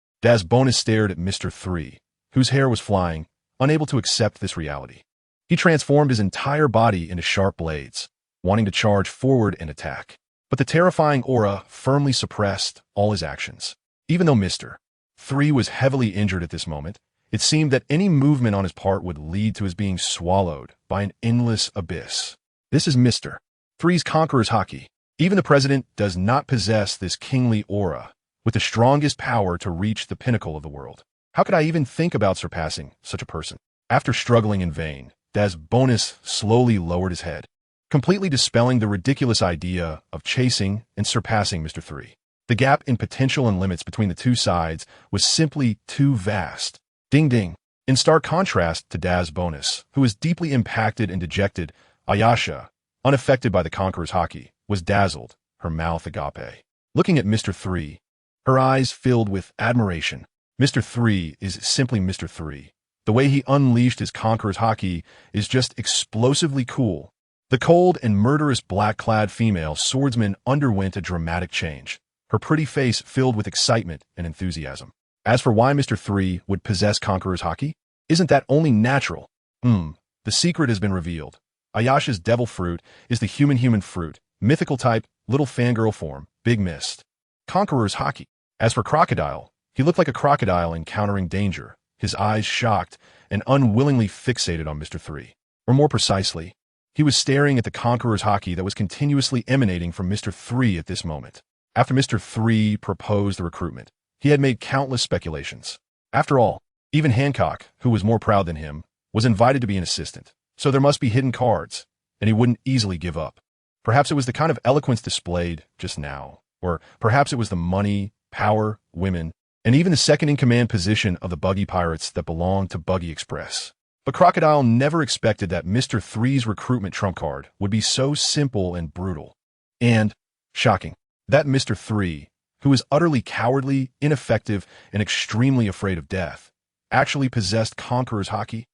Bonus stared at Mr.3, whose hair was flying, unable to accept this reality. He transformed his entire body into sharp blades, wanting to charge forward and attack. But the terrifying aura firmly suppressed all his actions. Even though Mr.3 was heavily injured at this moment, it seemed that any movement on his part would lead to his being swallowed by an endless abyss. This is Mr.3's Conqueror's Haki. Even the president does not possess this kingly aura, with the strongest power to reach the pinnacle of the world. How could I even think about surpassing such a person? After struggling in vain, Bonus slowly lowered his head, completely dispelling the ridiculous idea of chasing and surpassing Mr.3. The gap in potential and limits between the two sides was simply too vast. Ding ding. In stark contrast to Bonus, who was deeply impacted and dejected, Ayasha, unaffected by the Conqueror's Haki, was dazzled, her mouth agape. Looking at Mr.3, her eyes filled with admiration. Mr.3 is simply Mr.3. The way he unleashed his Conqueror's Haki is just explosively cool. The cold and murderous black-clad female swordsman underwent a dramatic change, her pretty face filled with excitement and enthusiasm. As for why Mr.3 would possess Conqueror's Haki, isn't that only natural? The secret has been revealed. Ayasha's devil fruit is the human fruit, mythical type, little fangirl form, big mist. Conqueror's Haki. As for Crocodile, he looked like a crocodile encountering danger, his eyes shocked and unwillingly fixated on Mr.3. Or more precisely, he was staring at the Conqueror's Haki that was continuously emanating from Mr.3 at this moment. After Mr.3 proposed the recruitment, he had made countless speculations. After all, even Hancock, who was more proud than him, was invited to be an assistant, so there must be hidden cards, and he wouldn't easily give up. Perhaps it was the kind of eloquence displayed just now, or perhaps it was the money, power, women, and even the second-in-command position of the Buggy pirates that belonged to Buggy Express. But Crocodile never expected that Mr.3's recruitment trump card would be so simple and brutal. And, shocking, that Mr.3, who was utterly cowardly, ineffective, and extremely afraid of death, actually possessed Conqueror's Haki?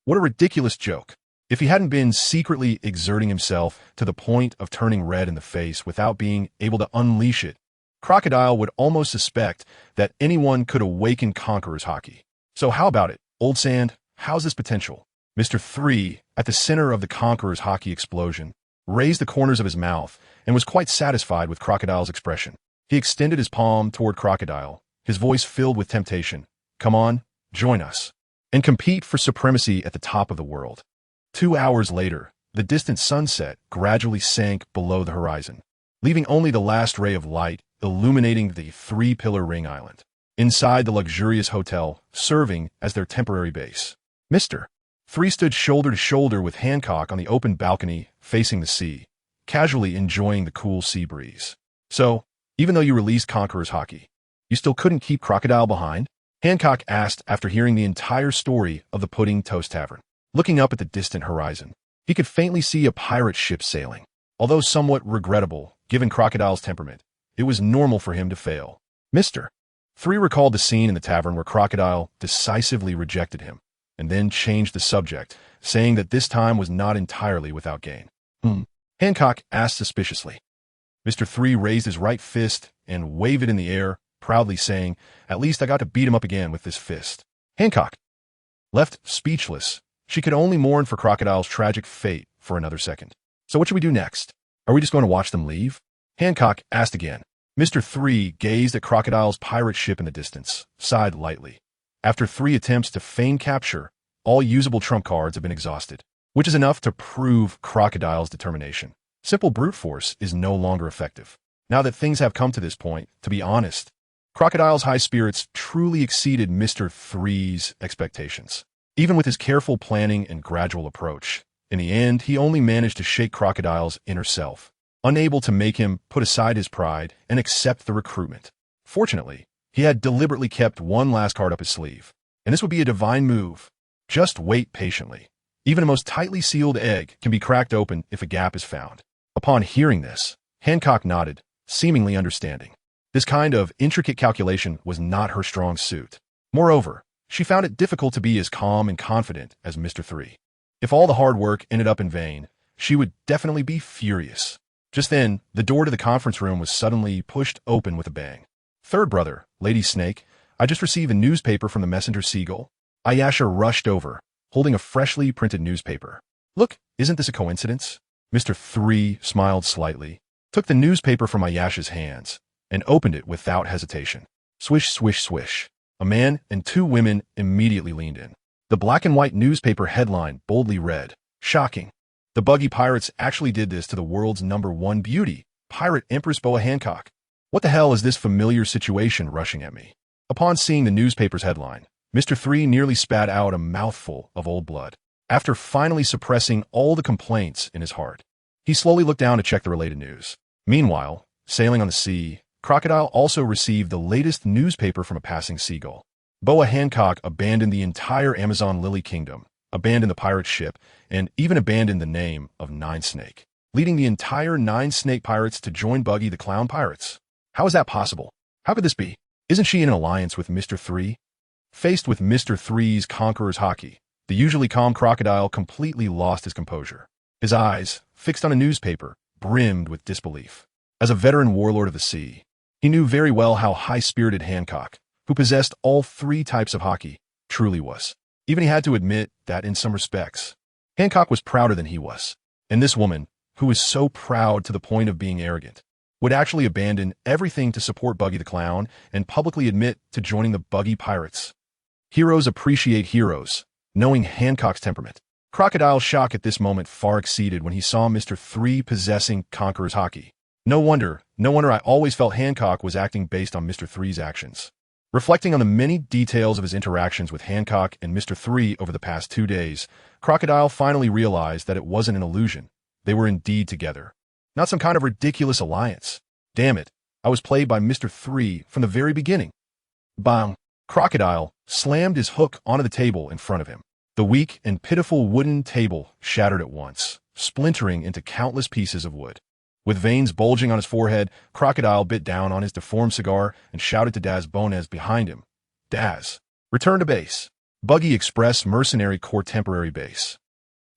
What a ridiculous joke. If he hadn't been secretly exerting himself to the point of turning red in the face without being able to unleash it, Crocodile would almost suspect that anyone could awaken Conqueror's Haki. So how about it, Old Sand? How's this potential? Mr.3, at the center of the Conqueror's Haki explosion, raised the corners of his mouth and was quite satisfied with Crocodile's expression. He extended his palm toward Crocodile, his voice filled with temptation. Come on, join us, and compete for supremacy at the top of the world. 2 hours later, the distant sunset gradually sank below the horizon, leaving only the last ray of light illuminating the three-pillar ring island, inside the luxurious hotel serving as their temporary base. Mr.3 stood shoulder to shoulder with Hancock on the open balcony facing the sea, casually enjoying the cool sea breeze. So, even though you released Conqueror's Haki, you still couldn't keep Crocodile behind? Hancock asked after hearing the entire story of the Pudding Toast Tavern. Looking up at the distant horizon, he could faintly see a pirate ship sailing. Although somewhat regrettable, given Crocodile's temperament, it was normal for him to fail. Mr.3 recalled the scene in the tavern where Crocodile decisively rejected him, and then changed the subject, saying that this time was not entirely without gain. Hancock asked suspiciously. Mr.3 raised his right fist and wave it in the air, proudly saying, "At least I got to beat him up again with this fist." Hancock, left speechless, she could only mourn for Crocodile's tragic fate for another second. "So what should we do next? Are we just going to watch them leave?" Hancock asked again. Mr. 3 gazed at Crocodile's pirate ship in the distance, sighed lightly. After 3 attempts to feign capture, all usable trump cards have been exhausted, which is enough to prove Crocodile's determination. Simple brute force is no longer effective. Now that things have come to this point, to be honest, Crocodile's high spirits truly exceeded Mr. 3's expectations. Even with his careful planning and gradual approach, in the end, he only managed to shake Crocodile's inner self, unable to make him put aside his pride and accept the recruitment. Fortunately, he had deliberately kept one last card up his sleeve, and this would be a divine move. Just wait patiently. Even a most tightly sealed egg can be cracked open if a gap is found. Upon hearing this, Hancock nodded, seemingly understanding. This kind of intricate calculation was not her strong suit. Moreover, she found it difficult to be as calm and confident as Mr. 3. If all the hard work ended up in vain, she would definitely be furious. Just then, the door to the conference room was suddenly pushed open with a bang. "Third brother, Lady Snake, I just received a newspaper from the messenger Seagull." Ayasha rushed over, holding a freshly printed newspaper. "Look, isn't this a coincidence?" Mr. 3 smiled slightly, took the newspaper from Ayasha's hands, and opened it without hesitation. Swish, swish, swish. A man and 2 women immediately leaned in. The black and white newspaper headline boldly read, "Shocking. The Buggy Pirates actually did this to the world's #1 beauty, Pirate Empress Boa Hancock. What the hell is this familiar situation rushing at me?" Upon seeing the newspaper's headline, Mr. 3 nearly spat out a mouthful of old blood. After finally suppressing all the complaints in his heart, he slowly looked down to check the related news. Meanwhile, sailing on the sea, Crocodile also received the latest newspaper from a passing seagull. Boa Hancock abandoned the entire Amazon Lily Kingdom, abandoned the pirate ship, and even abandoned the name of Nine Snake, leading the entire 9 Snake Pirates to join Buggy the Clown Pirates. How is that possible? How could this be? Isn't she in an alliance with Mr. 3? Faced with Mr. 3's conqueror's hockey, the usually calm Crocodile completely lost his composure. His eyes, fixed on a newspaper, brimmed with disbelief. As a veteran warlord of the sea, he knew very well how high-spirited Hancock, who possessed all 3 types of hockey, truly was. Even he had to admit that in some respects, Hancock was prouder than he was. And this woman, who was so proud to the point of being arrogant, would actually abandon everything to support Buggy the Clown and publicly admit to joining the Buggy Pirates. Heroes appreciate heroes, knowing Hancock's temperament. Crocodile's shock at this moment far exceeded when he saw Mr. 3 possessing Conqueror's hockey. No wonder I always felt Hancock was acting based on Mr. 3's actions. Reflecting on the many details of his interactions with Hancock and Mr. 3 over the past 2 days, Crocodile finally realized that it wasn't an illusion. They were indeed together. Not some kind of ridiculous alliance. Damn it, I was played by Mr. 3 from the very beginning. Bang! Crocodile slammed his hook onto the table in front of him. The weak and pitiful wooden table shattered at once, splintering into countless pieces of wood. With veins bulging on his forehead, Crocodile bit down on his deformed cigar and shouted to Daz Bonez behind him. "Daz, return to base. Buggy Express Mercenary Corps Temporary Base."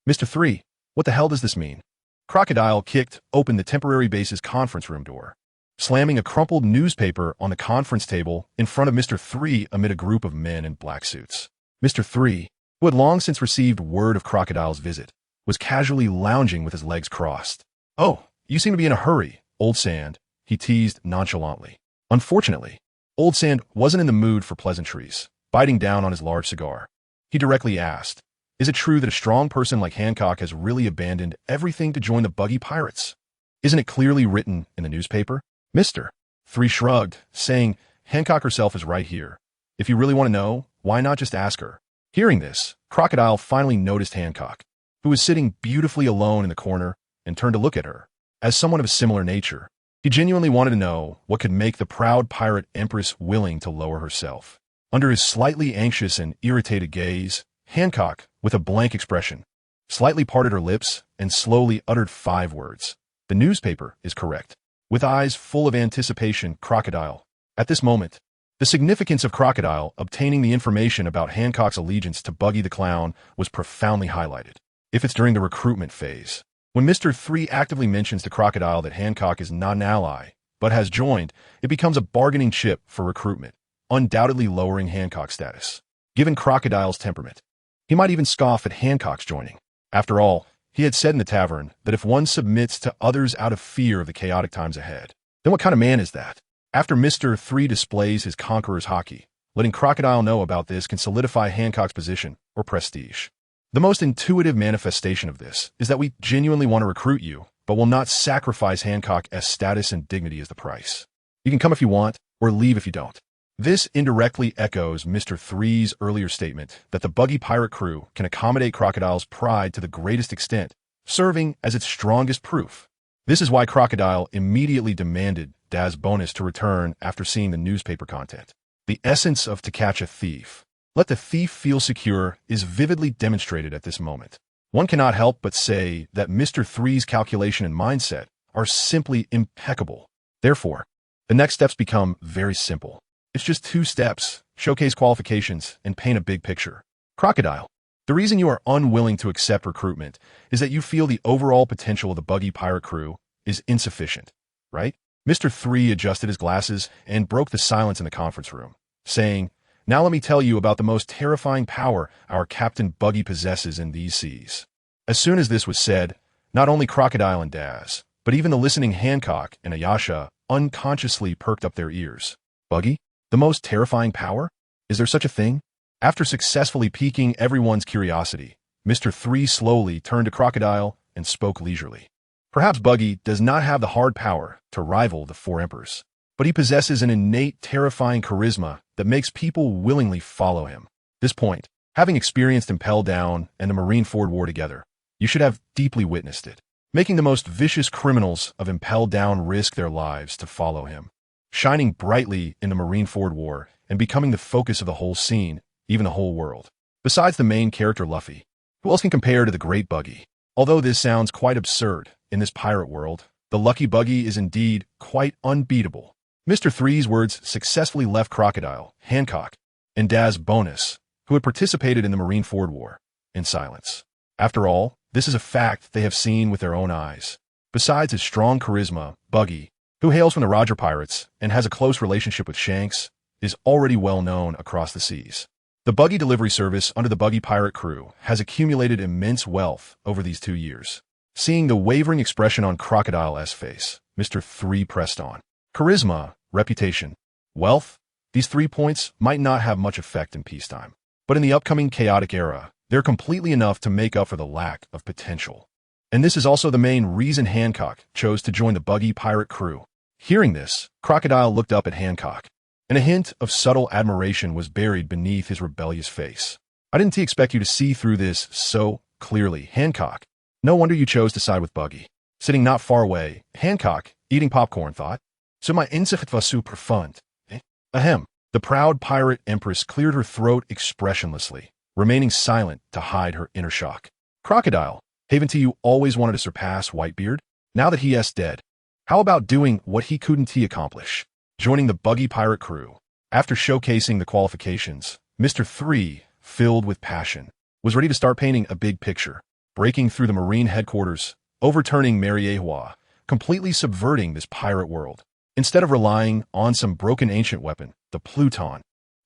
"Mr. 3, what the hell does this mean?" Crocodile kicked open the temporary base's conference room door, slamming a crumpled newspaper on the conference table in front of Mr. 3 amid a group of men in black suits. Mr. 3, who had long since received word of Crocodile's visit, was casually lounging with his legs crossed. "Oh, you seem to be in a hurry, Old Sand," he teased nonchalantly. Unfortunately, Old Sand wasn't in the mood for pleasantries, biting down on his large cigar. He directly asked, "Is it true that a strong person like Hancock has really abandoned everything to join the Buggy Pirates? Isn't it clearly written in the newspaper?" Mr. 3 shrugged, saying, "Hancock herself is right here. If you really want to know, why not just ask her?" Hearing this, Crocodile finally noticed Hancock, who was sitting beautifully alone in the corner, and turned to look at her. As someone of a similar nature, he genuinely wanted to know what could make the proud pirate empress willing to lower herself. Under his slightly anxious and irritated gaze, Hancock, with a blank expression, slightly parted her lips and slowly uttered 5 words. "The newspaper is correct." With eyes full of anticipation, Crocodile. At this moment, the significance of Crocodile obtaining the information about Hancock's allegiance to Buggy the Clown was profoundly highlighted. If it's during the recruitment phase, when Mr. 3 actively mentions to Crocodile that Hancock is not an ally, but has joined, it becomes a bargaining chip for recruitment, undoubtedly lowering Hancock's status. Given Crocodile's temperament, he might even scoff at Hancock's joining. After all, he had said in the tavern that if one submits to others out of fear of the chaotic times ahead, then what kind of man is that? After Mr.3 displays his conqueror's hockey, letting Crocodile know about this can solidify Hancock's position or prestige. The most intuitive manifestation of this is that we genuinely want to recruit you, but will not sacrifice Hancock's status and dignity as the price. You can come if you want, or leave if you don't. This indirectly echoes Mr.3's earlier statement that the Buggy pirate crew can accommodate Crocodile's pride to the greatest extent, serving as its strongest proof. This is why Crocodile immediately demanded Daz Bonus to return after seeing the newspaper content. The essence of To Catch a Thief, let the thief feel secure, is vividly demonstrated at this moment. One cannot help but say that Mr.3's calculation and mindset are simply impeccable. Therefore, the next steps become very simple. It's just 2 steps: showcase qualifications and paint a big picture. Crocodile, the reason you are unwilling to accept recruitment is that you feel the overall potential of the Buggy pirate crew is insufficient, right? Mr.3 adjusted his glasses and broke the silence in the conference room, saying, "Now let me tell you about the most terrifying power our Captain Buggy possesses in these seas." As soon as this was said, not only Crocodile and Daz, but even the listening Hancock and Ayasha unconsciously perked up their ears. Buggy? The most terrifying power? Is there such a thing? After successfully piquing everyone's curiosity, Mr.3 slowly turned to Crocodile and spoke leisurely. Perhaps Buggy does not have the hard power to rival the 4 emperors, but he possesses an innate terrifying charisma that makes people willingly follow him. This point, having experienced Impel Down and the Marineford War together, you should have deeply witnessed it, making the most vicious criminals of Impel Down risk their lives to follow him. Shining brightly in the Marineford War and becoming the focus of the whole scene, even the whole world. Besides the main character Luffy, who else can compare to the great Buggy? Although this sounds quite absurd, in this pirate world, the lucky Buggy is indeed quite unbeatable. Mr.3's words successfully left Crocodile, Hancock, and Daz Bonus, who had participated in the Marineford War, in silence. After all, this is a fact they have seen with their own eyes. Besides his strong charisma, Buggy, who hails from the Roger Pirates and has a close relationship with Shanks, is already well known across the seas. The Buggy delivery service under the Buggy pirate crew has accumulated immense wealth over these 2 years. Seeing the wavering expression on Crocodile's face, Mr.3 pressed on. Charisma, reputation, wealth, these 3 points might not have much effect in peacetime, but in the upcoming chaotic era, they're completely enough to make up for the lack of potential. And this is also the main reason Hancock chose to join the Buggy pirate crew. Hearing this, Crocodile looked up at Hancock, and a hint of subtle admiration was buried beneath his rebellious face. "I didn't expect you to see through this so clearly, Hancock. No wonder you chose to side with Buggy." Sitting not far away, Hancock, eating popcorn, thought, "So my insicht was super fun, eh?" Ahem. The proud pirate empress cleared her throat expressionlessly, remaining silent to hide her inner shock. "Crocodile, haven't you always wanted to surpass Whitebeard? Now that he is dead, how about doing what he couldn't accomplish? Joining the Buggy pirate crew." After showcasing the qualifications, Mr.3, filled with passion, was ready to start painting a big picture, breaking through the Marine headquarters, overturning Mariehua, completely subverting this pirate world. Instead of relying on some broken ancient weapon, the Pluton,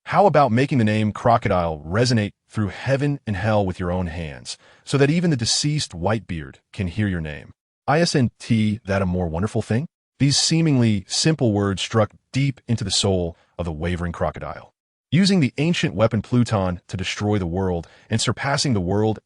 how about making the name Crocodile resonate through heaven and hell with your own hands, so that even the deceased Whitebeard can hear your name? Isn't that a more wonderful thing? These seemingly simple words struck deep into the soul of the wavering Crocodile. Using the ancient weapon Pluton to destroy the world and surpassing the world's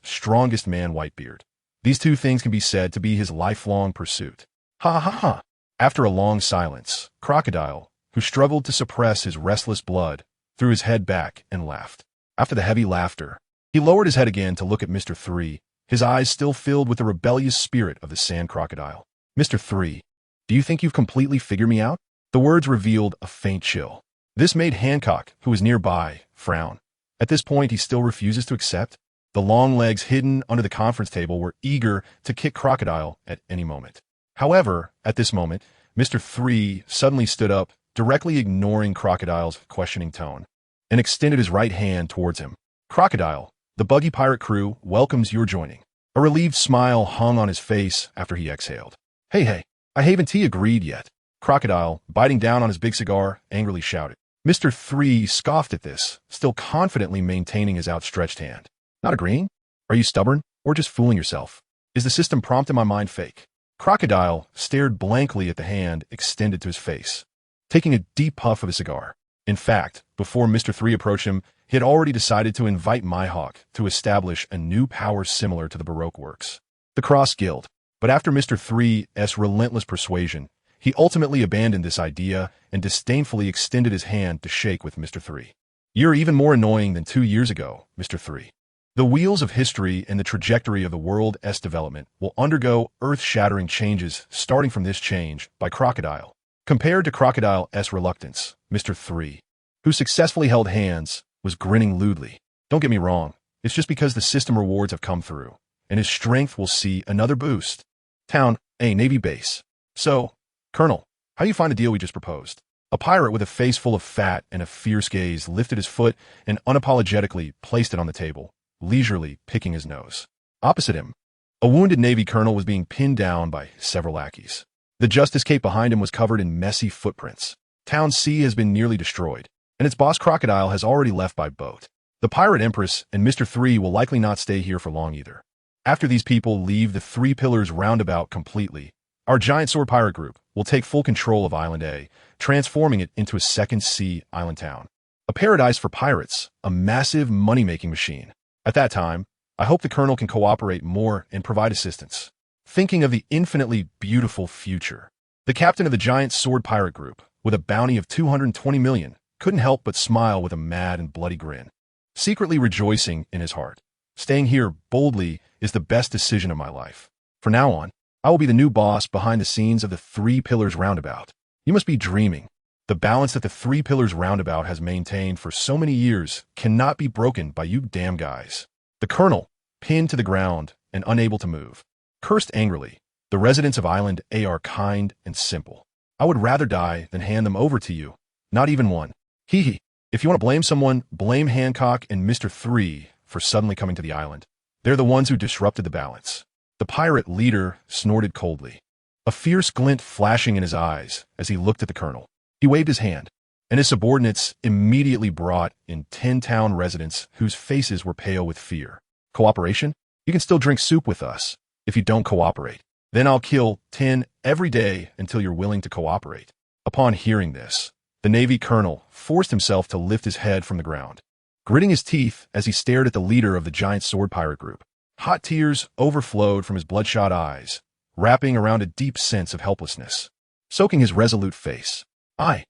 strongest man Whitebeard. These 2 things can be said to be his lifelong pursuit. Ha ha ha. After a long silence, Crocodile, who struggled to suppress his restless blood, threw his head back and laughed. After the heavy laughter, he lowered his head again to look at Mr.3, his eyes still filled with the rebellious spirit of the sand crocodile. "Mr.3, do you think you've completely figured me out?" The words revealed a faint chill. This made Hancock, who was nearby, frown. At this point, he still refuses to accept. The long legs hidden under the conference table were eager to kick Crocodile at any moment. However, at this moment, Mr.3 suddenly stood up, directly ignoring Crocodile's questioning tone, and extended his right hand towards him. "Crocodile, the Buggy pirate crew welcomes your joining." A relieved smile hung on his face after he exhaled. Hey, I haven't agreed yet." Crocodile, biting down on his big cigar, angrily shouted. Mr. 3 scoffed at this, still confidently maintaining his outstretched hand. Not agreeing? Are you stubborn, or just fooling yourself? Is the system prompt in my mind fake? Crocodile stared blankly at the hand extended to his face, taking a deep puff of his cigar. In fact, before Mr. 3 approached him, he had already decided to invite Mihawk to establish a new power similar to the Baroque works, the Cross Guild. But after Mr. 3's relentless persuasion, he ultimately abandoned this idea and disdainfully extended his hand to shake with Mr. 3. You're even more annoying than 2 years ago, Mr. 3. The wheels of history and the trajectory of the world's development will undergo earth-shattering changes starting from this change by Crocodile. Compared to Crocodile's reluctance, Mr. 3, who successfully held hands, was grinning lewdly. Don't get me wrong, it's just because the system rewards have come through, and his strength will see another boost. Town, a Navy base. So, Colonel, how do you find the deal we just proposed? A pirate with a face full of fat and a fierce gaze lifted his foot and unapologetically placed it on the table, leisurely picking his nose. Opposite him, a wounded Navy colonel was being pinned down by several lackeys. The Justice Cape behind him was covered in messy footprints. Town C has been nearly destroyed, and its boss Crocodile has already left by boat. The Pirate Empress and Mr. 3 will likely not stay here for long either. After these people leave the Three Pillars roundabout completely, our giant sword pirate group will take full control of Island A, transforming it into a second sea island town. A paradise for pirates, a massive money-making machine. At that time, I hope the Colonel can cooperate more and provide assistance. Thinking of the infinitely beautiful future, the captain of the giant sword pirate group, with a bounty of 220 million, couldn't help but smile with a mad and bloody grin, secretly rejoicing in his heart. Staying here boldly is the best decision of my life. From now on, I will be the new boss behind the scenes of the Three Pillars roundabout. You must be dreaming. The balance that the Three Pillars roundabout has maintained for so many years cannot be broken by you damn guys. The Colonel, pinned to the ground and unable to move, cursed angrily. The residents of Island A are kind and simple. I would rather die than hand them over to you. Not even one. Hee hee. If you want to blame someone, blame Hancock and Mr. 3 for suddenly coming to the island. They're the ones who disrupted the balance. The pirate leader snorted coldly, a fierce glint flashing in his eyes as he looked at the Colonel. He waved his hand, and his subordinates immediately brought in 10 town residents whose faces were pale with fear. Cooperation? You can still drink soup with us if you don't cooperate. Then I'll kill 10 every day until you're willing to cooperate. Upon hearing this, the Navy colonel forced himself to lift his head from the ground, gritting his teeth as he stared at the leader of the giant sword pirate group. Hot tears overflowed from his bloodshot eyes, wrapping around a deep sense of helplessness, soaking his resolute face. I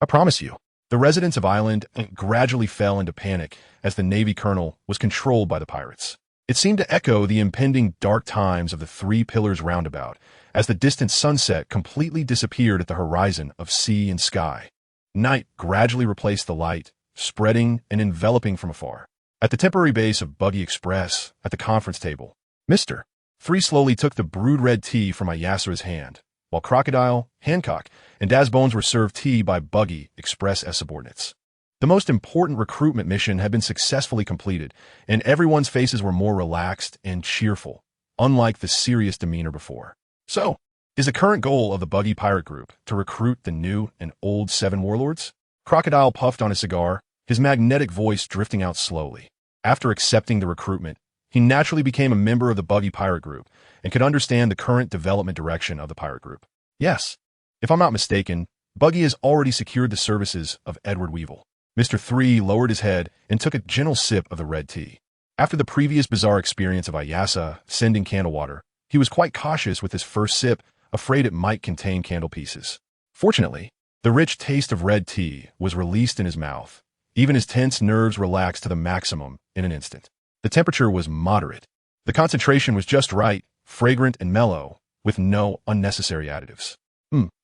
promise you. The residents of Island gradually fell into panic as the Navy colonel was controlled by the pirates. It seemed to echo the impending dark times of the Three Pillars roundabout as the distant sunset completely disappeared at the horizon of sea and sky. Night gradually replaced the light, spreading and enveloping from afar. At the temporary base of Buggy Express, at the conference table, Mr. 3 slowly took the brewed red tea from Ayasura's hand, while Crocodile, Hancock, and Dazbones were served tea by Buggy Express as subordinates. The most important recruitment mission had been successfully completed, and everyone's faces were more relaxed and cheerful, unlike the serious demeanor before. So, is the current goal of the Buggy Pirate Group to recruit the new and old Seven Warlords? Crocodile puffed on his cigar, his magnetic voice drifting out slowly. After accepting the recruitment, he naturally became a member of the Buggy Pirate Group and could understand the current development direction of the pirate group. Yes, if I'm not mistaken, Buggy has already secured the services of Edward Weevil. Mr. 3 lowered his head and took a gentle sip of the red tea. After the previous bizarre experience of Ayasa sending candle water, he was quite cautious with his first sip, afraid it might contain candle pieces. Fortunately, the rich taste of red tea was released in his mouth. Even his tense nerves relaxed to the maximum in an instant. The temperature was moderate. The concentration was just right, fragrant and mellow, with no unnecessary additives.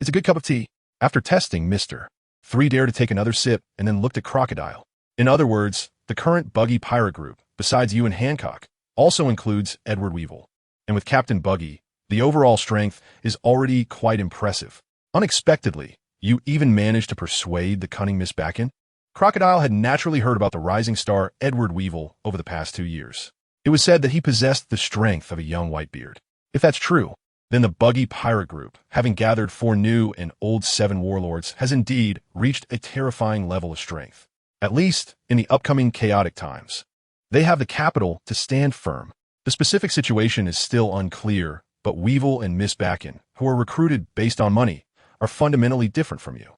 It's a good cup of tea. After testing, Mr. 3 dared to take another sip and then looked at Crocodile. In other words, the current Buggy Pirate Group, besides you and Hancock, also includes Edward Weevil. And with Captain Buggy, the overall strength is already quite impressive. Unexpectedly, you even managed to persuade the cunning Miss Backen? Crocodile had naturally heard about the rising star Edward Weevil over the past 2 years. It was said that he possessed the strength of a young Whitebeard. If that's true, then the Buggy pirate group, having gathered 4 new and old 7 warlords, has indeed reached a terrifying level of strength. At least in the upcoming chaotic times. They have the capital to stand firm. The specific situation is still unclear, but Weevil and Miss Bakken, who are recruited based on money, are fundamentally different from you.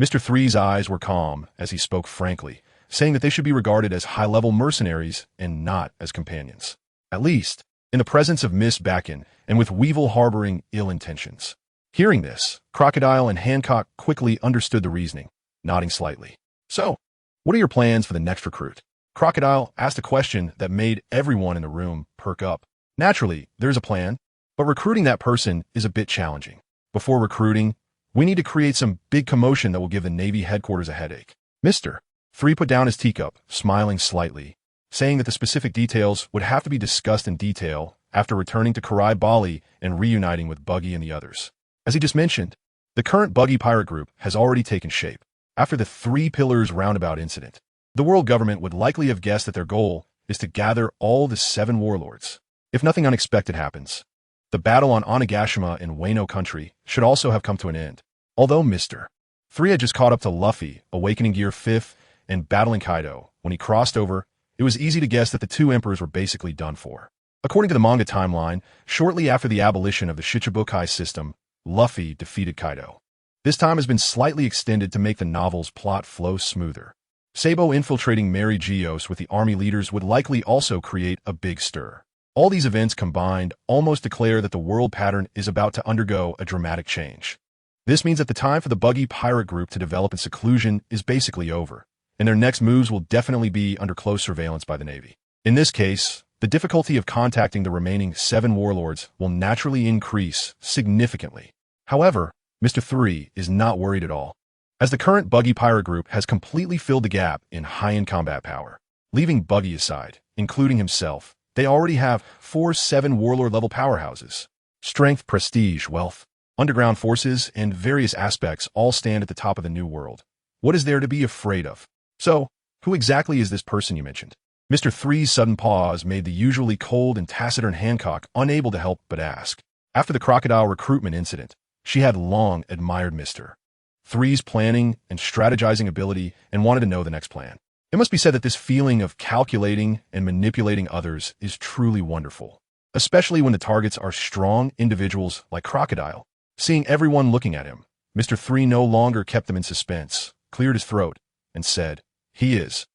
Mr.3's eyes were calm as he spoke frankly, saying that they should be regarded as high-level mercenaries and not as companions. At least, in the presence of Miss Bakken and with Weevil harboring ill intentions. Hearing this, Crocodile and Hancock quickly understood the reasoning, nodding slightly. So, what are your plans for the next recruit? Crocodile asked a question that made everyone in the room perk up. Naturally, there's a plan, but recruiting that person is a bit challenging. Before recruiting, we need to create some big commotion that will give the Navy headquarters a headache. Mr.3 put down his teacup, smiling slightly, saying that the specific details would have to be discussed in detail after returning to Karai Bali and reuniting with Buggy and the others. As he just mentioned, the current Buggy pirate group has already taken shape. After the 3 Pillars roundabout incident, the world government would likely have guessed that their goal is to gather all the 7 warlords. If nothing unexpected happens, the battle on Onigashima in Wano country should also have come to an end. Although Mr.3 had just caught up to Luffy, awakening Gear 5th, and battling Kaido, when he crossed over, it was easy to guess that the 2 emperors were basically done for. According to the manga timeline, shortly after the abolition of the Shichibukai system, Luffy defeated Kaido. This time has been slightly extended to make the novel's plot flow smoother. Sabo infiltrating Mary Geoise with the army leaders would likely also create a big stir. All these events combined almost declare that the world pattern is about to undergo a dramatic change. This means that the time for the Buggy pirate group to develop in seclusion is basically over, and their next moves will definitely be under close surveillance by the Navy. In this case, the difficulty of contacting the remaining 7 warlords will naturally increase significantly. However, Mr.3 is not worried at all, as the current Buggy pirate group has completely filled the gap in high-end combat power. Leaving Buggy aside, including himself, they already have 4 7 warlord-level powerhouses. Strength, prestige, wealth, underground forces, and various aspects all stand at the top of the new world. What is there to be afraid of? So, who exactly is this person you mentioned? Mr.3's sudden pause made the usually cold and taciturn Hancock unable to help but ask. After the crocodile recruitment incident, she had long admired Mr.3's planning and strategizing ability and wanted to know the next plan. It must be said that this feeling of calculating and manipulating others is truly wonderful, especially when the targets are strong individuals like Crocodile. Seeing everyone looking at him, Mr.3 no longer kept them in suspense, cleared his throat, and said, "He is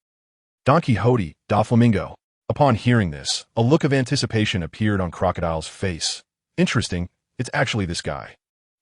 Don Quixote da Flamingo." Upon hearing this, a look of anticipation appeared on Crocodile's face. Interesting, it's actually this guy.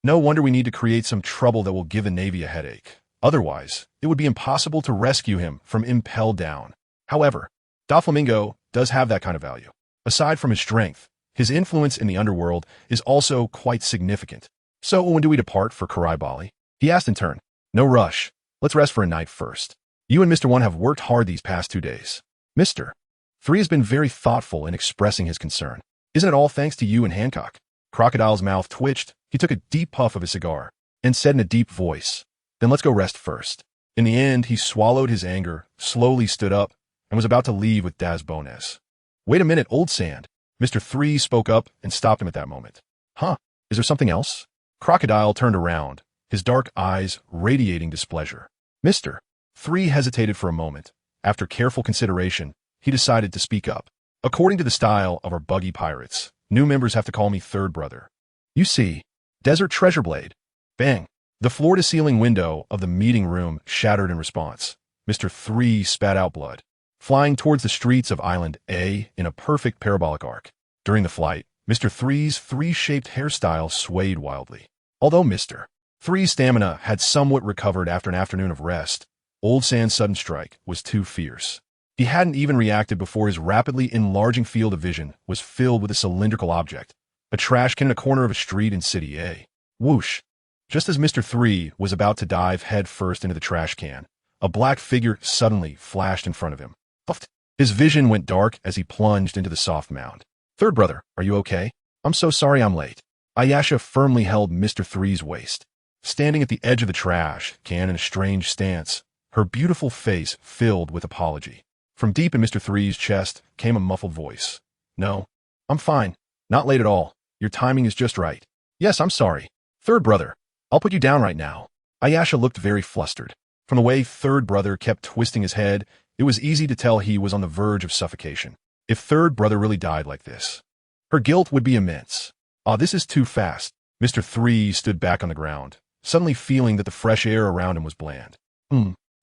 No wonder we need to create some trouble that will give the Navy a headache. Otherwise, it would be impossible to rescue him from Impel Down. However, Doflamingo does have that kind of value. Aside from his strength, his influence in the underworld is also quite significant. So when do we depart for Karai Bali? He asked in turn. No rush. Let's rest for a night first. You and Mr. 1 have worked hard these past 2 days. Mr.3 has been very thoughtful in expressing his concern. Isn't it all thanks to you and Hancock? Crocodile's mouth twitched. He took a deep puff of his cigar and said in a deep voice, "Then let's go rest first." In the end, he swallowed his anger, slowly stood up, and was about to leave with Daz Bones. "Wait a minute, old sand." Mr.3 spoke up and stopped him at that moment. "Huh? Is there something else?" Crocodile turned around, his dark eyes radiating displeasure. Mr.3 hesitated for a moment. After careful consideration, he decided to speak up. "According to the style of our Buggy pirates, new members have to call me third brother. You see, Desert Treasure Blade." Bang! The floor-to-ceiling window of the meeting room shattered in response. Mr.3 spat out blood, flying towards the streets of Island A in a perfect parabolic arc. During the flight, Mr.3's 3-shaped hairstyle swayed wildly. Although Mr.3's stamina had somewhat recovered after an afternoon of rest, Old Sand's sudden strike was too fierce. He hadn't even reacted before his rapidly enlarging field of vision was filled with a cylindrical object, a trash can in a corner of a street in City A. Whoosh! Just as Mr.3 was about to dive head first into the trash can, a black figure suddenly flashed in front of him. Puffed. His vision went dark as he plunged into the soft mound. "Third brother, are you okay? I'm so sorry I'm late." Ayasha firmly held Mr.3's waist. Standing at the edge of the trash can in a strange stance, her beautiful face filled with apology. From deep in Mr.3's chest came a muffled voice. "No, I'm fine. Not late at all. Your timing is just right. Yes, I'm sorry. Third brother, I'll put you down right now. Ayasha looked very flustered. From the way third brother kept twisting his head, it was easy to tell he was on the verge of suffocation. If third brother really died like this, her guilt would be immense. This is too fast. Mr.3 stood back on the ground, suddenly feeling that the fresh air around him was bland.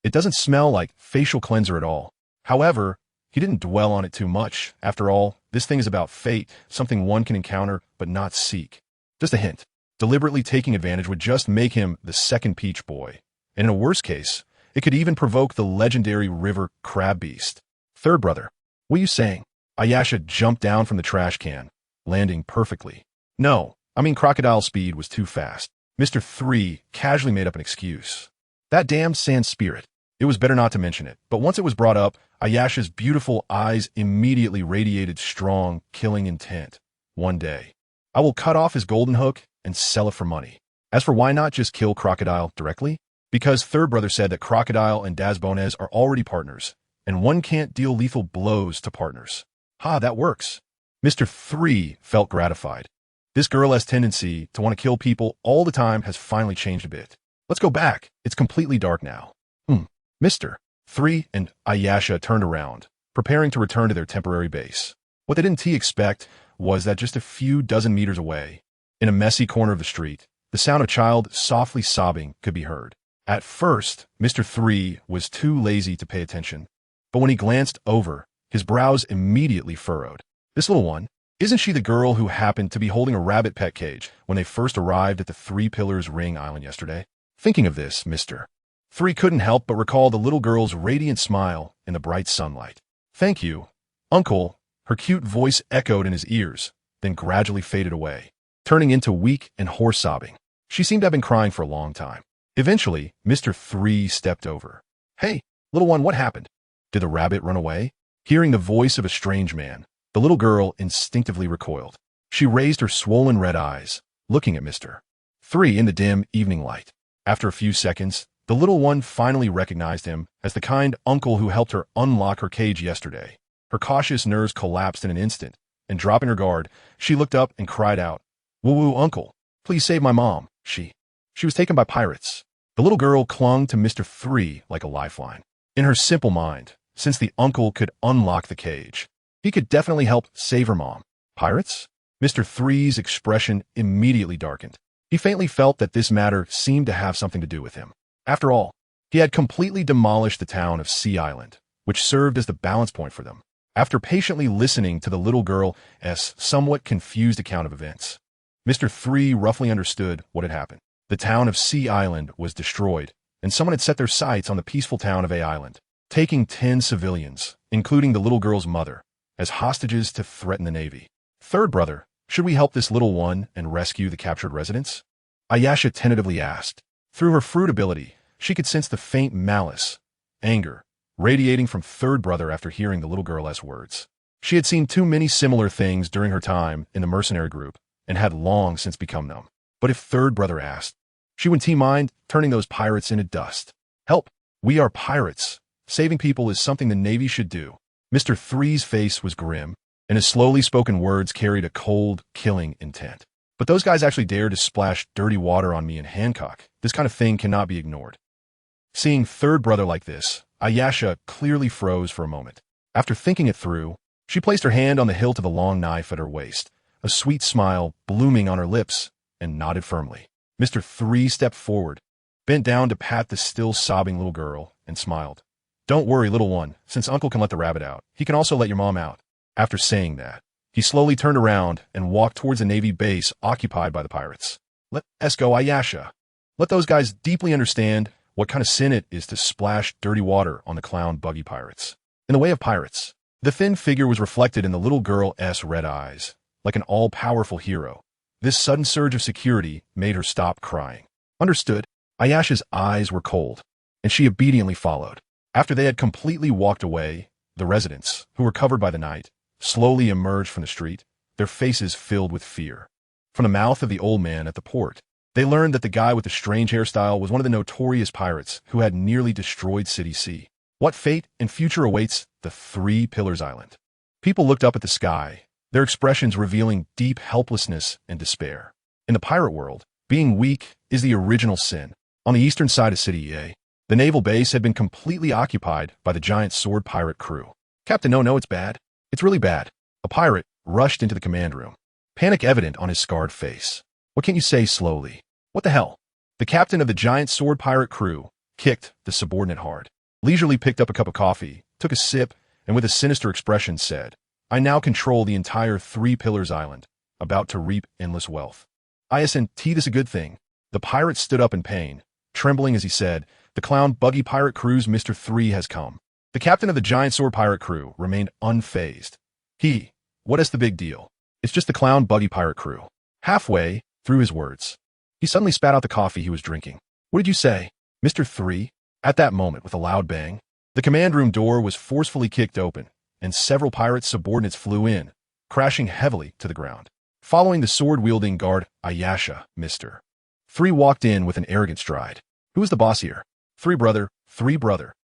It doesn't smell like facial cleanser at all. However, he didn't dwell on it too much. After all, this thing is about fate, something one can encounter but not seek. Just a hint. Deliberately taking advantage would just make him the second Peach Boy. And in a worst case, it could even provoke the legendary river crab beast. Third brother, what are you saying? Ayasha jumped down from the trash can, landing perfectly. No, I mean crocodile speed was too fast. Mr.3 casually made up an excuse. That damned sand spirit. It was better not to mention it, but once it was brought up, Ayasha's beautiful eyes immediately radiated strong, killing intent. One day, I will cut off his golden hook and sell it for money. As for why not just kill Crocodile directly? Because third brother said that Crocodile and Dazbones are already partners, and one can't deal lethal blows to partners. That works. Mr.3 felt gratified. This girl-esque tendency to want to kill people all the time has finally changed a bit. Let's go back. It's completely dark now. Mr.3 and Ayasha turned around, preparing to return to their temporary base. What they didn't expect was that just a few dozen meters away, in a messy corner of the street, the sound of a child softly sobbing could be heard. At first, Mr.3 was too lazy to pay attention, but when he glanced over, his brows immediately furrowed. This little one, isn't she the girl who happened to be holding a rabbit pet cage when they first arrived at the Three Pillars Ring Island yesterday? Thinking of this, Mr.3 couldn't help but recall the little girl's radiant smile in the bright sunlight. Thank you, Uncle, her cute voice echoed in his ears, then gradually faded away, turning into weak and hoarse sobbing. She seemed to have been crying for a long time. Eventually, Mr.3 stepped over. Hey, little one, what happened? Did the rabbit run away? Hearing the voice of a strange man, the little girl instinctively recoiled. She raised her swollen red eyes, looking at Mr.3 in the dim evening light. After a few seconds, the little one finally recognized him as the kind uncle who helped her unlock her cage yesterday. Her cautious nerves collapsed in an instant, and dropping her guard, she looked up and cried out, "Woo-woo, uncle, please save my mom. She was taken by pirates." The little girl clung to Mr.3 like a lifeline. In her simple mind, since the uncle could unlock the cage, he could definitely help save her mom. Pirates? Mr.3's expression immediately darkened. He faintly felt that this matter seemed to have something to do with him. After all, he had completely demolished the town of Sea Island, which served as the balance point for them. After patiently listening to the little girl's somewhat confused account of events, Mr.3 roughly understood what had happened. The town of Sea Island was destroyed, and someone had set their sights on the peaceful town of A Island, taking 10 civilians, including the little girl's mother, as hostages to threaten the Navy. Third brother, should we help this little one and rescue the captured residents? Ayasha tentatively asked. Through her fruit ability, she could sense the faint malice, anger, radiating from third brother after hearing the little girl's words. She had seen too many similar things during her time in the mercenary group and had long since become numb. But if third brother asked, she wouldn't mind turning those pirates into dust. Help! We are pirates. Saving people is something the Navy should do. Mr.3's face was grim, and his slowly spoken words carried a cold, killing intent. But those guys actually dared to splash dirty water on me in Hancock. This kind of thing cannot be ignored. Seeing third brother like this, Ayasha clearly froze for a moment. After thinking it through, she placed her hand on the hilt of the long knife at her waist, a sweet smile blooming on her lips, and nodded firmly. Mr.3 stepped forward, bent down to pat the still sobbing little girl, and smiled. Don't worry, little one, since Uncle can let the rabbit out, he can also let your mom out. After saying that, he slowly turned around and walked towards the Navy base occupied by the pirates. Let's go, Ayasha. Let those guys deeply understand what kind of sin it is to splash dirty water on the clown Buggy pirates. In the way of pirates, the thin figure was reflected in the little girl's red eyes, like an all-powerful hero. This sudden surge of security made her stop crying. Understood, Ayasha's eyes were cold, and she obediently followed. After they had completely walked away, the residents, who were covered by the night, slowly emerged from the street, their faces filled with fear. From the mouth of the old man at the port, they learned that the guy with the strange hairstyle was one of the notorious pirates who had nearly destroyed City C. What fate and future awaits the Three Pillars Island? People looked up at the sky, their expressions revealing deep helplessness and despair. In the pirate world, being weak is the original sin. On the eastern side of City A, the naval base had been completely occupied by the giant sword pirate crew. Captain, no, it's bad. It's really bad. A pirate rushed into the command room, panic evident on his scarred face. What can you say slowly? What the hell? The captain of the giant sword pirate crew kicked the subordinate hard, leisurely picked up a cup of coffee, took a sip, and with a sinister expression said, I now control the entire Three Pillars Island, about to reap endless wealth. Isn't this a good thing? The pirate stood up in pain, trembling as he said, the clown Buggy pirate crew's Mr. 3 has come. The captain of the giant sword pirate crew remained unfazed. What is the big deal? It's just the clown Buggy pirate crew. Halfway through his words, he suddenly spat out the coffee he was drinking. What did you say, Mr. 3? At that moment, with a loud bang, the command room door was forcefully kicked open, and several pirate subordinates flew in, crashing heavily to the ground. Following the sword-wielding guard Ayasha, Mr. 3 walked in with an arrogant stride. Who is the boss here? Three brother.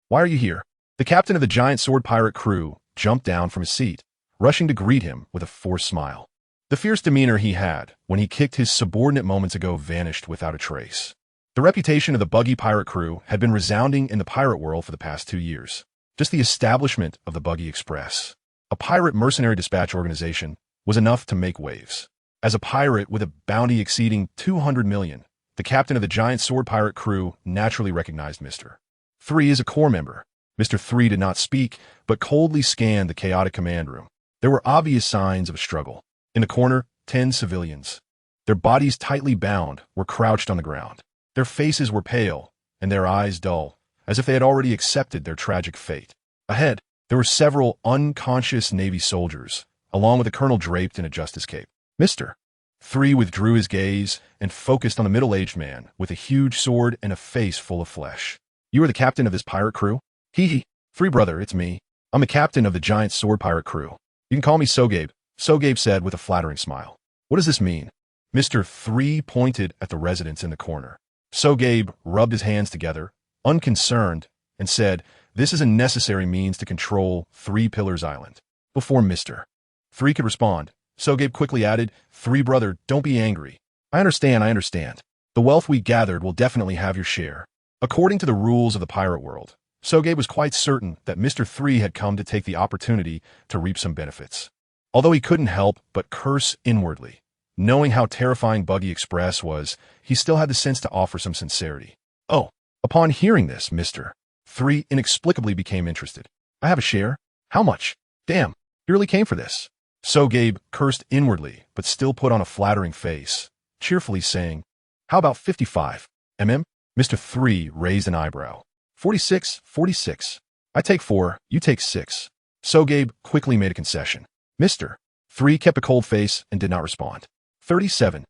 Why are you here? The captain of the giant sword pirate crew jumped down from his seat, rushing to greet him with a forced smile. The fierce demeanor he had when he kicked his subordinate moments ago vanished without a trace. The reputation of the Buggy pirate crew had been resounding in the pirate world for the past 2 years. Just the establishment of the Buggy Express, a pirate mercenary dispatch organization, was enough to make waves. As a pirate with a bounty exceeding 200 million, the captain of the giant sword pirate crew naturally recognized Mr. 3 as a core member. Mr. 3 did not speak, but coldly scanned the chaotic command room. There were obvious signs of a struggle. In the corner, 10 civilians, their bodies tightly bound, were crouched on the ground. Their faces were pale, and their eyes dull, as if they had already accepted their tragic fate. Ahead, there were several unconscious Navy soldiers, along with a colonel draped in a justice cape. Mr. 3 withdrew his gaze and focused on a middle-aged man with a huge sword and a face full of flesh. You are the captain of this pirate crew? Three brother, it's me. I'm the captain of the giant sword pirate crew. You can call me Sogabe, Sogabe said with a flattering smile. What does this mean? Mr. 3 pointed at the residents in the corner. Sogabe rubbed his hands together, unconcerned, and said, this is a necessary means to control Three Pillars Island. Before Mr. 3 could respond, Sogabe quickly added, Three brother, don't be angry. I understand. The wealth we gathered will definitely have your share. According to the rules of the pirate world, Sogabe was quite certain that Mr. 3 had come to take the opportunity to reap some benefits. Although he couldn't help but curse inwardly, knowing how terrifying Buggy Express was, he still had the sense to offer some sincerity. Oh, upon hearing this, Mr. 3 inexplicably became interested. I have a share? How much? Damn, he really came for this. Sogabe cursed inwardly, but still put on a flattering face, cheerfully saying, how about 55 mm? Mr. 3 raised an eyebrow. 46. I take 4, you take 6. Sogabe quickly made a concession. Mr. 3 kept a cold face and did not respond. 37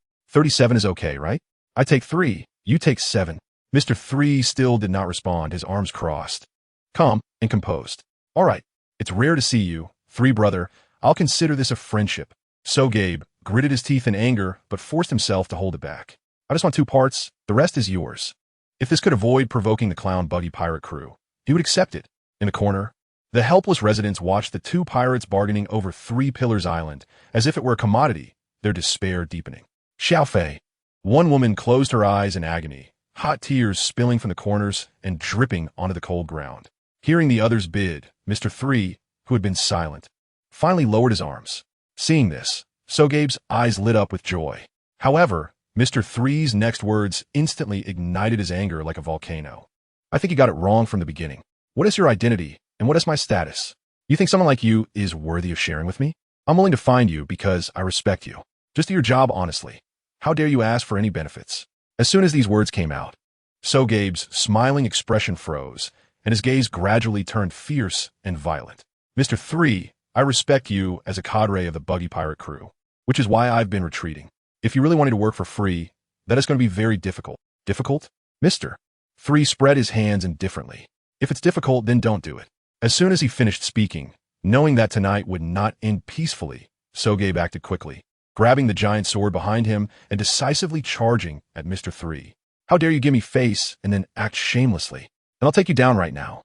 is okay, right? I take 3, you take 7. Mr. 3 still did not respond, his arms crossed. Calm and composed. All right, it's rare to see you, Three brother. I'll consider this a friendship. Sogabe gritted his teeth in anger, but forced himself to hold it back. I just want 2 parts, the rest is yours. If this could avoid provoking the clown Buggy pirate crew, he would accept it. In the corner, the helpless residents watched the 2 pirates bargaining over Three Pillars Island, as if it were a commodity, their despair deepening. Xiaofei. One woman closed her eyes in agony, hot tears spilling from the corners and dripping onto the cold ground. Hearing the others bid, Mr. 3, who had been silent, finally lowered his arms. Seeing this, Sogabe's eyes lit up with joy. However, Mr. 3's next words instantly ignited his anger like a volcano. I think you got it wrong from the beginning. What is your identity, and what is my status? You think someone like you is worthy of sharing with me? I'm willing to find you because I respect you. Just do your job honestly. How dare you ask for any benefits? As soon as these words came out, Sogabe's smiling expression froze, and his gaze gradually turned fierce and violent. Mr. 3, I respect you as a cadre of the Buggy pirate crew, which is why I've been retreating. If you really wanted to work for free, that is going to be very difficult. Difficult? Mr. 3 spread his hands indifferently. If it's difficult, then don't do it. As soon as he finished speaking, knowing that tonight would not end peacefully, Sogabe acted quickly, grabbing the giant sword behind him and decisively charging at Mr. 3. How dare you give me face and then act shamelessly? And I'll take you down right now.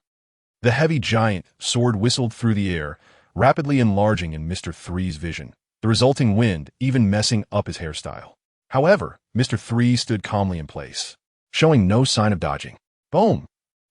The heavy giant sword whistled through the air, rapidly enlarging in Mr. 3's vision. the resulting wind even messing up his hairstyle. However, Mr. 3 stood calmly in place, showing no sign of dodging. Boom!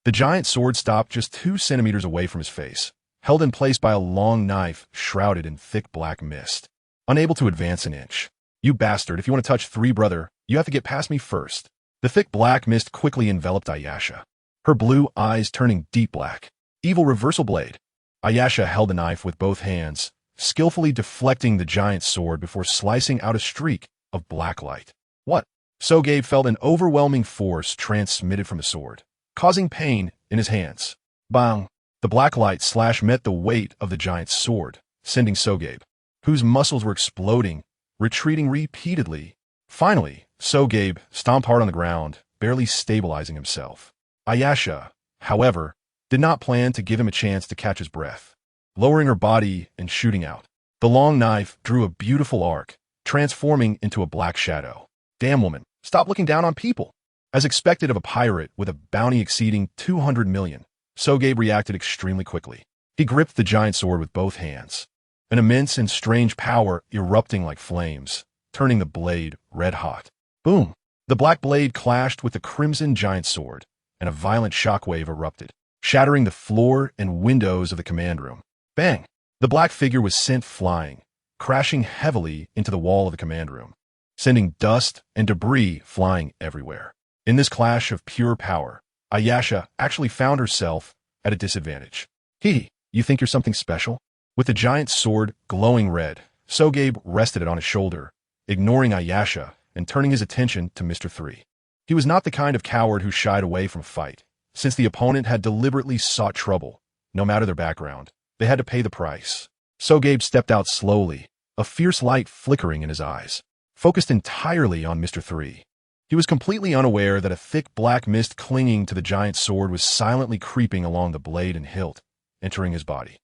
The giant sword stopped just 2 centimeters away from his face, held in place by a long knife shrouded in thick black mist. Unable to advance an inch. You bastard, if you want to touch 3, brother, you have to get past me first. The thick black mist quickly enveloped Ayasha, her blue eyes turning deep black. Evil reversal blade. Ayasha held the knife with both hands, skillfully deflecting the giant sword before slicing out a streak of black light. What? Sogabe felt an overwhelming force transmitted from the sword, causing pain in his hands. Bang! The black light slash met the weight of the giant's sword, sending Sogabe, whose muscles were exploding, retreating repeatedly. Finally, Sogabe stomped hard on the ground, barely stabilizing himself. Ayasha, however, did not plan to give him a chance to catch his breath. Lowering her body and shooting out, the long knife drew a beautiful arc, transforming into a black shadow. Damn, woman, stop looking down on people. As expected of a pirate with a bounty exceeding 200 million, Sogabe reacted extremely quickly. He gripped the giant sword with both hands, an immense and strange power erupting like flames, turning the blade red hot. Boom! The black blade clashed with the crimson giant sword, and a violent shockwave erupted, shattering the floor and windows of the command room. Bang! The black figure was sent flying, crashing heavily into the wall of the command room, sending dust and debris flying everywhere. In this clash of pure power, Ayasha actually found herself at a disadvantage. You think you're something special? With the giant sword glowing red, Sogabe rested it on his shoulder, ignoring Ayasha and turning his attention to Mr. 3. He was not the kind of coward who shied away from a fight. Since the opponent had deliberately sought trouble, no matter their background, they had to pay the price. Sogabe stepped out slowly, a fierce light flickering in his eyes, focused entirely on Mr. 3. He was completely unaware that a thick black mist clinging to the giant sword was silently creeping along the blade and hilt, entering his body.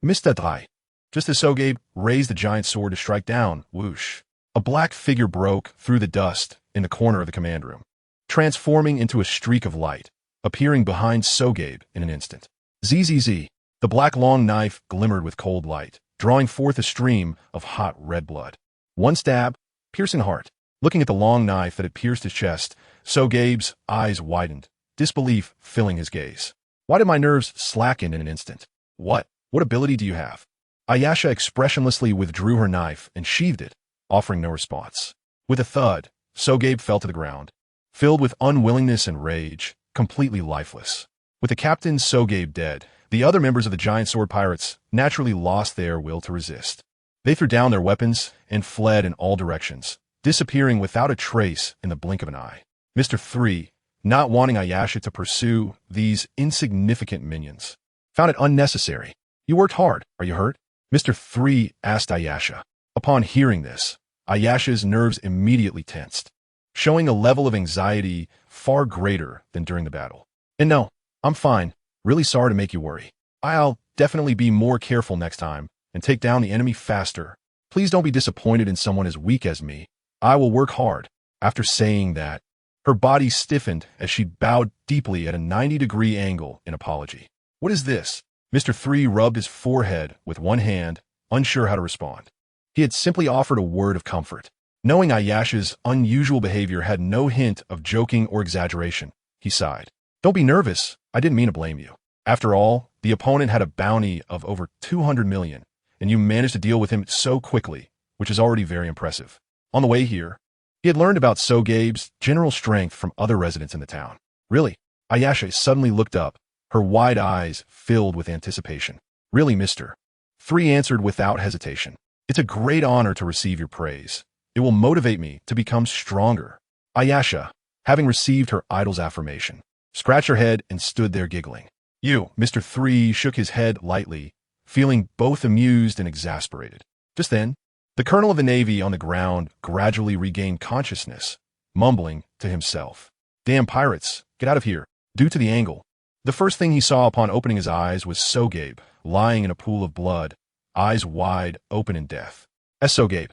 Mr.3. Just as Sogabe raised the giant sword to strike down, whoosh, a black figure broke through the dust in the corner of the command room, transforming into a streak of light, appearing behind Sogabe in an instant. Zzz. The black long knife glimmered with cold light, drawing forth a stream of hot red blood. One stab, piercing heart. Looking at the long knife that had pierced his chest, Sogabe's eyes widened, disbelief filling his gaze. Why did my nerves slacken in an instant? What ability do you have? Ayasha expressionlessly withdrew her knife and sheathed it, offering no response. With a thud, Sogabe fell to the ground, filled with unwillingness and rage, completely lifeless. With the captain Sogabe dead, the other members of the giant sword pirates naturally lost their will to resist. They threw down their weapons and fled in all directions, disappearing without a trace in the blink of an eye. Mr. 3, not wanting Ayasha to pursue these insignificant minions, found it unnecessary. You worked hard. Are you hurt? Mr. 3 asked Ayasha. Upon hearing this, Ayasha's nerves immediately tensed, showing a level of anxiety far greater than during the battle. And no, I'm fine. Really sorry to make you worry. I'll definitely be more careful next time and take down the enemy faster. Please don't be disappointed in someone as weak as me. I will work hard. After saying that, her body stiffened as she bowed deeply at a 90-degree angle in apology. What is this? Mr. 3 rubbed his forehead with one hand, unsure how to respond. He had simply offered a word of comfort. Knowing Ayasha's unusual behavior had no hint of joking or exaggeration, he sighed. Don't be nervous. I didn't mean to blame you. After all, the opponent had a bounty of over 200 million, and you managed to deal with him so quickly, which is already very impressive. On the way here, he had learned about Sogabe's general strength from other residents in the town. Really? Ayasha suddenly looked up, her wide eyes filled with anticipation. Really, Mr. 3 answered without hesitation. It's a great honor to receive your praise. It will motivate me to become stronger. Ayasha, having received her idol's affirmation, scratched her head and stood there giggling. Mr. 3 shook his head lightly, feeling both amused and exasperated. Just then, the colonel of the Navy on the ground gradually regained consciousness, mumbling to himself. Damn pirates, get out of here. Due to the angle, the first thing he saw upon opening his eyes was Sogabe, lying in a pool of blood, eyes wide open in death. As Sogabe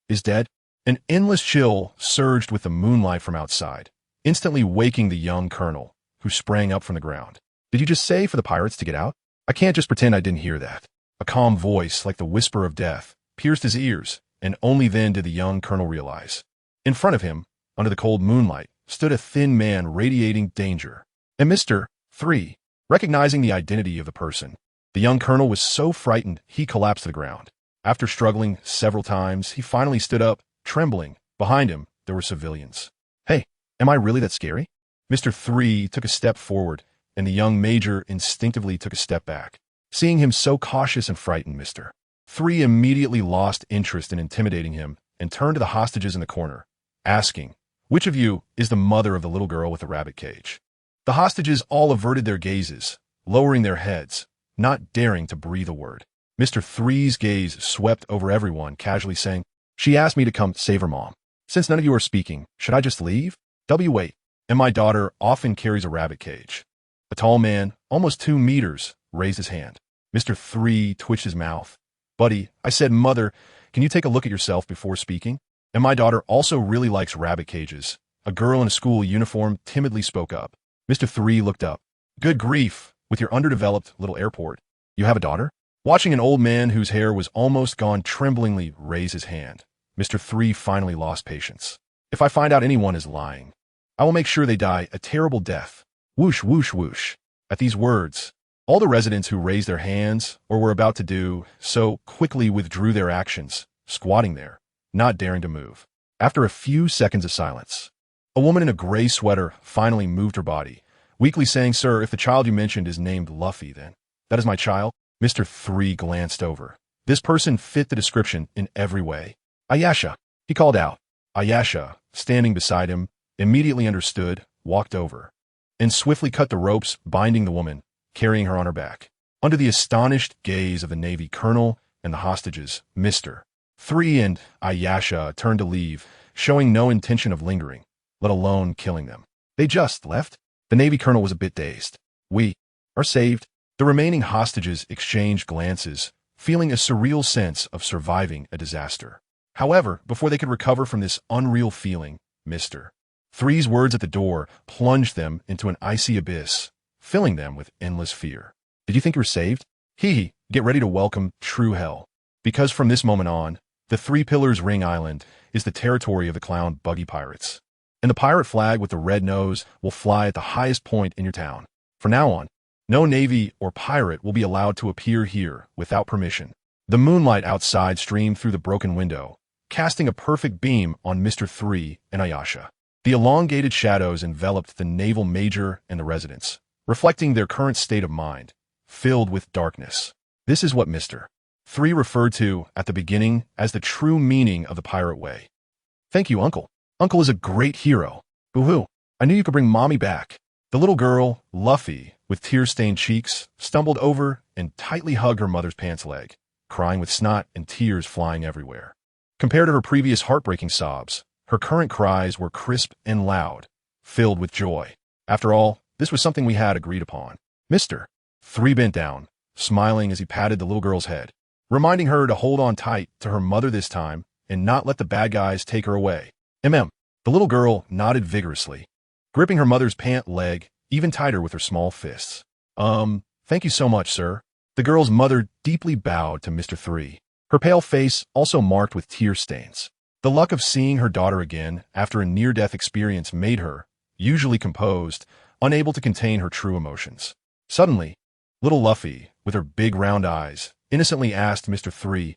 is dead, an endless chill surged with the moonlight from outside, instantly waking the young colonel, who sprang up from the ground. Did you just say for the pirates to get out? I can't just pretend I didn't hear that. A calm voice, like the whisper of death, pierced his ears, and only then did the young colonel realize. In front of him, under the cold moonlight, stood a thin man radiating danger. And Mr.3, recognizing the identity of the person, the young colonel was so frightened he collapsed to the ground. After struggling several times, he finally stood up, trembling. Behind him, there were civilians. Hey, am I really that scary? Mr.3 took a step forward, and the young major instinctively took a step back. Seeing him so cautious and frightened, Mr.3 immediately lost interest in intimidating him and turned to the hostages in the corner, asking, "Which of you is the mother of the little girl with the rabbit cage?" The hostages all averted their gazes, lowering their heads, not daring to breathe a word. Mr.3's gaze swept over everyone, casually saying, "She asked me to come save her mom. Since none of you are speaking, should I just leave? Wait, and my daughter often carries a rabbit cage." A tall man, almost 2 meters, raised his hand. Mr.3 twitched his mouth. "Buddy, I said mother, can you take a look at yourself before speaking? And my daughter also really likes rabbit cages." A girl in a school uniform timidly spoke up. Mr.3 looked up. "Good grief, with your underdeveloped little airport. You have a daughter?" Watching an old man whose hair was almost gone tremblingly raise his hand, Mr.3 finally lost patience. "If I find out anyone is lying, I will make sure they die a terrible death." Whoosh, whoosh, whoosh. At these words, all the residents who raised their hands or were about to do so quickly withdrew their actions, squatting there, not daring to move. After a few seconds of silence, a woman in a gray sweater finally moved her body, weakly saying, "Sir, if the child you mentioned is named Luffy, then that is my child." Mr.3 glanced over. This person fit the description in every way. "Ayasha," he called out. Ayasha, standing beside him, immediately understood, walked over, and swiftly cut the ropes binding the woman, carrying her on her back. Under the astonished gaze of the Navy colonel and the hostages, Mr.3 and Ayasha turned to leave, showing no intention of lingering, let alone killing them. They just left? The Navy colonel was a bit dazed. "We are saved." The remaining hostages exchanged glances, feeling a surreal sense of surviving a disaster. However, before they could recover from this unreal feeling, Mr.3's words at the door plunged them into an icy abyss, filling them with endless fear. "Did you think you were saved? Hee, get ready to welcome true hell. Because from this moment on, the 3 Pillars Ring Island is the territory of the clown Buggy pirates. And the pirate flag with the red nose will fly at the highest point in your town. From now on, no Navy or pirate will be allowed to appear here without permission." The moonlight outside streamed through the broken window, casting a perfect beam on Mr.3 and Ayasha. The elongated shadows enveloped the naval major and the residents, reflecting their current state of mind, filled with darkness. This is what Mr.3 referred to at the beginning as the true meaning of the pirate way. "Thank you, Uncle. Uncle is a great hero. Boo-hoo. I knew you could bring Mommy back." The little girl, Luffy, with tear-stained cheeks, stumbled over and tightly hugged her mother's pants leg, crying with snot and tears flying everywhere. Compared to her previous heartbreaking sobs, her current cries were crisp and loud, filled with joy. After all, this was something we had agreed upon. Mr.3 bent down, smiling as he patted the little girl's head, reminding her to hold on tight to her mother this time and not let the bad guys take her away. The little girl nodded vigorously, gripping her mother's pant leg even tighter with her small fists. Thank you so much, sir." The girl's mother deeply bowed to Mr.3, her pale face also marked with tear stains. The luck of seeing her daughter again after a near-death experience made her, usually composed, unable to contain her true emotions. Suddenly, little Luffy, with her big round eyes, innocently asked Mr.3,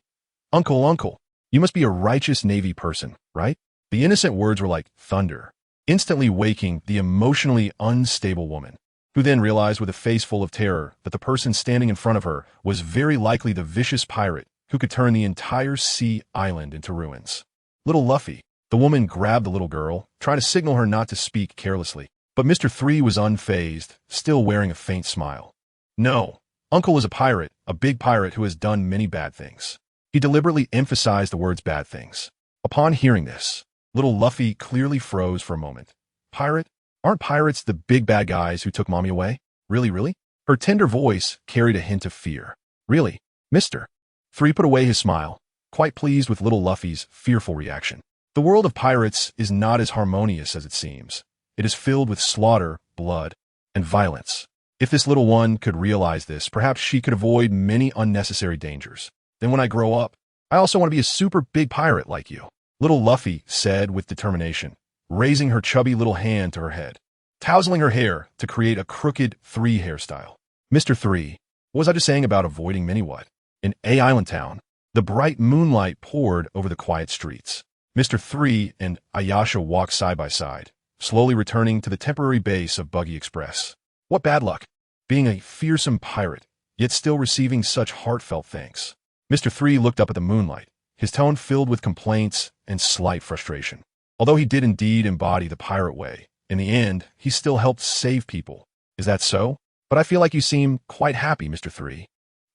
Uncle, you must be a righteous Navy person, right?" The innocent words were like thunder, instantly waking the emotionally unstable woman, who then realized with a face full of terror that the person standing in front of her was very likely the vicious pirate who could turn the entire sea island into ruins. "Little Luffy." The woman grabbed the little girl, trying to signal her not to speak carelessly, but Mr.3 was unfazed, still wearing a faint smile. "No, Uncle is a pirate, a big pirate who has done many bad things." He deliberately emphasized the words bad things. Upon hearing this, little Luffy clearly froze for a moment. "Pirate? Aren't pirates the big bad guys who took Mommy away? Really? Her tender voice carried a hint of fear. "Really, Mr.3 put away his smile, quite pleased with little Luffy's fearful reaction. The world of pirates is not as harmonious as it seems. It is filled with slaughter, blood, and violence. If this little one could realize this, perhaps she could avoid many unnecessary dangers. Then when I grow up, I also want to be a super big pirate like you, little Luffy said with determination, raising her chubby little hand to her head, tousling her hair to create a crooked 3 hairstyle. Mr. 3, what was I just saying about avoiding Mini-What? In A Island Town, the bright moonlight poured over the quiet streets. Mr. 3 and Ayasha walked side by side, slowly returning to the temporary base of Buggy Express. What bad luck, being a fearsome pirate, yet still receiving such heartfelt thanks. Mr. 3 looked up at the moonlight, his tone filled with complaints and slight frustration. Although he did indeed embody the pirate way, in the end, he still helped save people. Is that so? But I feel like you seem quite happy, Mr. 3.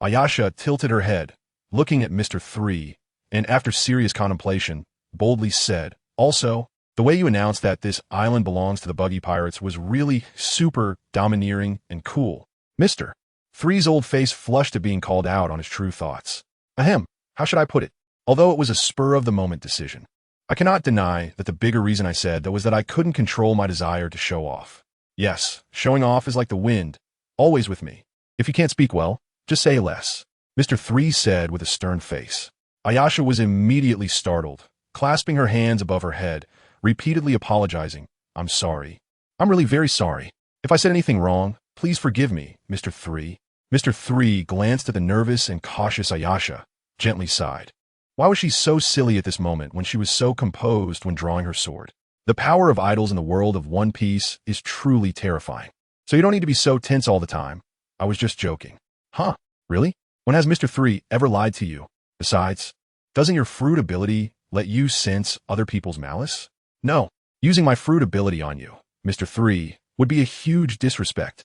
Ayasha tilted her head, looking at Mr. 3, and after serious contemplation, boldly said, also, the way you announced that this island belongs to the Buggy Pirates was really super domineering and cool. Mr. 3's old face flushed at being called out on his true thoughts. Ahem, how should I put it? Although it was a spur-of-the-moment decision, I cannot deny that the bigger reason I said that was that I couldn't control my desire to show off. Yes, showing off is like the wind, always with me. If you can't speak well, just say less, Mr. 3 said with a stern face. Ayasha was immediately startled, clasping her hands above her head, repeatedly apologizing. I'm sorry. I'm really very sorry. If I said anything wrong, please forgive me, Mr. 3. Mr. 3 glanced at the nervous and cautious Ayasha, gently sighed. Why was she so silly at this moment when she was so composed when drawing her sword? The power of idols in the world of One Piece is truly terrifying. So you don't need to be so tense all the time. I was just joking. Huh? Really? When has Mr. 3 ever lied to you? Besides, doesn't your fruit ability let you sense other people's malice? No, using my fruit ability on you, Mr. 3, would be a huge disrespect.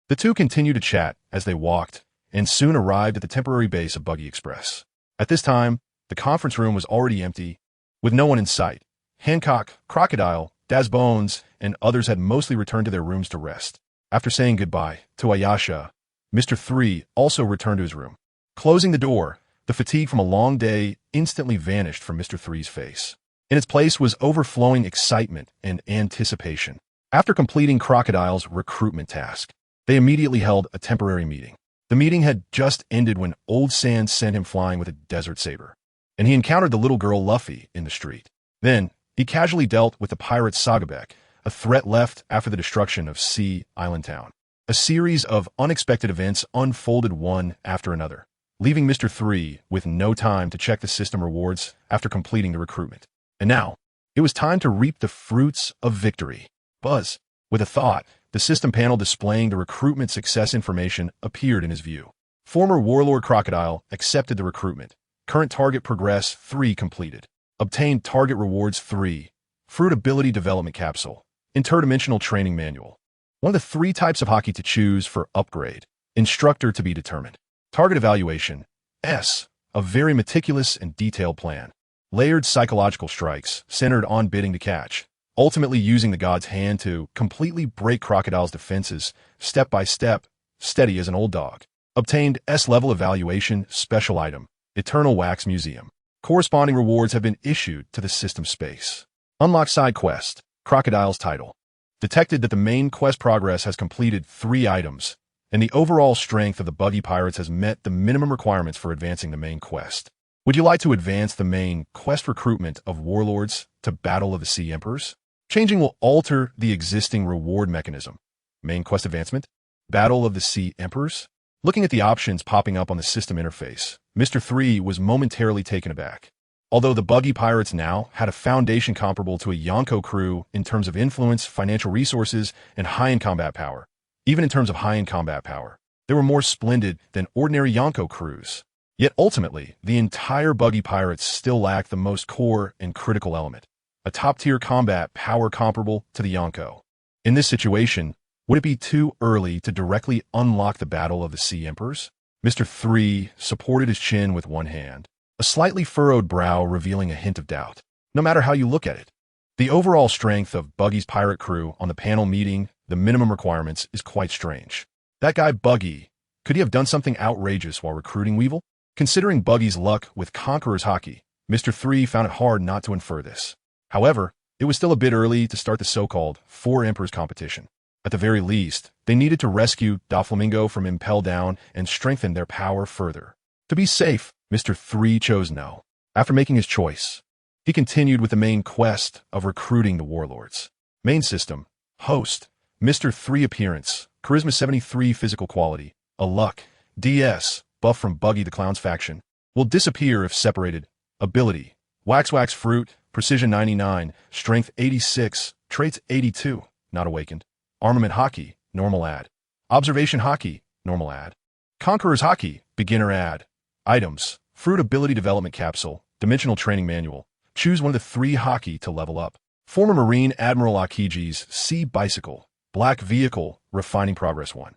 The two continued to chat as they walked, and soon arrived at the temporary base of Buggy Express. At this time, the conference room was already empty, with no one in sight. Hancock, Crocodile, Daz Bones, and others had mostly returned to their rooms to rest. After saying goodbye to Ayasha, Mr. 3 also returned to his room. Closing the door, the fatigue from a long day instantly vanished from Mr. 3's face. In its place was overflowing excitement and anticipation. After completing Crocodile's recruitment task, they immediately held a temporary meeting. The meeting had just ended when Old Sand sent him flying with a desert saber, and he encountered the little girl Luffy in the street. Then, he casually dealt with the pirate Sagabek, a threat left after the destruction of Sea Island Town. A series of unexpected events unfolded one after another, leaving Mr. 3 with no time to check the system rewards after completing the recruitment. And now, it was time to reap the fruits of victory. Buzz, with a thought, the system panel displaying the recruitment success information appeared in his view. Former Warlord Crocodile accepted the recruitment. Current target progress 3 completed. Obtained target rewards 3. Fruit ability development capsule. Interdimensional training manual. One of the 3 types of hockey to choose for upgrade. Instructor to be determined. Target evaluation. S. A very meticulous and detailed plan. Layered psychological strikes centered on bidding to catch. Ultimately using the god's hand to completely break Crocodile's defenses, step by step, steady as an old dog. Obtained S-level evaluation special item. Eternal Wax Museum. Corresponding rewards have been issued to the system space. Unlock side quest. Crocodile's title. Detected that the main quest progress has completed 3 items, and the overall strength of the Buggy Pirates has met the minimum requirements for advancing the main quest. Would you like to advance the main quest recruitment of Warlords to Battle of the Sea Emperors? Changing will alter the existing reward mechanism. Main quest advancement? Battle of the Sea Emperors? Looking at the options popping up on the system interface, Mr. 3 was momentarily taken aback. Although the Buggy Pirates now had a foundation comparable to a Yonko crew in terms of influence, financial resources, and high-end combat power, even in terms of high-end combat power, they were more splendid than ordinary Yonko crews. Yet ultimately, the entire Buggy Pirates still lacked the most core and critical element, a top-tier combat power comparable to the Yonko. In this situation, would it be too early to directly unlock the Battle of the Sea Emperors? Mr. 3 supported his chin with one hand, a slightly furrowed brow revealing a hint of doubt. No matter how you look at it, the overall strength of Buggy's pirate crew on the panel meeting the minimum requirements is quite strange. That guy Buggy, could he have done something outrageous while recruiting Weevil? Considering Buggy's luck with Conqueror's hockey, Mr. 3 found it hard not to infer this. However, it was still a bit early to start the so-called 4 Emperors competition. At the very least, they needed to rescue Doflamingo from Impel Down and strengthen their power further. To be safe, Mr. 3 chose no. After making his choice, he continued with the main quest of recruiting the warlords. Main system, host, Mr.3 appearance, charisma 73 physical quality, a luck, DS, buff from Buggy the Clown's faction, will disappear if separated. Ability, wax fruit, precision 99, strength 86, traits 82, not awakened. Armament hockey, normal add. Observation hockey, normal add. Conqueror's hockey, beginner add. Items, fruit ability development capsule, dimensional training manual. Choose one of the 3 hockey to level up. Former Marine Admiral Akainu's Sea Bicycle, black vehicle, refining progress 1.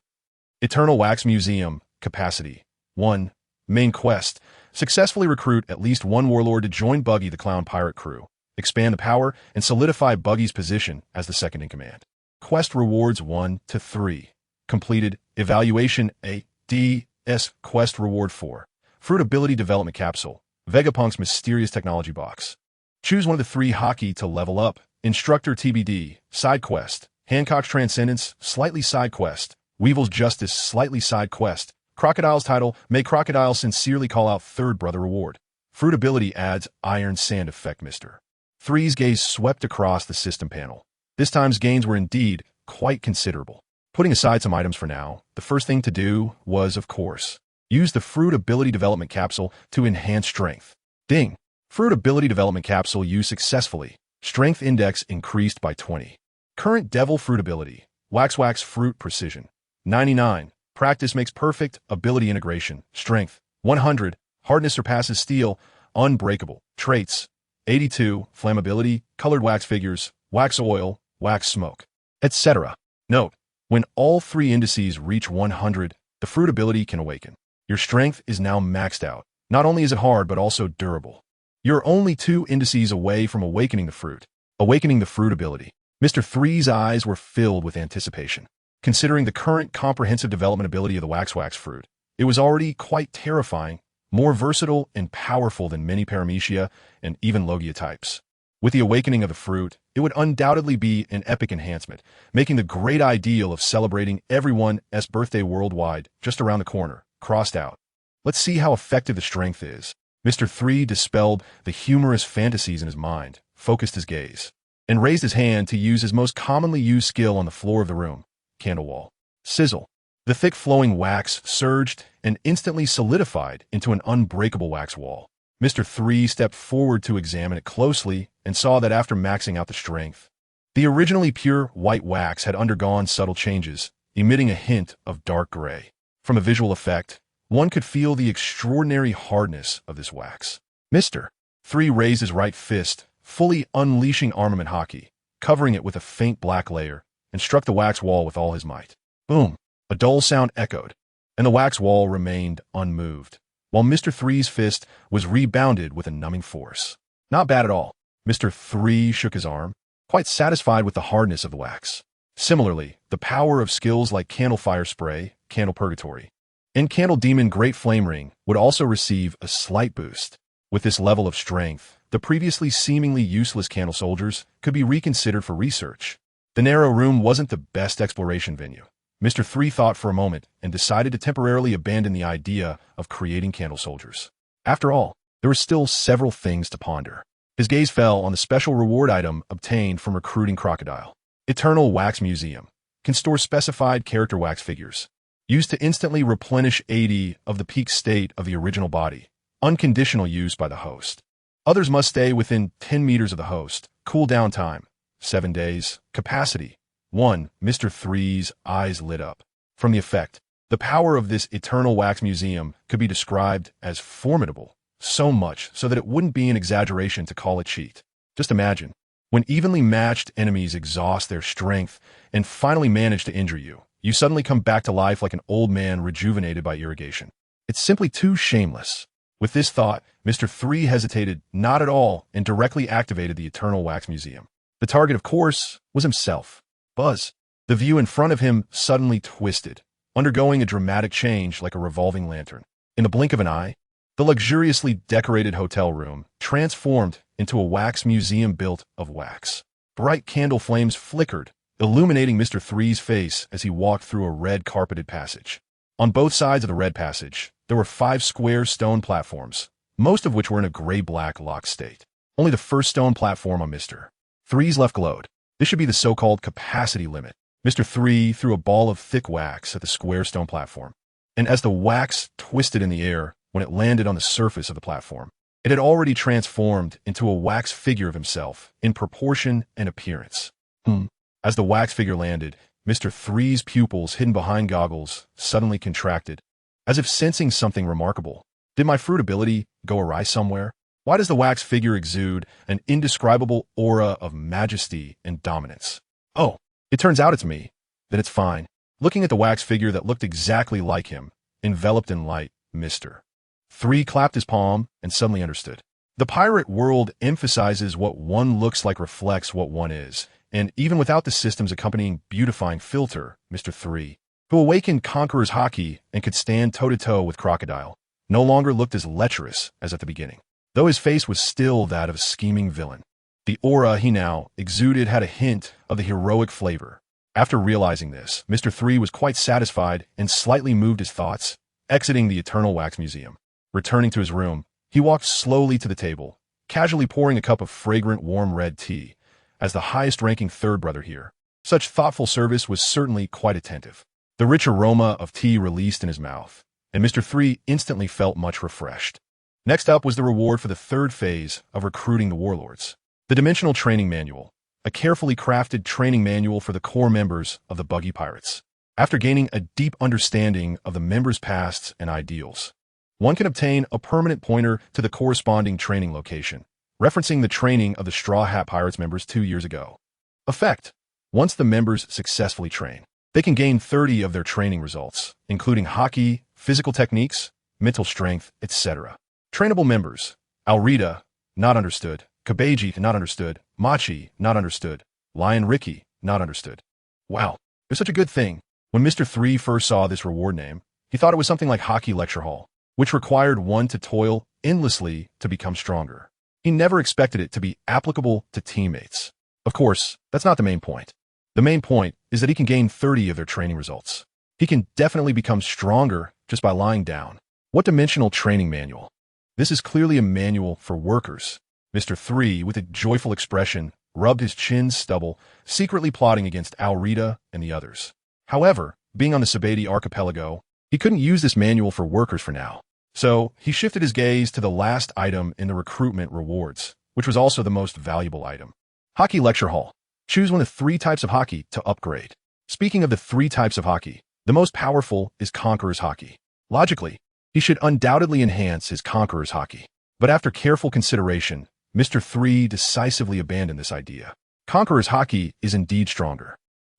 Eternal Wax Museum, capacity 1. Main quest, successfully recruit at least 1 warlord to join Buggy the Clown pirate crew. Expand the power and solidify Buggy's position as the second in command. Quest rewards 1 to 3. Completed. Evaluation A. D. S. Quest reward 4. Fruit ability development capsule. Vegapunk's mysterious technology box. Choose one of the 3 hockey to level up. Instructor TBD. Side quest. Hancock's Transcendence. Slightly side quest. Weevil's Justice. Slightly side quest. Crocodile's title. May Crocodile sincerely call out third brother reward. Fruit ability adds iron sand effect Mr.3's gaze swept across the system panel. This time's gains were indeed quite considerable. Putting aside some items for now, the first thing to do was, of course, use the Fruit Ability Development Capsule to enhance strength. Ding! Fruit Ability Development Capsule used successfully. Strength Index increased by 20. Current Devil Fruit Ability. Wax Fruit Precision. 99. Practice makes perfect. Ability Integration. Strength. 100. Hardness surpasses steel. Unbreakable. Traits. 82. Flammability. Colored wax figures. Wax oil. Wax smoke. Etc. Note: when all 3 indices reach 100, the fruit ability can awaken. Your strength is now maxed out. Not only is it hard, but also durable. You're only 2 indices away from awakening the fruit. Awakening the fruit ability. Mr.3's eyes were filled with anticipation. Considering the current comprehensive development ability of the wax fruit, it was already quite terrifying, more versatile and powerful than many Paramecia and even Logia types. With the awakening of the fruit, it would undoubtedly be an epic enhancement, making the great ideal of celebrating everyone's birthday worldwide just around the corner, crossed out. Let's see how effective the strength is. Mr.3 dispelled the humorous fantasies in his mind, focused his gaze, and raised his hand to use his most commonly used skill on the floor of the room, candle wall. Sizzle. The thick flowing wax surged and instantly solidified into an unbreakable wax wall. Mr.3 stepped forward to examine it closely and saw that after maxing out the strength, the originally pure white wax had undergone subtle changes, emitting a hint of dark gray. From a visual effect, one could feel the extraordinary hardness of this wax. Mr.3 raised his right fist, fully unleashing armament hockey, covering it with a faint black layer, and struck the wax wall with all his might. Boom! A dull sound echoed, and the wax wall remained unmoved, while Mr.3's fist was rebounded with a numbing force. Not bad at all. Mr.3 shook his arm, quite satisfied with the hardness of the wax. Similarly, the power of skills like Candle Fire Spray, Candle Purgatory, and Candle Demon Great Flame Ring would also receive a slight boost. With this level of strength, the previously seemingly useless Candle Soldiers could be reconsidered for research. The narrow room wasn't the best exploration venue. Mr.3 thought for a moment and decided to temporarily abandon the idea of creating Candle Soldiers. After all, there were still several things to ponder. His gaze fell on the special reward item obtained from recruiting Crocodile. Eternal Wax Museum can store specified character wax figures, used to instantly replenish 80 of the peak state of the original body. Unconditional use by the host. Others must stay within 10 meters of the host. Cooldown time, 7 days. Capacity, 1. Mr.3's eyes lit up. From the effect, the power of this Eternal Wax Museum could be described as formidable, so much so that it wouldn't be an exaggeration to call it cheat. Just imagine, when evenly matched enemies exhaust their strength and finally manage to injure you, you suddenly come back to life like an old man rejuvenated by irrigation. It's simply too shameless. With this thought, Mr.3 hesitated not at all and directly activated the Eternal Wax Museum. The target, of course, was himself. Buzz. The view in front of him suddenly twisted, undergoing a dramatic change like a revolving lantern. In the blink of an eye, the luxuriously decorated hotel room transformed into a wax museum built of wax. Bright candle flames flickered, illuminating Mr.3's face as he walked through a red-carpeted passage. On both sides of the red passage, there were 5 square stone platforms, most of which were in a gray-black locked state. Only the first stone platform on Mr.3's left glowed. This should be the so-called capacity limit. Mr.3 threw a ball of thick wax at the square stone platform, and as the wax twisted in the air when it landed on the surface of the platform, it had already transformed into a wax figure of himself in proportion and appearance. As the wax figure landed, Mr.3's pupils hidden behind goggles suddenly contracted, as if sensing something remarkable. Did my fruit ability go awry somewhere? Why does the wax figure exude an indescribable aura of majesty and dominance? Oh, it turns out it's me. Then it's fine. Looking at the wax figure that looked exactly like him, enveloped in light, Mr.3 clapped his palm and suddenly understood. The pirate world emphasizes what one looks like reflects what one is, and even without the system's accompanying beautifying filter, Mr.3, who awakened Conqueror's Haki and could stand toe-to-toe with Crocodile, no longer looked as lecherous as at the beginning, though his face was still that of a scheming villain. The aura he now exuded had a hint of the heroic flavor. After realizing this, Mr.3 was quite satisfied and slightly moved his thoughts, exiting the Eternal Wax Museum. Returning to his room, he walked slowly to the table, casually pouring a cup of fragrant warm red tea. As the highest-ranking third brother here, such thoughtful service was certainly quite attentive. The rich aroma of tea released in his mouth, and Mr.3 instantly felt much refreshed. Next up was the reward for the third phase of recruiting the warlords. The Dimensional Training Manual, a carefully crafted training manual for the core members of the Buggy Pirates. After gaining a deep understanding of the members' pasts and ideals, one can obtain a permanent pointer to the corresponding training location, referencing the training of the Straw Hat Pirates members 2 years ago. Effect: once the members successfully train, they can gain 30 of their training results, including haki, physical techniques, mental strength, etc. Trainable members: Alrita, not understood; Kabeji, not understood; Machi, not understood; Lion Ricky, not understood. Wow, it's such a good thing. When Mr.3 first saw this reward name, he thought it was something like Haki Lecture Hall, which required one to toil endlessly to become stronger. He never expected it to be applicable to teammates. Of course, that's not the main point. The main point is that he can gain 30 of their training results. He can definitely become stronger just by lying down. What dimensional training manual? This is clearly a manual for workers. Mr.3, with a joyful expression, rubbed his chin stubble, secretly plotting against Alrita and the others. However, being on the Sabati archipelago, he couldn't use this manual for workers for now. So, he shifted his gaze to the last item in the recruitment rewards, which was also the most valuable item. Haki Lecture Hall. Choose one of 3 types of haki to upgrade. Speaking of the 3 types of haki, the most powerful is Conqueror's Haki. Logically, he should undoubtedly enhance his Conqueror's Haki. But after careful consideration, Mr.3 decisively abandoned this idea. Conqueror's Haki is indeed stronger.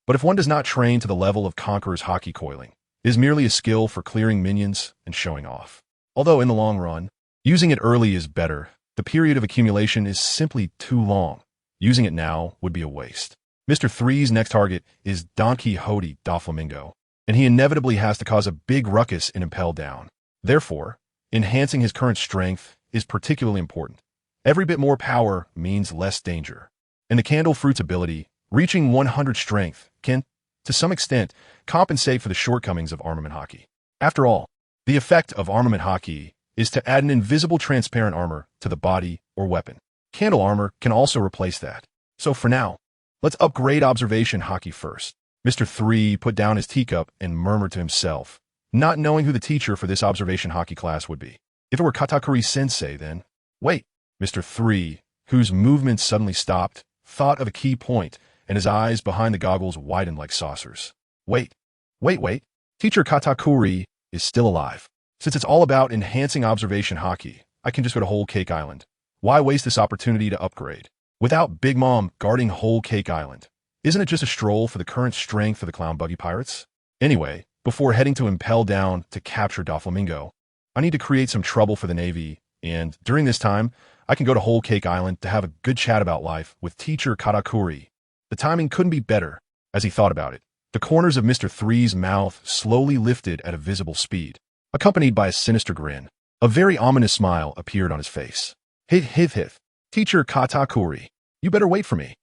But if one does not train to the level of Conqueror's Haki coiling, it is merely a skill for clearing minions and showing off. Although in the long run, using it early is better, the period of accumulation is simply too long. Using it now would be a waste. Mr.3's next target is Don Quixote Doflamingo, and he inevitably has to cause a big ruckus in Impel Down. Therefore, enhancing his current strength is particularly important. Every bit more power means less danger. And the Candle Fruit's ability, reaching 100 strength, can, to some extent, compensate for the shortcomings of Armament Haki. After all, the effect of Armament Haki is to add an invisible transparent armor to the body or weapon. Candle armor can also replace that. So for now, let's upgrade Observation Haki first. Mr.3 put down his teacup and murmured to himself, not knowing who the teacher for this Observation Haki class would be. If it were Katakuri-sensei, then... Wait, Mr.3, whose movements suddenly stopped, thought of a key point, and his eyes behind the goggles widened like saucers. Wait. Teacher Katakuri is still alive. Since it's all about enhancing Observation Haki, I can just go to Whole Cake Island. Why waste this opportunity to upgrade? Without Big Mom guarding Whole Cake Island, isn't it just a stroll for the current strength of the Clown Buggy Pirates? Anyway, before heading to Impel Down to capture Doflamingo, I need to create some trouble for the Navy, and during this time, I can go to Whole Cake Island to have a good chat about life with Teacher Katakuri. The timing couldn't be better. As he thought about it, the corners of Mr.3's mouth slowly lifted at a visible speed, accompanied by a sinister grin. A very ominous smile appeared on his face. Hith. Teacher Katakuri, you better wait for me.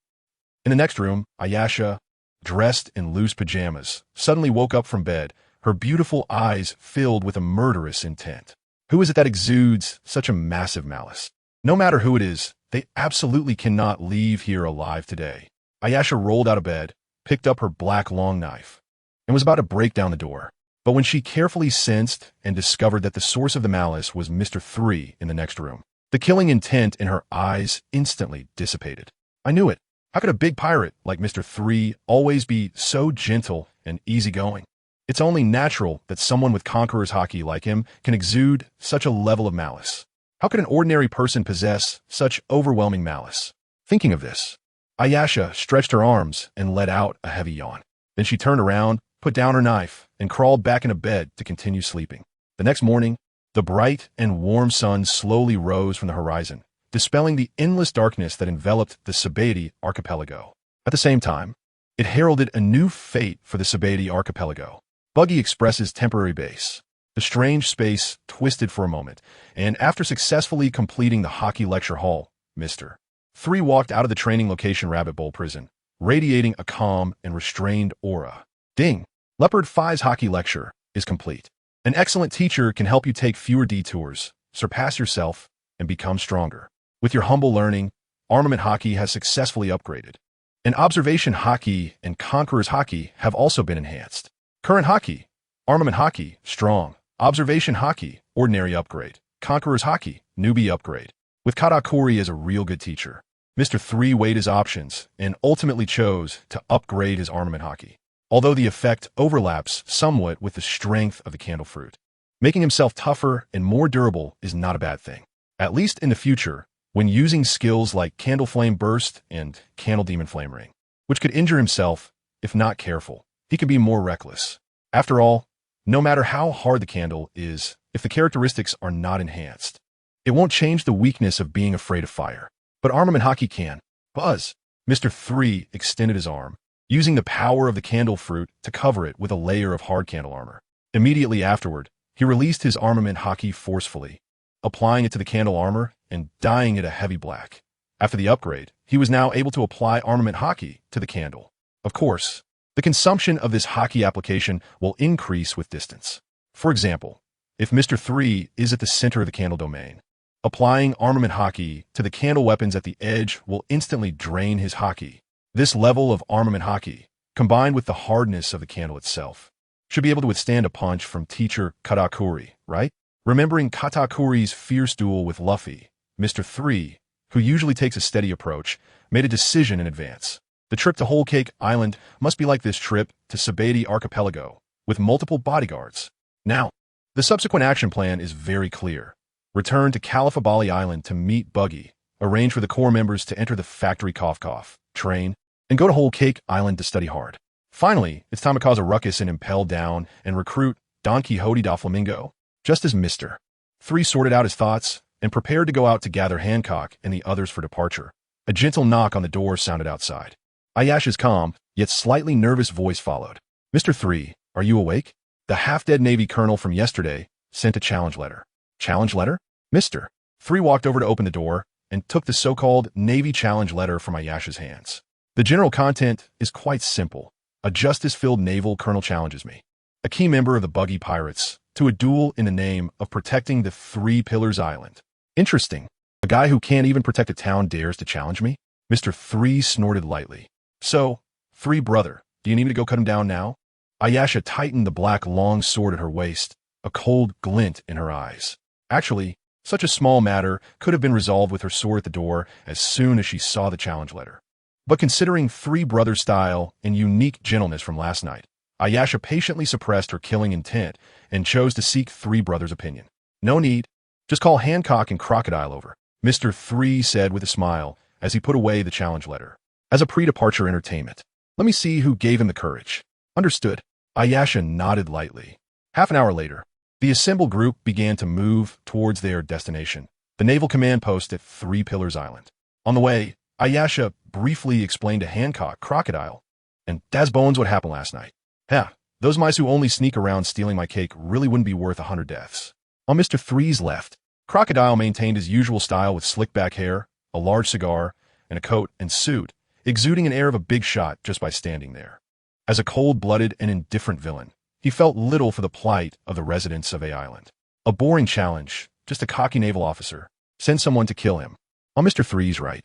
In the next room, Ayasha, dressed in loose pajamas, suddenly woke up from bed, her beautiful eyes filled with a murderous intent. Who is it that exudes such a massive malice? No matter who it is, they absolutely cannot leave here alive today. Ayasha rolled out of bed, picked up her black long knife, and was about to break down the door. But when she carefully sensed and discovered that the source of the malice was Mr. 3 in the next room, the killing intent in her eyes instantly dissipated. I knew it. How could a big pirate like Mr. 3 always be so gentle and easygoing? It's only natural that someone with conqueror's haki like him can exude such a level of malice. How could an ordinary person possess such overwhelming malice? Thinking of this, Ayasha stretched her arms and let out a heavy yawn. Then she turned around, put down her knife, and crawled back into bed to continue sleeping. The next morning, the bright and warm sun slowly rose from the horizon, dispelling the endless darkness that enveloped the Sabeti archipelago. At the same time, it heralded a new fate for the Sabeti archipelago. Buggy expresses temporary base. The strange space twisted for a moment, and after successfully completing the hockey lecture hall, Mr. 3 walked out of the training location Rabbit Bowl prison, radiating a calm and restrained aura. Ding! Leopard 5's hockey lecture is complete. An excellent teacher can help you take fewer detours, surpass yourself, and become stronger. With your humble learning, armament hockey has successfully upgraded. And observation hockey and conqueror's hockey have also been enhanced. Current hockey, armament hockey, strong. Observation hockey, ordinary upgrade. Conqueror's hockey, newbie upgrade. With Katakuri as a real good teacher, Mr. 3 weighed his options and ultimately chose to upgrade his armament hockey, although the effect overlaps somewhat with the strength of the candle fruit. Making himself tougher and more durable is not a bad thing, at least in the future, when using skills like Candle Flame Burst and Candle Demon Flame Ring, which could injure himself if not careful. He can be more reckless. After all, no matter how hard the candle is, if the characteristics are not enhanced, it won't change the weakness of being afraid of fire. But armament hockey can. Buzz! Mr. 3 extended his arm, using the power of the candle fruit to cover it with a layer of hard candle armor. Immediately afterward, he released his armament hockey forcefully, applying it to the candle armor and dyeing it a heavy black. After the upgrade, he was now able to apply armament hockey to the candle. Of course, the consumption of this hockey application will increase with distance. For example, if Mr. 3 is at the center of the candle domain, applying armament hockey to the candle weapons at the edge will instantly drain his hockey. This level of armament hockey, combined with the hardness of the candle itself, should be able to withstand a punch from teacher Katakuri, right? Remembering Katakuri's fierce duel with Luffy, Mr. 3, who usually takes a steady approach, made a decision in advance. The trip to Whole Cake Island must be like this trip to Sabeti Archipelago, with multiple bodyguards. Now, the subsequent action plan is very clear. Return to Califabali Island to meet Buggy, arrange for the Corps members to enter the factory Cough, train, and go to Whole Cake Island to study hard. Finally, it's time to cause a ruckus and impel down and recruit Don Quixote da Flamingo. Just as Mr. 3 sorted out his thoughts and prepared to go out to gather Hancock and the others for departure, a gentle knock on the door sounded outside. Ayasha's calm, yet slightly nervous voice followed. Mr. 3, are you awake? The half-dead Navy colonel from yesterday sent a challenge letter. Challenge letter? Mr. 3 walked over to open the door and took the so-called Navy challenge letter from Ayasha's hands. The general content is quite simple. A justice-filled naval colonel challenges me, a key member of the Buggy Pirates, to a duel in the name of protecting the Three Pillars Island. Interesting. A guy who can't even protect a town dares to challenge me? Mr. 3 snorted lightly. So, 3 brother, do you need me to go cut him down now? Ayasha tightened the black long sword at her waist, a cold glint in her eyes. Actually, such a small matter could have been resolved with her sword at the door as soon as she saw the challenge letter. But considering 3 brothers' style and unique gentleness from last night, Ayasha patiently suppressed her killing intent and chose to seek 3 brothers' opinion. No need. Just call Hancock and Crocodile over, Mr. 3 said with a smile as he put away the challenge letter. As a pre-departure entertainment. Let me see who gave him the courage. Understood. Ayasha nodded lightly. Half an hour later, the assembled group began to move towards their destination, the naval command post at Three Pillars Island. On the way, Ayasha briefly explained to Hancock, Crocodile, and Daz Bones what happened last night. Yeah, those mice who only sneak around stealing my cake really wouldn't be worth 100 deaths. On Mr. 3's left, Crocodile maintained his usual style with slick back hair, a large cigar, and a coat and suit, exuding an air of a big shot just by standing there. As a cold-blooded and indifferent villain, he felt little for the plight of the residents of A Island. A boring challenge, just a cocky naval officer. Send someone to kill him. On Mr.3's right.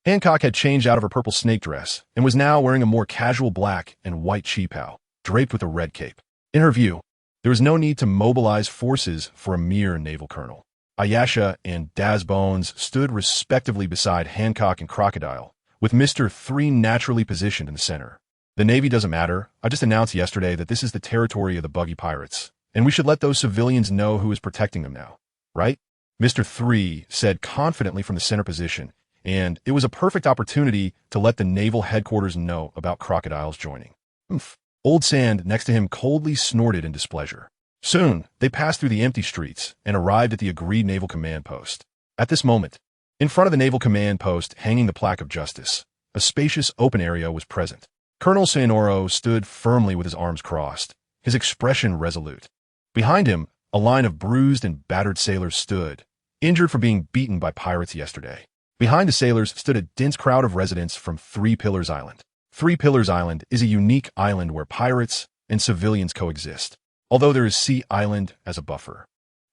Hancock had changed out of her purple snake dress and was now wearing a more casual black and white cheapao, draped with a red cape. In her view, there was no need to mobilize forces for a mere naval colonel. Ayasha and Dazbones stood respectively beside Hancock and Crocodile, with Mr.3 naturally positioned in the center. The Navy doesn't matter. I just announced yesterday that this is the territory of the Buggy pirates, and we should let those civilians know who is protecting them now, right? Mr.3 said confidently from the center position, and it was a perfect opportunity to let the naval headquarters know about Crocodile's joining. Old Sand next to him coldly snorted in displeasure. Soon, they passed through the empty streets and arrived at the agreed naval command post. At this moment, in front of the naval command post hanging the plaque of justice, a spacious open area was present. Colonel Soenoro stood firmly with his arms crossed, his expression resolute. Behind him, a line of bruised and battered sailors stood, injured for being beaten by pirates yesterday. Behind the sailors stood a dense crowd of residents from Three Pillars Island. Three Pillars Island is a unique island where pirates and civilians coexist, although there is Sea Island as a buffer.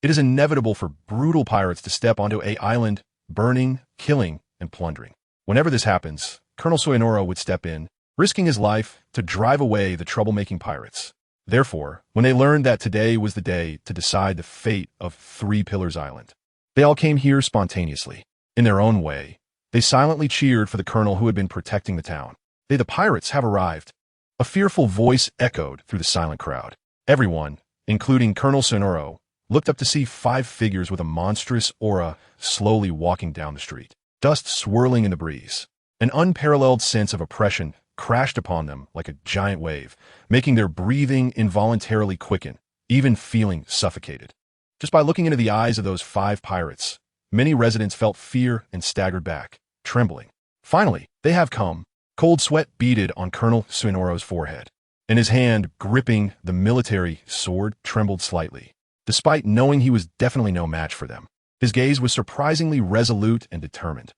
It is inevitable for brutal pirates to step onto a island, burning, killing, and plundering. Whenever this happens, Colonel Soenoro would step in, risking his life to drive away the troublemaking pirates. Therefore, when they learned that today was the day to decide the fate of Three Pillars Island, they all came here spontaneously. In their own way, they silently cheered for the colonel who had been protecting the town. They, the pirates, have arrived. A fearful voice echoed through the silent crowd. Everyone, including Colonel Soenoro, looked up to see 5 figures with a monstrous aura slowly walking down the street. Dust swirling in the breeze. An unparalleled sense of oppression crashed upon them like a giant wave, making their breathing involuntarily quicken, even feeling suffocated. Just by looking into the eyes of those 5 pirates, many residents felt fear and staggered back, trembling. Finally, they have come. Cold sweat beaded on Colonel Soenoro's forehead, and his hand gripping the military sword trembled slightly, despite knowing he was definitely no match for them. His gaze was surprisingly resolute and determined,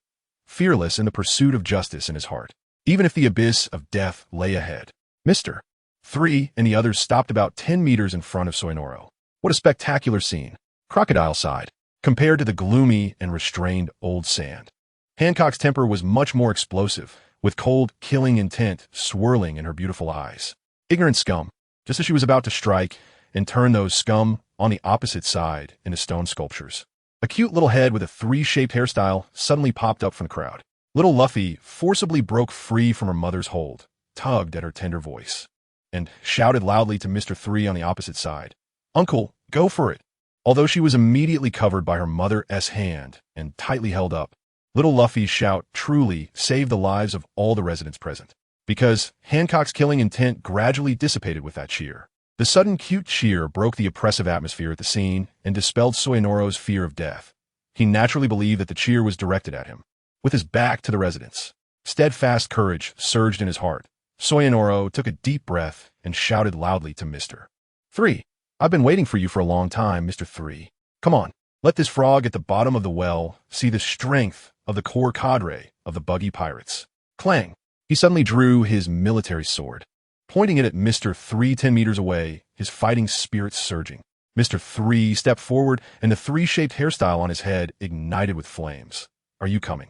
fearless in the pursuit of justice in his heart, even if the abyss of death lay ahead. Mr.3 and the others stopped about 10 meters in front of Soenoro. What a spectacular scene. Crocodile sighed, compared to the gloomy and restrained Old Sand. Hancock's temper was much more explosive, with cold, killing intent swirling in her beautiful eyes. Ignorant scum, just as she was about to strike and turn those scum on the opposite side into stone sculptures. A cute little head with a 3-shaped hairstyle suddenly popped up from the crowd. Little Luffy forcibly broke free from her mother's hold, tugged at her tender voice, and shouted loudly to Mr.3 on the opposite side, "Uncle, go for it!" Although she was immediately covered by her mother's hand and tightly held up, little Luffy's shout truly saved the lives of all the residents present, because Hancock's killing intent gradually dissipated with that cheer. The sudden cute cheer broke the oppressive atmosphere at the scene and dispelled Soenoro's fear of death. He naturally believed that the cheer was directed at him. With his back to the residents, steadfast courage surged in his heart. Soenoro took a deep breath and shouted loudly to Mr.3. "I've been waiting for you for a long time, Mr.3. Come on, let this frog at the bottom of the well see the strength of the core cadre of the Buggy pirates." Clang! He suddenly drew his military sword, pointing it at Mr.3 10 meters away, his fighting spirits surging. Mr.3 stepped forward, and the 3-shaped hairstyle on his head ignited with flames. "Are you coming?"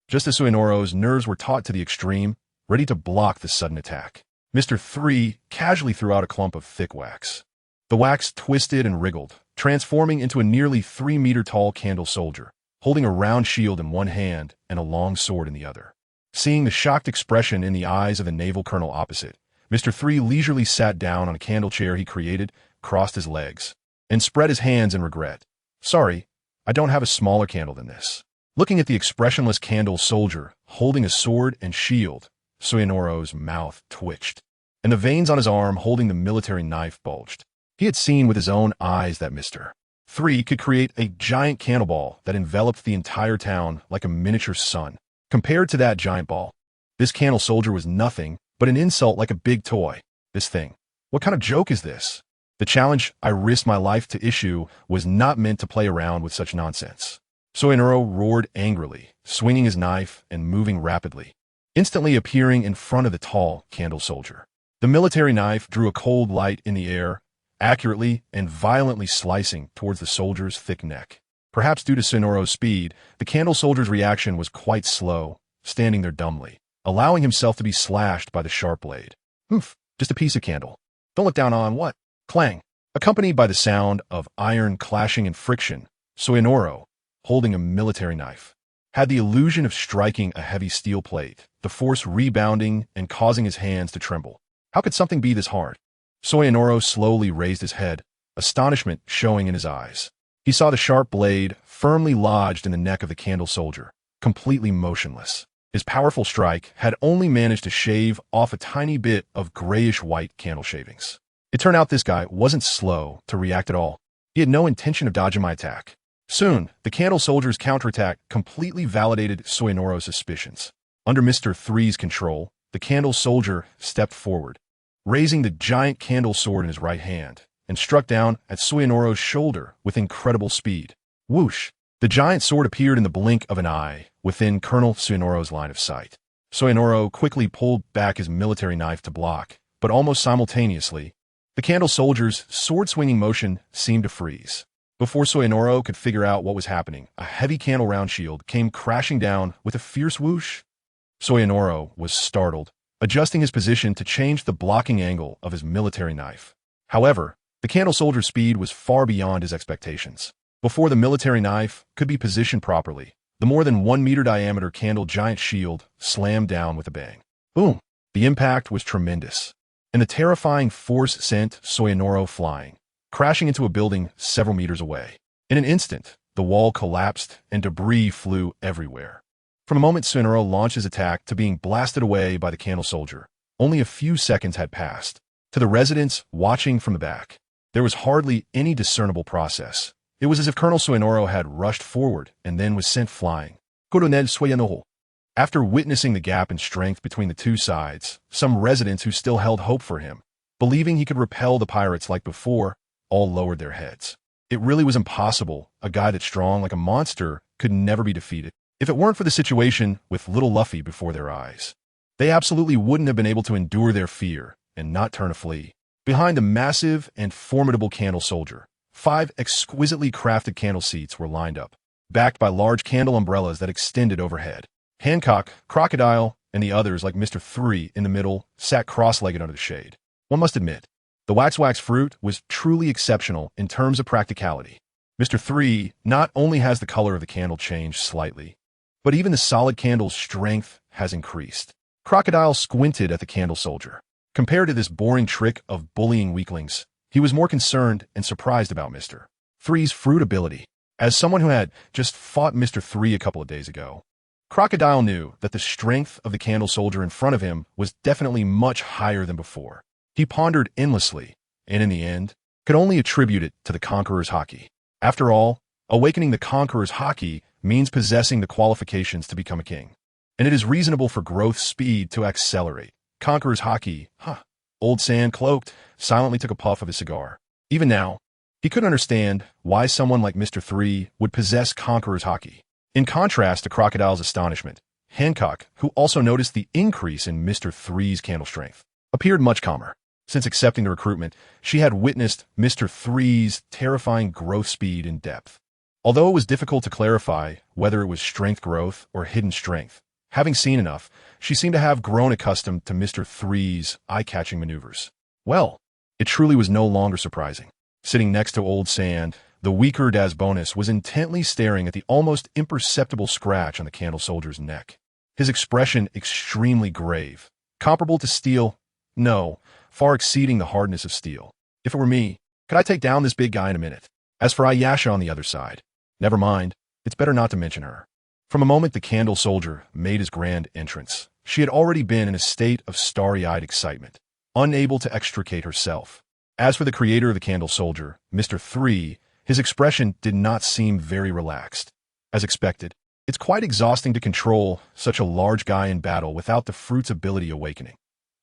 Just as Soenoro's nerves were taut to the extreme, ready to block the sudden attack, Mr.3 casually threw out a clump of thick wax. The wax twisted and wriggled, transforming into a nearly 3-meter-tall candle soldier, holding a round shield in one hand and a long sword in the other. Seeing the shocked expression in the eyes of the naval colonel opposite, Mr.3 leisurely sat down on a candle chair he created, crossed his legs, and spread his hands in regret. "Sorry, I don't have a smaller candle than this." Looking at the expressionless candle soldier holding a sword and shield, Soenoro's mouth twitched, and the veins on his arm holding the military knife bulged. He had seen with his own eyes that Mr.3 could create a giant cannonball that enveloped the entire town like a miniature sun. Compared to that giant ball, this candle soldier was nothing but an insult like a big toy. This thing. What kind of joke is this? The challenge I risked my life to issue was not meant to play around with such nonsense. Soenoro roared angrily, swinging his knife and moving rapidly, instantly appearing in front of the tall candle soldier. The military knife drew a cold light in the air accurately and violently slicing towards the soldier's thick neck. Perhaps due to Suenoro's speed, the candle soldier's reaction was quite slow, standing there dumbly, allowing himself to be slashed by the sharp blade. Oof, just a piece of candle. Don't look down on what? Clang. Accompanied by the sound of iron clashing and friction, Suenoro, holding a military knife, had the illusion of striking a heavy steel plate, the force rebounding and causing his hands to tremble. How could something be this hard? Suenoro slowly raised his head, astonishment showing in his eyes. He saw the sharp blade firmly lodged in the neck of the candle soldier, completely motionless. His powerful strike had only managed to shave off a tiny bit of grayish-white candle shavings. It turned out this guy wasn't slow to react at all. He had no intention of dodging my attack. Soon, the candle soldier's counterattack completely validated Suenoro's suspicions. Under Mr.3's control, the candle soldier stepped forward, raising the giant candle sword in his right hand, and struck down at Suenoro's shoulder with incredible speed. Whoosh! The giant sword appeared in the blink of an eye within Colonel Suenoro's line of sight. Suenoro quickly pulled back his military knife to block, but almost simultaneously, the candle soldier's sword-swinging motion seemed to freeze. Before Suenoro could figure out what was happening, a heavy candle round shield came crashing down with a fierce whoosh. Suenoro was startled, adjusting his position to change the blocking angle of his military knife. However, the candle soldier's speed was far beyond his expectations. Before the military knife could be positioned properly, the more than 1 meter diameter candle giant shield slammed down with a bang. Boom! The impact was tremendous, and the terrifying force sent Suenoro flying, crashing into a building several meters away. In an instant, the wall collapsed and debris flew everywhere. From the moment Suenoro launched his attack to being blasted away by the candle soldier, only a few seconds had passed. To the residents watching from the back, there was hardly any discernible process. It was as if Colonel Suenoro had rushed forward and then was sent flying. Coronel Suenoro. After witnessing the gap in strength between the two sides, some residents who still held hope for him, believing he could repel the pirates like before, all lowered their heads. It really was impossible. A guy that's strong like a monster could never be defeated. If it weren't for the situation with little Luffy before their eyes, they absolutely wouldn't have been able to endure their fear and not turn a flea. Behind the massive and formidable candle soldier, 5 exquisitely crafted candle seats were lined up, backed by large candle umbrellas that extended overhead. Hancock, Crocodile, and the others like Mr.3 in the middle sat cross-legged under the shade. One must admit, the wax fruit was truly exceptional in terms of practicality. Mr.3 not only has the color of the candle changed slightly, but even the solid candle's strength has increased. Crocodile squinted at the candle soldier. Compared to this boring trick of bullying weaklings, he was more concerned and surprised about Mr.3's fruit ability. As someone who had just fought Mr.3 a couple of days ago, Crocodile knew that the strength of the candle soldier in front of him was definitely much higher than before. He pondered endlessly, and in the end, could only attribute it to the Conqueror's Haki. After all, awakening the Conqueror's Haki means possessing the qualifications to become a king. And it is reasonable for growth speed to accelerate. Conqueror's Haki, Old Sand, cloaked, silently took a puff of his cigar. Even now, he couldn't understand why someone like Mr.3 would possess Conqueror's Haki. In contrast to Crocodile's astonishment, Hancock, who also noticed the increase in Mr.3's candle strength, appeared much calmer. Since accepting the recruitment, she had witnessed Mr.3's terrifying growth speed and depth. Although it was difficult to clarify whether it was strength growth or hidden strength, having seen enough, she seemed to have grown accustomed to Mr.3's eye-catching maneuvers. Well, it truly was no longer surprising. Sitting next to Old Sand, the weaker Dasbonus was intently staring at the almost imperceptible scratch on the candle soldier's neck. His expression extremely grave. Comparable to steel? No, far exceeding the hardness of steel. If it were me, could I take down this big guy in a minute? As for Ayasha on the other side, never mind, it's better not to mention her. From the moment the candle soldier made his grand entrance, she had already been in a state of starry-eyed excitement, unable to extricate herself. As for the creator of the candle soldier, Mr.3, his expression did not seem very relaxed. As expected, it's quite exhausting to control such a large guy in battle without the fruit's ability awakening.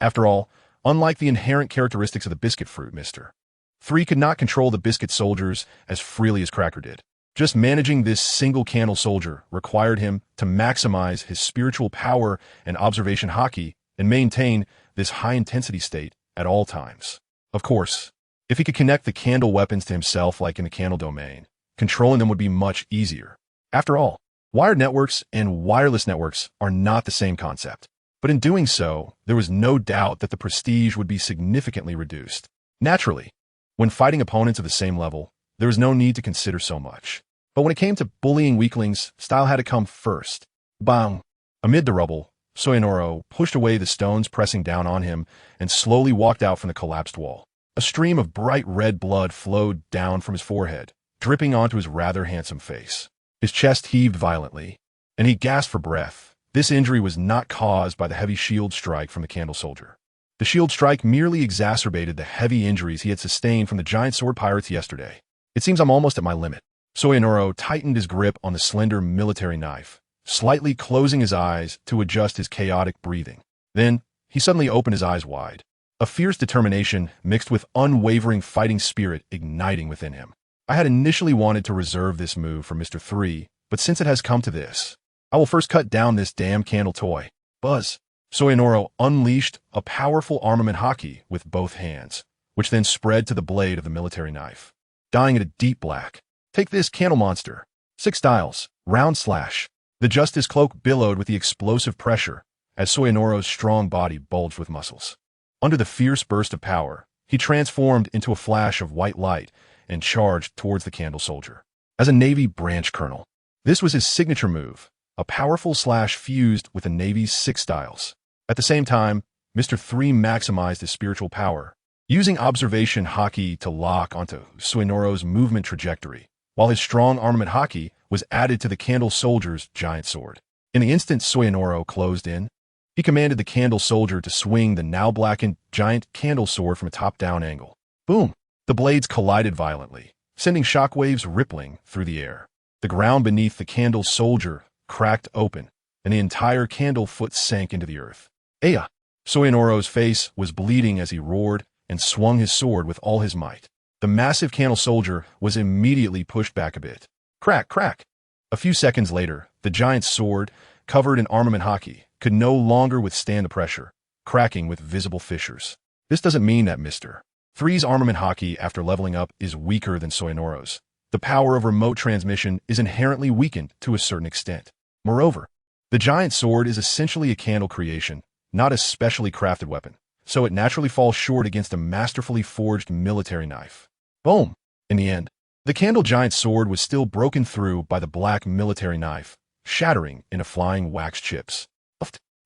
After all, unlike the inherent characteristics of the biscuit fruit, Mr.3 could not control the biscuit soldiers as freely as Cracker did. Just managing this single candle soldier required him to maximize his spiritual power and observation haki and maintain this high-intensity state at all times. Of course, If he could connect the candle weapons to himself like in the candle domain, controlling them would be much easier. After all, wired networks and wireless networks are not the same concept. But in doing so, there was no doubt that the prestige would be significantly reduced. Naturally, when fighting opponents of the same level, there was no need to consider so much. But when it came to bullying weaklings, style had to come first. Bang! Amid the rubble, Soenoro pushed away the stones pressing down on him and slowly walked out from the collapsed wall. A stream of bright red blood flowed down from his forehead, dripping onto his rather handsome face. His chest heaved violently, and he gasped for breath. This injury was not caused by the heavy shield strike from the candle soldier. The shield strike merely exacerbated the heavy injuries he had sustained from the giant sword pirates yesterday. It seems I'm almost at my limit. Soenoro tightened his grip on the slender military knife, slightly closing his eyes to adjust his chaotic breathing. Then, he suddenly opened his eyes wide, a fierce determination mixed with unwavering fighting spirit igniting within him. I had initially wanted to reserve this move for Mr. 3, but since it has come to this, I will first cut down this damn candle toy. Buzz. Soenoro unleashed a powerful armament haki with both hands, which then spread to the blade of the military knife, dyeing it a deep black. Take this, candle monster. 6 styles, round slash. The justice cloak billowed with the explosive pressure as Soenoro's strong body bulged with muscles. Under the fierce burst of power, he transformed into a flash of white light and charged towards the candle soldier. As a Navy branch colonel, this was his signature move, a powerful slash fused with the Navy's 6 styles. At the same time, Mr. 3 maximized his spiritual power, using observation haki to lock onto Soenoro's movement trajectory, while his strong armament haki was added to the candle soldier's giant sword. In the instant Soenoro closed in, he commanded the candle soldier to swing the now blackened giant candle sword from a top-down angle. Boom! The blades collided violently, sending shockwaves rippling through the air. The ground beneath the candle soldier cracked open, and the entire candle foot sank into the earth. Aya! Soenoro's face was bleeding as he roared and swung his sword with all his might. The massive candle soldier was immediately pushed back a bit. Crack, crack! A few seconds later, the giant sword, covered in armament haki, could no longer withstand the pressure, cracking with visible fissures. This doesn't mean that Mr. 3's armament haki after leveling up is weaker than Soenoro's. The power of remote transmission is inherently weakened to a certain extent. Moreover, the giant sword is essentially a candle creation, not a specially crafted weapon, so it naturally falls short against a masterfully forged military knife. Boom! In the end, the candle giant sword was still broken through by the black military knife, shattering into flying wax chips.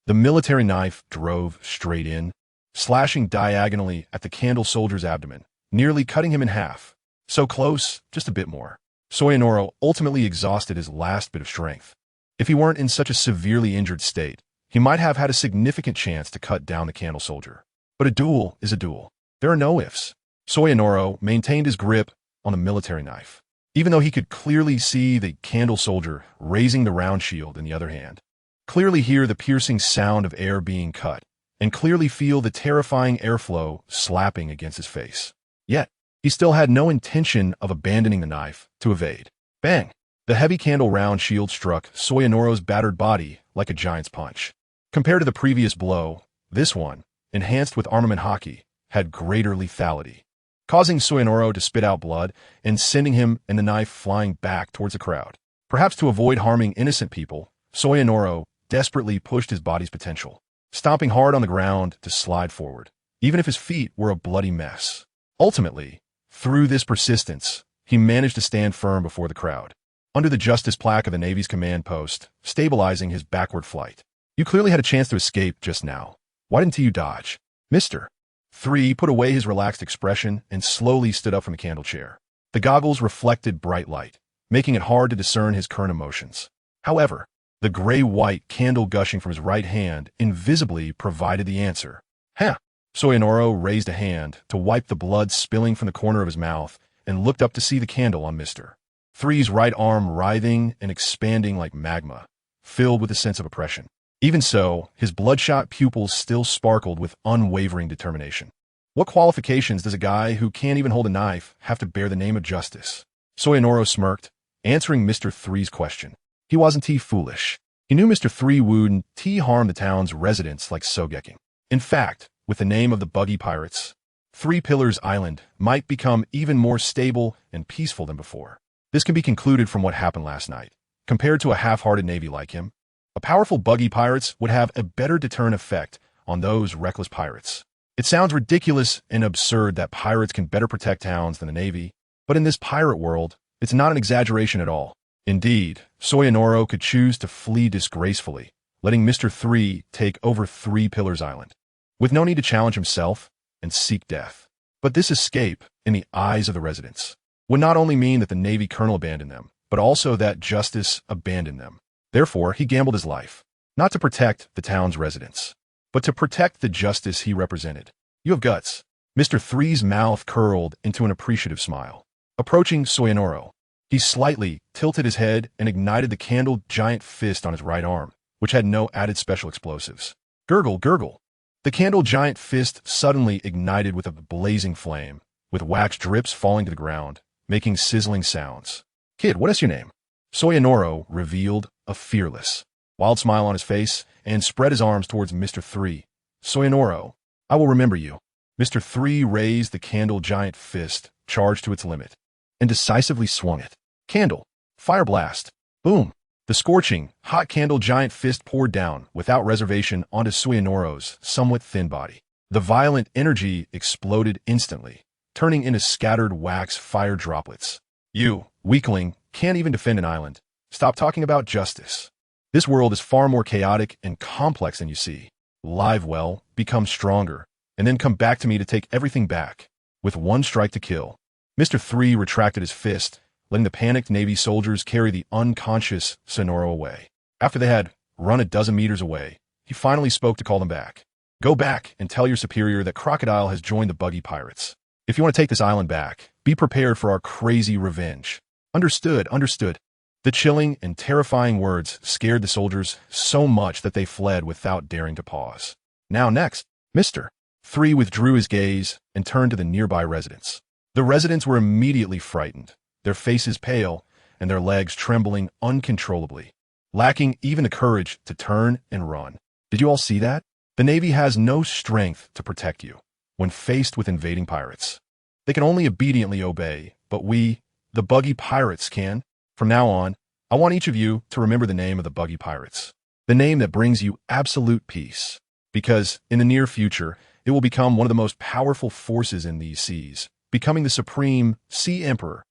The military knife drove straight in, slashing diagonally at the candle soldier's abdomen, nearly cutting him in half. So close, just a bit more. Soenoro ultimately exhausted his last bit of strength. If he weren't in such a severely injured state, he might have had a significant chance to cut down the candle soldier. But a duel is a duel. There are no ifs. Soenoro maintained his grip on the military knife, even though he could clearly see the candle soldier raising the round shield in the other hand, clearly hear the piercing sound of air being cut, and clearly feel the terrifying airflow slapping against his face. Yet, he still had no intention of abandoning the knife to evade. Bang! The heavy candle round shield struck Soenoro's battered body like a giant's punch. Compared to the previous blow, this one, enhanced with armament haki, had greater lethality, causing Soenoro to spit out blood and sending him and the knife flying back towards the crowd. Perhaps to avoid harming innocent people, Soenoro desperately pushed his body's potential, stomping hard on the ground to slide forward, even if his feet were a bloody mess. Ultimately, through this persistence, he managed to stand firm before the crowd, under the justice plaque of the Navy's command post, stabilizing his backward flight. You clearly had a chance to escape just now. Why didn't you dodge? Mr. 3 put away his relaxed expression and slowly stood up from the candle chair. The goggles reflected bright light, making it hard to discern his current emotions. However, the gray-white candle gushing from his right hand invisibly provided the answer. Huh! Soenoro raised a hand to wipe the blood spilling from the corner of his mouth and looked up to see the candle on Mr. 3's right arm writhing and expanding like magma, filled with a sense of oppression. Even so, his bloodshot pupils still sparkled with unwavering determination. What qualifications does a guy who can't even hold a knife have to bear the name of justice? Soenoro smirked, answering Mr. 3's question. He wasn't foolish. He knew Mr. 3 wouldn't harm the town's residents like Sogeking. In fact, with the name of the Buggy pirates, Three Pillars Island might become even more stable and peaceful than before. This can be concluded from what happened last night. Compared to a half-hearted navy like him, a powerful Buggy pirates would have a better deterrent effect on those reckless pirates. It sounds ridiculous and absurd that pirates can better protect towns than the navy, but in this pirate world, it's not an exaggeration at all. Indeed, Soyanoro could choose to flee disgracefully, letting Mr. 3 take over Three Pillars Island, with no need to challenge himself and seek death. But this escape, in the eyes of the residents, would not only mean that the Navy colonel abandoned them, but also that justice abandoned them. Therefore, he gambled his life, not to protect the town's residents, but to protect the justice he represented. You have guts. Mr. 3's mouth curled into an appreciative smile. Approaching Soyanoro, he slightly tilted his head and ignited the candle giant fist on his right arm, which had no added special explosives. Gurgle, gurgle. The candle giant fist suddenly ignited with a blazing flame, with wax drips falling to the ground, making sizzling sounds. Kid, what is your name? Soyanoro revealed a fearless, wild smile on his face and spread his arms towards Mr. 3. Soyanoro, I will remember you. Mr. 3 raised the candle giant fist, charged to its limit, and decisively swung it. Candle. Fire blast. Boom. The scorching, hot candle giant fist poured down, without reservation, onto Soyanoro's somewhat thin body. The violent energy exploded instantly, turning into scattered wax fire droplets. You, weakling, can't even defend an island. Stop talking about justice. This world is far more chaotic and complex than you see. Live well, become stronger, and then come back to me to take everything back. With one strike to kill. Mr. 3 retracted his fist, letting the panicked Navy soldiers carry the unconscious Soyanoro away. After they had run a dozen meters away, he finally spoke to call them back. Go back and tell your superior that Crocodile has joined the Buggy pirates. If you want to take this island back, be prepared for our crazy revenge. Understood, understood. The chilling and terrifying words scared the soldiers so much that they fled without daring to pause. Now next, Mr. 3 withdrew his gaze and turned to the nearby residents. The residents were immediately frightened, their faces pale and their legs trembling uncontrollably, lacking even the courage to turn and run. Did you all see that? The Navy has no strength to protect you when faced with invading pirates. They can only obediently obey, but we, the Buggy pirates, can. From now on, I want each of you to remember the name of the Buggy pirates, the name that brings you absolute peace, because in the near future, it will become one of the most powerful forces in these seas, becoming the supreme Sea Emperor.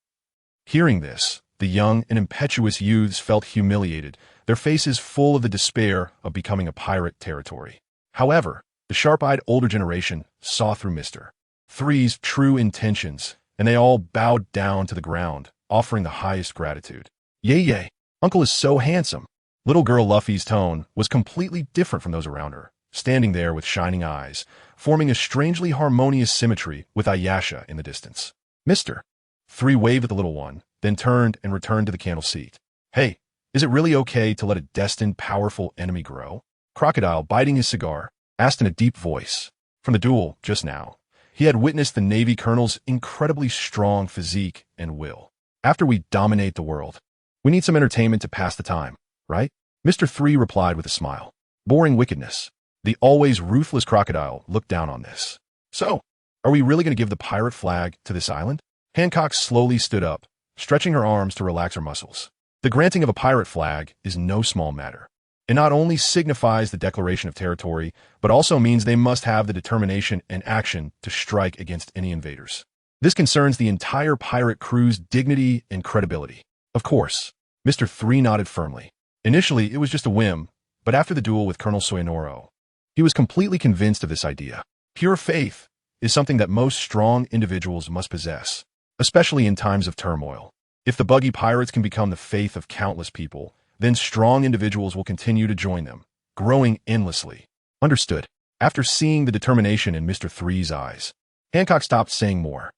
Hearing this, the young and impetuous youths felt humiliated, their faces full of the despair of becoming a pirate territory. However, the sharp-eyed older generation saw through Mr. 3's true intentions, and they all bowed down to the ground, offering the highest gratitude. Yay, yay, Uncle is so handsome. Little girl Luffy's tone was completely different from those around her, standing there with shining eyes, forming a strangely harmonious symmetry with Ayasha in the distance. Mr. 3 waved at the little one, then turned and returned to the candle seat. Hey, is it really okay to let a destined, powerful enemy grow? Crocodile, biting his cigar, asked in a deep voice. From the duel just now, he had witnessed the Navy colonel's incredibly strong physique and will. After we dominate the world, we need some entertainment to pass the time, right? Mr. 3 replied with a smile. Boring wickedness. The always ruthless Crocodile looked down on this. So, are we really going to give the pirate flag to this island? Hancock slowly stood up, stretching her arms to relax her muscles. The granting of a pirate flag is no small matter. It not only signifies the declaration of territory, but also means they must have the determination and action to strike against any invaders. This concerns the entire pirate crew's dignity and credibility. Of course, Mr. 3 nodded firmly. Initially, it was just a whim, but after the duel with Colonel Soyanoro, he was completely convinced of this idea. Pure faith is something that most strong individuals must possess, especially in times of turmoil. If the Buggy pirates can become the faith of countless people, then strong individuals will continue to join them, growing endlessly. Understood. After seeing the determination in Mr. 3's eyes, Hancock stopped saying more.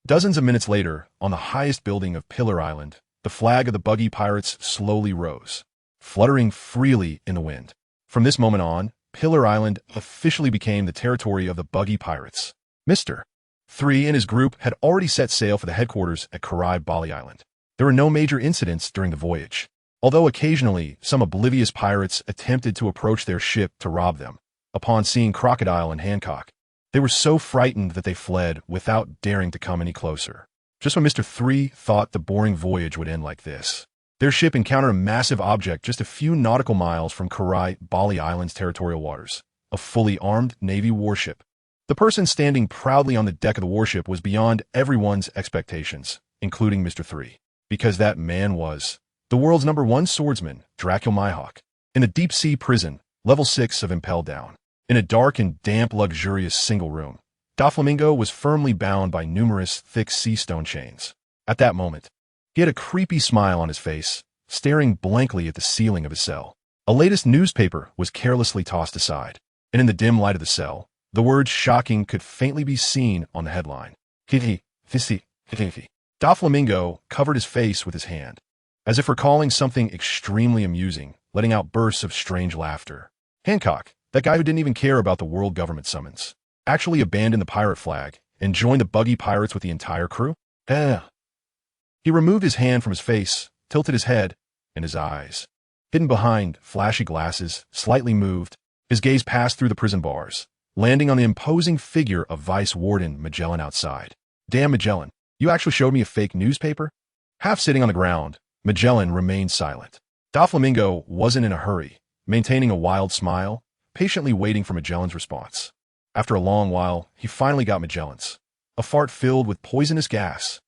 Dozens of minutes later, on the highest building of Pillar Island, the flag of the Buggy pirates slowly rose, fluttering freely in the wind. From this moment on, Pillar Island officially became the territory of the Buggy pirates. Mr. 3 and his group had already set sail for the headquarters at Bali Island. There were no major incidents during the voyage, although occasionally some oblivious pirates attempted to approach their ship to rob them. Upon seeing Crocodile and Hancock, They were so frightened that they fled without daring to come any closer. Just when Mr. 3 thought the boring voyage would end like this, their ship encountered a massive object just a few nautical miles from Bali Island's territorial waters, a fully armed Navy warship. The person standing proudly on the deck of the warship was beyond everyone's expectations, including Mr. 3, because that man was the world's #1 swordsman, Dracula Mihawk, in a deep-sea prison, level 6 of Impel Down. In a dark and damp, luxurious single room, Doflamingo was firmly bound by numerous thick sea stone chains. At that moment, he had a creepy smile on his face, staring blankly at the ceiling of his cell. A latest newspaper was carelessly tossed aside, and in the dim light of the cell, the word shocking could faintly be seen on the headline. Doflamingo covered his face with his hand, as if recalling something extremely amusing, letting out bursts of strange laughter. Hancock, that guy who didn't even care about the world government summons, actually abandoned the pirate flag and joined the Buggy pirates with the entire crew? He removed his hand from his face, tilted his head, and his eyes, hidden behind flashy glasses, slightly moved. His gaze passed through the prison bars, landing on the imposing figure of Vice Warden Magellan outside. Damn, Magellan, you actually showed me a fake newspaper? Half sitting on the ground, Magellan remained silent. Doflamingo wasn't in a hurry, maintaining a wild smile, patiently waiting for Magellan's response. After a long while, he finally got Magellan's, a fart filled with poisonous gas,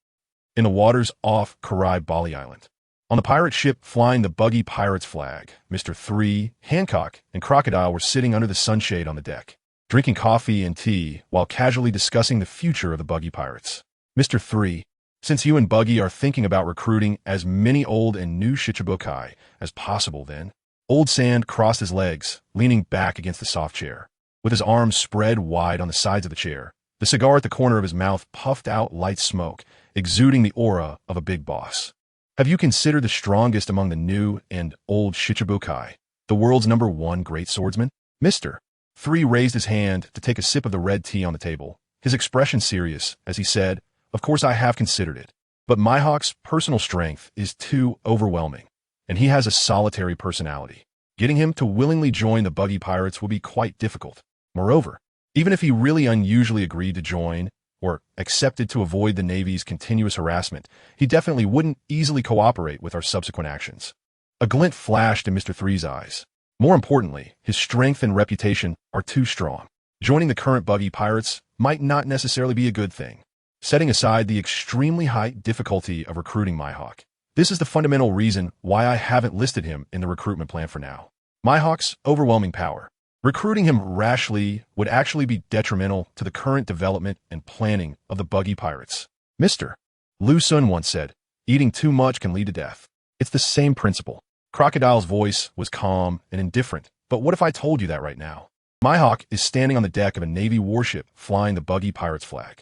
in the waters off Bali Island. On the pirate ship flying the Buggy pirates flag, Mr. 3, Hancock, and Crocodile were sitting under the sunshade on the deck, drinking coffee and tea while casually discussing the future of the Buggy pirates. Mr. 3, since you and Buggy are thinking about recruiting as many old and new Shichibukai as possible then, Old Sand crossed his legs, leaning back against the soft chair. With his arms spread wide on the sides of the chair, the cigar at the corner of his mouth puffed out light smoke, exuding the aura of a big boss. Have you considered the strongest among the new and old Shichibukai, the world's #1 great swordsman? Mr. 3 raised his hand to take a sip of the red tea on the table, his expression serious as he said, "Of course I have considered it, but Mihawk's personal strength is too overwhelming, and he has a solitary personality. Getting him to willingly join the Buggy pirates will be quite difficult. Moreover, even if he really unusually agreed to join, or accepted to avoid the Navy's continuous harassment, he definitely wouldn't easily cooperate with our subsequent actions." A glint flashed in Mr. 3's eyes. More importantly, his strength and reputation are too strong. Joining the current Buggy pirates might not necessarily be a good thing. Setting aside the extremely high difficulty of recruiting Mihawk, this is the fundamental reason why I haven't listed him in the recruitment plan for now. Mihawk's overwhelming power. Recruiting him rashly would actually be detrimental to the current development and planning of the Buggy pirates. Mr. Lu Sun once said, "Eating too much can lead to death." It's the same principle. Crocodile's voice was calm and indifferent, but what if I told you that right now? Mihawk is standing on the deck of a Navy warship flying the Buggy pirates flag.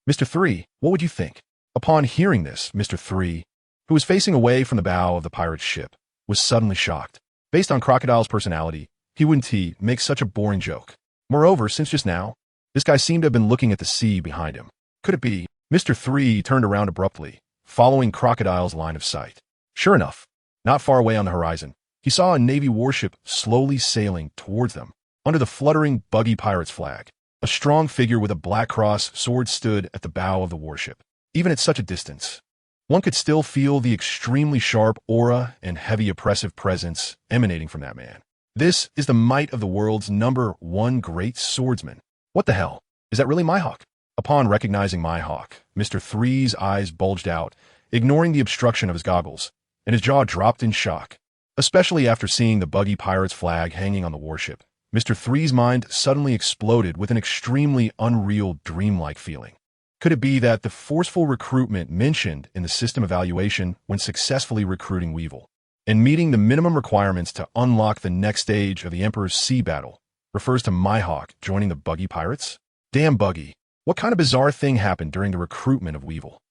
Mr. 3, what would you think? Upon hearing this, Mr. 3, who was facing away from the bow of the pirate's ship, was suddenly shocked. Based on Crocodile's personality, he wouldn't make such a boring joke. Moreover, since just now, this guy seemed to have been looking at the sea behind him. Could it be? Mr. 3 turned around abruptly, following Crocodile's line of sight. Sure enough, not far away on the horizon, he saw a Navy warship slowly sailing towards them, under the fluttering Buggy pirates flag. A strong figure with a black cross sword stood at the bow of the warship. Even at such a distance, one could still feel the extremely sharp aura and heavy oppressive presence emanating from that man. This is the might of the world's #1 great swordsman. What the hell? Is that really Mihawk? Upon recognizing Mihawk, Mr. 3's eyes bulged out, ignoring the obstruction of his goggles, and his jaw dropped in shock. Especially after seeing the Buggy pirates flag hanging on the warship, Mr. 3's mind suddenly exploded with an extremely unreal, dreamlike feeling. Could it be that the forceful recruitment mentioned in the system evaluation when successfully recruiting Weevil and meeting the minimum requirements to unlock the next stage of the Emperor's Sea Battle refers to Mihawk joining the Buggy pirates? Damn Buggy, what kind of bizarre thing happened during the recruitment of Weevil?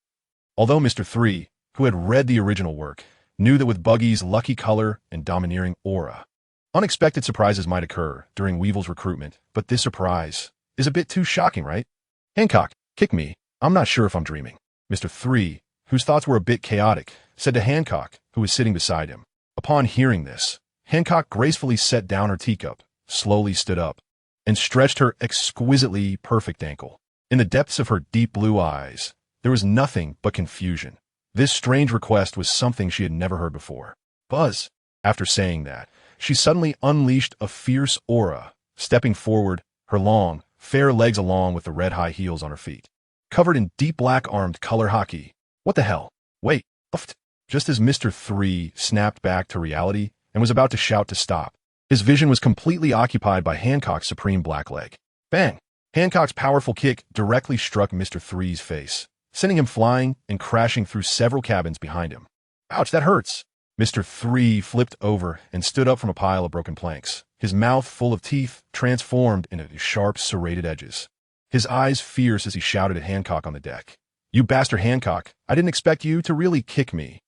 Although Mr. 3, who had read the original work, knew that with Buggy's lucky color and domineering aura, unexpected surprises might occur during Weevil's recruitment, but this surprise is a bit too shocking, right? Hancock, kick me. I'm not sure if I'm dreaming. Mr. 3, whose thoughts were a bit chaotic, said to Hancock, who was sitting beside him. Upon hearing this, Hancock gracefully set down her teacup, slowly stood up, and stretched her exquisitely perfect ankle. In the depths of her deep blue eyes, there was nothing but confusion. This strange request was something she had never heard before. Buzz. After saying that, she suddenly unleashed a fierce aura, stepping forward, her long, fair legs along with the red high heels on her feet, covered in deep black armed color hockey. What the hell? Wait, uft. Just as Mr. 3 snapped back to reality and was about to shout to stop, his vision was completely occupied by Hancock's supreme black leg. Bang! Hancock's powerful kick directly struck Mr. 3's face, sending him flying and crashing through several cabins behind him. Ouch, that hurts! Mr. 3 flipped over and stood up from a pile of broken planks, his mouth full of teeth transformed into sharp, serrated edges. His eyes fierce as he shouted at Hancock on the deck. You bastard Hancock, I didn't expect you to really kick me.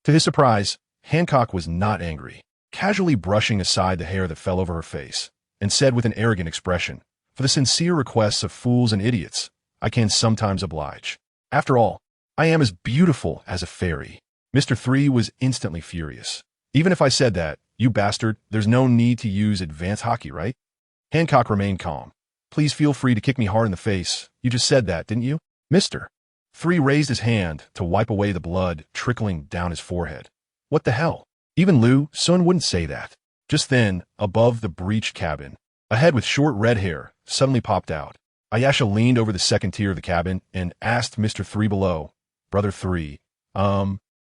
To his surprise, Hancock was not angry, casually brushing aside the hair that fell over her face, and said with an arrogant expression, for the sincere requests of fools and idiots, I can sometimes oblige. After all, I am as beautiful as a fairy. Mr. 3 was instantly furious. Even if I said that, you bastard, there's no need to use advanced hockey, right? Hancock remained calm. Please feel free to kick me hard in the face. You just said that, didn't you? Mr. 3 raised his hand to wipe away the blood trickling down his forehead. What the hell? Even Liu Sun wouldn't say that. Just then, above the breached cabin, a head with short red hair suddenly popped out. Ayasha leaned over the second tier of the cabin and asked Mr. 3 below, Brother 3,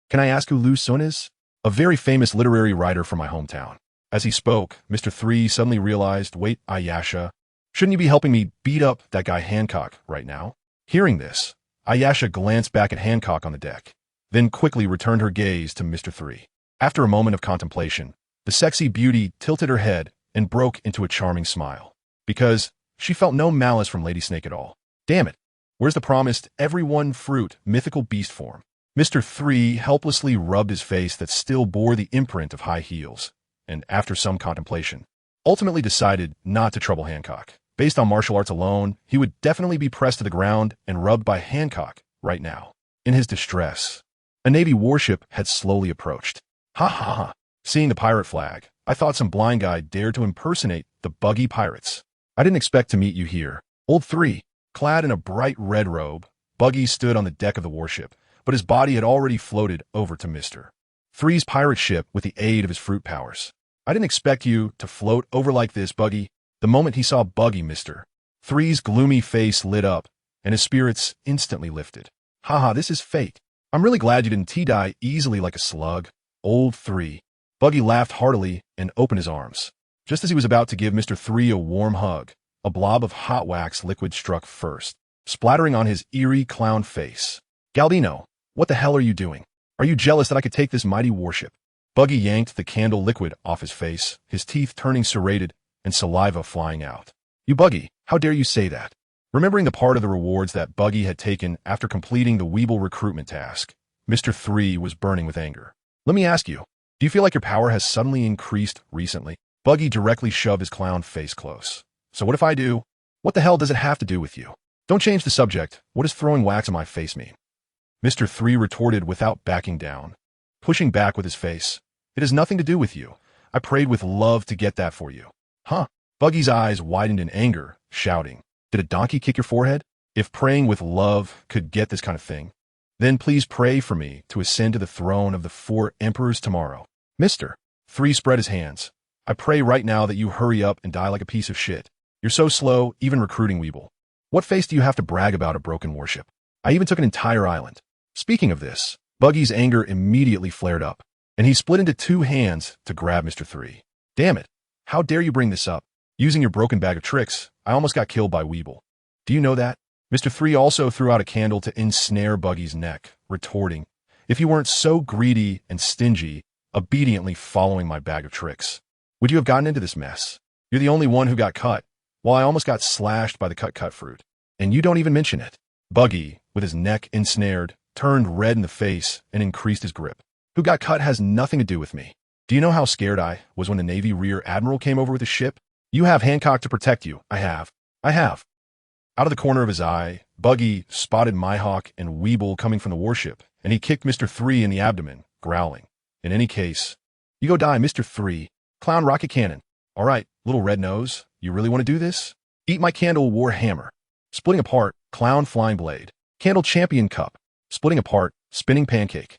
can I ask who Liu Sun is? A very famous literary writer from my hometown. As he spoke, Mr. 3 suddenly realized, wait, Ayasha, shouldn't you be helping me beat up that guy Hancock right now? Hearing this, Ayasha glanced back at Hancock on the deck, then quickly returned her gaze to Mr. 3. After a moment of contemplation, the sexy beauty tilted her head and broke into a charming smile, because she felt no malice from Lady Snake at all. Damn it, where's the promised everyone fruit mythical beast form? Mr. 3 helplessly rubbed his face that still bore the imprint of high heels, and after some contemplation, ultimately decided not to trouble Hancock. Based on martial arts alone, he would definitely be pressed to the ground and rubbed by Hancock right now. In his distress, a Navy warship had slowly approached. Ha ha ha. Seeing the pirate flag, I thought some blind guy dared to impersonate the Buggy pirates. I didn't expect to meet you here. Old 3, clad in a bright red robe, Buggy stood on the deck of the warship, but his body had already floated over to Mr. 3's pirate ship with the aid of his fruit powers. I didn't expect you to float over like this, Buggy. The moment he saw Buggy, Mr. 3's gloomy face lit up, and his spirits instantly lifted. Haha, this is fate. I'm really glad you didn't die easily like a slug. Old 3. Buggy laughed heartily and opened his arms. Just as he was about to give Mr. 3 a warm hug, a blob of hot wax liquid struck first, splattering on his eerie clown face. Galdino, what the hell are you doing? Are you jealous that I could take this mighty warship? Buggy yanked the candle liquid off his face, his teeth turning serrated and saliva flying out. You Buggy, how dare you say that? Remembering the part of the rewards that Buggy had taken after completing the Weeble recruitment task, Mr. 3 was burning with anger. Let me ask you, do you feel like your power has suddenly increased recently? Buggy directly shoved his clown face close. So what if I do? What the hell does it have to do with you? Don't change the subject. What does throwing wax in my face mean? Mr. 3 retorted without backing down, pushing back with his face. It has nothing to do with you. I prayed with love to get that for you. Huh? Buggy's eyes widened in anger, shouting, did a donkey kick your forehead? If praying with love could get this kind of thing, then please pray for me to ascend to the throne of the 4 emperors tomorrow. Mr. 3 spread his hands. I pray right now that you hurry up and die like a piece of shit. You're so slow, even recruiting Weeble. What face do you have to brag about a broken warship? I even took an entire island. Speaking of this, Buggy's anger immediately flared up, and he split into 2 hands to grab Mr. 3. Damn it. How dare you bring this up? Using your broken bag of tricks, I almost got killed by Weeble. Do you know that? Mr. 3 also threw out a candle to ensnare Buggy's neck, retorting, if you weren't so greedy and stingy, obediently following my bag of tricks, would you have gotten into this mess? You're the only one who got cut, while I almost got slashed by the cut fruit. And you don't even mention it. Buggy, with his neck ensnared, turned red in the face and increased his grip. Who got cut has nothing to do with me. Do you know how scared I was when the Navy Rear Admiral came over with his ship? You have Hancock to protect you. I have. Out of the corner of his eye, Buggy spotted Mihawk and Weeble coming from the warship, and he kicked Mr. 3 in the abdomen, growling. In any case, you go die, Mr. 3. Clown rocket cannon. All right, little red nose, you really want to do this? Eat my candle war hammer. Splitting apart, clown flying blade. Candle champion cup. Splitting apart, spinning pancake.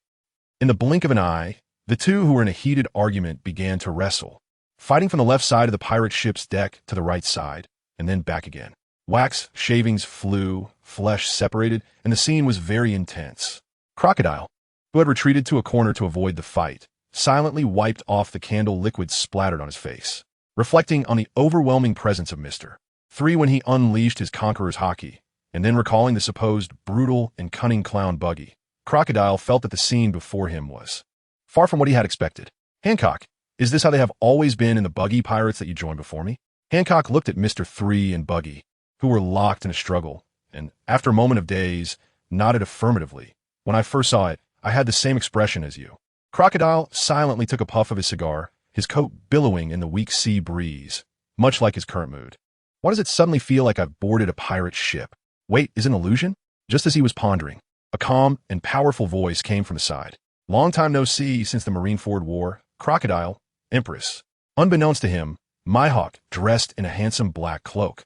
In the blink of an eye, the two who were in a heated argument began to wrestle, fighting from the left side of the pirate ship's deck to the right side, and then back again. Wax shavings flew, flesh separated, and the scene was very intense. Crocodile, who had retreated to a corner to avoid the fight, silently wiped off the candle liquid splattered on his face, reflecting on the overwhelming presence of Mr.3 when he unleashed his conqueror's hockey, and then recalling the supposed brutal and cunning clown Buggy. Crocodile felt that the scene before him was far from what he had expected. Hancock, is this how they have always been in the Buggy pirates that you joined before me? Hancock looked at Mr.3 and Buggy, who were locked in a struggle, and, after a moment of daze, nodded affirmatively. When I first saw it, I had the same expression as you. Crocodile silently took a puff of his cigar, his coat billowing in the weak sea breeze, much like his current mood. Why does it suddenly feel like I've boarded a pirate ship? Wait, is it an illusion? Just as he was pondering, a calm and powerful voice came from his side. Long time no see since the Marineford War. Crocodile, Empress. Unbeknownst to him, Myhawk, dressed in a handsome black cloak,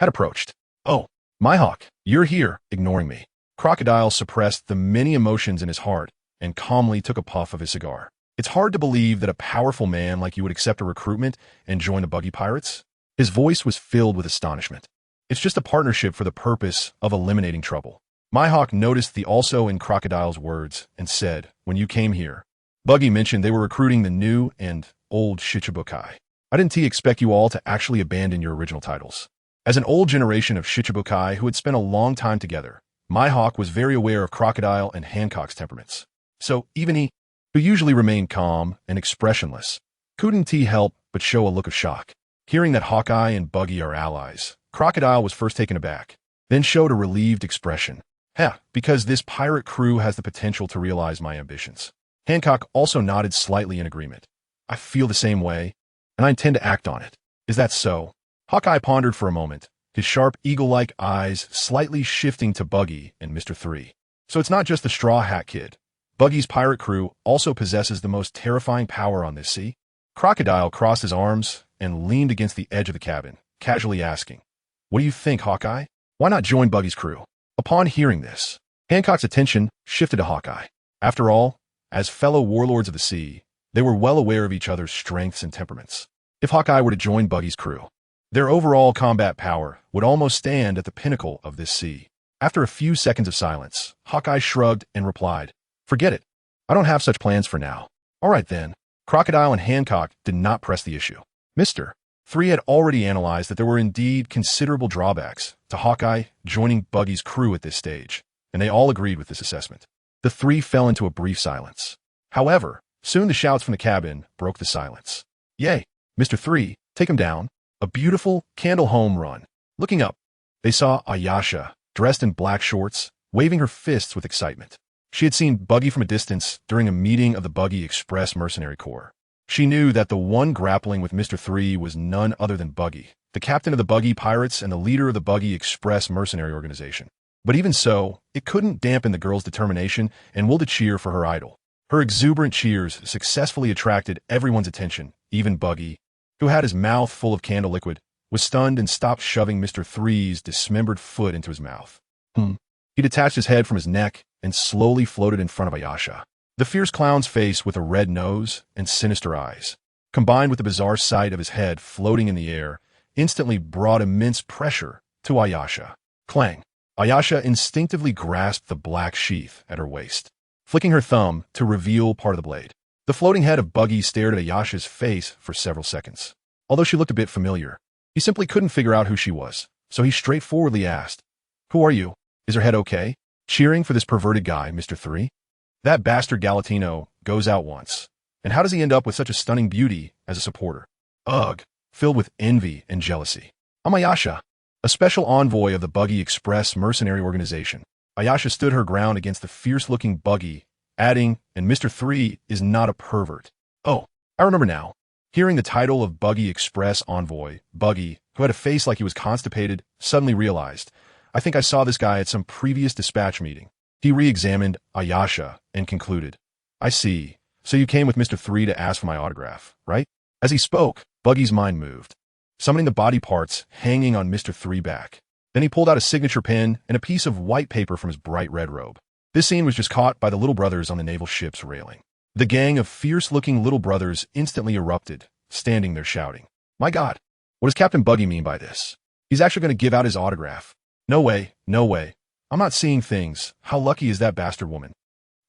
had approached. Oh, Myhawk, you're here, ignoring me. Crocodile suppressed the many emotions in his heart and calmly took a puff of his cigar. It's hard to believe that a powerful man like you would accept a recruitment and join the Buggy Pirates. His voice was filled with astonishment. It's just a partnership for the purpose of eliminating trouble. Myhawk noticed the also in Crocodile's words and said, when you came here, Buggy mentioned they were recruiting the new and old Shichibukai. I didn't expect you all to actually abandon your original titles. As an old generation of Shichibukai who had spent a long time together, Myhawk was very aware of Crocodile and Hancock's temperaments. So even he, who usually remained calm and expressionless, couldn't help but show a look of shock. Hearing that Hawkeye and Buggy are allies, Crocodile was first taken aback, then showed a relieved expression. Because this pirate crew has the potential to realize my ambitions. Hancock also nodded slightly in agreement. I feel the same way, and I intend to act on it. Is that so? Hawkeye pondered for a moment, his sharp eagle-like eyes slightly shifting to Buggy and Mr.3. So it's not just the Straw Hat Kid. Buggy's pirate crew also possesses the most terrifying power on this sea. Crocodile crossed his arms and leaned against the edge of the cabin, casually asking, what do you think, Hawkeye? Why not join Buggy's crew? Upon hearing this, Hancock's attention shifted to Hawkeye. After all, as fellow warlords of the sea, they were well aware of each other's strengths and temperaments. If Hawkeye were to join Buggy's crew, their overall combat power would almost stand at the pinnacle of this sea. After a few seconds of silence, Hawkeye shrugged and replied, forget it. I don't have such plans for now. All right then. Crocodile and Hancock did not press the issue. Mr.3 had already analyzed that there were indeed considerable drawbacks to Hawkeye joining Buggy's crew at this stage, and they all agreed with this assessment. The three fell into a brief silence. However, soon the shouts from the cabin broke the silence. Yay, Mr.3, take him down. A beautiful candle home run. Looking up, they saw Ayasha, dressed in black shorts, waving her fists with excitement. She had seen Buggy from a distance during a meeting of the Buggy Express Mercenary Corps. She knew that the one grappling with Mr.3 was none other than Buggy, the captain of the Buggy Pirates and the leader of the Buggy Express Mercenary Organization. But even so, it couldn't dampen the girl's determination and will to cheer for her idol. Her exuberant cheers successfully attracted everyone's attention, even Buggy, who had his mouth full of candle liquid, was stunned and stopped shoving Mr.3's dismembered foot into his mouth. He detached his head from his neck and slowly floated in front of Ayasha. The fierce clown's face with a red nose and sinister eyes, combined with the bizarre sight of his head floating in the air, instantly brought immense pressure to Ayasha. Clang! Ayasha instinctively grasped the black sheath at her waist, flicking her thumb to reveal part of the blade. The floating head of Buggy stared at Ayasha's face for several seconds. Although she looked a bit familiar, he simply couldn't figure out who she was, so he straightforwardly asked, who are you? Is her head okay? Cheering for this perverted guy, Mr.3? That bastard Galatino goes out once. And how does he end up with such a stunning beauty as a supporter? Ugh, filled with envy and jealousy. I'm Ayasha, a special envoy of the Buggy Express Mercenary Organization. Ayasha stood her ground against the fierce-looking Buggy, adding, and Mr.3 is not a pervert. Oh, I remember now. Hearing the title of Buggy Express Envoy, Buggy, who had a face like he was constipated, suddenly realized, I think I saw this guy at some previous dispatch meeting. He re-examined Ayasha and concluded, I see. So you came with Mr.3 to ask for my autograph, right? As he spoke, Buggy's mind moved. summoning the body parts hanging on Mr.3's back. Then he pulled out a signature pen and a piece of white paper from his bright red robe. This scene was just caught by the little brothers on the naval ship's railing. The gang of fierce-looking little brothers instantly erupted, standing there shouting, "My God, what does Captain Buggy mean by this? He's actually going to give out his autograph. No way, no way. I'm not seeing things. How lucky is that bastard woman?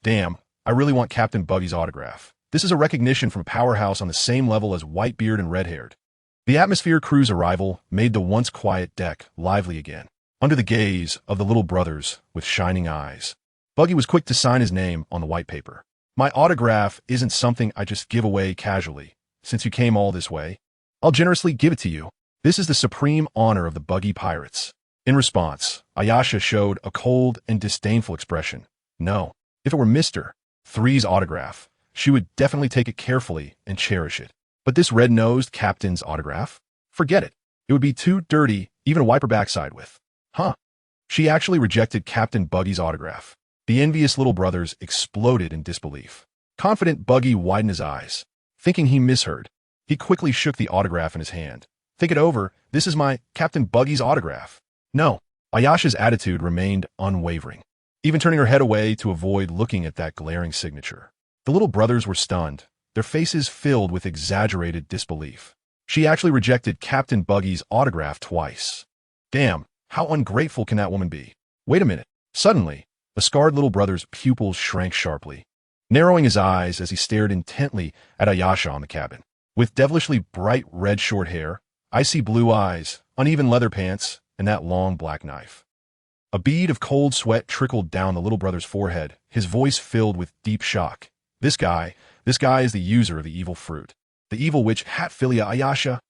Damn, I really want Captain Buggy's autograph. This is a recognition from a powerhouse on the same level as Whitebeard and Redhaired." The Atmosphere crew's arrival made the once quiet deck lively again. Under the gaze of the little brothers with shining eyes, Buggy was quick to sign his name on the white paper. "My autograph isn't something I just give away casually. Since you came all this way, I'll generously give it to you. This is the supreme honor of the Buggy Pirates." In response, Ayasha showed a cold and disdainful expression. No, if it were Mr.3's autograph, she would definitely take it carefully and cherish it. But this red-nosed captain's autograph? Forget it. It would be too dirty even to wipe her backside with. Huh. She actually rejected Captain Buggy's autograph. The envious little brothers exploded in disbelief. Confident Buggy widened his eyes, thinking he misheard. He quickly shook the autograph in his hand. "Think it over. This is my Captain Buggy's autograph." No. Ayasha's attitude remained unwavering, even turning her head away to avoid looking at that glaring signature. The little brothers were stunned, their faces filled with exaggerated disbelief. She actually rejected Captain Buggy's autograph twice. Damn, how ungrateful can that woman be? Wait a minute. Suddenly, the scarred little brother's pupils shrank sharply, narrowing his eyes as he stared intently at Ayasha on the cabin. With devilishly bright red short hair, icy blue eyes, uneven leather pants, and that long black knife. A bead of cold sweat trickled down the little brother's forehead, his voice filled with deep shock. This guy is the user of the evil fruit. The evil witch Hatfilia Ayasha.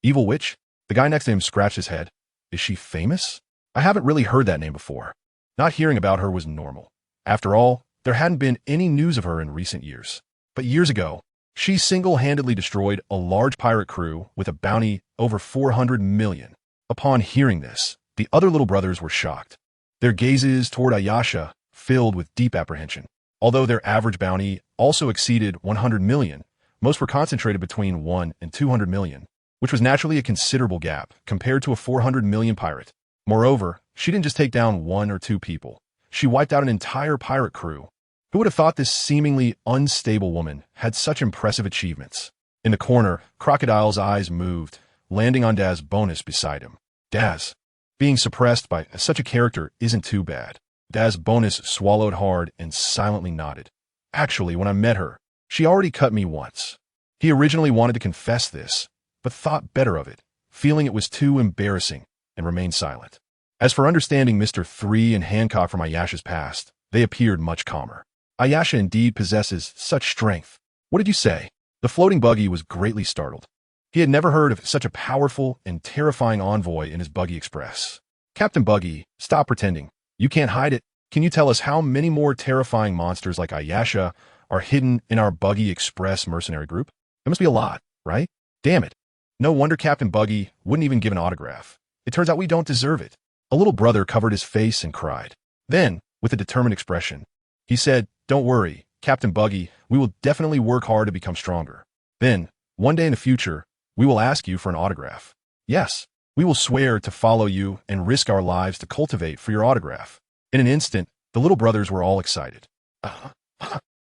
Evil witch? The guy next to him scratched his head. Is she famous? I haven't really heard that name before. Not hearing about her was normal. After all, there hadn't been any news of her in recent years. But years ago, she single-handedly destroyed a large pirate crew with a bounty over 400 million. Upon hearing this, the other little brothers were shocked. Their gazes toward Ayasha filled with deep apprehension. Although their average bounty also exceeded 100 million, most were concentrated between 1 and 200 million, which was naturally a considerable gap compared to a 400 million pirate. Moreover, she didn't just take down 1 or 2 people. She wiped out an entire pirate crew. Who would have thought this seemingly unstable woman had such impressive achievements? In the corner, Crocodile's eyes moved, landing on Daz Bonus beside him. Daz, being suppressed by such a character isn't too bad. Daz Bonus swallowed hard and silently nodded. Actually, when I met her, she already cut me once. He originally wanted to confess this, but thought better of it, feeling it was too embarrassing, and remained silent. As for understanding Mr.3 and Hancock from Ayasha's past, they appeared much calmer. Ayasha indeed possesses such strength. What did you say? The floating Buggy was greatly startled. He had never heard of such a powerful and terrifying envoy in his Buggy Express. Captain Buggy, stop pretending. You can't hide it. Can you tell us how many more terrifying monsters like Ayasha are hidden in our Buggy Express mercenary group? There must be a lot, right? Damn it. No wonder Captain Buggy wouldn't even give an autograph. It turns out we don't deserve it. A little brother covered his face and cried. Then, with a determined expression, he said, "Don't worry, Captain Buggy, we will definitely work hard to become stronger. Then, one day in the future, we will ask you for an autograph. Yes, we will swear to follow you and risk our lives to cultivate for your autograph." In an instant, the little brothers were all excited.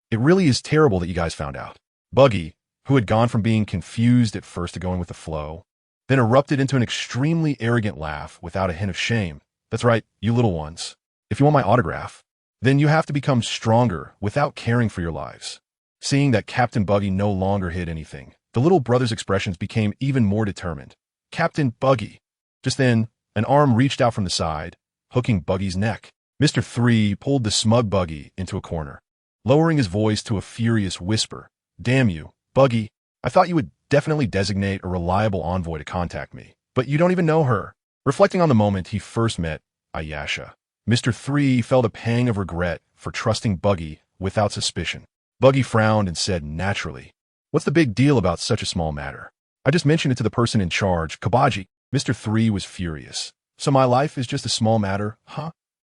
It really is terrible that you guys found out. Buggy, who had gone from being confused at first to going with the flow, then erupted into an extremely arrogant laugh without a hint of shame. That's right, you little ones. If you want my autograph, then you have to become stronger without caring for your lives. Seeing that Captain Buggy no longer hid anything, the little brothers' expressions became even more determined. Captain Buggy. Just then, an arm reached out from the side, hooking Buggy's neck. Mr.3 pulled the smug Buggy into a corner, lowering his voice to a furious whisper. Damn you, Buggy. I thought you would definitely designate a reliable envoy to contact me, but you don't even know her. Reflecting on the moment he first met Ayasha, Mr.3 felt a pang of regret for trusting Buggy without suspicion. Buggy frowned and said naturally, "What's the big deal about such a small matter? I just mentioned it to the person in charge, Kabaji." Mr.3 was furious. "So my life is just a small matter, huh?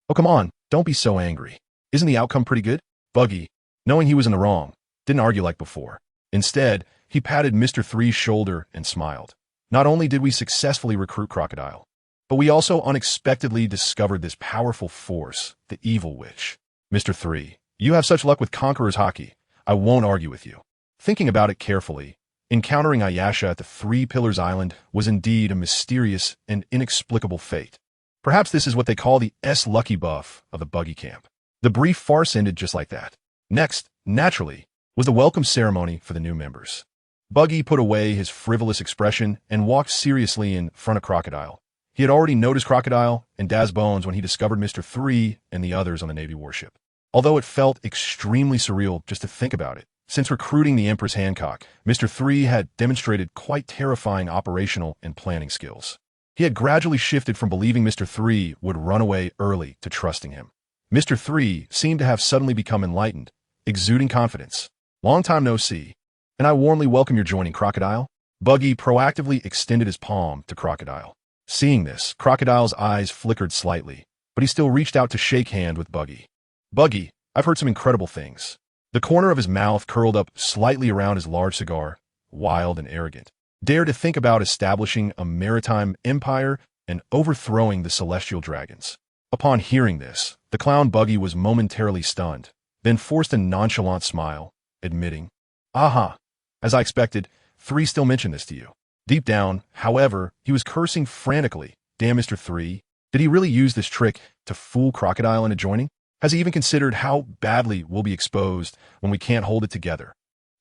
Oh, come on, don't be so angry. Isn't the outcome pretty good?" Buggy, knowing he was in the wrong, didn't argue like before. Instead, he patted Mr.3's shoulder and smiled. Not only did we successfully recruit Crocodile, but we also unexpectedly discovered this powerful force, the Evil Witch. Mr. 3, you have such luck with Conqueror's Hockey. I won't argue with you. Thinking about it carefully, encountering Ayasha at the Three Pillars Island was indeed a mysterious and inexplicable fate. Perhaps this is what they call the lucky buff of the Buggy camp. The brief farce ended just like that. Next, naturally, was the welcome ceremony for the new members. Buggy put away his frivolous expression and walked seriously in front of Crocodile. He had already noticed Crocodile and Daz Bones when he discovered Mr. 3 and the others on the Navy warship. Although it felt extremely surreal just to think about it, since recruiting the Empress Hancock, Mr. 3 had demonstrated quite terrifying operational and planning skills. He had gradually shifted from believing Mr. 3 would run away early to trusting him. Mr. 3 seemed to have suddenly become enlightened, exuding confidence. Long time no see, and I warmly welcome your joining, Crocodile. Buggy proactively extended his palm to Crocodile. Seeing this, Crocodile's eyes flickered slightly, but he still reached out to shake hand with Buggy. Buggy, I've heard some incredible things. The corner of his mouth curled up slightly around his large cigar, wild and arrogant. Dare to think about establishing a maritime empire and overthrowing the celestial dragons. Upon hearing this, the clown Buggy was momentarily stunned, then forced a nonchalant smile, admitting, "Aha, as I expected, 3 still mentioned this to you." Deep down, however, he was cursing frantically. Damn Mr. 3, did he really use this trick to fool Crocodile into joining? Has he even considered how badly we'll be exposed when we can't hold it together?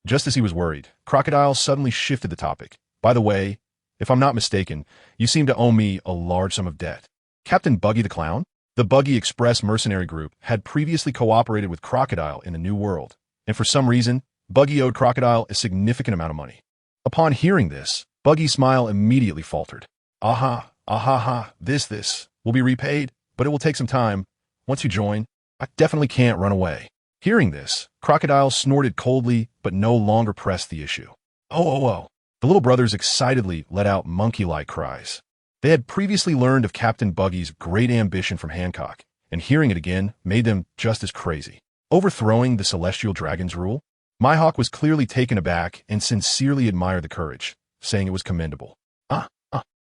Just as he was worried, Crocodile suddenly shifted the topic. By the way, if I'm not mistaken, you seem to owe me a large sum of debt. Captain Buggy the Clown? The Buggy Express mercenary group had previously cooperated with Crocodile in the New World, and for some reason, Buggy owed Crocodile a significant amount of money. Upon hearing this, Buggy's smile immediately faltered. Aha, this will be repaid, but it will take some time. Once you join, I definitely can't run away. Hearing this, Crocodile snorted coldly, but no longer pressed the issue. Oh. The little brothers excitedly let out monkey-like cries. They had previously learned of Captain Buggy's great ambition from Hancock, and hearing it again made them just as crazy. Overthrowing the celestial dragon's rule? Mihawk was clearly taken aback and sincerely admired the courage, saying it was commendable.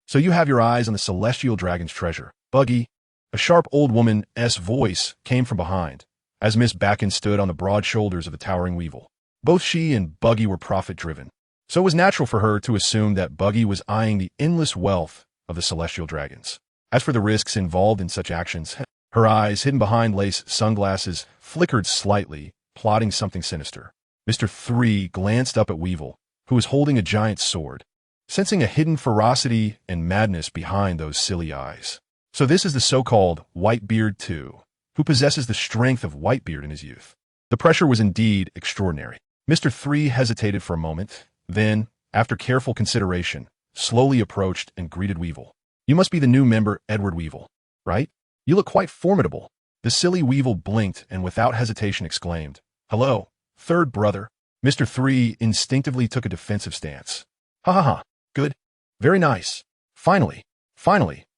So you have your eyes on the celestial dragon's treasure, Buggy. A sharp old woman's voice came from behind, as Miss Backen stood on the broad shoulders of the towering Weevil. Both she and Buggy were profit-driven, so it was natural for her to assume that Buggy was eyeing the endless wealth of the celestial dragons. As for the risks involved in such actions, her eyes, hidden behind lace sunglasses, flickered slightly, plotting something sinister. Mr. 3 glanced up at Weevil, who was holding a giant sword, sensing a hidden ferocity and madness behind those silly eyes. So this is the so-called Whitebeard too, who possesses the strength of Whitebeard in his youth. The pressure was indeed extraordinary. Mr. 3 hesitated for a moment, then, after careful consideration, slowly approached and greeted Weevil. You must be the new member, Edward Weevil, right? You look quite formidable. The silly Weevil blinked and without hesitation exclaimed, "Hello, third brother." Mr. 3 instinctively took a defensive stance. Ha, good. Very nice. Finally,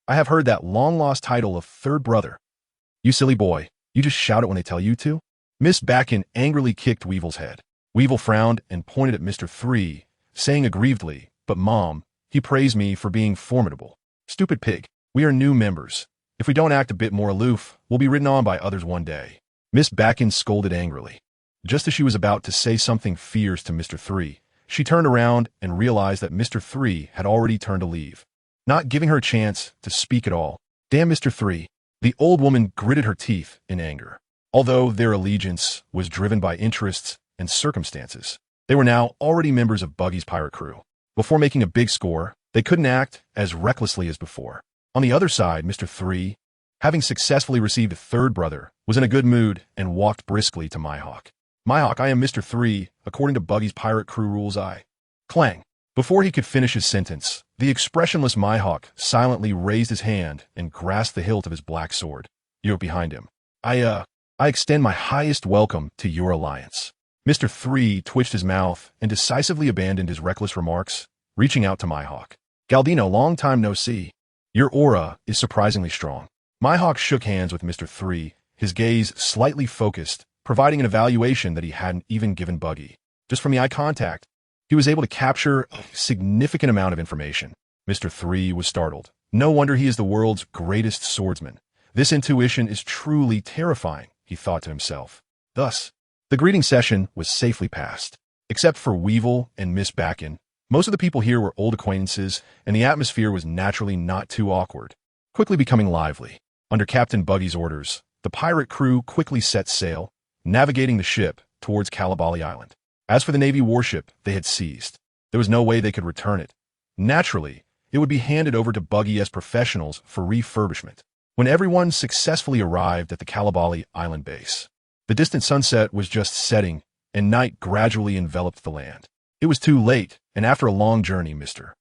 I have heard that long-lost title of third brother. You silly boy, you just shout it when they tell you to? Miss Backen angrily kicked Weevil's head. Weevil frowned and pointed at Mr. 3, saying aggrievedly, "But Mom, he praised me for being formidable." Stupid pig, we are new members. If we don't act a bit more aloof, we'll be ridden on by others one day. Miss Backen scolded angrily. Just as she was about to say something fierce to Mr. 3, she turned around and realized that Mr. 3 had already turned to leave, not giving her a chance to speak at all. Damn Mr. 3. The old woman gritted her teeth in anger. Although their allegiance was driven by interests and circumstances, they were now already members of Buggy's pirate crew. Before making a big score, they couldn't act as recklessly as before. On the other side, Mr. 3, having successfully received a third brother, was in a good mood and walked briskly to Mihawk. "Mihawk, I am Mr. 3, according to Buggy's pirate crew rules Clang. Before he could finish his sentence, the expressionless Mihawk silently raised his hand and grasped the hilt of his black sword. You're behind him. I extend my highest welcome to your alliance." Mr. 3 twitched his mouth and decisively abandoned his reckless remarks, reaching out to Mihawk. "Galdino, long time no see. Your aura is surprisingly strong." Mihawk shook hands with Mr. 3, his gaze slightly focused, providing an evaluation that he hadn't even given Buggy. Just from the eye contact, he was able to capture a significant amount of information. Mr. 3 was startled. No wonder he is the world's greatest swordsman. This intuition is truly terrifying, he thought to himself. Thus, the greeting session was safely passed. Except for Weevil and Miss Backen, most of the people here were old acquaintances, and the atmosphere was naturally not too awkward, quickly becoming lively. Under Captain Buggy's orders, the pirate crew quickly set sail, navigating the ship towards Kalabali Island. As for the Navy warship they had seized, there was no way they could return it. Naturally, it would be handed over to Buggy as professionals for refurbishment. When everyone successfully arrived at the Kalabali Island base, the distant sunset was just setting, and night gradually enveloped the land. It was too late, and after a long journey, Mr.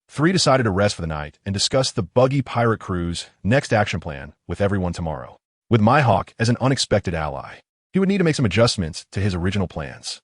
3 decided to rest for the night and discuss the Buggy pirate crew's next action plan with everyone tomorrow. With Mihawk as an unexpected ally, he would need to make some adjustments to his original plans.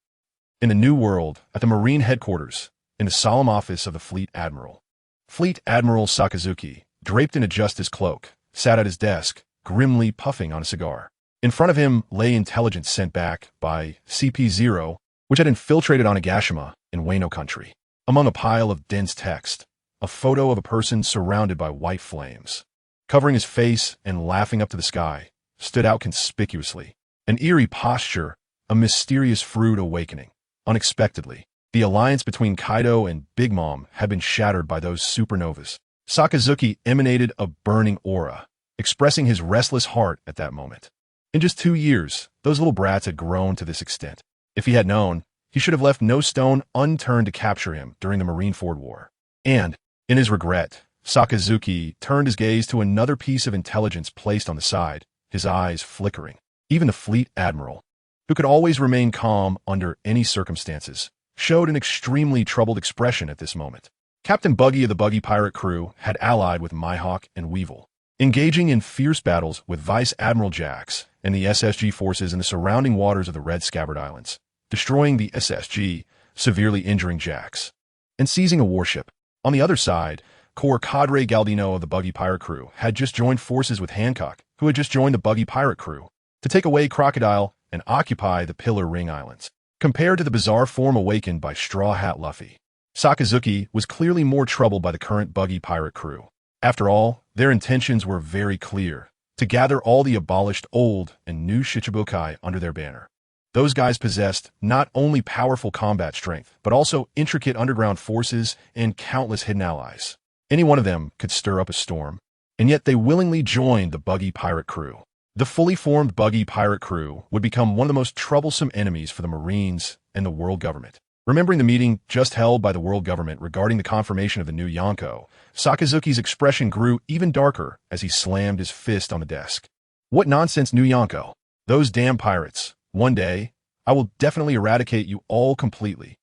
In the New World, at the Marine headquarters, in the solemn office of the Fleet Admiral, Fleet Admiral Sakazuki, draped in a justice cloak, sat at his desk, grimly puffing on a cigar. In front of him lay intelligence sent back by CP0, which had infiltrated Onigashima in Wano country. Among a pile of dense text, a photo of a person surrounded by white flames. Covering his face and laughing up to the sky, stood out conspicuously. An eerie posture, a mysterious fruit awakening. Unexpectedly, the alliance between Kaido and Big Mom had been shattered by those supernovas. Sakazuki emanated a burning aura, expressing his restless heart at that moment. In just 2 years, those little brats had grown to this extent. If he had known, he should have left no stone unturned to capture him during the Marineford War. And, in his regret, Sakazuki turned his gaze to another piece of intelligence placed on the side, his eyes flickering. Even the Fleet Admiral, who could always remain calm under any circumstances, showed an extremely troubled expression at this moment. Captain Buggy of the Buggy pirate crew had allied with Mihawk and Weevil, engaging in fierce battles with Vice Admiral Jax and the SSG forces in the surrounding waters of the Red Scabbard Islands, destroying the SSG, severely injuring Jax, and seizing a warship. On the other side, Corps Cadre Galdino of the Buggy pirate crew had just joined forces with Hancock, who had just joined the Buggy pirate crew, to take away Crocodile and occupy the Pillar Ring Islands. Compared to the bizarre form awakened by Straw Hat Luffy, Sakazuki was clearly more troubled by the current Buggy pirate crew. After all, their intentions were very clear, to gather all the abolished old and new Shichibukai under their banner. Those guys possessed not only powerful combat strength, but also intricate underground forces and countless hidden allies. Any one of them could stir up a storm, and yet they willingly joined the Buggy pirate crew. The fully formed Buggy pirate crew would become one of the most troublesome enemies for the Marines and the world government. Remembering the meeting just held by the world government regarding the confirmation of the new Yonko, Sakazuki's expression grew even darker as he slammed his fist on the desk. What nonsense, new Yonko? Those damn pirates. One day, I will definitely eradicate you all completely.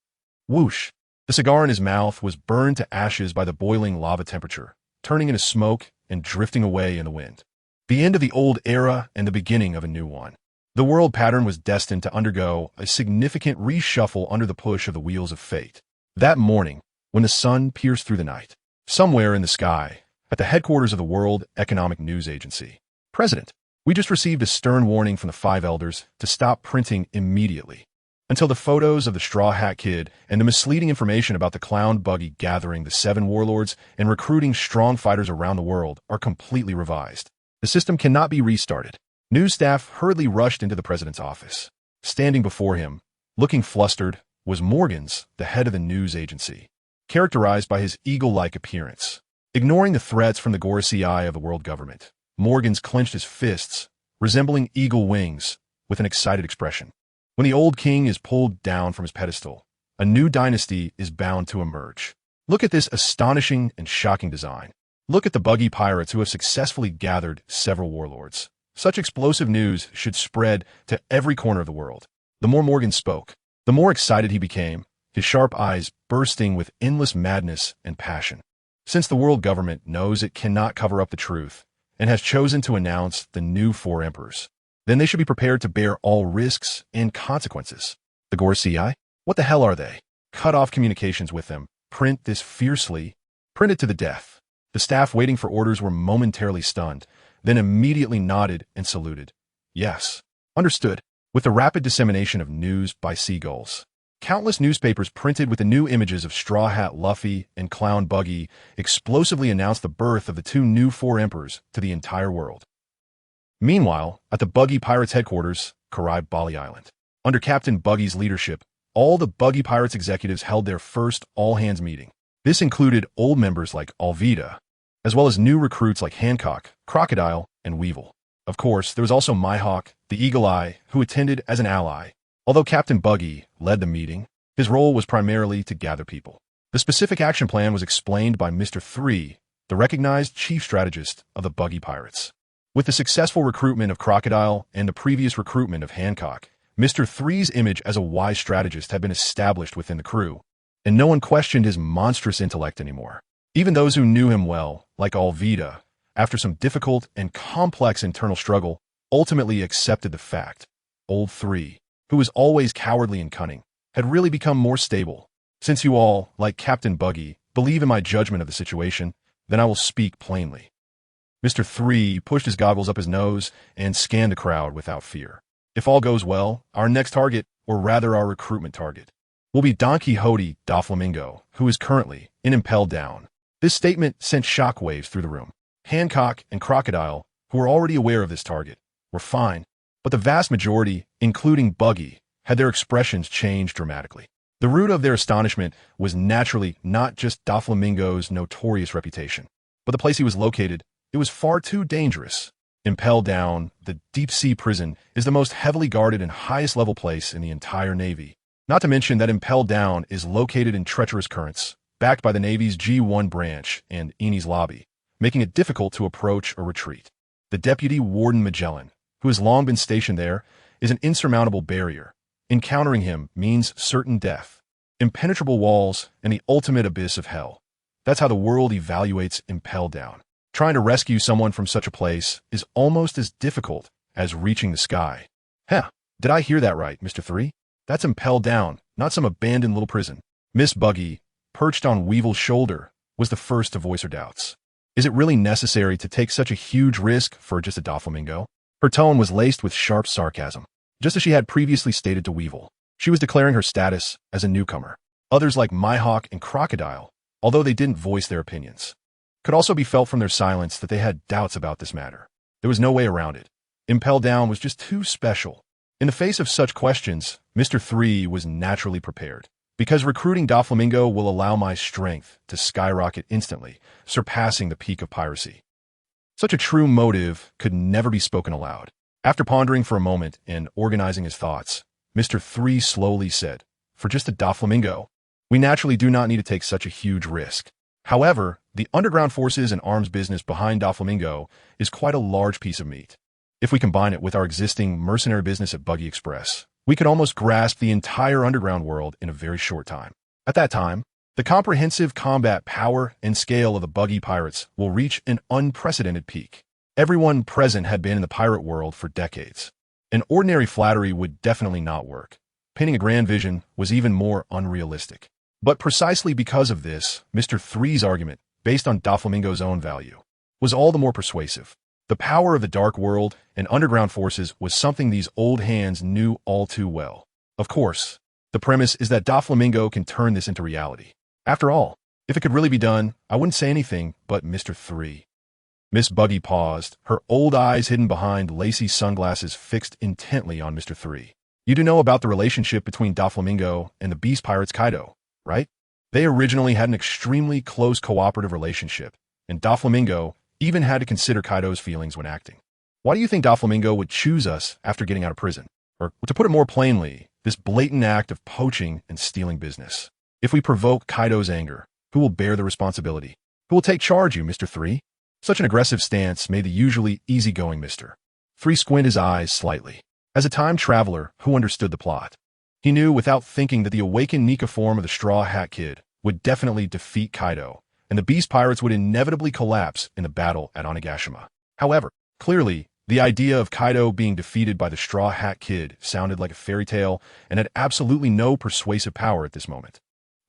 Whoosh! The cigar in his mouth was burned to ashes by the boiling lava temperature, turning into smoke and drifting away in the wind. The end of the old era and the beginning of a new one. The world pattern was destined to undergo a significant reshuffle under the push of the wheels of fate. That morning, when the sun pierced through the night, somewhere in the sky, at the headquarters of the World Economic News Agency, President, we just received a stern warning from the 5 elders to stop printing immediately, until the photos of the Straw Hat Kid and the misleading information about the clown Buggy gathering the 7 Warlords and recruiting strong fighters around the world are completely revised. The system cannot be restarted. News staff hurriedly rushed into the president's office. Standing before him, looking flustered, was Morgans, the head of the news agency, characterized by his eagle-like appearance. Ignoring the threats from the Geoise of the world government, Morgans clenched his fists, resembling eagle wings, with an excited expression. When the old king is pulled down from his pedestal, a new dynasty is bound to emerge. Look at this astonishing and shocking design. Look at the Buggy pirates who have successfully gathered several warlords. Such explosive news should spread to every corner of the world. The more Morgan spoke, the more excited he became, his sharp eyes bursting with endless madness and passion. Since the world government knows it cannot cover up the truth, and has chosen to announce the new 4 emperors, then they should be prepared to bear all risks and consequences. The Geoise? What the hell are they? Cut off communications with them. Print this fiercely. Print it to the death. The staff waiting for orders were momentarily stunned, then immediately nodded and saluted. Yes. Understood. With the rapid dissemination of news by seagulls, Countless newspapers printed with the new images of Straw Hat Luffy and Clown Buggy explosively announced the birth of the two new four emperors to the entire world. Meanwhile, at the Buggy Pirates headquarters, Bali Island, under Captain Buggy's leadership, all the Buggy Pirates executives held their first all-hands meeting. This included old members like Alvida, as well as new recruits like Hancock, Crocodile, and Weevil. Of course, there was also Mihawk, the Eagle Eye, who attended as an ally. Although Captain Buggy led the meeting, his role was primarily to gather people. The specific action plan was explained by Mr.3, the recognized chief strategist of the Buggy Pirates. With the successful recruitment of Crocodile and the previous recruitment of Hancock, Mr.3's image as a wise strategist had been established within the crew, and no one questioned his monstrous intellect anymore. Even those who knew him well, like Alvida, after some difficult and complex internal struggle, ultimately accepted the fact. Old 3, who was always cowardly and cunning, had really become more stable. Since you all, like Captain Buggy, believe in my judgment of the situation, then I will speak plainly. Mr.3 pushed his goggles up his nose and scanned the crowd without fear. If all goes well, our next target, or rather our recruitment target, will be Don Quixote Doflamingo, who is currently in Impelled Down. This statement sent shockwaves through the room. Hancock and Crocodile, who were already aware of this target, were fine, but the vast majority, including Buggy, had their expressions changed dramatically. The root of their astonishment was naturally not just Doflamingo's notorious reputation, but the place he was located. It was far too dangerous. Impelled Down, the deep-sea prison, is the most heavily guarded and highest-level place in the entire Navy. Not to mention that Impelled Down is located in treacherous currents, backed by the Navy's G1 branch and Enies Lobby, making it difficult to approach or retreat. The Deputy Warden Magellan, who has long been stationed there, is an insurmountable barrier. Encountering him means certain death, impenetrable walls, and the ultimate abyss of hell. That's how the world evaluates Impelled Down. Trying to rescue someone from such a place is almost as difficult as reaching the sky. Heh, did I hear that right, Mr.3? That's Impelled Down, not some abandoned little prison. Miss Buggy, perched on Weevil's shoulder, was the first to voice her doubts. Is it really necessary to take such a huge risk for just a Doflamingo? Her tone was laced with sharp sarcasm. Just as she had previously stated to Weevil, she was declaring her status as a newcomer. Others like Mihawk and Crocodile, although they didn't voice their opinions, could also be felt from their silence that they had doubts about this matter. There was no way around it. Impelled Down was just too special. In the face of such questions, Mr.3 was naturally prepared. Because recruiting Doflamingo will allow my strength to skyrocket instantly, surpassing the peak of piracy. Such a true motive could never be spoken aloud. After pondering for a moment and organizing his thoughts, Mr.3 slowly said, "For just a Doflamingo, we naturally do not need to take such a huge risk. However, the underground forces and arms business behind Doflamingo is quite a large piece of meat. If we combine it with our existing mercenary business at Buggy Express, we could almost grasp the entire underground world in a very short time. At that time, the comprehensive combat power and scale of the Buggy Pirates will reach an unprecedented peak. Everyone present had been in the pirate world for decades. An ordinary flattery would definitely not work. Painting a grand vision was even more unrealistic. But precisely because of this, Mr.3's argument, based on Doflamingo's own value, was all the more persuasive. The power of the dark world and underground forces was something these old hands knew all too well. Of course, the premise is that Doflamingo can turn this into reality. After all, if it could really be done, I wouldn't say anything but Mr.3. Miss Buggy paused, her old eyes hidden behind lacy sunglasses fixed intently on Mr.3. You do know about the relationship between Doflamingo and the Beast Pirates Kaido, right? They originally had an extremely close cooperative relationship, and Doflamingo even had to consider Kaido's feelings when acting. Why do you think Doflamingo would choose us after getting out of prison? Or, to put it more plainly, this blatant act of poaching and stealing business. If we provoke Kaido's anger, who will bear the responsibility? Who will take charge, you, Mr.3? Such an aggressive stance made the usually easygoing Mr.3 squint his eyes slightly. As a time traveler who understood the plot, he knew without thinking that the awakened Nika form of the Straw Hat Kid would definitely defeat Kaido, and the Beast Pirates would inevitably collapse in the battle at Onigashima. However, clearly, the idea of Kaido being defeated by the Straw Hat Kid sounded like a fairy tale and had absolutely no persuasive power at this moment.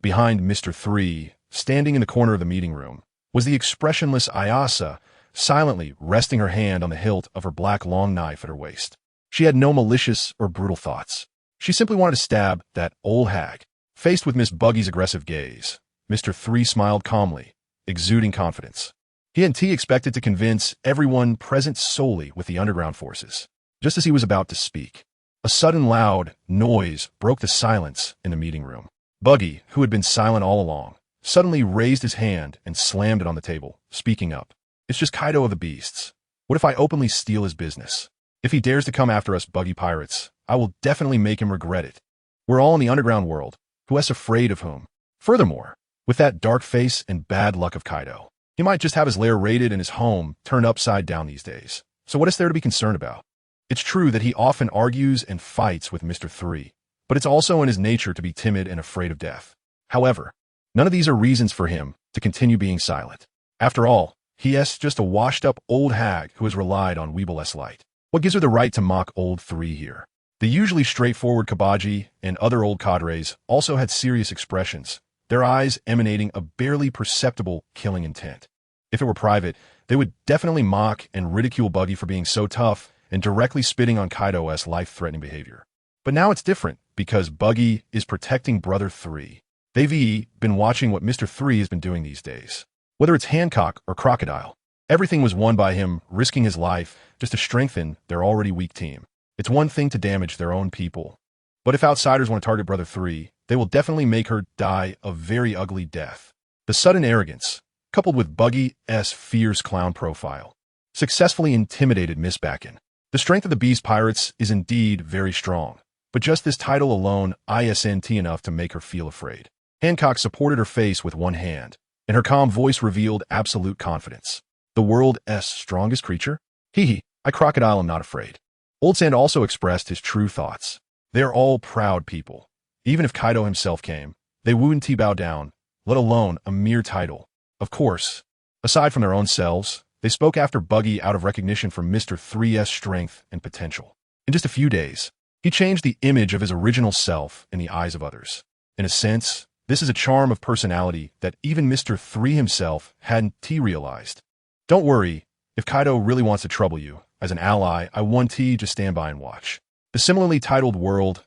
Behind Mr.3, standing in the corner of the meeting room, was the expressionless Ayasa, silently resting her hand on the hilt of her black long knife at her waist. She had no malicious or brutal thoughts. She simply wanted to stab that old hag. Faced with Miss Buggy's aggressive gaze, Mr. 3 smiled calmly, exuding confidence. He and T expected to convince everyone present solely with the underground forces. Just as he was about to speak, a sudden loud noise broke the silence in the meeting room. Buggy, who had been silent all along, suddenly raised his hand and slammed it on the table, speaking up. It's just Kaido of the Beasts. What if I openly steal his business? If he dares to come after us Buggy pirates, I will definitely make him regret it. We're all in the underground world. Who is afraid of whom? Furthermore, with that dark face and bad luck of Kaido, he might just have his lair raided and his home turned upside down these days. So what is there to be concerned about? It's true that he often argues and fights with Mr. 3, but it's also in his nature to be timid and afraid of death. However, none of these are reasons for him to continue being silent. After all, he is just a washed-up old hag who has relied on Weeble's light. What gives her the right to mock old 3 here? The usually straightforward Kabaji and other old cadres also had serious expressions, their eyes emanating a barely perceptible killing intent. If it were private, they would definitely mock and ridicule Buggy for being so tough and directly spitting on Kaido's life-threatening behavior. But now it's different because Buggy is protecting Brother 3. They've been watching what Mr. 3 has been doing these days. Whether it's Hancock or Crocodile, everything was won by him risking his life just to strengthen their already weak team. It's one thing to damage their own people, but if outsiders want to target Brother 3, they will definitely make her die a very ugly death. The sudden arrogance, coupled with Buggy's fierce clown profile, successfully intimidated Miss Bakken. The strength of the Beast Pirates is indeed very strong, but just this title alone isn't enough to make her feel afraid. Hancock supported her face with one hand, and her calm voice revealed absolute confidence. The world's strongest creature? I Crocodile am not afraid. Old Sand also expressed his true thoughts. They are all proud people. Even if Kaido himself came, they wouldn't bow down, let alone a mere title. Of course, aside from their own selves, they spoke after Buggy out of recognition for Mr. 3's strength and potential. In just a few days, he changed the image of his original self in the eyes of others. In a sense, this is a charm of personality that even Mr. 3 himself hadn't realized. Don't worry, if Kaido really wants to trouble you, as an ally, I want to stand by and watch. The similarly titled world's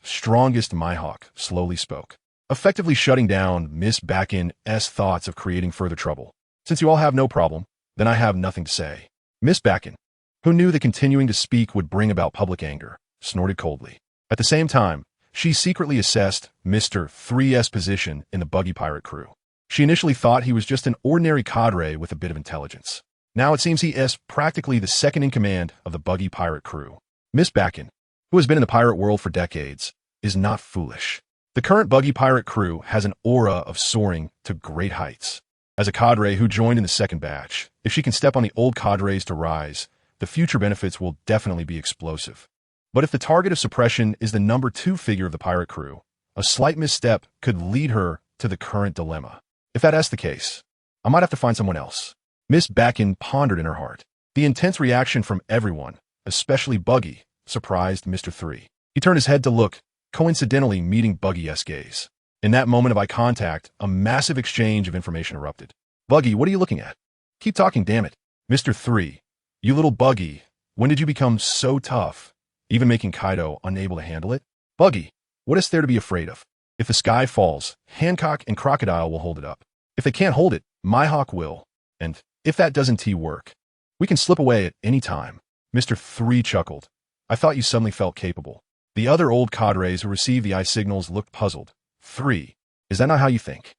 strongest Mihawk slowly spoke, effectively shutting down Miss Bakken's thoughts of creating further trouble. Since you all have no problem, then I have nothing to say. Miss Bakken, who knew that continuing to speak would bring about public anger, snorted coldly. At the same time, she secretly assessed Mr. 3's position in the Buggy pirate crew. She initially thought he was just an ordinary cadre with a bit of intelligence. Now it seems he is practically the second in command of the Buggy pirate crew. Miss Bakken, who has been in the pirate world for decades, is not foolish. The current Buggy pirate crew has an aura of soaring to great heights. As a cadre who joined in the second batch, if she can step on the old cadres to rise, the future benefits will definitely be explosive. But if the target of suppression is the number 2 figure of the pirate crew, a slight misstep could lead her to the current dilemma. If that is the case, I might have to find someone else. Miss Bakken pondered in her heart. The intense reaction from everyone, especially Buggy, surprised Mr. 3. He turned his head to look, coincidentally meeting Buggy's gaze. In that moment of eye contact, a massive exchange of information erupted. Buggy, what are you looking at? Keep talking, damn it. Mr. 3, you little Buggy, when did you become so tough, even making Kaido unable to handle it? Buggy, what is there to be afraid of? If the sky falls, Hancock and Crocodile will hold it up. If they can't hold it, Mihawk will. And if that doesn't work, we can slip away at any time. Mr. 3 chuckled. I thought you suddenly felt capable. The other old cadres who received the eye signals looked puzzled. 3, is that not how you think?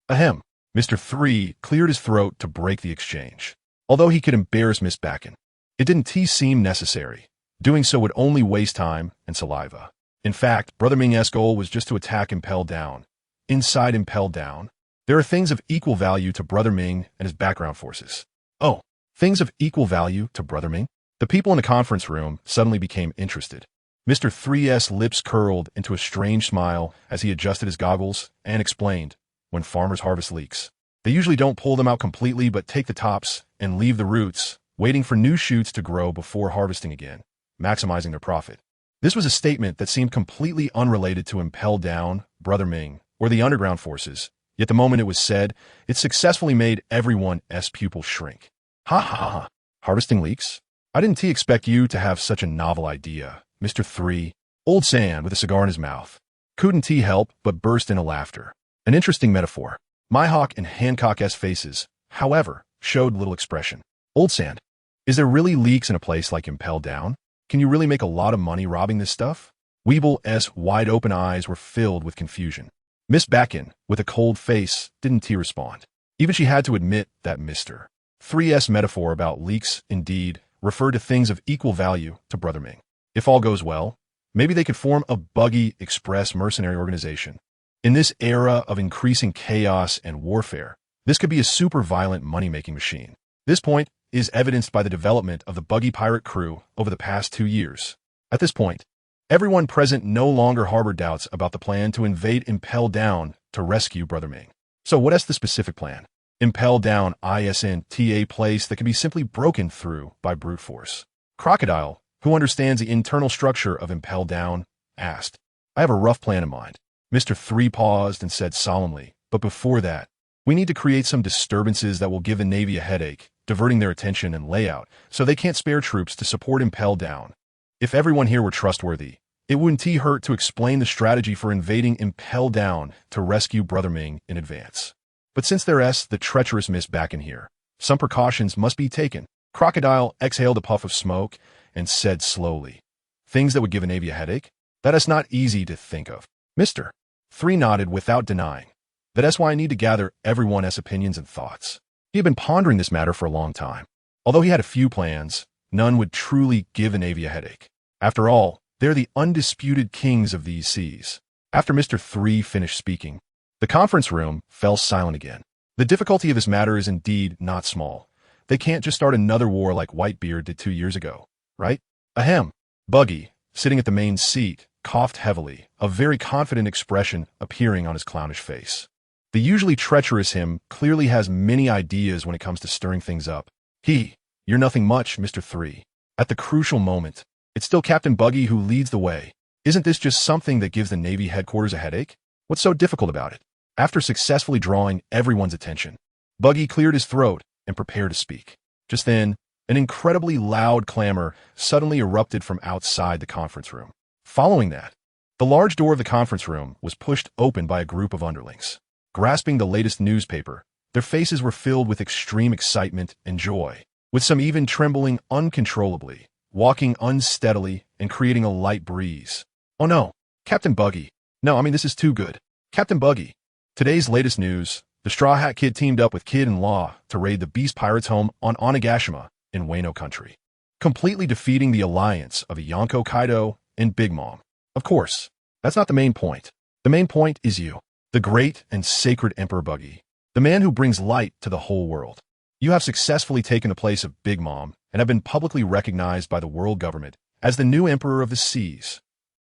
Ahem. Mr. 3 cleared his throat to break the exchange. Although he could embarrass Miss Bakken, it didn't seem necessary. Doing so would only waste time and saliva. In fact, Brother Ming's goal was just to attack Impel Down. Inside Impel Down, there are things of equal value to Brother Ming and his background forces. Oh, things of equal value to Brother Ming? The people in the conference room suddenly became interested. Mr. 3's lips curled into a strange smile as he adjusted his goggles and explained, when farmers harvest leeks, they usually don't pull them out completely but take the tops and leave the roots, waiting for new shoots to grow before harvesting again, maximizing their profit. This was a statement that seemed completely unrelated to Impel Down, Brother Ming, or the underground forces, yet the moment it was said, it successfully made everyone's pupils shrink. Ha ha ha, harvesting leeks? I didn't expect you to have such a novel idea, Mr. 3. Old Sand, with a cigar in his mouth, couldn't he help but burst into laughter. An interesting metaphor. Mihawk and Hancock's faces, however, showed little expression. Old Sand, is there really leaks in a place like Impel Down? Can you really make a lot of money robbing this stuff? Weeble's wide-open eyes were filled with confusion. Miss Bakken, with a cold face, didn't respond. Even she had to admit that Mr.3's metaphor about leaks, indeed, referred to things of equal value to Brother Ming. If all goes well, maybe they could form a Buggy Express mercenary organization. In this era of increasing chaos and warfare, this could be a super violent money-making machine. This point is evidenced by the development of the Buggy pirate crew over the past 2 years. At this point, everyone present no longer harbored doubts about the plan to invade Impel Down to rescue Brother Ming. So what is the specific plan? Impel Down isn't a place that can be simply broken through by brute force. Crocodile, who understands the internal structure of Impel Down, asked, I have a rough plan in mind. Mr.3 paused and said solemnly, but before that, we need to create some disturbances that will give the Navy a headache, diverting their attention and layout, so they can't spare troops to support Impel Down. If everyone here were trustworthy, it wouldn't hurt to explain the strategy for invading Impel Down to rescue Brother Ming in advance. But since there's the treacherous Miss Bakken here, some precautions must be taken. Crocodile exhaled a puff of smoke and said slowly, things that would give a Navy a headache? That is not easy to think of. Mr.3 nodded without denying. That's why I need to gather everyone's opinions and thoughts. He had been pondering this matter for a long time. Although he had a few plans, none would truly give a Navy a headache. After all, they're the undisputed kings of these seas. After Mr.3 finished speaking, the conference room fell silent again. The difficulty of this matter is indeed not small. They can't just start another war like Whitebeard did 2 years ago, right? Ahem. Buggy, sitting at the main seat, coughed heavily, a very confident expression appearing on his clownish face. The usually treacherous him clearly has many ideas when it comes to stirring things up. You're nothing much, Mr.3. At the crucial moment, it's still Captain Buggy who leads the way. Isn't this just something that gives the Navy headquarters a headache? What's so difficult about it? After successfully drawing everyone's attention, Buggy cleared his throat and prepared to speak. Just then, an incredibly loud clamor suddenly erupted from outside the conference room. Following that, the large door of the conference room was pushed open by a group of underlings. Grasping the latest newspaper, their faces were filled with extreme excitement and joy, with some even trembling uncontrollably, walking unsteadily and creating a light breeze. Oh no, Captain Buggy. No, this is too good. Captain Buggy. Today's latest news, the Straw Hat Kid teamed up with Kid and Law to raid the Beast Pirates' home on Onigashima in Wano country, completely defeating the alliance of Yonko Kaido and Big Mom. Of course, that's not the main point. The main point is you, the great and sacred Emperor Buggy, the man who brings light to the whole world. You have successfully taken the place of Big Mom and have been publicly recognized by the world government as the new Emperor of the Seas.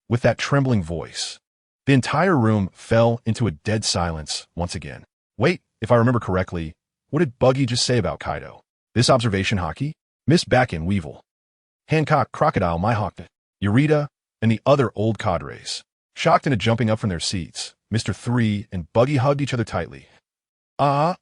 With that trembling voice, the entire room fell into a dead silence once again. Wait, if I remember correctly, what did Buggy just say about Kaido? This observation hockey? Miss Bakken Weevil, Hancock, Crocodile, Mihawk, Eureka, and the other old cadres, shocked into jumping up from their seats, Mr.3 and Buggy hugged each other tightly. I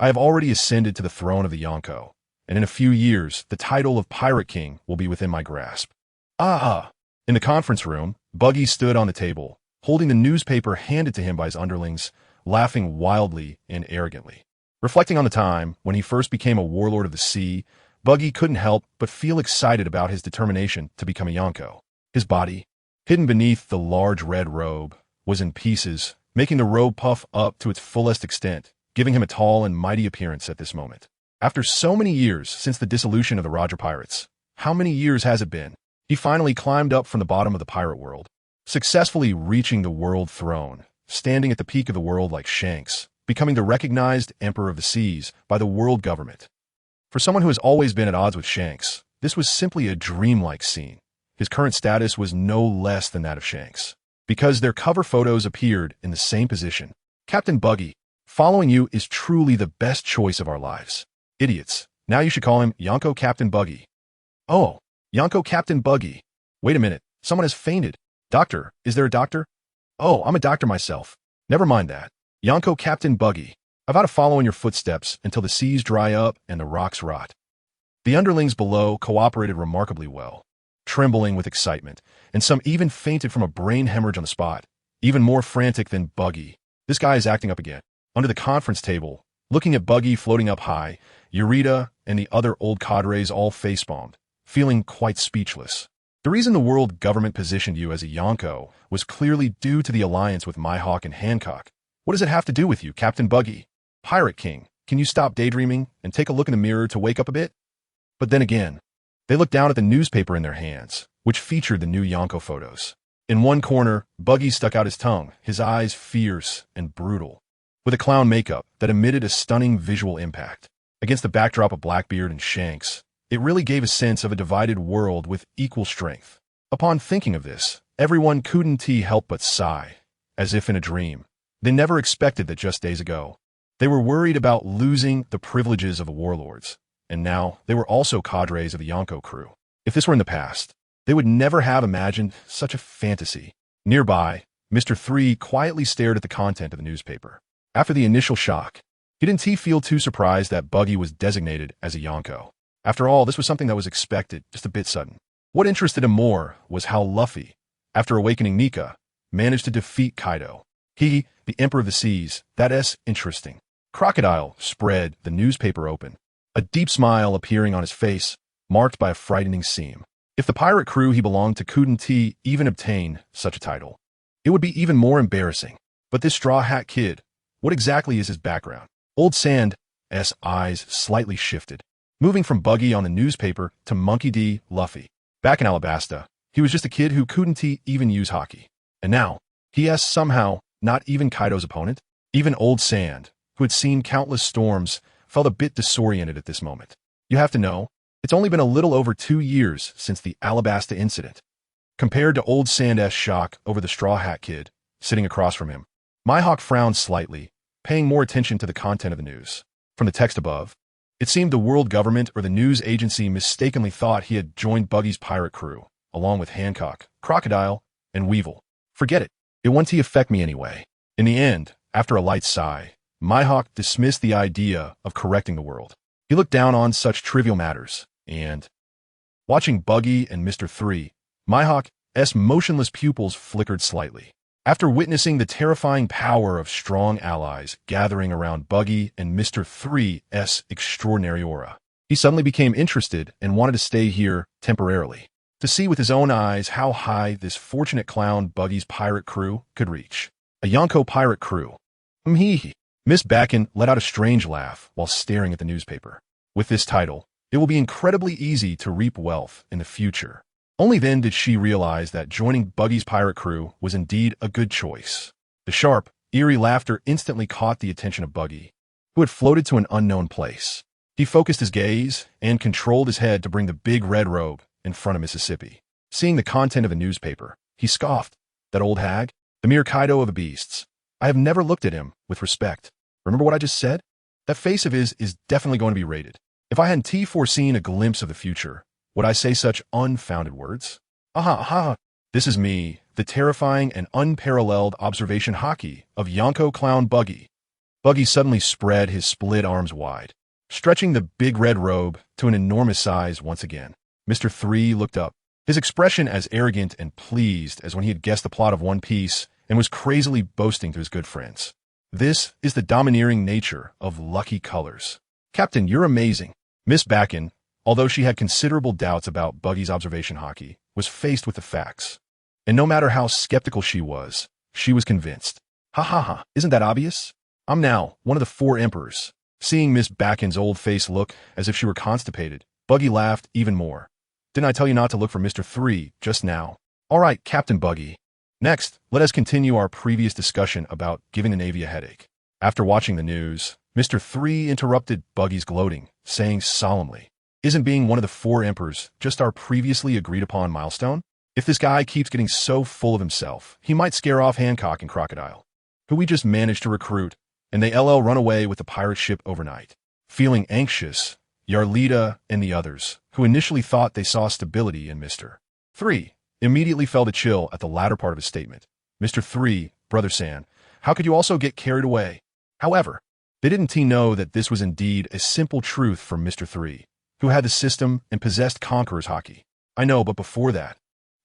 have already ascended to the throne of the Yonko, and in a few years, the title of Pirate King will be within my grasp. In the conference room, Buggy stood on the table, holding the newspaper handed to him by his underlings, laughing wildly and arrogantly. Reflecting on the time when he first became a warlord of the sea, Buggy couldn't help but feel excited about his determination to become a Yonko. His body, hidden beneath the large red robe, was in pieces, making the robe puff up to its fullest extent, giving him a tall and mighty appearance at this moment. After so many years since the dissolution of the Roger Pirates, how many years has it been? He finally climbed up from the bottom of the pirate world, successfully reaching the world throne, standing at the peak of the world like Shanks, becoming the recognized Emperor of the Seas by the world government. For someone who has always been at odds with Shanks, this was simply a dreamlike scene. His current status was no less than that of Shanks, because their cover photos appeared in the same position. Captain Buggy, following you is truly the best choice of our lives. Idiots. Now you should call him Yonko Captain Buggy. Oh, Yonko Captain Buggy. Wait a minute. Someone has fainted. Doctor, is there a doctor? Oh, I'm a doctor myself. Never mind that. Yonko Captain Buggy. I've got to follow in your footsteps until the seas dry up and the rocks rot. The underlings below cooperated remarkably well, trembling with excitement, and some even fainted from a brain hemorrhage on the spot. Even more frantic than Buggy. This guy is acting up again. Under the conference table, looking at Buggy floating up high, Eureka and the other old cadres all facepalmed, feeling quite speechless. The reason the world government positioned you as a Yonko was clearly due to the alliance with Mihawk and Hancock. What does it have to do with you, Captain Buggy? Pirate King, can you stop daydreaming and take a look in the mirror to wake up a bit? But then again, they looked down at the newspaper in their hands, which featured the new Yonko photos. In one corner, Buggy stuck out his tongue, his eyes fierce and brutal, with a clown makeup that emitted a stunning visual impact. Against the backdrop of Blackbeard and Shanks, it really gave a sense of a divided world with equal strength. Upon thinking of this, everyone couldn't help but sigh, as if in a dream. They never expected that just days ago. They were worried about losing the privileges of the warlords, and now they were also cadres of the Yonko crew. If this were in the past, they would never have imagined such a fantasy. Nearby, Mr.3 quietly stared at the content of the newspaper. After the initial shock, he didn't feel too surprised that Buggy was designated as a Yonko. After all, this was something that was expected, just a bit sudden. What interested him more was how Luffy, after awakening Nika, managed to defeat Kaido. He, the Emperor of the Seas, that's interesting. Crocodile spread the newspaper open, a deep smile appearing on his face, marked by a frightening seam. If the pirate crew he belonged to couldn't even obtain such a title, it would be even more embarrassing. But this Straw Hat Kid, what exactly is his background? Old Sand's eyes slightly shifted, moving from Buggy on the newspaper to Monkey D. Luffy. Back in Alabasta, he was just a kid who couldn't even use hockey. And now, he somehow not even Kaido's opponent. Even Old Sand, who had seen countless storms, felt a bit disoriented at this moment. You have to know, it's only been a little over 2 years since the Alabasta incident. Compared to Old Sand's shock over the Straw Hat Kid sitting across from him, Mihawk frowned slightly, paying more attention to the content of the news. From the text above, it seemed the world government or the news agency mistakenly thought he had joined Buggy's pirate crew, along with Hancock, Crocodile, and Weevil. Forget it. It won't affect me anyway. In the end, after a light sigh, Mihawk dismissed the idea of correcting the world. He looked down on such trivial matters, and, watching Buggy and Mr.3, Mihawk's motionless pupils flickered slightly. After witnessing the terrifying power of strong allies gathering around Buggy and Mr.3's extraordinary aura, he suddenly became interested and wanted to stay here temporarily, to see with his own eyes how high this fortunate clown Buggy's pirate crew could reach. A Yonko pirate crew. Miss Bakken let out a strange laugh while staring at the newspaper. With this title, it will be incredibly easy to reap wealth in the future. Only then did she realize that joining Buggy's pirate crew was indeed a good choice. The sharp, eerie laughter instantly caught the attention of Buggy, who had floated to an unknown place. He focused his gaze and controlled his head to bring the big red robe in front of Mississippi. Seeing the content of the newspaper, he scoffed. That old hag, the mere Kaido of the beasts. I have never looked at him with respect. Remember what I just said? That face of his is definitely going to be rated. If I hadn't foreseen a glimpse of the future, would I say such unfounded words? This is me, the terrifying and unparalleled observation hockey of Yonko Clown Buggy. Buggy suddenly spread his split arms wide, stretching the big red robe to an enormous size once again. Mr.3 looked up, his expression as arrogant and pleased as when he had guessed the plot of One Piece and was crazily boasting to his good friends. This is the domineering nature of lucky colors. Captain, you're amazing. Miss Bakken, although she had considerable doubts about Buggy's observation hockey, was faced with the facts. And no matter how skeptical she was convinced. Isn't that obvious? I'm now one of the 4 emperors. Seeing Miss Bakken's old face look as if she were constipated, Buggy laughed even more. Didn't I tell you not to look for Mr.3 just now? All right, Captain Buggy. Next, let us continue our previous discussion about giving the Navy a headache. After watching the news, Mr.3 interrupted Buggy's gloating, saying solemnly, "Isn't being one of the 4 emperors just our previously agreed upon milestone? If this guy keeps getting so full of himself, he might scare off Hancock and Crocodile, who we just managed to recruit, and they run away with the pirate ship overnight." Feeling anxious, Yarlita and the others, who initially thought they saw stability in Mr.3, immediately felt a chill at the latter part of his statement. Mr.3, Brother San, how could you also get carried away? However, they didn't know that this was indeed a simple truth from Mr.3, who had the system and possessed Conqueror's hockey. I know, but before that.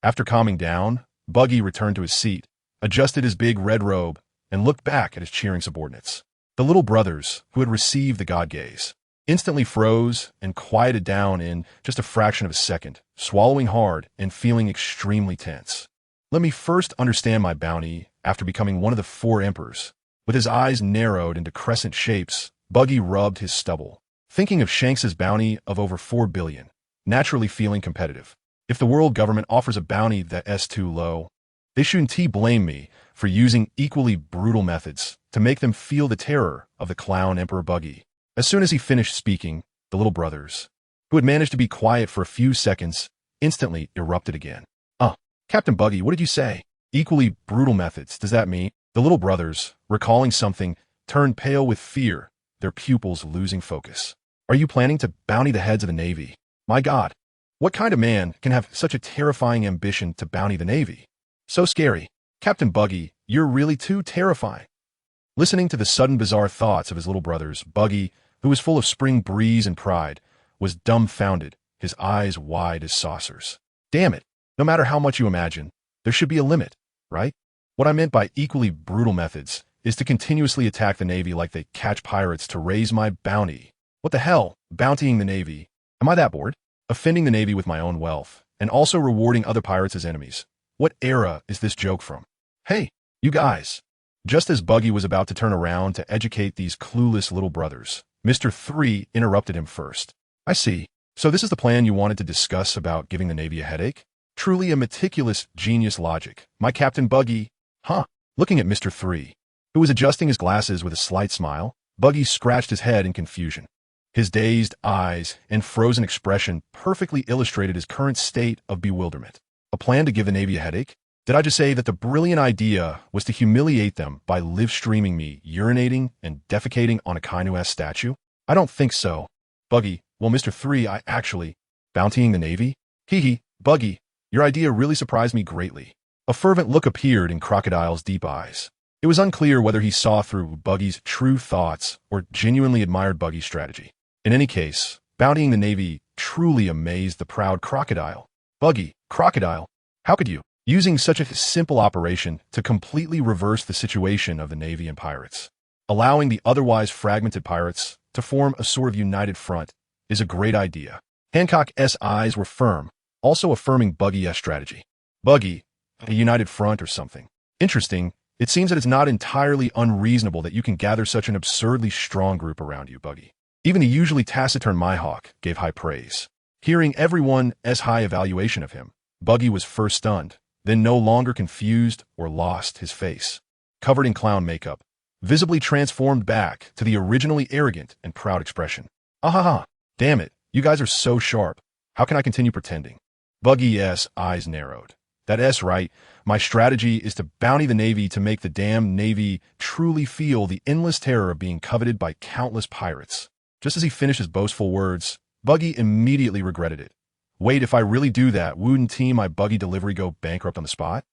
After calming down, Buggy returned to his seat, adjusted his big red robe, and looked back at his cheering subordinates. The little brothers, who had received the god gaze, instantly froze and quieted down in just a fraction of a second, swallowing hard and feeling extremely tense. Let me first understand my bounty after becoming one of the 4 emperors. With his eyes narrowed into crescent shapes, Buggy rubbed his stubble, thinking of Shanks's bounty of over 4 billion, naturally feeling competitive. If the world government offers a bounty that's too low, they shouldn't blame me for using equally brutal methods to make them feel the terror of the clown Emperor Buggy. As soon as he finished speaking, the little brothers, who had managed to be quiet for a few seconds, instantly erupted again. Captain Buggy, what did you say? Equally brutal methods, does that mean? The little brothers, recalling something, turned pale with fear, their pupils losing focus. Are you planning to bounty the heads of the Navy? My God, what kind of man can have such a terrifying ambition to bounty the Navy? So scary. Captain Buggy, you're really too terrifying. Listening to the sudden bizarre thoughts of his little brothers, Buggy, who was full of spring breeze and pride, was dumbfounded, his eyes wide as saucers. Damn it. No matter how much you imagine, there should be a limit, right? What I meant by equally brutal methods is to continuously attack the Navy like they catch pirates to raise my bounty. What the hell? Bountying the Navy? Am I that bored? Offending the Navy with my own wealth, and also rewarding other pirates as enemies. What era is this joke from? Hey, you guys. Just as Buggy was about to turn around to educate these clueless little brothers, Mr. 3 interrupted him first. I see. So this is the plan you wanted to discuss about giving the Navy a headache? Truly a meticulous genius logic. My Captain Buggy. Huh? Looking at Mr. 3, who was adjusting his glasses with a slight smile, Buggy scratched his head in confusion. His dazed eyes and frozen expression perfectly illustrated his current state of bewilderment. A plan to give the Navy a headache? Did I just say that the brilliant idea was to humiliate them by live-streaming me urinating and defecating on Akainu's statue? I don't think so. Buggy, well, Mr. 3, I actually... Bountying the Navy? Hee, Buggy. Your idea really surprised me greatly. A fervent look appeared in Crocodile's deep eyes. It was unclear whether he saw through Buggy's true thoughts or genuinely admired Buggy's strategy. In any case, bountying the Navy truly amazed the proud Crocodile. Buggy, Crocodile, how could you, using such a simple operation to completely reverse the situation of the Navy and pirates, allowing the otherwise fragmented pirates to form a sort of united front, is a great idea. Hancock's eyes were firm, also affirming Buggy's strategy. Buggy, a united front or something. Interesting. It seems that it's not entirely unreasonable that you can gather such an absurdly strong group around you, Buggy. Even the usually taciturn Mihawk gave high praise. Hearing everyone's high evaluation of him, Buggy was first stunned, then no longer confused or lost his face. Covered in clown makeup, visibly transformed back to the originally arrogant and proud expression. Ahaha, damn it, you guys are so sharp. How can I continue pretending? Buggy's eyes narrowed. That's right. My strategy is to bounty the Navy to make the damn Navy truly feel the endless terror of being coveted by countless pirates. Just as he finished his boastful words, Buggy immediately regretted it. Wait, if I really do that, wouldn't my Buggy delivery go bankrupt on the spot?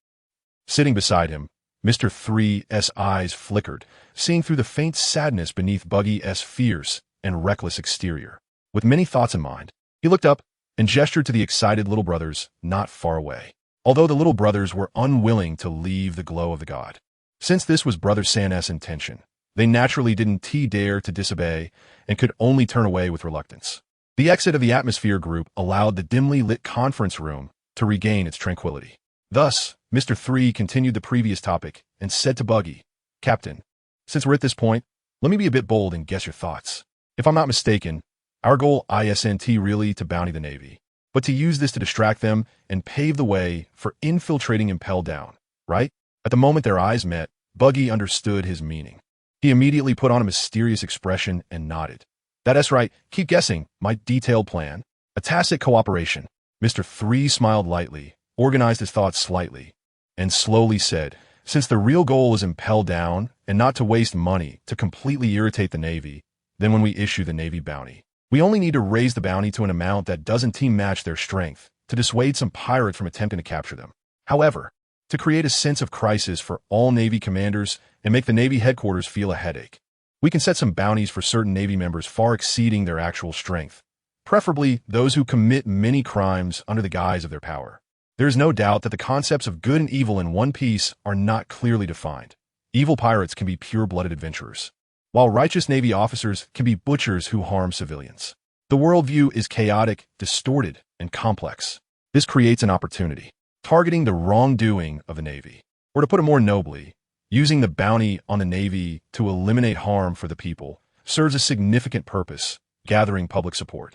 Sitting beside him, Mr. 3's eyes flickered, seeing through the faint sadness beneath Buggy's fierce and reckless exterior. With many thoughts in mind, he looked up and gestured to the excited little brothers not far away, although the little brothers were unwilling to leave the glow of the god. Since this was Brother San's intention, they naturally didn't dare to disobey and could only turn away with reluctance. The exit of the atmosphere group allowed the dimly lit conference room to regain its tranquility. Thus, Mr. 3 continued the previous topic and said to Buggy, Captain, since we're at this point, let me be a bit bold and guess your thoughts. If I'm not mistaken, our goal isn't really to bounty the Navy, but to use this to distract them and pave the way for infiltrating Impel Down, right? At the moment their eyes met, Buggy understood his meaning. He immediately put on a mysterious expression and nodded. That's right, keep guessing, my detailed plan. A tacit cooperation. Mr. 3 smiled lightly, organized his thoughts slightly, and slowly said, since the real goal is Impel Down and not to waste money to completely irritate the Navy, then when we issue the Navy bounty, we only need to raise the bounty to an amount that doesn't team match their strength to dissuade some pirate from attempting to capture them. However, to create a sense of crisis for all Navy commanders and make the Navy headquarters feel a headache, we can set some bounties for certain Navy members far exceeding their actual strength. preferably those who commit many crimes under the guise of their power. There is no doubt that the concepts of good and evil in One Piece are not clearly defined. Evil pirates can be pure-blooded adventurers, while righteous Navy officers can be butchers who harm civilians. The worldview is chaotic, distorted, and complex. This creates an opportunity, targeting the wrongdoing of the Navy. Or to put it more nobly, using the bounty on the Navy to eliminate harm for the people serves a significant purpose, gathering public support.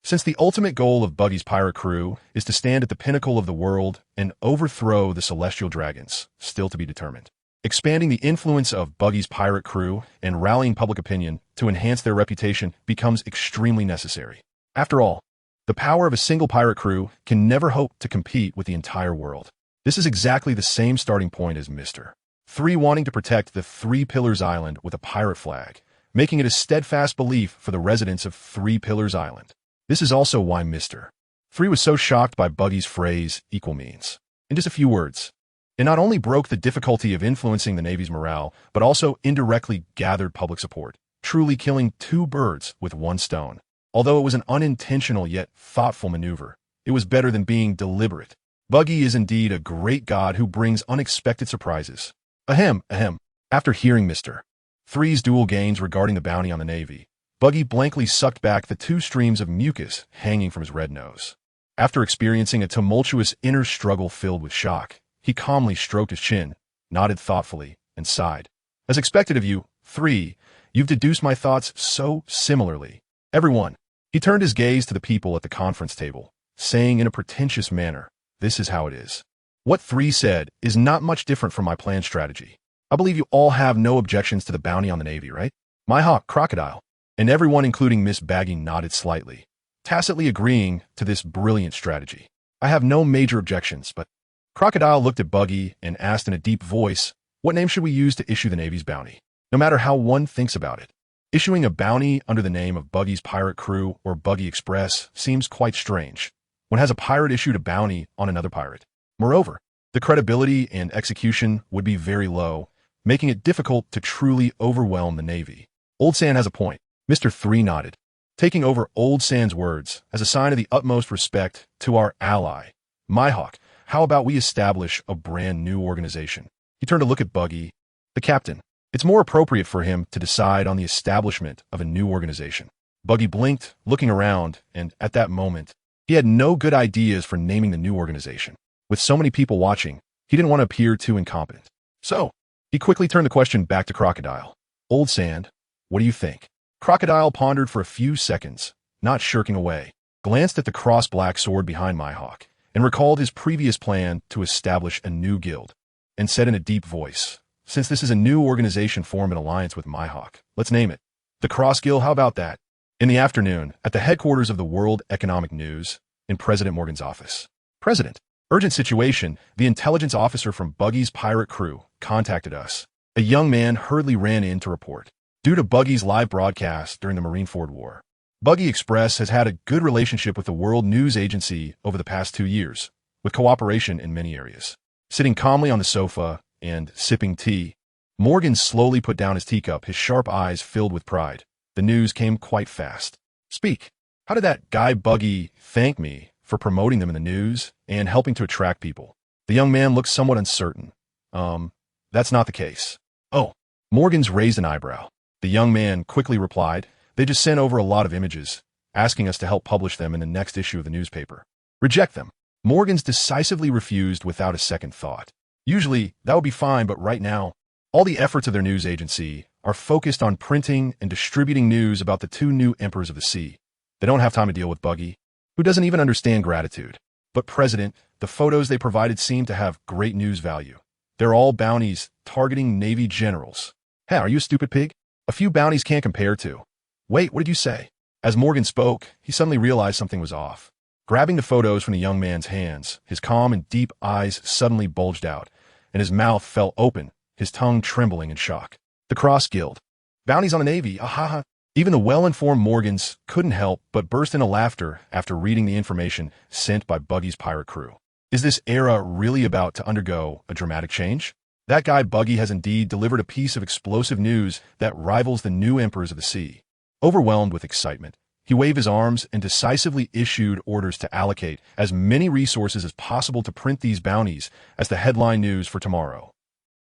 Since the ultimate goal of Buggy's pirate crew is to stand at the pinnacle of the world and overthrow the celestial dragons, still to be determined. Expanding the influence of Buggy's pirate crew and rallying public opinion to enhance their reputation becomes extremely necessary. After all, the power of a single pirate crew can never hope to compete with the entire world. This is exactly the same starting point as Mr.3 wanting to protect the Three Pillars Island with a pirate flag, making it a steadfast belief for the residents of Three Pillars Island. This is also why Mr.3 was so shocked by Buggy's phrase, equal means. In just a few words, it not only broke the difficulty of influencing the Navy's morale, but also indirectly gathered public support, truly killing two birds with one stone. Although it was an unintentional yet thoughtful maneuver, it was better than being deliberate. Buggy is indeed a great god who brings unexpected surprises. Ahem, ahem. After hearing Mr.3's dual gains regarding the bounty on the Navy, Buggy blankly sucked back the two streams of mucus hanging from his red nose. After experiencing a tumultuous inner struggle filled with shock, he calmly stroked his chin, nodded thoughtfully, and sighed. As expected of you, 3, you've deduced my thoughts so similarly. Everyone. He turned his gaze to the people at the conference table, saying in a pretentious manner, this is how it is. What 3 said is not much different from my planned strategy. I believe you all have no objections to the bounty on the Navy, right? My hawk, Crocodile. And everyone, including Miss Baggy, nodded slightly, tacitly agreeing to this brilliant strategy. I have no major objections, but Crocodile looked at Buggy and asked in a deep voice, what name should we use to issue the Navy's bounty? No matter how one thinks about it, issuing a bounty under the name of Buggy's Pirate Crew or Buggy Express seems quite strange. One has a pirate issued a bounty on another pirate. Moreover, the credibility and execution would be very low, making it difficult to truly overwhelm the Navy. Old Sand has a point. Mr.3 nodded, taking over Old Sand's words as a sign of the utmost respect to our ally. My hawk, how about we establish a brand new organization? He turned to look at Buggy, the captain. It's more appropriate for him to decide on the establishment of a new organization. Buggy blinked, looking around, and at that moment, he had no good ideas for naming the new organization. With so many people watching, he didn't want to appear too incompetent. So, he quickly turned the question back to Crocodile. Old Sand, what do you think? Crocodile pondered for a few seconds, not shirking away, glanced at the cross-black sword behind Mihawk, and recalled his previous plan to establish a new guild, and said in a deep voice, since this is a new organization formed in alliance with Mihawk, let's name it the Cross Guild. How about that? In the afternoon, at the headquarters of the World Economic News, in President Morgan's office. President, urgent situation. The intelligence officer from Buggy's pirate crew contacted us. A young man hurriedly ran in to report. Due to Buggy's live broadcast during the Marineford War, Buggy Express has had a good relationship with the World News Agency over the past 2 years, with cooperation in many areas. Sitting calmly on the sofa and sipping tea, Morgan slowly put down his teacup, his sharp eyes filled with pride. The news came quite fast. Speak. How did that guy Buggy thank me for promoting them in the news and helping to attract people? The young man looked somewhat uncertain. That's not the case. Oh, Morgan's raised an eyebrow. The young man quickly replied, they just sent over a lot of images, asking us to help publish them in the next issue of the newspaper. Reject them. Morgan's decisively refused without a second thought. Usually, that would be fine, but right now, all the efforts of their news agency are focused on printing and distributing news about the 2 new emperors of the sea. They don't have time to deal with Buggy, who doesn't even understand gratitude. But President, the photos they provided seem to have great news value. They're all bounties targeting Navy generals. Hey, are you a stupid pig? A few bounties can't compare to. Wait, what did you say? As Morgan spoke, he suddenly realized something was off. Grabbing the photos from the young man's hands, his calm and deep eyes suddenly bulged out, and his mouth fell open, his tongue trembling in shock. The Cross Guild. Bounties on the Navy, ahaha. Even the well-informed Morgans couldn't help but burst into laughter after reading the information sent by Buggy's pirate crew. Is this era really about to undergo a dramatic change? That guy Buggy has indeed delivered a piece of explosive news that rivals the new emperors of the sea. Overwhelmed with excitement, He waved his arms and decisively issued orders to allocate as many resources as possible to print these bounties as the headline news for tomorrow.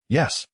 Yes.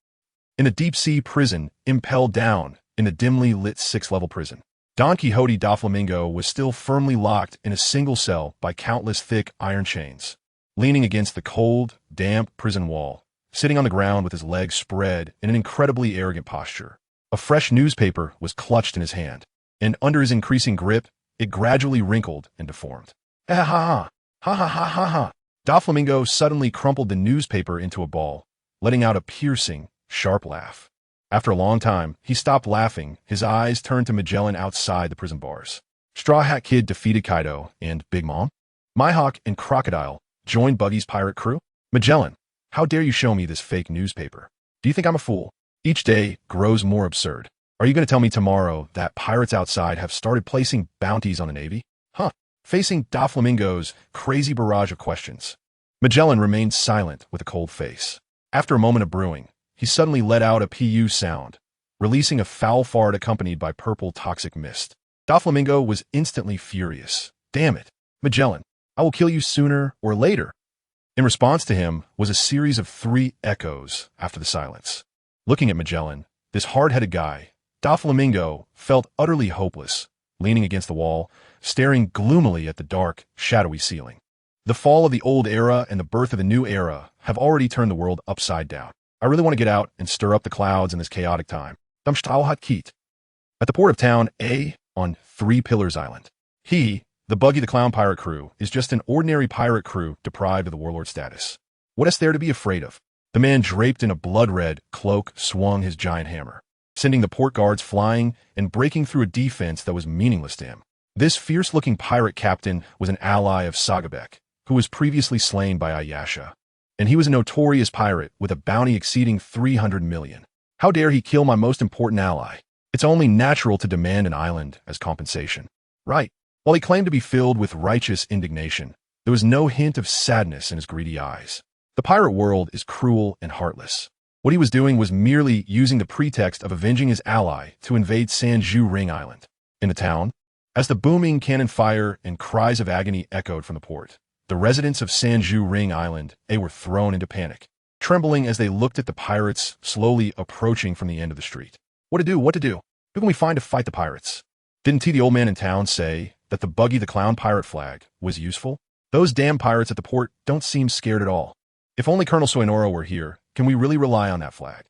In a deep-sea prison, impelled down in the dimly lit 6th-level prison, Don Quixote Doflamingo was still firmly locked in a single cell by countless thick iron chains. Leaning against the cold, damp prison wall, sitting on the ground with his legs spread in an incredibly arrogant posture, a fresh newspaper was clutched in his hand, and under his increasing grip, it gradually wrinkled and deformed. Ha ha ha, ha ha ha ha ha. Doflamingo suddenly crumpled the newspaper into a ball, letting out a piercing, sharp laugh. After a long time, he stopped laughing, his eyes turned to Magellan outside the prison bars. Straw Hat Kid defeated Kaido, and Big Mom, Mihawk, and Crocodile joined Buggy's pirate crew. Magellan, how dare you show me this fake newspaper? Do you think I'm a fool? Each day grows more absurd. Are you going to tell me tomorrow that pirates outside have started placing bounties on the Navy? Huh. Facing Doflamingo's crazy barrage of questions, Magellan remained silent with a cold face. After a moment of brewing, he suddenly let out a PU sound, releasing a foul fart accompanied by purple toxic mist. Doflamingo was instantly furious. Damn it, Magellan, I will kill you sooner or later. In response to him was a series of 3 echoes after the silence. Looking at Magellan, this hard-headed guy, Doflamingo felt utterly hopeless, leaning against the wall, staring gloomily at the dark, shadowy ceiling. The fall of the old era and the birth of the new era have already turned the world upside down. I really want to get out and stir up the clouds in this chaotic time. At the port of town A on 3 Pillars Island. He, the Buggy the Clown pirate crew, is just an ordinary pirate crew deprived of the warlord status. What is there to be afraid of? The man draped in a blood-red cloak swung his giant hammer, sending the port guards flying and breaking through a defense that was meaningless to him. This fierce-looking pirate captain was an ally of Sagabek, who was previously slain by Ayasha, and he was a notorious pirate with a bounty exceeding 300 million. How dare he kill my most important ally? It's only natural to demand an island as compensation. Right. While he claimed to be filled with righteous indignation, there was no hint of sadness in his greedy eyes. The pirate world is cruel and heartless. What he was doing was merely using the pretext of avenging his ally to invade Sanju Ring Island. In the town, as the booming cannon fire and cries of agony echoed from the port, the residents of Sanju Ring Island, they were thrown into panic, trembling as they looked at the pirates slowly approaching from the end of the street. What to do? What to do? Who can we find to fight the pirates? Didn't the old man in town say that the Buggy the Clown pirate flag was useful? Those damn pirates at the port don't seem scared at all. If only Colonel Soinoro were here, can we really rely on that flag?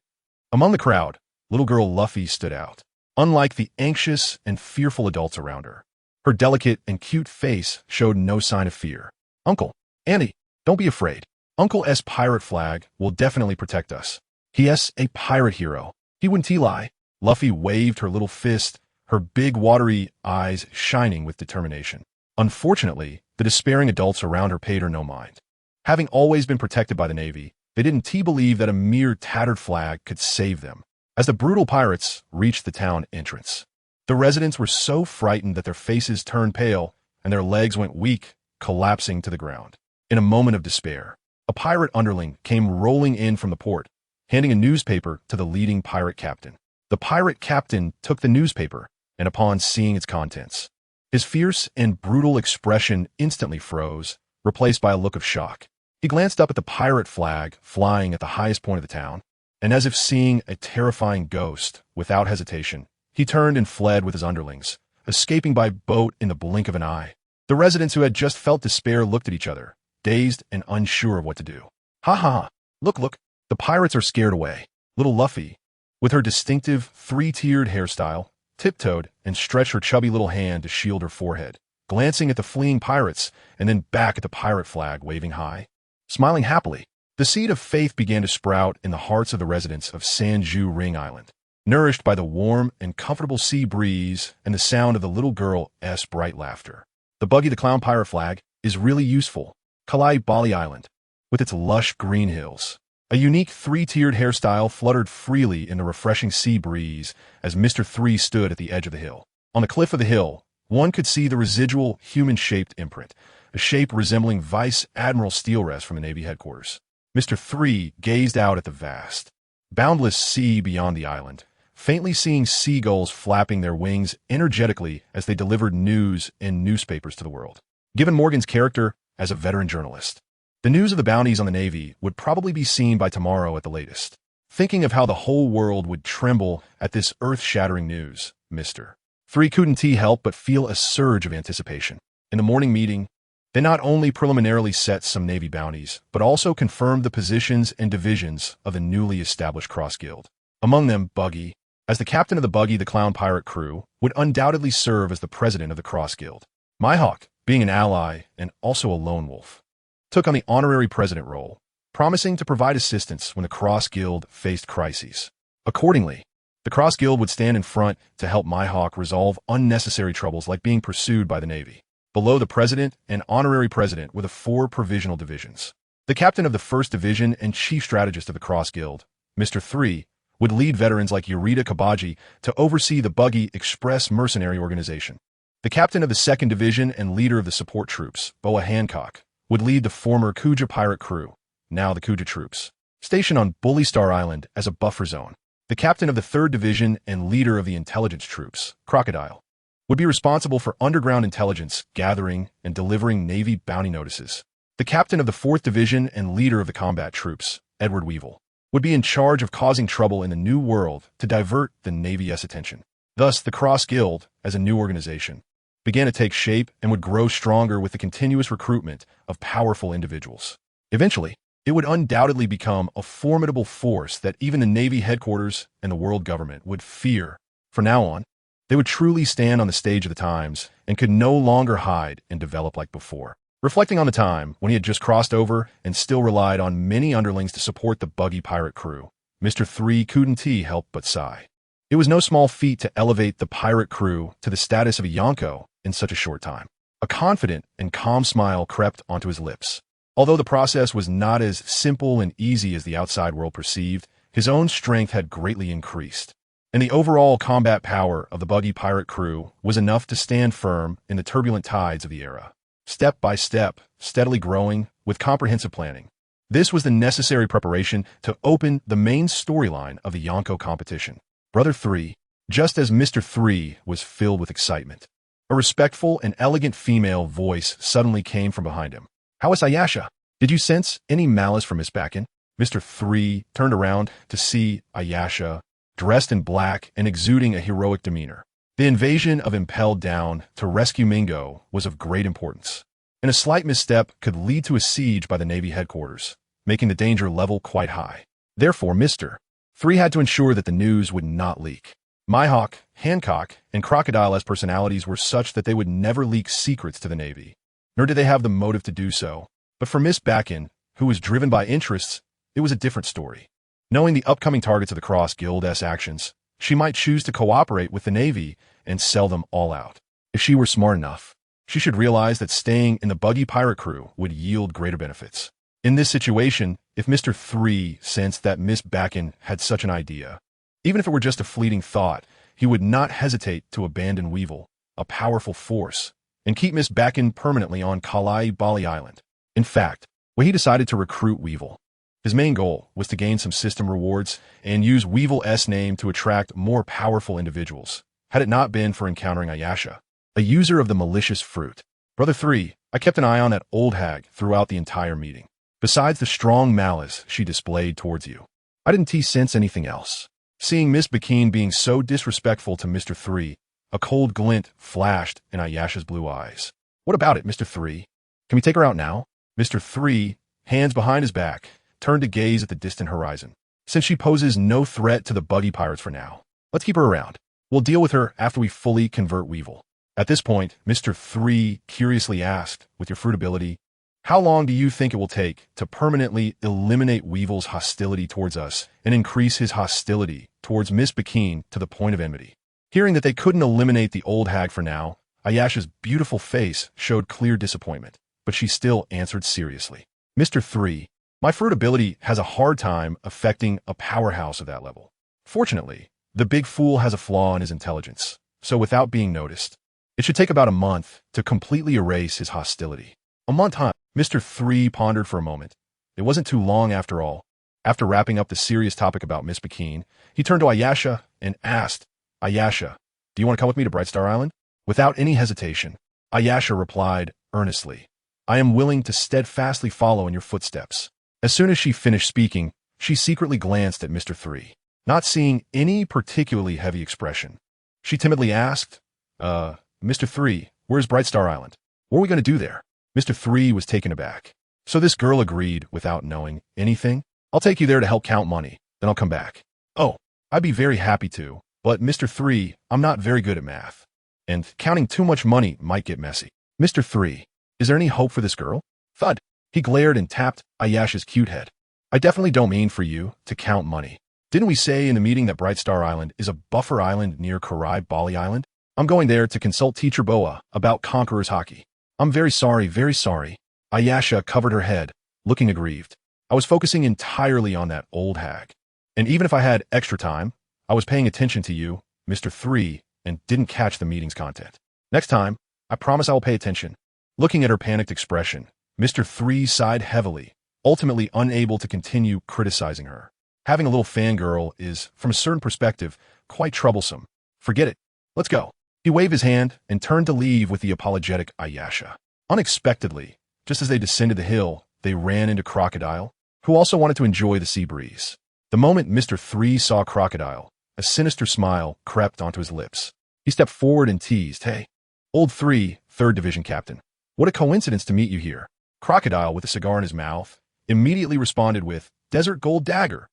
Among the crowd, little girl Luffy stood out. Unlike the anxious and fearful adults around her, her delicate and cute face showed no sign of fear. Uncle, Annie, don't be afraid. Uncle S' pirate flag will definitely protect us. He is a pirate hero. He wouldn't lie. Luffy waved her little fist, her big watery eyes shining with determination. Unfortunately, the despairing adults around her paid her no mind. Having always been protected by the Navy, they didn't believe that a mere tattered flag could save them. As the brutal pirates reached the town entrance, the residents were so frightened that their faces turned pale and their legs went weak, collapsing to the ground. In a moment of despair, a pirate underling came rolling in from the port, handing a newspaper to the leading pirate captain. The pirate captain took the newspaper, and upon seeing its contents, his fierce and brutal expression instantly froze, replaced by a look of shock. He glanced up at the pirate flag flying at the highest point of the town, and as if seeing a terrifying ghost, without hesitation, he turned and fled with his underlings, escaping by boat in the blink of an eye. The residents who had just felt despair looked at each other, dazed and unsure of what to do. Ha ha! Look, the pirates are scared away. Little Luffy, with her distinctive 3-tiered hairstyle, tiptoed and stretched her chubby little hand to shield her forehead, glancing at the fleeing pirates and then back at the pirate flag waving high. Smiling happily, the seed of faith began to sprout in the hearts of the residents of Sanju Ring Island, nourished by the warm and comfortable sea breeze and the sound of the little girl's bright laughter. The Buggy the Clown pirate flag is really useful. Kalai Bali Island, with its lush green hills. A unique 3-tiered hairstyle fluttered freely in the refreshing sea breeze as Mr.3's stood at the edge of the hill. On the cliff of the hill, one could see the residual human-shaped imprint, a shape resembling Vice Admiral steel rest from the Navy headquarters. Mr.3 gazed out at the vast, boundless sea beyond the island, faintly seeing seagulls flapping their wings energetically as they delivered news in newspapers to the world. Given Morgan's character as a veteran journalist, the news of the bounties on the Navy would probably be seen by tomorrow at the latest. Thinking of how the whole world would tremble at this earth-shattering news, Mr.3 couldn't help but feel a surge of anticipation. In the morning meeting, they not only preliminarily set some Navy bounties, but also confirmed the positions and divisions of the newly established Cross Guild. Among them, Buggy, as the captain of the Buggy the Clown pirate crew, would undoubtedly serve as the president of the Cross Guild. Mihawk, being an ally and also a lone wolf, took on the honorary president role, promising to provide assistance when the Cross Guild faced crises. Accordingly, the Cross Guild would stand in front to help Mihawk resolve unnecessary troubles like being pursued by the Navy. Below the president and honorary president were the 4 provisional divisions. The captain of the 1st Division and chief strategist of the Cross Guild, Mr.3, would lead veterans like Yurita Kabaji to oversee the Buggy Express mercenary organization. The captain of the 2nd Division and leader of the support troops, Boa Hancock, would lead the former Kuja pirate crew, now the Kuja troops, stationed on Bully Star Island as a buffer zone. The captain of the 3rd Division and leader of the intelligence troops, Crocodile, would be responsible for underground intelligence gathering and delivering Navy bounty notices. The captain of the 4th Division and leader of the combat troops, Edward Weevil, would be in charge of causing trouble in the New World to divert the Navy's attention. Thus, the Cross Guild, as a new organization, began to take shape and would grow stronger with the continuous recruitment of powerful individuals. Eventually, it would undoubtedly become a formidable force that even the Navy headquarters and the world government would fear. From now on, they would truly stand on the stage of the times and could no longer hide and develop like before. Reflecting on the time when he had just crossed over and still relied on many underlings to support the Buggy pirate crew, Mr.3 couldn't help but sigh. It was no small feat to elevate the pirate crew to the status of a Yonko in such a short time. A confident and calm smile crept onto his lips. Although the process was not as simple and easy as the outside world perceived, his own strength had greatly increased, and the overall combat power of the Buggy pirate crew was enough to stand firm in the turbulent tides of the era. Step by step, steadily growing with comprehensive planning, this was the necessary preparation to open the main storyline of the Yonko competition. Brother 3, just as Mr. 3 was filled with excitement, a respectful and elegant female voice suddenly came from behind him. "How is Ayasha? Did you sense any malice from Miss Bakken?" Mr. 3 turned around to see Ayasha, dressed in black and exuding a heroic demeanor. The invasion of Impelled Down to rescue Mingo was of great importance, and a slight misstep could lead to a siege by the Navy headquarters, making the danger level quite high. Therefore, Mr.3 had to ensure that the news would not leak. Mihawk, Hancock, and Crocodile as personalities were such that they would never leak secrets to the Navy, nor did they have the motive to do so. But for Miss Bakken, who was driven by interests, it was a different story. Knowing the upcoming targets of the Cross Guild's actions, she might choose to cooperate with the Navy and sell them all out. If she were smart enough, she should realize that staying in the Buggy pirate crew would yield greater benefits. In this situation, if Mr.3 sensed that Miss Bakken had such an idea, even if it were just a fleeting thought, he would not hesitate to abandon Weevil, a powerful force, and keep Miss Bakken permanently on Kalai Bali Island. In fact, when he decided to recruit Weevil, his main goal was to gain some system rewards and use Weevil's name to attract more powerful individuals, had it not been for encountering Ayasha, a user of the malicious fruit. Brother 3, I kept an eye on that old hag throughout the entire meeting. Besides the strong malice she displayed towards you, I didn't sense anything else. Seeing Miss Bakken being so disrespectful to Mr.3, a cold glint flashed in Ayasha's blue eyes. What about it, Mr.3? Can we take her out now? Mr.3, hands behind his back, turned to gaze at the distant horizon. Since she poses no threat to the Buggy pirates for now, let's keep her around. We'll deal with her after we fully convert Weevil. At this point, Mr.3 curiously asked, with your fruit ability, how long do you think it will take to permanently eliminate Weevil's hostility towards us and increase his hostility towards Miss Bakken to the point of enmity? Hearing that they couldn't eliminate the old hag for now, Ayasha's beautiful face showed clear disappointment, but she still answered seriously. Mr.3, my fruit ability has a hard time affecting a powerhouse of that level. Fortunately, the big fool has a flaw in his intelligence, so without being noticed, it should take about a month to completely erase his hostility. A month, huh? Mr.3 pondered for a moment. It wasn't too long after all. After wrapping up the serious topic about Miss Bakken, he turned to Ayasha and asked, Ayasha, do you want to come with me to Bright Star Island? Without any hesitation, Ayasha replied earnestly, I am willing to steadfastly follow in your footsteps. As soon as she finished speaking, she secretly glanced at Mr. 3, not seeing any particularly heavy expression. She timidly asked, Mr. 3, where's Bright Star Island? What are we going to do there? Mr. 3 was taken aback. So this girl agreed without knowing anything? I'll take you there to help count money, then I'll come back. Oh, I'd be very happy to, but Mr. 3, I'm not very good at math. And counting too much money might get messy. Mr. 3, is there any hope for this girl? Thud. He glared and tapped Ayasha's cute head. I definitely don't mean for you to count money. Didn't we say in the meeting that Bright Star Island is a buffer island near Bali Island? I'm going there to consult Teacher Boa about Conqueror's hockey. I'm very sorry, very sorry. Ayasha covered her head, looking aggrieved. I was focusing entirely on that old hag. And even if I had extra time, I was paying attention to you, Mr. 3, and didn't catch the meeting's content. Next time, I promise I will pay attention. Looking at her panicked expression, Mr. 3 sighed heavily, ultimately unable to continue criticizing her. Having a little fangirl is, from a certain perspective, quite troublesome. Forget it. Let's go. He waved his hand and turned to leave with the apologetic Ayasha. Unexpectedly, just as they descended the hill, they ran into Crocodile, who also wanted to enjoy the sea breeze. The moment Mr. 3 saw Crocodile, a sinister smile crept onto his lips. He stepped forward and teased, Hey, old 3, 3rd Division Captain. What a coincidence to meet you here. Crocodile, with a cigar in his mouth, immediately responded with, Desert Gold Dagger.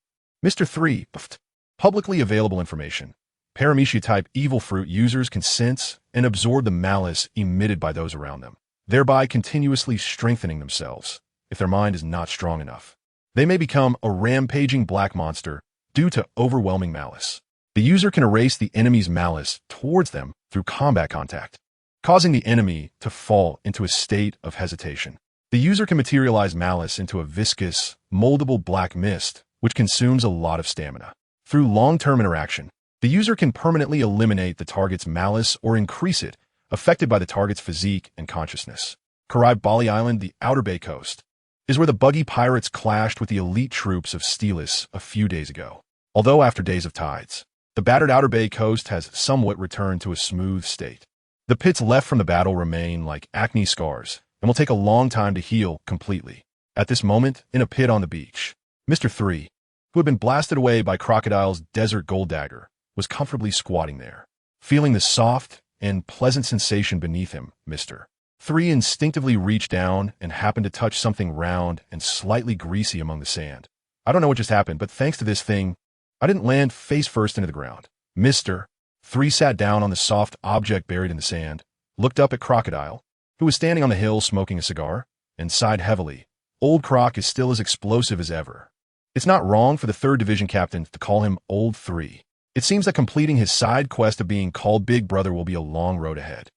Mr. 3, publicly available information. Paramecia-type evil fruit users can sense and absorb the malice emitted by those around them, thereby continuously strengthening themselves. If their mind is not strong enough, they may become a rampaging black monster due to overwhelming malice. The user can erase the enemy's malice towards them through combat contact, causing the enemy to fall into a state of hesitation. The user can materialize malice into a viscous, moldable black mist, which consumes a lot of stamina. Through long-term interaction, the user can permanently eliminate the target's malice or increase it, affected by the target's physique and consciousness. Bali Island, the Outer Bay coast, is where the Buggy pirates clashed with the elite troops of Stelis a few days ago. Although after days of tides, the battered Outer Bay coast has somewhat returned to a smooth state. The pits left from the battle remain like acne scars and will take a long time to heal completely. At this moment, in a pit on the beach, Mr. 3, who had been blasted away by Crocodile's Desert Gold Dagger, was comfortably squatting there. Feeling the soft and pleasant sensation beneath him, Mr. 3 instinctively reached down and happened to touch something round and slightly greasy among the sand. I don't know what just happened, but thanks to this thing, I didn't land face first into the ground. Mr. 3 sat down on the soft object buried in the sand, looked up at Crocodile, who was standing on the hill smoking a cigar, and sighed heavily. Old Croc is still as explosive as ever. It's not wrong for the 3rd Division Captain to call him Old 3. It seems that completing his side quest of being called Big Brother will be a long road ahead.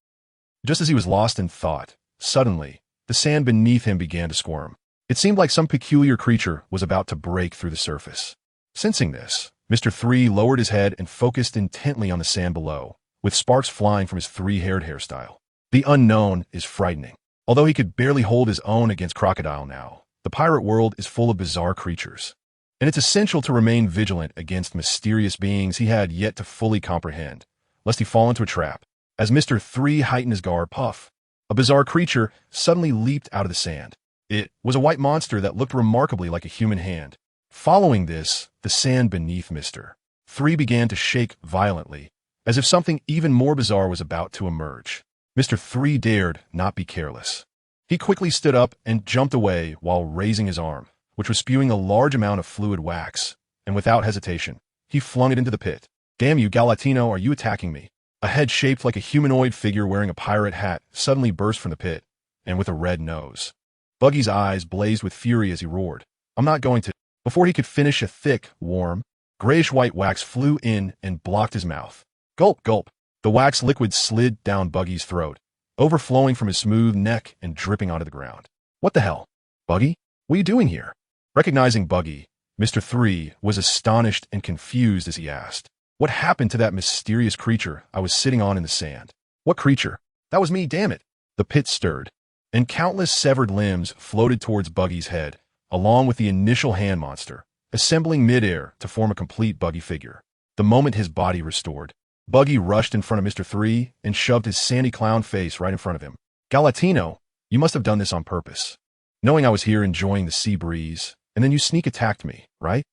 Just as he was lost in thought, suddenly, the sand beneath him began to squirm. It seemed like some peculiar creature was about to break through the surface. Sensing this, Mr. 3 lowered his head and focused intently on the sand below, with sparks flying from his 3-haired hairstyle. The unknown is frightening. Although he could barely hold his own against Crocodile now, the pirate world is full of bizarre creatures, and it's essential to remain vigilant against mysterious beings he had yet to fully comprehend, lest he fall into a trap. As Mr. 3 heightened his guard, puff, a bizarre creature suddenly leaped out of the sand. It was a white monster that looked remarkably like a human hand. Following this, the sand beneath Mr. 3 began to shake violently, as if something even more bizarre was about to emerge. Mr. 3 dared not be careless. He quickly stood up and jumped away while raising his arm, which was spewing a large amount of fluid wax, and without hesitation, he flung it into the pit. Damn you, Galatino, are you attacking me? A head shaped like a humanoid figure wearing a pirate hat suddenly burst from the pit, and with a red nose. Buggy's eyes blazed with fury as he roared, I'm not going to. Before he could finish, a thick, warm, grayish-white wax flew in and blocked his mouth. Gulp, gulp. The wax liquid slid down Buggy's throat, overflowing from his smooth neck and dripping onto the ground. What the hell? Buggy? What are you doing here? Recognizing Buggy, Mr. 3 was astonished and confused as he asked, What happened to that mysterious creature I was sitting on in the sand? What creature? That was me, damn it. The pit stirred, and countless severed limbs floated towards Buggy's head, along with the initial hand monster, assembling midair to form a complete Buggy figure. The moment his body restored, Buggy rushed in front of Mr. 3 and shoved his sandy clown face right in front of him. "Galatino, you must have done this on purpose. Knowing I was here enjoying the sea breeze, and then you sneak attacked me, right?"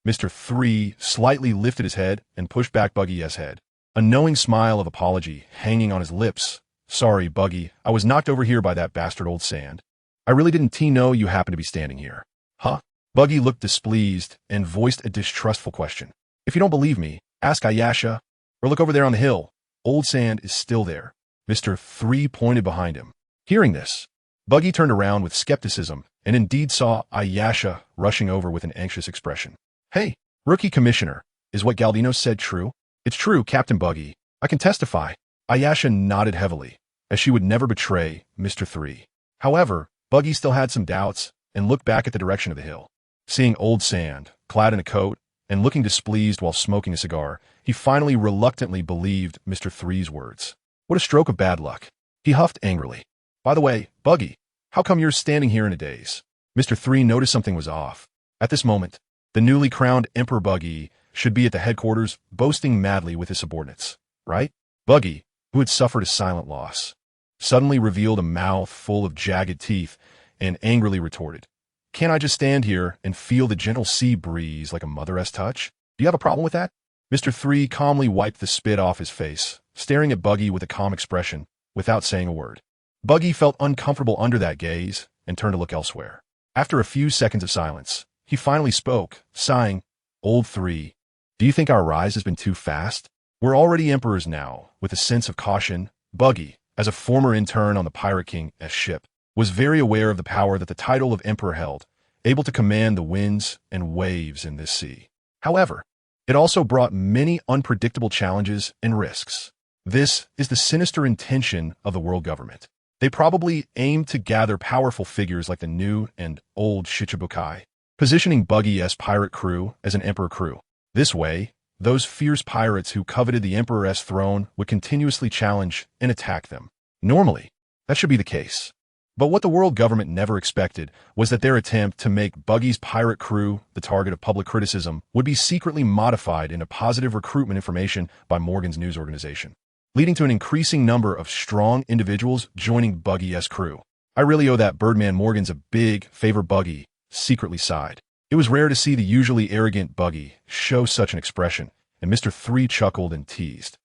Mr. 3 slightly lifted his head and pushed back Buggy's head, a knowing smile of apology hanging on his lips. "Sorry, Buggy, I was knocked over here by that bastard old sand. I really didn't know you happened to be standing here." "Huh?" Buggy looked displeased and voiced a distrustful question. "If you don't believe me, ask Ayasha, or look over there on the hill. Old sand is still there." Mr. 3 pointed behind him. Hearing this, Buggy turned around with skepticism and indeed saw Ayasha rushing over with an anxious expression. "Hey, rookie commissioner, is what Galdino said true?" "It's true, Captain Buggy. I can testify." Ayasha nodded heavily, as she would never betray Mr. 3. However, Buggy still had some doubts and looked back at the direction of the hill. Seeing old sand, clad in a coat, and looking displeased while smoking a cigar, he finally reluctantly believed Mr. 3's words. What a stroke of bad luck. He huffed angrily. "By the way, Buggy, how come you're standing here in a daze?" Mr. 3 noticed something was off. At this moment, the newly crowned Emperor Buggy should be at the headquarters boasting madly with his subordinates, right? Buggy, who had suffered a silent loss, suddenly revealed a mouth full of jagged teeth and angrily retorted, "Can't I just stand here and feel the gentle sea breeze like a mother-esque touch? Do you have a problem with that?" Mr. 3 calmly wiped the spit off his face, staring at Buggy with a calm expression, without saying a word. Buggy felt uncomfortable under that gaze and turned to look elsewhere. After a few seconds of silence, he finally spoke, sighing, "Old 3, do you think our rise has been too fast? We're already emperors now." With a sense of caution, Buggy, as a former intern on the Pirate King's ship, was very aware of the power that the title of emperor held, able to command the winds and waves in this sea. However, it also brought many unpredictable challenges and risks. This is the sinister intention of the world government. They probably aimed to gather powerful figures like the new and old Shichibukai, positioning Buggy's pirate crew as an emperor crew. This way, those fierce pirates who coveted the emperor's throne would continuously challenge and attack them. Normally, that should be the case. But what the world government never expected was that their attempt to make Buggy's pirate crew the target of public criticism would be secretly modified into positive recruitment information by Morgan's news organization, leading to an increasing number of strong individuals joining Buggy's crew. "I really owe that Birdman Morgan's a big favor," Buggy secretly sighed. It was rare to see the usually arrogant Buggy show such an expression, and Mr. 3 chuckled and teased.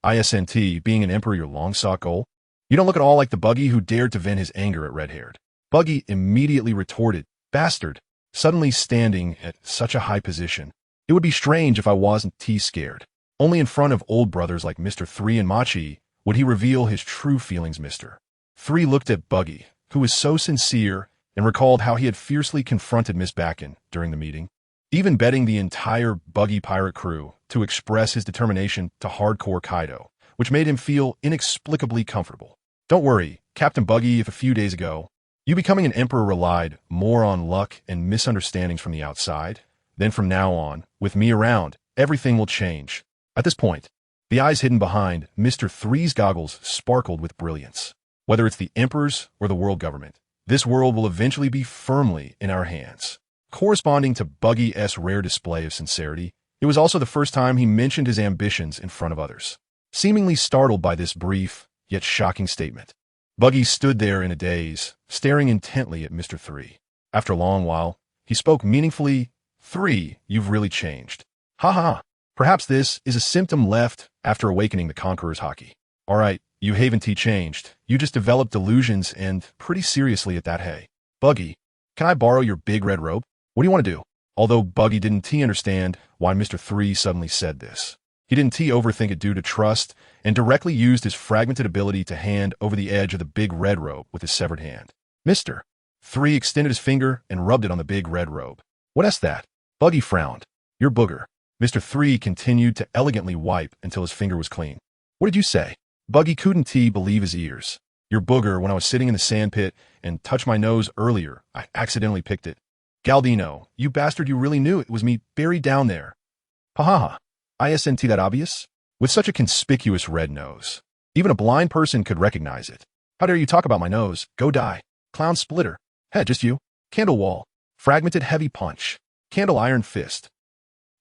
"Isn't being an emperor your long-sought goal? You don't look at all like the Buggy who dared to vent his anger at red-haired." Buggy immediately retorted, "Bastard, suddenly standing at such a high position. It would be strange if I wasn't scared. Only in front of old brothers like Mr. 3 and Machi would he reveal his true feelings." Mr. 3 looked at Buggy, who was so sincere, and recalled how he had fiercely confronted Miss Bakken during the meeting, even betting the entire Buggy pirate crew to express his determination to hardcore Kaido, which made him feel inexplicably comfortable. "Don't worry, Captain Buggy, if a few days ago, you becoming an emperor relied more on luck and misunderstandings from the outside, then from now on, with me around, everything will change." At this point, the eyes hidden behind Mr. 3's goggles sparkled with brilliance. "Whether it's the emperors or the world government, this world will eventually be firmly in our hands." Corresponding to Buggy's rare display of sincerity, it was also the first time he mentioned his ambitions in front of others. Seemingly startled by this brief, yet shocking statement, Buggy stood there in a daze, staring intently at Mr. 3. After a long while, he spoke meaningfully. "3, you've really changed. Ha ha. Perhaps this is a symptom left after awakening the Conqueror's Haki. All right, you haven't changed. You just developed delusions, and pretty seriously at that. Hey, Buggy, can I borrow your big red robe? What do you want to do?" Although Buggy didn't understand why Mr. 3 suddenly said this, he didn't overthink it due to trust, and directly used his fragmented ability to hand over the edge of the big red robe with his severed hand. Mr. 3 extended his finger and rubbed it on the big red robe. "What's that?" Buggy frowned. "Your booger." Mr. 3 continued to elegantly wipe until his finger was clean. "What did you say?" Buggy couldn't believe his ears. "Your booger when I was sitting in the sandpit and touched my nose earlier. I accidentally picked it." "Galdino, you bastard, you really knew it was me buried down there." "Ha ha ha. Isn't that obvious?" With such a conspicuous red nose, even a blind person could recognize it. "How dare you talk about my nose? Go die. Clown splitter. Hey, just you. Candle wall. Fragmented heavy punch. Candle iron fist."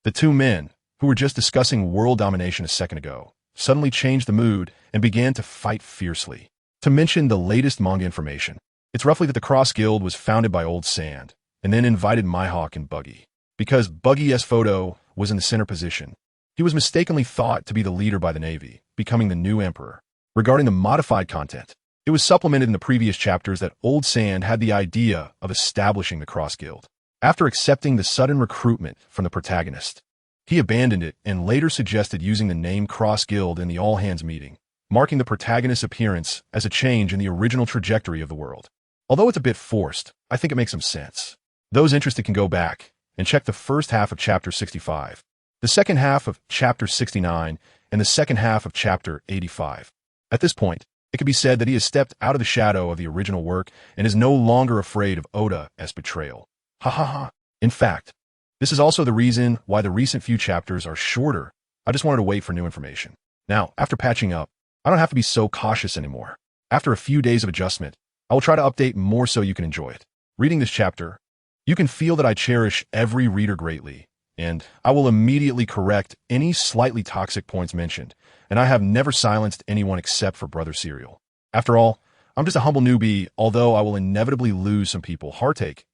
The two men, who who were just discussing world domination a second ago, suddenly changed the mood and began to fight fiercely. To mention the latest manga information, it's roughly that the Cross Guild was founded by Old Sand, and then invited Mihawk and Buggy. Because Buggy's photo was in the center position, he was mistakenly thought to be the leader by the Navy, becoming the new emperor. Regarding the modified content, it was supplemented in the previous chapters that Old Sand had the idea of establishing the Cross Guild. After accepting the sudden recruitment from the protagonist, he abandoned it and later suggested using the name Cross Guild in the all-hands meeting, marking the protagonist's appearance as a change in the original trajectory of the world. Although it's a bit forced, I think it makes some sense. Those interested can go back and check the first half of Chapter 65, the second half of Chapter 69, and the second half of Chapter 85. At this point, it can be said that he has stepped out of the shadow of the original work and is no longer afraid of Oda's betrayal. Ha ha ha. In fact, this is also the reason why the recent few chapters are shorter. I just wanted to wait for new information. Now, after patching up, I don't have to be so cautious anymore. After a few days of adjustment, I will try to update more so you can enjoy it. Reading this chapter, you can feel that I cherish every reader greatly, and I will immediately correct any slightly toxic points mentioned, and I have never silenced anyone except for Brother Serial. After all, I'm just a humble newbie, although I will inevitably lose some people. Heartache.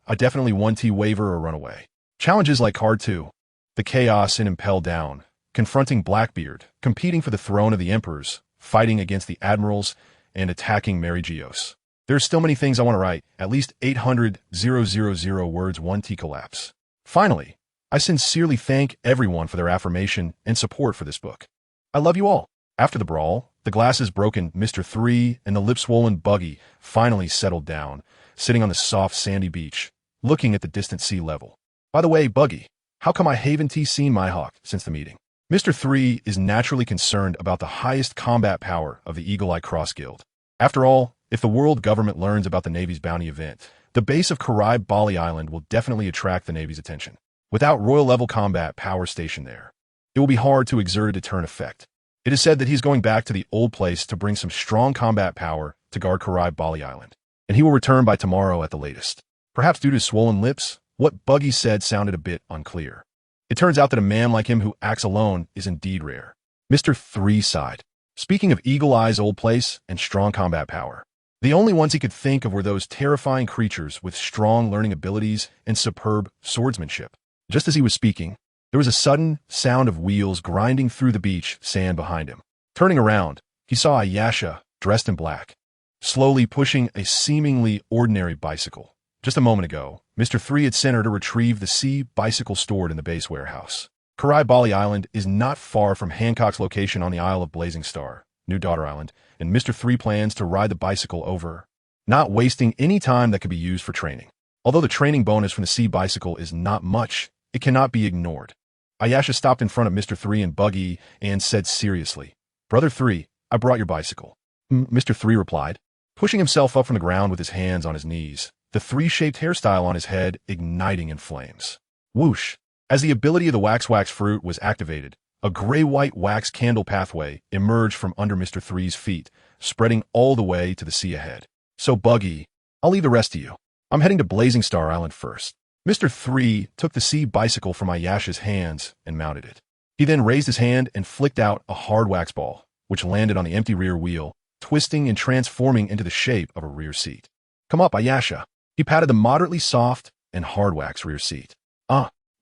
I definitely 1T waver or run away. Challenges like Hard 2, the chaos in Impel Down, confronting Blackbeard, competing for the throne of the emperors, fighting against the admirals, and attacking Mary Geoise. There's still many things I want to write, at least 800,000 words 1T collapse. Finally, I sincerely thank everyone for their affirmation and support for this book. I love you all. After the brawl, the glasses broken Mr.3 and the lip-swollen Buggy finally settled down, sitting on the soft sandy beach, looking at the distant sea level. By the way, Buggy, how come I haven't seen Mihawk since the meeting? Mr.3 is naturally concerned about the highest combat power of the Eagle Eye Cross Guild. After all, if the world government learns about the Navy's bounty event, the base of Bali Island will definitely attract the Navy's attention. Without royal-level combat power stationed there, it will be hard to exert a deterrent effect. It is said that he's going back to the old place to bring some strong combat power to guard Bali Island, and he will return by tomorrow at the latest. Perhaps due to swollen lips, what Buggy said sounded a bit unclear. It turns out that a man like him who acts alone is indeed rare. Mr.3 sighed. Speaking of Eagle Eye's old place and strong combat power, the only ones he could think of were those terrifying creatures with strong learning abilities and superb swordsmanship. Just as he was speaking, there was a sudden sound of wheels grinding through the beach sand behind him. Turning around, he saw Ayasha, dressed in black, slowly pushing a seemingly ordinary bicycle. Just a moment ago, Mr.3 had sent her to retrieve the sea bicycle stored in the base warehouse. Bali Island is not far from Hancock's location on the Isle of Blazing Star, New Daughter Island, and Mr.3 plans to ride the bicycle over, not wasting any time that could be used for training. Although the training bonus from the sea bicycle is not much, it cannot be ignored. Ayasha stopped in front of Mr.3 and Buggy and said seriously, "Brother 3, I brought your bicycle." Mr.3 replied, pushing himself up from the ground with his hands on his knees, the three-shaped hairstyle on his head igniting in flames. Whoosh! As the ability of the wax fruit was activated, a gray-white wax candle pathway emerged from under Mr.3's feet, spreading all the way to the sea ahead. "So, Buggy, I'll leave the rest to you. I'm heading to Blazing Star Island first." Mr.3 took the sea bicycle from Ayasha's hands and mounted it. He then raised his hand and flicked out a hard wax ball, which landed on the empty rear wheel, twisting and transforming into the shape of a rear seat. "Come up, Ayasha." He patted the moderately soft and hard wax rear seat.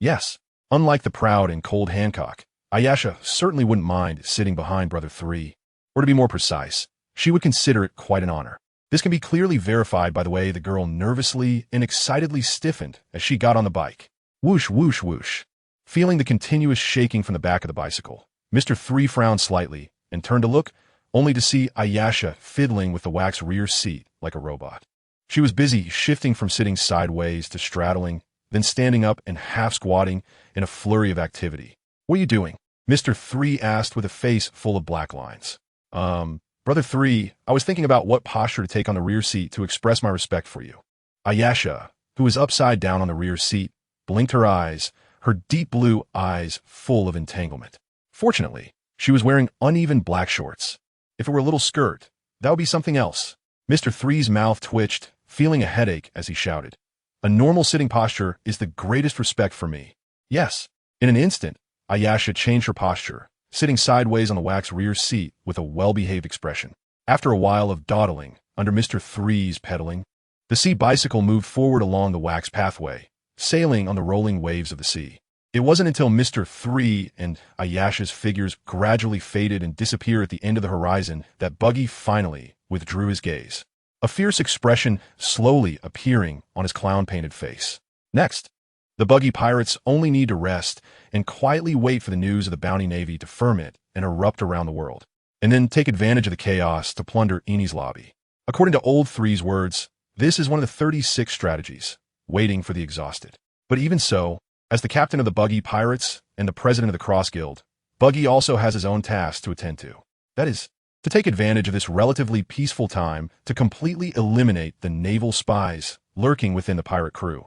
Yes. Unlike the proud and cold Hancock, Ayasha certainly wouldn't mind sitting behind Brother 3. Or to be more precise, she would consider it quite an honor. This can be clearly verified by the way the girl nervously and excitedly stiffened as she got on the bike. Whoosh, whoosh, whoosh. Feeling the continuous shaking from the back of the bicycle, Mr.3 frowned slightly and turned to look, only to see Ayasha fiddling with the wax rear seat like a robot. She was busy shifting from sitting sideways to straddling, then standing up and half-squatting in a flurry of activity. "What are you doing?" Mr.3 asked with a face full of black lines. Brother 3, I was thinking about what posture to take on the rear seat to express my respect for you." Ayasha, who was upside down on the rear seat, blinked her eyes, her deep blue eyes full of entanglement. Fortunately, she was wearing uneven black shorts. If it were a little skirt, that would be something else. Mr.3's mouth twitched, feeling a headache as he shouted, "A normal sitting posture is the greatest respect for me." Yes. In an instant, Ayasha changed her posture, sitting sideways on the wax rear seat with a well-behaved expression. After a while of dawdling, under Mr.3's pedaling, the sea bicycle moved forward along the wax pathway, sailing on the rolling waves of the sea. It wasn't until Mr.3 and Ayasha's figures gradually faded and disappeared at the end of the horizon that Buggy finally withdrew his gaze, a fierce expression slowly appearing on his clown-painted face. Next, the Buggy pirates only need to rest and quietly wait for the news of the bounty navy to ferment and erupt around the world, and then take advantage of the chaos to plunder Eni's lobby. According to Old 3's words, this is one of the 36 strategies, waiting for the exhausted. But even so, as the captain of the Buggy pirates and the president of the Cross Guild, Buggy also has his own tasks to attend to. That is, to take advantage of this relatively peaceful time to completely eliminate the naval spies lurking within the pirate crew.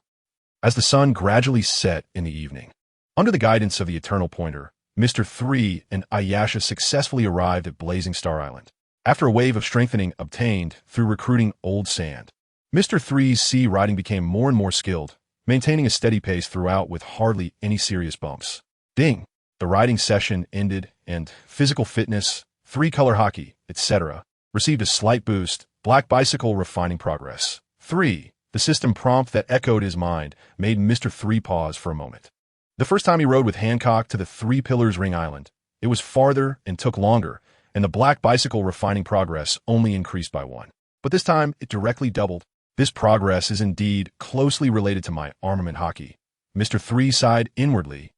As the sun gradually set in the evening, under the guidance of the Eternal Pointer, Mr.3 and Ayasha successfully arrived at Blazing Star Island. After a wave of strengthening obtained through recruiting old sand, Mr.3's sea riding became more and more skilled, maintaining a steady pace throughout with hardly any serious bumps. Ding! The riding session ended, and physical fitness, three-color hockey, etc., received a slight boost. Black bicycle refining progress. 3. The system prompt that echoed his mind made Mr.3 pause for a moment. The first time he rode with Hancock to the Three Pillars Ring Island, it was farther and took longer, and the black bicycle refining progress only increased by 1. But this time, it directly doubled. This progress is indeed closely related to my armament hockey. Mr.3 sighed inwardly,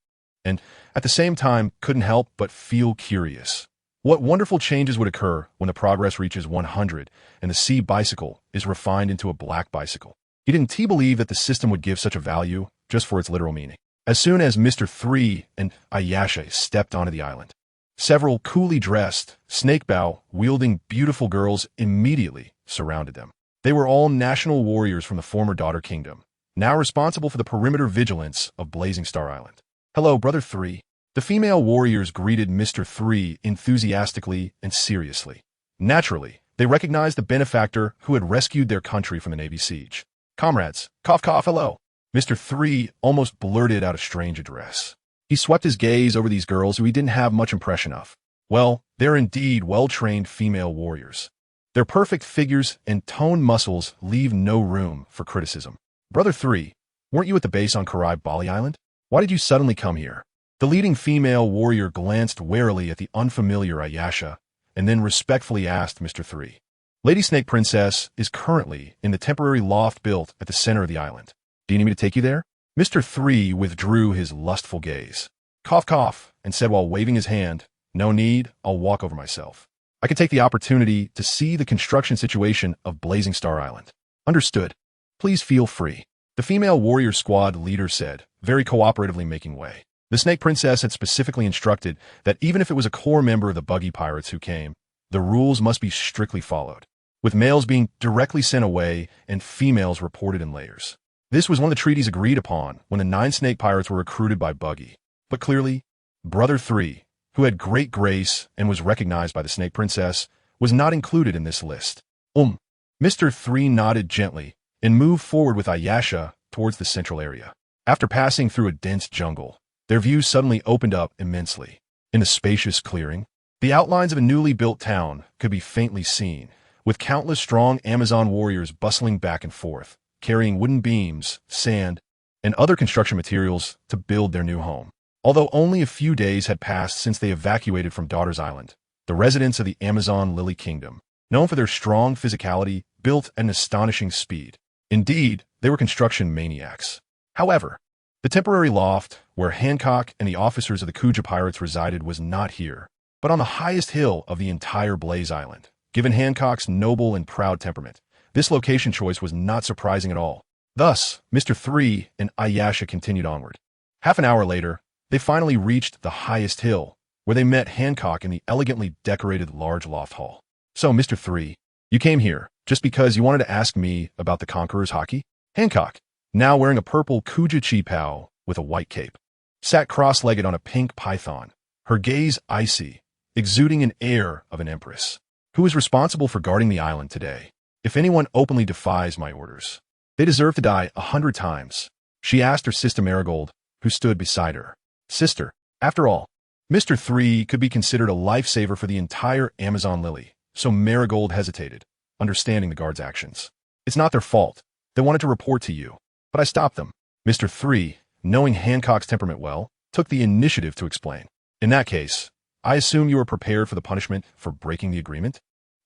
and at the same time couldn't help but feel curious. What wonderful changes would occur when the progress reaches 100 and the sea bicycle is refined into a black bicycle? He didn't believe that the system would give such a value just for its literal meaning. As soon as Mr.3 and Ayasha stepped onto the island, several coolly dressed, snake-bow-wielding beautiful girls immediately surrounded them. They were all national warriors from the former Daughter Kingdom, now responsible for the perimeter vigilance of Blazing Star Island. "Hello, Brother 3. The female warriors greeted Mr.3 enthusiastically and seriously. Naturally, they recognized the benefactor who had rescued their country from the Navy siege. "Comrades, cough cough, hello." Mr.3 almost blurted out a strange address. He swept his gaze over these girls who he didn't have much impression of. Well, they're indeed well-trained female warriors. Their perfect figures and toned muscles leave no room for criticism. "Brother 3, weren't you at the base on Bali Island? Why did you suddenly come here?" The leading female warrior glanced warily at the unfamiliar Ayasha and then respectfully asked Mr.3. "Lady Snake Princess is currently in the temporary loft built at the center of the island. Do you need me to take you there?" Mr.3 withdrew his lustful gaze, cough cough, and said while waving his hand, "No need, I'll walk over myself. I can take the opportunity to see the construction situation of Blazing Star Island." "Understood. Please feel free," the female warrior squad leader said, very cooperatively making way. The Snake Princess had specifically instructed that even if it was a core member of the Buggy pirates who came, the rules must be strictly followed, with males being directly sent away and females reported in layers. This was one of the treaties agreed upon when the 9 snake pirates were recruited by Buggy. But clearly, Brother 3, who had great grace and was recognized by the Snake Princess, was not included in this list. Mr.3 nodded gently and moved forward with Ayasha towards the central area. After passing through a dense jungle, their view suddenly opened up immensely. In the spacious clearing, the outlines of a newly built town could be faintly seen, with countless strong Amazon warriors bustling back and forth, carrying wooden beams, sand, and other construction materials to build their new home. Although only a few days had passed since they evacuated from Daughter's Island, the residents of the Amazon Lily Kingdom, known for their strong physicality, built at an astonishing speed. Indeed, they were construction maniacs. However, the temporary loft where Hancock and the officers of the Kuja pirates resided was not here, but on the highest hill of the entire Blaze Island. Given Hancock's noble and proud temperament, this location choice was not surprising at all. Thus, Mr.3 and Ayasha continued onward. Half an hour later, they finally reached the highest hill, where they met Hancock in the elegantly decorated large loft hall. "So, Mr.3, you came here just because you wanted to ask me about the Conqueror's hockey?" Hancock, now wearing a purple Kuja chi-pao with a white cape, sat cross-legged on a pink python, her gaze icy, exuding an air of an empress. "Who is responsible for guarding the island today? If anyone openly defies my orders, they deserve to die 100 times," she asked her sister Marigold, who stood beside her. "Sister," After all, Mr. 3 could be considered a lifesaver for the entire Amazon Lily, so Marigold hesitated, understanding the guard's actions. It's not their fault. They wanted to report to you, but I stopped them. Mr. 3, knowing Hancock's temperament well, took the initiative to explain. In that case, I assume you were prepared for the punishment for breaking the agreement?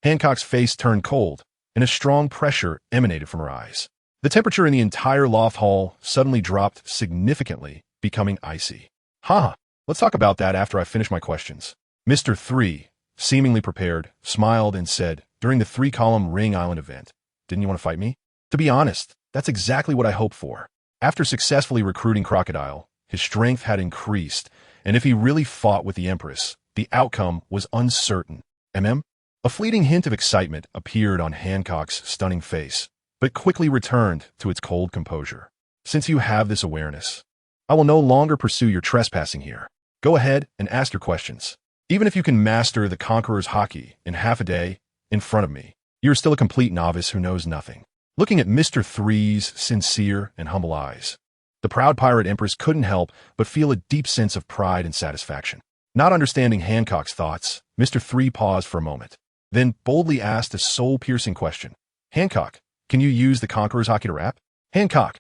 Hancock's face turned cold, and a strong pressure emanated from her eyes. The temperature in the entire loft hall suddenly dropped significantly, becoming icy. Haha, let's talk about that after I finish my questions. Mr. 3, seemingly prepared, smiled and said, during the 3-column Ring Island event, didn't you want to fight me? To be honest, that's exactly what I hoped for. After successfully recruiting Crocodile, his strength had increased, and if he really fought with the Empress, the outcome was uncertain. A fleeting hint of excitement appeared on Hancock's stunning face, but quickly returned to its cold composure. Since you have this awareness, I will no longer pursue your trespassing here. Go ahead and ask your questions. Even if you can master the Conqueror's Haki in half a day in front of me, you're still a complete novice who knows nothing. Looking at Mr. 3's sincere and humble eyes, the proud pirate Empress couldn't help but feel a deep sense of pride and satisfaction. Not understanding Hancock's thoughts, Mr. 3 paused for a moment, then boldly asked a soul-piercing question. Hancock, can you use the Conqueror's Haki to rap? Hancock!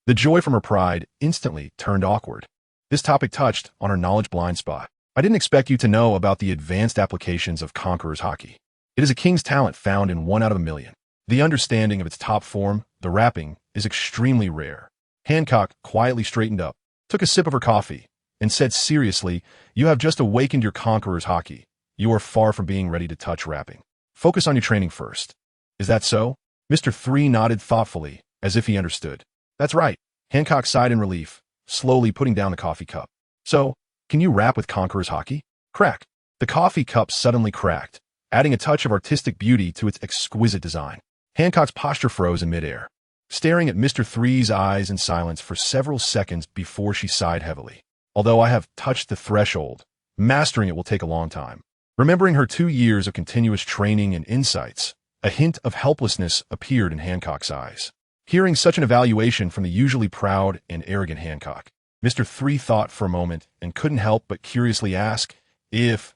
The joy from her pride instantly turned awkward. This topic touched on her knowledge blind spot. I didn't expect you to know about the advanced applications of Conqueror's Haki. It is a king's talent found in 1 out of a million. The understanding of its top form, the rapping, is extremely rare. Hancock quietly straightened up, took a sip of her coffee, and said seriously, you have just awakened your Conqueror's Haki. You are far from being ready to touch rapping. Focus on your training first. Is that so? Mr. 3 nodded thoughtfully, as if he understood. That's right. Hancock sighed in relief, slowly putting down the coffee cup. So, can you rap with Conqueror's Haki? Crack. The coffee cup suddenly cracked, adding a touch of artistic beauty to its exquisite design. Hancock's posture froze in midair, staring at Mr. 3's eyes in silence for several seconds before she sighed heavily. Although I have touched the threshold, mastering it will take a long time. Remembering her 2 years of continuous training and insights, a hint of helplessness appeared in Hancock's eyes. Hearing such an evaluation from the usually proud and arrogant Hancock, Mr. 3 thought for a moment and couldn't help but curiously ask, if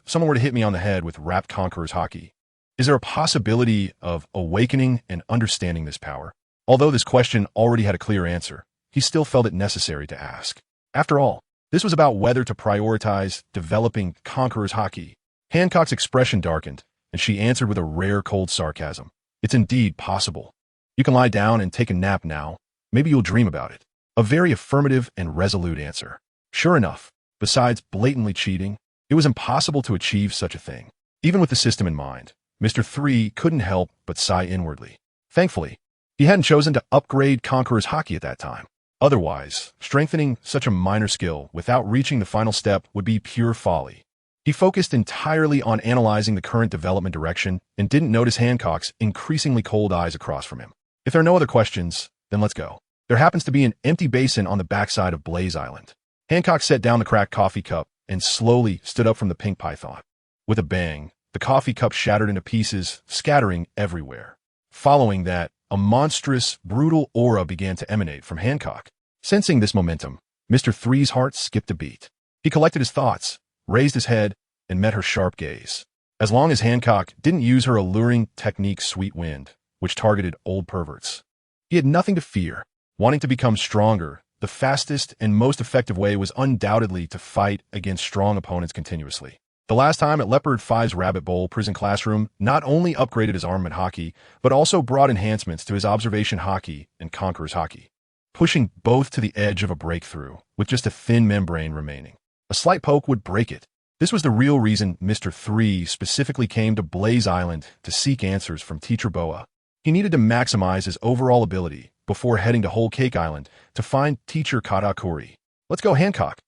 someone were to hit me on the head with rapped Conqueror's Haki, is there a possibility of awakening and understanding this power? Although this question already had a clear answer, he still felt it necessary to ask. After all, this was about whether to prioritize developing Conqueror's Haki. Hancock's expression darkened, and she answered with a rare cold sarcasm. It's indeed possible. You can lie down and take a nap now. Maybe you'll dream about it. A very affirmative and resolute answer. Sure enough, besides blatantly cheating, it was impossible to achieve such a thing. Even with the system in mind, Mr. 3 couldn't help but sigh inwardly. Thankfully, he hadn't chosen to upgrade Conqueror's Haki at that time. Otherwise, strengthening such a minor skill without reaching the final step would be pure folly. He focused entirely on analyzing the current development direction and didn't notice Hancock's increasingly cold eyes across from him. If there are no other questions, then let's go. There happens to be an empty basin on the backside of Blaze Island. Hancock set down the cracked coffee cup and slowly stood up from the pink python. With a bang, the coffee cup shattered into pieces, scattering everywhere. Following that, a monstrous, brutal aura began to emanate from Hancock. Sensing this momentum, Mr. 3's heart skipped a beat. He collected his thoughts, raised his head, and met her sharp gaze. As long as Hancock didn't use her alluring technique Sweet Wind, which targeted old perverts, he had nothing to fear. Wanting to become stronger, the fastest and most effective way was undoubtedly to fight against strong opponents continuously. The last time at Leopard 5's Rabbit Bowl prison classroom not only upgraded his armament Haki, but also brought enhancements to his observation Haki and Conqueror's Haki, pushing both to the edge of a breakthrough with just a thin membrane remaining. A slight poke would break it. This was the real reason Mr. 3 specifically came to Blaze Island to seek answers from Teacher Boa. He needed to maximize his overall ability before heading to Whole Cake Island to find Teacher Katakuri. Let's go, Hancock.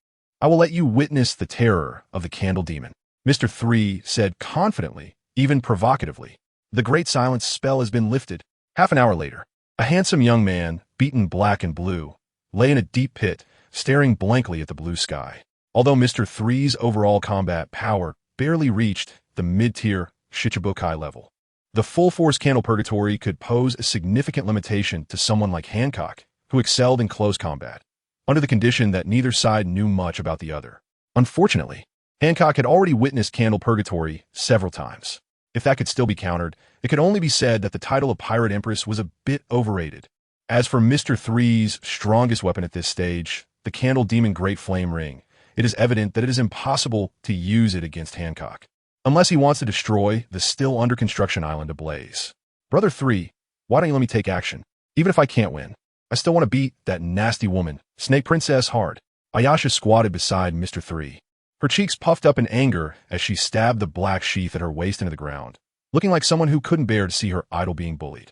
I will let you witness the terror of the Candle Demon. Mr. 3 said confidently, even provocatively. The great silence spell has been lifted. Half an hour later, a handsome young man, beaten black and blue, lay in a deep pit, staring blankly at the blue sky. Although Mr. 3's overall combat power barely reached the mid-tier Shichibukai level, the full-force Candle Purgatory could pose a significant limitation to someone like Hancock, who excelled in close combat. under the condition that neither side knew much about the other. Unfortunately, Hancock had already witnessed Candle Purgatory several times. If that could still be countered, it could only be said that the title of Pirate Empress was a bit overrated. As for Mr.3's strongest weapon at this stage, the Candle Demon Great Flame Ring, it is evident that it is impossible to use it against Hancock, unless he wants to destroy the still under construction island ablaze. Brother 3, why don't you let me take action? Even if I can't win, I still want to beat that nasty woman, Snake Princess, hard. Ayasha squatted beside Mr. 3. Her cheeks puffed up in anger as she stabbed the black sheath at her waist into the ground, looking like someone who couldn't bear to see her idol being bullied.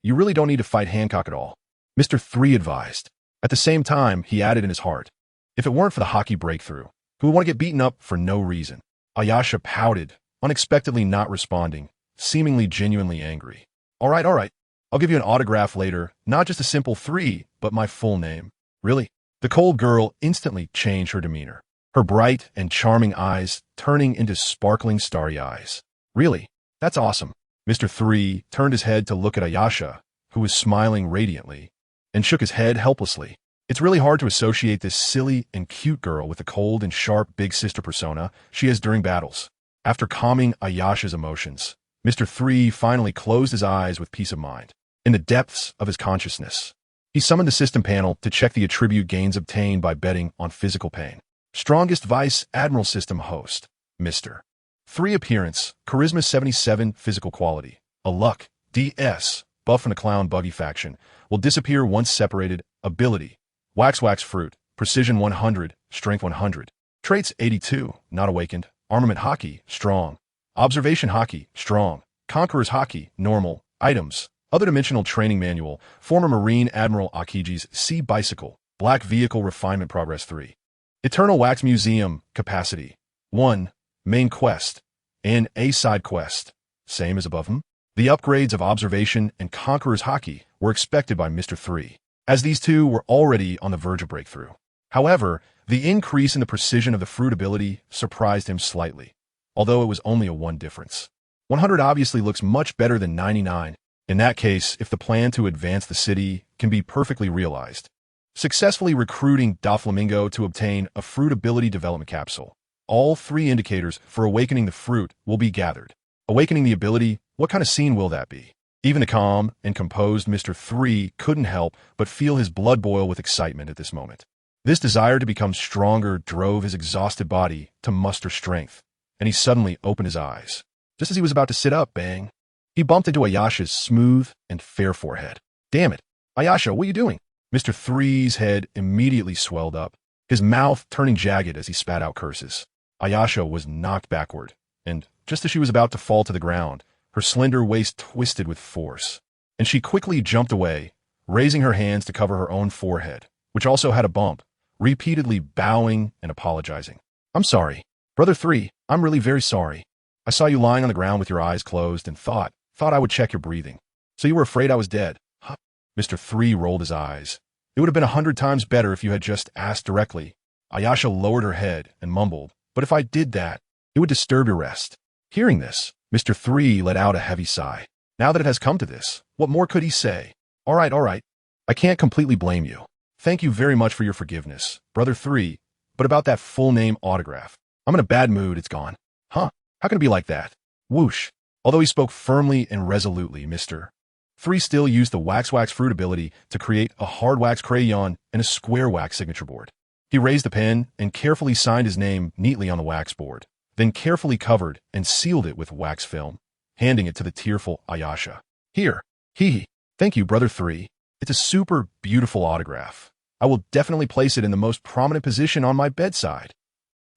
You really don't need to fight Hancock at all, Mr. 3 advised. At the same time, he added in his heart, if it weren't for the hockey breakthrough, who would want to get beaten up for no reason? Ayasha pouted, unexpectedly not responding, seemingly genuinely angry. All right. I'll give you an autograph later, not just a simple 3, but my full name. Really? The cold girl instantly changed her demeanor, her bright and charming eyes turning into sparkling starry eyes. Really? That's awesome. Mr. 3 turned his head to look at Ayasha, who was smiling radiantly, and shook his head helplessly. It's really hard to associate this silly and cute girl with the cold and sharp big sister persona she has during battles. After calming Ayasha's emotions, Mr. 3 finally closed his eyes with peace of mind. In the depths of his consciousness, he summoned the system panel to check the attribute gains obtained by betting on physical pain. Strongest Vice Admiral System Host, Mr. 3 appearance, Charisma 77 physical quality, a luck, DS, buff from the Clown Buggy faction, will disappear once separated, ability, Wax Fruit, Precision 100, Strength 100, Traits 82, Not Awakened, Armament Hockey, Strong, Observation Hockey, Strong, Conqueror's Hockey, Normal, Items, Other Dimensional Training Manual, Former Marine Admiral Akiji's Sea Bicycle, Black Vehicle Refinement Progress 3, Eternal Wax Museum, Capacity, 1, Main Quest, and a side quest, same as above him. The upgrades of Observation and Conqueror's Hockey were expected by Mr. 3, as these two were already on the verge of breakthrough. However, the increase in the precision of the fruit ability surprised him slightly, although it was only a 1 difference. 100 obviously looks much better than 99. In that case, if the plan to advance the city can be perfectly realized, successfully recruiting Doflamingo to obtain a fruit ability development capsule, all 3 indicators for awakening the fruit will be gathered. Awakening the ability, what kind of scene will that be? Even the calm and composed Mr. 3 couldn't help but feel his blood boil with excitement at this moment. This desire to become stronger drove his exhausted body to muster strength, and he suddenly opened his eyes. Just as he was about to sit up, bang, he bumped into Ayasha's smooth and fair forehead. Damn it, Ayasha, what are you doing? Mr. 3's head immediately swelled up, his mouth turning jagged as he spat out curses. Ayasha was knocked backward, and just as she was about to fall to the ground, her slender waist twisted with force, and she quickly jumped away, raising her hands to cover her own forehead, which also had a bump, repeatedly bowing and apologizing. I'm sorry. Brother 3, I'm really very sorry. I saw you lying on the ground with your eyes closed and thought I would check your breathing. So you were afraid I was dead, huh? Mr. 3 rolled his eyes. It would have been 100 times better if you had just asked directly. Ayasha lowered her head and mumbled, but if I did that, it would disturb your rest. Hearing this, Mr. 3 let out a heavy sigh. Now that it has come to this, what more could he say? All right. I can't completely blame you. Thank you very much for your forgiveness, Brother 3, but about that full name autograph. I'm in a bad mood, it's gone. Huh? How can it be like that? Whoosh. Although he spoke firmly and resolutely, Mr. 3 still used the wax fruit ability to create a hard wax crayon and a square wax signature board. He raised the pen and carefully signed his name neatly on the wax board, then carefully covered and sealed it with wax film, handing it to the tearful Ayasha. Here. Thank you, Brother 3. It's a super beautiful autograph. I will definitely place it in the most prominent position on my bedside.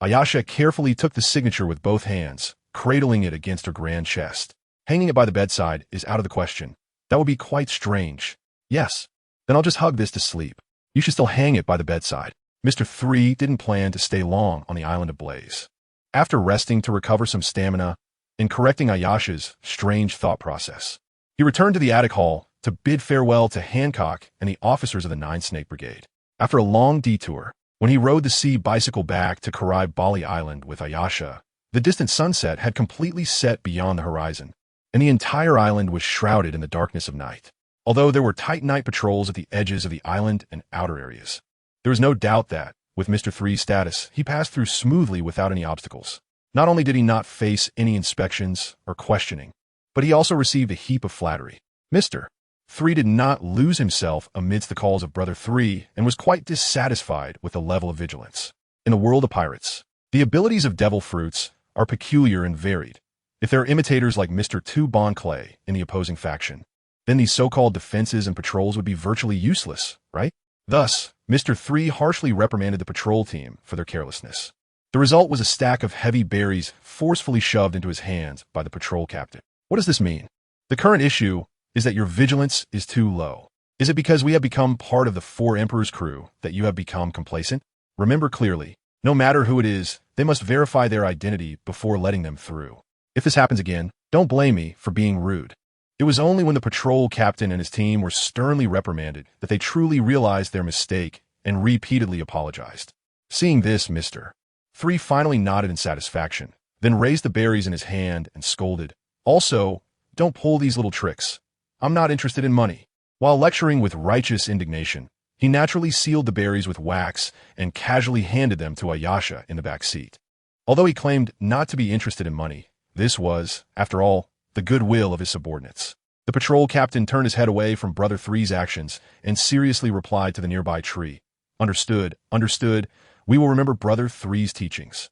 Ayasha carefully took the signature with both hands, cradling it against her grand chest. Hanging it by the bedside is out of the question. That would be quite strange. Yes. Then I'll just hug this to sleep. You should still hang it by the bedside. Mr. 3 didn't plan to stay long on the island of Blaze. After resting to recover some stamina and correcting Ayasha's strange thought process, he returned to the attic hall to bid farewell to Hancock and the officers of the 9 Snake Brigade. After a long detour, when he rode the sea bicycle back to Bali Island with Ayasha, the distant sunset had completely set beyond the horizon, and the entire island was shrouded in the darkness of night, although there were tight night patrols at the edges of the island and outer areas. There was no doubt that, with Mr.3's status, he passed through smoothly without any obstacles. Not only did he not face any inspections or questioning, but he also received a heap of flattery. Mr.3 did not lose himself amidst the calls of Brother 3 and was quite dissatisfied with the level of vigilance. In the world of pirates, the abilities of devil fruits are peculiar and varied. If there are imitators like Mr. 2 Bon Clay in the opposing faction, then these so-called defenses and patrols would be virtually useless, right? Thus, Mr. 3 harshly reprimanded the patrol team for their carelessness. The result was a stack of heavy berries forcefully shoved into his hands by the patrol captain. What does this mean? The current issue is that your vigilance is too low. Is it because we have become part of the 4 Emperors crew that you have become complacent? Remember clearly, no matter who it is, they must verify their identity before letting them through. If this happens again, don't blame me for being rude. It was only when the patrol captain and his team were sternly reprimanded that they truly realized their mistake and repeatedly apologized. Seeing this, Mr.3 finally nodded in satisfaction, then raised the berries in his hand and scolded, "Also, don't pull these little tricks. I'm not interested in money." While lecturing with righteous indignation, he naturally sealed the berries with wax and casually handed them to Ayasha in the back seat. Although he claimed not to be interested in money, this was, after all, the goodwill of his subordinates. The patrol captain turned his head away from Brother 3's actions and seriously replied to the nearby tree, "Understood, understood. We will remember Brother 3's teachings."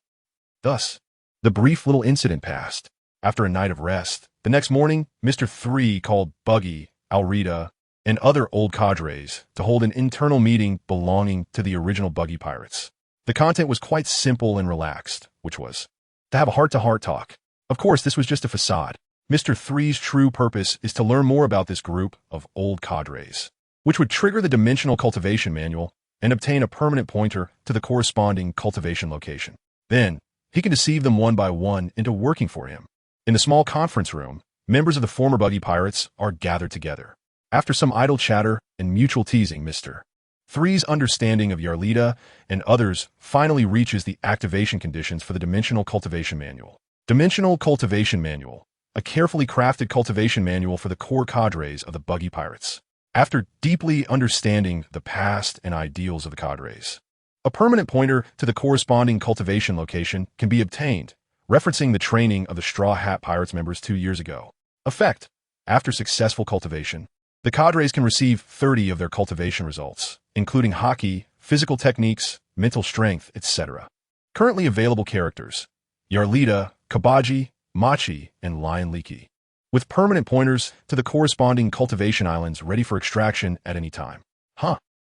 Thus, the brief little incident passed. After a night of rest, the next morning, Mr.3 called Buggy, Alrita, and other old cadres to hold an internal meeting belonging to the original Buggy pirates. The content was quite simple and relaxed, which was to have a heart-to-heart talk. Of course, this was just a facade. Mr.3's true purpose is to learn more about this group of old cadres, which would trigger the dimensional cultivation manual and obtain a permanent pointer to the corresponding cultivation location. Then, he can deceive them one by one into working for him. In the small conference room, members of the former Buggy pirates are gathered together. After some idle chatter and mutual teasing, Mr.3's understanding of Yarlita and others finally reaches the activation conditions for the Dimensional Cultivation Manual. Dimensional Cultivation Manual, a carefully crafted cultivation manual for the core cadres of the Buggy pirates. After deeply understanding the past and ideals of the cadres, a permanent pointer to the corresponding cultivation location can be obtained, referencing the training of the Straw Hat Pirates members 2 years ago. Effect: after successful cultivation, the cadres can receive 30 of their cultivation results, including hockey, physical techniques, mental strength, etc. Currently available characters: Yarlita, Kabaji, Machi, and Lion Leaky, with permanent pointers to the corresponding cultivation islands ready for extraction at any time.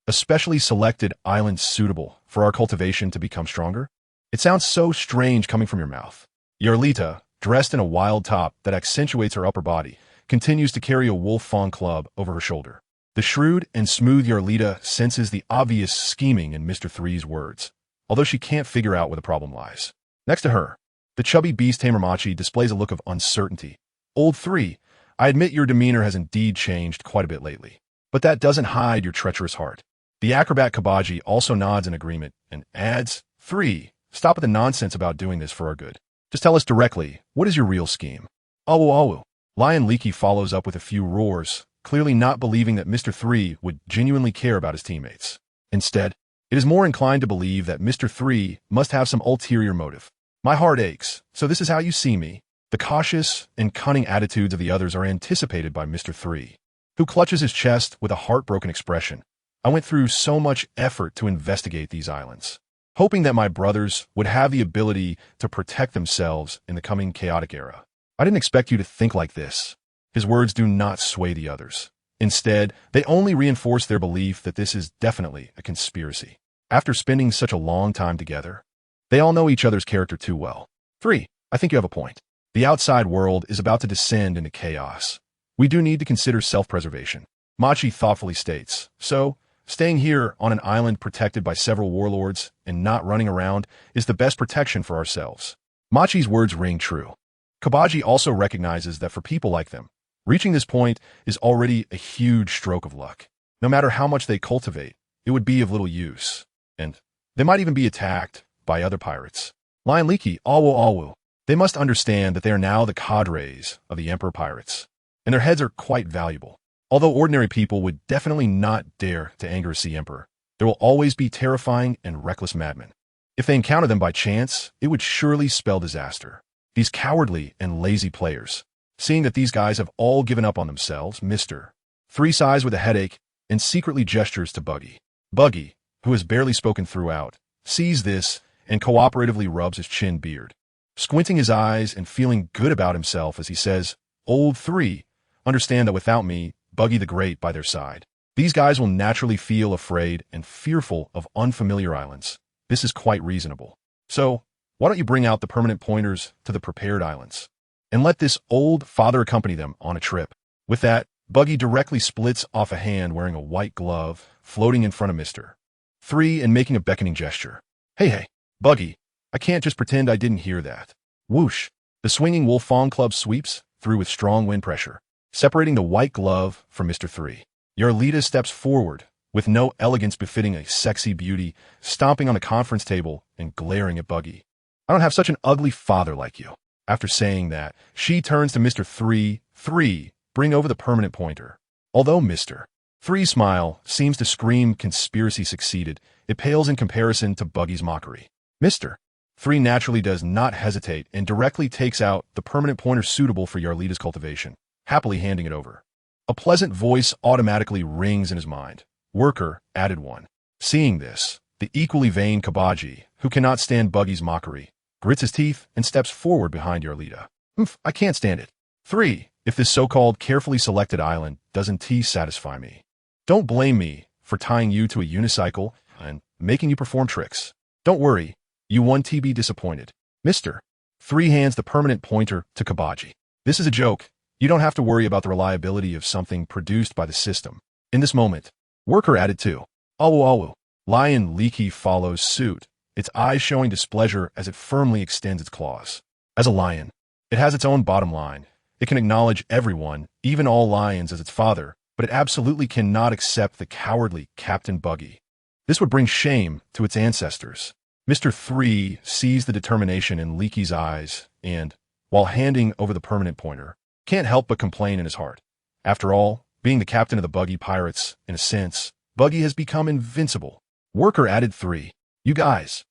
A specially selected island suitable for our cultivation to become stronger? It sounds so strange coming from your mouth. Yarlita, dressed in a wild top that accentuates her upper body, continues to carry a wolf fawn club over her shoulder. The shrewd and smooth Yarlita senses the obvious scheming in Mr.3's words, although she can't figure out where the problem lies. Next to her, the chubby beast tamer Machi displays a look of uncertainty. "Old 3, I admit your demeanor has indeed changed quite a bit lately, but that doesn't hide your treacherous heart." The acrobat Kabaji also nods in agreement and adds, "3, stop with the nonsense about doing this for our good. Just tell us directly, what is your real scheme?" "Awu awu." Lion Leaky follows up with a few roars, clearly not believing that Mr.3 would genuinely care about his teammates. Instead, it is more inclined to believe that Mr.3 must have some ulterior motive. "My heart aches, so this is how you see me." The cautious and cunning attitudes of the others are anticipated by Mr.3, who clutches his chest with a heartbroken expression. "I went through so much effort to investigate these islands, hoping that my brothers would have the ability to protect themselves in the coming chaotic era. I didn't expect you to think like this." His words do not sway the others. Instead, they only reinforce their belief that this is definitely a conspiracy. After spending such a long time together, they all know each other's character too well. 3, I think you have a point. The outside world is about to descend into chaos. We do need to consider self-preservation. Machi thoughtfully states, "So, staying here on an island protected by several warlords and not running around is the best protection for ourselves." Machi's words ring true. Kabaji also recognizes that for people like them, reaching this point is already a huge stroke of luck. No matter how much they cultivate, it would be of little use, and they might even be attacked by other pirates. Lion Leaky, awu awu. They must understand that they are now the cadres of the Emperor Pirates, and their heads are quite valuable. Although ordinary people would definitely not dare to anger a Sea Emperor, There will always be terrifying and reckless madmen. If they encounter them by chance, it would surely spell disaster. These cowardly and lazy players. Seeing that these guys have all given up on themselves, Mr.3 sighs with a headache and secretly gestures to Buggy. Buggy, who has barely spoken throughout, sees this and cooperatively rubs his chin beard, squinting his eyes and feeling good about himself as he says, "Old 3, understand that without me, Buggy the Great, by their side, these guys will naturally feel afraid and fearful of unfamiliar islands. This is quite reasonable. So, why don't you bring out the permanent pointers to the prepared islands, and let this old father accompany them on a trip." With that, Buggy directly splits off a hand wearing a white glove, floating in front of Mr.3 and making a beckoning gesture. Hey, Buggy, I can't just pretend I didn't hear that. Whoosh! The swinging Wolfong Club sweeps through with strong wind pressure, separating the white glove from Mr.3. Yarlita steps forward, with no elegance befitting a sexy beauty, stomping on the conference table and glaring at Buggy. I don't have such an ugly father like you. After saying that, she turns to Mr.3, bring over the permanent pointer. Although Mr.3's smile seems to scream conspiracy succeeded, it pales in comparison to Buggy's mockery. Mr.3 naturally does not hesitate and directly takes out the permanent pointer suitable for Yarlita's cultivation, happily handing it over. A pleasant voice automatically rings in his mind. Worker, added one. Seeing this, the equally vain Kabaji, who cannot stand Buggy's mockery, grits his teeth and steps forward behind Yarlita. I can't stand it. 3. If this so-called carefully selected island doesn't satisfy me, don't blame me for tying you to a unicycle and making you perform tricks. Don't worry, you won't be disappointed. Mr.3 hands the permanent pointer to Kabaji. This is a joke. You don't have to worry about the reliability of something produced by the system. In this moment, Worker added too. Awu. Lion Leaky follows suit, its eyes showing displeasure as it firmly extends its claws. As a lion, it has its own bottom line. It can acknowledge everyone, even all lions, as its father, but it absolutely cannot accept the cowardly Captain Buggy. This would bring shame to its ancestors. Mr.3 sees the determination in Leaky's eyes and, while handing over the permanent pointer, can't help but complain in his heart. After all, being the captain of the Buggy pirates, in a sense, Buggy has become invincible. Worker added 3. You guys.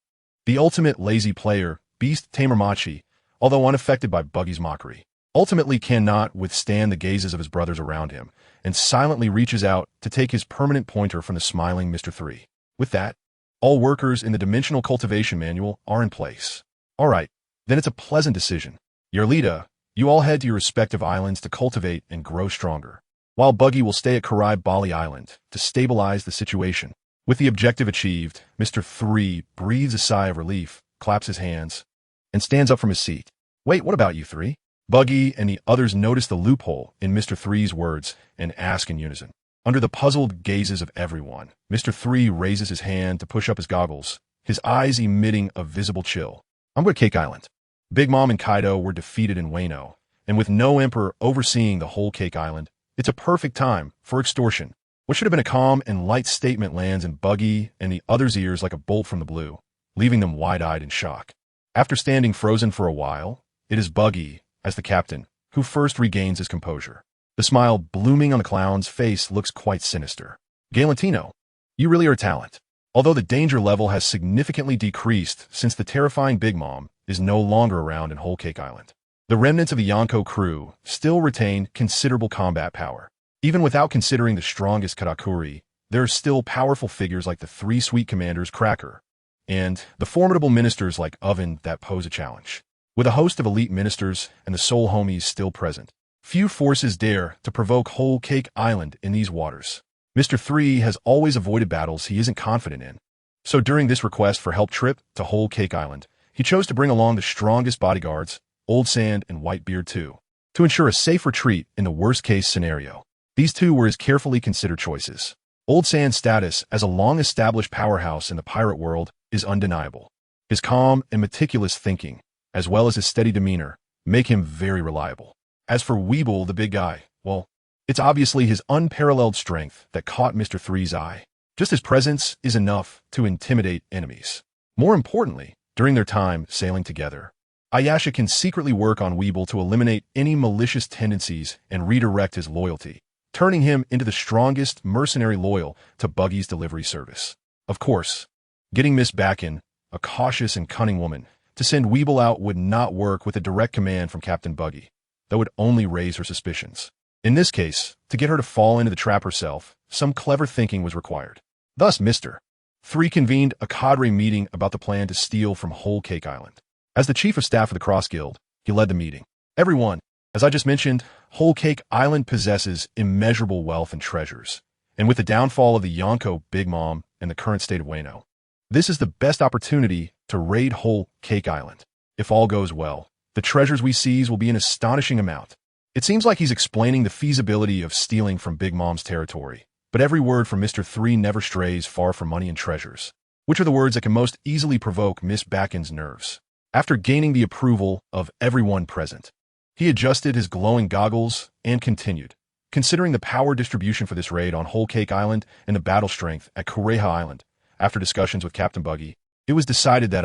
The ultimate lazy player, Beast Tamer Machi, although unaffected by Buggy's mockery, ultimately cannot withstand the gazes of his brothers around him, and silently reaches out to take his permanent pointer from the smiling Mr.3. With that, all workers in the Dimensional Cultivation Manual are in place. Alright, then it's a pleasant decision. Yarlita, you all head to your respective islands to cultivate and grow stronger, while Buggy will stay at Bali Island to stabilize the situation. With the objective achieved, Mr.3 breathes a sigh of relief, claps his hands, and stands up from his seat. Wait, what about you 3? Buggy and the others notice the loophole in Mr.3's words and ask in unison. Under the puzzled gazes of everyone, Mr.3 raises his hand to push up his goggles, his eyes emitting a visible chill. I'm going to Cake Island. Big Mom and Kaido were defeated in Wano, and with no emperor overseeing the whole Cake Island, it's a perfect time for extortion. What should have been a calm and light statement lands in Buggy and the others' ears like a bolt from the blue, leaving them wide-eyed in shock. After standing frozen for a while, it is Buggy, as the captain, who first regains his composure. The smile blooming on the clown's face looks quite sinister. Galantino, you really are a talent. Although the danger level has significantly decreased since the terrifying Big Mom is no longer around in Whole Cake Island, the remnants of the Yonko crew still retain considerable combat power. Even without considering the strongest Karakuri, there are still powerful figures like the 3 sweet commanders Cracker and the formidable ministers like Oven that pose a challenge. With a host of elite ministers and the soul homies still present, few forces dare to provoke Whole Cake Island in these waters. Mr.3 has always avoided battles he isn't confident in. So during this request for help trip to Whole Cake Island, he chose to bring along the strongest bodyguards, Old Sand and Whitebeard too, to ensure a safe retreat in the worst-case scenario. These two were his carefully considered choices. Old Sand's status as a long-established powerhouse in the pirate world is undeniable. His calm and meticulous thinking, as well as his steady demeanor, make him very reliable. As for Weeble, the big guy, well, it's obviously his unparalleled strength that caught Mr.3's eye. Just his presence is enough to intimidate enemies. More importantly, during their time sailing together, Ayasha can secretly work on Weeble to eliminate any malicious tendencies and redirect his loyalty, turning him into the strongest mercenary loyal to Buggy's delivery service. Of course, getting Miss Backen, a cautious and cunning woman, to send Weeble out would not work with a direct command from Captain Buggy. That would only raise her suspicions. In this case, to get her to fall into the trap herself, some clever thinking was required. Thus, Mr.3 convened a cadre meeting about the plan to steal from Whole Cake Island. As the chief of staff of the Cross Guild, he led the meeting. Everyone, as I just mentioned, Whole Cake Island possesses immeasurable wealth and treasures. And with the downfall of the Yonko Big Mom and the current state of Wano, this is the best opportunity to raid Whole Cake Island. If all goes well, the treasures we seize will be an astonishing amount. It seems like he's explaining the feasibility of stealing from Big Mom's territory, but every word from Mr.3 never strays far from money and treasures, which are the words that can most easily provoke Miss Backen's nerves. After gaining the approval of everyone present, he adjusted his glowing goggles and continued. Considering the power distribution for this raid on Whole Cake Island and the battle strength at Kureha Island, after discussions with Captain Buggy, it was decided that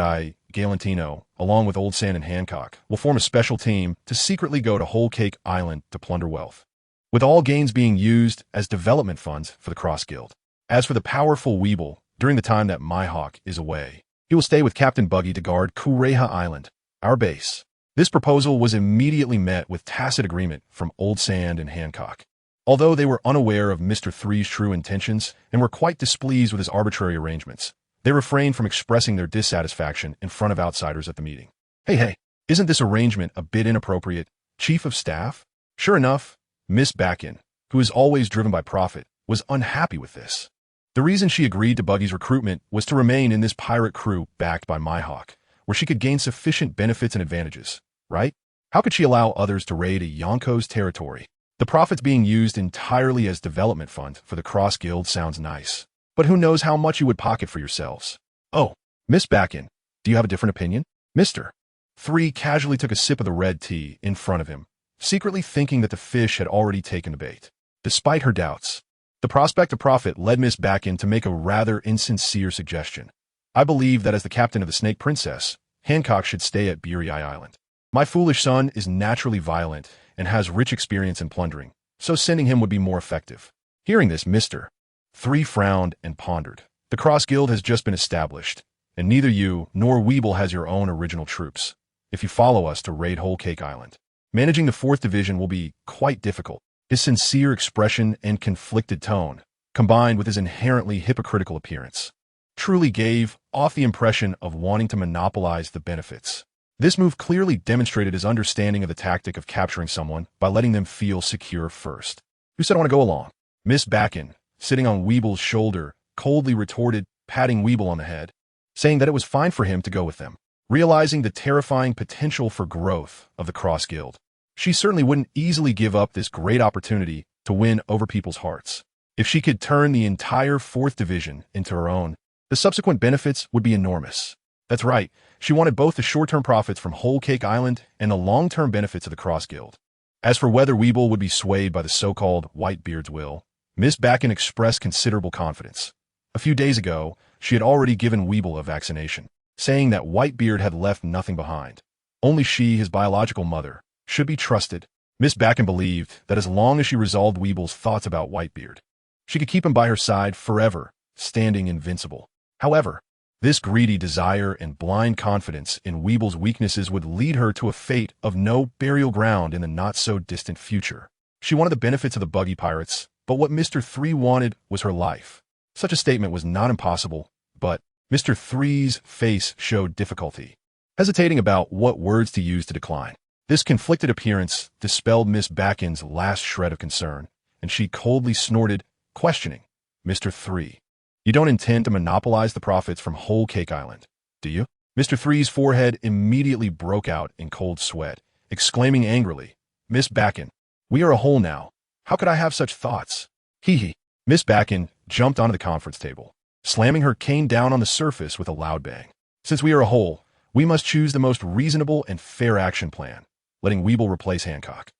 Galantino, along with Old Sand and Hancock, will form a special team to secretly go to Whole Cake Island to plunder wealth, with all gains being used as development funds for the Cross Guild. As for the powerful Weeble, during the time that Mihawk is away, he will stay with Captain Buggy to guard Kureha Island, our base. This proposal was immediately met with tacit agreement from Old Sand and Hancock. Although they were unaware of Mr.3's true intentions and were quite displeased with his arbitrary arrangements, they refrained from expressing their dissatisfaction in front of outsiders at the meeting. Hey, isn't this arrangement a bit inappropriate, Chief of Staff? Sure enough, Miss Backen, who is always driven by profit, was unhappy with this. The reason she agreed to Buggy's recruitment was to remain in this pirate crew backed by Mihawk, where she could gain sufficient benefits and advantages, right? How could she allow others to raid a Yonko's territory? The profits being used entirely as development fund for the Cross Guild sounds nice, but who knows how much you would pocket for yourselves? Oh, Miss Backen, do you have a different opinion? Mr.3 casually took a sip of the red tea in front of him, secretly thinking that the fish had already taken the bait. Despite her doubts, the prospect of profit led Miss Backen to make a rather insincere suggestion. I believe that as the captain of the Snake Princess, Hancock should stay at Buggy Island. My foolish son is naturally violent and has rich experience in plundering, so sending him would be more effective. Hearing this, Mr.3 frowned and pondered. The Cross Guild has just been established, and neither you nor Weeble has your own original troops. If you follow us to raid Whole Cake Island, managing the 4th Division will be quite difficult. His sincere expression and conflicted tone, combined with his inherently hypocritical appearance, truly gave off the impression of wanting to monopolize the benefits. This move clearly demonstrated his understanding of the tactic of capturing someone by letting them feel secure first. Who said I want to go along? Miss Backen, sitting on Weeble's shoulder, coldly retorted, patting Weeble on the head, saying that it was fine for him to go with them. Realizing the terrifying potential for growth of the Cross Guild, she certainly wouldn't easily give up this great opportunity to win over people's hearts. If she could turn the entire 4th Division into her own, the subsequent benefits would be enormous. That's right, she wanted both the short-term profits from Whole Cake Island and the long-term benefits of the Cross Guild. As for whether Weeble would be swayed by the so-called Whitebeard's will, Miss Backen expressed considerable confidence. A few days ago, she had already given Weeble a vaccination, saying that Whitebeard had left nothing behind. Only she, his biological mother, should be trusted. Miss Backen believed that as long as she resolved Weeble's thoughts about Whitebeard, she could keep him by her side forever, standing invincible. However, this greedy desire and blind confidence in Weeble's weaknesses would lead her to a fate of no burial ground in the not-so-distant future. She wanted the benefits of the Buggy pirates, but what Mr.3 wanted was her life. Such a statement was not impossible, but Mr.3's face showed difficulty, hesitating about what words to use to decline. This conflicted appearance dispelled Miss Backen's last shred of concern, and she coldly snorted, questioning, Mr.3. You don't intend to monopolize the profits from Whole Cake Island, do you? Mr.3's forehead immediately broke out in cold sweat, exclaiming angrily, Miss Backen, we are a whole now. How could I have such thoughts? Hee. Miss Backen jumped onto the conference table, slamming her cane down on the surface with a loud bang. Since we are a whole, we must choose the most reasonable and fair action plan, letting Weeble replace Hancock.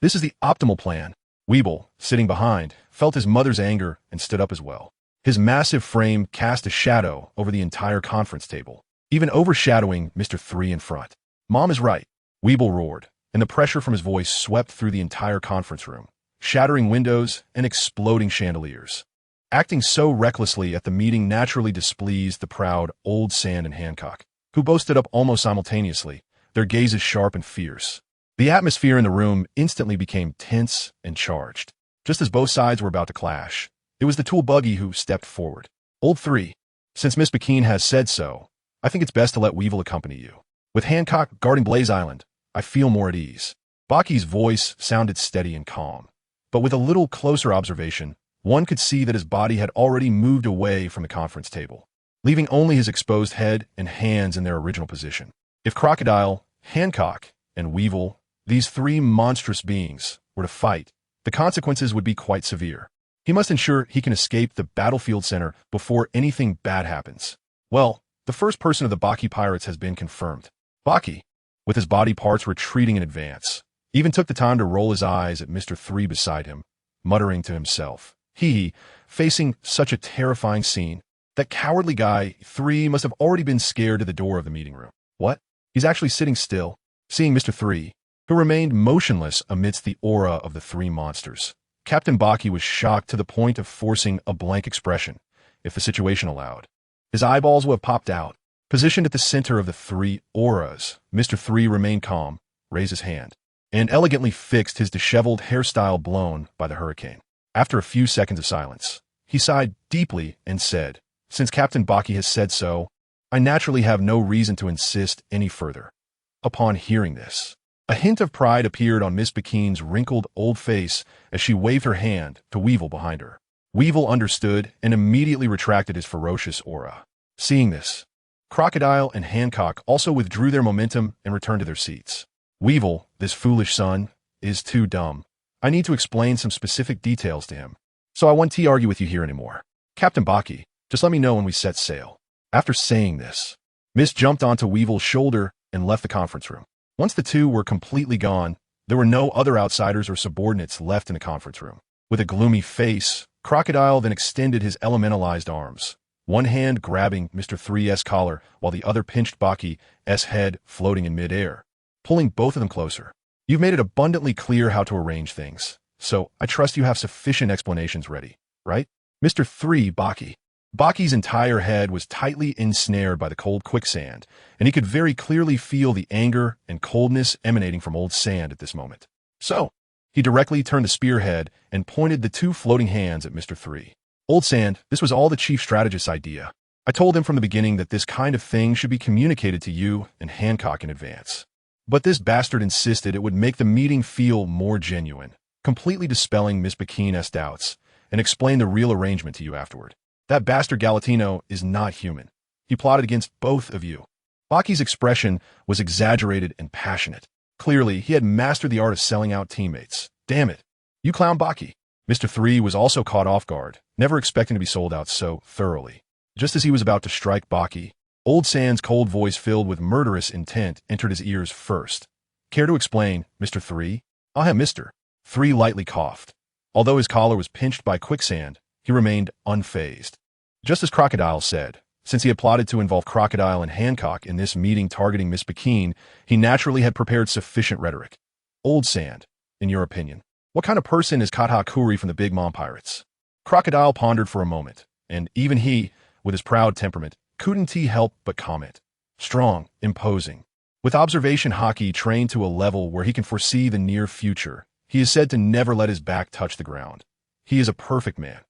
This is the optimal plan. Weeble, sitting behind, felt his mother's anger and stood up as well. His massive frame cast a shadow over the entire conference table, even overshadowing Mr.3 in front. Mom is right, Weeble roared, and the pressure from his voice swept through the entire conference room, shattering windows and exploding chandeliers. Acting so recklessly at the meeting naturally displeased the proud Old Sand and Hancock, who boasted up almost simultaneously, their gazes sharp and fierce. The atmosphere in the room instantly became tense and charged. Just as both sides were about to clash, it was the tool Buggy who stepped forward. Old 3, since Miss McKean has said so, I think it's best to let Weevil accompany you. With Hancock guarding Blaze Island, I feel more at ease. Buggy's voice sounded steady and calm, but with a little closer observation, one could see that his body had already moved away from the conference table, leaving only his exposed head and hands in their original position. If Crocodile, Hancock, and Weevil, these three monstrous beings, were to fight, the consequences would be quite severe. He must ensure he can escape the battlefield center before anything bad happens. Well, the first person of the Buggy pirates has been confirmed. Buggy, with his body parts retreating in advance, even took the time to roll his eyes at Mr.3 beside him, muttering to himself. Facing such a terrifying scene, that cowardly guy 3 must have already been scared to the door of the meeting room. What? He's actually sitting still, seeing Mr.3, who remained motionless amidst the aura of the three monsters. Captain Buggy was shocked to the point of forcing a blank expression, if the situation allowed. His eyeballs would have popped out. Positioned at the center of the three auras, Mr.3 remained calm, raised his hand, and elegantly fixed his disheveled hairstyle blown by the hurricane. After a few seconds of silence, he sighed deeply and said, "Since Captain Buggy has said so, I naturally have no reason to insist any further." Upon hearing this, a hint of pride appeared on Miss McKean's wrinkled old face as she waved her hand to Weevil behind her. Weevil understood and immediately retracted his ferocious aura. Seeing this, Crocodile and Hancock also withdrew their momentum and returned to their seats. Weevil, this foolish son, is too dumb. I need to explain some specific details to him, so I won't argue with you here anymore. Captain Buggy, just let me know when we set sail. After saying this, Miss jumped onto Weevil's shoulder and left the conference room. Once the two were completely gone, there were no other outsiders or subordinates left in the conference room. With a gloomy face, Crocodile then extended his elementalized arms, one hand grabbing Mr.3's collar while the other pinched Buggy's head floating in midair, pulling both of them closer. You've made it abundantly clear how to arrange things, so I trust you have sufficient explanations ready, right? Mr.3 Buggy. Buggy's entire head was tightly ensnared by the cold quicksand, and he could very clearly feel the anger and coldness emanating from Old Sand at this moment. So, he directly turned the spearhead and pointed the two floating hands at Mr.3. Old Sand, this was all the chief strategist's idea. I told him from the beginning that this kind of thing should be communicated to you and Hancock in advance. But this bastard insisted it would make the meeting feel more genuine, completely dispelling Miss McKean's doubts, and explain the real arrangement to you afterward. That bastard Galatino is not human. He plotted against both of you. Buggy's expression was exaggerated and passionate. Clearly, he had mastered the art of selling out teammates. Damn it. You clown Buggy. Mr.3 was also caught off guard, never expecting to be sold out so thoroughly. Just as he was about to strike Buggy, Old Sand's cold voice filled with murderous intent entered his ears first. Care to explain, Mr.3? I'll have Mr.3 lightly coughed. Although his collar was pinched by quicksand, he remained unfazed. Just as Crocodile said, since he had plotted to involve Crocodile and Hancock in this meeting targeting Miss McKean, he naturally had prepared sufficient rhetoric. Old Sand, in your opinion, what kind of person is Katakuri from the Big Mom Pirates? Crocodile pondered for a moment, and even he, with his proud temperament, couldn't he help but comment. Strong, imposing. With observation hockey trained to a level where he can foresee the near future, he is said to never let his back touch the ground. He is a perfect man.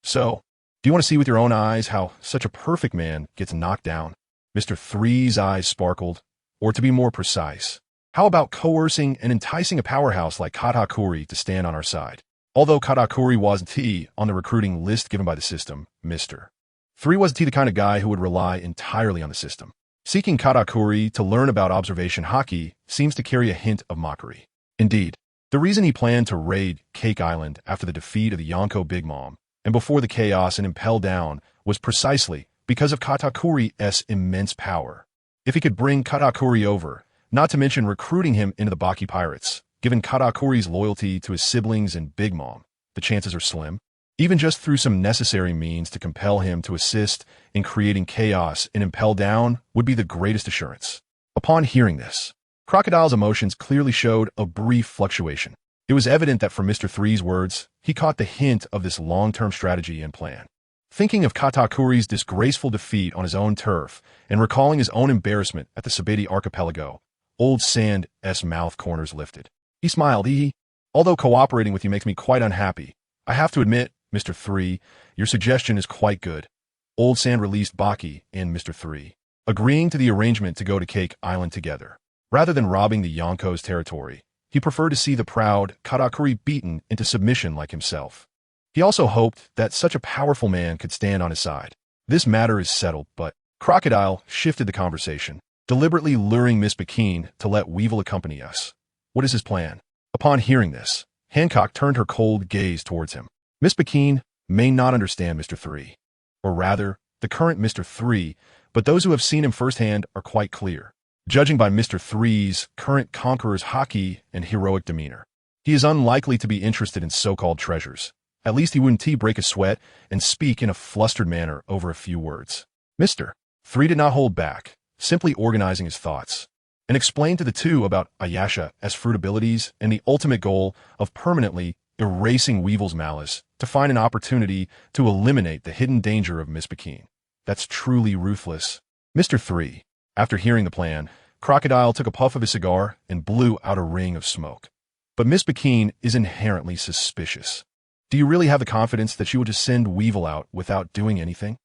So, do you want to see with your own eyes how such a perfect man gets knocked down? Mr.3's eyes sparkled. Or to be more precise, how about coercing and enticing a powerhouse like Katakuri to stand on our side? Although Katakuri wasn't on the recruiting list given by the system, Mr.3 wasn't the kind of guy who would rely entirely on the system. Seeking Katakuri to learn about observation hockey seems to carry a hint of mockery. Indeed, the reason he planned to raid Cake Island after the defeat of the Yonko Big Mom and before the chaos and impel down was precisely because of Katakuri's immense power. If he could bring Katakuri over, not to mention recruiting him into the Buggy Pirates, given Katakuri's loyalty to his siblings and Big Mom, the chances are slim. Even just through some necessary means to compel him to assist in creating chaos and impel down would be the greatest assurance. Upon hearing this, Crocodile's emotions clearly showed a brief fluctuation. It was evident that from Mr.3's words, he caught the hint of this long-term strategy and plan. Thinking of Katakuri's disgraceful defeat on his own turf and recalling his own embarrassment at the Sabeti archipelago, Old Sand's mouth corners lifted. He smiled. Although cooperating with you makes me quite unhappy, I have to admit, Mr.3, your suggestion is quite good. Old Sand released Buggy and Mr.3, agreeing to the arrangement to go to Cake Island together. Rather than robbing the Yonko's territory, he preferred to see the proud Katakuri beaten into submission like himself. He also hoped that such a powerful man could stand on his side. This matter is settled, but Crocodile shifted the conversation, deliberately luring Miss Bikini to let Weevil accompany us. What is his plan? Upon hearing this, Hancock turned her cold gaze towards him. Miss Bikini may not understand Mr.3, or rather, the current Mr.3, but those who have seen him firsthand are quite clear. Judging by Mr.3's current conqueror's haki and heroic demeanor, he is unlikely to be interested in so-called treasures. At least he wouldn't break a sweat and speak in a flustered manner over a few words. Mr.3 did not hold back, simply organizing his thoughts, and explained to the two about Ayasha as fruit abilities and the ultimate goal of permanently erasing Weevil's malice to find an opportunity to eliminate the hidden danger of Miss Bikini. That's truly ruthless. Mr.3, after hearing the plan, Crocodile took a puff of his cigar and blew out a ring of smoke. But Miss Bikini is inherently suspicious. Do you really have the confidence that she will just send Weevil out without doing anything?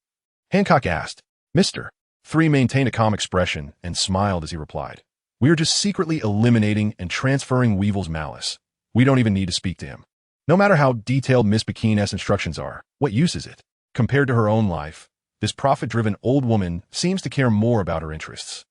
Hancock asked. Mr.3 maintained a calm expression and smiled as he replied. We are just secretly eliminating and transferring Weevil's malice. We don't even need to speak to him. No matter how detailed Miss Bikini's instructions are, what use is it? Compared to her own life, this profit-driven old woman seems to care more about her interests.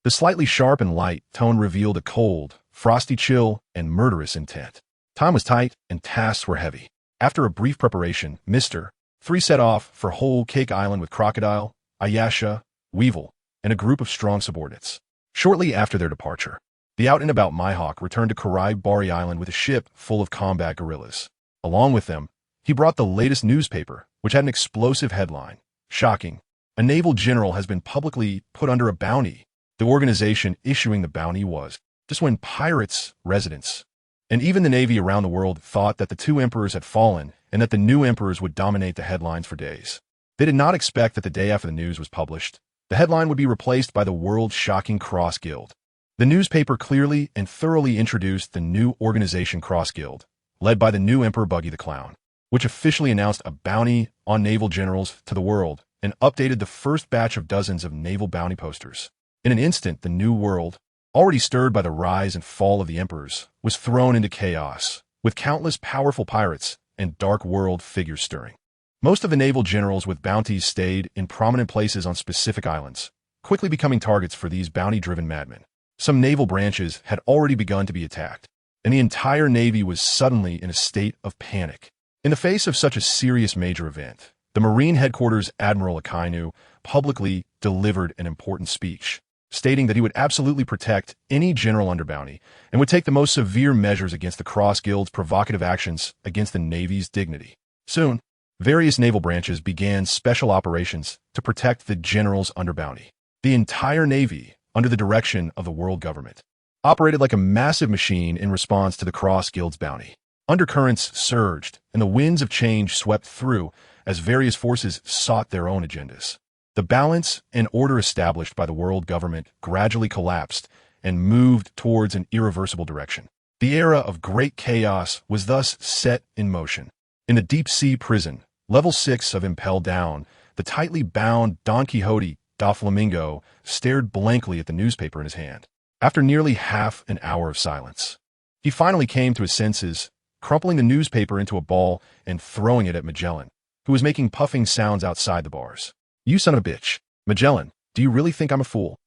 The slightly sharp and light tone revealed a cold, frosty chill and murderous intent. Time was tight and tasks were heavy. After a brief preparation, Mr.3 set off for Whole Cake Island with Crocodile, Ayasha, Weevil, and a group of strong subordinates. Shortly after their departure, the out-and-about Mihawk returned to Bari Island with a ship full of combat guerrillas. Along with them, he brought the latest newspaper, which had an explosive headline. Shocking. A naval general has been publicly put under a bounty. The organization issuing the bounty was just when pirates, residents, and even the Navy around the world thought that the two emperors had fallen and that the new emperors would dominate the headlines for days. They did not expect that the day after the news was published, the headline would be replaced by the world-shocking Cross Guild. The newspaper clearly and thoroughly introduced the new organization Cross Guild, led by the new Emperor Buggy the Clown, which officially announced a bounty on naval generals to the world and updated the first batch of dozens of naval bounty posters. In an instant, the new world, already stirred by the rise and fall of the emperors, was thrown into chaos, with countless powerful pirates and dark world figures stirring. Most of the naval generals with bounties stayed in prominent places on specific islands, quickly becoming targets for these bounty-driven madmen. Some naval branches had already begun to be attacked, and the entire Navy was suddenly in a state of panic. In the face of such a serious major event, the Marine Headquarters Admiral Akainu publicly delivered an important speech, stating that he would absolutely protect any general under bounty and would take the most severe measures against the Cross Guild's provocative actions against the Navy's dignity. Soon, various naval branches began special operations to protect the generals under bounty. The entire Navy, under the direction of the world government, operated like a massive machine in response to the Cross Guild's bounty. Undercurrents surged, and the winds of change swept through as various forces sought their own agendas. The balance and order established by the world government gradually collapsed and moved towards an irreversible direction. The era of great chaos was thus set in motion. In the deep-sea prison, level 6 of Impel Down, the tightly bound Don Quixote da Flamingo stared blankly at the newspaper in his hand. After nearly half an hour of silence, he finally came to his senses, crumpling the newspaper into a ball and throwing it at Magellan, who was making puffing sounds outside the bars. You son of a bitch. Magellan, do you really think I'm a fool?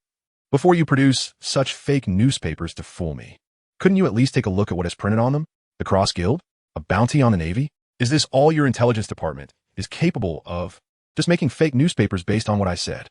Before you produce such fake newspapers to fool me, couldn't you at least take a look at what is printed on them? The Cross Guild? A bounty on the Navy? Is this all your intelligence department is capable of? Just making fake newspapers based on what I said?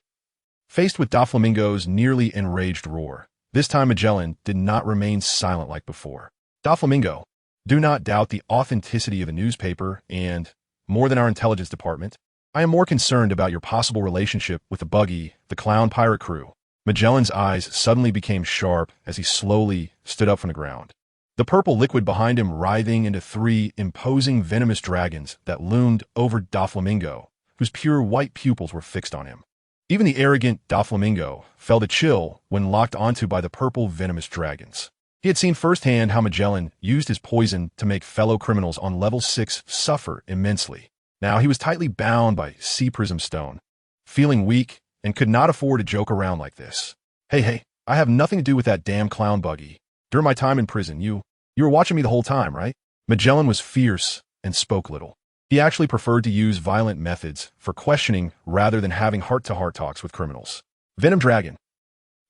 Faced with Doflamingo's nearly enraged roar, this time Magellan did not remain silent like before. Doflamingo, do not doubt the authenticity of the newspaper and, more than our intelligence department, I am more concerned about your possible relationship with the Buggy, the clown pirate crew. Magellan's eyes suddenly became sharp as he slowly stood up from the ground. the purple liquid behind him writhing into 3 imposing venomous dragons that loomed over Doflamingo, whose pure white pupils were fixed on him. Even the arrogant Doflamingo felt a chill when locked onto by the purple venomous dragons. He had seen firsthand how Magellan used his poison to make fellow criminals on level 6 suffer immensely. Now he was tightly bound by sea prism stone, feeling weak and could not afford to joke around like this. Hey, I have nothing to do with that damn clown Buggy. During my time in prison, you were watching me the whole time, right? Magellan was fierce and spoke little. He actually preferred to use violent methods for questioning rather than having heart-to-heart talks with criminals. Venom Dragon.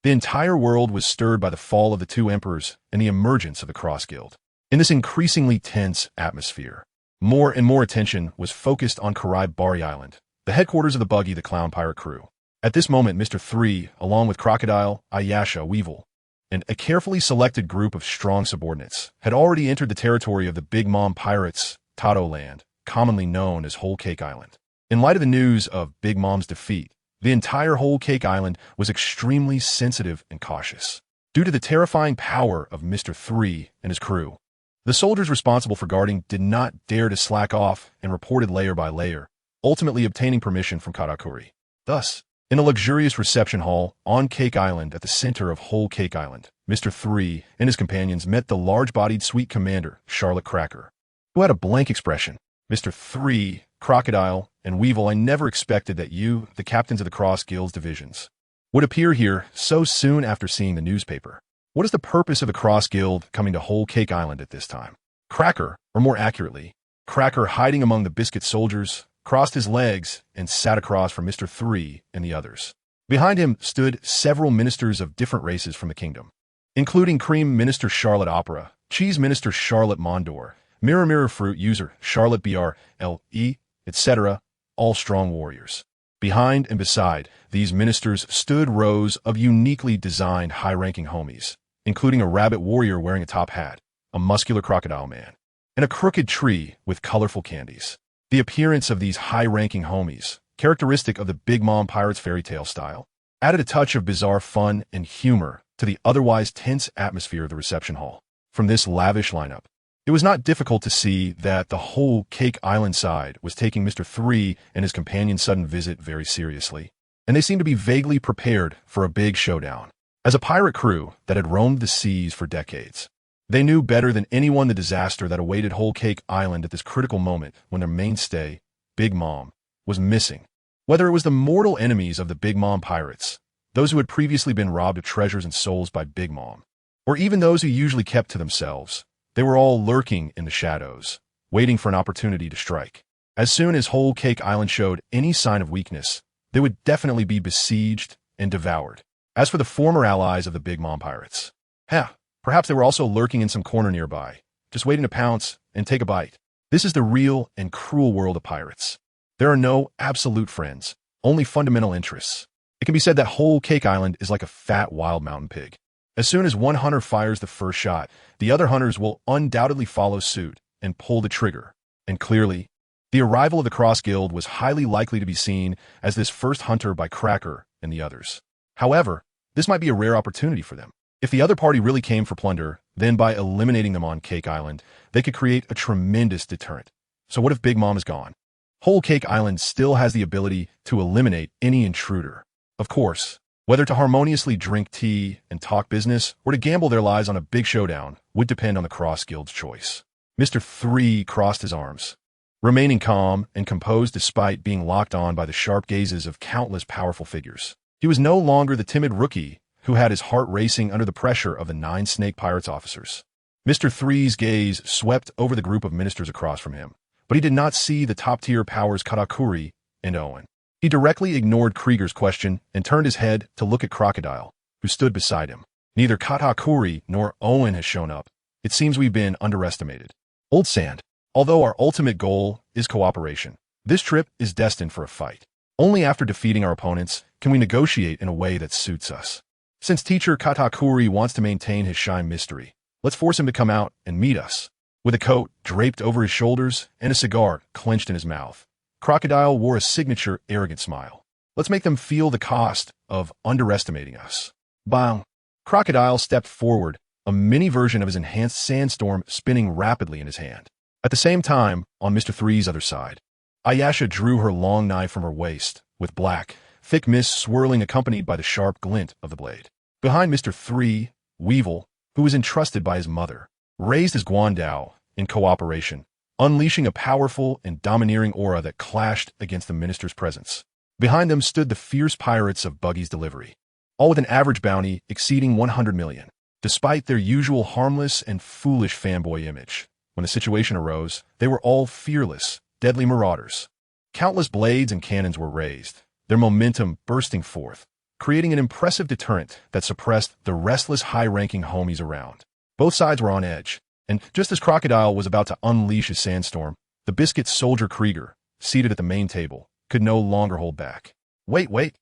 The entire world was stirred by the fall of the 2 emperors and the emergence of the Cross Guild. In this increasingly tense atmosphere, more and more attention was focused on Bari Island, the headquarters of the Buggy the Clown Pirate crew. At this moment, Mr. 3, along with Crocodile, Ayasha, Weevil, and a carefully selected group of strong subordinates, had already entered the territory of the Big Mom Pirates, Tato Land, commonly known as Whole Cake Island. In light of the news of Big Mom's defeat, the entire Whole Cake Island was extremely sensitive and cautious. Due to the terrifying power of Mr. 3 and his crew, the soldiers responsible for guarding did not dare to slack off and reported layer by layer, ultimately obtaining permission from Katakuri. Thus, in a luxurious reception hall on Cake Island at the center of Whole Cake Island, Mr. 3 and his companions met the large-bodied sweet commander, Charlotte Cracker, who had a blank expression. Mr. 3, Crocodile, and Weevil, I never expected that you, the captains of the Cross Guild's divisions, would appear here so soon after seeing the newspaper. What is the purpose of the Cross Guild coming to Whole Cake Island at this time? Cracker, or more accurately, Cracker, hiding among the biscuit soldiers, crossed his legs and sat across from Mr. 3 and the others. Behind him stood several ministers of different races from the kingdom, including Cream Minister Charlotte Opera, Cheese Minister Charlotte Mondor, Mirror Fruit User Charlotte BRLE, etc., all strong warriors. Behind and beside these ministers stood rows of uniquely designed high-ranking homies, including a rabbit warrior wearing a top hat, a muscular crocodile man, and a crooked tree with colorful candies. The appearance of these high-ranking homies, characteristic of the Big Mom Pirates fairy tale style, added a touch of bizarre fun and humor to the otherwise tense atmosphere of the reception hall. From this lavish lineup, it was not difficult to see that the whole Cake Island side was taking Mr. 3 and his companion's sudden visit very seriously, and they seemed to be vaguely prepared for a big showdown. As a pirate crew that had roamed the seas for decades, they knew better than anyone the disaster that awaited Whole Cake Island at this critical moment when their mainstay, Big Mom, was missing. Whether it was the mortal enemies of the Big Mom Pirates, those who had previously been robbed of treasures and souls by Big Mom, or even those who usually kept to themselves, they were all lurking in the shadows, waiting for an opportunity to strike. As soon as Whole Cake Island showed any sign of weakness, they would definitely be besieged and devoured. As for the former allies of the Big Mom Pirates, perhaps they were also lurking in some corner nearby, just waiting to pounce and take a bite. This is the real and cruel world of pirates. There are no absolute friends, only fundamental interests. It can be said that Whole Cake Island is like a fat wild mountain pig. As soon as one hunter fires the first shot, the other hunters will undoubtedly follow suit and pull the trigger. And clearly, the arrival of the Cross Guild was highly likely to be seen as this first hunter by Cracker and the others. However, this might be a rare opportunity for them. If the other party really came for plunder, then by eliminating them on Cake Island, they could create a tremendous deterrent. So what if Big Mom is gone? Whole Cake Island still has the ability to eliminate any intruder. Of course, whether to harmoniously drink tea and talk business or to gamble their lives on a big showdown would depend on the Cross Guild's choice. Mr. 3 crossed his arms, remaining calm and composed despite being locked on by the sharp gazes of countless powerful figures. He was no longer the timid rookie who had his heart racing under the pressure of the 9 Snake Pirates officers. Mr. 3's gaze swept over the group of ministers across from him, but he did not see the top-tier powers Katakuri and Owen. He directly ignored Krieger's question and turned his head to look at Crocodile, who stood beside him. Neither Katakuri nor Owen has shown up. It seems we've been underestimated. Old Sand. Although our ultimate goal is cooperation, this trip is destined for a fight. Only after defeating our opponents can we negotiate in a way that suits us. Since teacher Katakuri wants to maintain his shy mystery, let's force him to come out and meet us. With a coat draped over his shoulders and a cigar clenched in his mouth, Crocodile wore a signature arrogant smile. Let's make them feel the cost of underestimating us. Bang! Crocodile stepped forward a mini version of his enhanced sandstorm spinning rapidly in his hand. At the same time, on Mr.3's other side, Ayasha drew her long knife from her waist, with black, thick mist swirling accompanied by the sharp glint of the blade. Behind Mr.3, Weevil, who was entrusted by his mother, raised his Guandao in cooperation, unleashing a powerful and domineering aura that clashed against the minister's presence. Behind them stood the fierce pirates of Buggy's delivery, all with an average bounty exceeding 100 million. Despite their usual harmless and foolish fanboy image, when the situation arose, they were all fearless, deadly marauders. Countless blades and cannons were raised, their momentum bursting forth, creating an impressive deterrent that suppressed the restless high-ranking homies around. Both sides were on edge, and just as Crocodile was about to unleash his sandstorm, the Biscuit soldier Krieger, seated at the main table, could no longer hold back. Wait.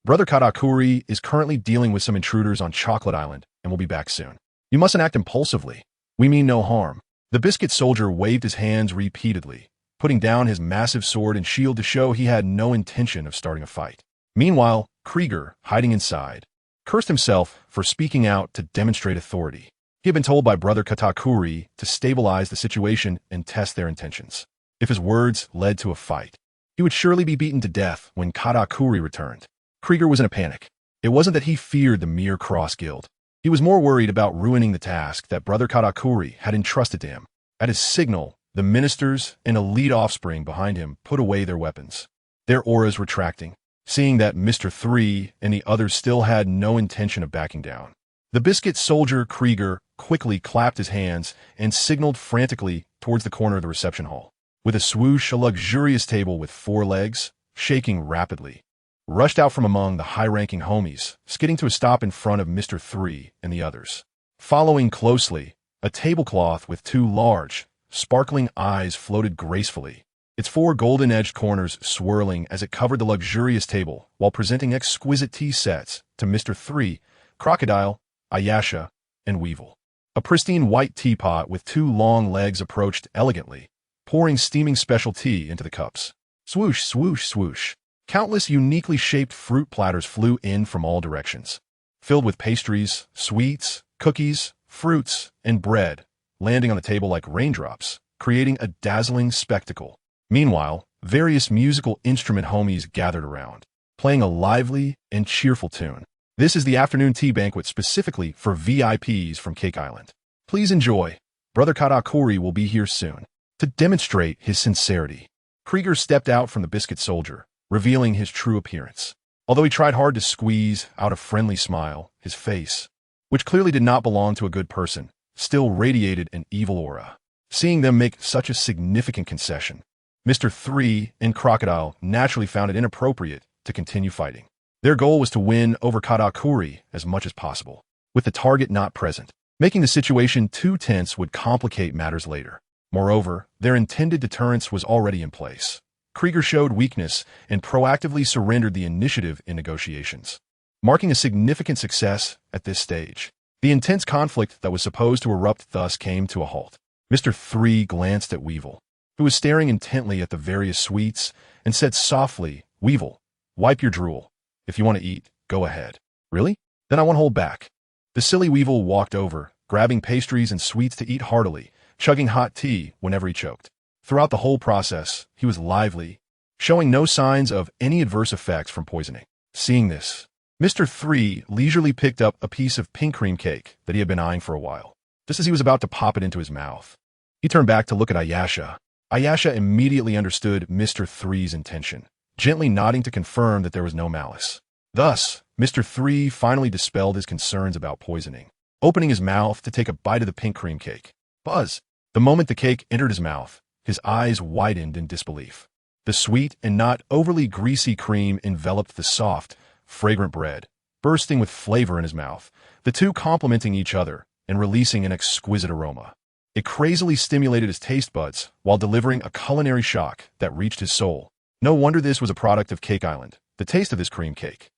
Brother Katakuri is currently dealing with some intruders on Chocolate Island and will be back soon. You mustn't act impulsively. We mean no harm. The Biscuit soldier waved his hands repeatedly, putting down his massive sword and shield to show he had no intention of starting a fight. Meanwhile, Krieger, hiding inside, cursed himself for speaking out to demonstrate authority. He had been told by Brother Katakuri to stabilize the situation and test their intentions. If his words led to a fight, he would surely be beaten to death when Katakuri returned. Krieger was in a panic. It wasn't that he feared the mere Cross Guild. He was more worried about ruining the task that Brother Katakuri had entrusted to him. At his signal, the ministers and elite offspring behind him put away their weapons, their auras retracting, seeing that Mr.3 and the others still had no intention of backing down. The Biscuit soldier Krieger quickly clapped his hands and signaled frantically towards the corner of the reception hall. With a swoosh, a luxurious table with 4 legs, shaking rapidly, rushed out from among the high-ranking homies, skidding to a stop in front of Mr.3 and the others. Following closely, a tablecloth with 2 large, sparkling eyes floated gracefully, its 4 golden-edged corners swirling as it covered the luxurious table while presenting exquisite tea sets to Mr.3, Crocodile, Ayasha, and Weevil. A pristine white teapot with 2 long legs approached elegantly, pouring steaming special tea into the cups. Swoosh, swoosh, swoosh. Countless uniquely shaped fruit platters flew in from all directions, filled with pastries, sweets, cookies, fruits, and bread, landing on the table like raindrops, creating a dazzling spectacle. Meanwhile, various musical instrument homies gathered around, playing a lively and cheerful tune. This is the afternoon tea banquet specifically for VIPs from Cake Island. Please enjoy. Brother Katakuri will be here soon. To demonstrate his sincerity, Krieger stepped out from the Biscuit soldier, revealing his true appearance. Although he tried hard to squeeze out a friendly smile, his face, which clearly did not belong to a good person, still radiated an evil aura. Seeing them make such a significant concession, Mr.3 and Crocodile naturally found it inappropriate to continue fighting. Their goal was to win over Katakuri as much as possible, with the target not present. Making the situation too tense would complicate matters later. Moreover, their intended deterrence was already in place. Krieger showed weakness and proactively surrendered the initiative in negotiations, marking a significant success at this stage. The intense conflict that was supposed to erupt thus came to a halt. Mr.3 glanced at Weevil, who was staring intently at the various sweets, and said softly, "Weevil, wipe your drool. If you want to eat, go ahead." "Really? Then I won't hold back." The silly Weevil walked over, grabbing pastries and sweets to eat heartily, chugging hot tea whenever he choked. Throughout the whole process, he was lively, showing no signs of any adverse effects from poisoning. Seeing this, Mr.3 leisurely picked up a piece of pink cream cake that he had been eyeing for a while. Just as he was about to pop it into his mouth, he turned back to look at Ayasha. Ayasha immediately understood Mr.3's intention, gently nodding to confirm that there was no malice. Thus, Mr.3 finally dispelled his concerns about poisoning, opening his mouth to take a bite of the pink cream cake. Buzz! The moment the cake entered his mouth, his eyes widened in disbelief. The sweet and not overly greasy cream enveloped the soft, fragrant bread, bursting with flavor in his mouth, the two complementing each other and releasing an exquisite aroma. It crazily stimulated his taste buds while delivering a culinary shock that reached his soul. No wonder this was a product of Cake Island. The taste of this cream cake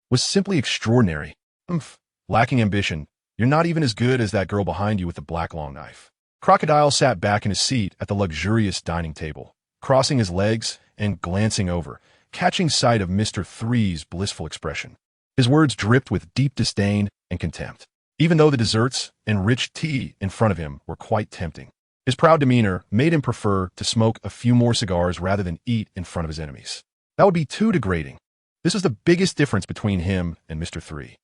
was simply extraordinary. Lacking ambition, you're not even as good as that girl behind you with the black long knife. Crocodile sat back in his seat at the luxurious dining table, crossing his legs and glancing over, catching sight of Mr.3's blissful expression. His words dripped with deep disdain and contempt. even though the desserts and rich tea in front of him were quite tempting. His proud demeanor made him prefer to smoke a few more cigars rather than eat in front of his enemies. That would be too degrading. This was the biggest difference between him and Mr. 3.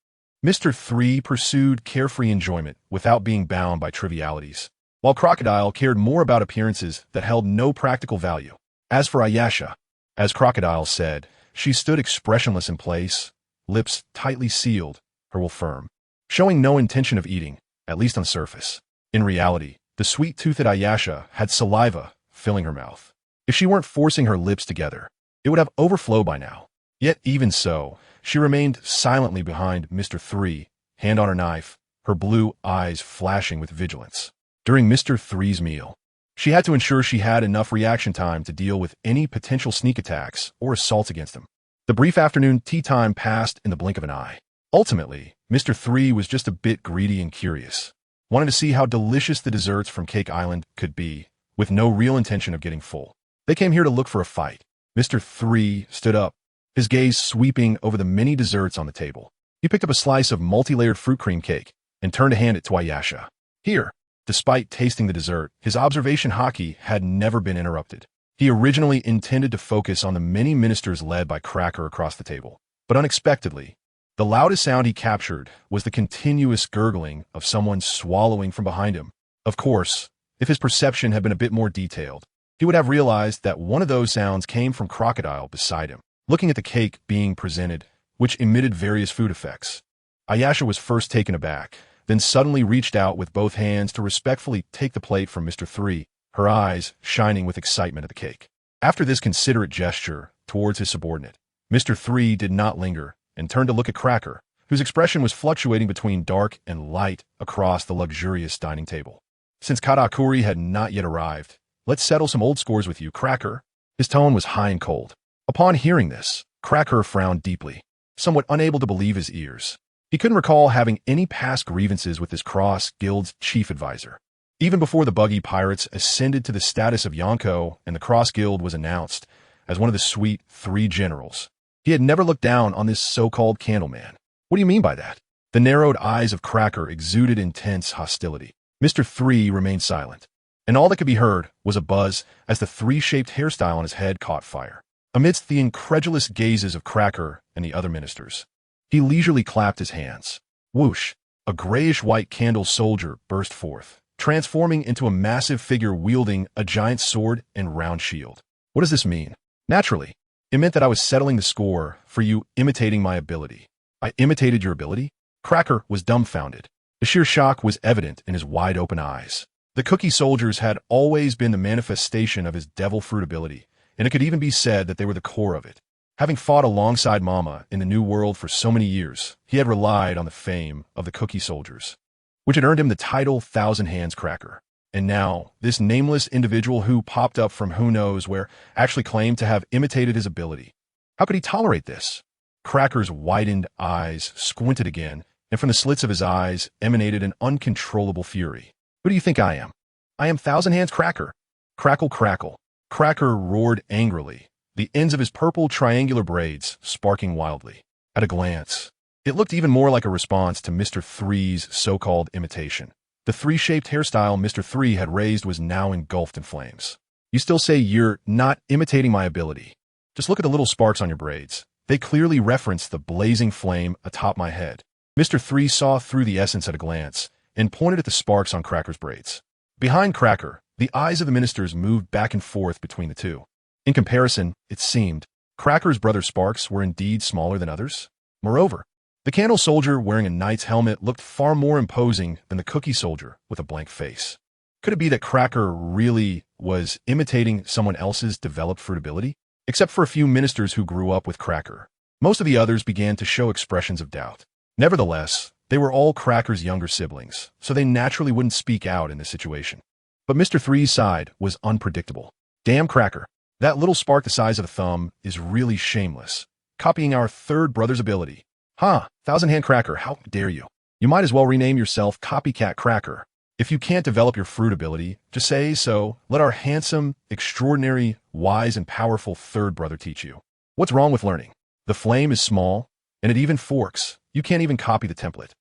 Mr. 3 pursued carefree enjoyment without being bound by trivialities, while Crocodile cared more about appearances that held no practical value. As for Ayesha, as Crocodile said, she stood expressionless in place, lips tightly sealed, her will firm, showing no intention of eating, at least on the surface. In reality, the sweet-toothed Ayesha had saliva filling her mouth. If she weren't forcing her lips together, it would have overflowed by now. Yet even so, she remained silently behind Mr. 3, hand on her knife, her blue eyes flashing with vigilance. During Mr. 3's meal, she had to ensure she had enough reaction time to deal with any potential sneak attacks or assaults against him. The brief afternoon tea time passed in the blink of an eye. Ultimately, Mr. 3 was just a bit greedy and curious, wanted to see how delicious the desserts from Cake Island could be, with no real intention of getting full. They came here to look for a fight. Mr. 3 stood up, his gaze sweeping over the many desserts on the table. He picked up a slice of multi-layered fruit cream cake and turned to hand it to Ayesha. Here, despite tasting the dessert, his observation hockey had never been interrupted. He originally intended to focus on the many ministers led by Cracker across the table, but unexpectedly, the loudest sound he captured was the continuous gurgling of someone swallowing from behind him. Of course, if his perception had been a bit more detailed, he would have realized that one of those sounds came from Crocodile beside him, looking at the cake being presented, which emitted various food effects. Ayesha was first taken aback, then suddenly reached out with both hands to respectfully take the plate from Mr. 3, her eyes shining with excitement at the cake. After this considerate gesture towards his subordinate, Mr. 3 did not linger and turned to look at Cracker, whose expression was fluctuating between dark and light across the luxurious dining table. Since Katakuri had not yet arrived, let's settle some old scores with you, Cracker. His tone was high and cold. Upon hearing this, Cracker frowned deeply, somewhat unable to believe his ears. He couldn't recall having any past grievances with his Cross Guild's chief advisor. Even before the Buggy pirates ascended to the status of Yonko and the Cross Guild was announced as one of the Sweet 3 generals, he had never looked down on this so-called Candleman. What do you mean by that? The narrowed eyes of Cracker exuded intense hostility. Mr. 3 remained silent, and all that could be heard was a buzz as the three-shaped hairstyle on his head caught fire. Amidst the incredulous gazes of Cracker and the other ministers, he leisurely clapped his hands. Whoosh! A grayish-white candle soldier burst forth, transforming into a massive figure wielding a giant sword and round shield. What does this mean? Naturally, it meant that I was settling the score for you imitating my ability. I imitated your ability? Cracker was dumbfounded. The sheer shock was evident in his wide-open eyes. The cookie soldiers had always been the manifestation of his devil fruit ability, and it could even be said that they were the core of it. Having fought alongside Mama in the New World for so many years, he had relied on the fame of the cookie soldiers, which had earned him the title Thousand Hands Cracker. And now, this nameless individual who popped up from who knows where actually claimed to have imitated his ability. How could he tolerate this? Cracker's widened eyes squinted again, and from the slits of his eyes emanated an uncontrollable fury. Who do you think I am? I am Thousand Hands Cracker. Crackle, crackle. Cracker roared angrily, the ends of his purple triangular braids sparking wildly. At a glance, it looked even more like a response to Mr. 3's so-called imitation. The three-shaped hairstyle Mr. 3 had raised was now engulfed in flames. You still say you're not imitating my ability. Just look at the little sparks on your braids. They clearly reference the blazing flame atop my head. Mr. 3 saw through the essence at a glance and pointed at the sparks on Cracker's braids. Behind Cracker, the eyes of the ministers moved back and forth between the two. In comparison, it seemed, Cracker's brother Sparks were indeed smaller than others. Moreover, the candle soldier wearing a knight's helmet looked far more imposing than the cookie soldier with a blank face. Could it be that Cracker really was imitating someone else's developed fruit ability? Except for a few ministers who grew up with Cracker, most of the others began to show expressions of doubt. Nevertheless, they were all Cracker's younger siblings, so they naturally wouldn't speak out in this situation. But Mr. 3's side was unpredictable. Damn Cracker, that little spark the size of a thumb is really shameless, copying our third brother's ability. Huh, Thousand Hand Cracker, how dare you? You might as well rename yourself Copycat Cracker. If you can't develop your fruit ability, just say so. Let our handsome, extraordinary, wise, and powerful third brother teach you. What's wrong with learning? The flame is small, and it even forks. You can't even copy the template.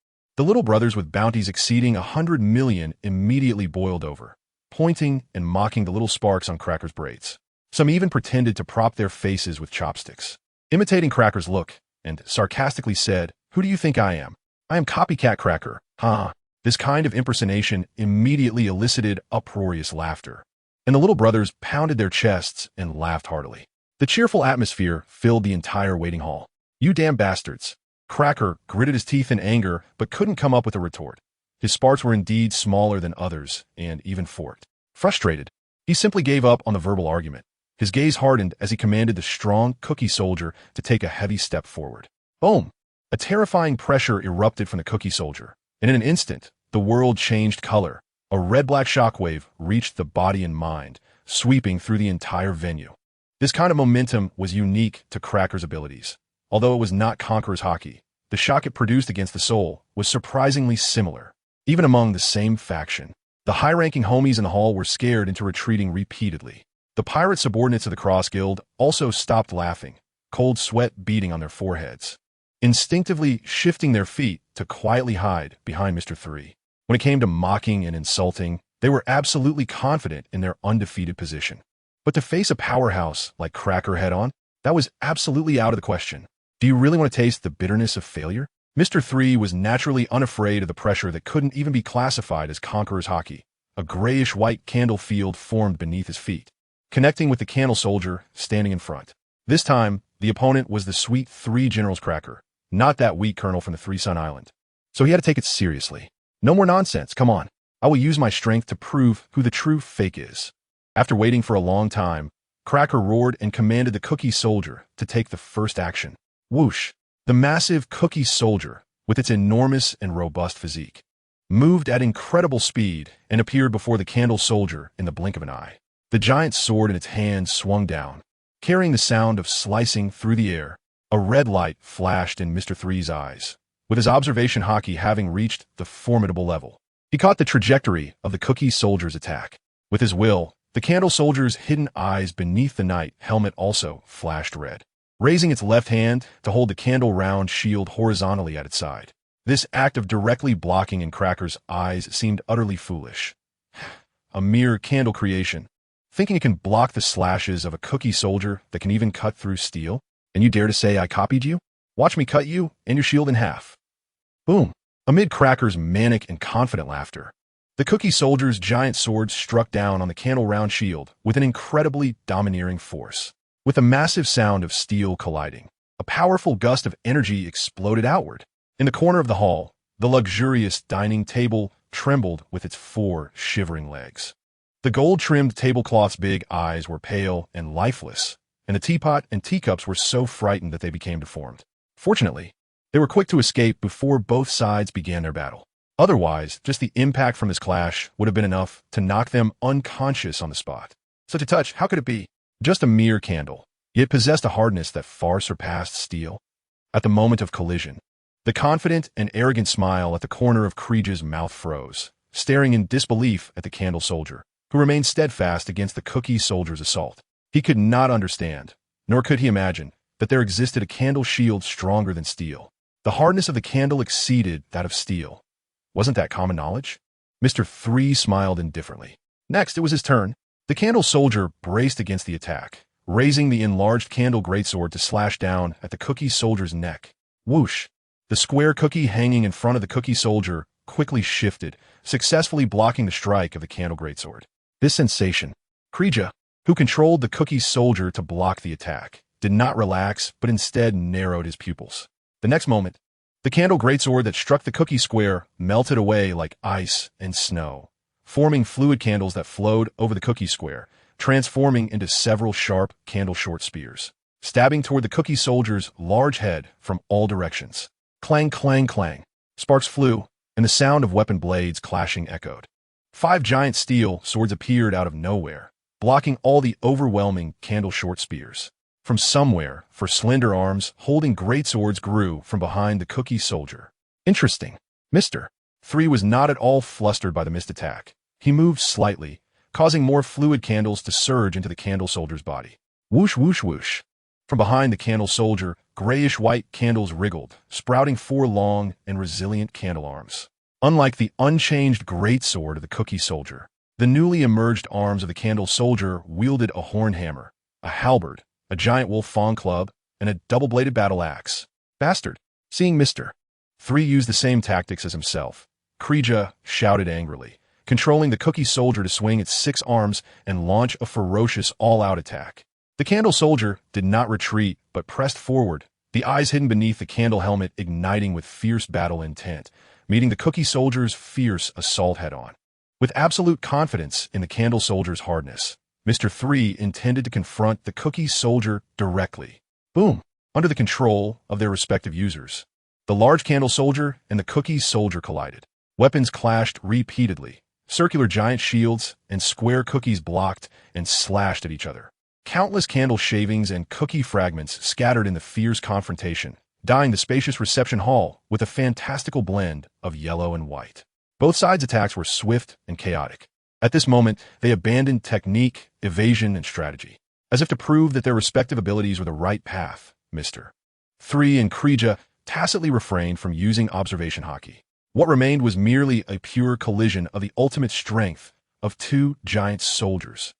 The little brothers with bounties exceeding 100 million immediately boiled over, pointing and mocking the little sparks on Cracker's braids. Some even pretended to prop their faces with chopsticks, imitating Cracker's look, and sarcastically said, "Who do you think I am? I am copycat Cracker, huh?" This kind of impersonation immediately elicited uproarious laughter, and the little brothers pounded their chests and laughed heartily. The cheerful atmosphere filled the entire waiting hall. "You damn bastards." Cracker gritted his teeth in anger but couldn't come up with a retort. His sparks were indeed smaller than others and even forked. Frustrated, he simply gave up on the verbal argument. His gaze hardened as he commanded the strong cookie soldier to take a heavy step forward. Boom! A terrifying pressure erupted from the cookie soldier, and in an instant, the world changed color. A red-black shockwave reached the body and mind, sweeping through the entire venue. This kind of momentum was unique to Cracker's abilities. Although it was not Conqueror's hockey, the shock it produced against the soul was surprisingly similar, even among the same faction. The high-ranking homies in the hall were scared into retreating repeatedly. The pirate subordinates of the Cross Guild also stopped laughing, cold sweat beading on their foreheads, instinctively shifting their feet to quietly hide behind Mr.3. When it came to mocking and insulting, they were absolutely confident in their undefeated position. But to face a powerhouse like Cracker head-on, that was absolutely out of the question. Do you really want to taste the bitterness of failure? Mr.3 was naturally unafraid of the pressure that couldn't even be classified as Conqueror's hockey. A grayish-white candle field formed beneath his feet, connecting with the candle soldier standing in front. This time, the opponent was the sweet 3 General's Cracker, not that weak colonel from the 3-Sun Island. So he had to take it seriously. No more nonsense, come on. I will use my strength to prove who the true fake is. After waiting for a long time, Cracker roared and commanded the cookie soldier to take the first action. Whoosh! The massive cookie soldier, with its enormous and robust physique, moved at incredible speed and appeared before the candle soldier in the blink of an eye. The giant sword in its hand swung down, carrying the sound of slicing through the air. A red light flashed in Mr.3's eyes, with his observation hockey having reached the formidable level. He caught the trajectory of the cookie soldier's attack. With his will, the candle soldier's hidden eyes beneath the knight helmet also flashed red, raising its left hand to hold the candle-round shield horizontally at its side. This act of directly blocking in Cracker's eyes seemed utterly foolish. A mere candle creation. Thinking it can block the slashes of a cookie soldier that can even cut through steel? And you dare to say I copied you? Watch me cut you and your shield in half. Boom! Amid Cracker's manic and confident laughter, the cookie soldier's giant sword struck down on the candle-round shield with an incredibly domineering force. With a massive sound of steel colliding, a powerful gust of energy exploded outward. In the corner of the hall, the luxurious dining table trembled with its 4 shivering legs. The gold-trimmed tablecloth's big eyes were pale and lifeless, and the teapot and teacups were so frightened that they became deformed. Fortunately, they were quick to escape before both sides began their battle. Otherwise, just the impact from this clash would have been enough to knock them unconscious on the spot. Such a touch, how could it be? Just a mere candle, yet possessed a hardness that far surpassed steel. At the moment of collision, the confident and arrogant smile at the corner of Creege's mouth froze, staring in disbelief at the candle soldier, who remained steadfast against the cookie soldier's assault. He could not understand, nor could he imagine, that there existed a candle shield stronger than steel. The hardness of the candle exceeded that of steel. Wasn't that common knowledge? Mr.3 smiled indifferently. Next, it was his turn. The candle soldier braced against the attack, raising the enlarged candle greatsword to slash down at the cookie soldier's neck. Whoosh! The square cookie hanging in front of the cookie soldier quickly shifted, successfully blocking the strike of the candle greatsword. This sensation, Creege, who controlled the cookie soldier to block the attack, did not relax but instead narrowed his pupils. The next moment, the candle greatsword that struck the cookie square melted away like ice and snow, forming fluid candles that flowed over the cookie square, transforming into several sharp candle-short spears, stabbing toward the cookie soldier's large head from all directions. Clang, clang, clang. Sparks flew, and the sound of weapon blades clashing echoed. 5 giant steel swords appeared out of nowhere, blocking all the overwhelming candle-short spears. From somewhere, for slender arms holding great swords grew from behind the cookie soldier. Interesting. Mr.3 was not at all flustered by the missed attack. He moved slightly, causing more fluid candles to surge into the candle soldier's body. Whoosh, whoosh, whoosh. From behind the candle soldier, grayish-white candles wriggled, sprouting 4 long and resilient candle arms. Unlike the unchanged greatsword of the cookie soldier, the newly emerged arms of the candle soldier wielded a horn hammer, a halberd, a giant wolf fawn club, and a double-bladed battle axe. Bastard! Seeing Mr.3 use the same tactics as himself, Krija shouted angrily, controlling the cookie soldier to swing its 6 arms and launch a ferocious all-out attack. The candle soldier did not retreat, but pressed forward, the eyes hidden beneath the candle helmet igniting with fierce battle intent, meeting the cookie soldier's fierce assault head-on. With absolute confidence in the candle soldier's hardness, Mr.3 intended to confront the cookie soldier directly. Boom! Under the control of their respective users, the large candle soldier and the cookie soldier collided. Weapons clashed repeatedly. Circular giant shields and square cookies blocked and slashed at each other. Countless candle shavings and cookie fragments scattered in the fierce confrontation, dyeing the spacious reception hall with a fantastical blend of yellow and white. Both sides' attacks were swift and chaotic. At this moment, they abandoned technique, evasion, and strategy. As if to prove that their respective abilities were the right path, Mr.3 and Krija tacitly refrained from using observation hockey. What remained was merely a pure collision of the ultimate strength of 2 giant soldiers.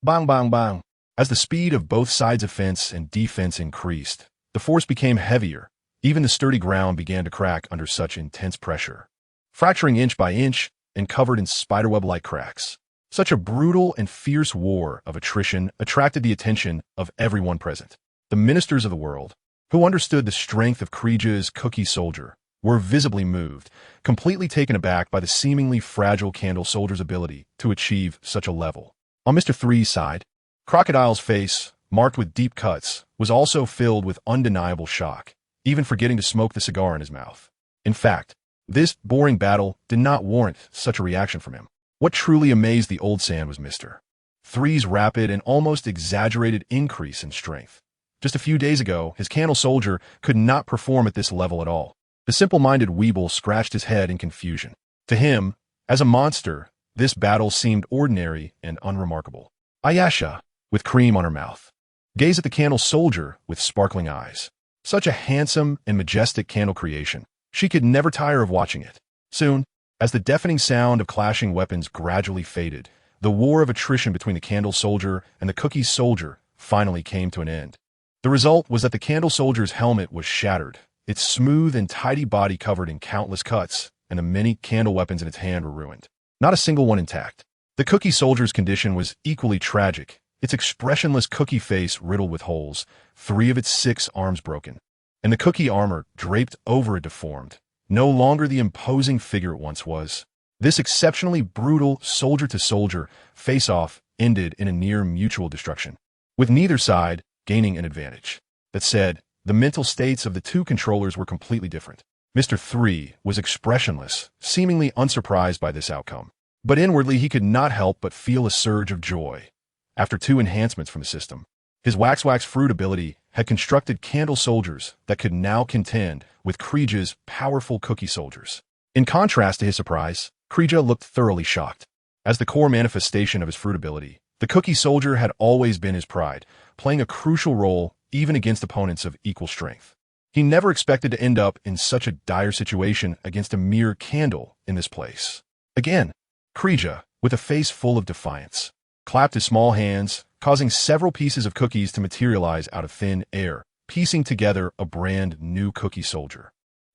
Bang, bang, bang. As the speed of both sides' offense and defense increased, the force became heavier. Even the sturdy ground began to crack under such intense pressure, fracturing inch by inch and covered in spiderweb-like cracks. Such a brutal and fierce war of attrition attracted the attention of everyone present. The ministers of the world, who understood the strength of Krija's cookie soldier, were visibly moved, completely taken aback by the seemingly fragile candle soldier's ability to achieve such a level. On Mr.3's side, Crocodile's face, marked with deep cuts, was also filled with undeniable shock, even forgetting to smoke the cigar in his mouth. In fact, this boring battle did not warrant such a reaction from him. What truly amazed the old sand was Mr.3's rapid and almost exaggerated increase in strength. Just a few days ago, his candle soldier could not perform at this level at all. The simple-minded weeble scratched his head in confusion. To him, as a monster, this battle seemed ordinary and unremarkable. Ayasha, with cream on her mouth, gazed at the candle soldier with sparkling eyes. Such a handsome and majestic candle creation. She could never tire of watching it. Soon, as the deafening sound of clashing weapons gradually faded, the war of attrition between the candle soldier and the cookie soldier finally came to an end. The result was that the candle soldier's helmet was shattered, its smooth and tidy body covered in countless cuts, and the many candle weapons in its hand were ruined. Not a single one intact. The cookie soldier's condition was equally tragic, its expressionless cookie face riddled with holes, 3 of its 6 arms broken, and the cookie armor draped over it deformed, no longer the imposing figure it once was. This exceptionally brutal soldier-to-soldier face-off ended in a near mutual destruction, with neither side gaining an advantage. That said, the mental states of the 2 controllers were completely different. Mr.3 was expressionless, seemingly unsurprised by this outcome. But inwardly he could not help but feel a surge of joy. After 2 enhancements from the system, his wax fruit ability had constructed candle soldiers that could now contend with Krija's powerful cookie soldiers. In contrast to his surprise, Krija looked thoroughly shocked. As the core manifestation of his fruit ability, the cookie soldier had always been his pride, playing a crucial role even against opponents of equal strength. He never expected to end up in such a dire situation against a mere candle in this place. Again, Krija, with a face full of defiance, clapped his small hands, causing several pieces of cookies to materialize out of thin air, piecing together a brand new cookie soldier.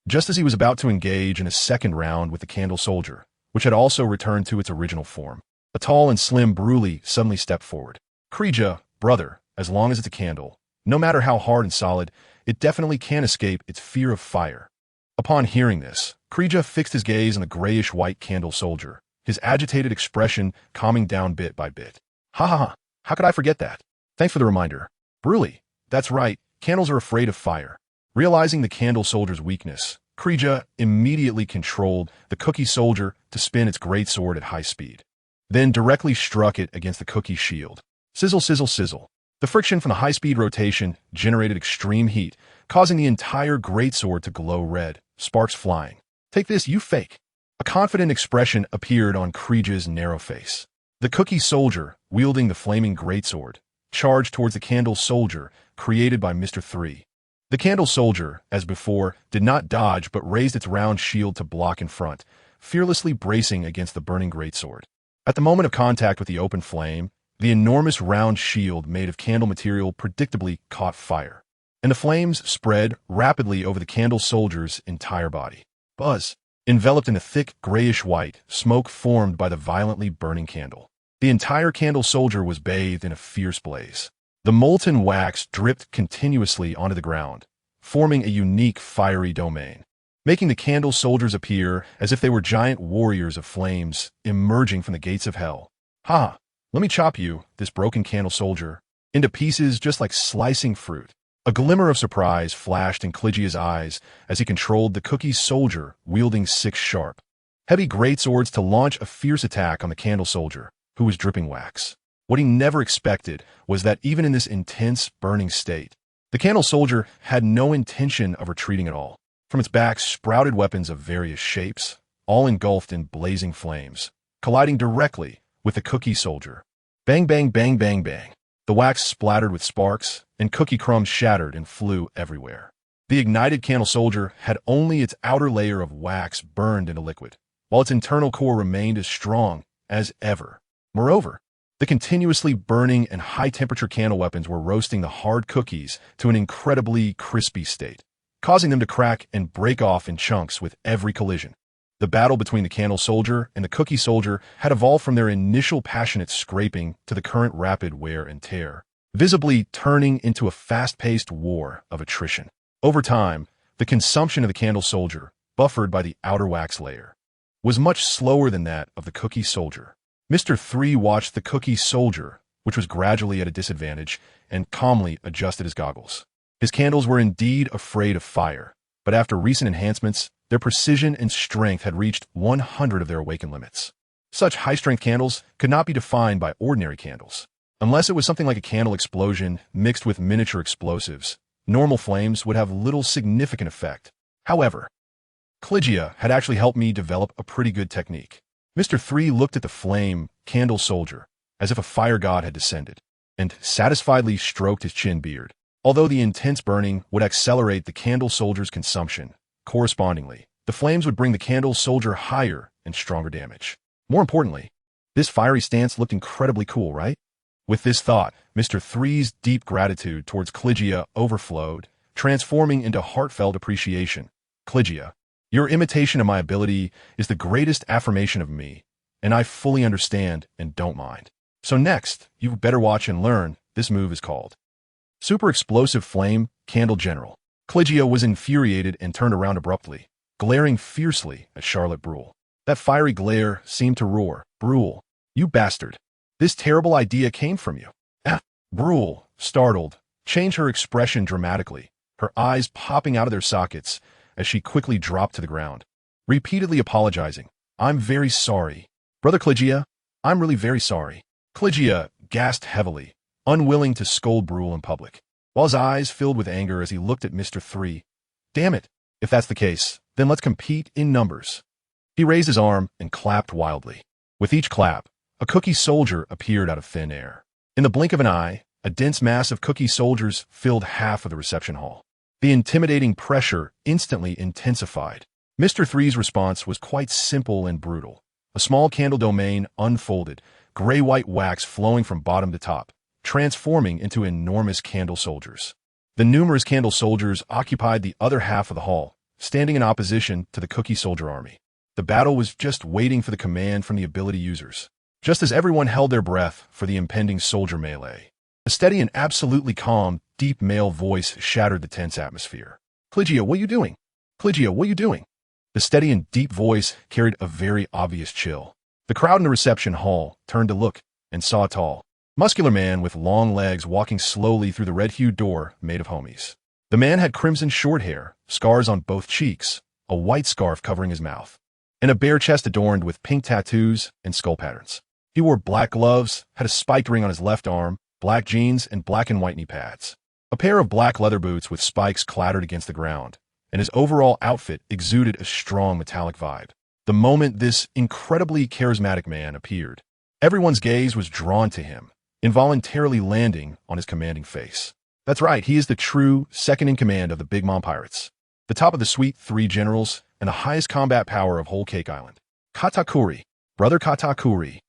Just as he was about to engage in a second round with the candle soldier, which had also returned to its original form, a tall and slim Bruley suddenly stepped forward. Krija, brother, as long as it's a candle, no matter how hard and solid, it definitely can't escape its fear of fire. Upon hearing this, Krija fixed his gaze on the grayish-white candle soldier, his agitated expression calming down bit by bit. Ha ha ha, how could I forget that? Thanks for the reminder. Bruley, that's right, candles are afraid of fire. Realizing the candle soldier's weakness, Krija immediately controlled the cookie soldier to spin its greatsword at high speed, then directly struck it against the cookie shield. Sizzle, sizzle, sizzle. The friction from the high-speed rotation generated extreme heat, causing the entire greatsword to glow red, sparks flying. Take this, you fake. A confident expression appeared on Krija's narrow face. The cookie soldier, wielding the flaming greatsword, charged towards the candle soldier created by Mr.3. The candle soldier, as before, did not dodge but raised its round shield to block in front, fearlessly bracing against the burning greatsword. At the moment of contact with the open flame, the enormous round shield made of candle material predictably caught fire, and the flames spread rapidly over the candle soldier's entire body. Buzz! Enveloped in a thick, grayish-white smoke formed by the violently burning candle. The entire candle soldier was bathed in a fierce blaze. The molten wax dripped continuously onto the ground, forming a unique fiery domain, making the candle soldiers appear as if they were giant warriors of flames emerging from the gates of hell. Ha! Let me chop you, this broken candle soldier, into pieces just like slicing fruit. A glimmer of surprise flashed in Cligio's eyes as he controlled the cookie soldier wielding 6 sharp, heavy greatswords to launch a fierce attack on the candle soldier, who was dripping wax. What he never expected was that even in this intense, burning state, the candle soldier had no intention of retreating at all. From its back sprouted weapons of various shapes, all engulfed in blazing flames, colliding directly with the cookie soldier. Bang, bang, bang, bang, bang. The wax splattered with sparks, and cookie crumbs shattered and flew everywhere. The ignited candle soldier had only its outer layer of wax burned into liquid, while its internal core remained as strong as ever. Moreover, the continuously burning and high-temperature candle weapons were roasting the hard cookies to an incredibly crispy state, causing them to crack and break off in chunks with every collision. The battle between the candle soldier and the cookie soldier had evolved from their initial passionate scraping to the current rapid wear and tear, visibly turning into a fast-paced war of attrition. Over time, the consumption of the candle soldier, buffered by the outer wax layer, was much slower than that of the cookie soldier. Mr.3 watched the cookie soldier, which was gradually at a disadvantage, and calmly adjusted his goggles. His candles were indeed afraid of fire, but after recent enhancements, their precision and strength had reached 100 of their awakened limits. Such high-strength candles could not be defined by ordinary candles. Unless it was something like a candle explosion mixed with miniature explosives, normal flames would have little significant effect. However, Cligio had actually helped me develop a pretty good technique. Mr.3 looked at the flame candle soldier as if a fire god had descended, and satisfiedly stroked his chin beard. Although the intense burning would accelerate the candle soldier's consumption, correspondingly, the flames would bring the candle soldier higher and stronger damage. More importantly, this fiery stance looked incredibly cool, right? With this thought, Mr.3's deep gratitude towards Cligio overflowed, transforming into heartfelt appreciation. Cligio, your imitation of my ability is the greatest affirmation of me, and I fully understand and don't mind. So next, you better watch and learn. This move is called Super Explosive Flame Candle General. Cligio was infuriated and turned around abruptly, glaring fiercely at Charlotte Brule. That fiery glare seemed to roar, "Brule, you bastard! This terrible idea came from you." Ah! Brule, startled, changed her expression dramatically, her eyes popping out of their sockets as she quickly dropped to the ground, repeatedly apologizing. "I'm very sorry. Brother Cligio, I'm really very sorry." Cligio gasped heavily, unwilling to scold Brule in public, while his eyes filled with anger as he looked at Mr.3. "Damn it, if that's the case, then let's compete in numbers." He raised his arm and clapped wildly. With each clap, a cookie soldier appeared out of thin air. In the blink of an eye, a dense mass of cookie soldiers filled half of the reception hall. The intimidating pressure instantly intensified. Mr.3's response was quite simple and brutal. A small candle domain unfolded, gray-white wax flowing from bottom to top, transforming into enormous candle soldiers. The numerous candle soldiers occupied the other half of the hall, standing in opposition to the cookie soldier army. The battle was just waiting for the command from the ability users. Just as everyone held their breath for the impending soldier melee, a steady and absolutely calm, deep male voice shattered the tense atmosphere. "Cligio, what are you doing? Cligio, what are you doing?" The steady and deep voice carried a very obvious chill. The crowd in the reception hall turned to look and saw a tall, muscular man with long legs walking slowly through the red-hued door made of homies. The man had crimson short hair, scars on both cheeks, a white scarf covering his mouth, and a bare chest adorned with pink tattoos and skull patterns. He wore black gloves, had a spiked ring on his left arm, black jeans, and black and white knee pads. A pair of black leather boots with spikes clattered against the ground, and his overall outfit exuded a strong metallic vibe. The moment this incredibly charismatic man appeared, everyone's gaze was drawn to him, involuntarily landing on his commanding face. That's right, he is the true second-in-command of the Big Mom Pirates, the top of the Suite 3 generals, and the highest combat power of Whole Cake Island. Katakuri, brother Katakuri.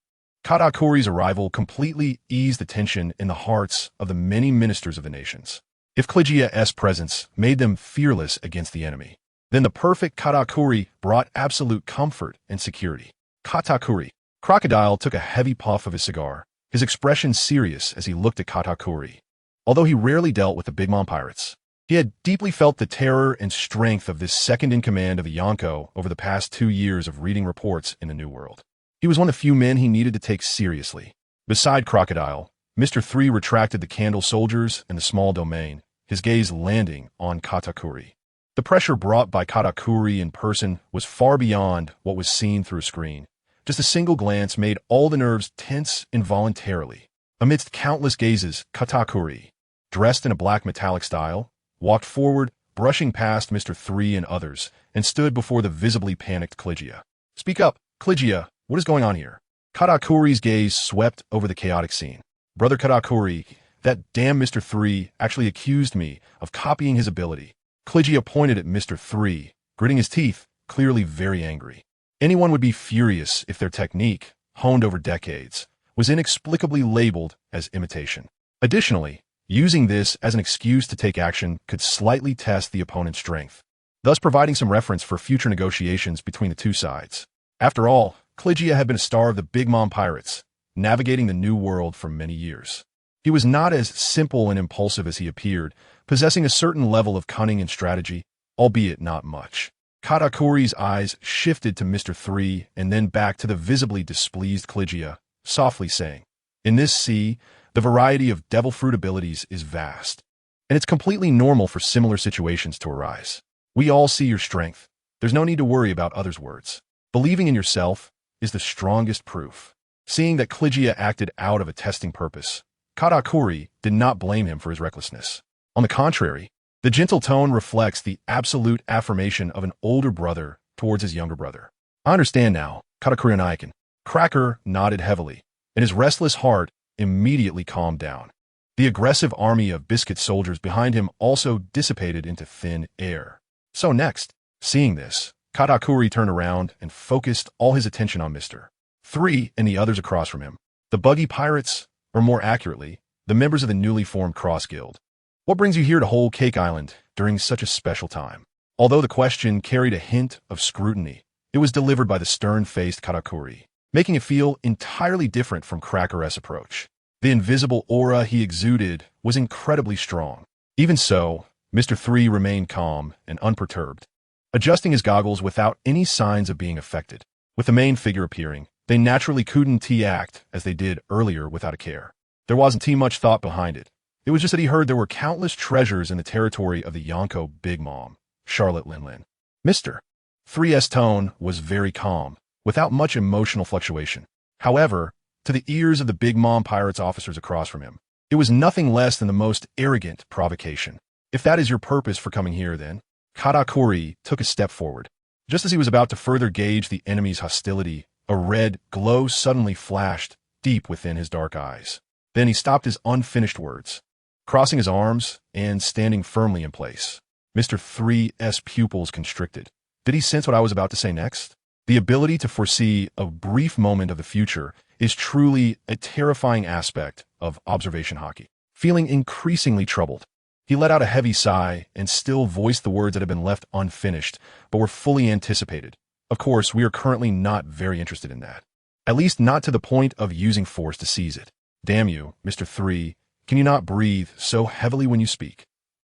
Katakuri's arrival completely eased the tension in the hearts of the many ministers of the nations. If Cliggia's presence made them fearless against the enemy, then the perfect Katakuri brought absolute comfort and security. Katakuri. Crocodile took a heavy puff of his cigar, his expression serious as he looked at Katakuri. Although he rarely dealt with the Big Mom Pirates, he had deeply felt the terror and strength of this second-in-command of the Yonko over the past 2 years of reading reports in the New World. He was one of the few men he needed to take seriously. Beside Crocodile, Mr.3 retracted the Candle Soldiers and the Small Domain, his gaze landing on Katakuri. The pressure brought by Katakuri in person was far beyond what was seen through a screen. Just a single glance made all the nerves tense involuntarily. Amidst countless gazes, Katakuri, dressed in a black metallic style, walked forward, brushing past Mr.3 and others, and stood before the visibly panicked Cliggia. "Speak up, Cliggia, what is going on here?" Katakuri's gaze swept over the chaotic scene. "Brother Katakuri, that damn Mr.3 actually accused me of copying his ability." Cliggia pointed at Mr.3, gritting his teeth, clearly very angry. Anyone would be furious if their technique, honed over decades, was inexplicably labeled as imitation. Additionally, using this as an excuse to take action could slightly test the opponent's strength, thus providing some reference for future negotiations between the two sides. After all, Cliggia had been a star of the Big Mom Pirates, navigating the New World for many years. He was not as simple and impulsive as he appeared, possessing a certain level of cunning and strategy, albeit not much. Katakuri's eyes shifted to Mr.3 and then back to the visibly displeased Cliggia, softly saying, "In this sea, the variety of devil fruit abilities is vast, and it's completely normal for similar situations to arise. We all see your strength. There's no need to worry about others' words. Believing in yourself is the strongest proof." Seeing that Cliggia acted out of a testing purpose, Katakuri did not blame him for his recklessness. On the contrary, the gentle tone reflects the absolute affirmation of an older brother towards his younger brother. "I understand now, Katakuri-Naiken." Cracker nodded heavily, and his restless heart immediately calmed down. The aggressive army of biscuit soldiers behind him also dissipated into thin air. So next, seeing this, Katakuri turned around and focused all his attention on Mr.3 and the others across from him, the Buggy Pirates, or more accurately, the members of the newly formed Cross Guild. "What brings you here to Whole Cake Island during such a special time?" Although the question carried a hint of scrutiny, it was delivered by the stern-faced Katakuri, making it feel entirely different from Cracker's approach. The invisible aura he exuded was incredibly strong. Even so, Mr.3 remained calm and unperturbed, adjusting his goggles without any signs of being affected. With the main figure appearing, they naturally couldn't act as they did earlier without a care. There wasn't much thought behind it. It was just that he heard there were countless treasures in the territory of the Yonko Big Mom, Charlotte Linlin. Mr.3's tone was very calm, without much emotional fluctuation. However, to the ears of the Big Mom Pirates officers across from him, it was nothing less than the most arrogant provocation. "If that is your purpose for coming here, then..." Katakuri took a step forward. Just as he was about to further gauge the enemy's hostility, a red glow suddenly flashed deep within his dark eyes. Then he stopped his unfinished words, crossing his arms and standing firmly in place. Mr.3's pupils constricted. Did he sense what I was about to say next? The ability to foresee a brief moment of the future is truly a terrifying aspect of observation hockey. Feeling increasingly troubled, he let out a heavy sigh and still voiced the words that had been left unfinished, but were fully anticipated. "Of course, we are currently not very interested in that. At least not to the point of using force to seize it. Damn you, Mr.3, can you not breathe so heavily when you speak?"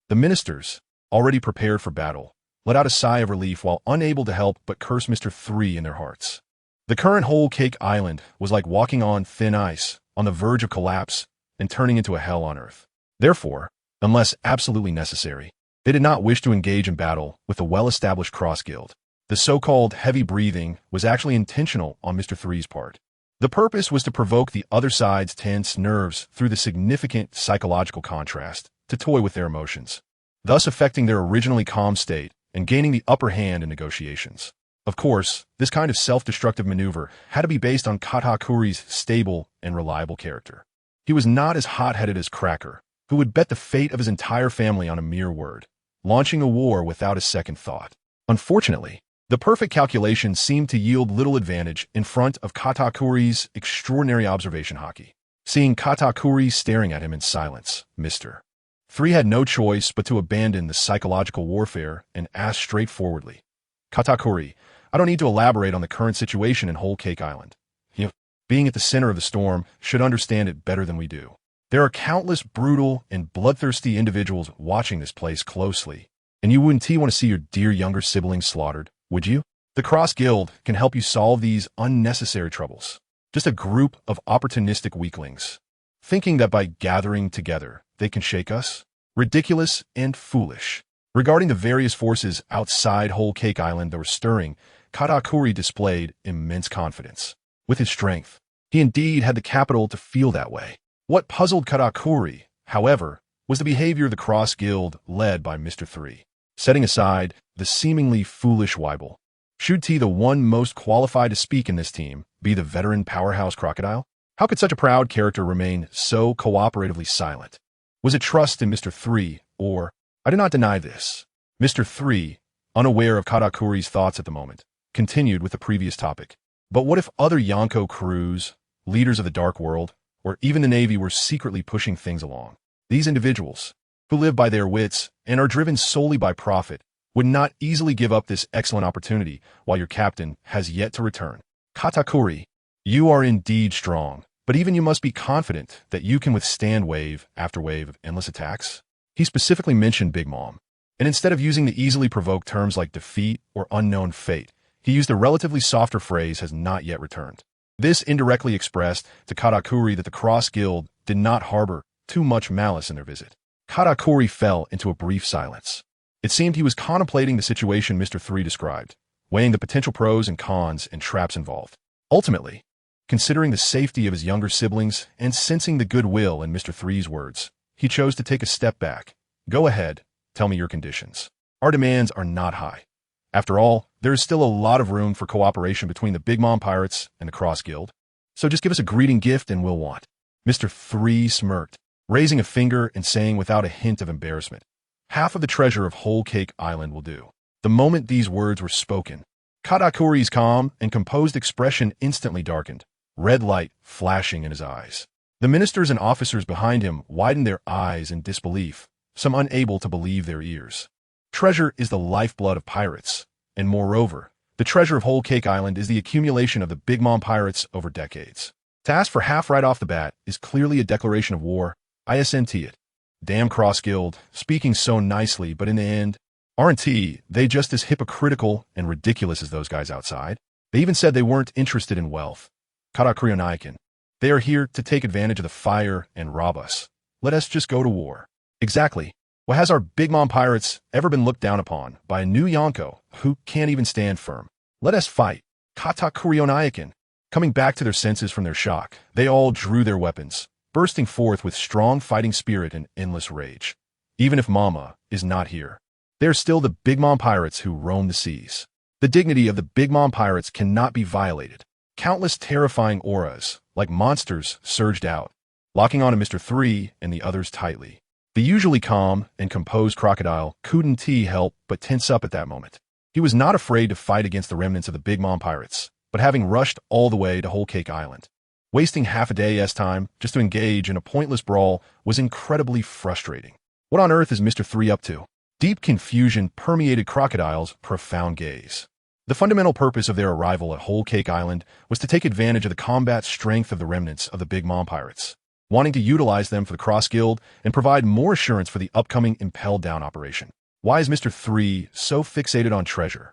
The ministers, already prepared for battle, let out a sigh of relief while unable to help but curse Mr.3 in their hearts. The current Whole Cake Island was like walking on thin ice, on the verge of collapse, and turning into a hell on earth. Therefore, unless absolutely necessary, they did not wish to engage in battle with the well-established Cross Guild. The so-called heavy breathing was actually intentional on Mr.3's part. The purpose was to provoke the other side's tense nerves through the significant psychological contrast, to toy with their emotions, thus affecting their originally calm state and gaining the upper hand in negotiations. Of course, this kind of self-destructive maneuver had to be based on Katakuri's stable and reliable character. He was not as hot-headed as Cracker, who would bet the fate of his entire family on a mere word, launching a war without a second thought. Unfortunately, the perfect calculation seemed to yield little advantage in front of Katakuri's extraordinary observation haki. Seeing Katakuri staring at him in silence, Mr.3 had no choice but to abandon the psychological warfare and ask straightforwardly, "Katakuri, I don't need to elaborate on the current situation in Whole Cake Island. You, being at the center of the storm, should understand it better than we do. There are countless brutal and bloodthirsty individuals watching this place closely, and you wouldn't want to see your dear younger siblings slaughtered, would you? The Cross Guild can help you solve these unnecessary troubles. Just a group of opportunistic weaklings, thinking that by gathering together, they can shake us? Ridiculous and foolish." Regarding the various forces outside Whole Cake Island that were stirring, Katakuri displayed immense confidence. With his strength, he indeed had the capital to feel that way. What puzzled Katakuri, however, was the behavior of the Cross Guild led by Mr.3. Setting aside the seemingly foolish Weibel, should he, the one most qualified to speak in this team, be the veteran powerhouse crocodile? How could such a proud character remain so cooperatively silent? Was it trust in Mr.3, or, I do not deny this. Mr.3, unaware of Katakuri's thoughts at the moment, continued with the previous topic. But what if other Yonko crews, leaders of the Dark World, or even the Navy were secretly pushing things along? These individuals, who live by their wits and are driven solely by profit, would not easily give up this excellent opportunity while your captain has yet to return. Katakuri, you are indeed strong, but even you must be confident that you can withstand wave after wave of endless attacks. He specifically mentioned Big Mom, and instead of using the easily provoked terms like defeat or unknown fate, he used a relatively softer phrase, has not yet returned. This indirectly expressed to Katakuri that the Cross Guild did not harbor too much malice in their visit. Katakuri fell into a brief silence. It seemed he was contemplating the situation Mr.3 described, weighing the potential pros and cons and traps involved. Ultimately, considering the safety of his younger siblings and sensing the goodwill in Mr.3's words, he chose to take a step back. Go ahead, tell me your conditions. Our demands are not high. After all, there is still a lot of room for cooperation between the Big Mom Pirates and the Cross Guild, so just give us a greeting gift and we'll want. Mr.3 smirked, raising a finger and saying without a hint of embarrassment, half of the treasure of Whole Cake Island will do. The moment these words were spoken, Katakuri's calm and composed expression instantly darkened, red light flashing in his eyes. The ministers and officers behind him widened their eyes in disbelief, some unable to believe their ears. Treasure is the lifeblood of pirates, and moreover, the treasure of Whole Cake Island is the accumulation of the Big Mom Pirates over decades. To ask for half right off the bat is clearly a declaration of war. ISNT it. Damn Cross Guild, speaking so nicely, but in the end, aren't they just as hypocritical and ridiculous as those guys outside? They even said they weren't interested in wealth. Katakuri Onaikin. They are here to take advantage of the fire and rob us. Let us just go to war. Exactly. Well, has our Big Mom Pirates ever been looked down upon by a new Yonko who can't even stand firm? Let us fight. Katakuri Onaikin. Coming back to their senses from their shock, they all drew their weapons, bursting forth with strong fighting spirit and endless rage. Even if Mama is not here, they are still the Big Mom Pirates who roam the seas. The dignity of the Big Mom Pirates cannot be violated. Countless terrifying auras, like monsters, surged out, locking onto Mr.3 and the others tightly. The usually calm and composed crocodile couldn't help but tense up at that moment. He was not afraid to fight against the remnants of the Big Mom Pirates, but having rushed all the way to Whole Cake Island, wasting half a day's time just to engage in a pointless brawl was incredibly frustrating. What on earth is Mr.3 up to? Deep confusion permeated Crocodile's profound gaze. The fundamental purpose of their arrival at Whole Cake Island was to take advantage of the combat strength of the remnants of the Big Mom Pirates, wanting to utilize them for the Cross Guild and provide more assurance for the upcoming Impel Down operation. Why is Mr.3 so fixated on treasure?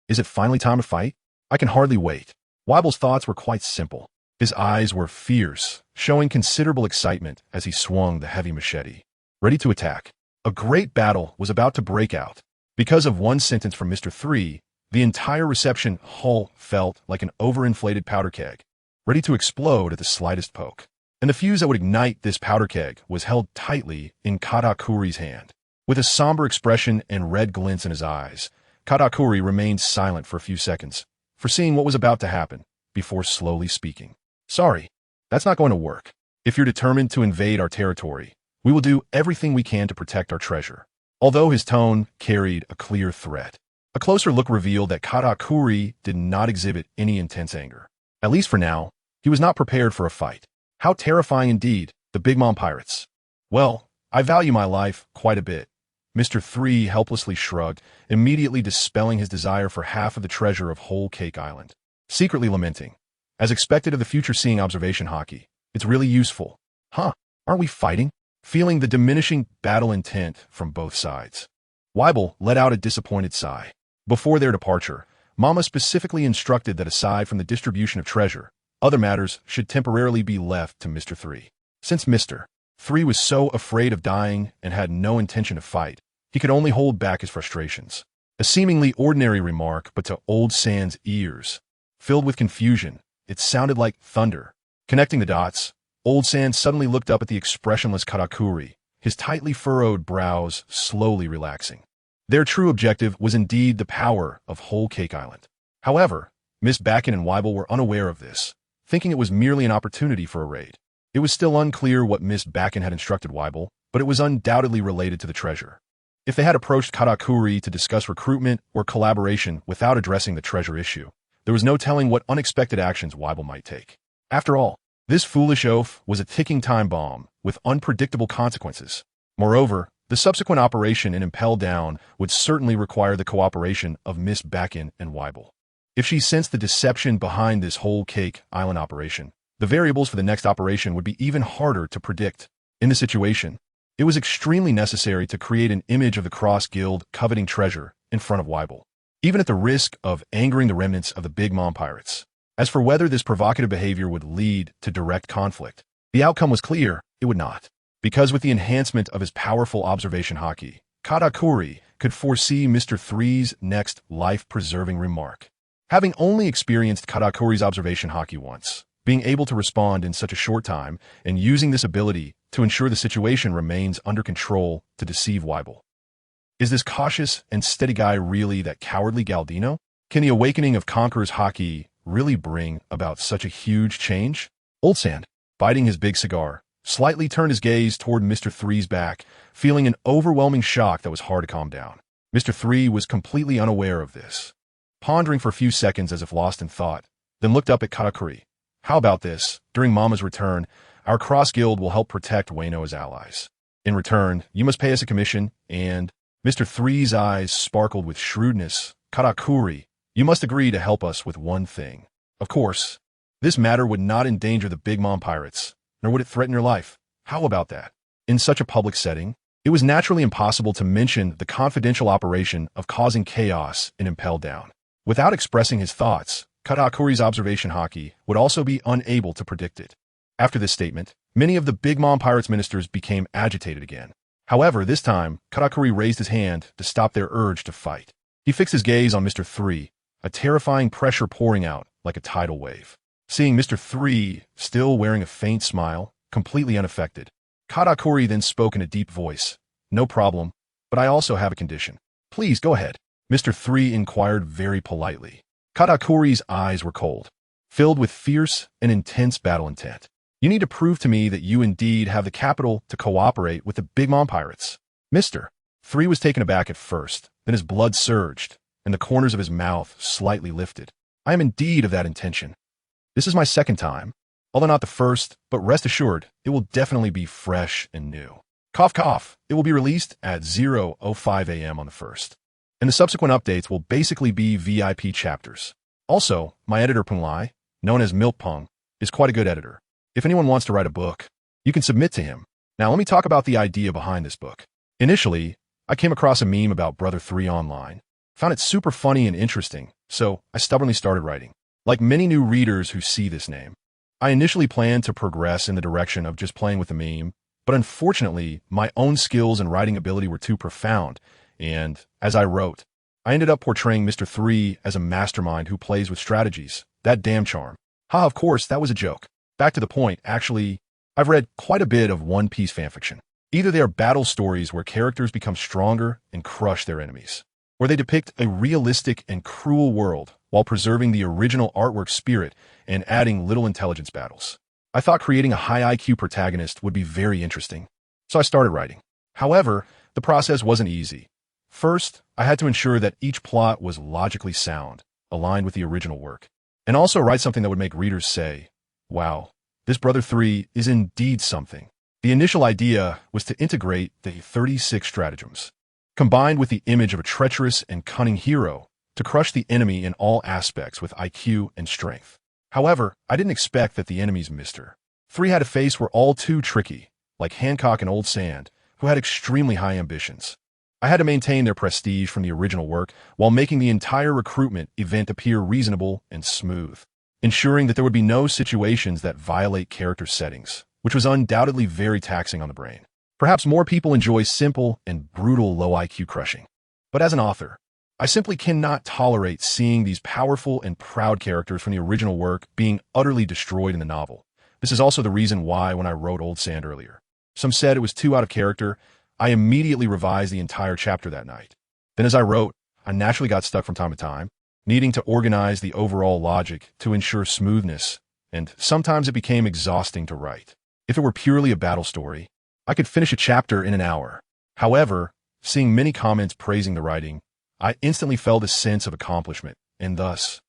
Is it finally time to fight? I can hardly wait. Weibel's thoughts were quite simple. His eyes were fierce, showing considerable excitement as he swung the heavy machete, ready to attack. A great battle was about to break out. Because of one sentence from Mr.3, the entire reception hall felt like an overinflated powder keg, ready to explode at the slightest poke. And the fuse that would ignite this powder keg was held tightly in Katakuri's hand. With a somber expression and red glints in his eyes, Katakuri remained silent for a few seconds, foreseeing what was about to happen, before slowly speaking. Sorry, that's not going to work. If you're determined to invade our territory, We will do everything we can to protect our treasure. Although his tone carried a clear threat. A closer look revealed that Katakuri did not exhibit any intense anger. At least for now, he was not prepared for a fight. How terrifying indeed, the Big Mom pirates. Well, I value my life quite a bit. Mr. 3 helplessly shrugged, immediately dispelling his desire for half of the treasure of Whole Cake Island. Secretly lamenting. As expected of the future-seeing observation hockey, it's really useful. Aren't we fighting? Feeling the diminishing battle intent from both sides. Wiebel let out a disappointed sigh. Before their departure, Mama specifically instructed that aside from the distribution of treasure, other matters should temporarily be left to Mr. 3. Since Mr. 3 was so afraid of dying and had no intention to fight, he could only hold back his frustrations. A seemingly ordinary remark, but to Old Sand's ears, filled with confusion, it sounded like thunder. Connecting the dots, Old Sand suddenly looked up at the expressionless Katakuri, his tightly furrowed brows slowly relaxing. Their true objective was indeed the power of Whole Cake Island. However, Miss Bakken and Wiebel were unaware of this, thinking it was merely an opportunity for a raid. It was still unclear what Miss Bakken had instructed Wiebel, but it was undoubtedly related to the treasure. If they had approached Katakuri to discuss recruitment or collaboration without addressing the treasure issue, there was no telling what unexpected actions Wiebel might take. After all, this foolish oaf was a ticking time bomb with unpredictable consequences. Moreover, the subsequent operation in Impel Down would certainly require the cooperation of Miss Bakken and Wiebel. If she sensed the deception behind this Whole Cake Island operation, the variables for the next operation would be even harder to predict. In the situation, it was extremely necessary to create an image of the Cross Guild coveting treasure in front of Wiebel, even at the risk of angering the remnants of the Big Mom pirates. As for whether this provocative behavior would lead to direct conflict, the outcome was clear: it would not. Because with the enhancement of his powerful observation hockey, Katakuri could foresee Mr. 3's next life-preserving remark. Having only experienced Katakuri's observation hockey once, being able to respond in such a short time, and using this ability to ensure the situation remains under control to deceive Wiebel. Is this cautious and steady guy really that cowardly Galdino? Can the awakening of Conqueror's hockey really bring about such a huge change? Old Sand, biting his big cigar, slightly turned his gaze toward Mr. 3's back, feeling an overwhelming shock that was hard to calm down. Mr. 3 was completely unaware of this, pondering for a few seconds as if lost in thought, then looked up at Katakuri. How about this? During Mama's return, our Cross Guild will help protect Wano as allies. In return, you must pay us a commission, and Mr. 3's eyes sparkled with shrewdness. Katakuri, you must agree to help us with one thing. Of course, this matter would not endanger the Big Mom pirates, nor would it threaten your life. How about that? In such a public setting, it was naturally impossible to mention the confidential operation of causing chaos in Impel Down. Without expressing his thoughts, Katakuri's observation hockey would also be unable to predict it. After this statement, many of the Big Mom Pirates ministers became agitated again. However, this time, Katakuri raised his hand to stop their urge to fight. He fixed his gaze on Mr. 3, a terrifying pressure pouring out like a tidal wave. Seeing Mr. 3 still wearing a faint smile, completely unaffected, Katakuri then spoke in a deep voice. No problem, but I also have a condition. Please go ahead. Mr. 3 inquired very politely. Katakuri's eyes were cold, filled with fierce and intense battle intent. You need to prove to me that you indeed have the capital to cooperate with the Big Mom pirates. Mr. 3 was taken aback at first, then his blood surged, and the corners of his mouth slightly lifted. I am indeed of that intention. This is my second time, although not the first, but rest assured, it will definitely be fresh and new. Cough cough, it will be released at 0:05 a.m. on the 1st. And the subsequent updates will basically be VIP chapters. Also, my editor Punglai, known as Milk Pung, is quite a good editor. If anyone wants to write a book, you can submit to him. Now let me talk about the idea behind this book. Initially, I came across a meme about Brother 3 online. Found it super funny and interesting, so I stubbornly started writing. Like many new readers who see this name, I initially planned to progress in the direction of just playing with the meme, but unfortunately, my own skills and writing ability were too profound, and, as I wrote, I ended up portraying Mr. 3 as a mastermind who plays with strategies. That damn charm. Ha, of course, that was a joke. Back to the point, actually, I've read quite a bit of One Piece fanfiction. Either they are battle stories where characters become stronger and crush their enemies, or they depict a realistic and cruel world while preserving the original artwork spirit and adding little intelligence battles. I thought creating a high IQ protagonist would be very interesting. So I started writing. However, the process wasn't easy. First, I had to ensure that each plot was logically sound, aligned with the original work, and also write something that would make readers say, wow, this Brother 3 is indeed something. The initial idea was to integrate the 36 stratagems, combined with the image of a treacherous and cunning hero, to crush the enemy in all aspects with IQ and strength. However, I didn't expect that the enemies Mr.3 had to face were all too tricky, like Hancock and Old Sand, who had extremely high ambitions. I had to maintain their prestige from the original work while making the entire recruitment event appear reasonable and smooth, ensuring that there would be no situations that violate character settings, which was undoubtedly very taxing on the brain. Perhaps more people enjoy simple and brutal low IQ crushing. But as an author, I simply cannot tolerate seeing these powerful and proud characters from the original work being utterly destroyed in the novel. This is also the reason why when I wrote Old Sand earlier, some said it was too out of character. I immediately revised the entire chapter that night. Then as I wrote, I naturally got stuck from time to time, needing to organize the overall logic to ensure smoothness, and sometimes it became exhausting to write. If it were purely a battle story, I could finish a chapter in an hour. However, seeing many comments praising the writing, I instantly felt a sense of accomplishment, and thus,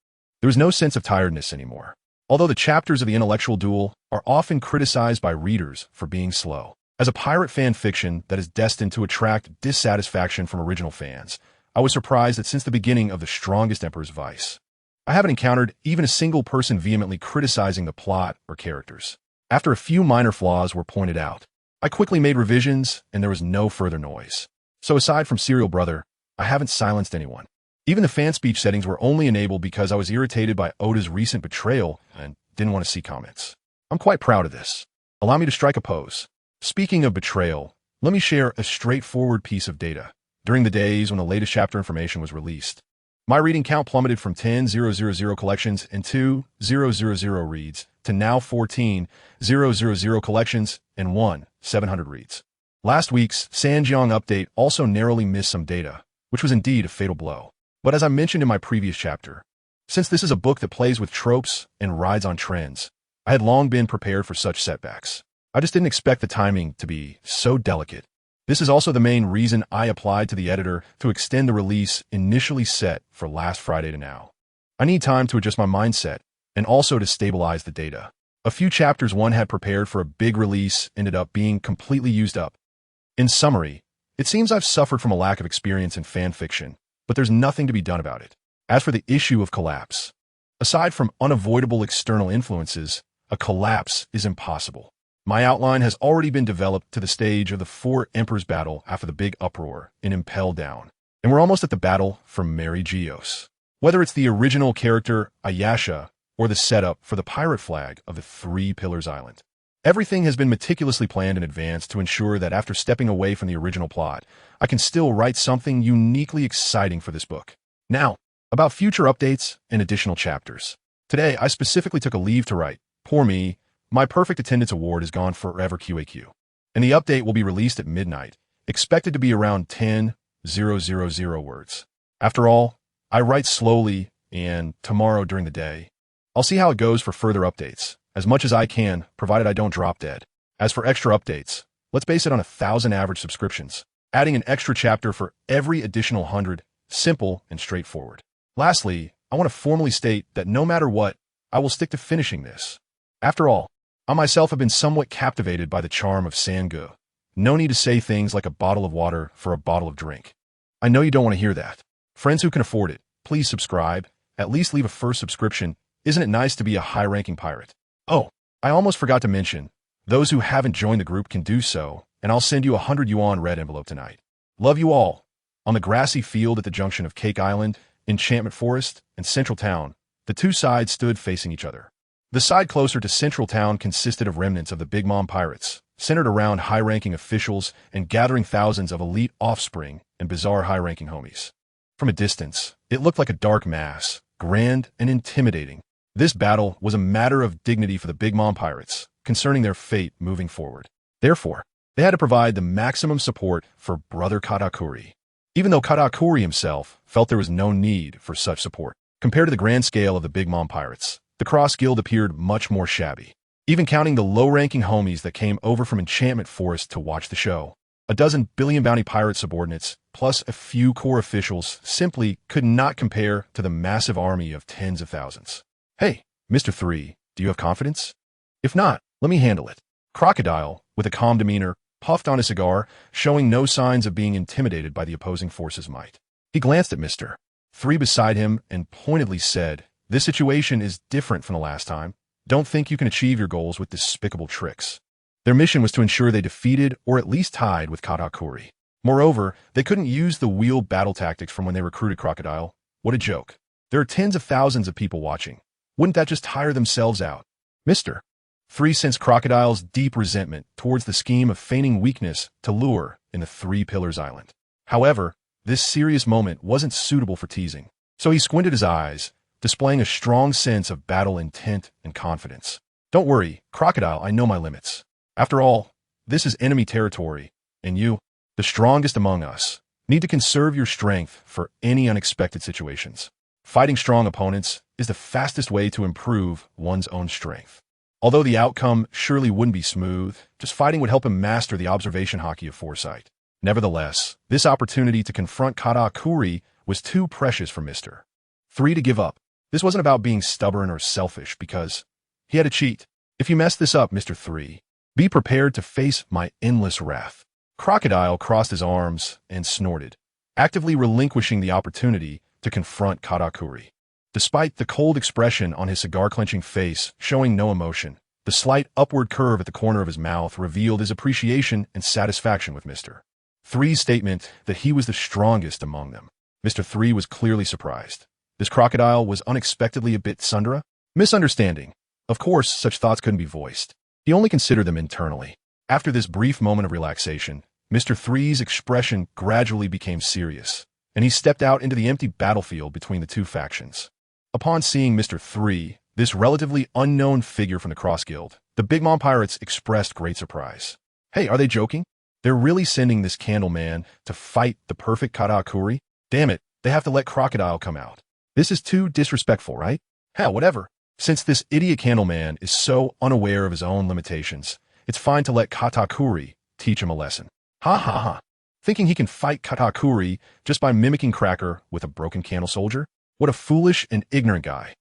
there was no sense of tiredness anymore. Although the chapters of the intellectual duel are often criticized by readers for being slow, as a pirate fan fiction that is destined to attract dissatisfaction from original fans, I was surprised that since the beginning of The Strongest Emperor's Vice, I haven't encountered even a single person vehemently criticizing the plot or characters. After a few minor flaws were pointed out, I quickly made revisions and there was no further noise. So aside from Serial Brother, I haven't silenced anyone. Even the fan speech settings were only enabled because I was irritated by Oda's recent betrayal and didn't want to see comments. I'm quite proud of this. Allow me to strike a pose. Speaking of betrayal, let me share a straightforward piece of data. During the days when the latest chapter information was released, my reading count plummeted from 10,000 collections and 2,000 reads to now 14,000 collections and 1,700 reads. Last week's Sanjiang update also narrowly missed some data, which was indeed a fatal blow. But as I mentioned in my previous chapter, since this is a book that plays with tropes and rides on trends, I had long been prepared for such setbacks. I just didn't expect the timing to be so delicate. This is also the main reason I applied to the editor to extend the release initially set for last Friday to now. I need time to adjust my mindset and also to stabilize the data. A few chapters one had prepared for a big release ended up being completely used up. In summary, it seems I've suffered from a lack of experience in fan fiction, but there's nothing to be done about it. As for the issue of collapse, aside from unavoidable external influences, a collapse is impossible. My outline has already been developed to the stage of the 4 Emperors battle after the big uproar in Impel Down, and we're almost at the battle for Mary Geoise. Whether it's the original character Ayasha or the setup for the pirate flag of the Three Pillars Island, everything has been meticulously planned in advance to ensure that after stepping away from the original plot, I can still write something uniquely exciting for this book. Now, about future updates and additional chapters. Today, I specifically took a leave to write. Poor me. My perfect attendance award is gone forever QAQ, and the update will be released at midnight, expected to be around 10,000 words. After all, I write slowly, and tomorrow during the day, I'll see how it goes for further updates, as much as I can, provided I don't drop dead. As for extra updates, let's base it on 1,000 average subscriptions, adding an extra chapter for every additional 100, simple and straightforward. Lastly, I want to formally state that no matter what, I will stick to finishing this. After all, I myself have been somewhat captivated by the charm of Sangu. No need to say things like a bottle of water for a bottle of drink. I know you don't want to hear that. Friends who can afford it, please subscribe, at least leave a first subscription. Isn't it nice to be a high-ranking pirate? Oh, I almost forgot to mention, those who haven't joined the group can do so, and I'll send you a 100 yuan red envelope tonight. Love you all. On the grassy field at the junction of Cake Island, Enchantment Forest, and Central Town, the two sides stood facing each other. The side closer to Central Town consisted of remnants of the Big Mom pirates, centered around high-ranking officials and gathering thousands of elite offspring and bizarre high-ranking homies. From a distance, it looked like a dark mass, grand and intimidating. This battle was a matter of dignity for the Big Mom pirates, concerning their fate moving forward. Therefore, they had to provide the maximum support for Brother Katakuri, even though Katakuri himself felt there was no need for such support. Compared to the grand scale of the Big Mom pirates, the Cross Guild appeared much more shabby. even counting the low-ranking homies that came over from Enchantment Forest to watch the show. A dozen billion bounty pirate subordinates, plus a few core officials, simply could not compare to the massive army of tens of thousands. Hey, Mr. 3, do you have confidence? If not, let me handle it. Crocodile, with a calm demeanor, puffed on a cigar, showing no signs of being intimidated by the opposing force's might. He glanced at Mr. 3 beside him and pointedly said, "This situation is different from the last time. Don't think you can achieve your goals with despicable tricks." Their mission was to ensure they defeated or at least tied with Katakuri. Moreover, they couldn't use the wheeled battle tactics from when they recruited Crocodile. What a joke. There are tens of thousands of people watching. Wouldn't that just tire themselves out? Mr. 3 sensed Crocodile's deep resentment towards the scheme of feigning weakness to lure in the Three Pillars Island. However, this serious moment wasn't suitable for teasing, so he squinted his eyes, displaying a strong sense of battle intent and confidence. Don't worry, Crocodile, I know my limits. After all, this is enemy territory, and you, the strongest among us, need to conserve your strength for any unexpected situations. Fighting strong opponents is the fastest way to improve one's own strength. Although the outcome surely wouldn't be smooth, just fighting would help him master the observation hockey of foresight. Nevertheless, this opportunity to confront Katakuri was too precious for Mr. 3 to give up. This wasn't about being stubborn or selfish, because he had to cheat. If you mess this up, Mr. 3, be prepared to face my endless wrath. Crocodile crossed his arms and snorted, actively relinquishing the opportunity to confront Katakuri. Despite the cold expression on his cigar-clenching face showing no emotion, the slight upward curve at the corner of his mouth revealed his appreciation and satisfaction with Mr. 3's statement that he was the strongest among them. Mr. 3 was clearly surprised. This Crocodile was unexpectedly a bit Sundra? Misunderstanding. Of course, such thoughts couldn't be voiced. He only considered them internally. After this brief moment of relaxation, Mr. 3's expression gradually became serious, and he stepped out into the empty battlefield between the two factions. Upon seeing Mr. 3, this relatively unknown figure from the Cross Guild, the Big Mom Pirates expressed great surprise. Hey, are they joking? They're really sending this Candle Man to fight the perfect Katakuri? Damn it, they have to let Crocodile come out. This is too disrespectful, right? Hell, whatever. Since this idiot Candleman is so unaware of his own limitations, it's fine to let Katakuri teach him a lesson. Ha ha ha. Thinking he can fight Katakuri just by mimicking Cracker with a broken candle soldier? What a foolish and ignorant guy.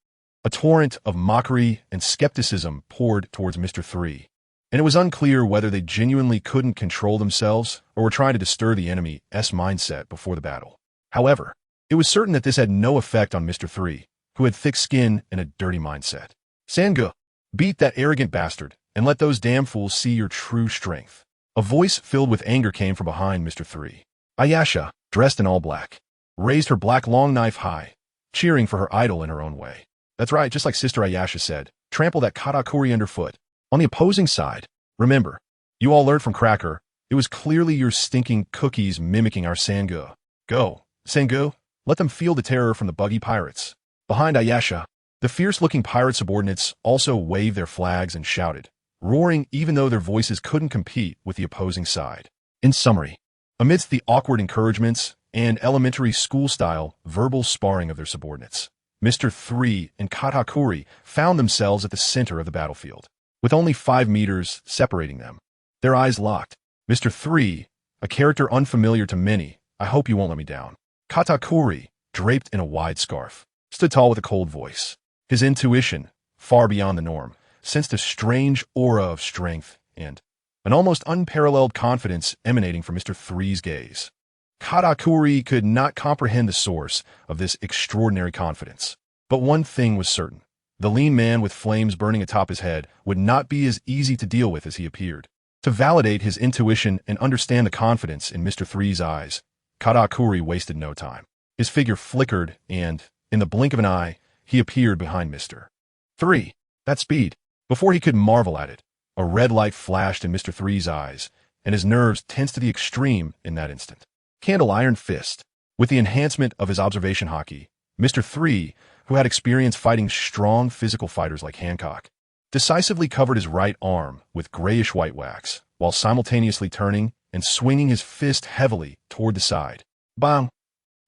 A torrent of mockery and skepticism poured towards Mr. 3, and it was unclear whether they genuinely couldn't control themselves or were trying to disturb the enemy's mindset before the battle. However, it was certain that this had no effect on Mr. 3, who had thick skin and a dirty mindset. Sangha, beat that arrogant bastard, and let those damn fools see your true strength. A voice filled with anger came from behind Mr. 3. Ayasha, dressed in all black, raised her black long knife high, cheering for her idol in her own way. That's right, just like Sister Ayasha said, trample that Katakuri underfoot. On the opposing side, remember, you all learned from Cracker, it was clearly your stinking cookies mimicking our Sangha. Go, Sangha, let them feel the terror from the Buggy pirates. Behind Ayasha, the fierce-looking pirate subordinates also waved their flags and shouted, roaring even though their voices couldn't compete with the opposing side. In summary, amidst the awkward encouragements and elementary school-style verbal sparring of their subordinates, Mr. 3 and Katakuri found themselves at the center of the battlefield, with only 5 meters separating them. Their eyes locked. Mr. 3, a character unfamiliar to many, I hope you won't let me down. Katakuri, draped in a wide scarf, stood tall with a cold voice. His intuition, far beyond the norm, sensed a strange aura of strength and an almost unparalleled confidence emanating from Mr. 3's gaze. Katakuri could not comprehend the source of this extraordinary confidence. But one thing was certain. The lean man with flames burning atop his head would not be as easy to deal with as he appeared. To validate his intuition and understand the confidence in Mr. 3's eyes, Katakuri wasted no time. His figure flickered and, in the blink of an eye, he appeared behind Mr. 3. That speed. Before he could marvel at it, a red light flashed in Mr. 3's eyes, and his nerves tensed to the extreme in that instant. Candle Iron Fist. With the enhancement of his observation hockey, Mr. 3, who had experience fighting strong physical fighters like Hancock, decisively covered his right arm with grayish-white wax, while simultaneously turning and swinging his fist heavily toward the side. Bang!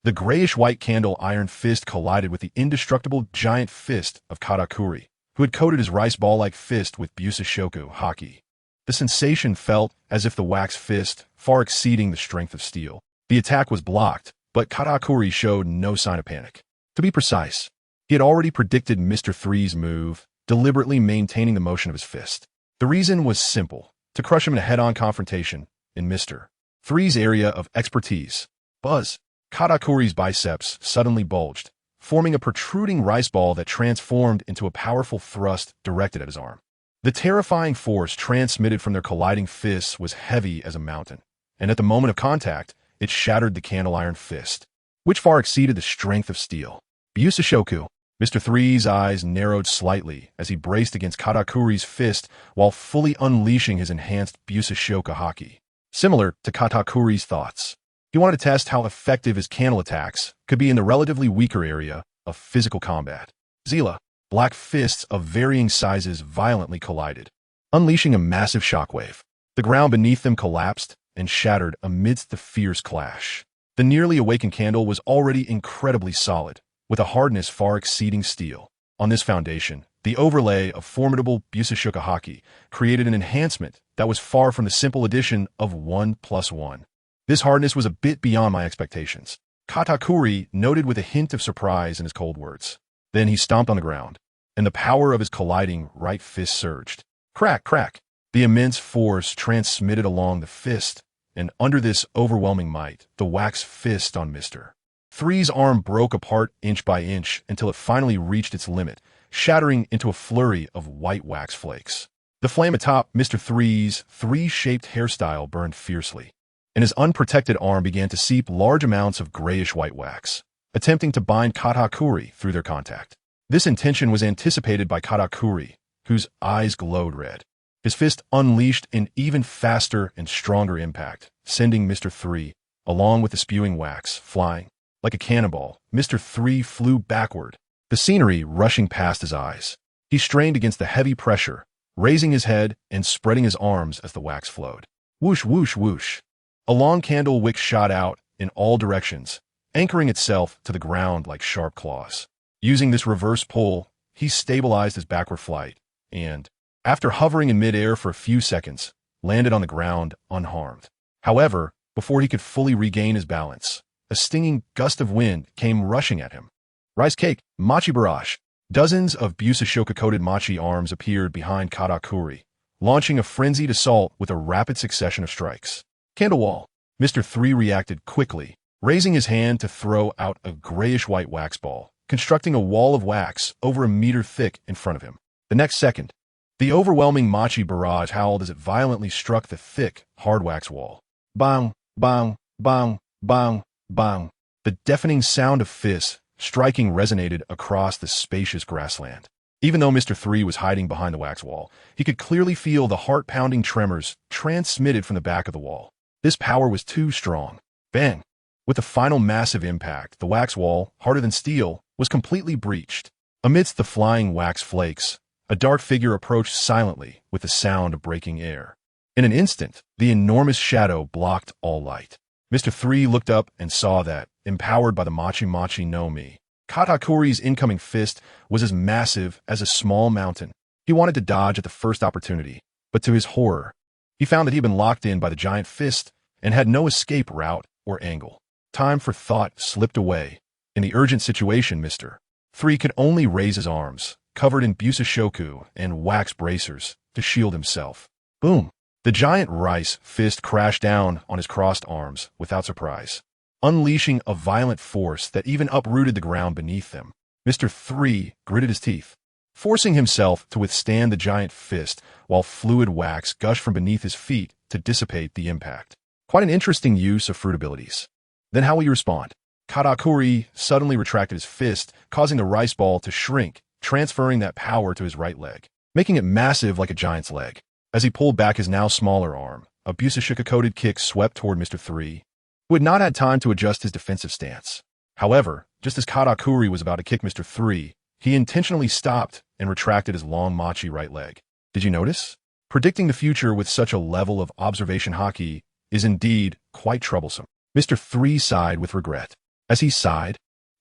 The grayish-white Candle Iron Fist collided with the indestructible giant fist of Katakuri, who had coated his rice ball-like fist with Busashoku haki. The sensation felt as if the wax fist, far exceeding the strength of steel. The attack was blocked, but Katakuri showed no sign of panic. To be precise, he had already predicted Mr.3's move, deliberately maintaining the motion of his fist. The reason was simple: to crush him in a head-on confrontation in Mr.3's area of expertise. Buzz. Katakuri's biceps suddenly bulged, forming a protruding rice ball that transformed into a powerful thrust directed at his arm. The terrifying force transmitted from their colliding fists was heavy as a mountain, and at the moment of contact, it shattered the candle-iron fist, which far exceeded the strength of steel. Busashoku. Mr.3's eyes narrowed slightly as he braced against Katakuri's fist while fully unleashing his enhanced Busashoku haki. Similar to Katakuri's thoughts, he wanted to test how effective his candle attacks could be in the relatively weaker area of physical combat. Zila. Black fists of varying sizes violently collided, unleashing a massive shockwave. The ground beneath them collapsed and shattered amidst the fierce clash. The nearly awakened candle was already incredibly solid, with a hardness far exceeding steel. On this foundation, the overlay of formidable Busashoku haki created an enhancement that was far from the simple addition of 1+1. This hardness was a bit beyond my expectations, Katakuri noted with a hint of surprise in his cold words. Then he stomped on the ground, and the power of his colliding right fist surged. Crack, crack. The immense force transmitted along the fist, and under this overwhelming might, the wax fist on Mr.3's arm broke apart inch by inch until it finally reached its limit, shattering into a flurry of white wax flakes. The flame atop Mr.3's three-shaped hairstyle burned fiercely, and his unprotected arm began to seep large amounts of grayish-white wax, attempting to bind Katakuri through their contact. This intention was anticipated by Katakuri, whose eyes glowed red. His fist unleashed an even faster and stronger impact, sending Mr.3, along with the spewing wax, flying. Like a cannonball, Mr.3 flew backward, the scenery rushing past his eyes. He strained against the heavy pressure, raising his head and spreading his arms as the wax flowed. Whoosh, whoosh, whoosh. A long candle wick shot out in all directions, anchoring itself to the ground like sharp claws. Using this reverse pull, he stabilized his backward flight, and, after hovering in midair for a few seconds, landed on the ground unharmed. However, before he could fully regain his balance, a stinging gust of wind came rushing at him. Rice cake, machi barrage. Dozens of Busashoku-coated machi arms appeared behind Katakuri, launching a frenzied assault with a rapid succession of strikes. Candle wall. Mr.3 reacted quickly, raising his hand to throw out a grayish-white wax ball, constructing a wall of wax over a meter thick in front of him. The next second, the overwhelming machi barrage howled as it violently struck the thick, hard wax wall. Bang, bang, bang, bang, bang. The deafening sound of fists striking resonated across the spacious grassland. Even though Mr.3 was hiding behind the wax wall, he could clearly feel the heart-pounding tremors transmitted from the back of the wall. This power was too strong. Bang! With the final massive impact, the wax wall, harder than steel, was completely breached. Amidst the flying wax flakes, a dark figure approached silently with the sound of breaking air. In an instant, the enormous shadow blocked all light. Mr.3 looked up and saw that, empowered by the Machi no Mi, Katakuri's incoming fist was as massive as a small mountain. He wanted to dodge at the first opportunity, but to his horror, he found that he had been locked in by the giant fist and had no escape route or angle. Time for thought slipped away. In the urgent situation, Mr.3 could only raise his arms, covered in Busashoku and wax bracers, to shield himself. Boom! The giant rice fist crashed down on his crossed arms without surprise, unleashing a violent force that even uprooted the ground beneath them. Mr.3 gritted his teeth, forcing himself to withstand the giant fist while fluid wax gushed from beneath his feet to dissipate the impact. Quite an interesting use of fruit abilities. Then how will you respond? Katakuri suddenly retracted his fist, causing the rice ball to shrink, transferring that power to his right leg, making it massive like a giant's leg. As he pulled back his now smaller arm, a Busashoku-coated kick swept toward Mr.3, who had not had time to adjust his defensive stance. However, just as Katakuri was about to kick Mr.3, he intentionally stopped and retracted his long machi right leg. Did you notice? Predicting the future with such a level of observation haki is indeed quite troublesome. Mr.3 sighed with regret. As he sighed,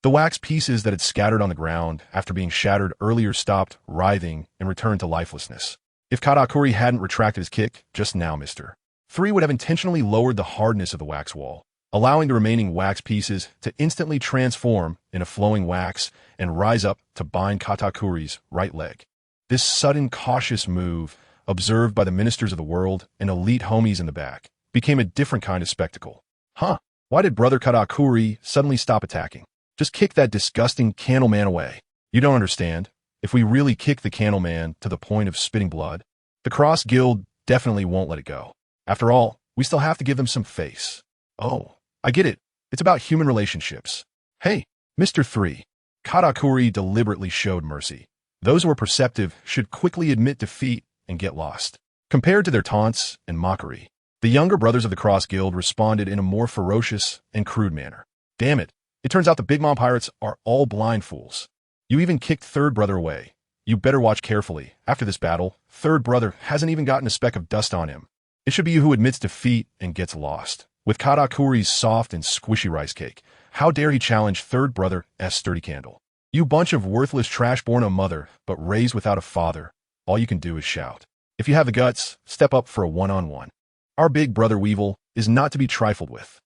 The wax pieces that had scattered on the ground after being shattered earlier stopped writhing and returned to lifelessness. If Katakuri hadn't retracted his kick just now, Mr.3 would have intentionally lowered the hardness of the wax wall, allowing the remaining wax pieces to instantly transform into flowing wax and rise up to bind Katakuri's right leg. This sudden, cautious move, observed by the ministers of the world and elite homies in the back, became a different kind of spectacle. Huh? Why did Brother Katakuri suddenly stop attacking? Just kick that disgusting candle man away. You don't understand. If we really kick the candle man to the point of spitting blood, the Cross Guild definitely won't let it go. After all, we still have to give them some face. Oh, I get it. It's about human relationships. Hey, Mr.3. Katakuri deliberately showed mercy. Those who are perceptive should quickly admit defeat and get lost. Compared to their taunts and mockery, the younger brothers of the Cross Guild responded in a more ferocious and crude manner. Damn it. It turns out the Big Mom Pirates are all blind fools. You even kicked Third Brother away. You better watch carefully. After this battle, Third Brother hasn't even gotten a speck of dust on him. It should be you who admits defeat and gets lost. With Katakuri's soft and squishy rice cake, how dare he challenge Third Brother's sturdy candle? You bunch of worthless trash born a mother, but raised without a father. All you can do is shout. If you have the guts, step up for a one-on-one. Our big brother Weevil is not to be trifled with.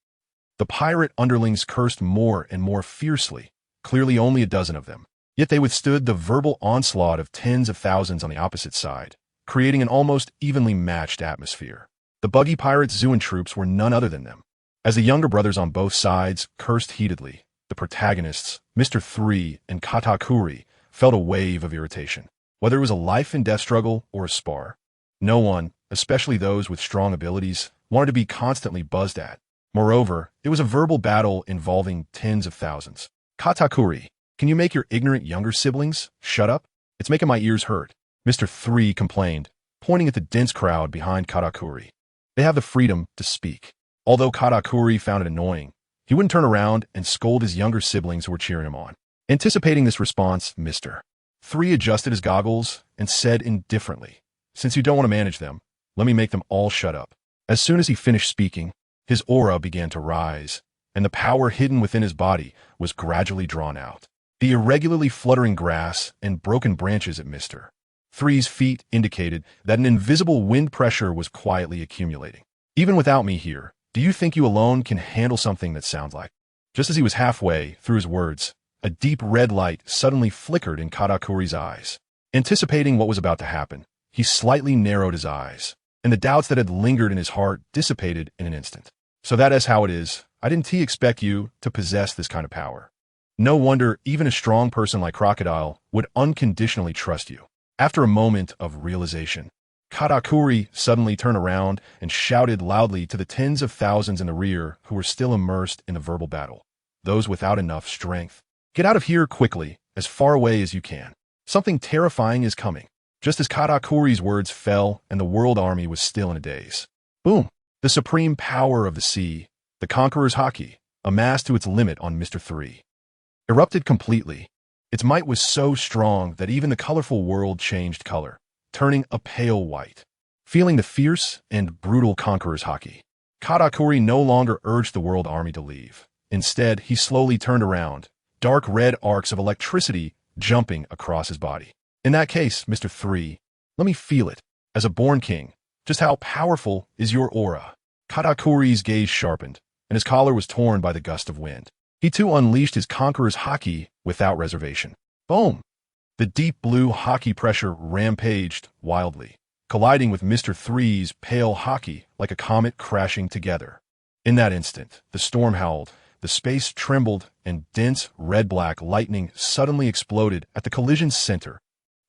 The pirate underlings cursed more and more fiercely, clearly only a dozen of them. Yet they withstood the verbal onslaught of tens of thousands on the opposite side, creating an almost evenly matched atmosphere. The Buggy Pirates' Zuan troops were none other than them. As the younger brothers on both sides cursed heatedly, the protagonists, Mr.3 and Katakuri, felt a wave of irritation. Whether it was a life-and-death struggle or a spar, no one, especially those with strong abilities, wanted to be constantly buzzed at. Moreover, it was a verbal battle involving tens of thousands. Katakuri, can you make your ignorant younger siblings shut up? It's making my ears hurt, Mr.3 complained, pointing at the dense crowd behind Katakuri. They have the freedom to speak. Although Katakuri found it annoying, he wouldn't turn around and scold his younger siblings who were cheering him on. Anticipating this response, Mr.3 adjusted his goggles and said indifferently, "Since you don't want to manage them, let me make them all shut up." As soon as he finished speaking, his aura began to rise, and the power hidden within his body was gradually drawn out. The irregularly fluttering grass and broken branches at Mr.3's feet indicated that an invisible wind pressure was quietly accumulating. Even without me here, do you think you alone can handle something that sounds like? Just as he was halfway through his words, a deep red light suddenly flickered in Katakuri's eyes. Anticipating what was about to happen, he slightly narrowed his eyes, and the doubts that had lingered in his heart dissipated in an instant. So that is how it is. I didn't expect you to possess this kind of power. No wonder even a strong person like Crocodile would unconditionally trust you. After a moment of realization, Katakuri suddenly turned around and shouted loudly to the tens of thousands in the rear who were still immersed in the verbal battle. Those without enough strength, get out of here quickly, as far away as you can. Something terrifying is coming. Just as Katakuri's words fell and the world army was still in a daze. Boom! The supreme power of the sea, the conqueror's haki, amassed to its limit on Mr.3, erupted completely. Its might was so strong that even the colorful world changed color, turning a pale white. Feeling the fierce and brutal conqueror's haki, Katakuri no longer urged the world army to leave. Instead, he slowly turned around, dark red arcs of electricity jumping across his body. In that case, Mr.3, let me feel it. As a born king, just how powerful is your aura? Katakuri's gaze sharpened, and his collar was torn by the gust of wind. He too unleashed his conqueror's haki without reservation. Boom! The deep blue haki pressure rampaged wildly, colliding with Mr.3's pale haki like a comet crashing together. In that instant, the storm howled, the space trembled, and dense red-black lightning suddenly exploded at the collision's center.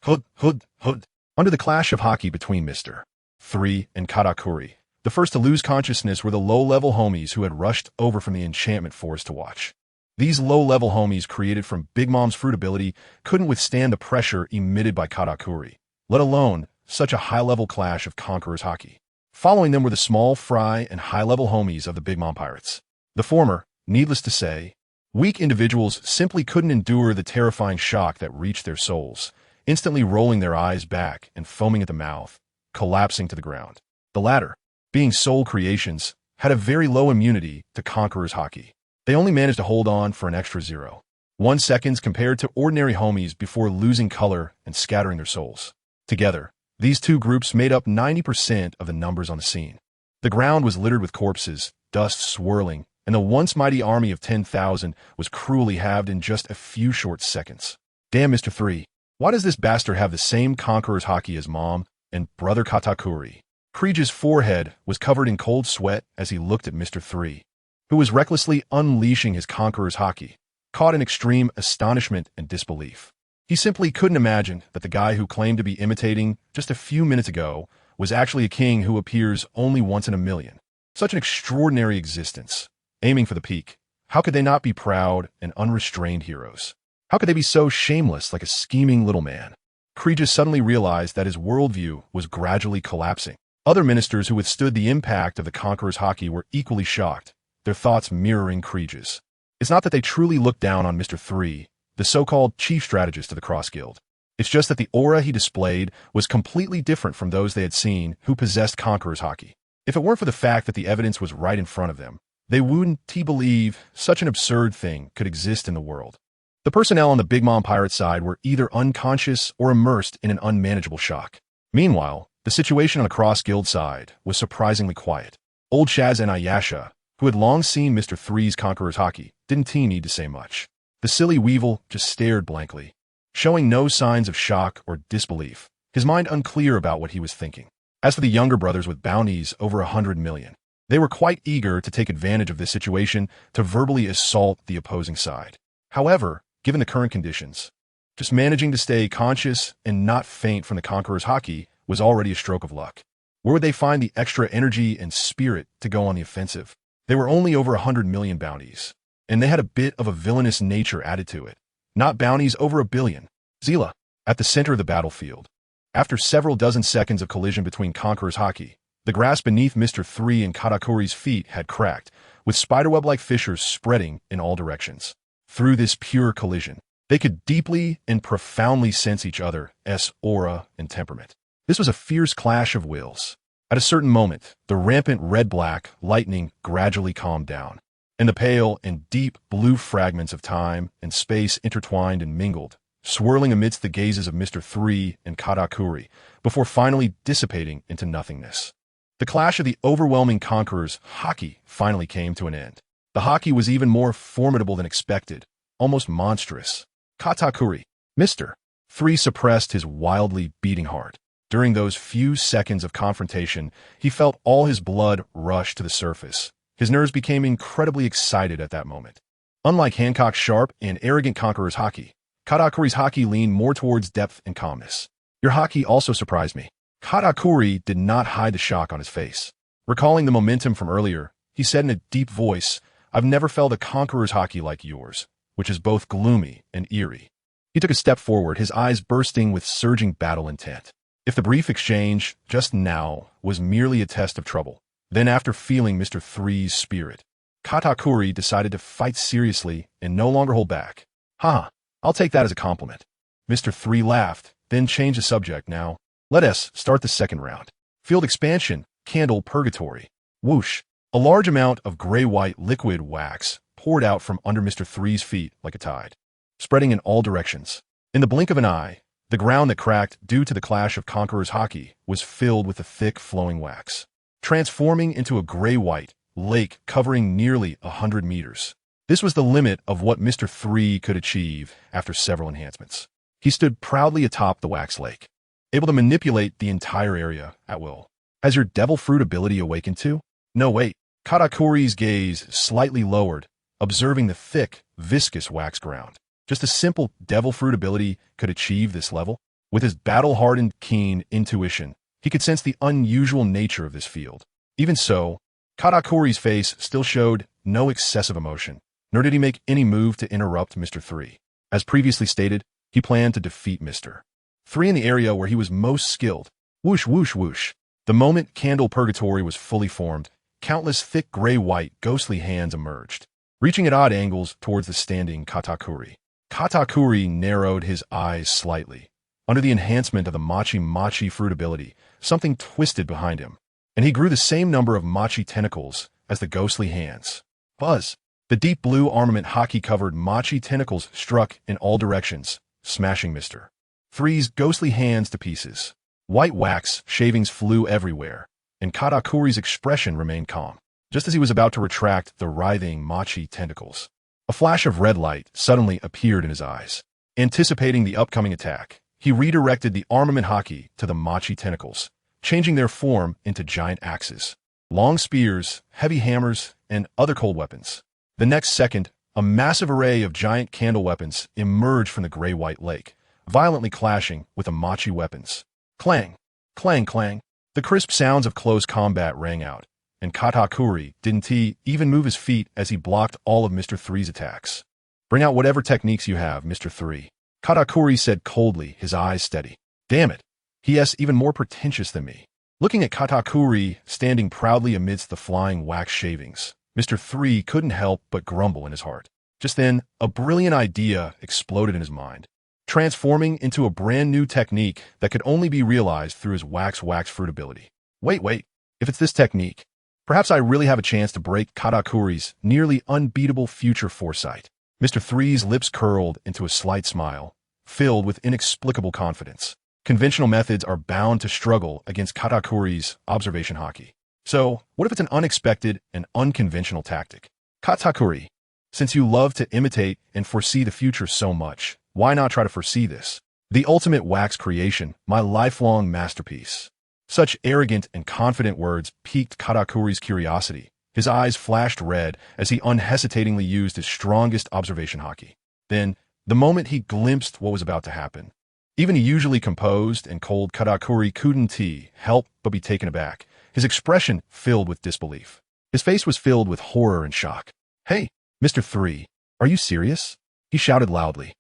Hud, hud, hud. Under the clash of haki between Mr.3 and Katakuri, the first to lose consciousness were the low-level homies who had rushed over from the enchantment forest to watch. These low-level homies created from Big Mom's fruit ability couldn't withstand the pressure emitted by Katakuri, let alone such a high-level clash of conquerors haki. Following them were the small fry and high-level homies of the Big Mom Pirates. The former, needless to say, weak individuals simply couldn't endure the terrifying shock that reached their souls, instantly rolling their eyes back and foaming at the mouth, collapsing to the ground. The latter, being soul creations, had a very low immunity to conquerors haki. They only managed to hold on for an extra 0. 1 seconds compared to ordinary homies before losing color and scattering their souls. Together, these two groups made up 90% of the numbers on the scene. The ground was littered with corpses, dust swirling, and the once mighty army of 10,000 was cruelly halved in just a few short seconds. Damn, Mr. 3. Why does this bastard have the same conqueror's haki as mom and brother Katakuri? Kriege's forehead was covered in cold sweat as he looked at Mr. 3, who was recklessly unleashing his conqueror's haki, caught in extreme astonishment and disbelief. He simply couldn't imagine that the guy who claimed to be imitating just a few minutes ago was actually a king who appears only once in a million. Such an extraordinary existence. Aiming for the peak, how could they not be proud and unrestrained heroes? How could they be so shameless like a scheming little man? Kriege suddenly realized that his worldview was gradually collapsing. Other ministers who withstood the impact of the conqueror's haki were equally shocked, their thoughts mirroring Kriege's. It's not that they truly looked down on Mr. 3, the so-called chief strategist of the Cross Guild. It's just that the aura he displayed was completely different from those they had seen who possessed conqueror's haki. If it weren't for the fact that the evidence was right in front of them, they wouldn't believe such an absurd thing could exist in the world. The personnel on the Big Mom pirate side were either unconscious or immersed in an unmanageable shock. Meanwhile, the situation on the Cross Guild side was surprisingly quiet. Old Shaz and Ayasha, who had long seen Mr. 3's conqueror's haki, didn't need to say much. The silly weevil just stared blankly, showing no signs of shock or disbelief, his mind unclear about what he was thinking. As for the younger brothers with bounties over 100 million, they were quite eager to take advantage of this situation to verbally assault the opposing side. However, given the current conditions, just managing to stay conscious and not faint from the conqueror's haki was already a stroke of luck. Where would they find the extra energy and spirit to go on the offensive? They were only over 100 million bounties, and they had a bit of a villainous nature added to it. Not bounties over 1 billion. Zila, at the center of the battlefield. After several dozen seconds of collision between conqueror's haki, the grass beneath Mr. 3 and Katakuri's feet had cracked, with spiderweb-like fissures spreading in all directions. Through this pure collision, they could deeply and profoundly sense each other's aura and temperament. This was a fierce clash of wills. At a certain moment, the rampant red-black lightning gradually calmed down, and the pale and deep blue fragments of time and space intertwined and mingled, swirling amidst the gazes of Mr. 3 and Katakuri, before finally dissipating into nothingness. The clash of the overwhelming conqueror's haki finally came to an end. The haki was even more formidable than expected, almost monstrous. Katakuri, Mr. 3 suppressed his wildly beating heart. During those few seconds of confrontation, he felt all his blood rush to the surface. His nerves became incredibly excited at that moment. Unlike Hancock's sharp and arrogant conqueror's haki, Katakuri's haki leaned more towards depth and calmness. Your haki also surprised me. Katakuri did not hide the shock on his face. Recalling the momentum from earlier, he said in a deep voice, I've never felt a conqueror's haki like yours, which is both gloomy and eerie. He took a step forward, his eyes bursting with surging battle intent. If the brief exchange just now was merely a test of trouble, then after feeling Mr. 3's spirit, Katakuri decided to fight seriously and no longer hold back. Haha, I'll take that as a compliment. Mr. 3 laughed, then changed the subject. Now, let us start the second round. Field expansion, candle purgatory. Whoosh. A large amount of gray-white liquid wax poured out from under Mr. 3's feet like a tide, spreading in all directions. In the blink of an eye, the ground that cracked due to the clash of conqueror's haki was filled with the thick flowing wax, transforming into a gray-white lake covering nearly 100 meters. This was the limit of what Mr. 3 could achieve after several enhancements. He stood proudly atop the wax lake, able to manipulate the entire area at will. Has your devil fruit ability awakened too? No, wait. Katakuri's gaze slightly lowered, observing the thick, viscous wax ground. Just a simple devil fruit ability could achieve this level? With his battle-hardened, keen intuition, he could sense the unusual nature of this field. Even so, Katakuri's face still showed no excessive emotion, nor did he make any move to interrupt Mr. 3. As previously stated, he planned to defeat Mr. 3 in the area where he was most skilled. Whoosh, whoosh, whoosh. The moment Candle Purgatory was fully formed, countless thick gray-white, ghostly hands emerged, reaching at odd angles towards the standing Katakuri. Katakuri narrowed his eyes slightly. Under the enhancement of the Machi fruit ability, something twisted behind him, and he grew the same number of Machi tentacles as the ghostly hands. Buzz. The deep blue armament haki-covered machi tentacles struck in all directions, smashing Mr.3's ghostly hands to pieces. White wax shavings flew everywhere, and Katakuri's expression remained calm. Just as he was about to retract the writhing machi tentacles, a flash of red light suddenly appeared in his eyes. Anticipating the upcoming attack, he redirected the armament haki to the machi tentacles, changing their form into giant axes, long spears, heavy hammers, and other cold weapons. The next second, a massive array of giant candle weapons emerged from the gray-white lake, violently clashing with the machi weapons. Clang! Clang! Clang! The crisp sounds of close combat rang out, and Katakuri didn't even move his feet as he blocked all of Mr.3's attacks. "Bring out whatever techniques you have, Mr.3. Katakuri said coldly, his eyes steady. Damn it, he is even more pretentious than me. Looking at Katakuri standing proudly amidst the flying wax shavings, Mr.3 couldn't help but grumble in his heart. Just then, a brilliant idea exploded in his mind, transforming into a brand new technique that could only be realized through his wax fruit ability. Wait, if it's this technique, perhaps I really have a chance to break Katakuri's nearly unbeatable future foresight. Mr.3's lips curled into a slight smile, filled with inexplicable confidence. Conventional methods are bound to struggle against Katakuri's observation haki. So, what if it's an unexpected and unconventional tactic? Katakuri, since you love to imitate and foresee the future so much, why not try to foresee this? The ultimate wax creation, my lifelong masterpiece. Such arrogant and confident words piqued Katakuri's curiosity. His eyes flashed red as he unhesitatingly used his strongest observation haki. Then, the moment he glimpsed what was about to happen, even a usually composed and cold Katakuri couldn't help but be taken aback, his expression filled with disbelief. His face was filled with horror and shock. "Hey, Mr.3, are you serious?" he shouted loudly.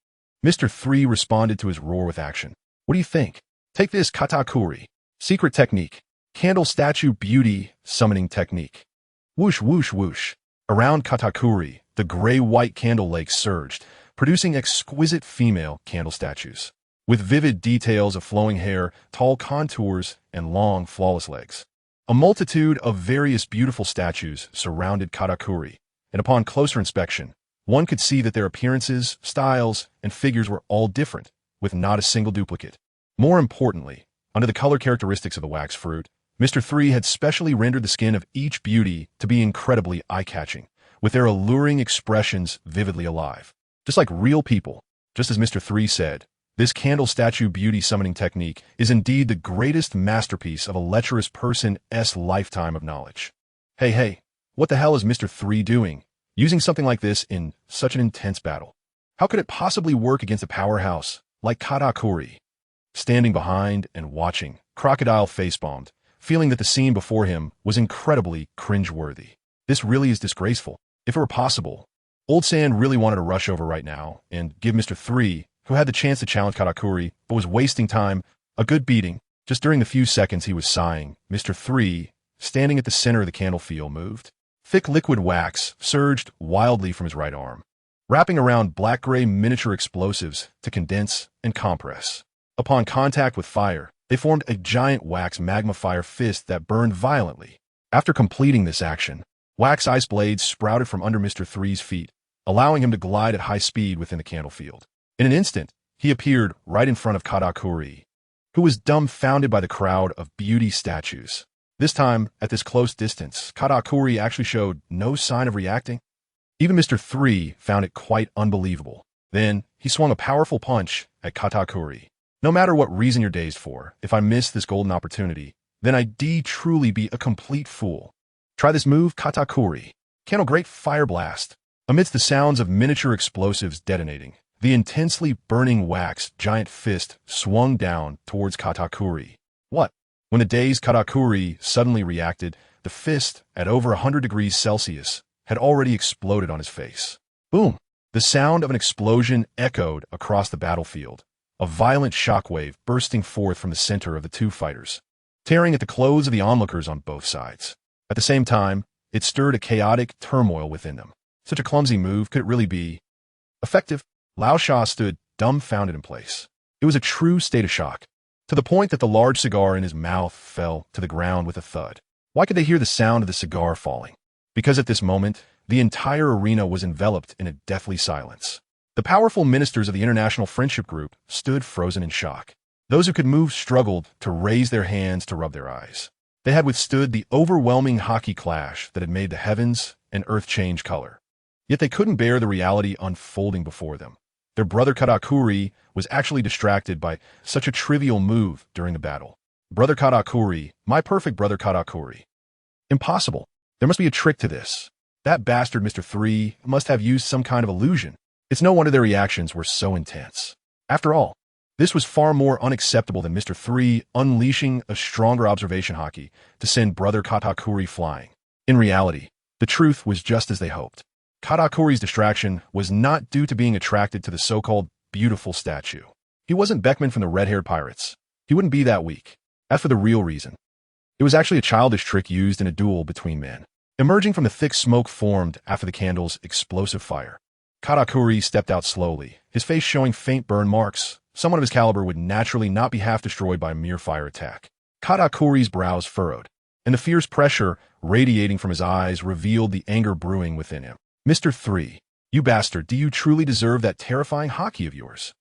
Mr.3 responded to his roar with action. "What do you think? Take this, Katakuri. Secret technique. Candle statue beauty summoning technique." Whoosh, whoosh, whoosh. Around Katakuri, the gray-white candle lake surged, producing exquisite female candle statues, with vivid details of flowing hair, tall contours, and long, flawless legs. A multitude of various beautiful statues surrounded Katakuri, and upon closer inspection, one could see that their appearances, styles, and figures were all different, with not a single duplicate. More importantly, under the color characteristics of the wax fruit, Mr.3 had specially rendered the skin of each beauty to be incredibly eye-catching, with their alluring expressions vividly alive. Just like real people, just as Mr.3 said, this candle statue beauty summoning technique is indeed the greatest masterpiece of a lecherous person's lifetime of knowledge. Hey, what the hell is Mr.3 doing, using something like this in such an intense battle? How could it possibly work against a powerhouse like Katakuri? Standing behind and watching, Crocodile face-bombed, feeling that the scene before him was incredibly cringe-worthy. This really is disgraceful. If it were possible, Old Sand really wanted to rush over right now and give Mr.3, who had the chance to challenge Katakuri but was wasting time, a good beating. Just during the few seconds he was sighing, Mr.3, standing at the center of the candle field, moved. Thick liquid wax surged wildly from his right arm, wrapping around black-gray miniature explosives to condense and compress. Upon contact with fire, they formed a giant wax magma fire fist that burned violently. After completing this action, wax ice blades sprouted from under Mr.3's feet, allowing him to glide at high speed within the candle field. In an instant, he appeared right in front of Katakuri, who was dumbfounded by the crowd of beauty statues. This time, at this close distance, Katakuri actually showed no sign of reacting. Even Mr.3 found it quite unbelievable. Then, he swung a powerful punch at Katakuri. "No matter what reason you're dazed for, if I miss this golden opportunity, then I'd truly be a complete fool. Try this move, Katakuri." Candle Great Fire Blast. Amidst the sounds of miniature explosives detonating, the intensely burning wax giant fist swung down towards Katakuri. What? When the dazed Katakuri suddenly reacted, the fist, at over 100 degrees Celsius, had already exploded on his face. Boom! The sound of an explosion echoed across the battlefield, a violent shockwave bursting forth from the center of the two fighters, tearing at the clothes of the onlookers on both sides. At the same time, it stirred a chaotic turmoil within them. Such a clumsy move, could it really be effective? Lao Sha stood dumbfounded in place. It was a true state of shock, to the point that the large cigar in his mouth fell to the ground with a thud. Why could they hear the sound of the cigar falling? Because at this moment, the entire arena was enveloped in a deathly silence. The powerful ministers of the International Friendship Group stood frozen in shock. Those who could move struggled to raise their hands to rub their eyes. They had withstood the overwhelming hockey clash that had made the heavens and earth change color. Yet they couldn't bear the reality unfolding before them. Their brother Katakuri was actually distracted by such a trivial move during the battle. Brother Katakuri, my perfect brother Katakuri. Impossible. There must be a trick to this. That bastard Mr. 3 must have used some kind of illusion. It's no wonder their reactions were so intense. After all, this was far more unacceptable than Mr. 3 unleashing a stronger observation hockey to send brother Katakuri flying. In reality, the truth was just as they hoped. Katakuri's distraction was not due to being attracted to the so-called beautiful statue. He wasn't Beckman from the Red-Haired Pirates. He wouldn't be that weak. As for the real reason, it was actually a childish trick used in a duel between men. Emerging from the thick smoke formed after the candle's explosive fire, Katakuri stepped out slowly, his face showing faint burn marks. Someone of his caliber would naturally not be half destroyed by a mere fire attack. Katakuri's brows furrowed, and the fierce pressure radiating from his eyes revealed the anger brewing within him. Mr. 3, you bastard, do you truly deserve that terrifying hockey of yours?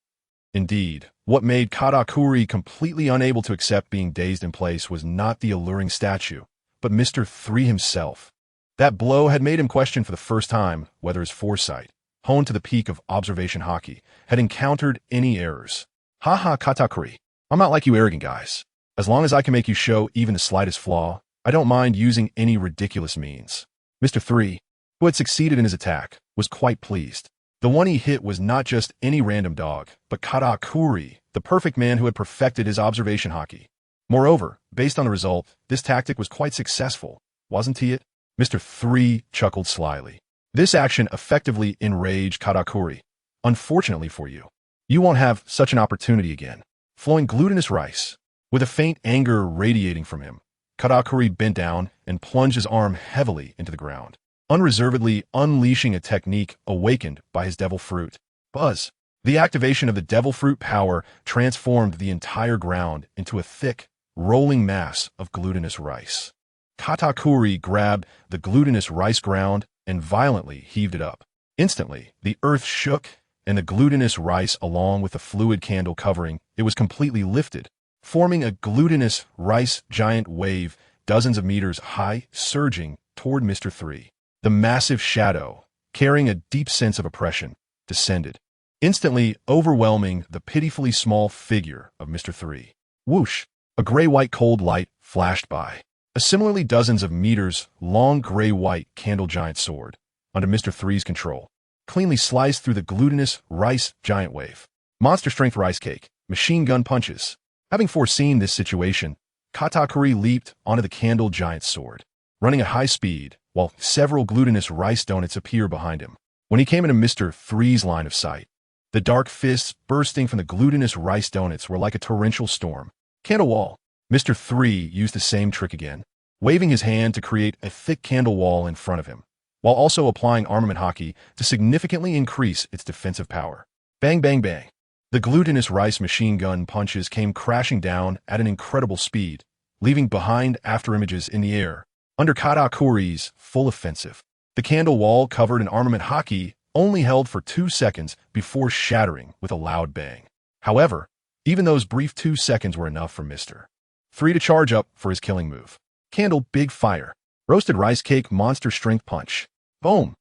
Indeed, what made Katakuri completely unable to accept being dazed in place was not the alluring statue, but Mr. 3 himself. That blow had made him question for the first time whether his foresight, honed to the peak of observation hockey, had encountered any errors. Haha, Katakuri, I'm not like you arrogant guys. As long as I can make you show even the slightest flaw, I don't mind using any ridiculous means. Mr. 3, who had succeeded in his attack, was quite pleased. The one he hit was not just any random dog, but Katakuri, the perfect man who had perfected his observation hockey. Moreover, based on the result, this tactic was quite successful, wasn't it? Mr. 3 chuckled slyly. This action effectively enraged Katakuri. Unfortunately for you, you won't have such an opportunity again. Flowing glutinous rice, with a faint anger radiating from him, Katakuri bent down and plunged his arm heavily into the ground, unreservedly unleashing a technique awakened by his devil fruit. Buzz! The activation of the devil fruit power transformed the entire ground into a thick, rolling mass of glutinous rice. Katakuri grabbed the glutinous rice ground and violently heaved it up. Instantly, the earth shook, and the glutinous rice, along with the fluid candle covering it, was completely lifted, forming a glutinous rice giant wave dozens of meters high, surging toward Mr. 3. The massive shadow, carrying a deep sense of oppression, descended, instantly overwhelming the pitifully small figure of Mr. 3. Whoosh! A gray-white cold light flashed by. A similarly dozens of meters long gray-white candle giant sword, under Mr. 3's control, cleanly sliced through the glutinous rice giant wave. Monster strength rice cake, machine gun punches. Having foreseen this situation, Katakuri leaped onto the candle giant sword, running at high speed, while several glutinous rice donuts appear behind him. When he came into Mr. 3's line of sight, the dark fists bursting from the glutinous rice donuts were like a torrential storm. Candle wall. Mr. 3 used the same trick again, waving his hand to create a thick candle wall in front of him, while also applying armament hockey to significantly increase its defensive power. Bang, bang, bang. The glutinous rice machine gun punches came crashing down at an incredible speed, leaving behind afterimages in the air. Under Katakuri's full offensive, the candle wall covered in armament hockey only held for 2 seconds before shattering with a loud bang. However, even those brief 2 seconds were enough for Mr. 3 to charge up for his killing move. Candle big fire. Roasted rice cake monster strength punch. Boom!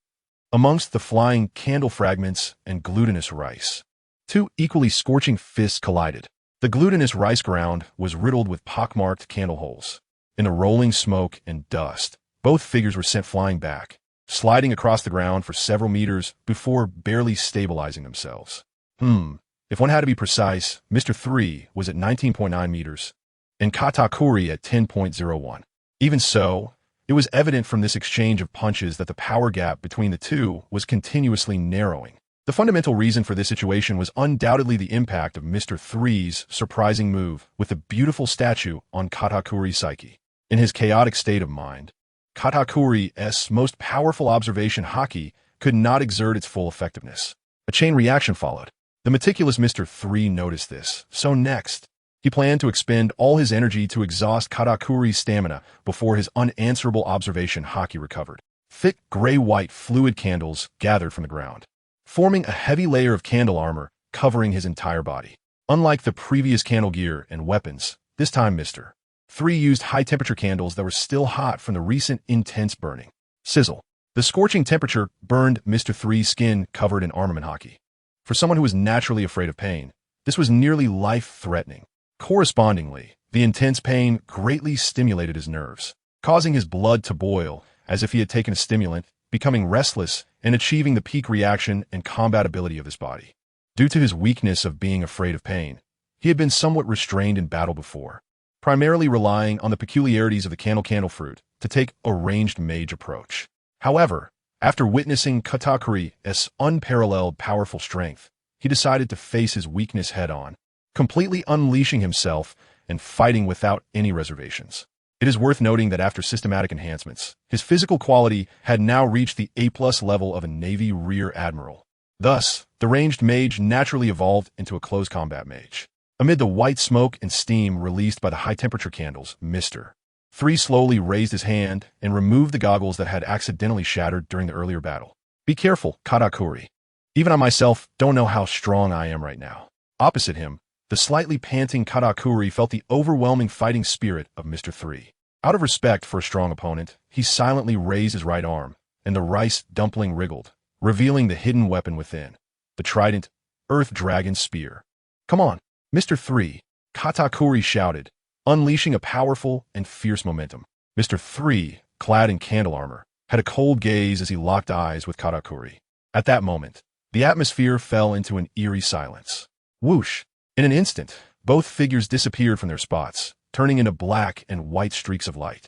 Amongst the flying candle fragments and glutinous rice, 2 equally scorching fists collided. The glutinous rice ground was riddled with pockmarked candle holes. In the rolling smoke and dust, both figures were sent flying back, sliding across the ground for several meters before barely stabilizing themselves. If one had to be precise, Mr. 3 was at 19.9 meters, and Katakuri at 10.01. Even so, it was evident from this exchange of punches that the power gap between the two was continuously narrowing. The fundamental reason for this situation was undoubtedly the impact of Mr. 3's surprising move with the beautiful statue on Katakuri's psyche. In his chaotic state of mind, Katakuri's most powerful observation hockey could not exert its full effectiveness. A chain reaction followed. The meticulous Mr. 3 noticed this, so next, he planned to expend all his energy to exhaust Katakuri's stamina before his unanswerable observation hockey recovered. Thick gray-white fluid candles gathered from the ground, forming a heavy layer of candle armor covering his entire body. Unlike the previous candle gear and weapons, this time Mr.3 used high-temperature candles that were still hot from the recent intense burning. Sizzle. The scorching temperature burned Mr.3's skin covered in armament hockey. For someone who was naturally afraid of pain, this was nearly life-threatening. Correspondingly, the intense pain greatly stimulated his nerves, causing his blood to boil as if he had taken a stimulant, becoming restless and achieving the peak reaction and combat ability of his body. Due to his weakness of being afraid of pain, he had been somewhat restrained in battle before, primarily relying on the peculiarities of the candle fruit to take a ranged mage approach. However, after witnessing Katakuri's unparalleled powerful strength, he decided to face his weakness head-on, completely unleashing himself and fighting without any reservations. It is worth noting that after systematic enhancements, his physical quality had now reached the A+ level of a Navy Rear Admiral. Thus, the ranged mage naturally evolved into a close combat mage. Amid the white smoke and steam released by the high-temperature candles, Mr.3 slowly raised his hand and removed the goggles that had accidentally shattered during the earlier battle. Be careful, Katakuri. Even I myself don't know how strong I am right now. Opposite him, the slightly panting Katakuri felt the overwhelming fighting spirit of Mr.3. Out of respect for a strong opponent, he silently raised his right arm, and the rice dumpling wriggled, revealing the hidden weapon within, the trident, Earth Dragon Spear. Come on, Mr.3, Katakuri shouted, unleashing a powerful and fierce momentum. Mr.3, clad in candle armor, had a cold gaze as he locked eyes with Katakuri. At that moment, the atmosphere fell into an eerie silence. Whoosh! In an instant, both figures disappeared from their spots, turning into black and white streaks of light,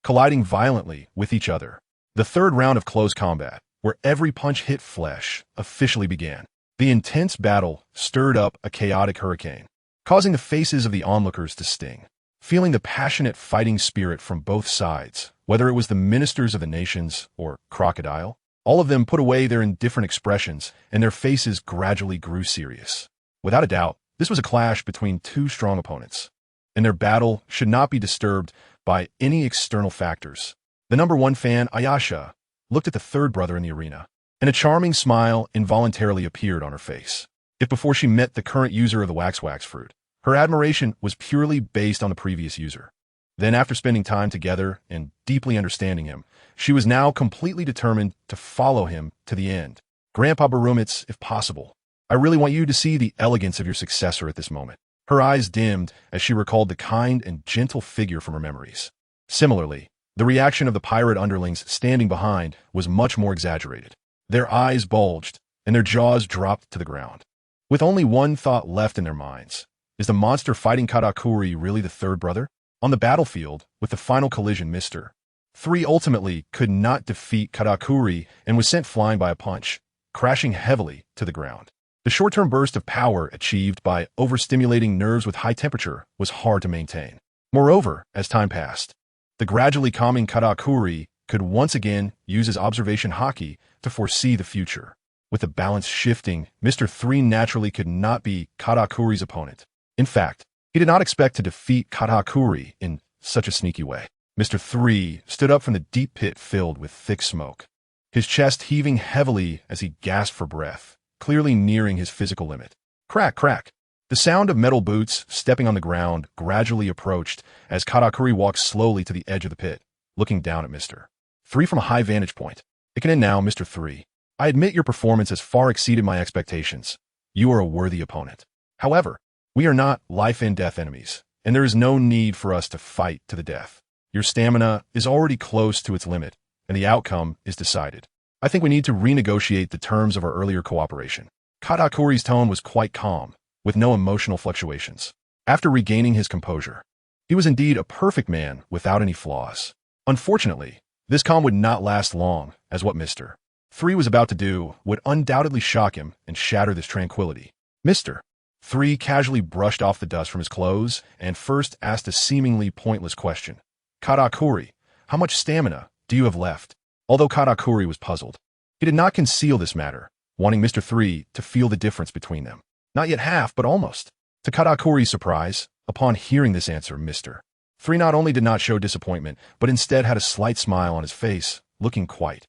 colliding violently with each other. The third round of close combat, where every punch hit flesh, officially began. The intense battle stirred up a chaotic hurricane, causing the faces of the onlookers to sting. Feeling the passionate fighting spirit from both sides, whether it was the ministers of the nations or Crocodile, all of them put away their indifferent expressions and their faces gradually grew serious. Without a doubt, this was a clash between two strong opponents, and their battle should not be disturbed by any external factors. The #1 fan, Ayasha, looked at the third brother in the arena, and a charming smile involuntarily appeared on her face. If before she met the current user of the wax fruit, her admiration was purely based on the previous user. Then after spending time together and deeply understanding him, she was now completely determined to follow him to the end. Grandpa Barumitz, if possible, I really want you to see the elegance of your successor at this moment. Her eyes dimmed as she recalled the kind and gentle figure from her memories. Similarly, the reaction of the pirate underlings standing behind was much more exaggerated. Their eyes bulged, and their jaws dropped to the ground. With only one thought left in their minds, is the monster fighting Katakuri really the third brother? On the battlefield, with the final collision, Mr.3 ultimately could not defeat Katakuri and was sent flying by a punch, crashing heavily to the ground. The short-term burst of power achieved by overstimulating nerves with high temperature was hard to maintain. Moreover, as time passed, the gradually calming Katakuri could once again use his observation haki to foresee the future. With the balance shifting, Mr.3 naturally could not be Katakuri's opponent. In fact, he did not expect to defeat Katakuri in such a sneaky way. Mr.3 stood up from the deep pit filled with thick smoke, his chest heaving heavily as he gasped for breath, clearly nearing his physical limit. Crack, crack. The sound of metal boots stepping on the ground gradually approached as Katakuri walked slowly to the edge of the pit, looking down at Mr.3 from a high vantage point. It can end now, Mr.3. I admit your performance has far exceeded my expectations. You are a worthy opponent. However, we are not life and death enemies, and there is no need for us to fight to the death. Your stamina is already close to its limit, and the outcome is decided. I think we need to renegotiate the terms of our earlier cooperation. Katakuri's tone was quite calm, with no emotional fluctuations. After regaining his composure, he was indeed a perfect man without any flaws. Unfortunately, this calm would not last long, as what Mr.3 was about to do would undoubtedly shock him and shatter this tranquility. Mr.3 casually brushed off the dust from his clothes and first asked a seemingly pointless question. Katakuri, how much stamina do you have left? Although Katakuri was puzzled, he did not conceal this matter, wanting Mr.3 to feel the difference between them. Not yet half, but almost. To Katakuri's surprise, upon hearing this answer, Mr.3 not only did not show disappointment, but instead had a slight smile on his face, looking quite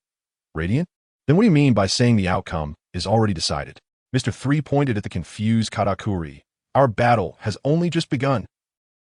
radiant. Then what do you mean by saying the outcome is already decided? Mr. 3 pointed at the confused Katakuri. Our battle has only just begun.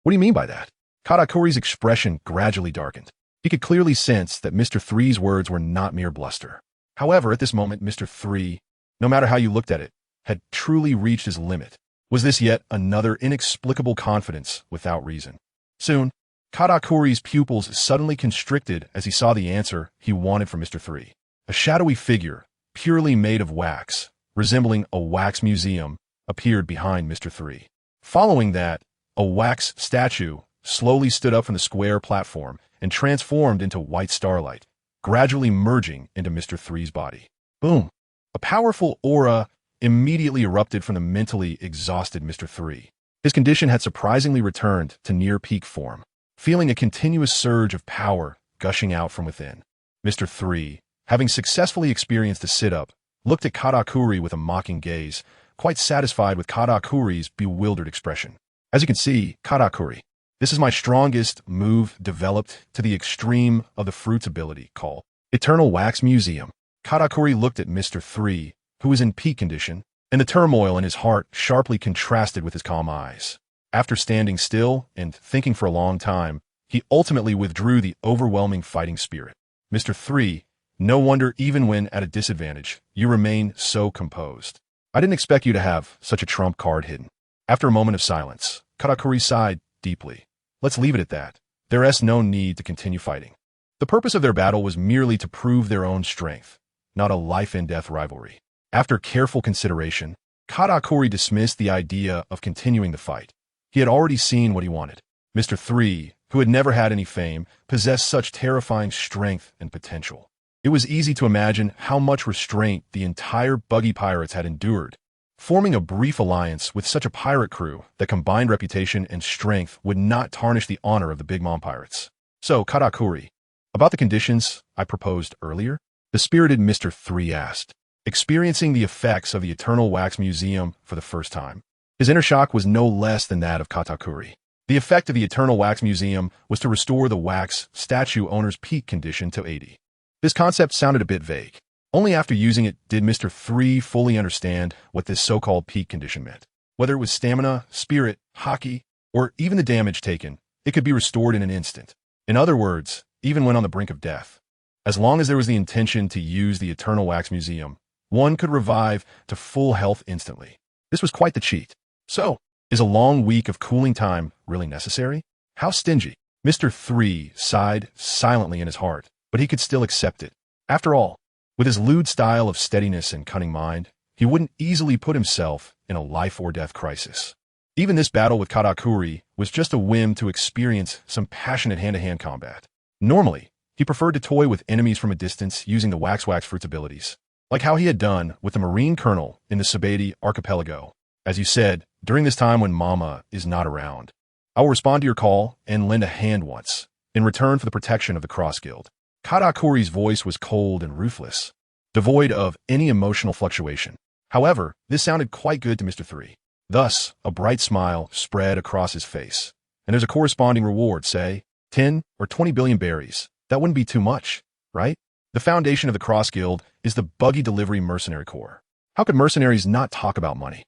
What do you mean by that? Katakuri's expression gradually darkened. He could clearly sense that Mr. 3's words were not mere bluster. However, at this moment, Mr. 3, no matter how you looked at it, had truly reached his limit. Was this yet another inexplicable confidence without reason? Soon, Katakuri's pupils suddenly constricted as he saw the answer he wanted from Mr. 3. A shadowy figure, purely made of wax, resembling a wax museum, appeared behind Mr. 3. Following that, a wax statue slowly stood up from the square platform and transformed into white starlight, gradually merging into Mr. 3's body. Boom! A powerful aura immediately erupted from the mentally exhausted Mr. 3. His condition had surprisingly returned to near-peak form, feeling a continuous surge of power gushing out from within. Mr. 3, having successfully experienced a sit-up, looked at Katakuri with a mocking gaze, quite satisfied with Katakuri's bewildered expression. As you can see, Katakuri, this is my strongest move developed to the extreme of the fruit's ability called Eternal Wax Museum. Katakuri looked at Mr. 3, who was in peak condition, and the turmoil in his heart sharply contrasted with his calm eyes. After standing still and thinking for a long time, he ultimately withdrew the overwhelming fighting spirit. Mr. 3, no wonder even when at a disadvantage, you remain so composed. I didn't expect you to have such a trump card hidden. After a moment of silence, Katakuri sighed deeply. Let's leave it at that. There's no need to continue fighting. The purpose of their battle was merely to prove their own strength, not a life-and-death rivalry. After careful consideration, Katakuri dismissed the idea of continuing the fight. He had already seen what he wanted. Mr. 3, who had never had any fame, possessed such terrifying strength and potential. It was easy to imagine how much restraint the entire Buggy pirates had endured. Forming a brief alliance with such a pirate crew that combined reputation and strength would not tarnish the honor of the Big Mom pirates. So, Katakuri, about the conditions I proposed earlier, the spirited Mr. 3 asked, experiencing the effects of the Eternal Wax Museum for the first time. His inner shock was no less than that of Katakuri. The effect of the Eternal Wax Museum was to restore the wax statue owner's peak condition to 80. This concept sounded a bit vague. Only after using it did Mr. 3 fully understand what this so-called peak condition meant. Whether it was stamina, spirit, haki, or even the damage taken, it could be restored in an instant. In other words, even when on the brink of death. As long as there was the intention to use the Eternal Wax Museum, one could revive to full health instantly. This was quite the cheat. So, is a long week of cooling time really necessary? How stingy? Mr. 3 sighed silently in his heart, but he could still accept it. After all, with his lewd style of steadiness and cunning mind, he wouldn't easily put himself in a life-or-death crisis. Even this battle with Katakuri was just a whim to experience some passionate hand-to-hand combat. Normally, he preferred to toy with enemies from a distance using the Wax fruit's abilities, like how he had done with the Marine Colonel in the Sabati archipelago. As you said, during this time when Mama is not around, I will respond to your call and lend a hand once, in return for the protection of the Cross Guild. Katakuri's voice was cold and ruthless, devoid of any emotional fluctuation. However, this sounded quite good to Mr. 3. Thus, a bright smile spread across his face. And there's a corresponding reward, say, 10 or 20 billion berries. That wouldn't be too much, right? The foundation of the Cross Guild is the Buggy Delivery Mercenary Corps. How could mercenaries not talk about money?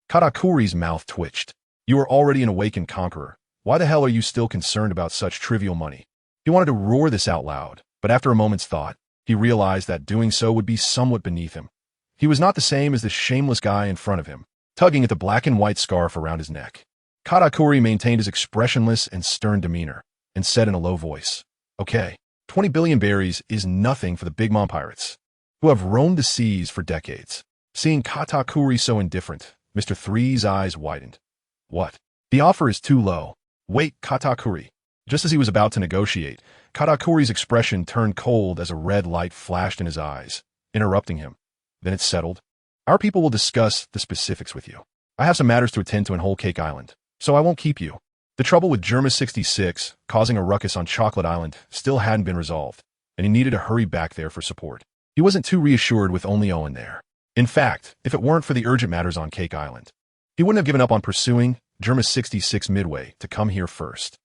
Katakuri's mouth twitched. You are already an awakened conqueror. Why the hell are you still concerned about such trivial money? He wanted to roar this out loud, but after a moment's thought, he realized that doing so would be somewhat beneath him. He was not the same as the shameless guy in front of him, tugging at the black and white scarf around his neck. Katakuri maintained his expressionless and stern demeanor, and said in a low voice, Okay, 20 billion berries is nothing for the Big Mom pirates, who have roamed the seas for decades. Seeing Katakuri so indifferent, Mr. 3's eyes widened. What? The offer is too low. Wait, Katakuri. Just as he was about to negotiate, Katakuri's expression turned cold as a red light flashed in his eyes, interrupting him. Then it settled. Our people will discuss the specifics with you. I have some matters to attend to in Whole Cake Island, so I won't keep you. The trouble with Geoise 66 causing a ruckus on Chocolate Island still hadn't been resolved, and he needed to hurry back there for support. He wasn't too reassured with only Owen there. In fact, if it weren't for the urgent matters on Cake Island, he wouldn't have given up on pursuing Geoise 66 midway to come here first.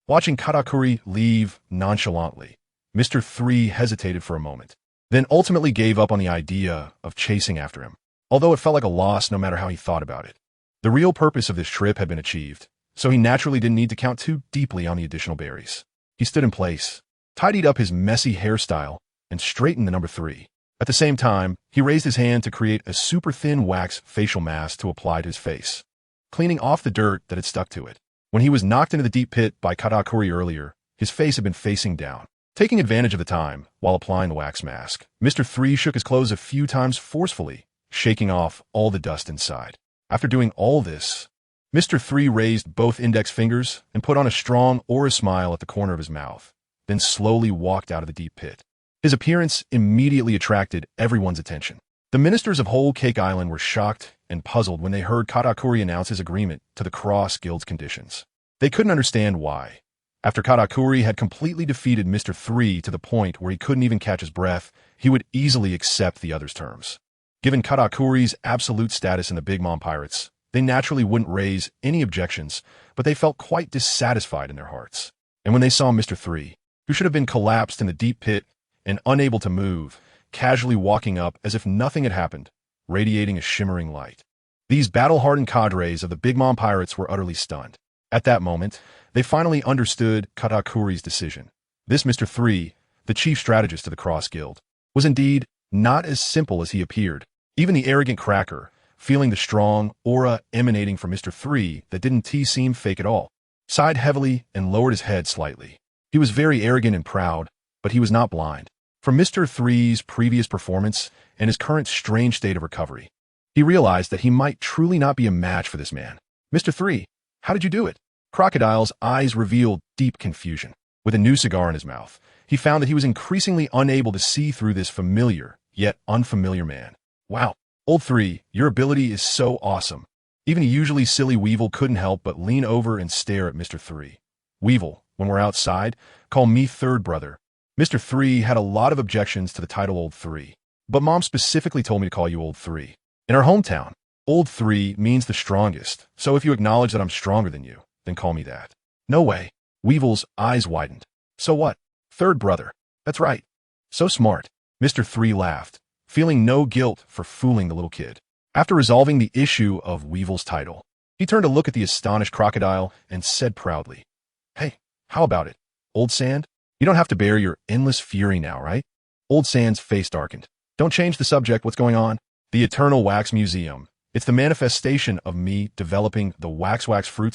Watching Katakuri leave nonchalantly, Mr. 3 hesitated for a moment, then ultimately gave up on the idea of chasing after him, although it felt like a loss no matter how he thought about it. The real purpose of this trip had been achieved, so he naturally didn't need to count too deeply on the additional berries. He stood in place, tidied up his messy hairstyle, and straightened the number 3. At the same time, he raised his hand to create a super thin wax facial mask to apply to his face, cleaning off the dirt that had stuck to it. When he was knocked into the deep pit by Katakuri earlier, his face had been facing down. Taking advantage of the time, while applying the wax mask, Mr. 3 shook his clothes a few times forcefully, shaking off all the dust inside. After doing all this, Mr. 3 raised both index fingers and put on a strong aura smile at the corner of his mouth, then slowly walked out of the deep pit. His appearance immediately attracted everyone's attention. The ministers of Whole Cake Island were shocked and puzzled when they heard Katakuri announce his agreement to the Cross Guild's conditions. They couldn't understand why. After Katakuri had completely defeated Mr. 3 to the point where he couldn't even catch his breath, he would easily accept the other's terms. Given Katakuri's absolute status in the Big Mom Pirates, they naturally wouldn't raise any objections, but they felt quite dissatisfied in their hearts. And when they saw Mr. 3, who should have been collapsed in the deep pit and unable to move, casually walking up as if nothing had happened, radiating a shimmering light, these battle-hardened cadres of the Big Mom Pirates were utterly stunned. At that moment, they finally understood Katakuri's decision. This Mr. 3, the chief strategist of the Cross Guild, was indeed not as simple as he appeared. Even the arrogant cracker, feeling the strong aura emanating from Mr. 3 that didn't seem fake at all, sighed heavily and lowered his head slightly. He was very arrogant and proud, but he was not blind. From Mr. 3's previous performance and his current strange state of recovery, he realized that he might truly not be a match for this man. Mr. 3, how did you do it? Crocodile's eyes revealed deep confusion. With a new cigar in his mouth, he found that he was increasingly unable to see through this familiar, yet unfamiliar man. Wow, old 3, your ability is so awesome. Even a usually silly Weevil couldn't help but lean over and stare at Mr. 3. Weevil, when we're outside, call me third brother. Mr. 3 had a lot of objections to the title Old 3, but Mom specifically told me to call you Old 3. In our hometown, Old 3 means the strongest, so if you acknowledge that I'm stronger than you, then call me that. No way. Weevil's eyes widened. So what? Third brother. That's right. So smart. Mr. 3 laughed, feeling no guilt for fooling the little kid. After resolving the issue of Weevil's title, he turned to look at the astonished crocodile and said proudly, "Hey, how about it, Old Sand? You don't have to bear your endless fury now, right?" Old Sand's face darkened. "Don't change the subject. What's going on?" "The Eternal Wax Museum. It's the manifestation of me developing the wax fruits